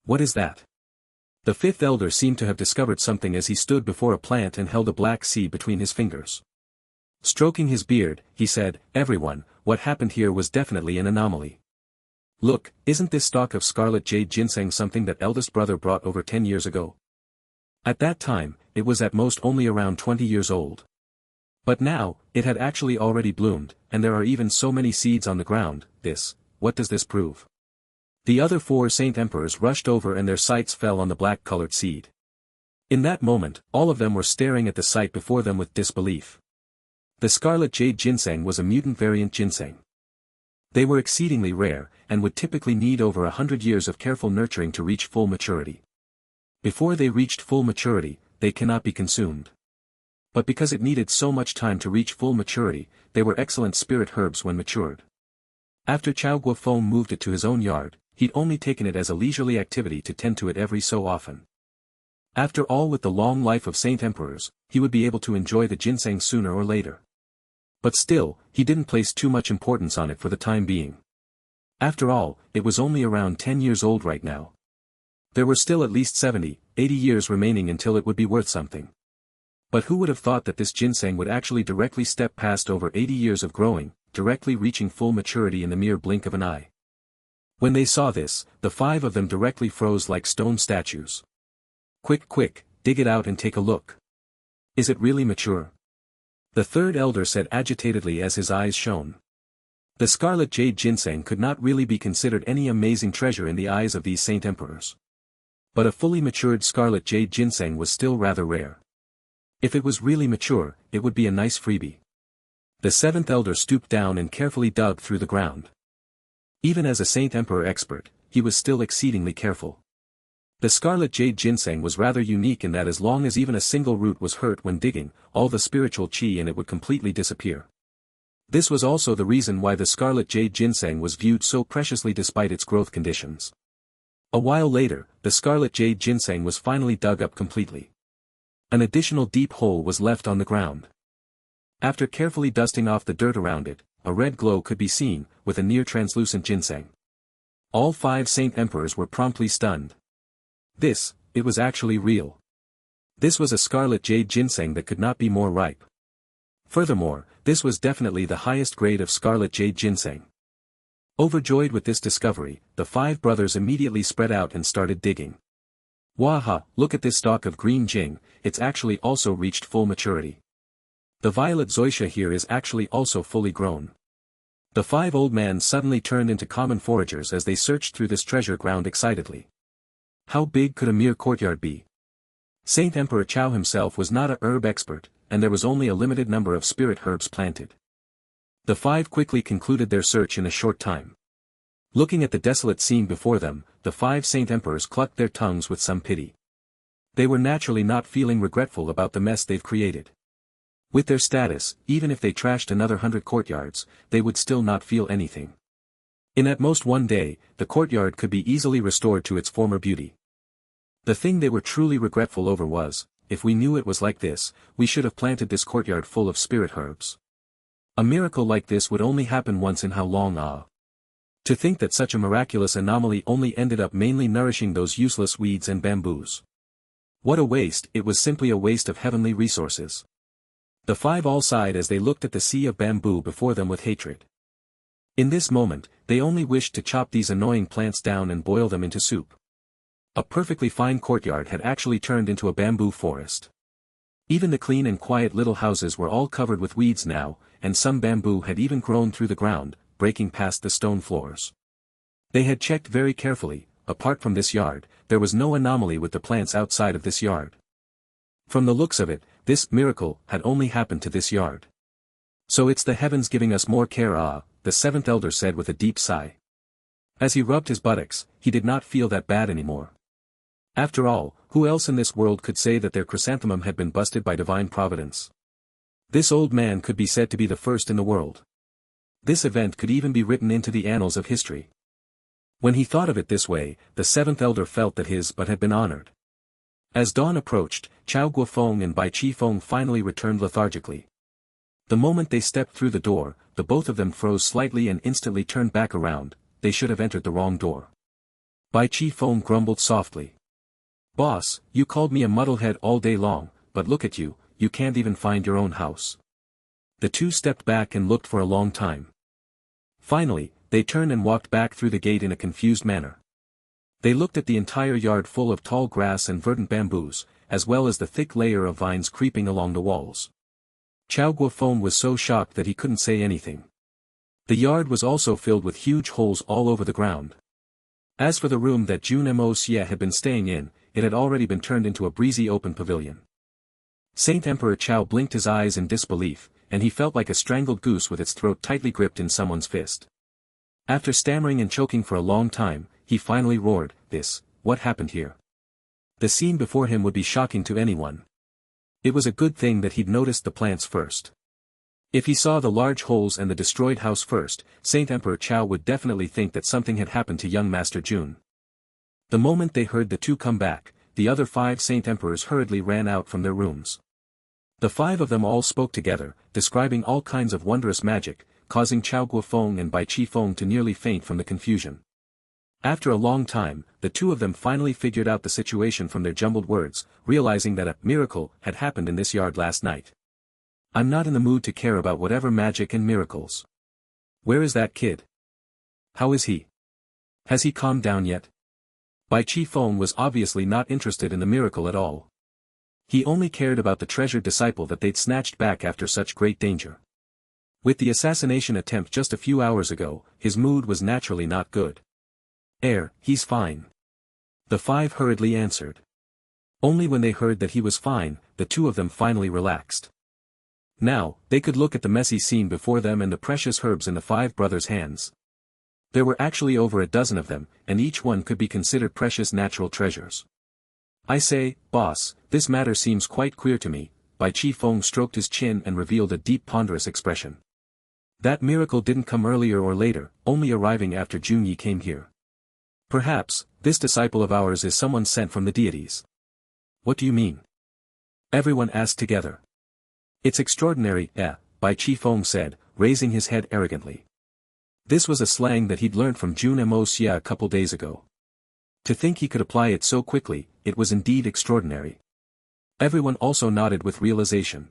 Speaker 1: What is that? The fifth elder seemed to have discovered something as he stood before a plant and held a black seed between his fingers. Stroking his beard, he said, "Everyone, what happened here was definitely an anomaly. Look, isn't this stalk of scarlet jade ginseng something that eldest brother brought over 10 years ago? At that time, it was at most only around 20 years old. But now, it had actually already bloomed, and there are even so many seeds on the ground. What does this prove?" The other four Saint Emperors rushed over and their sights fell on the black-colored seed. In that moment, all of them were staring at the sight before them with disbelief. The scarlet jade ginseng was a mutant variant ginseng. They were exceedingly rare, and would typically need over 100 years of careful nurturing to reach full maturity. Before they reached full maturity, they cannot be consumed. But because it needed so much time to reach full maturity, they were excellent spirit herbs when matured. After Chao Guofeng moved it to his own yard, he'd only taken it as a leisurely activity to tend to it every so often. After all, with the long life of Saint Emperors, he would be able to enjoy the ginseng sooner or later. But still, he didn't place too much importance on it for the time being. After all, it was only around 10 years old right now. There were still at least 70, 80 years remaining until it would be worth something. But who would have thought that this ginseng would actually directly step past over 80 years of growing, directly reaching full maturity in the mere blink of an eye? When they saw this, the five of them directly froze like stone statues. Quick, dig it out and take a look. Is it really mature?" The third elder said agitatedly as his eyes shone. The scarlet jade ginseng could not really be considered any amazing treasure in the eyes of these Saint Emperors. But a fully matured scarlet jade ginseng was still rather rare. If it was really mature, it would be a nice freebie. The seventh elder stooped down and carefully dug through the ground. Even as a Saint Emperor expert, he was still exceedingly careful. The scarlet jade ginseng was rather unique in that as long as even a single root was hurt when digging, all the spiritual qi in it would completely disappear. This was also the reason why the scarlet jade ginseng was viewed so preciously despite its growth conditions. A while later, the scarlet jade ginseng was finally dug up completely. An additional deep hole was left on the ground. After carefully dusting off the dirt around it, a red glow could be seen, with a near-translucent ginseng. All five Saint Emperors were promptly stunned. It was actually real. This was a scarlet jade ginseng that could not be more ripe. Furthermore, this was definitely the highest grade of scarlet jade ginseng. Overjoyed with this discovery, the five brothers immediately spread out and started digging. "Waha, look at this stalk of green jing, it's actually also reached full maturity. The violet zoysia here is actually also fully grown." The five old men suddenly turned into common foragers as they searched through this treasure ground excitedly. How big could a mere courtyard be? Saint Emperor Chao himself was not a herb expert, and there was only a limited number of spirit herbs planted. The five quickly concluded their search in a short time. Looking at the desolate scene before them, the five Saint Emperors clucked their tongues with some pity. They were naturally not feeling regretful about the mess they've created. With their status, even if they trashed another 100 courtyards, they would still not feel anything. In at most one day, the courtyard could be easily restored to its former beauty. The thing they were truly regretful over was, if we knew it was like this, we should have planted this courtyard full of spirit herbs. A miracle like this would only happen once in how long To think that such a miraculous anomaly only ended up mainly nourishing those useless weeds and bamboos. What a waste! It was simply a waste of heavenly resources. The five all sighed as they looked at the sea of bamboo before them with hatred. In this moment, they only wished to chop these annoying plants down and boil them into soup. A perfectly fine courtyard had actually turned into a bamboo forest. Even the clean and quiet little houses were all covered with weeds now, and some bamboo had even grown through the ground, breaking past the stone floors. They had checked very carefully, apart from this yard, there was no anomaly with the plants outside of this yard. From the looks of it, this miracle had only happened to this yard. So it's the heavens giving us more care, the seventh elder said with a deep sigh. As he rubbed his buttocks, he did not feel that bad anymore. After all, who else in this world could say that their chrysanthemum had been busted by divine providence? This old man could be said to be the first in the world. This event could even be written into the annals of history. When he thought of it this way, the seventh elder felt that his but had been honored. As dawn approached, Chao Guofeng and Bai Qifeng finally returned lethargically. The moment they stepped through the door, the both of them froze slightly and instantly turned back around. They should have entered the wrong door. Bai Qifeng grumbled softly. Boss, you called me a muddlehead all day long, but look at you, you can't even find your own house. The two stepped back and looked for a long time. Finally, they turned and walked back through the gate in a confused manner. They looked at the entire yard full of tall grass and verdant bamboos, as well as the thick layer of vines creeping along the walls. Chao Guofeng was so shocked that he couldn't say anything. The yard was also filled with huge holes all over the ground. As for the room that Jun Moxie had been staying in, it had already been turned into a breezy open pavilion. Saint Emperor Chao blinked his eyes in disbelief, and he felt like a strangled goose with its throat tightly gripped in someone's fist. After stammering and choking for a long time, he finally roared, what happened here? The scene before him would be shocking to anyone. It was a good thing that he'd noticed the plants first. If he saw the large holes and the destroyed house first, Saint Emperor Chao would definitely think that something had happened to young Master Jun. The moment they heard the two come back, the other 5 Saint Emperors hurriedly ran out from their rooms. The 5 of them all spoke together, describing all kinds of wondrous magic, causing Chao Guofeng and Bai Chi Feng to nearly faint from the confusion. After a long time, the 2 of them finally figured out the situation from their jumbled words, realizing that a miracle had happened in this yard last night. I'm not in the mood to care about whatever magic and miracles. Where is that kid? How is he? Has he calmed down yet? Bai Chi Feng was obviously not interested in the miracle at all. He only cared about the treasured disciple that they'd snatched back after such great danger. With the assassination attempt just a few hours ago, his mood was naturally not good. Heir, he's fine. The 5 hurriedly answered. Only when they heard that he was fine, the 2 of them finally relaxed. Now, they could look at the messy scene before them and the precious herbs in the 5 brothers' hands. There were actually over a dozen of them, and each one could be considered precious natural treasures. I say, boss, this matter seems quite queer to me. Bai Chi Feng stroked his chin and revealed a deep ponderous expression. That miracle didn't come earlier or later, only arriving after Jun Yi came here. Perhaps, this disciple of ours is someone sent from the deities. What do you mean? Everyone asked together. It's extraordinary, Bai Chi Feng said, raising his head arrogantly. This was a slang that he'd learned from Jun Moxie a couple days ago. To think he could apply it so quickly, it was indeed extraordinary. Everyone also nodded with realization.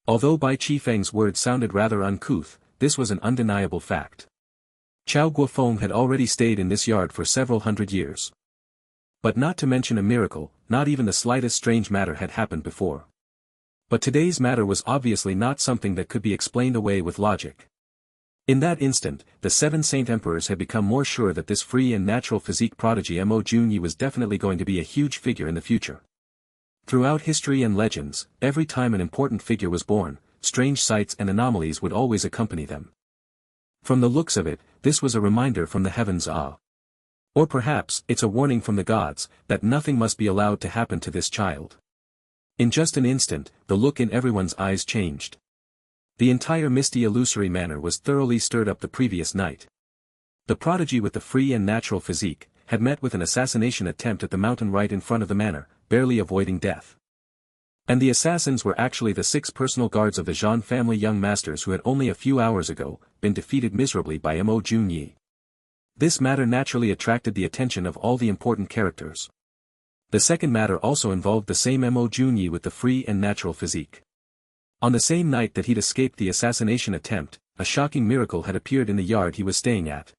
Speaker 1: Although Bai Chi Feng's words sounded rather uncouth, this was an undeniable fact. Chao Guofeng had already stayed in this yard for several hundred years. But not to mention a miracle, not even the slightest strange matter had happened before. But today's matter was obviously not something that could be explained away with logic. In that instant, the 7 Saint Emperors had become more sure that this free and natural physique prodigy Mo Jun Yi was definitely going to be a huge figure in the future. Throughout history and legends, every time an important figure was born, strange sights and anomalies would always accompany them. From the looks of it, this was a reminder from the heavens. Or perhaps, it's a warning from the gods, that nothing must be allowed to happen to this child. In just an instant, the look in everyone's eyes changed. The entire misty illusory manor was thoroughly stirred up the previous night. The prodigy with the free and natural physique, had met with an assassination attempt at the mountain right in front of the manor, barely avoiding death. And the assassins were actually the 6 personal guards of the Jean family young masters who had only a few hours ago, been defeated miserably by Mo Jun Yi. This matter naturally attracted the attention of all the important characters. The second matter also involved the same Mo Jun Yi with the free and natural physique. On the same night that he'd escaped the assassination attempt, a shocking miracle had appeared in the yard he was staying at.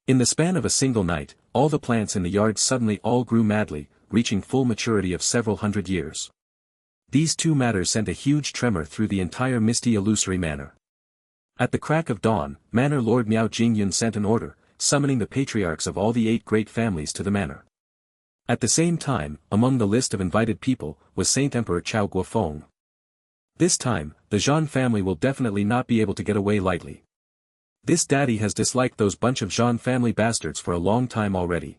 Speaker 1: In the span of a single night, all the plants in the yard suddenly all grew madly, reaching full maturity of several hundred years. These 2 matters sent a huge tremor through the entire misty illusory manor. At the crack of dawn, Manor Lord Miao Jingyun sent an order, summoning the patriarchs of all the 8 great families to the manor. At the same time, among the list of invited people, was Saint Emperor Chao Guofeng. This time, the Jean family will definitely not be able to get away lightly. This daddy has disliked those bunch of Jean family bastards for a long time already.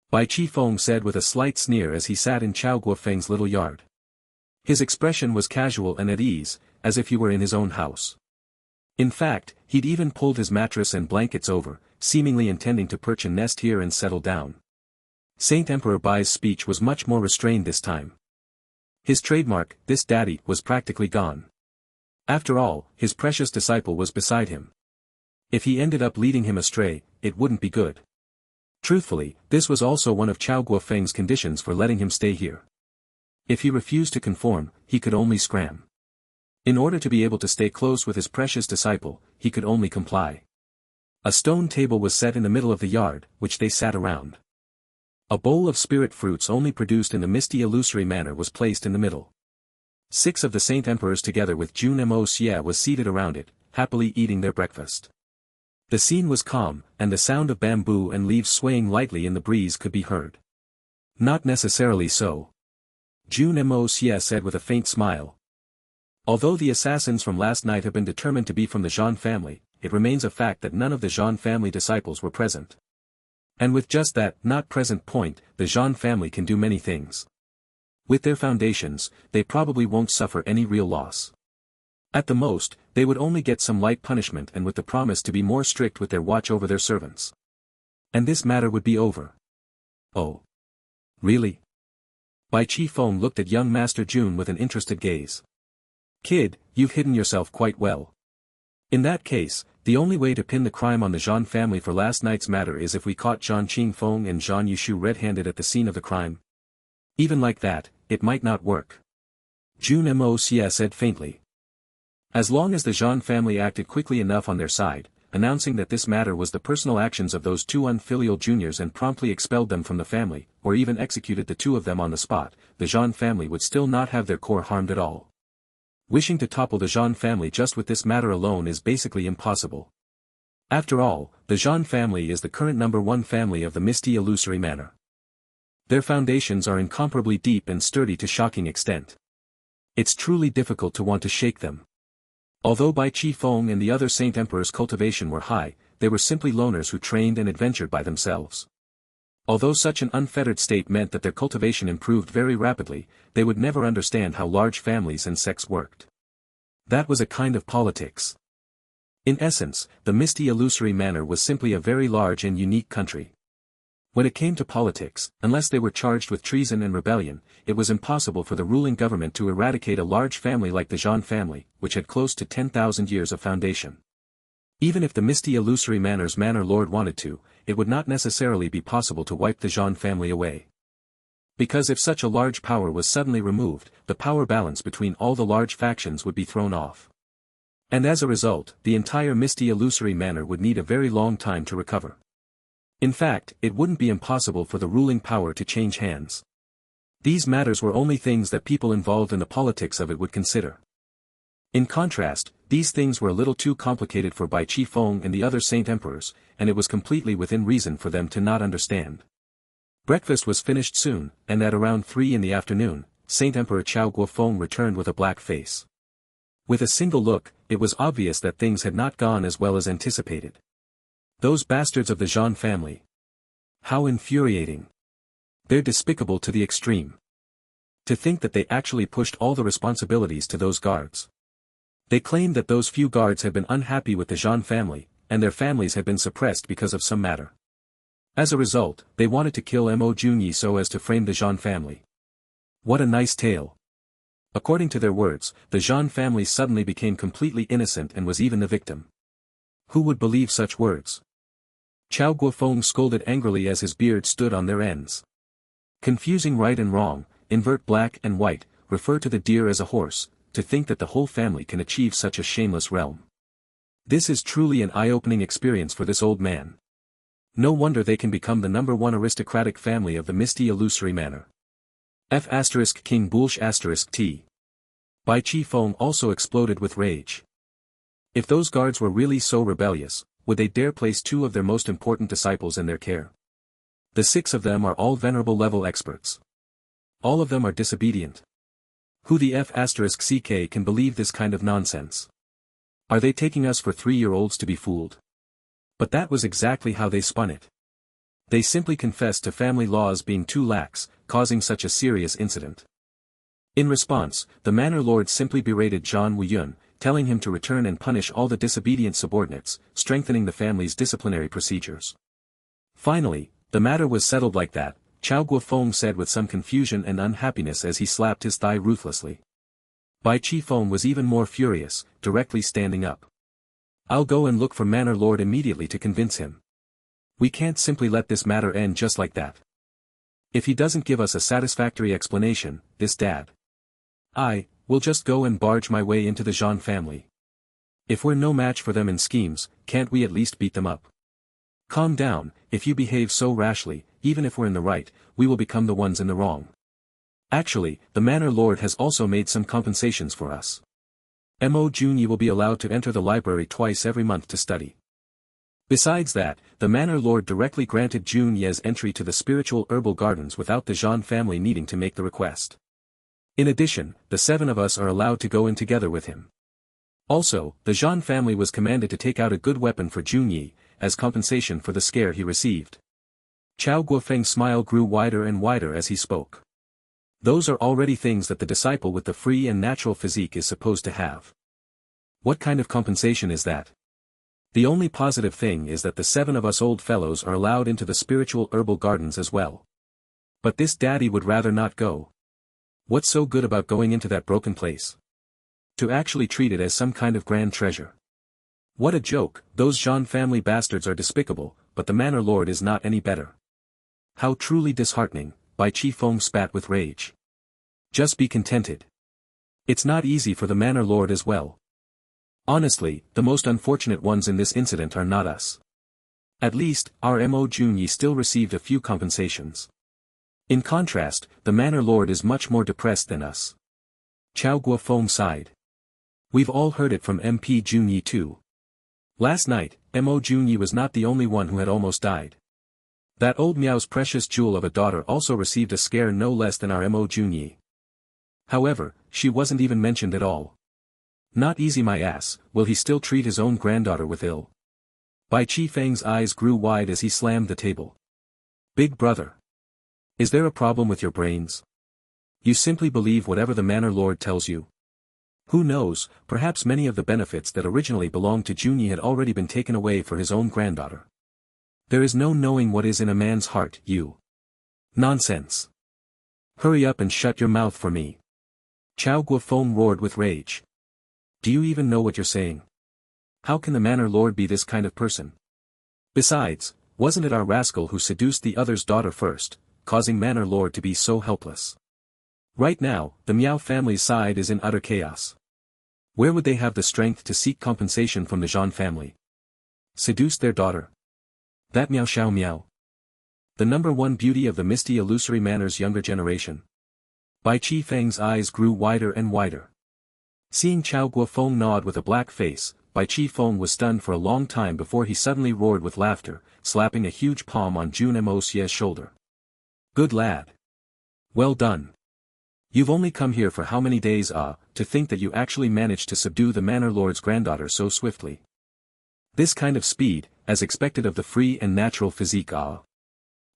Speaker 1: Bai Chi Feng said with a slight sneer as he sat in Chao Guofeng's little yard. His expression was casual and at ease, as if he were in his own house. In fact, he'd even pulled his mattress and blankets over, seemingly intending to perch a nest here and settle down. Saint Emperor Bai's speech was much more restrained this time. His trademark, this daddy, was practically gone. After all, his precious disciple was beside him. If he ended up leading him astray, it wouldn't be good. Truthfully, this was also one of Chao Guofeng's conditions for letting him stay here. If he refused to conform, he could only scram. In order to be able to stay close with his precious disciple, he could only comply. A stone table was set in the middle of the yard, which they sat around. A bowl of spirit fruits only produced in the misty illusory manner was placed in the middle. 6 of the Saint Emperors together with Jun Moxie was seated around it, happily eating their breakfast. The scene was calm, and the sound of bamboo and leaves swaying lightly in the breeze could be heard. Not necessarily so. Jun Moxie said with a faint smile. Although the assassins from last night have been determined to be from the Jean family, it remains a fact that none of the Jean family disciples were present. And with just that not present point, the Jean family can do many things. With their foundations, they probably won't suffer any real loss. At the most, they would only get some light punishment and with the promise to be more strict with their watch over their servants. And this matter would be over. Oh. Really? Jeanqin Fong looked at young Master Jun with an interested gaze. Kid, you've hidden yourself quite well. In that case, the only way to pin the crime on the Jean family for last night's matter is if we caught Jeanqin Fong and Jean Yushu red-handed at the scene of the crime. Even like that, it might not work. Jun Moxie said faintly. As long as the Jean family acted quickly enough on their side, announcing that this matter was the personal actions of those 2 unfilial juniors and promptly expelled them from the family, or even executed the 2 of them on the spot, the Jean family would still not have their core harmed at all. Wishing to topple the Jean family just with this matter alone is basically impossible. After all, the Jean family is the current #1 family of the misty illusory manor. Their foundations are incomparably deep and sturdy to shocking extent. It's truly difficult to want to shake them. Although Jeanqin Fong and the other Saint Emperor's cultivation were high, they were simply loners who trained and adventured by themselves. Although such an unfettered state meant that their cultivation improved very rapidly, they would never understand how large families and sects worked. That was a kind of politics. In essence, the misty illusory manor was simply a very large and unique country. When it came to politics, unless they were charged with treason and rebellion, it was impossible for the ruling government to eradicate a large family like the Jean family, which had close to 10,000 years of foundation. Even if the misty illusory manor's manor lord wanted to, it would not necessarily be possible to wipe the Jean family away. Because if such a large power was suddenly removed, the power balance between all the large factions would be thrown off. And as a result, the entire misty illusory manor would need a very long time to recover. In fact, it wouldn't be impossible for the ruling power to change hands. These matters were only things that people involved in the politics of it would consider. In contrast, these things were a little too complicated for Jeanqin Fong and the other Saint Emperors, and it was completely within reason for them to not understand. Breakfast was finished soon, and at around 3 in the afternoon, Saint Emperor Chao Guofeng returned with a black face. With a single look, it was obvious that things had not gone as well as anticipated. Those bastards of the Jean family. How infuriating. They're despicable to the extreme. To think that they actually pushed all the responsibilities to those guards. They claimed that those few guards had been unhappy with the Jean family, and their families had been suppressed because of some matter. As a result, they wanted to kill Mo Junyi so as to frame the Jean family. What a nice tale. According to their words, the Jean family suddenly became completely innocent and was even the victim. Who would believe such words? Chao Guofeng scolded angrily as his beard stood on their ends. Confusing right and wrong, invert black and white, refer to the deer as a horse, to think that the whole family can achieve such a shameless realm. This is truly an eye-opening experience for this old man. No wonder they can become the #1 aristocratic family of the misty illusory manor. King Bulsh T. Jeanqin Fong also exploded with rage. If those guards were really so rebellious, would they dare place 2 of their most important disciples in their care? The 6 of them are all venerable level experts. All of them are disobedient. Who the CK can believe this kind of nonsense? Are they taking us for 3-year-olds to be fooled? But that was exactly how they spun it. They simply confessed to family laws being too lax, causing such a serious incident. In response, the manor lord simply berated Zhang Wuyun, telling him to return and punish all the disobedient subordinates, strengthening the family's disciplinary procedures. Finally, the matter was settled like that, Chao Guofeng said with some confusion and unhappiness as he slapped his thigh ruthlessly. Jeanqin Fong was even more furious, directly standing up. I'll go and look for Manor Lord immediately to convince him. We can't simply let this matter end just like that. If he doesn't give us a satisfactory explanation, this dad. I will just go and barge my way into the Jean family. If we're no match for them in schemes, can't we at least beat them up? Calm down, if you behave so rashly, even if we're in the right, we will become the ones in the wrong. Actually, the Manor Lord has also made some compensations for us. Mo Junyi will be allowed to enter the library twice every month to study. Besides that, the Manor Lord directly granted Jun Ye's entry to the spiritual herbal gardens without the Jean family needing to make the request. In addition, the 7 of us are allowed to go in together with him. Also, the Jean family was commanded to take out a good weapon for Jun Yi, as compensation for the scare he received. Chao Guofeng's smile grew wider and wider as he spoke. Those are already things that the disciple with the free and natural physique is supposed to have. What kind of compensation is that? The only positive thing is that the 7 of us old fellows are allowed into the spiritual herbal gardens as well. But this daddy would rather not go. What's so good about going into that broken place? To actually treat it as some kind of grand treasure. What a joke, those Jean family bastards are despicable, but the Manor Lord is not any better. How truly disheartening, Bai Chi Fong spat with rage. Just be contented. It's not easy for the Manor Lord as well. Honestly, the most unfortunate ones in this incident are not us. At least, our Mo Junyi still received a few compensations. In contrast, the Manor Lord is much more depressed than us. Chao Guofeng sighed. We've all heard it from MP Junyi too. Last night, Mo Junyi was not the only one who had almost died. That old Miao's precious jewel of a daughter also received a scare no less than our Mo Junyi. However, she wasn't even mentioned at all. Not easy my ass, will he still treat his own granddaughter with ill? Bai Chi Feng's eyes grew wide as he slammed the table. Big brother. Is there a problem with your brains? You simply believe whatever the Manor Lord tells you? Who knows, perhaps many of the benefits that originally belonged to Junyi had already been taken away for his own granddaughter. There is no knowing what is in a man's heart, you. Nonsense. Hurry up and shut your mouth for me. Chao Guofeng roared with rage. Do you even know what you're saying? How can the Manor Lord be this kind of person? Besides, wasn't it our rascal who seduced the other's daughter first, causing Manor Lord to be so helpless? Right now, the Miao family's side is in utter chaos. Where would they have the strength to seek compensation from the Jean family? Seduced their daughter. That Meow Xiaomo. The #1 beauty of the misty illusory Manor's younger generation. Bai Chi Feng's eyes grew wider and wider. Seeing Chao Guofeng nod with a black face, Bai Chi Feng was stunned for a long time before he suddenly roared with laughter, slapping a huge palm on Jun Moxie's shoulder. Good lad. Well done. You've only come here for how many days to think that you actually managed to subdue the Manor Lord's granddaughter so swiftly. This kind of speed, as expected of the free and natural physique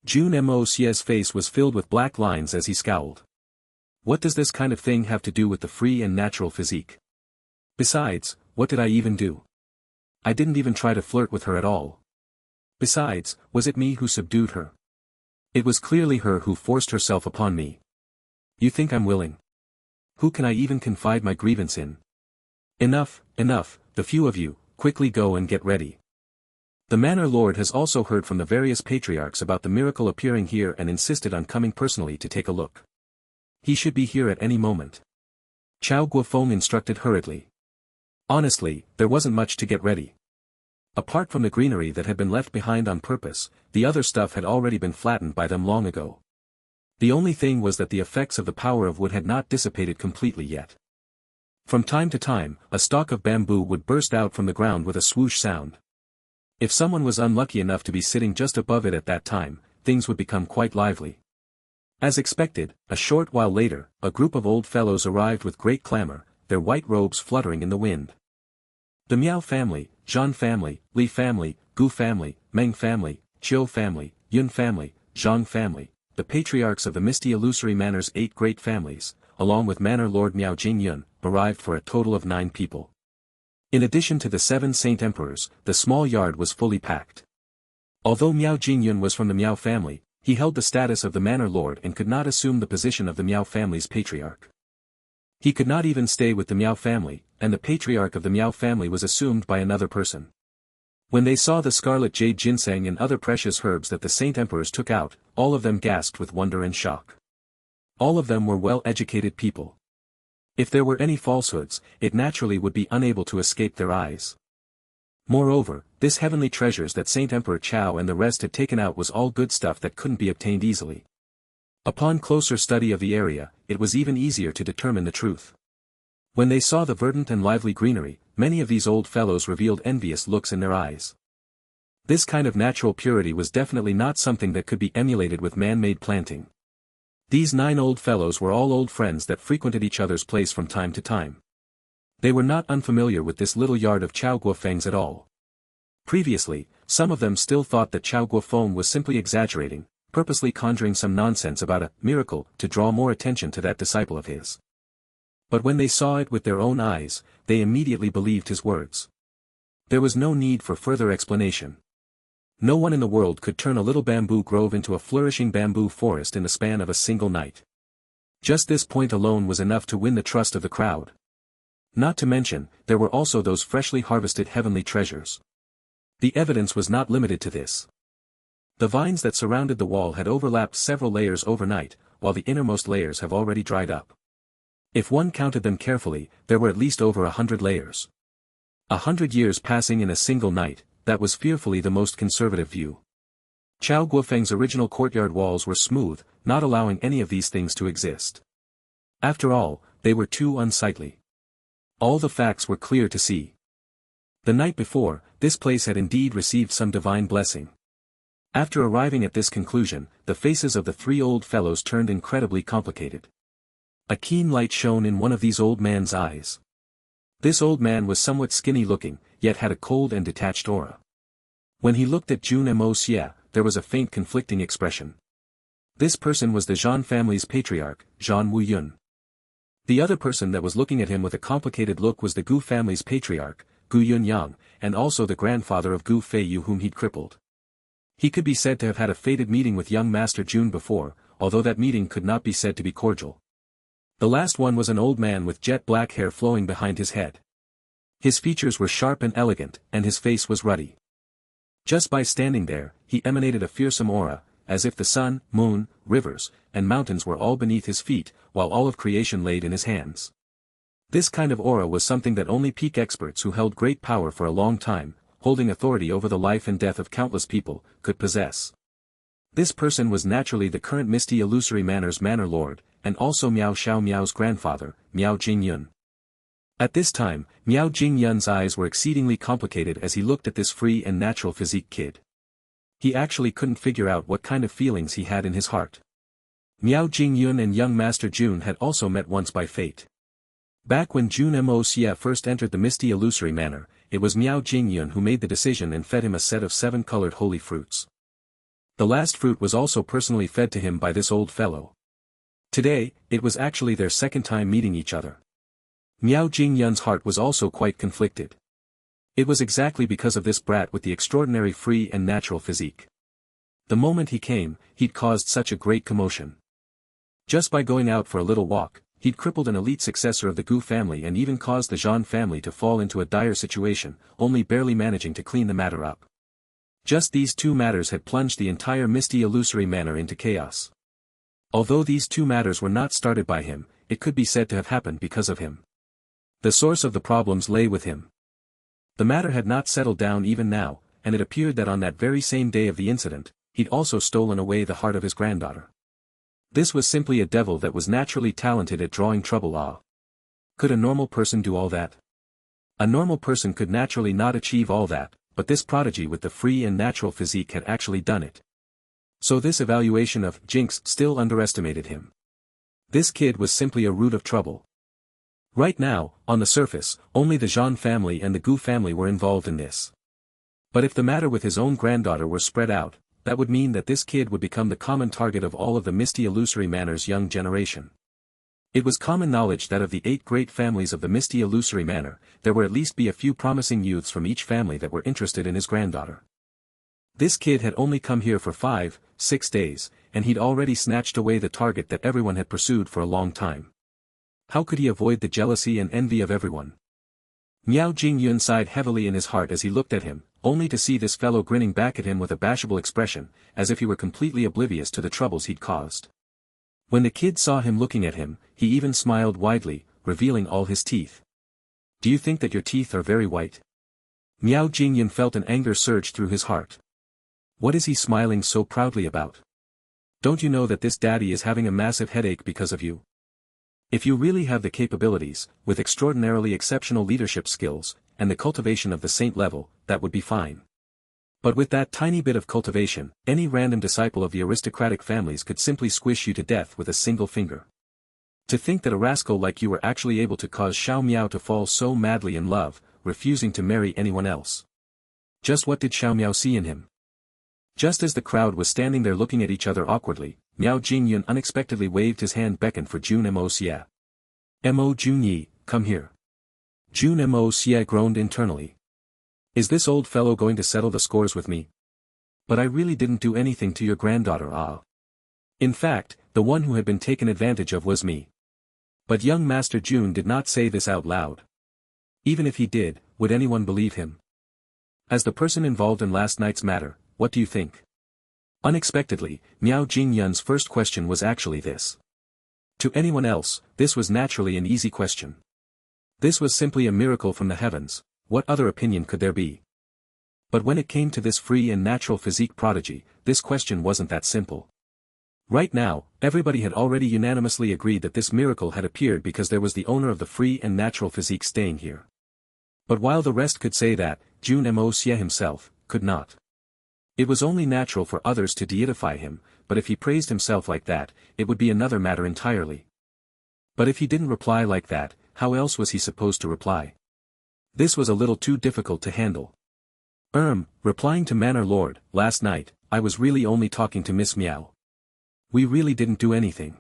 Speaker 1: Jun Moxie's face was filled with black lines as he scowled. What does this kind of thing have to do with the free and natural physique? Besides, what did I even do? I didn't even try to flirt with her at all. Besides, was it me who subdued her? It was clearly her who forced herself upon me. You think I'm willing? Who can I even confide my grievance in? Enough, the few of you, quickly go and get ready. The Manor Lord has also heard from the various patriarchs about the miracle appearing here and insisted on coming personally to take a look. He should be here at any moment. Chao Guofeng instructed hurriedly. Honestly, there wasn't much to get ready. Apart from the greenery that had been left behind on purpose, the other stuff had already been flattened by them long ago. The only thing was that the effects of the power of wood had not dissipated completely yet. From time to time, a stalk of bamboo would burst out from the ground with a swoosh sound. If someone was unlucky enough to be sitting just above it at that time, things would become quite lively. As expected, a short while later, a group of old fellows arrived with great clamor, their white robes fluttering in the wind. The Miao family, Zhan family, Li family, Gu family, Meng family, Qiu family, Yun family, Zhang family, the patriarchs of the misty illusory Manor's 8 great families, along with Manor Lord Miao Jingyun, arrived for a total of 9 people. In addition to the 7 Saint Emperors, the small yard was fully packed. Although Miao Jingyun was from the Miao family, he held the status of the Manor Lord and could not assume the position of the Miao family's patriarch. He could not even stay with the Miao family, and the patriarch of the Miao family was assumed by another person. When they saw the scarlet jade ginseng and other precious herbs that the Saint Emperors took out, all of them gasped with wonder and shock. All of them were well-educated people. If there were any falsehoods, it naturally would be unable to escape their eyes. Moreover, this heavenly treasures that Saint Emperor Chao and the rest had taken out was all good stuff that couldn't be obtained easily. Upon closer study of the area, it was even easier to determine the truth. When they saw the verdant and lively greenery, many of these old fellows revealed envious looks in their eyes. This kind of natural purity was definitely not something that could be emulated with man-made planting. These 9 old fellows were all old friends that frequented each other's place from time to time. They were not unfamiliar with this little yard of Chao Guofeng's at all. Previously, some of them still thought that Chao Guofeng was simply exaggerating, purposely conjuring some nonsense about a miracle to draw more attention to that disciple of his. But when they saw it with their own eyes, they immediately believed his words. There was no need for further explanation. No one in the world could turn a little bamboo grove into a flourishing bamboo forest in the span of a single night. Just this point alone was enough to win the trust of the crowd. Not to mention, there were also those freshly harvested heavenly treasures. The evidence was not limited to this. The vines that surrounded the wall had overlapped several layers overnight, while the innermost layers have already dried up. If one counted them carefully, there were at least over 100 layers. 100 years passing in a single night, that was fearfully the most conservative view. Chao Guofeng's original courtyard walls were smooth, not allowing any of these things to exist. After all, they were too unsightly. All the facts were clear to see. The night before, this place had indeed received some divine blessing. After arriving at this conclusion, the faces of the 3 old fellows turned incredibly complicated. A keen light shone in one of these old man's eyes. This old man was somewhat skinny-looking, yet had a cold and detached aura. When he looked at Jun Moxie, there was a faint conflicting expression. This person was the Zhan family's patriarch, Zhan Wuyun. The other person that was looking at him with a complicated look was the Gu family's patriarch, Gu Yunyang, and also the grandfather of Gu Feiyu whom he'd crippled. He could be said to have had a fated meeting with young Master Jun before, although that meeting could not be said to be cordial. The last one was an old man with jet black hair flowing behind his head. His features were sharp and elegant, and his face was ruddy. Just by standing there, he emanated a fearsome aura, as if the sun, moon, rivers, and mountains were all beneath his feet, while all of creation laid in his hands. This kind of aura was something that only peak experts who held great power for a long time, holding authority over the life and death of countless people, could possess. This person was naturally the current Misty Illusory Manor's Manor Lord, and also Meow Xiaomo's grandfather, Meow Jingyun. At this time, Meow Jingyun's eyes were exceedingly complicated as he looked at this free and natural physique kid. He actually couldn't figure out what kind of feelings he had in his heart. Meow Jingyun and young Master Jun had also met once by fate. Back when Jun Moxie first entered the Misty Illusory Manor, it was Meow Jingyun who made the decision and fed him a set of 7 colored holy fruits. The last fruit was also personally fed to him by this old fellow. Today, it was actually their second time meeting each other. Meow Jingyun's heart was also quite conflicted. It was exactly because of this brat with the extraordinary free and natural physique. The moment he came, he'd caused such a great commotion. Just by going out for a little walk, he'd crippled an elite successor of the Gu family and even caused the Zhan family to fall into a dire situation, only barely managing to clean the matter up. Just these 2 matters had plunged the entire Misty Illusory Manor into chaos. Although these 2 matters were not started by him, it could be said to have happened because of him. The source of the problems lay with him. The matter had not settled down even now, and it appeared that on that very same day of the incident, he'd also stolen away the heart of his granddaughter. This was simply a devil that was naturally talented at drawing trouble. Could a normal person do all that? A normal person could naturally not achieve all that, but this prodigy with the free and natural physique had actually done it. So this evaluation of Jinx still underestimated him. This kid was simply a root of trouble. Right now, on the surface, only the Zhan family and the Gu family were involved in this. But if the matter with his own granddaughter were spread out, that would mean that this kid would become the common target of all of the Misty Illusory Manor's young generation. It was common knowledge that of the 8 great families of the Misty Illusory Manor, there would at least be a few promising youths from each family that were interested in his granddaughter. This kid had only come here for 5-6 days, and he'd already snatched away the target that everyone had pursued for a long time. How could he avoid the jealousy and envy of everyone? Meow Jingyun sighed heavily in his heart as he looked at him, only to see this fellow grinning back at him with a bashful expression, as if he were completely oblivious to the troubles he'd caused. When the kid saw him looking at him, he even smiled widely, revealing all his teeth. "Do you think that your teeth are very white?" Miao Jingyan felt an anger surge through his heart. What is he smiling so proudly about? Don't you know that this daddy is having a massive headache because of you? If you really have the capabilities, with extraordinarily exceptional leadership skills, and the cultivation of the saint level, that would be fine. But with that tiny bit of cultivation, any random disciple of the aristocratic families could simply squish you to death with a single finger. To think that a rascal like you were actually able to cause Xiao Miao to fall so madly in love, refusing to marry anyone else. Just what did Xiao Miao see in him? Just as the crowd was standing there looking at each other awkwardly, Miao Jingyun unexpectedly waved his hand beckoned for Jun Moxie. "Mo Junyi, come here." Jun Moxie groaned internally. "Is this old fellow going to settle the scores with me? But I really didn't do anything to your granddaughter, ah. In fact, the one who had been taken advantage of was me." But young Master Jun did not say this out loud. Even if he did, would anyone believe him? As the person involved in last night's matter, what do you think? Unexpectedly, Miao Jingyun's first question was actually this. To anyone else, this was naturally an easy question. This was simply a miracle from the heavens, what other opinion could there be? But when it came to this free and natural physique prodigy, this question wasn't that simple. Right now, everybody had already unanimously agreed that this miracle had appeared because there was the owner of the free and natural physique staying here. But while the rest could say that, Jun Moxie himself could not. It was only natural for others to deify him, but if he praised himself like that, it would be another matter entirely. But if he didn't reply like that, how else was he supposed to reply? This was a little too difficult to handle. Replying to Manor Lord, last night, I was really only talking to Miss Miao. We really didn't do anything.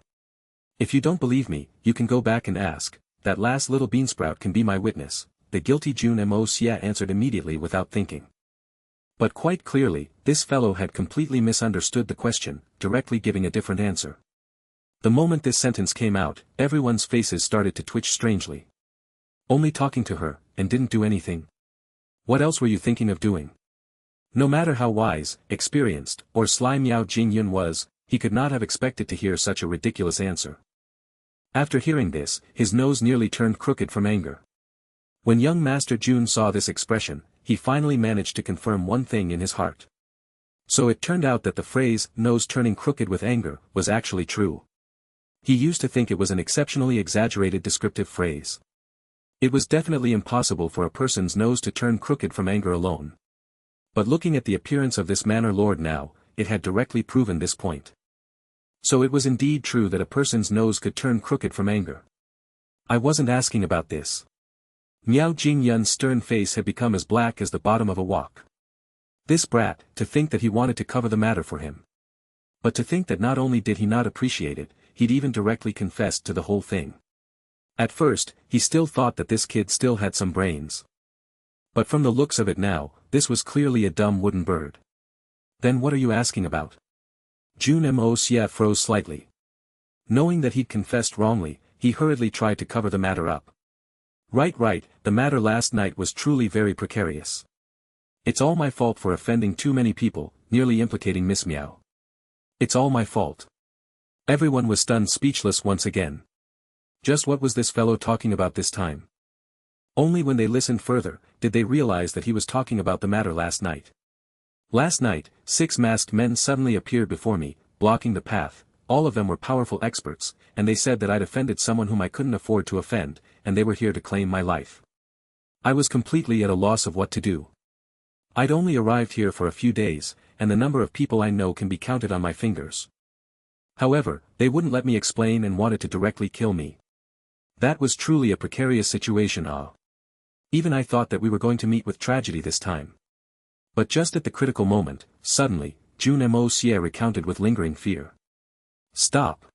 Speaker 1: If you don't believe me, you can go back and ask, that last little beansprout can be my witness, the guilty Jun Moxie answered immediately without thinking. But quite clearly, this fellow had completely misunderstood the question, directly giving a different answer. The moment this sentence came out, everyone's faces started to twitch strangely. Only talking to her, and didn't do anything? What else were you thinking of doing? No matter how wise, experienced, or sly Miao Jingyun was, he could not have expected to hear such a ridiculous answer. After hearing this, his nose nearly turned crooked from anger. When young Master Jun saw this expression, he finally managed to confirm one thing in his heart. So it turned out that the phrase, nose turning crooked with anger, was actually true. He used to think it was an exceptionally exaggerated descriptive phrase. It was definitely impossible for a person's nose to turn crooked from anger alone. But looking at the appearance of this Manor Lord now, it had directly proven this point. So it was indeed true that a person's nose could turn crooked from anger. I wasn't asking about this. Miao Jingyun's stern face had become as black as the bottom of a wok. This brat, to think that he wanted to cover the matter for him. But to think that not only did he not appreciate it, he'd even directly confessed to the whole thing. At first, he still thought that this kid still had some brains. But from the looks of it now, this was clearly a dumb wooden bird. Then what are you asking about? Jun Moxie froze slightly. Knowing that he'd confessed wrongly, he hurriedly tried to cover the matter up. Right, the matter last night was truly very precarious. It's all my fault for offending too many people, nearly implicating Miss Miao. It's all my fault. Everyone was stunned speechless once again. Just what was this fellow talking about this time? Only when they listened further, did they realize that he was talking about the matter last night. Last night, 6 masked men suddenly appeared before me, blocking the path. All of them were powerful experts, and they said that I'd offended someone whom I couldn't afford to offend, and they were here to claim my life. I was completely at a loss of what to do. I'd only arrived here for a few days, and the number of people I know can be counted on my fingers. However, they wouldn't let me explain and wanted to directly kill me. That was truly a precarious situation, Even I thought that we were going to meet with tragedy this time. But just at the critical moment, suddenly, Jun Moxie recounted with lingering fear. Stop.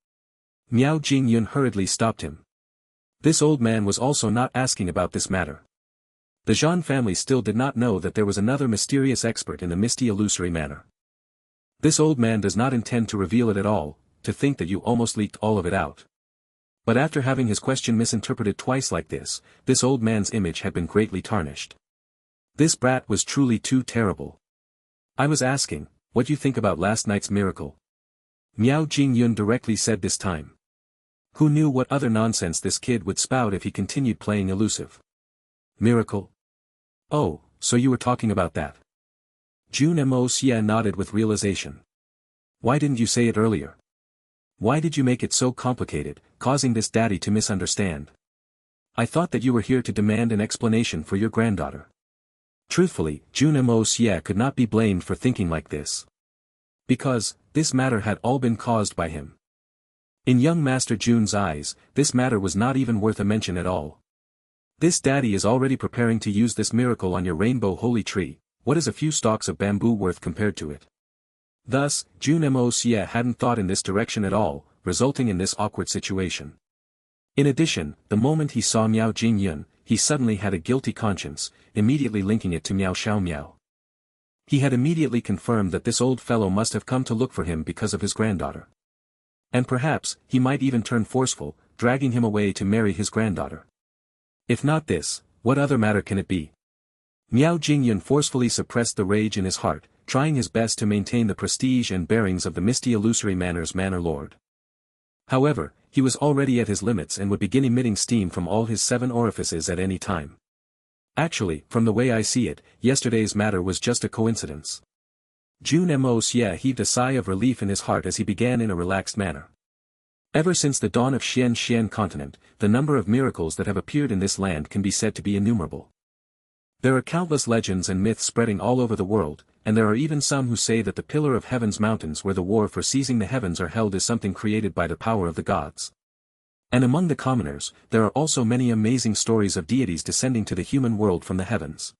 Speaker 1: Miao Jingyun hurriedly stopped him. This old man was also not asking about this matter. The Zhan family still did not know that there was another mysterious expert in the misty illusory manner. This old man does not intend to reveal it at all, to think that you almost leaked all of it out. But after having his question misinterpreted twice like this old man's image had been greatly tarnished. This brat was truly too terrible. I was asking, what you think about last night's miracle? Miao Jingyun directly said this time. Who knew what other nonsense this kid would spout if he continued playing elusive? Miracle? Oh, so you were talking about that. Jun Moxie nodded with realization. Why didn't you say it earlier? Why did you make it so complicated, causing this daddy to misunderstand? I thought that you were here to demand an explanation for your granddaughter. Truthfully, Jun Moxie could not be blamed for thinking like this. Because, this matter had all been caused by him. In young Master Jun's eyes, this matter was not even worth a mention at all. This daddy is already preparing to use this miracle on your rainbow holy tree, what is a few stalks of bamboo worth compared to it? Thus, Jun Moxie hadn't thought in this direction at all, resulting in this awkward situation. In addition, the moment he saw Miao Jingyun, he suddenly had a guilty conscience, immediately linking it to Meow Xiaomo. He had immediately confirmed that this old fellow must have come to look for him because of his granddaughter. And perhaps, he might even turn forceful, dragging him away to marry his granddaughter. If not this, what other matter can it be? Miao Jingyun forcefully suppressed the rage in his heart, trying his best to maintain the prestige and bearings of the misty illusory manner's manor lord. However, he was already at his limits and would begin emitting steam from all his 7 orifices at any time. Actually, from the way I see it, yesterday's matter was just a coincidence. Jun Moxie heaved a sigh of relief in his heart as he began in a relaxed manner. Ever since the dawn of Xian continent, the number of miracles that have appeared in this land can be said to be innumerable. There are countless legends and myths spreading all over the world, and there are even some who say that the Pillar of Heaven's mountains where the war for seizing the heavens are held is something created by the power of the gods. And among the commoners, there are also many amazing stories of deities descending to the human world from the heavens.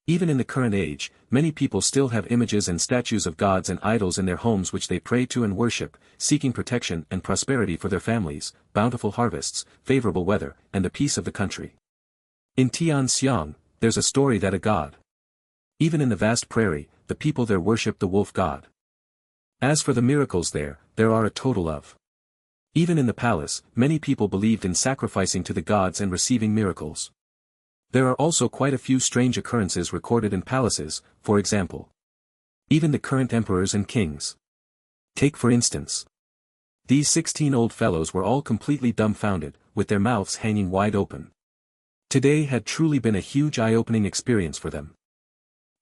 Speaker 1: Even in the current age, many people still have images and statues of gods and idols in their homes which they pray to and worship, seeking protection and prosperity for their families, bountiful harvests, favorable weather, and the peace of the country. In Tianxiang, there's a story that a god. Even in the vast prairie, the people there worship the wolf god. As for the miracles there are a total of. Even in the palace, many people believed in sacrificing to the gods and receiving miracles. There are also quite a few strange occurrences recorded in palaces, for example. Even the current emperors and kings. Take for instance. These 16 old fellows were all completely dumbfounded, with their mouths hanging wide open. Today had truly been a huge eye-opening experience for them.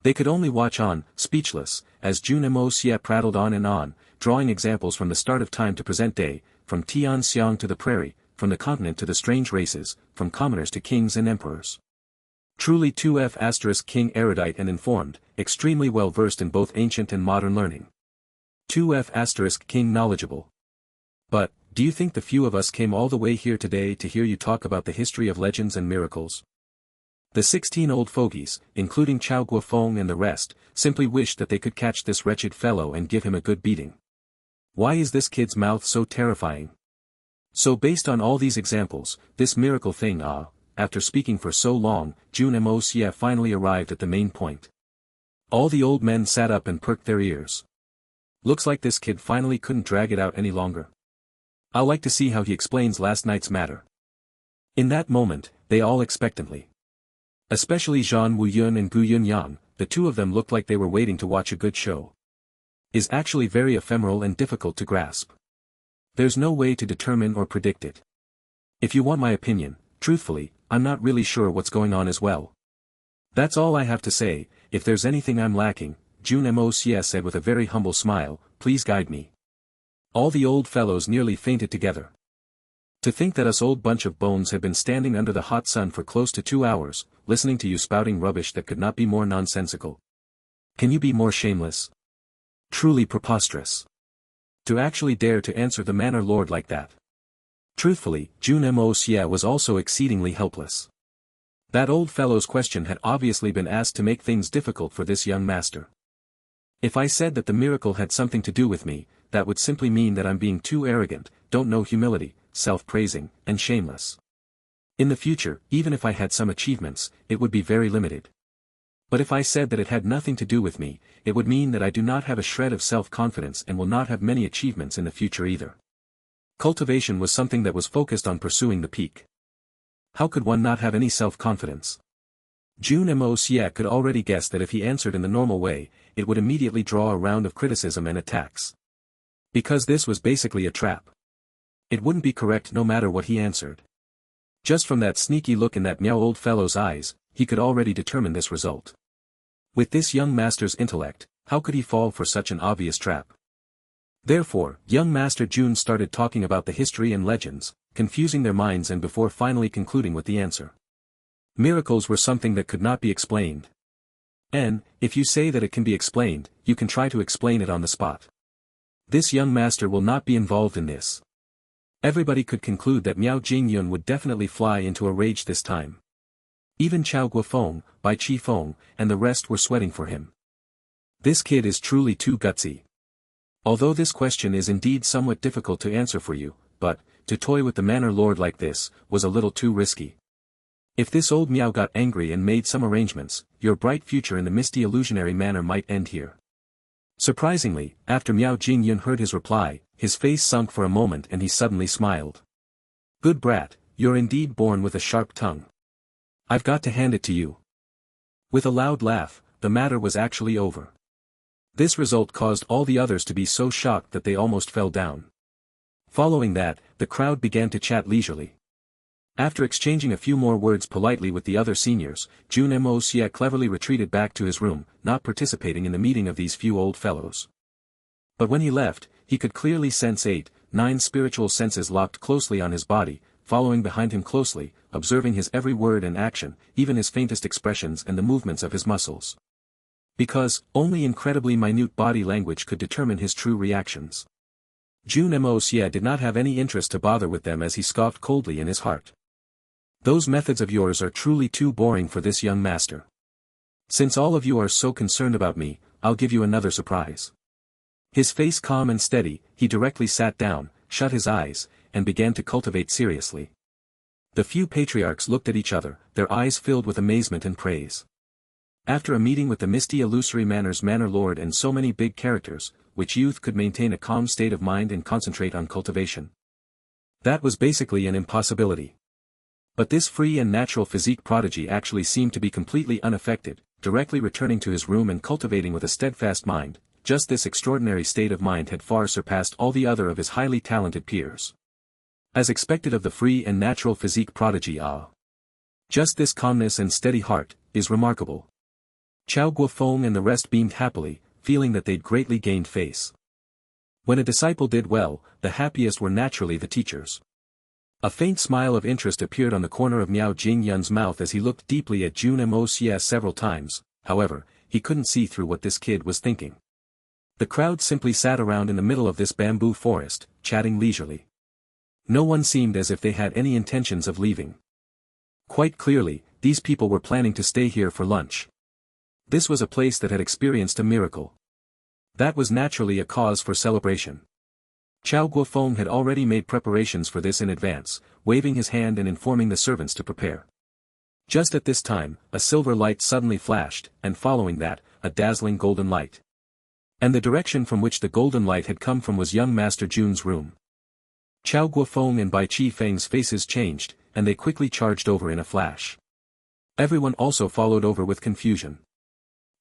Speaker 1: They could only watch on, speechless, as Jun Moxie prattled on and on, drawing examples from the start of time to present day, from Tianxiang to the prairie, from the continent to the strange races, from commoners to kings and emperors. Truly 2F** king erudite and informed, extremely well versed in both ancient and modern learning. 2F** king knowledgeable. But, do you think the few of us came all the way here today to hear you talk about the history of legends and miracles? The 16 old fogies, including Jeanqin Fong and the rest, simply wished that they could catch this wretched fellow and give him a good beating. Why is this kid's mouth so terrifying? So based on all these examples, this miracle thing after speaking for so long, Jun Moxie finally arrived at the main point. All the old men sat up and perked their ears. Looks like this kid finally couldn't drag it out any longer. I'll like to see how he explains last night's matter. In that moment, they all expectantly. Especially Zhan Wuyun and Gu Yunyang, the two of them looked like they were waiting to watch a good show. Is actually very ephemeral and difficult to grasp. There's no way to determine or predict it. If you want my opinion, truthfully, I'm not really sure what's going on as well. That's all I have to say. If there's anything I'm lacking, Jun Moxie said with a very humble smile, please guide me. All the old fellows nearly fainted together. To think that us old bunch of bones had been standing under the hot sun for close to 2 hours, listening to you spouting rubbish that could not be more nonsensical. Can you be more shameless? Truly preposterous. To actually dare to answer the manor lord like that. Truthfully, Jun Moxie was also exceedingly helpless. That old fellow's question had obviously been asked to make things difficult for this young master. If I said that the miracle had something to do with me, that would simply mean that I'm being too arrogant, don't know humility, self-praising, and shameless. In the future, even if I had some achievements, it would be very limited. But if I said that it had nothing to do with me, it would mean that I do not have a shred of self-confidence and will not have many achievements in the future either. Cultivation was something that was focused on pursuing the peak. How could one not have any self-confidence? Jun Moxie could already guess that if he answered in the normal way, it would immediately draw a round of criticism and attacks. Because this was basically a trap. It wouldn't be correct no matter what he answered. Just from that sneaky look in that Meow old fellow's eyes, he could already determine this result. With this young master's intellect, how could he fall for such an obvious trap? Therefore, young Master Jun started talking about the history and legends, confusing their minds and before finally concluding with the answer. Miracles were something that could not be explained. And, if you say that it can be explained, you can try to explain it on the spot. This young master will not be involved in this. Everybody could conclude that Miao Jingyun would definitely fly into a rage this time. Even Chao Guofeng, Bai Chi Feng, and the rest were sweating for him. This kid is truly too gutsy. Although this question is indeed somewhat difficult to answer for you, but, to toy with the Manor Lord like this, was a little too risky. If this old Miao got angry and made some arrangements, your bright future in the misty illusionary manor might end here. Surprisingly, after Miao Jingyun heard his reply, his face sunk for a moment and he suddenly smiled. Good brat, you're indeed born with a sharp tongue. I've got to hand it to you. With a loud laugh, the matter was actually over. This result caused all the others to be so shocked that they almost fell down. Following that, the crowd began to chat leisurely. After exchanging a few more words politely with the other seniors, Jun Moxie cleverly retreated back to his room, not participating in the meeting of these few old fellows. But when he left, he could clearly sense 8-9 spiritual senses locked closely on his body, following behind him closely, observing his every word and action, even his faintest expressions and the movements of his muscles. Because, only incredibly minute body language could determine his true reactions. Jun Moxie did not have any interest to bother with them as he scoffed coldly in his heart. Those methods of yours are truly too boring for this young master. Since all of you are so concerned about me, I'll give you another surprise. His face calm and steady, he directly sat down, shut his eyes, and began to cultivate seriously. The few patriarchs looked at each other, their eyes filled with amazement and praise. After a meeting with the misty illusory manor's manor lord and so many big characters, which youth could maintain a calm state of mind and concentrate on cultivation? That was basically an impossibility. But this free and natural physique prodigy actually seemed to be completely unaffected, directly returning to his room and cultivating with a steadfast mind. Just this extraordinary state of mind had far surpassed all the other of his highly talented peers. As expected of the free and natural physique prodigy just this calmness and steady heart, is remarkable. Chao Guofeng and the rest beamed happily, feeling that they'd greatly gained face. When a disciple did well, the happiest were naturally the teachers. A faint smile of interest appeared on the corner of Miao Jingyun's mouth as he looked deeply at Jun Moxie several times, however, he couldn't see through what this kid was thinking. The crowd simply sat around in the middle of this bamboo forest, chatting leisurely. No one seemed as if they had any intentions of leaving. Quite clearly, these people were planning to stay here for lunch. This was a place that had experienced a miracle. That was naturally a cause for celebration. Chao Guofeng had already made preparations for this in advance, waving his hand and informing the servants to prepare. Just at this time, a silver light suddenly flashed, and following that, a dazzling golden light. And the direction from which the golden light had come from was young Master Jun's room. Chao Guofeng and Bai Chi Feng's faces changed, and they quickly charged over in a flash. Everyone also followed over with confusion.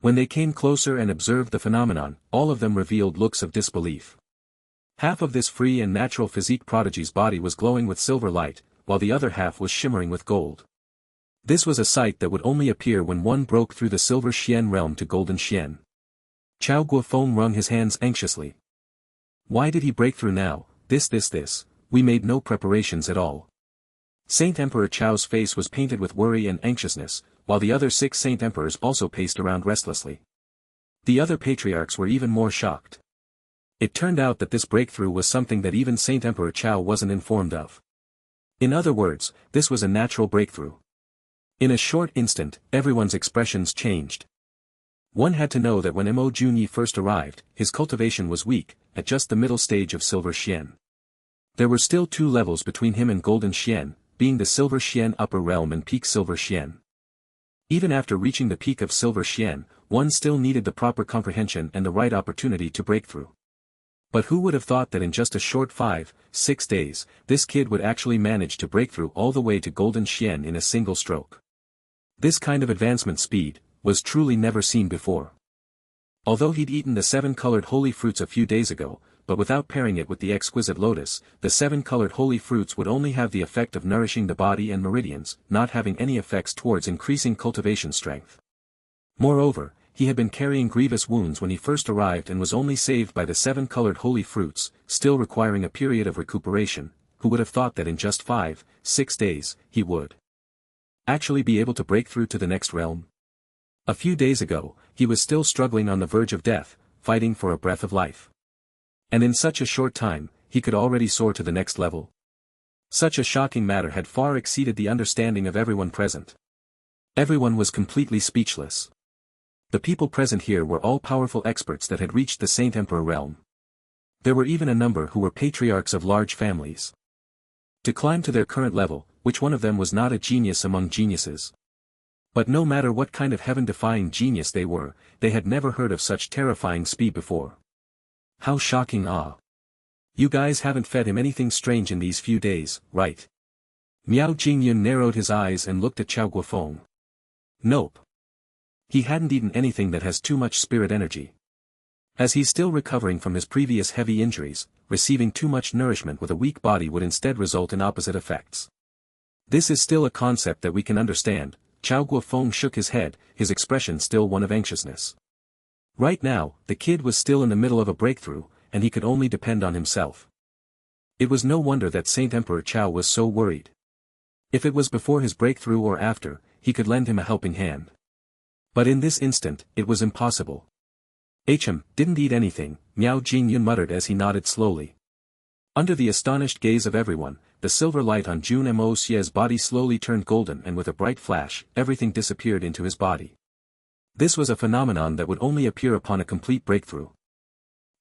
Speaker 1: When they came closer and observed the phenomenon, all of them revealed looks of disbelief. Half of this free and natural physique prodigy's body was glowing with silver light, while the other half was shimmering with gold. This was a sight that would only appear when one broke through the silver Xian realm to golden Xian. Chao Guofeng wrung his hands anxiously. Why did he break through now? This, we made no preparations at all. Saint Emperor Chao's face was painted with worry and anxiousness, while the other 6 Saint Emperors also paced around restlessly. The other patriarchs were even more shocked. It turned out that this breakthrough was something that even Saint Emperor Chao wasn't informed of. In other words, this was a natural breakthrough. In a short instant, everyone's expressions changed. One had to know that when Mo Junyi first arrived, his cultivation was weak, at just the middle stage of Silver Xian. There were still 2 levels between him and Golden Xian, being the Silver Xian upper realm and peak Silver Xian. Even after reaching the peak of Silver Xian, one still needed the proper comprehension and the right opportunity to break through. But who would have thought that in just a short 5-6 days, this kid would actually manage to break through all the way to Golden Xian in a single stroke? This kind of advancement speed was truly never seen before. Although he'd eaten the 7-colored holy fruits a few days ago, but without pairing it with the exquisite lotus, the 7-colored holy fruits would only have the effect of nourishing the body and meridians, not having any effects towards increasing cultivation strength. Moreover, he had been carrying grievous wounds when he first arrived and was only saved by the 7-colored holy fruits, still requiring a period of recuperation. Who would have thought that in just 5-6 days, he would actually be able to break through to the next realm? A few days ago, he was still struggling on the verge of death, fighting for a breath of life. And in such a short time, he could already soar to the next level. Such a shocking matter had far exceeded the understanding of everyone present. Everyone was completely speechless. The people present here were all powerful experts that had reached the Saint Emperor realm. There were even a number who were patriarchs of large families. To climb to their current level, which one of them was not a genius among geniuses? But no matter what kind of heaven-defying genius they were, they had never heard of such terrifying speed before. How shocking! You guys haven't fed him anything strange in these few days, right? Miao Jingyun narrowed his eyes and looked at Chao Guofeng. Nope. He hadn't eaten anything that has too much spirit energy. As he's still recovering from his previous heavy injuries, receiving too much nourishment with a weak body would instead result in opposite effects. This is still a concept that we can understand. Chao Guofeng shook his head, his expression still one of anxiousness. Right now, the kid was still in the middle of a breakthrough, and he could only depend on himself. It was no wonder that Saint Emperor Chao was so worried. If it was before his breakthrough or after, he could lend him a helping hand. But in this instant, it was impossible. Didn't eat anything, Miao Jingyun muttered as he nodded slowly. Under the astonished gaze of everyone, the silver light on Jun Moxie's body slowly turned golden and with a bright flash, everything disappeared into his body. This was a phenomenon that would only appear upon a complete breakthrough.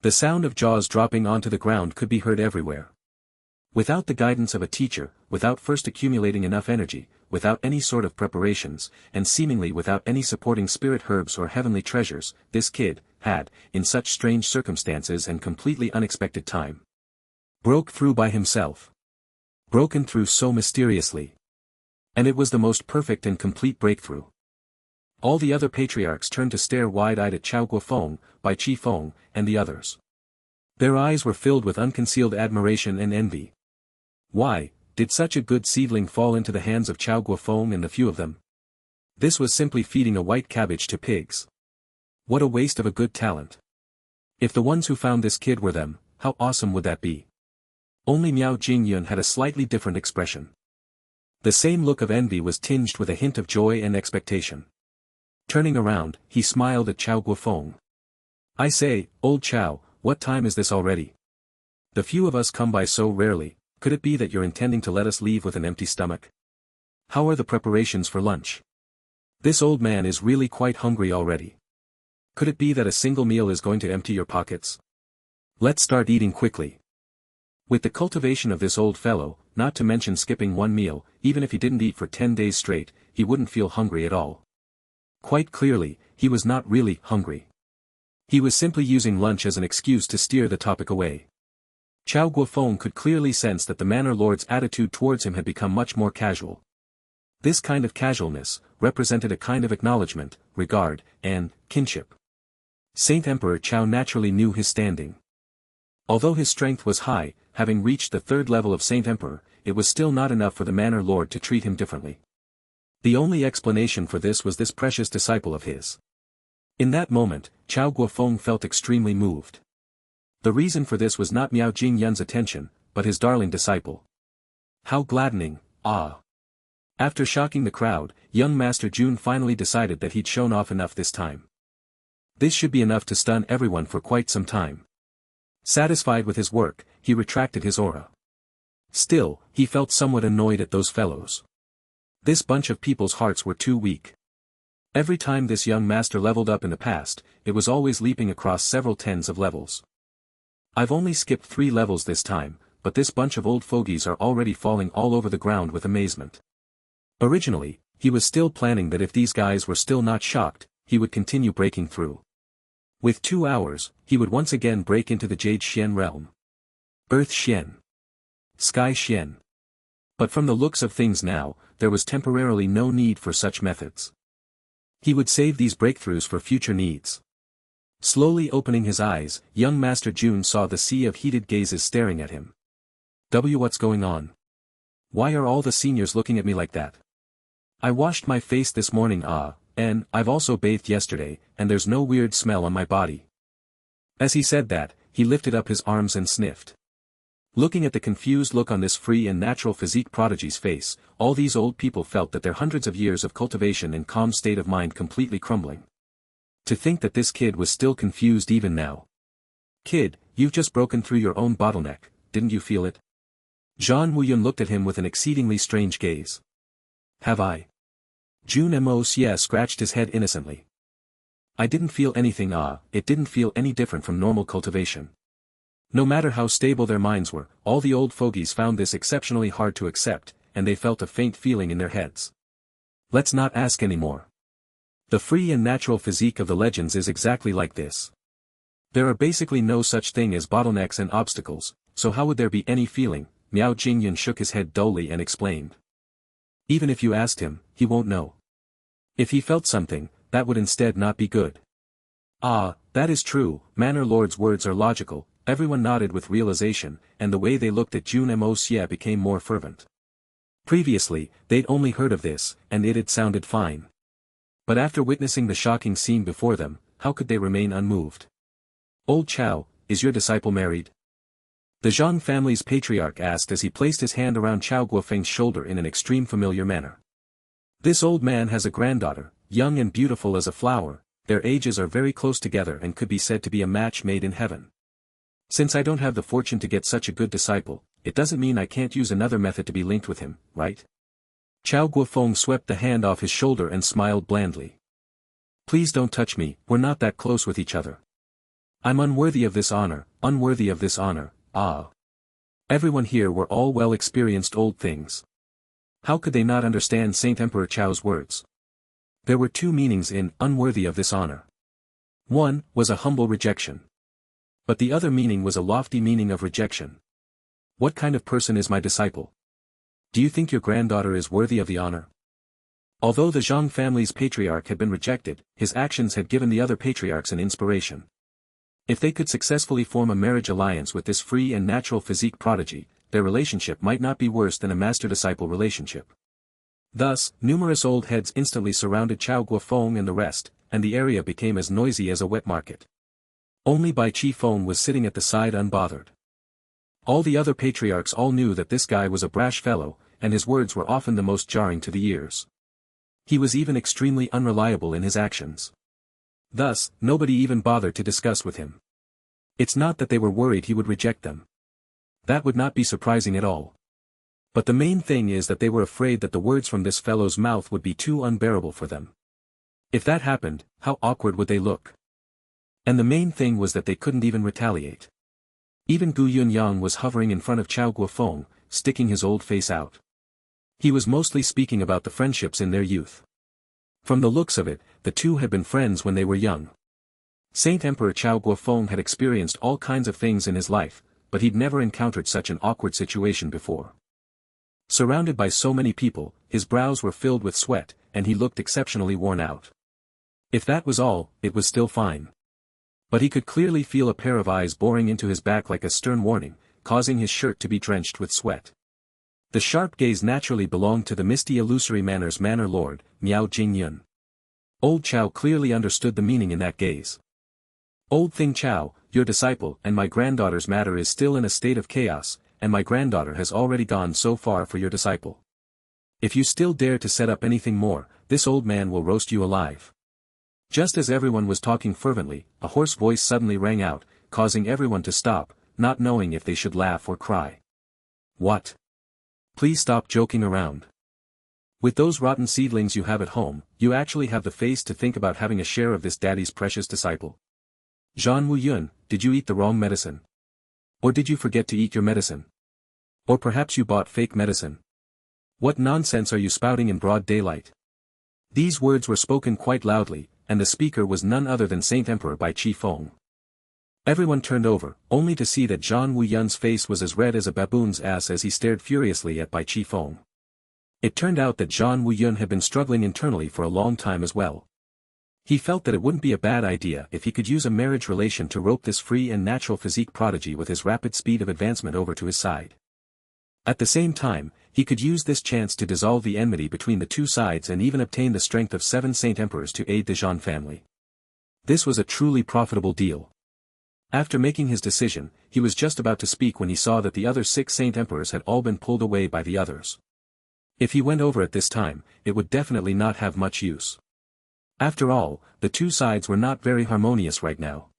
Speaker 1: The sound of jaws dropping onto the ground could be heard everywhere. Without the guidance of a teacher, without first accumulating enough energy, without any sort of preparations, and seemingly without any supporting spirit herbs or heavenly treasures, this kid had, in such strange circumstances and completely unexpected time, broke through by himself. Broken through so mysteriously. And it was the most perfect and complete breakthrough. All the other patriarchs turned to stare wide-eyed at Chao Guofeng, Bai Chi Feng, and the others. Their eyes were filled with unconcealed admiration and envy. Why, did such a good seedling fall into the hands of Chao Guofeng and the few of them? This was simply feeding a white cabbage to pigs. What a waste of a good talent. If the ones who found this kid were them, how awesome would that be? Only Miao Jingyun had a slightly different expression. The same look of envy was tinged with a hint of joy and expectation. Turning around, he smiled at Chao Guofeng. I say, old Chao, what time is this already? The few of us come by so rarely, could it be that you're intending to let us leave with an empty stomach? How are the preparations for lunch? This old man is really quite hungry already. Could it be that a single meal is going to empty your pockets? Let's start eating quickly. With the cultivation of this old fellow, not to mention skipping one meal, even if he didn't eat for 10 days straight, he wouldn't feel hungry at all. Quite clearly, he was not really hungry. He was simply using lunch as an excuse to steer the topic away. Chao Guofeng could clearly sense that the Manor Lord's attitude towards him had become much more casual. This kind of casualness represented a kind of acknowledgement, regard, and kinship. Saint Emperor Chao naturally knew his standing. Although his strength was high, having reached the 3rd level of Saint Emperor, it was still not enough for the Manor Lord to treat him differently. The only explanation for this was this precious disciple of his. In that moment, Chao Guofeng felt extremely moved. The reason for this was not Miao Jingyun's attention, but his darling disciple. How gladdening, ah! After shocking the crowd, young Master Jun finally decided that he'd shown off enough this time. This should be enough to stun everyone for quite some time. Satisfied with his work, he retracted his aura. Still, he felt somewhat annoyed at those fellows. This bunch of people's hearts were too weak. Every time this young master leveled up in the past, it was always leaping across several tens of levels. I've only skipped 3 levels this time, but this bunch of old fogies are already falling all over the ground with amazement. Originally, he was still planning that if these guys were still not shocked, he would continue breaking through. With 2 hours, he would once again break into the Jade Xian realm. Earth Xian. Sky Xian. But from the looks of things now, there was temporarily no need for such methods. He would save these breakthroughs for future needs. Slowly opening his eyes, young Master Jun saw the sea of heated gazes staring at him. What's going on? Why are all the seniors looking at me like that? I washed my face this morning and I've also bathed yesterday, and there's no weird smell on my body. As he said that, he lifted up his arms and sniffed. Looking at the confused look on this free and natural physique prodigy's face, all these old people felt that their hundreds of years of cultivation and calm state of mind completely crumbling. To think that this kid was still confused even now. Kid, you've just broken through your own bottleneck, didn't you feel it? Jun Moia looked at him with an exceedingly strange gaze. Have I? Jun Moxie scratched his head innocently. I didn't feel anything it didn't feel any different from normal cultivation. No matter how stable their minds were, all the old fogies found this exceptionally hard to accept, and they felt a faint feeling in their heads. Let's not ask anymore. The free and natural physique of the legends is exactly like this. There are basically no such thing as bottlenecks and obstacles, so how would there be any feeling? Miao Jingyan shook his head dully and explained. Even if you asked him, he won't know. If he felt something, that would instead not be good. Ah, that is true, Manor Lord's words are logical. Everyone nodded with realization, and the way they looked at Jun Moxie became more fervent. Previously, they'd only heard of this, and it had sounded fine. But after witnessing the shocking scene before them, how could they remain unmoved? Old Chow, is your disciple married? The Zhang family's patriarch asked as he placed his hand around Chao Guofeng's shoulder in an extreme familiar manner. This old man has a granddaughter, young and beautiful as a flower, their ages are very close together and could be said to be a match made in heaven. Since I don't have the fortune to get such a good disciple, it doesn't mean I can't use another method to be linked with him, right? Chao Guofeng swept the hand off his shoulder and smiled blandly. Please don't touch me, we're not that close with each other. I'm unworthy of this honor, unworthy of this honor, Everyone here were all well-experienced old things. How could they not understand Saint Emperor Chao's words? There were two meanings in unworthy of this honor. One was a humble rejection. But the other meaning was a lofty meaning of rejection. What kind of person is my disciple? Do you think your granddaughter is worthy of the honor? Although the Zhang family's patriarch had been rejected, his actions had given the other patriarchs an inspiration. If they could successfully form a marriage alliance with this free and natural physique prodigy, their relationship might not be worse than a master-disciple relationship. Thus, numerous old heads instantly surrounded Chao Guofeng and the rest, and the area became as noisy as a wet market. Only Bai Chi Feng was sitting at the side unbothered. All the other patriarchs all knew that this guy was a brash fellow, and his words were often the most jarring to the ears. He was even extremely unreliable in his actions. Thus, nobody even bothered to discuss with him. It's not that they were worried he would reject them. That would not be surprising at all. But the main thing is that they were afraid that the words from this fellow's mouth would be too unbearable for them. If that happened, how awkward would they look? And the main thing was that they couldn't even retaliate. Even Gu Yunyang was hovering in front of Chao Guofeng, sticking his old face out. He was mostly speaking about the friendships in their youth. From the looks of it, the two had been friends when they were young. Saint Emperor Chao Guofeng had experienced all kinds of things in his life, but he'd never encountered such an awkward situation before. Surrounded by so many people, his brows were filled with sweat, and he looked exceptionally worn out. If that was all, it was still fine. But he could clearly feel a pair of eyes boring into his back like a stern warning, causing his shirt to be drenched with sweat. The sharp gaze naturally belonged to the misty illusory manners Manor Lord, Miao Jingyan. Old Chao clearly understood the meaning in that gaze. Old Thing Chao, your disciple and my granddaughter's matter is still in a state of chaos, and my granddaughter has already gone so far for your disciple. If you still dare to set up anything more, this old man will roast you alive. Just as everyone was talking fervently, a hoarse voice suddenly rang out, causing everyone to stop, not knowing if they should laugh or cry. What? Please stop joking around. With those rotten seedlings you have at home, you actually have the face to think about having a share of this daddy's precious disciple. Zhan Wuyun, did you eat the wrong medicine? Or did you forget to eat your medicine? Or perhaps you bought fake medicine? What nonsense are you spouting in broad daylight? These words were spoken quite loudly, and the speaker was none other than Saint Emperor Bai Chi Feng. Everyone turned over, only to see that Zhan Wuyun's face was as red as a baboon's ass as he stared furiously at Bai Chi Feng. It turned out that Zhang Wuyun had been struggling internally for a long time as well. He felt that it wouldn't be a bad idea if he could use a marriage relation to rope this free and natural physique prodigy with his rapid speed of advancement over to his side. At the same time, he could use this chance to dissolve the enmity between the two sides and even obtain the strength of 7 Saint Emperors to aid the Zhang family. This was a truly profitable deal. After making his decision, he was just about to speak when he saw that the other 6 Saint Emperors had all been pulled away by the others. If he went over at this time, it would definitely not have much use. After all, the two sides were not very harmonious right now.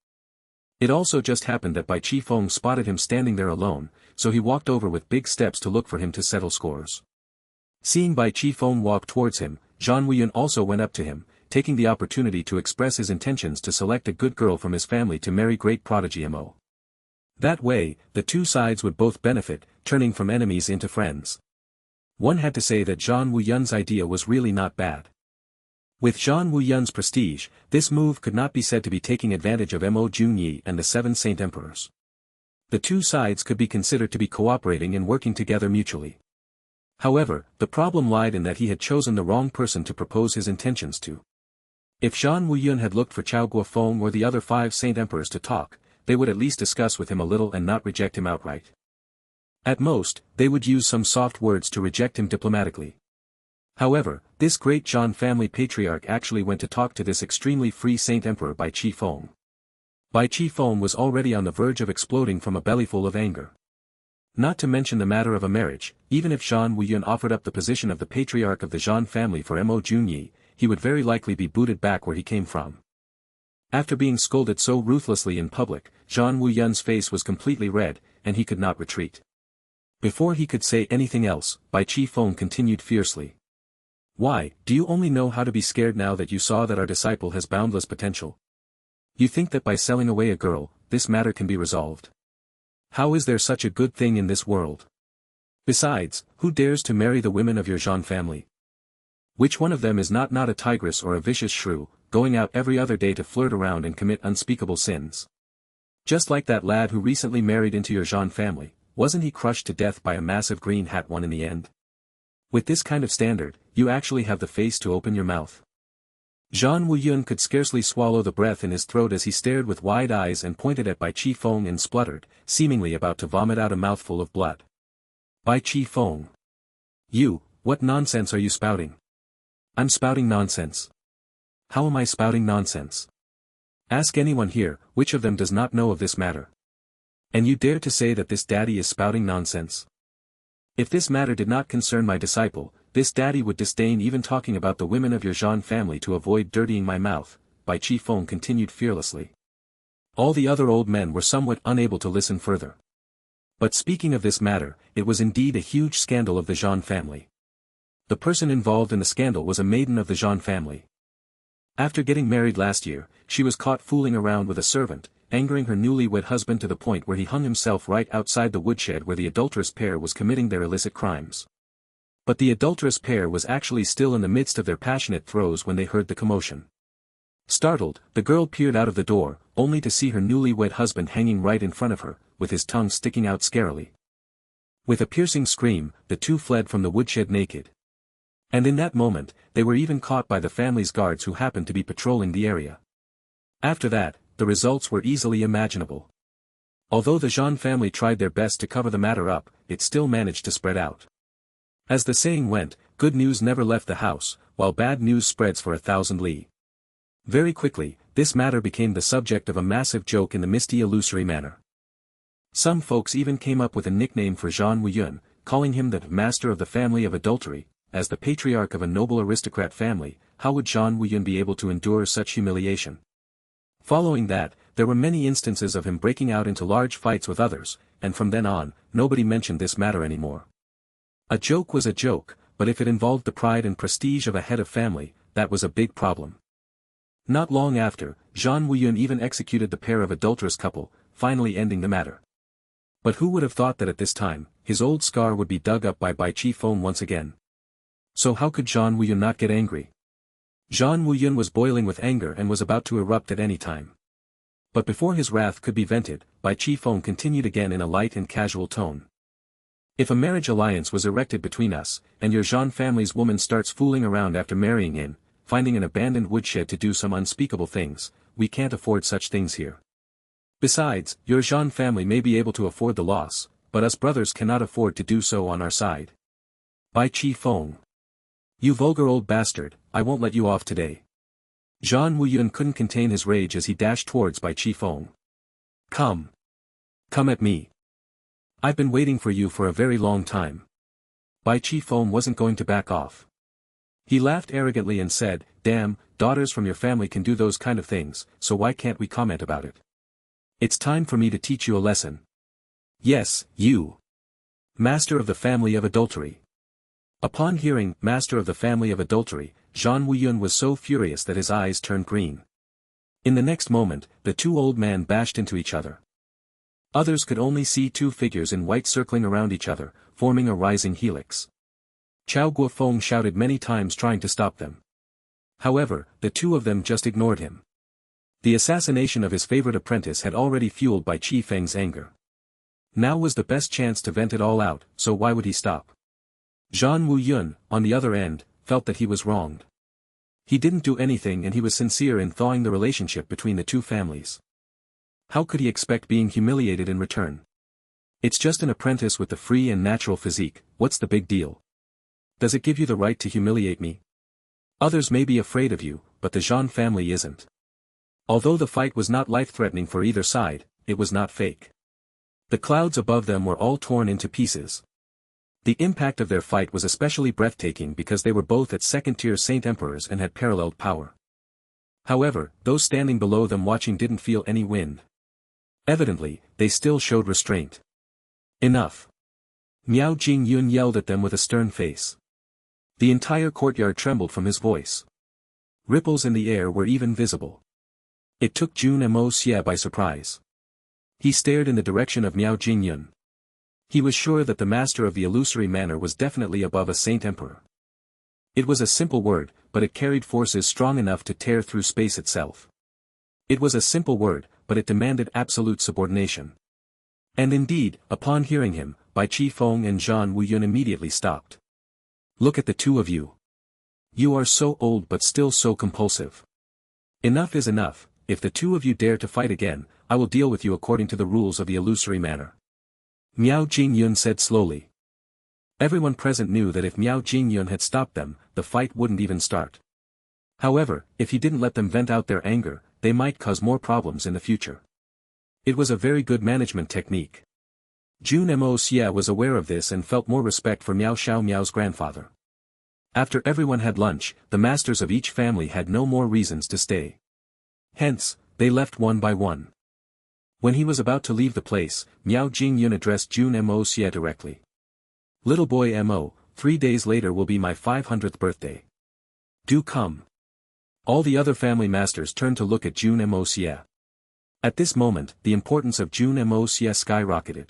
Speaker 1: It also just happened that Jeanqin Fong spotted him standing there alone, so he walked over with big steps to look for him to settle scores. Seeing Jeanqin Fong walk towards him, Zhang Wuyun also went up to him, taking the opportunity to express his intentions to select a good girl from his family to marry great prodigy Mo. That way, the two sides would both benefit, turning from enemies into friends. One had to say that Zhang Wuyun's idea was really not bad. With Zhang Wuyun's prestige, this move could not be said to be taking advantage of Mo Junyi and the 7 Saint Emperors. The two sides could be considered to be cooperating and working together mutually. However, the problem lied in that he had chosen the wrong person to propose his intentions to. If Zhang Wuyun had looked for Chao Guofeng or the other 5 Saint Emperors to talk, they would at least discuss with him a little and not reject him outright. At most, they would use some soft words to reject him diplomatically. However, this great Zhang family patriarch actually went to talk to this extremely free Saint Emperor Jeanqin Fong. Jeanqin Fong was already on the verge of exploding from a bellyful of anger. Not to mention the matter of a marriage, even if Zhang Wuyun offered up the position of the patriarch of the Zhang family for Mo Junyi, he would very likely be booted back where he came from. After being scolded so ruthlessly in public, Zhang Wuyun's face was completely red, and he could not retreat. Before he could say anything else, Jeanqin Fong continued fiercely. Why, do you only know how to be scared now that you saw that our disciple has boundless potential? You think that by selling away a girl, this matter can be resolved? How is there such a good thing in this world? Besides, who dares to marry the women of your Zhang family? Which one of them is not a tigress or a vicious shrew, going out every other day to flirt around and commit unspeakable sins? Just like that lad who recently married into your Zhang family, wasn't he crushed to death by a massive green hat one in the end? With this kind of standard, you actually have the face to open your mouth. Zhang Wuyun could scarcely swallow the breath in his throat as he stared with wide eyes and pointed at Jeanqin Fong and spluttered, seemingly about to vomit out a mouthful of blood. Jeanqin Fong. You, what nonsense are you spouting? I'm spouting nonsense. How am I spouting nonsense? Ask anyone here, which of them does not know of this matter? And you dare to say that this daddy is spouting nonsense? If this matter did not concern my disciple, this daddy would disdain even talking about the women of your Zhang family to avoid dirtying my mouth, Jeanqin Fong continued fearlessly. All the other old men were somewhat unable to listen further. But speaking of this matter, it was indeed a huge scandal of the Zhang family. The person involved in the scandal was a maiden of the Zhang family. After getting married last year, she was caught fooling around with a servant, angering her newlywed husband to the point where he hung himself right outside the woodshed where the adulterous pair was committing their illicit crimes. But the adulterous pair was actually still in the midst of their passionate throes when they heard the commotion. Startled, the girl peered out of the door, only to see her newlywed husband hanging right in front of her, with his tongue sticking out scarily. With a piercing scream, the two fled from the woodshed naked. And in that moment, they were even caught by the family's guards who happened to be patrolling the area. After that, the results were easily imaginable. Although the Zhang family tried their best to cover the matter up, it still managed to spread out. As the saying went, good news never left the house, while bad news spreads for 1,000 li. Very quickly, this matter became the subject of a massive joke in the misty illusory manner. Some folks even came up with a nickname for Zhang Wuyun, calling him the master of the family of adultery. As the patriarch of a noble aristocrat family, how would Zhang Wuyun be able to endure such humiliation? Following that, there were many instances of him breaking out into large fights with others, and from then on, nobody mentioned this matter anymore. A joke was a joke, but if it involved the pride and prestige of a head of family, that was a big problem. Not long after, Zhang Wuyun even executed the pair of adulterous couple, finally ending the matter. But who would have thought that at this time, his old scar would be dug up by Jeanqin Fong once again? So how could Zhang Wuyun not get angry? Zhang Wuyun was boiling with anger and was about to erupt at any time. But before his wrath could be vented, Jeanqin Fong continued again in a light and casual tone. If a marriage alliance was erected between us, and your Jean family's woman starts fooling around after marrying in, finding an abandoned woodshed to do some unspeakable things, we can't afford such things here. Besides, your Jean family may be able to afford the loss, but us brothers cannot afford to do so on our side. By Jeanqin Fong. You vulgar old bastard, I won't let you off today. Zhan Wuyun couldn't contain his rage as he dashed towards Bai Jeanqin Fong. Come. Come at me. I've been waiting for you for a very long time. Bai Jeanqin Fong wasn't going to back off. He laughed arrogantly and said, damn, daughters from your family can do those kind of things, so why can't we comment about it? It's time for me to teach you a lesson. Yes, you. Master of the family of adultery. Upon hearing, master of the family of adultery, Zhan Wuyun was so furious that his eyes turned green. In the next moment, the two old men bashed into each other. Others could only see two figures in white circling around each other, forming a rising helix. Chao Guofeng shouted many times trying to stop them. However, the two of them just ignored him. The assassination of his favorite apprentice had already fueled Bai Qi Feng's anger. Now was the best chance to vent it all out, so why would he stop? Zhan Wuyun, on the other end, felt that he was wronged. He didn't do anything and he was sincere in thawing the relationship between the two families. How could he expect being humiliated in return? It's just an apprentice with the free and natural physique, what's the big deal? Does it give you the right to humiliate me? Others may be afraid of you, but the Zhan family isn't. Although the fight was not life-threatening for either side, it was not fake. The clouds above them were all torn into pieces. The impact of their fight was especially breathtaking because they were both at second-tier Saint Emperors and had paralleled power. However, those standing below them watching didn't feel any wind. Evidently, they still showed restraint. Enough. Miao Jingyun yelled at them with a stern face. The entire courtyard trembled from his voice. Ripples in the air were even visible. It took Jun Moxie by surprise. He stared in the direction of Miao Jingyun. He was sure that the master of the illusory manor was definitely above a Saint Emperor. It was a simple word, but it carried forces strong enough to tear through space itself. It was a simple word, but it demanded absolute subordination. And indeed, upon hearing him, Bai Jeanqin Fong and Zhan Wuyun immediately stopped. Look at the two of you. You are so old but still so compulsive. Enough is enough, if the two of you dare to fight again, I will deal with you according to the rules of the illusory manor. Miao Jingyun said slowly. Everyone present knew that if Miao Jingyun had stopped them, the fight wouldn't even start. However, if he didn't let them vent out their anger, they might cause more problems in the future. It was a very good management technique. Jun Moxie was aware of this and felt more respect for Meow Xiaomo's grandfather. After everyone had lunch, the masters of each family had no more reasons to stay. Hence, they left one by one. When he was about to leave the place, Miao Jingyun addressed Jun Moxie directly. Little boy Mo, 3 days later will be my 500th birthday. Do come. All the other family masters turned to look at Jun Moxie. At this moment, the importance of Jun Moxie skyrocketed.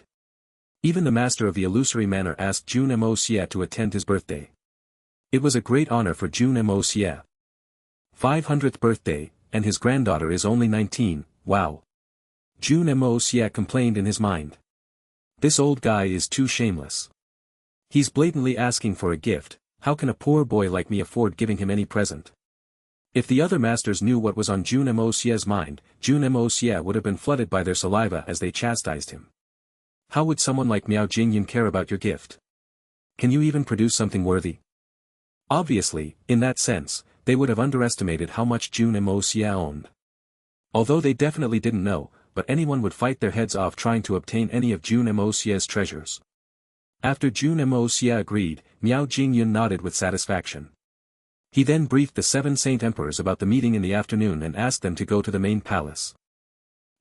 Speaker 1: Even the master of the illusory manor asked Jun Moxie to attend his birthday. It was a great honor for Jun Moxie. 500th birthday, and his granddaughter is only 19, wow. Jun Moxie complained in his mind. This old guy is too shameless. He's blatantly asking for a gift, how can a poor boy like me afford giving him any present? If the other masters knew what was on Jun Moxie's mind, Jun Moxie would have been flooded by their saliva as they chastised him. How would someone like Miao Jingyun care about your gift? Can you even produce something worthy? Obviously, in that sense, they would have underestimated how much Jun Moxie owned. Although they definitely didn't know, but anyone would fight their heads off trying to obtain any of Jun Moxie's treasures. After Jun Moxie agreed, Miao Jingyun nodded with satisfaction. He then briefed the 7 Saint Emperors about the meeting in the afternoon and asked them to go to the main palace.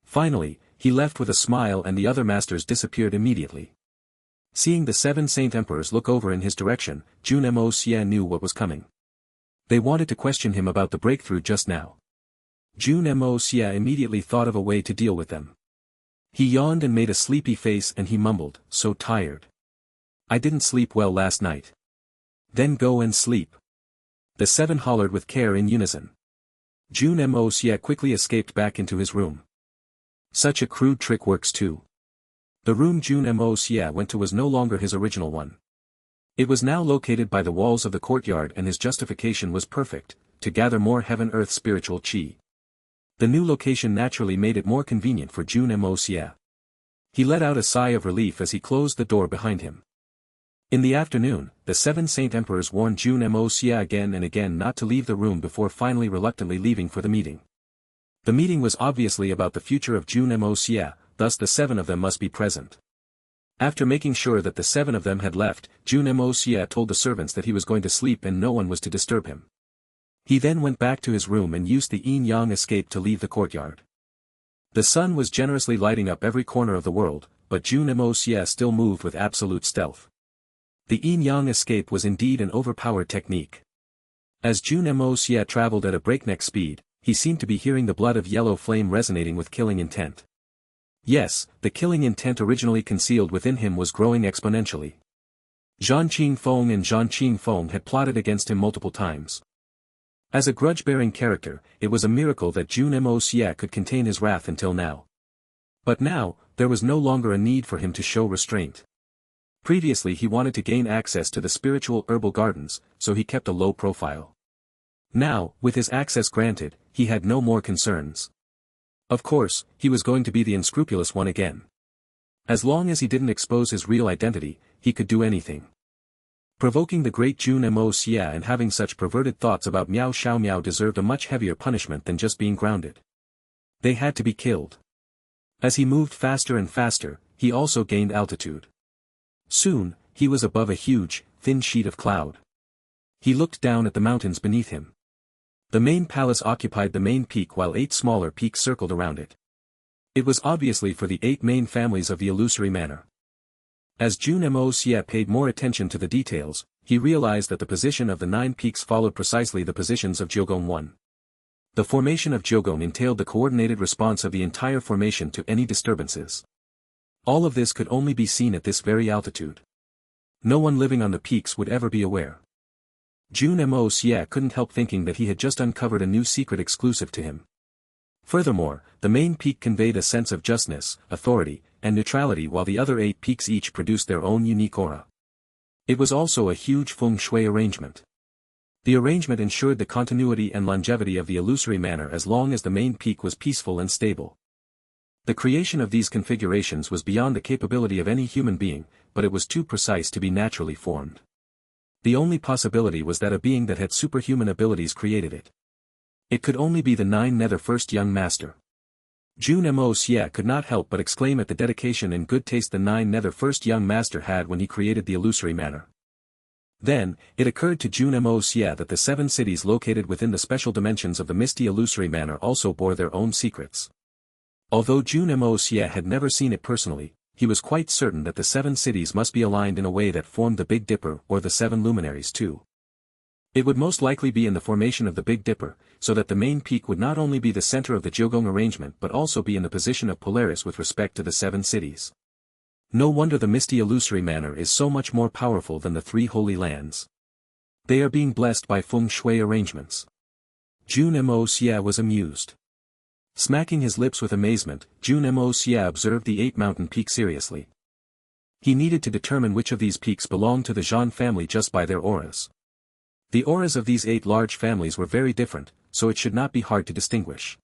Speaker 1: Finally, he left with a smile and the other masters disappeared immediately. Seeing the 7 Saint Emperors look over in his direction, Jun Moxie knew what was coming. They wanted to question him about the breakthrough just now. Jun Moxie immediately thought of a way to deal with them. He yawned and made a sleepy face and he mumbled, so tired. I didn't sleep well last night. Then go and sleep. The 7 hollered with care in unison. Jun Moxie quickly escaped back into his room. Such a crude trick works too. The room Jun Moxie went to was no longer his original one. It was now located by the walls of the courtyard, and his justification was perfect: to gather more heaven-earth spiritual qi. The new location naturally made it more convenient for Jun Moxie. He let out a sigh of relief as he closed the door behind him. In the afternoon, the 7 Saint Emperors warned Jun Moxie again and again not to leave the room before finally reluctantly leaving for the meeting. The meeting was obviously about the future of Jun Moxie, thus the 7 of them must be present. After making sure that the 7 of them had left, Jun Moxie told the servants that he was going to sleep and no one was to disturb him. He then went back to his room and used the yin-yang escape to leave the courtyard. The sun was generously lighting up every corner of the world, but Jun Moxie still moved with absolute stealth. The yin-yang escape was indeed an overpowered technique. As Jun Moxie traveled at a breakneck speed, he seemed to be hearing the blood of yellow flame resonating with killing intent. Yes, the killing intent originally concealed within him was growing exponentially. Jeanqin Fong and Jeanqin Fong had plotted against him multiple times. As a grudge-bearing character, it was a miracle that Jun Moxie could contain his wrath until now. But now, there was no longer a need for him to show restraint. Previously he wanted to gain access to the spiritual herbal gardens, so he kept a low profile. Now, with his access granted, he had no more concerns. Of course, he was going to be the unscrupulous one again. As long as he didn't expose his real identity, he could do anything. Provoking the great Jun Moxie and having such perverted thoughts about Meow Xiaomo deserved a much heavier punishment than just being grounded. They had to be killed. As he moved faster and faster, he also gained altitude. Soon, he was above a huge, thin sheet of cloud. He looked down at the mountains beneath him. The main palace occupied the main peak while 8 smaller peaks circled around it. It was obviously for the 8 main families of the illusory manor. As Jun Moxie paid more attention to the details, he realized that the position of the 9 peaks followed precisely the positions of Jiugong 1. The formation of Jiugong entailed the coordinated response of the entire formation to any disturbances. All of this could only be seen at this very altitude. No one living on the peaks would ever be aware. Jun Moxie couldn't help thinking that he had just uncovered a new secret exclusive to him. Furthermore, the main peak conveyed a sense of justness, authority, and neutrality, while the other 8 peaks each produced their own unique aura. It was also a huge feng shui arrangement. The arrangement ensured the continuity and longevity of the illusory manor as long as the main peak was peaceful and stable. The creation of these configurations was beyond the capability of any human being, but it was too precise to be naturally formed. The only possibility was that a being that had superhuman abilities created it. It could only be the 9 Nether First Young Master. Jun Moxie could not help but exclaim at the dedication and good taste the 9 Nether First Young Master had when he created the illusory manor. Then, it occurred to Jun Moxie that the 7 cities located within the special dimensions of the misty illusory manor also bore their own secrets. Although Jun Moxie had never seen it personally, he was quite certain that the 7 cities must be aligned in a way that formed the Big Dipper or the 7 luminaries too. It would most likely be in the formation of the Big Dipper, so that the main peak would not only be the center of the Jiugong arrangement but also be in the position of Polaris with respect to the 7 cities. No wonder the misty illusory manor is so much more powerful than the 3 holy lands. They are being blessed by feng shui arrangements. Jun Moxie was amused. Smacking his lips with amazement, Jun Moxie observed the 8 mountain peaks seriously. He needed to determine which of these peaks belonged to the Jean family just by their auras. The auras of these 8 large families were very different, so it should not be hard to distinguish.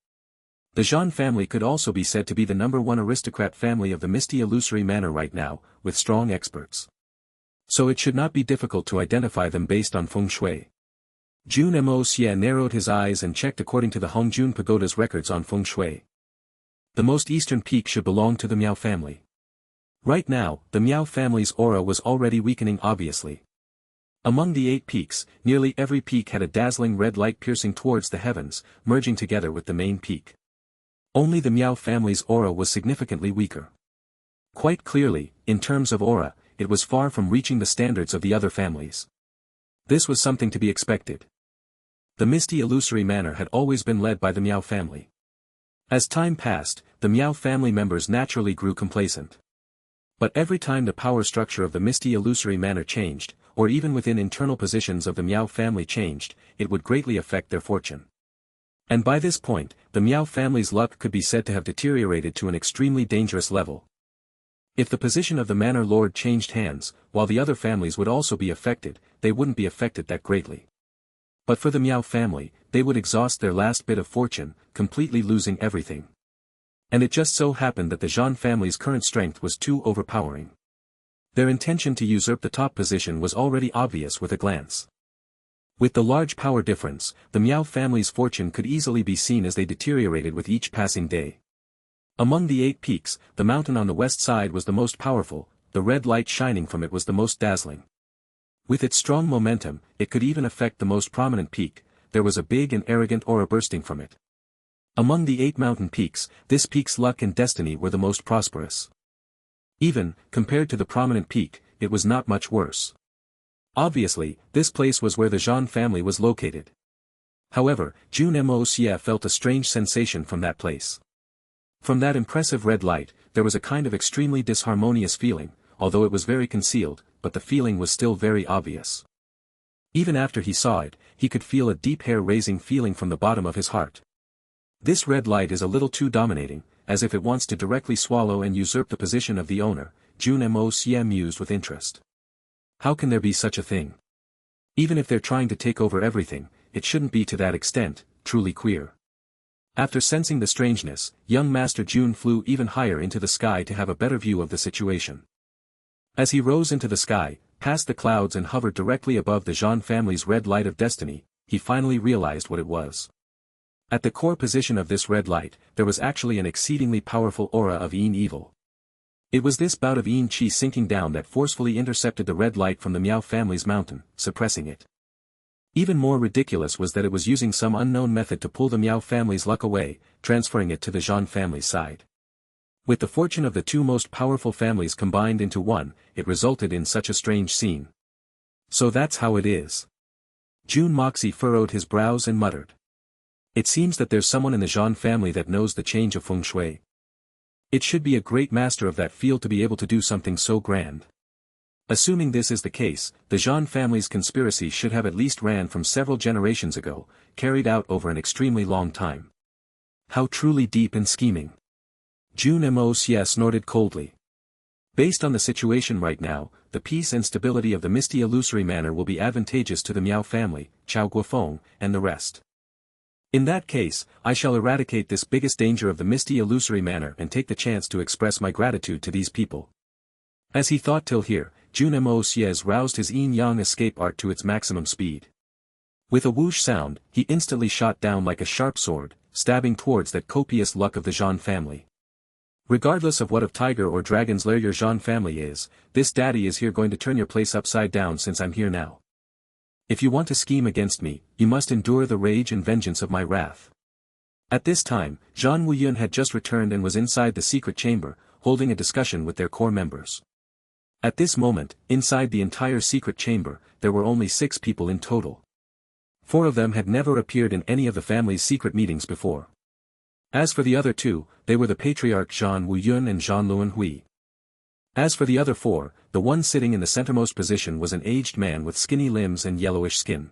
Speaker 1: The Jean family could also be said to be the #1 aristocrat family of the misty illusory manor right now, with strong experts. So it should not be difficult to identify them based on feng shui. Jun Moxie narrowed his eyes and checked according to the Hongjun Pagoda's records on feng shui. The most eastern peak should belong to the Meow family. Right now, the Meow family's aura was already weakening obviously. Among the 8 peaks, nearly every peak had a dazzling red light piercing towards the heavens, merging together with the main peak. Only the Meow family's aura was significantly weaker. Quite clearly, in terms of aura, it was far from reaching the standards of the other families. This was something to be expected. The misty illusory manor had always been led by the Meow family. As time passed, the Meow family members naturally grew complacent. But every time the power structure of the misty illusory manor changed, or even within internal positions of the Meow family changed, it would greatly affect their fortune. And by this point, the Meow family's luck could be said to have deteriorated to an extremely dangerous level. If the position of the manor lord changed hands, while the other families would also be affected, they wouldn't be affected that greatly. But for the Meow family, they would exhaust their last bit of fortune, completely losing everything. And it just so happened that the Jean family's current strength was too overpowering. Their intention to usurp the top position was already obvious with a glance. With the large power difference, the Meow family's fortune could easily be seen as they deteriorated with each passing day. Among the 8 peaks, the mountain on the west side was the most powerful, the red light shining from it was the most dazzling. With its strong momentum, it could even affect the most prominent peak, there was a big and arrogant aura bursting from it. Among the 8 mountain peaks, this peak's luck and destiny were the most prosperous. Even, compared to the prominent peak, it was not much worse. Obviously, this place was where the Jean family was located. However, Jun Moxie felt a strange sensation from that place. From that impressive red light, there was a kind of extremely disharmonious feeling, although it was very concealed, but the feeling was still very obvious. Even after he saw it, he could feel a deep hair-raising feeling from the bottom of his heart. This red light is a little too dominating, as if it wants to directly swallow and usurp the position of the owner, Jun Moxie mused with interest. How can there be such a thing? Even if they're trying to take over everything, it shouldn't be to that extent, truly queer. After sensing the strangeness, young Master Jun flew even higher into the sky to have a better view of the situation. As he rose into the sky, past the clouds and hovered directly above the Jean family's red light of destiny, he finally realized what it was. At the core position of this red light, there was actually an exceedingly powerful aura of Yin evil. It was this bout of Yin Qi sinking down that forcefully intercepted the red light from the Meow family's mountain, suppressing it. Even more ridiculous was that it was using some unknown method to pull the Meow family's luck away, transferring it to the Jean family's side. With the fortune of the 2 most powerful families combined into one, it resulted in such a strange scene. So that's how it is. Jun Moxie furrowed his brows and muttered. It seems that there's someone in the Jean family that knows the change of feng shui. It should be a great master of that field to be able to do something so grand. Assuming this is the case, the Jean family's conspiracy should have at least ran from several generations ago, carried out over an extremely long time. How truly deep and scheming. Jun Moxie snorted coldly. Based on the situation right now, the peace and stability of the misty illusory manor will be advantageous to the Meow family, Jeanqin Fong, and the rest. In that case, I shall eradicate this biggest danger of the misty illusory manor and take the chance to express my gratitude to these people. As he thought till here, Jun Moxie roused his yin-yang escape art to its maximum speed. With a whoosh sound, he instantly shot down like a sharp sword, stabbing towards that copious luck of the Jean family. Regardless of what of tiger or dragon's lair your Jean family is, this daddy is here going to turn your place upside down since I'm here now. If you want to scheme against me, you must endure the rage and vengeance of my wrath. At this time, Zhang Wuyun had just returned and was inside the secret chamber, holding a discussion with their core members. At this moment, inside the entire secret chamber, there were only 6 people in total. 4 of them had never appeared in any of the family's secret meetings before. As for the other 2, they were the patriarch Zhang Wuyun and Zhang Luanhui. As for the other 4, the one sitting in the centermost position was an aged man with skinny limbs and yellowish skin.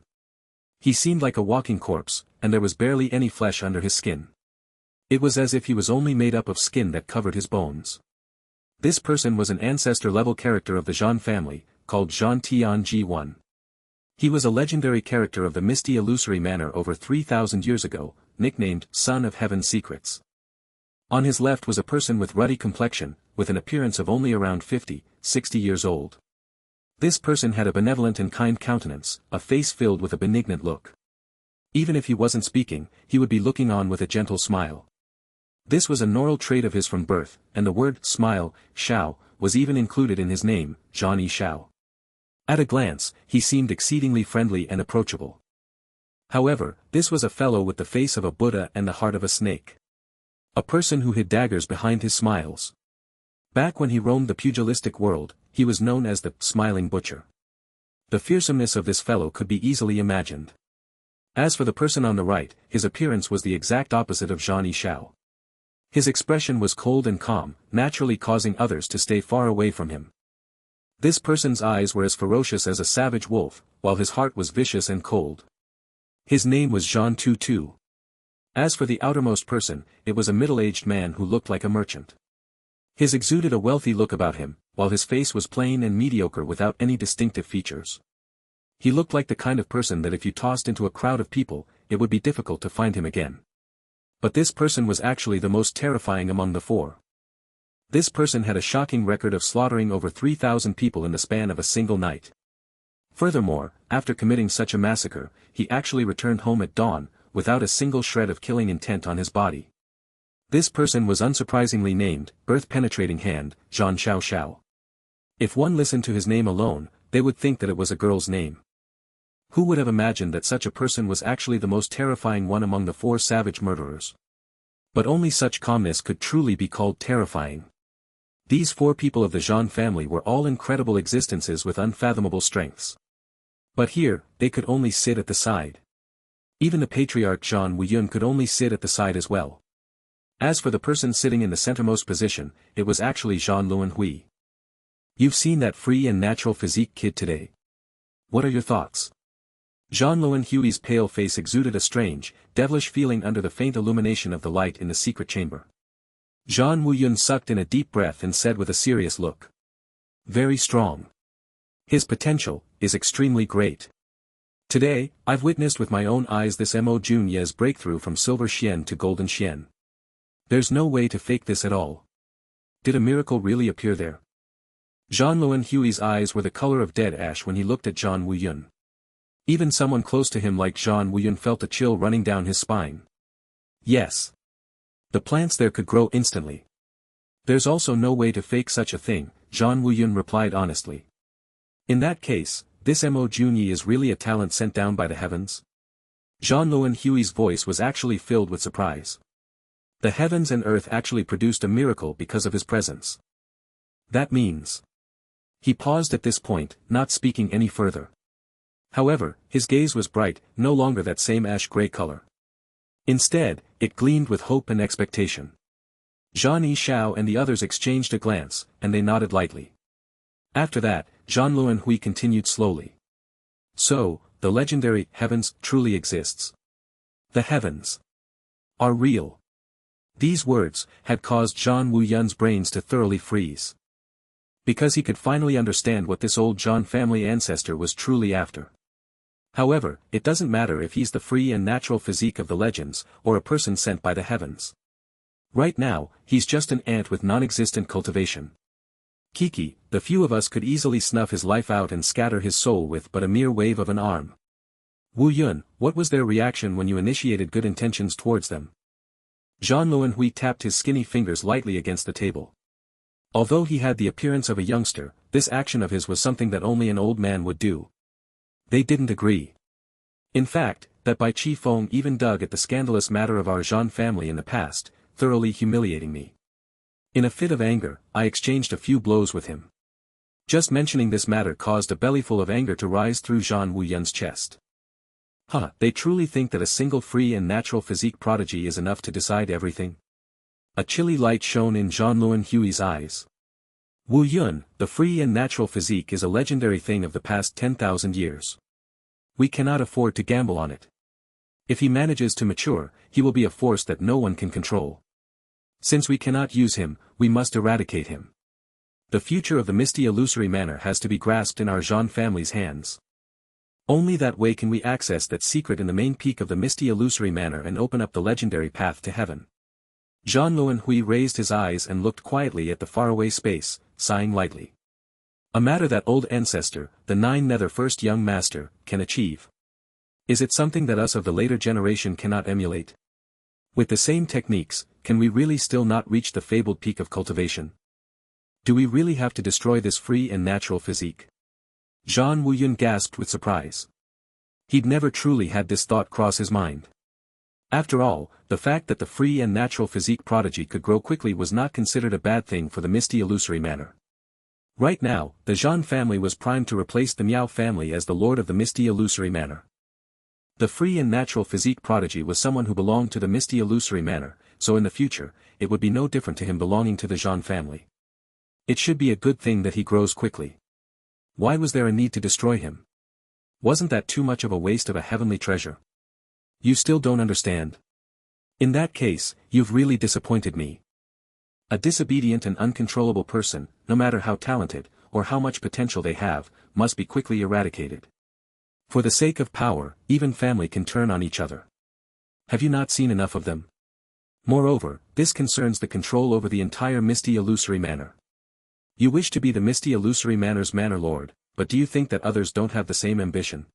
Speaker 1: He seemed like a walking corpse, and there was barely any flesh under his skin. It was as if he was only made up of skin that covered his bones. This person was an ancestor-level character of the Jean family, called Zhan Tianji. He was a legendary character of the misty illusory manor over 3,000 years ago, nicknamed Son of Heaven's Secrets. On his left was a person with ruddy complexion, with an appearance of only around 50, 60 years old. This person had a benevolent and kind countenance, a face filled with a benignant look. Even if he wasn't speaking, he would be looking on with a gentle smile. This was a normal trait of his from birth, and the word smile, Xiao, was even included in his name, Zhang Xiao. At a glance, he seemed exceedingly friendly and approachable. However, this was a fellow with the face of a Buddha and the heart of a snake. A person who hid daggers behind his smiles. Back when he roamed the pugilistic world, he was known as the Smiling Butcher. The fearsomeness of this fellow could be easily imagined. As for the person on the right, his appearance was the exact opposite of Zhang Xiao. His expression was cold and calm, naturally causing others to stay far away from him. This person's eyes were as ferocious as a savage wolf, while his heart was vicious and cold. His name was Zhang Tutu. As for the outermost person, it was a middle-aged man who looked like a merchant. His exuded a wealthy look about him, while his face was plain and mediocre without any distinctive features. He looked like the kind of person that if you tossed into a crowd of people, it would be difficult to find him again. But this person was actually the most terrifying among the four. This person had a shocking record of slaughtering over 3,000 people in the span of a single night. Furthermore, after committing such a massacre, he actually returned home at dawn, without a single shred of killing intent on his body. This person was unsurprisingly named, Earth-Penetrating Hand, Zhan Xiao. If one listened to his name alone, they would think that it was a girl's name. Who would have imagined that such a person was actually the most terrifying one among the four savage murderers? But only such calmness could truly be called terrifying. These four people of the Zhan family were all incredible existences with unfathomable strengths. But here, they could only sit at the side. Even the patriarch Zhan Wuyun could only sit at the side as well. As for the person sitting in the centermost position, it was actually Zhan Luanhui. You've seen that free and natural physique kid today. What are your thoughts? Zhan Luanhui's pale face exuded a strange, devilish feeling under the faint illumination of the light in the secret chamber. Zhan Wuyun sucked in a deep breath and said with a serious look. Very strong. His potential is extremely great. Today, I've witnessed with my own eyes this Mo Jun Ye's breakthrough from Silver Xian to Golden Xian. There's no way to fake this at all. Did a miracle really appear there? Zhan Luanhui's eyes were the color of dead ash when he looked at Zhan Wuyun. Even someone close to him like Zhan Wuyun felt a chill running down his spine. Yes. The plants there could grow instantly. There's also no way to fake such a thing, Zhan Wuyun replied honestly. In that case, this Mo Jun Ye is really a talent sent down by the heavens? Zhan Luanhui's voice was actually filled with surprise. The heavens and earth actually produced a miracle because of his presence. That means. He paused at this point, not speaking any further. However, his gaze was bright, no longer that same ash-gray color. Instead, it gleamed with hope and expectation. Zhan Yishao and the others exchanged a glance, and they nodded lightly. After that, Zhan Luanhui continued slowly. So, the legendary heavens truly exists. The heavens are real. These words had caused Zhan Wuyun's brains to thoroughly freeze. Because he could finally understand what this old Zhan family ancestor was truly after. However, it doesn't matter if he's the free and natural physique of the legends, or a person sent by the heavens. Right now, he's just an ant with non-existent cultivation. Kiki, the few of us could easily snuff his life out and scatter his soul with but a mere wave of an arm. Wu Yun, what was their reaction when you initiated good intentions towards them? Zhan Luanhui tapped his skinny fingers lightly against the table. Although he had the appearance of a youngster, this action of his was something that only an old man would do. They didn't agree. In fact, that Bai Qi Feng even dug at the scandalous matter of our Zhan family in the past, thoroughly humiliating me. In a fit of anger, I exchanged a few blows with him. Just mentioning this matter caused a bellyful of anger to rise through Zhan Wuyun's chest. They truly think that a single free and natural physique prodigy is enough to decide everything? A chilly light shone in Zhan Luanhui's eyes. Wu Yun, the free and natural physique is a legendary thing of the past 10,000 years. We cannot afford to gamble on it. If he manages to mature, he will be a force that no one can control. Since we cannot use him, we must eradicate him. The future of the misty illusory manor has to be grasped in our Zhan family's hands. Only that way can we access that secret in the main peak of the misty illusory manor and open up the legendary path to heaven. Zhan Luanhui raised his eyes and looked quietly at the faraway space, sighing lightly. A matter that old ancestor, the Nine Nether First Young Master, can achieve. Is it something that us of the later generation cannot emulate? With the same techniques, can we really still not reach the fabled peak of cultivation? Do we really have to destroy this free and natural physique? Zhan Wuyun gasped with surprise. He'd never truly had this thought cross his mind. After all, the fact that the free and natural physique prodigy could grow quickly was not considered a bad thing for the misty illusory manor. Right now, the Zhan family was primed to replace the Meow family as the lord of the misty illusory manor. The free and natural physique prodigy was someone who belonged to the misty illusory manor, so in the future, it would be no different to him belonging to the Zhan family. It should be a good thing that he grows quickly. Why was there a need to destroy him? Wasn't that too much of a waste of a heavenly treasure? You still don't understand? In that case, you've really disappointed me. A disobedient and uncontrollable person, no matter how talented, or how much potential they have, must be quickly eradicated. For the sake of power, even family can turn on each other. Have you not seen enough of them? Moreover, this concerns the control over the entire Misty Illusory Manor. You wish to be the Misty Illusory Manor's Manor Lord, but do you think that others don't have the same ambition?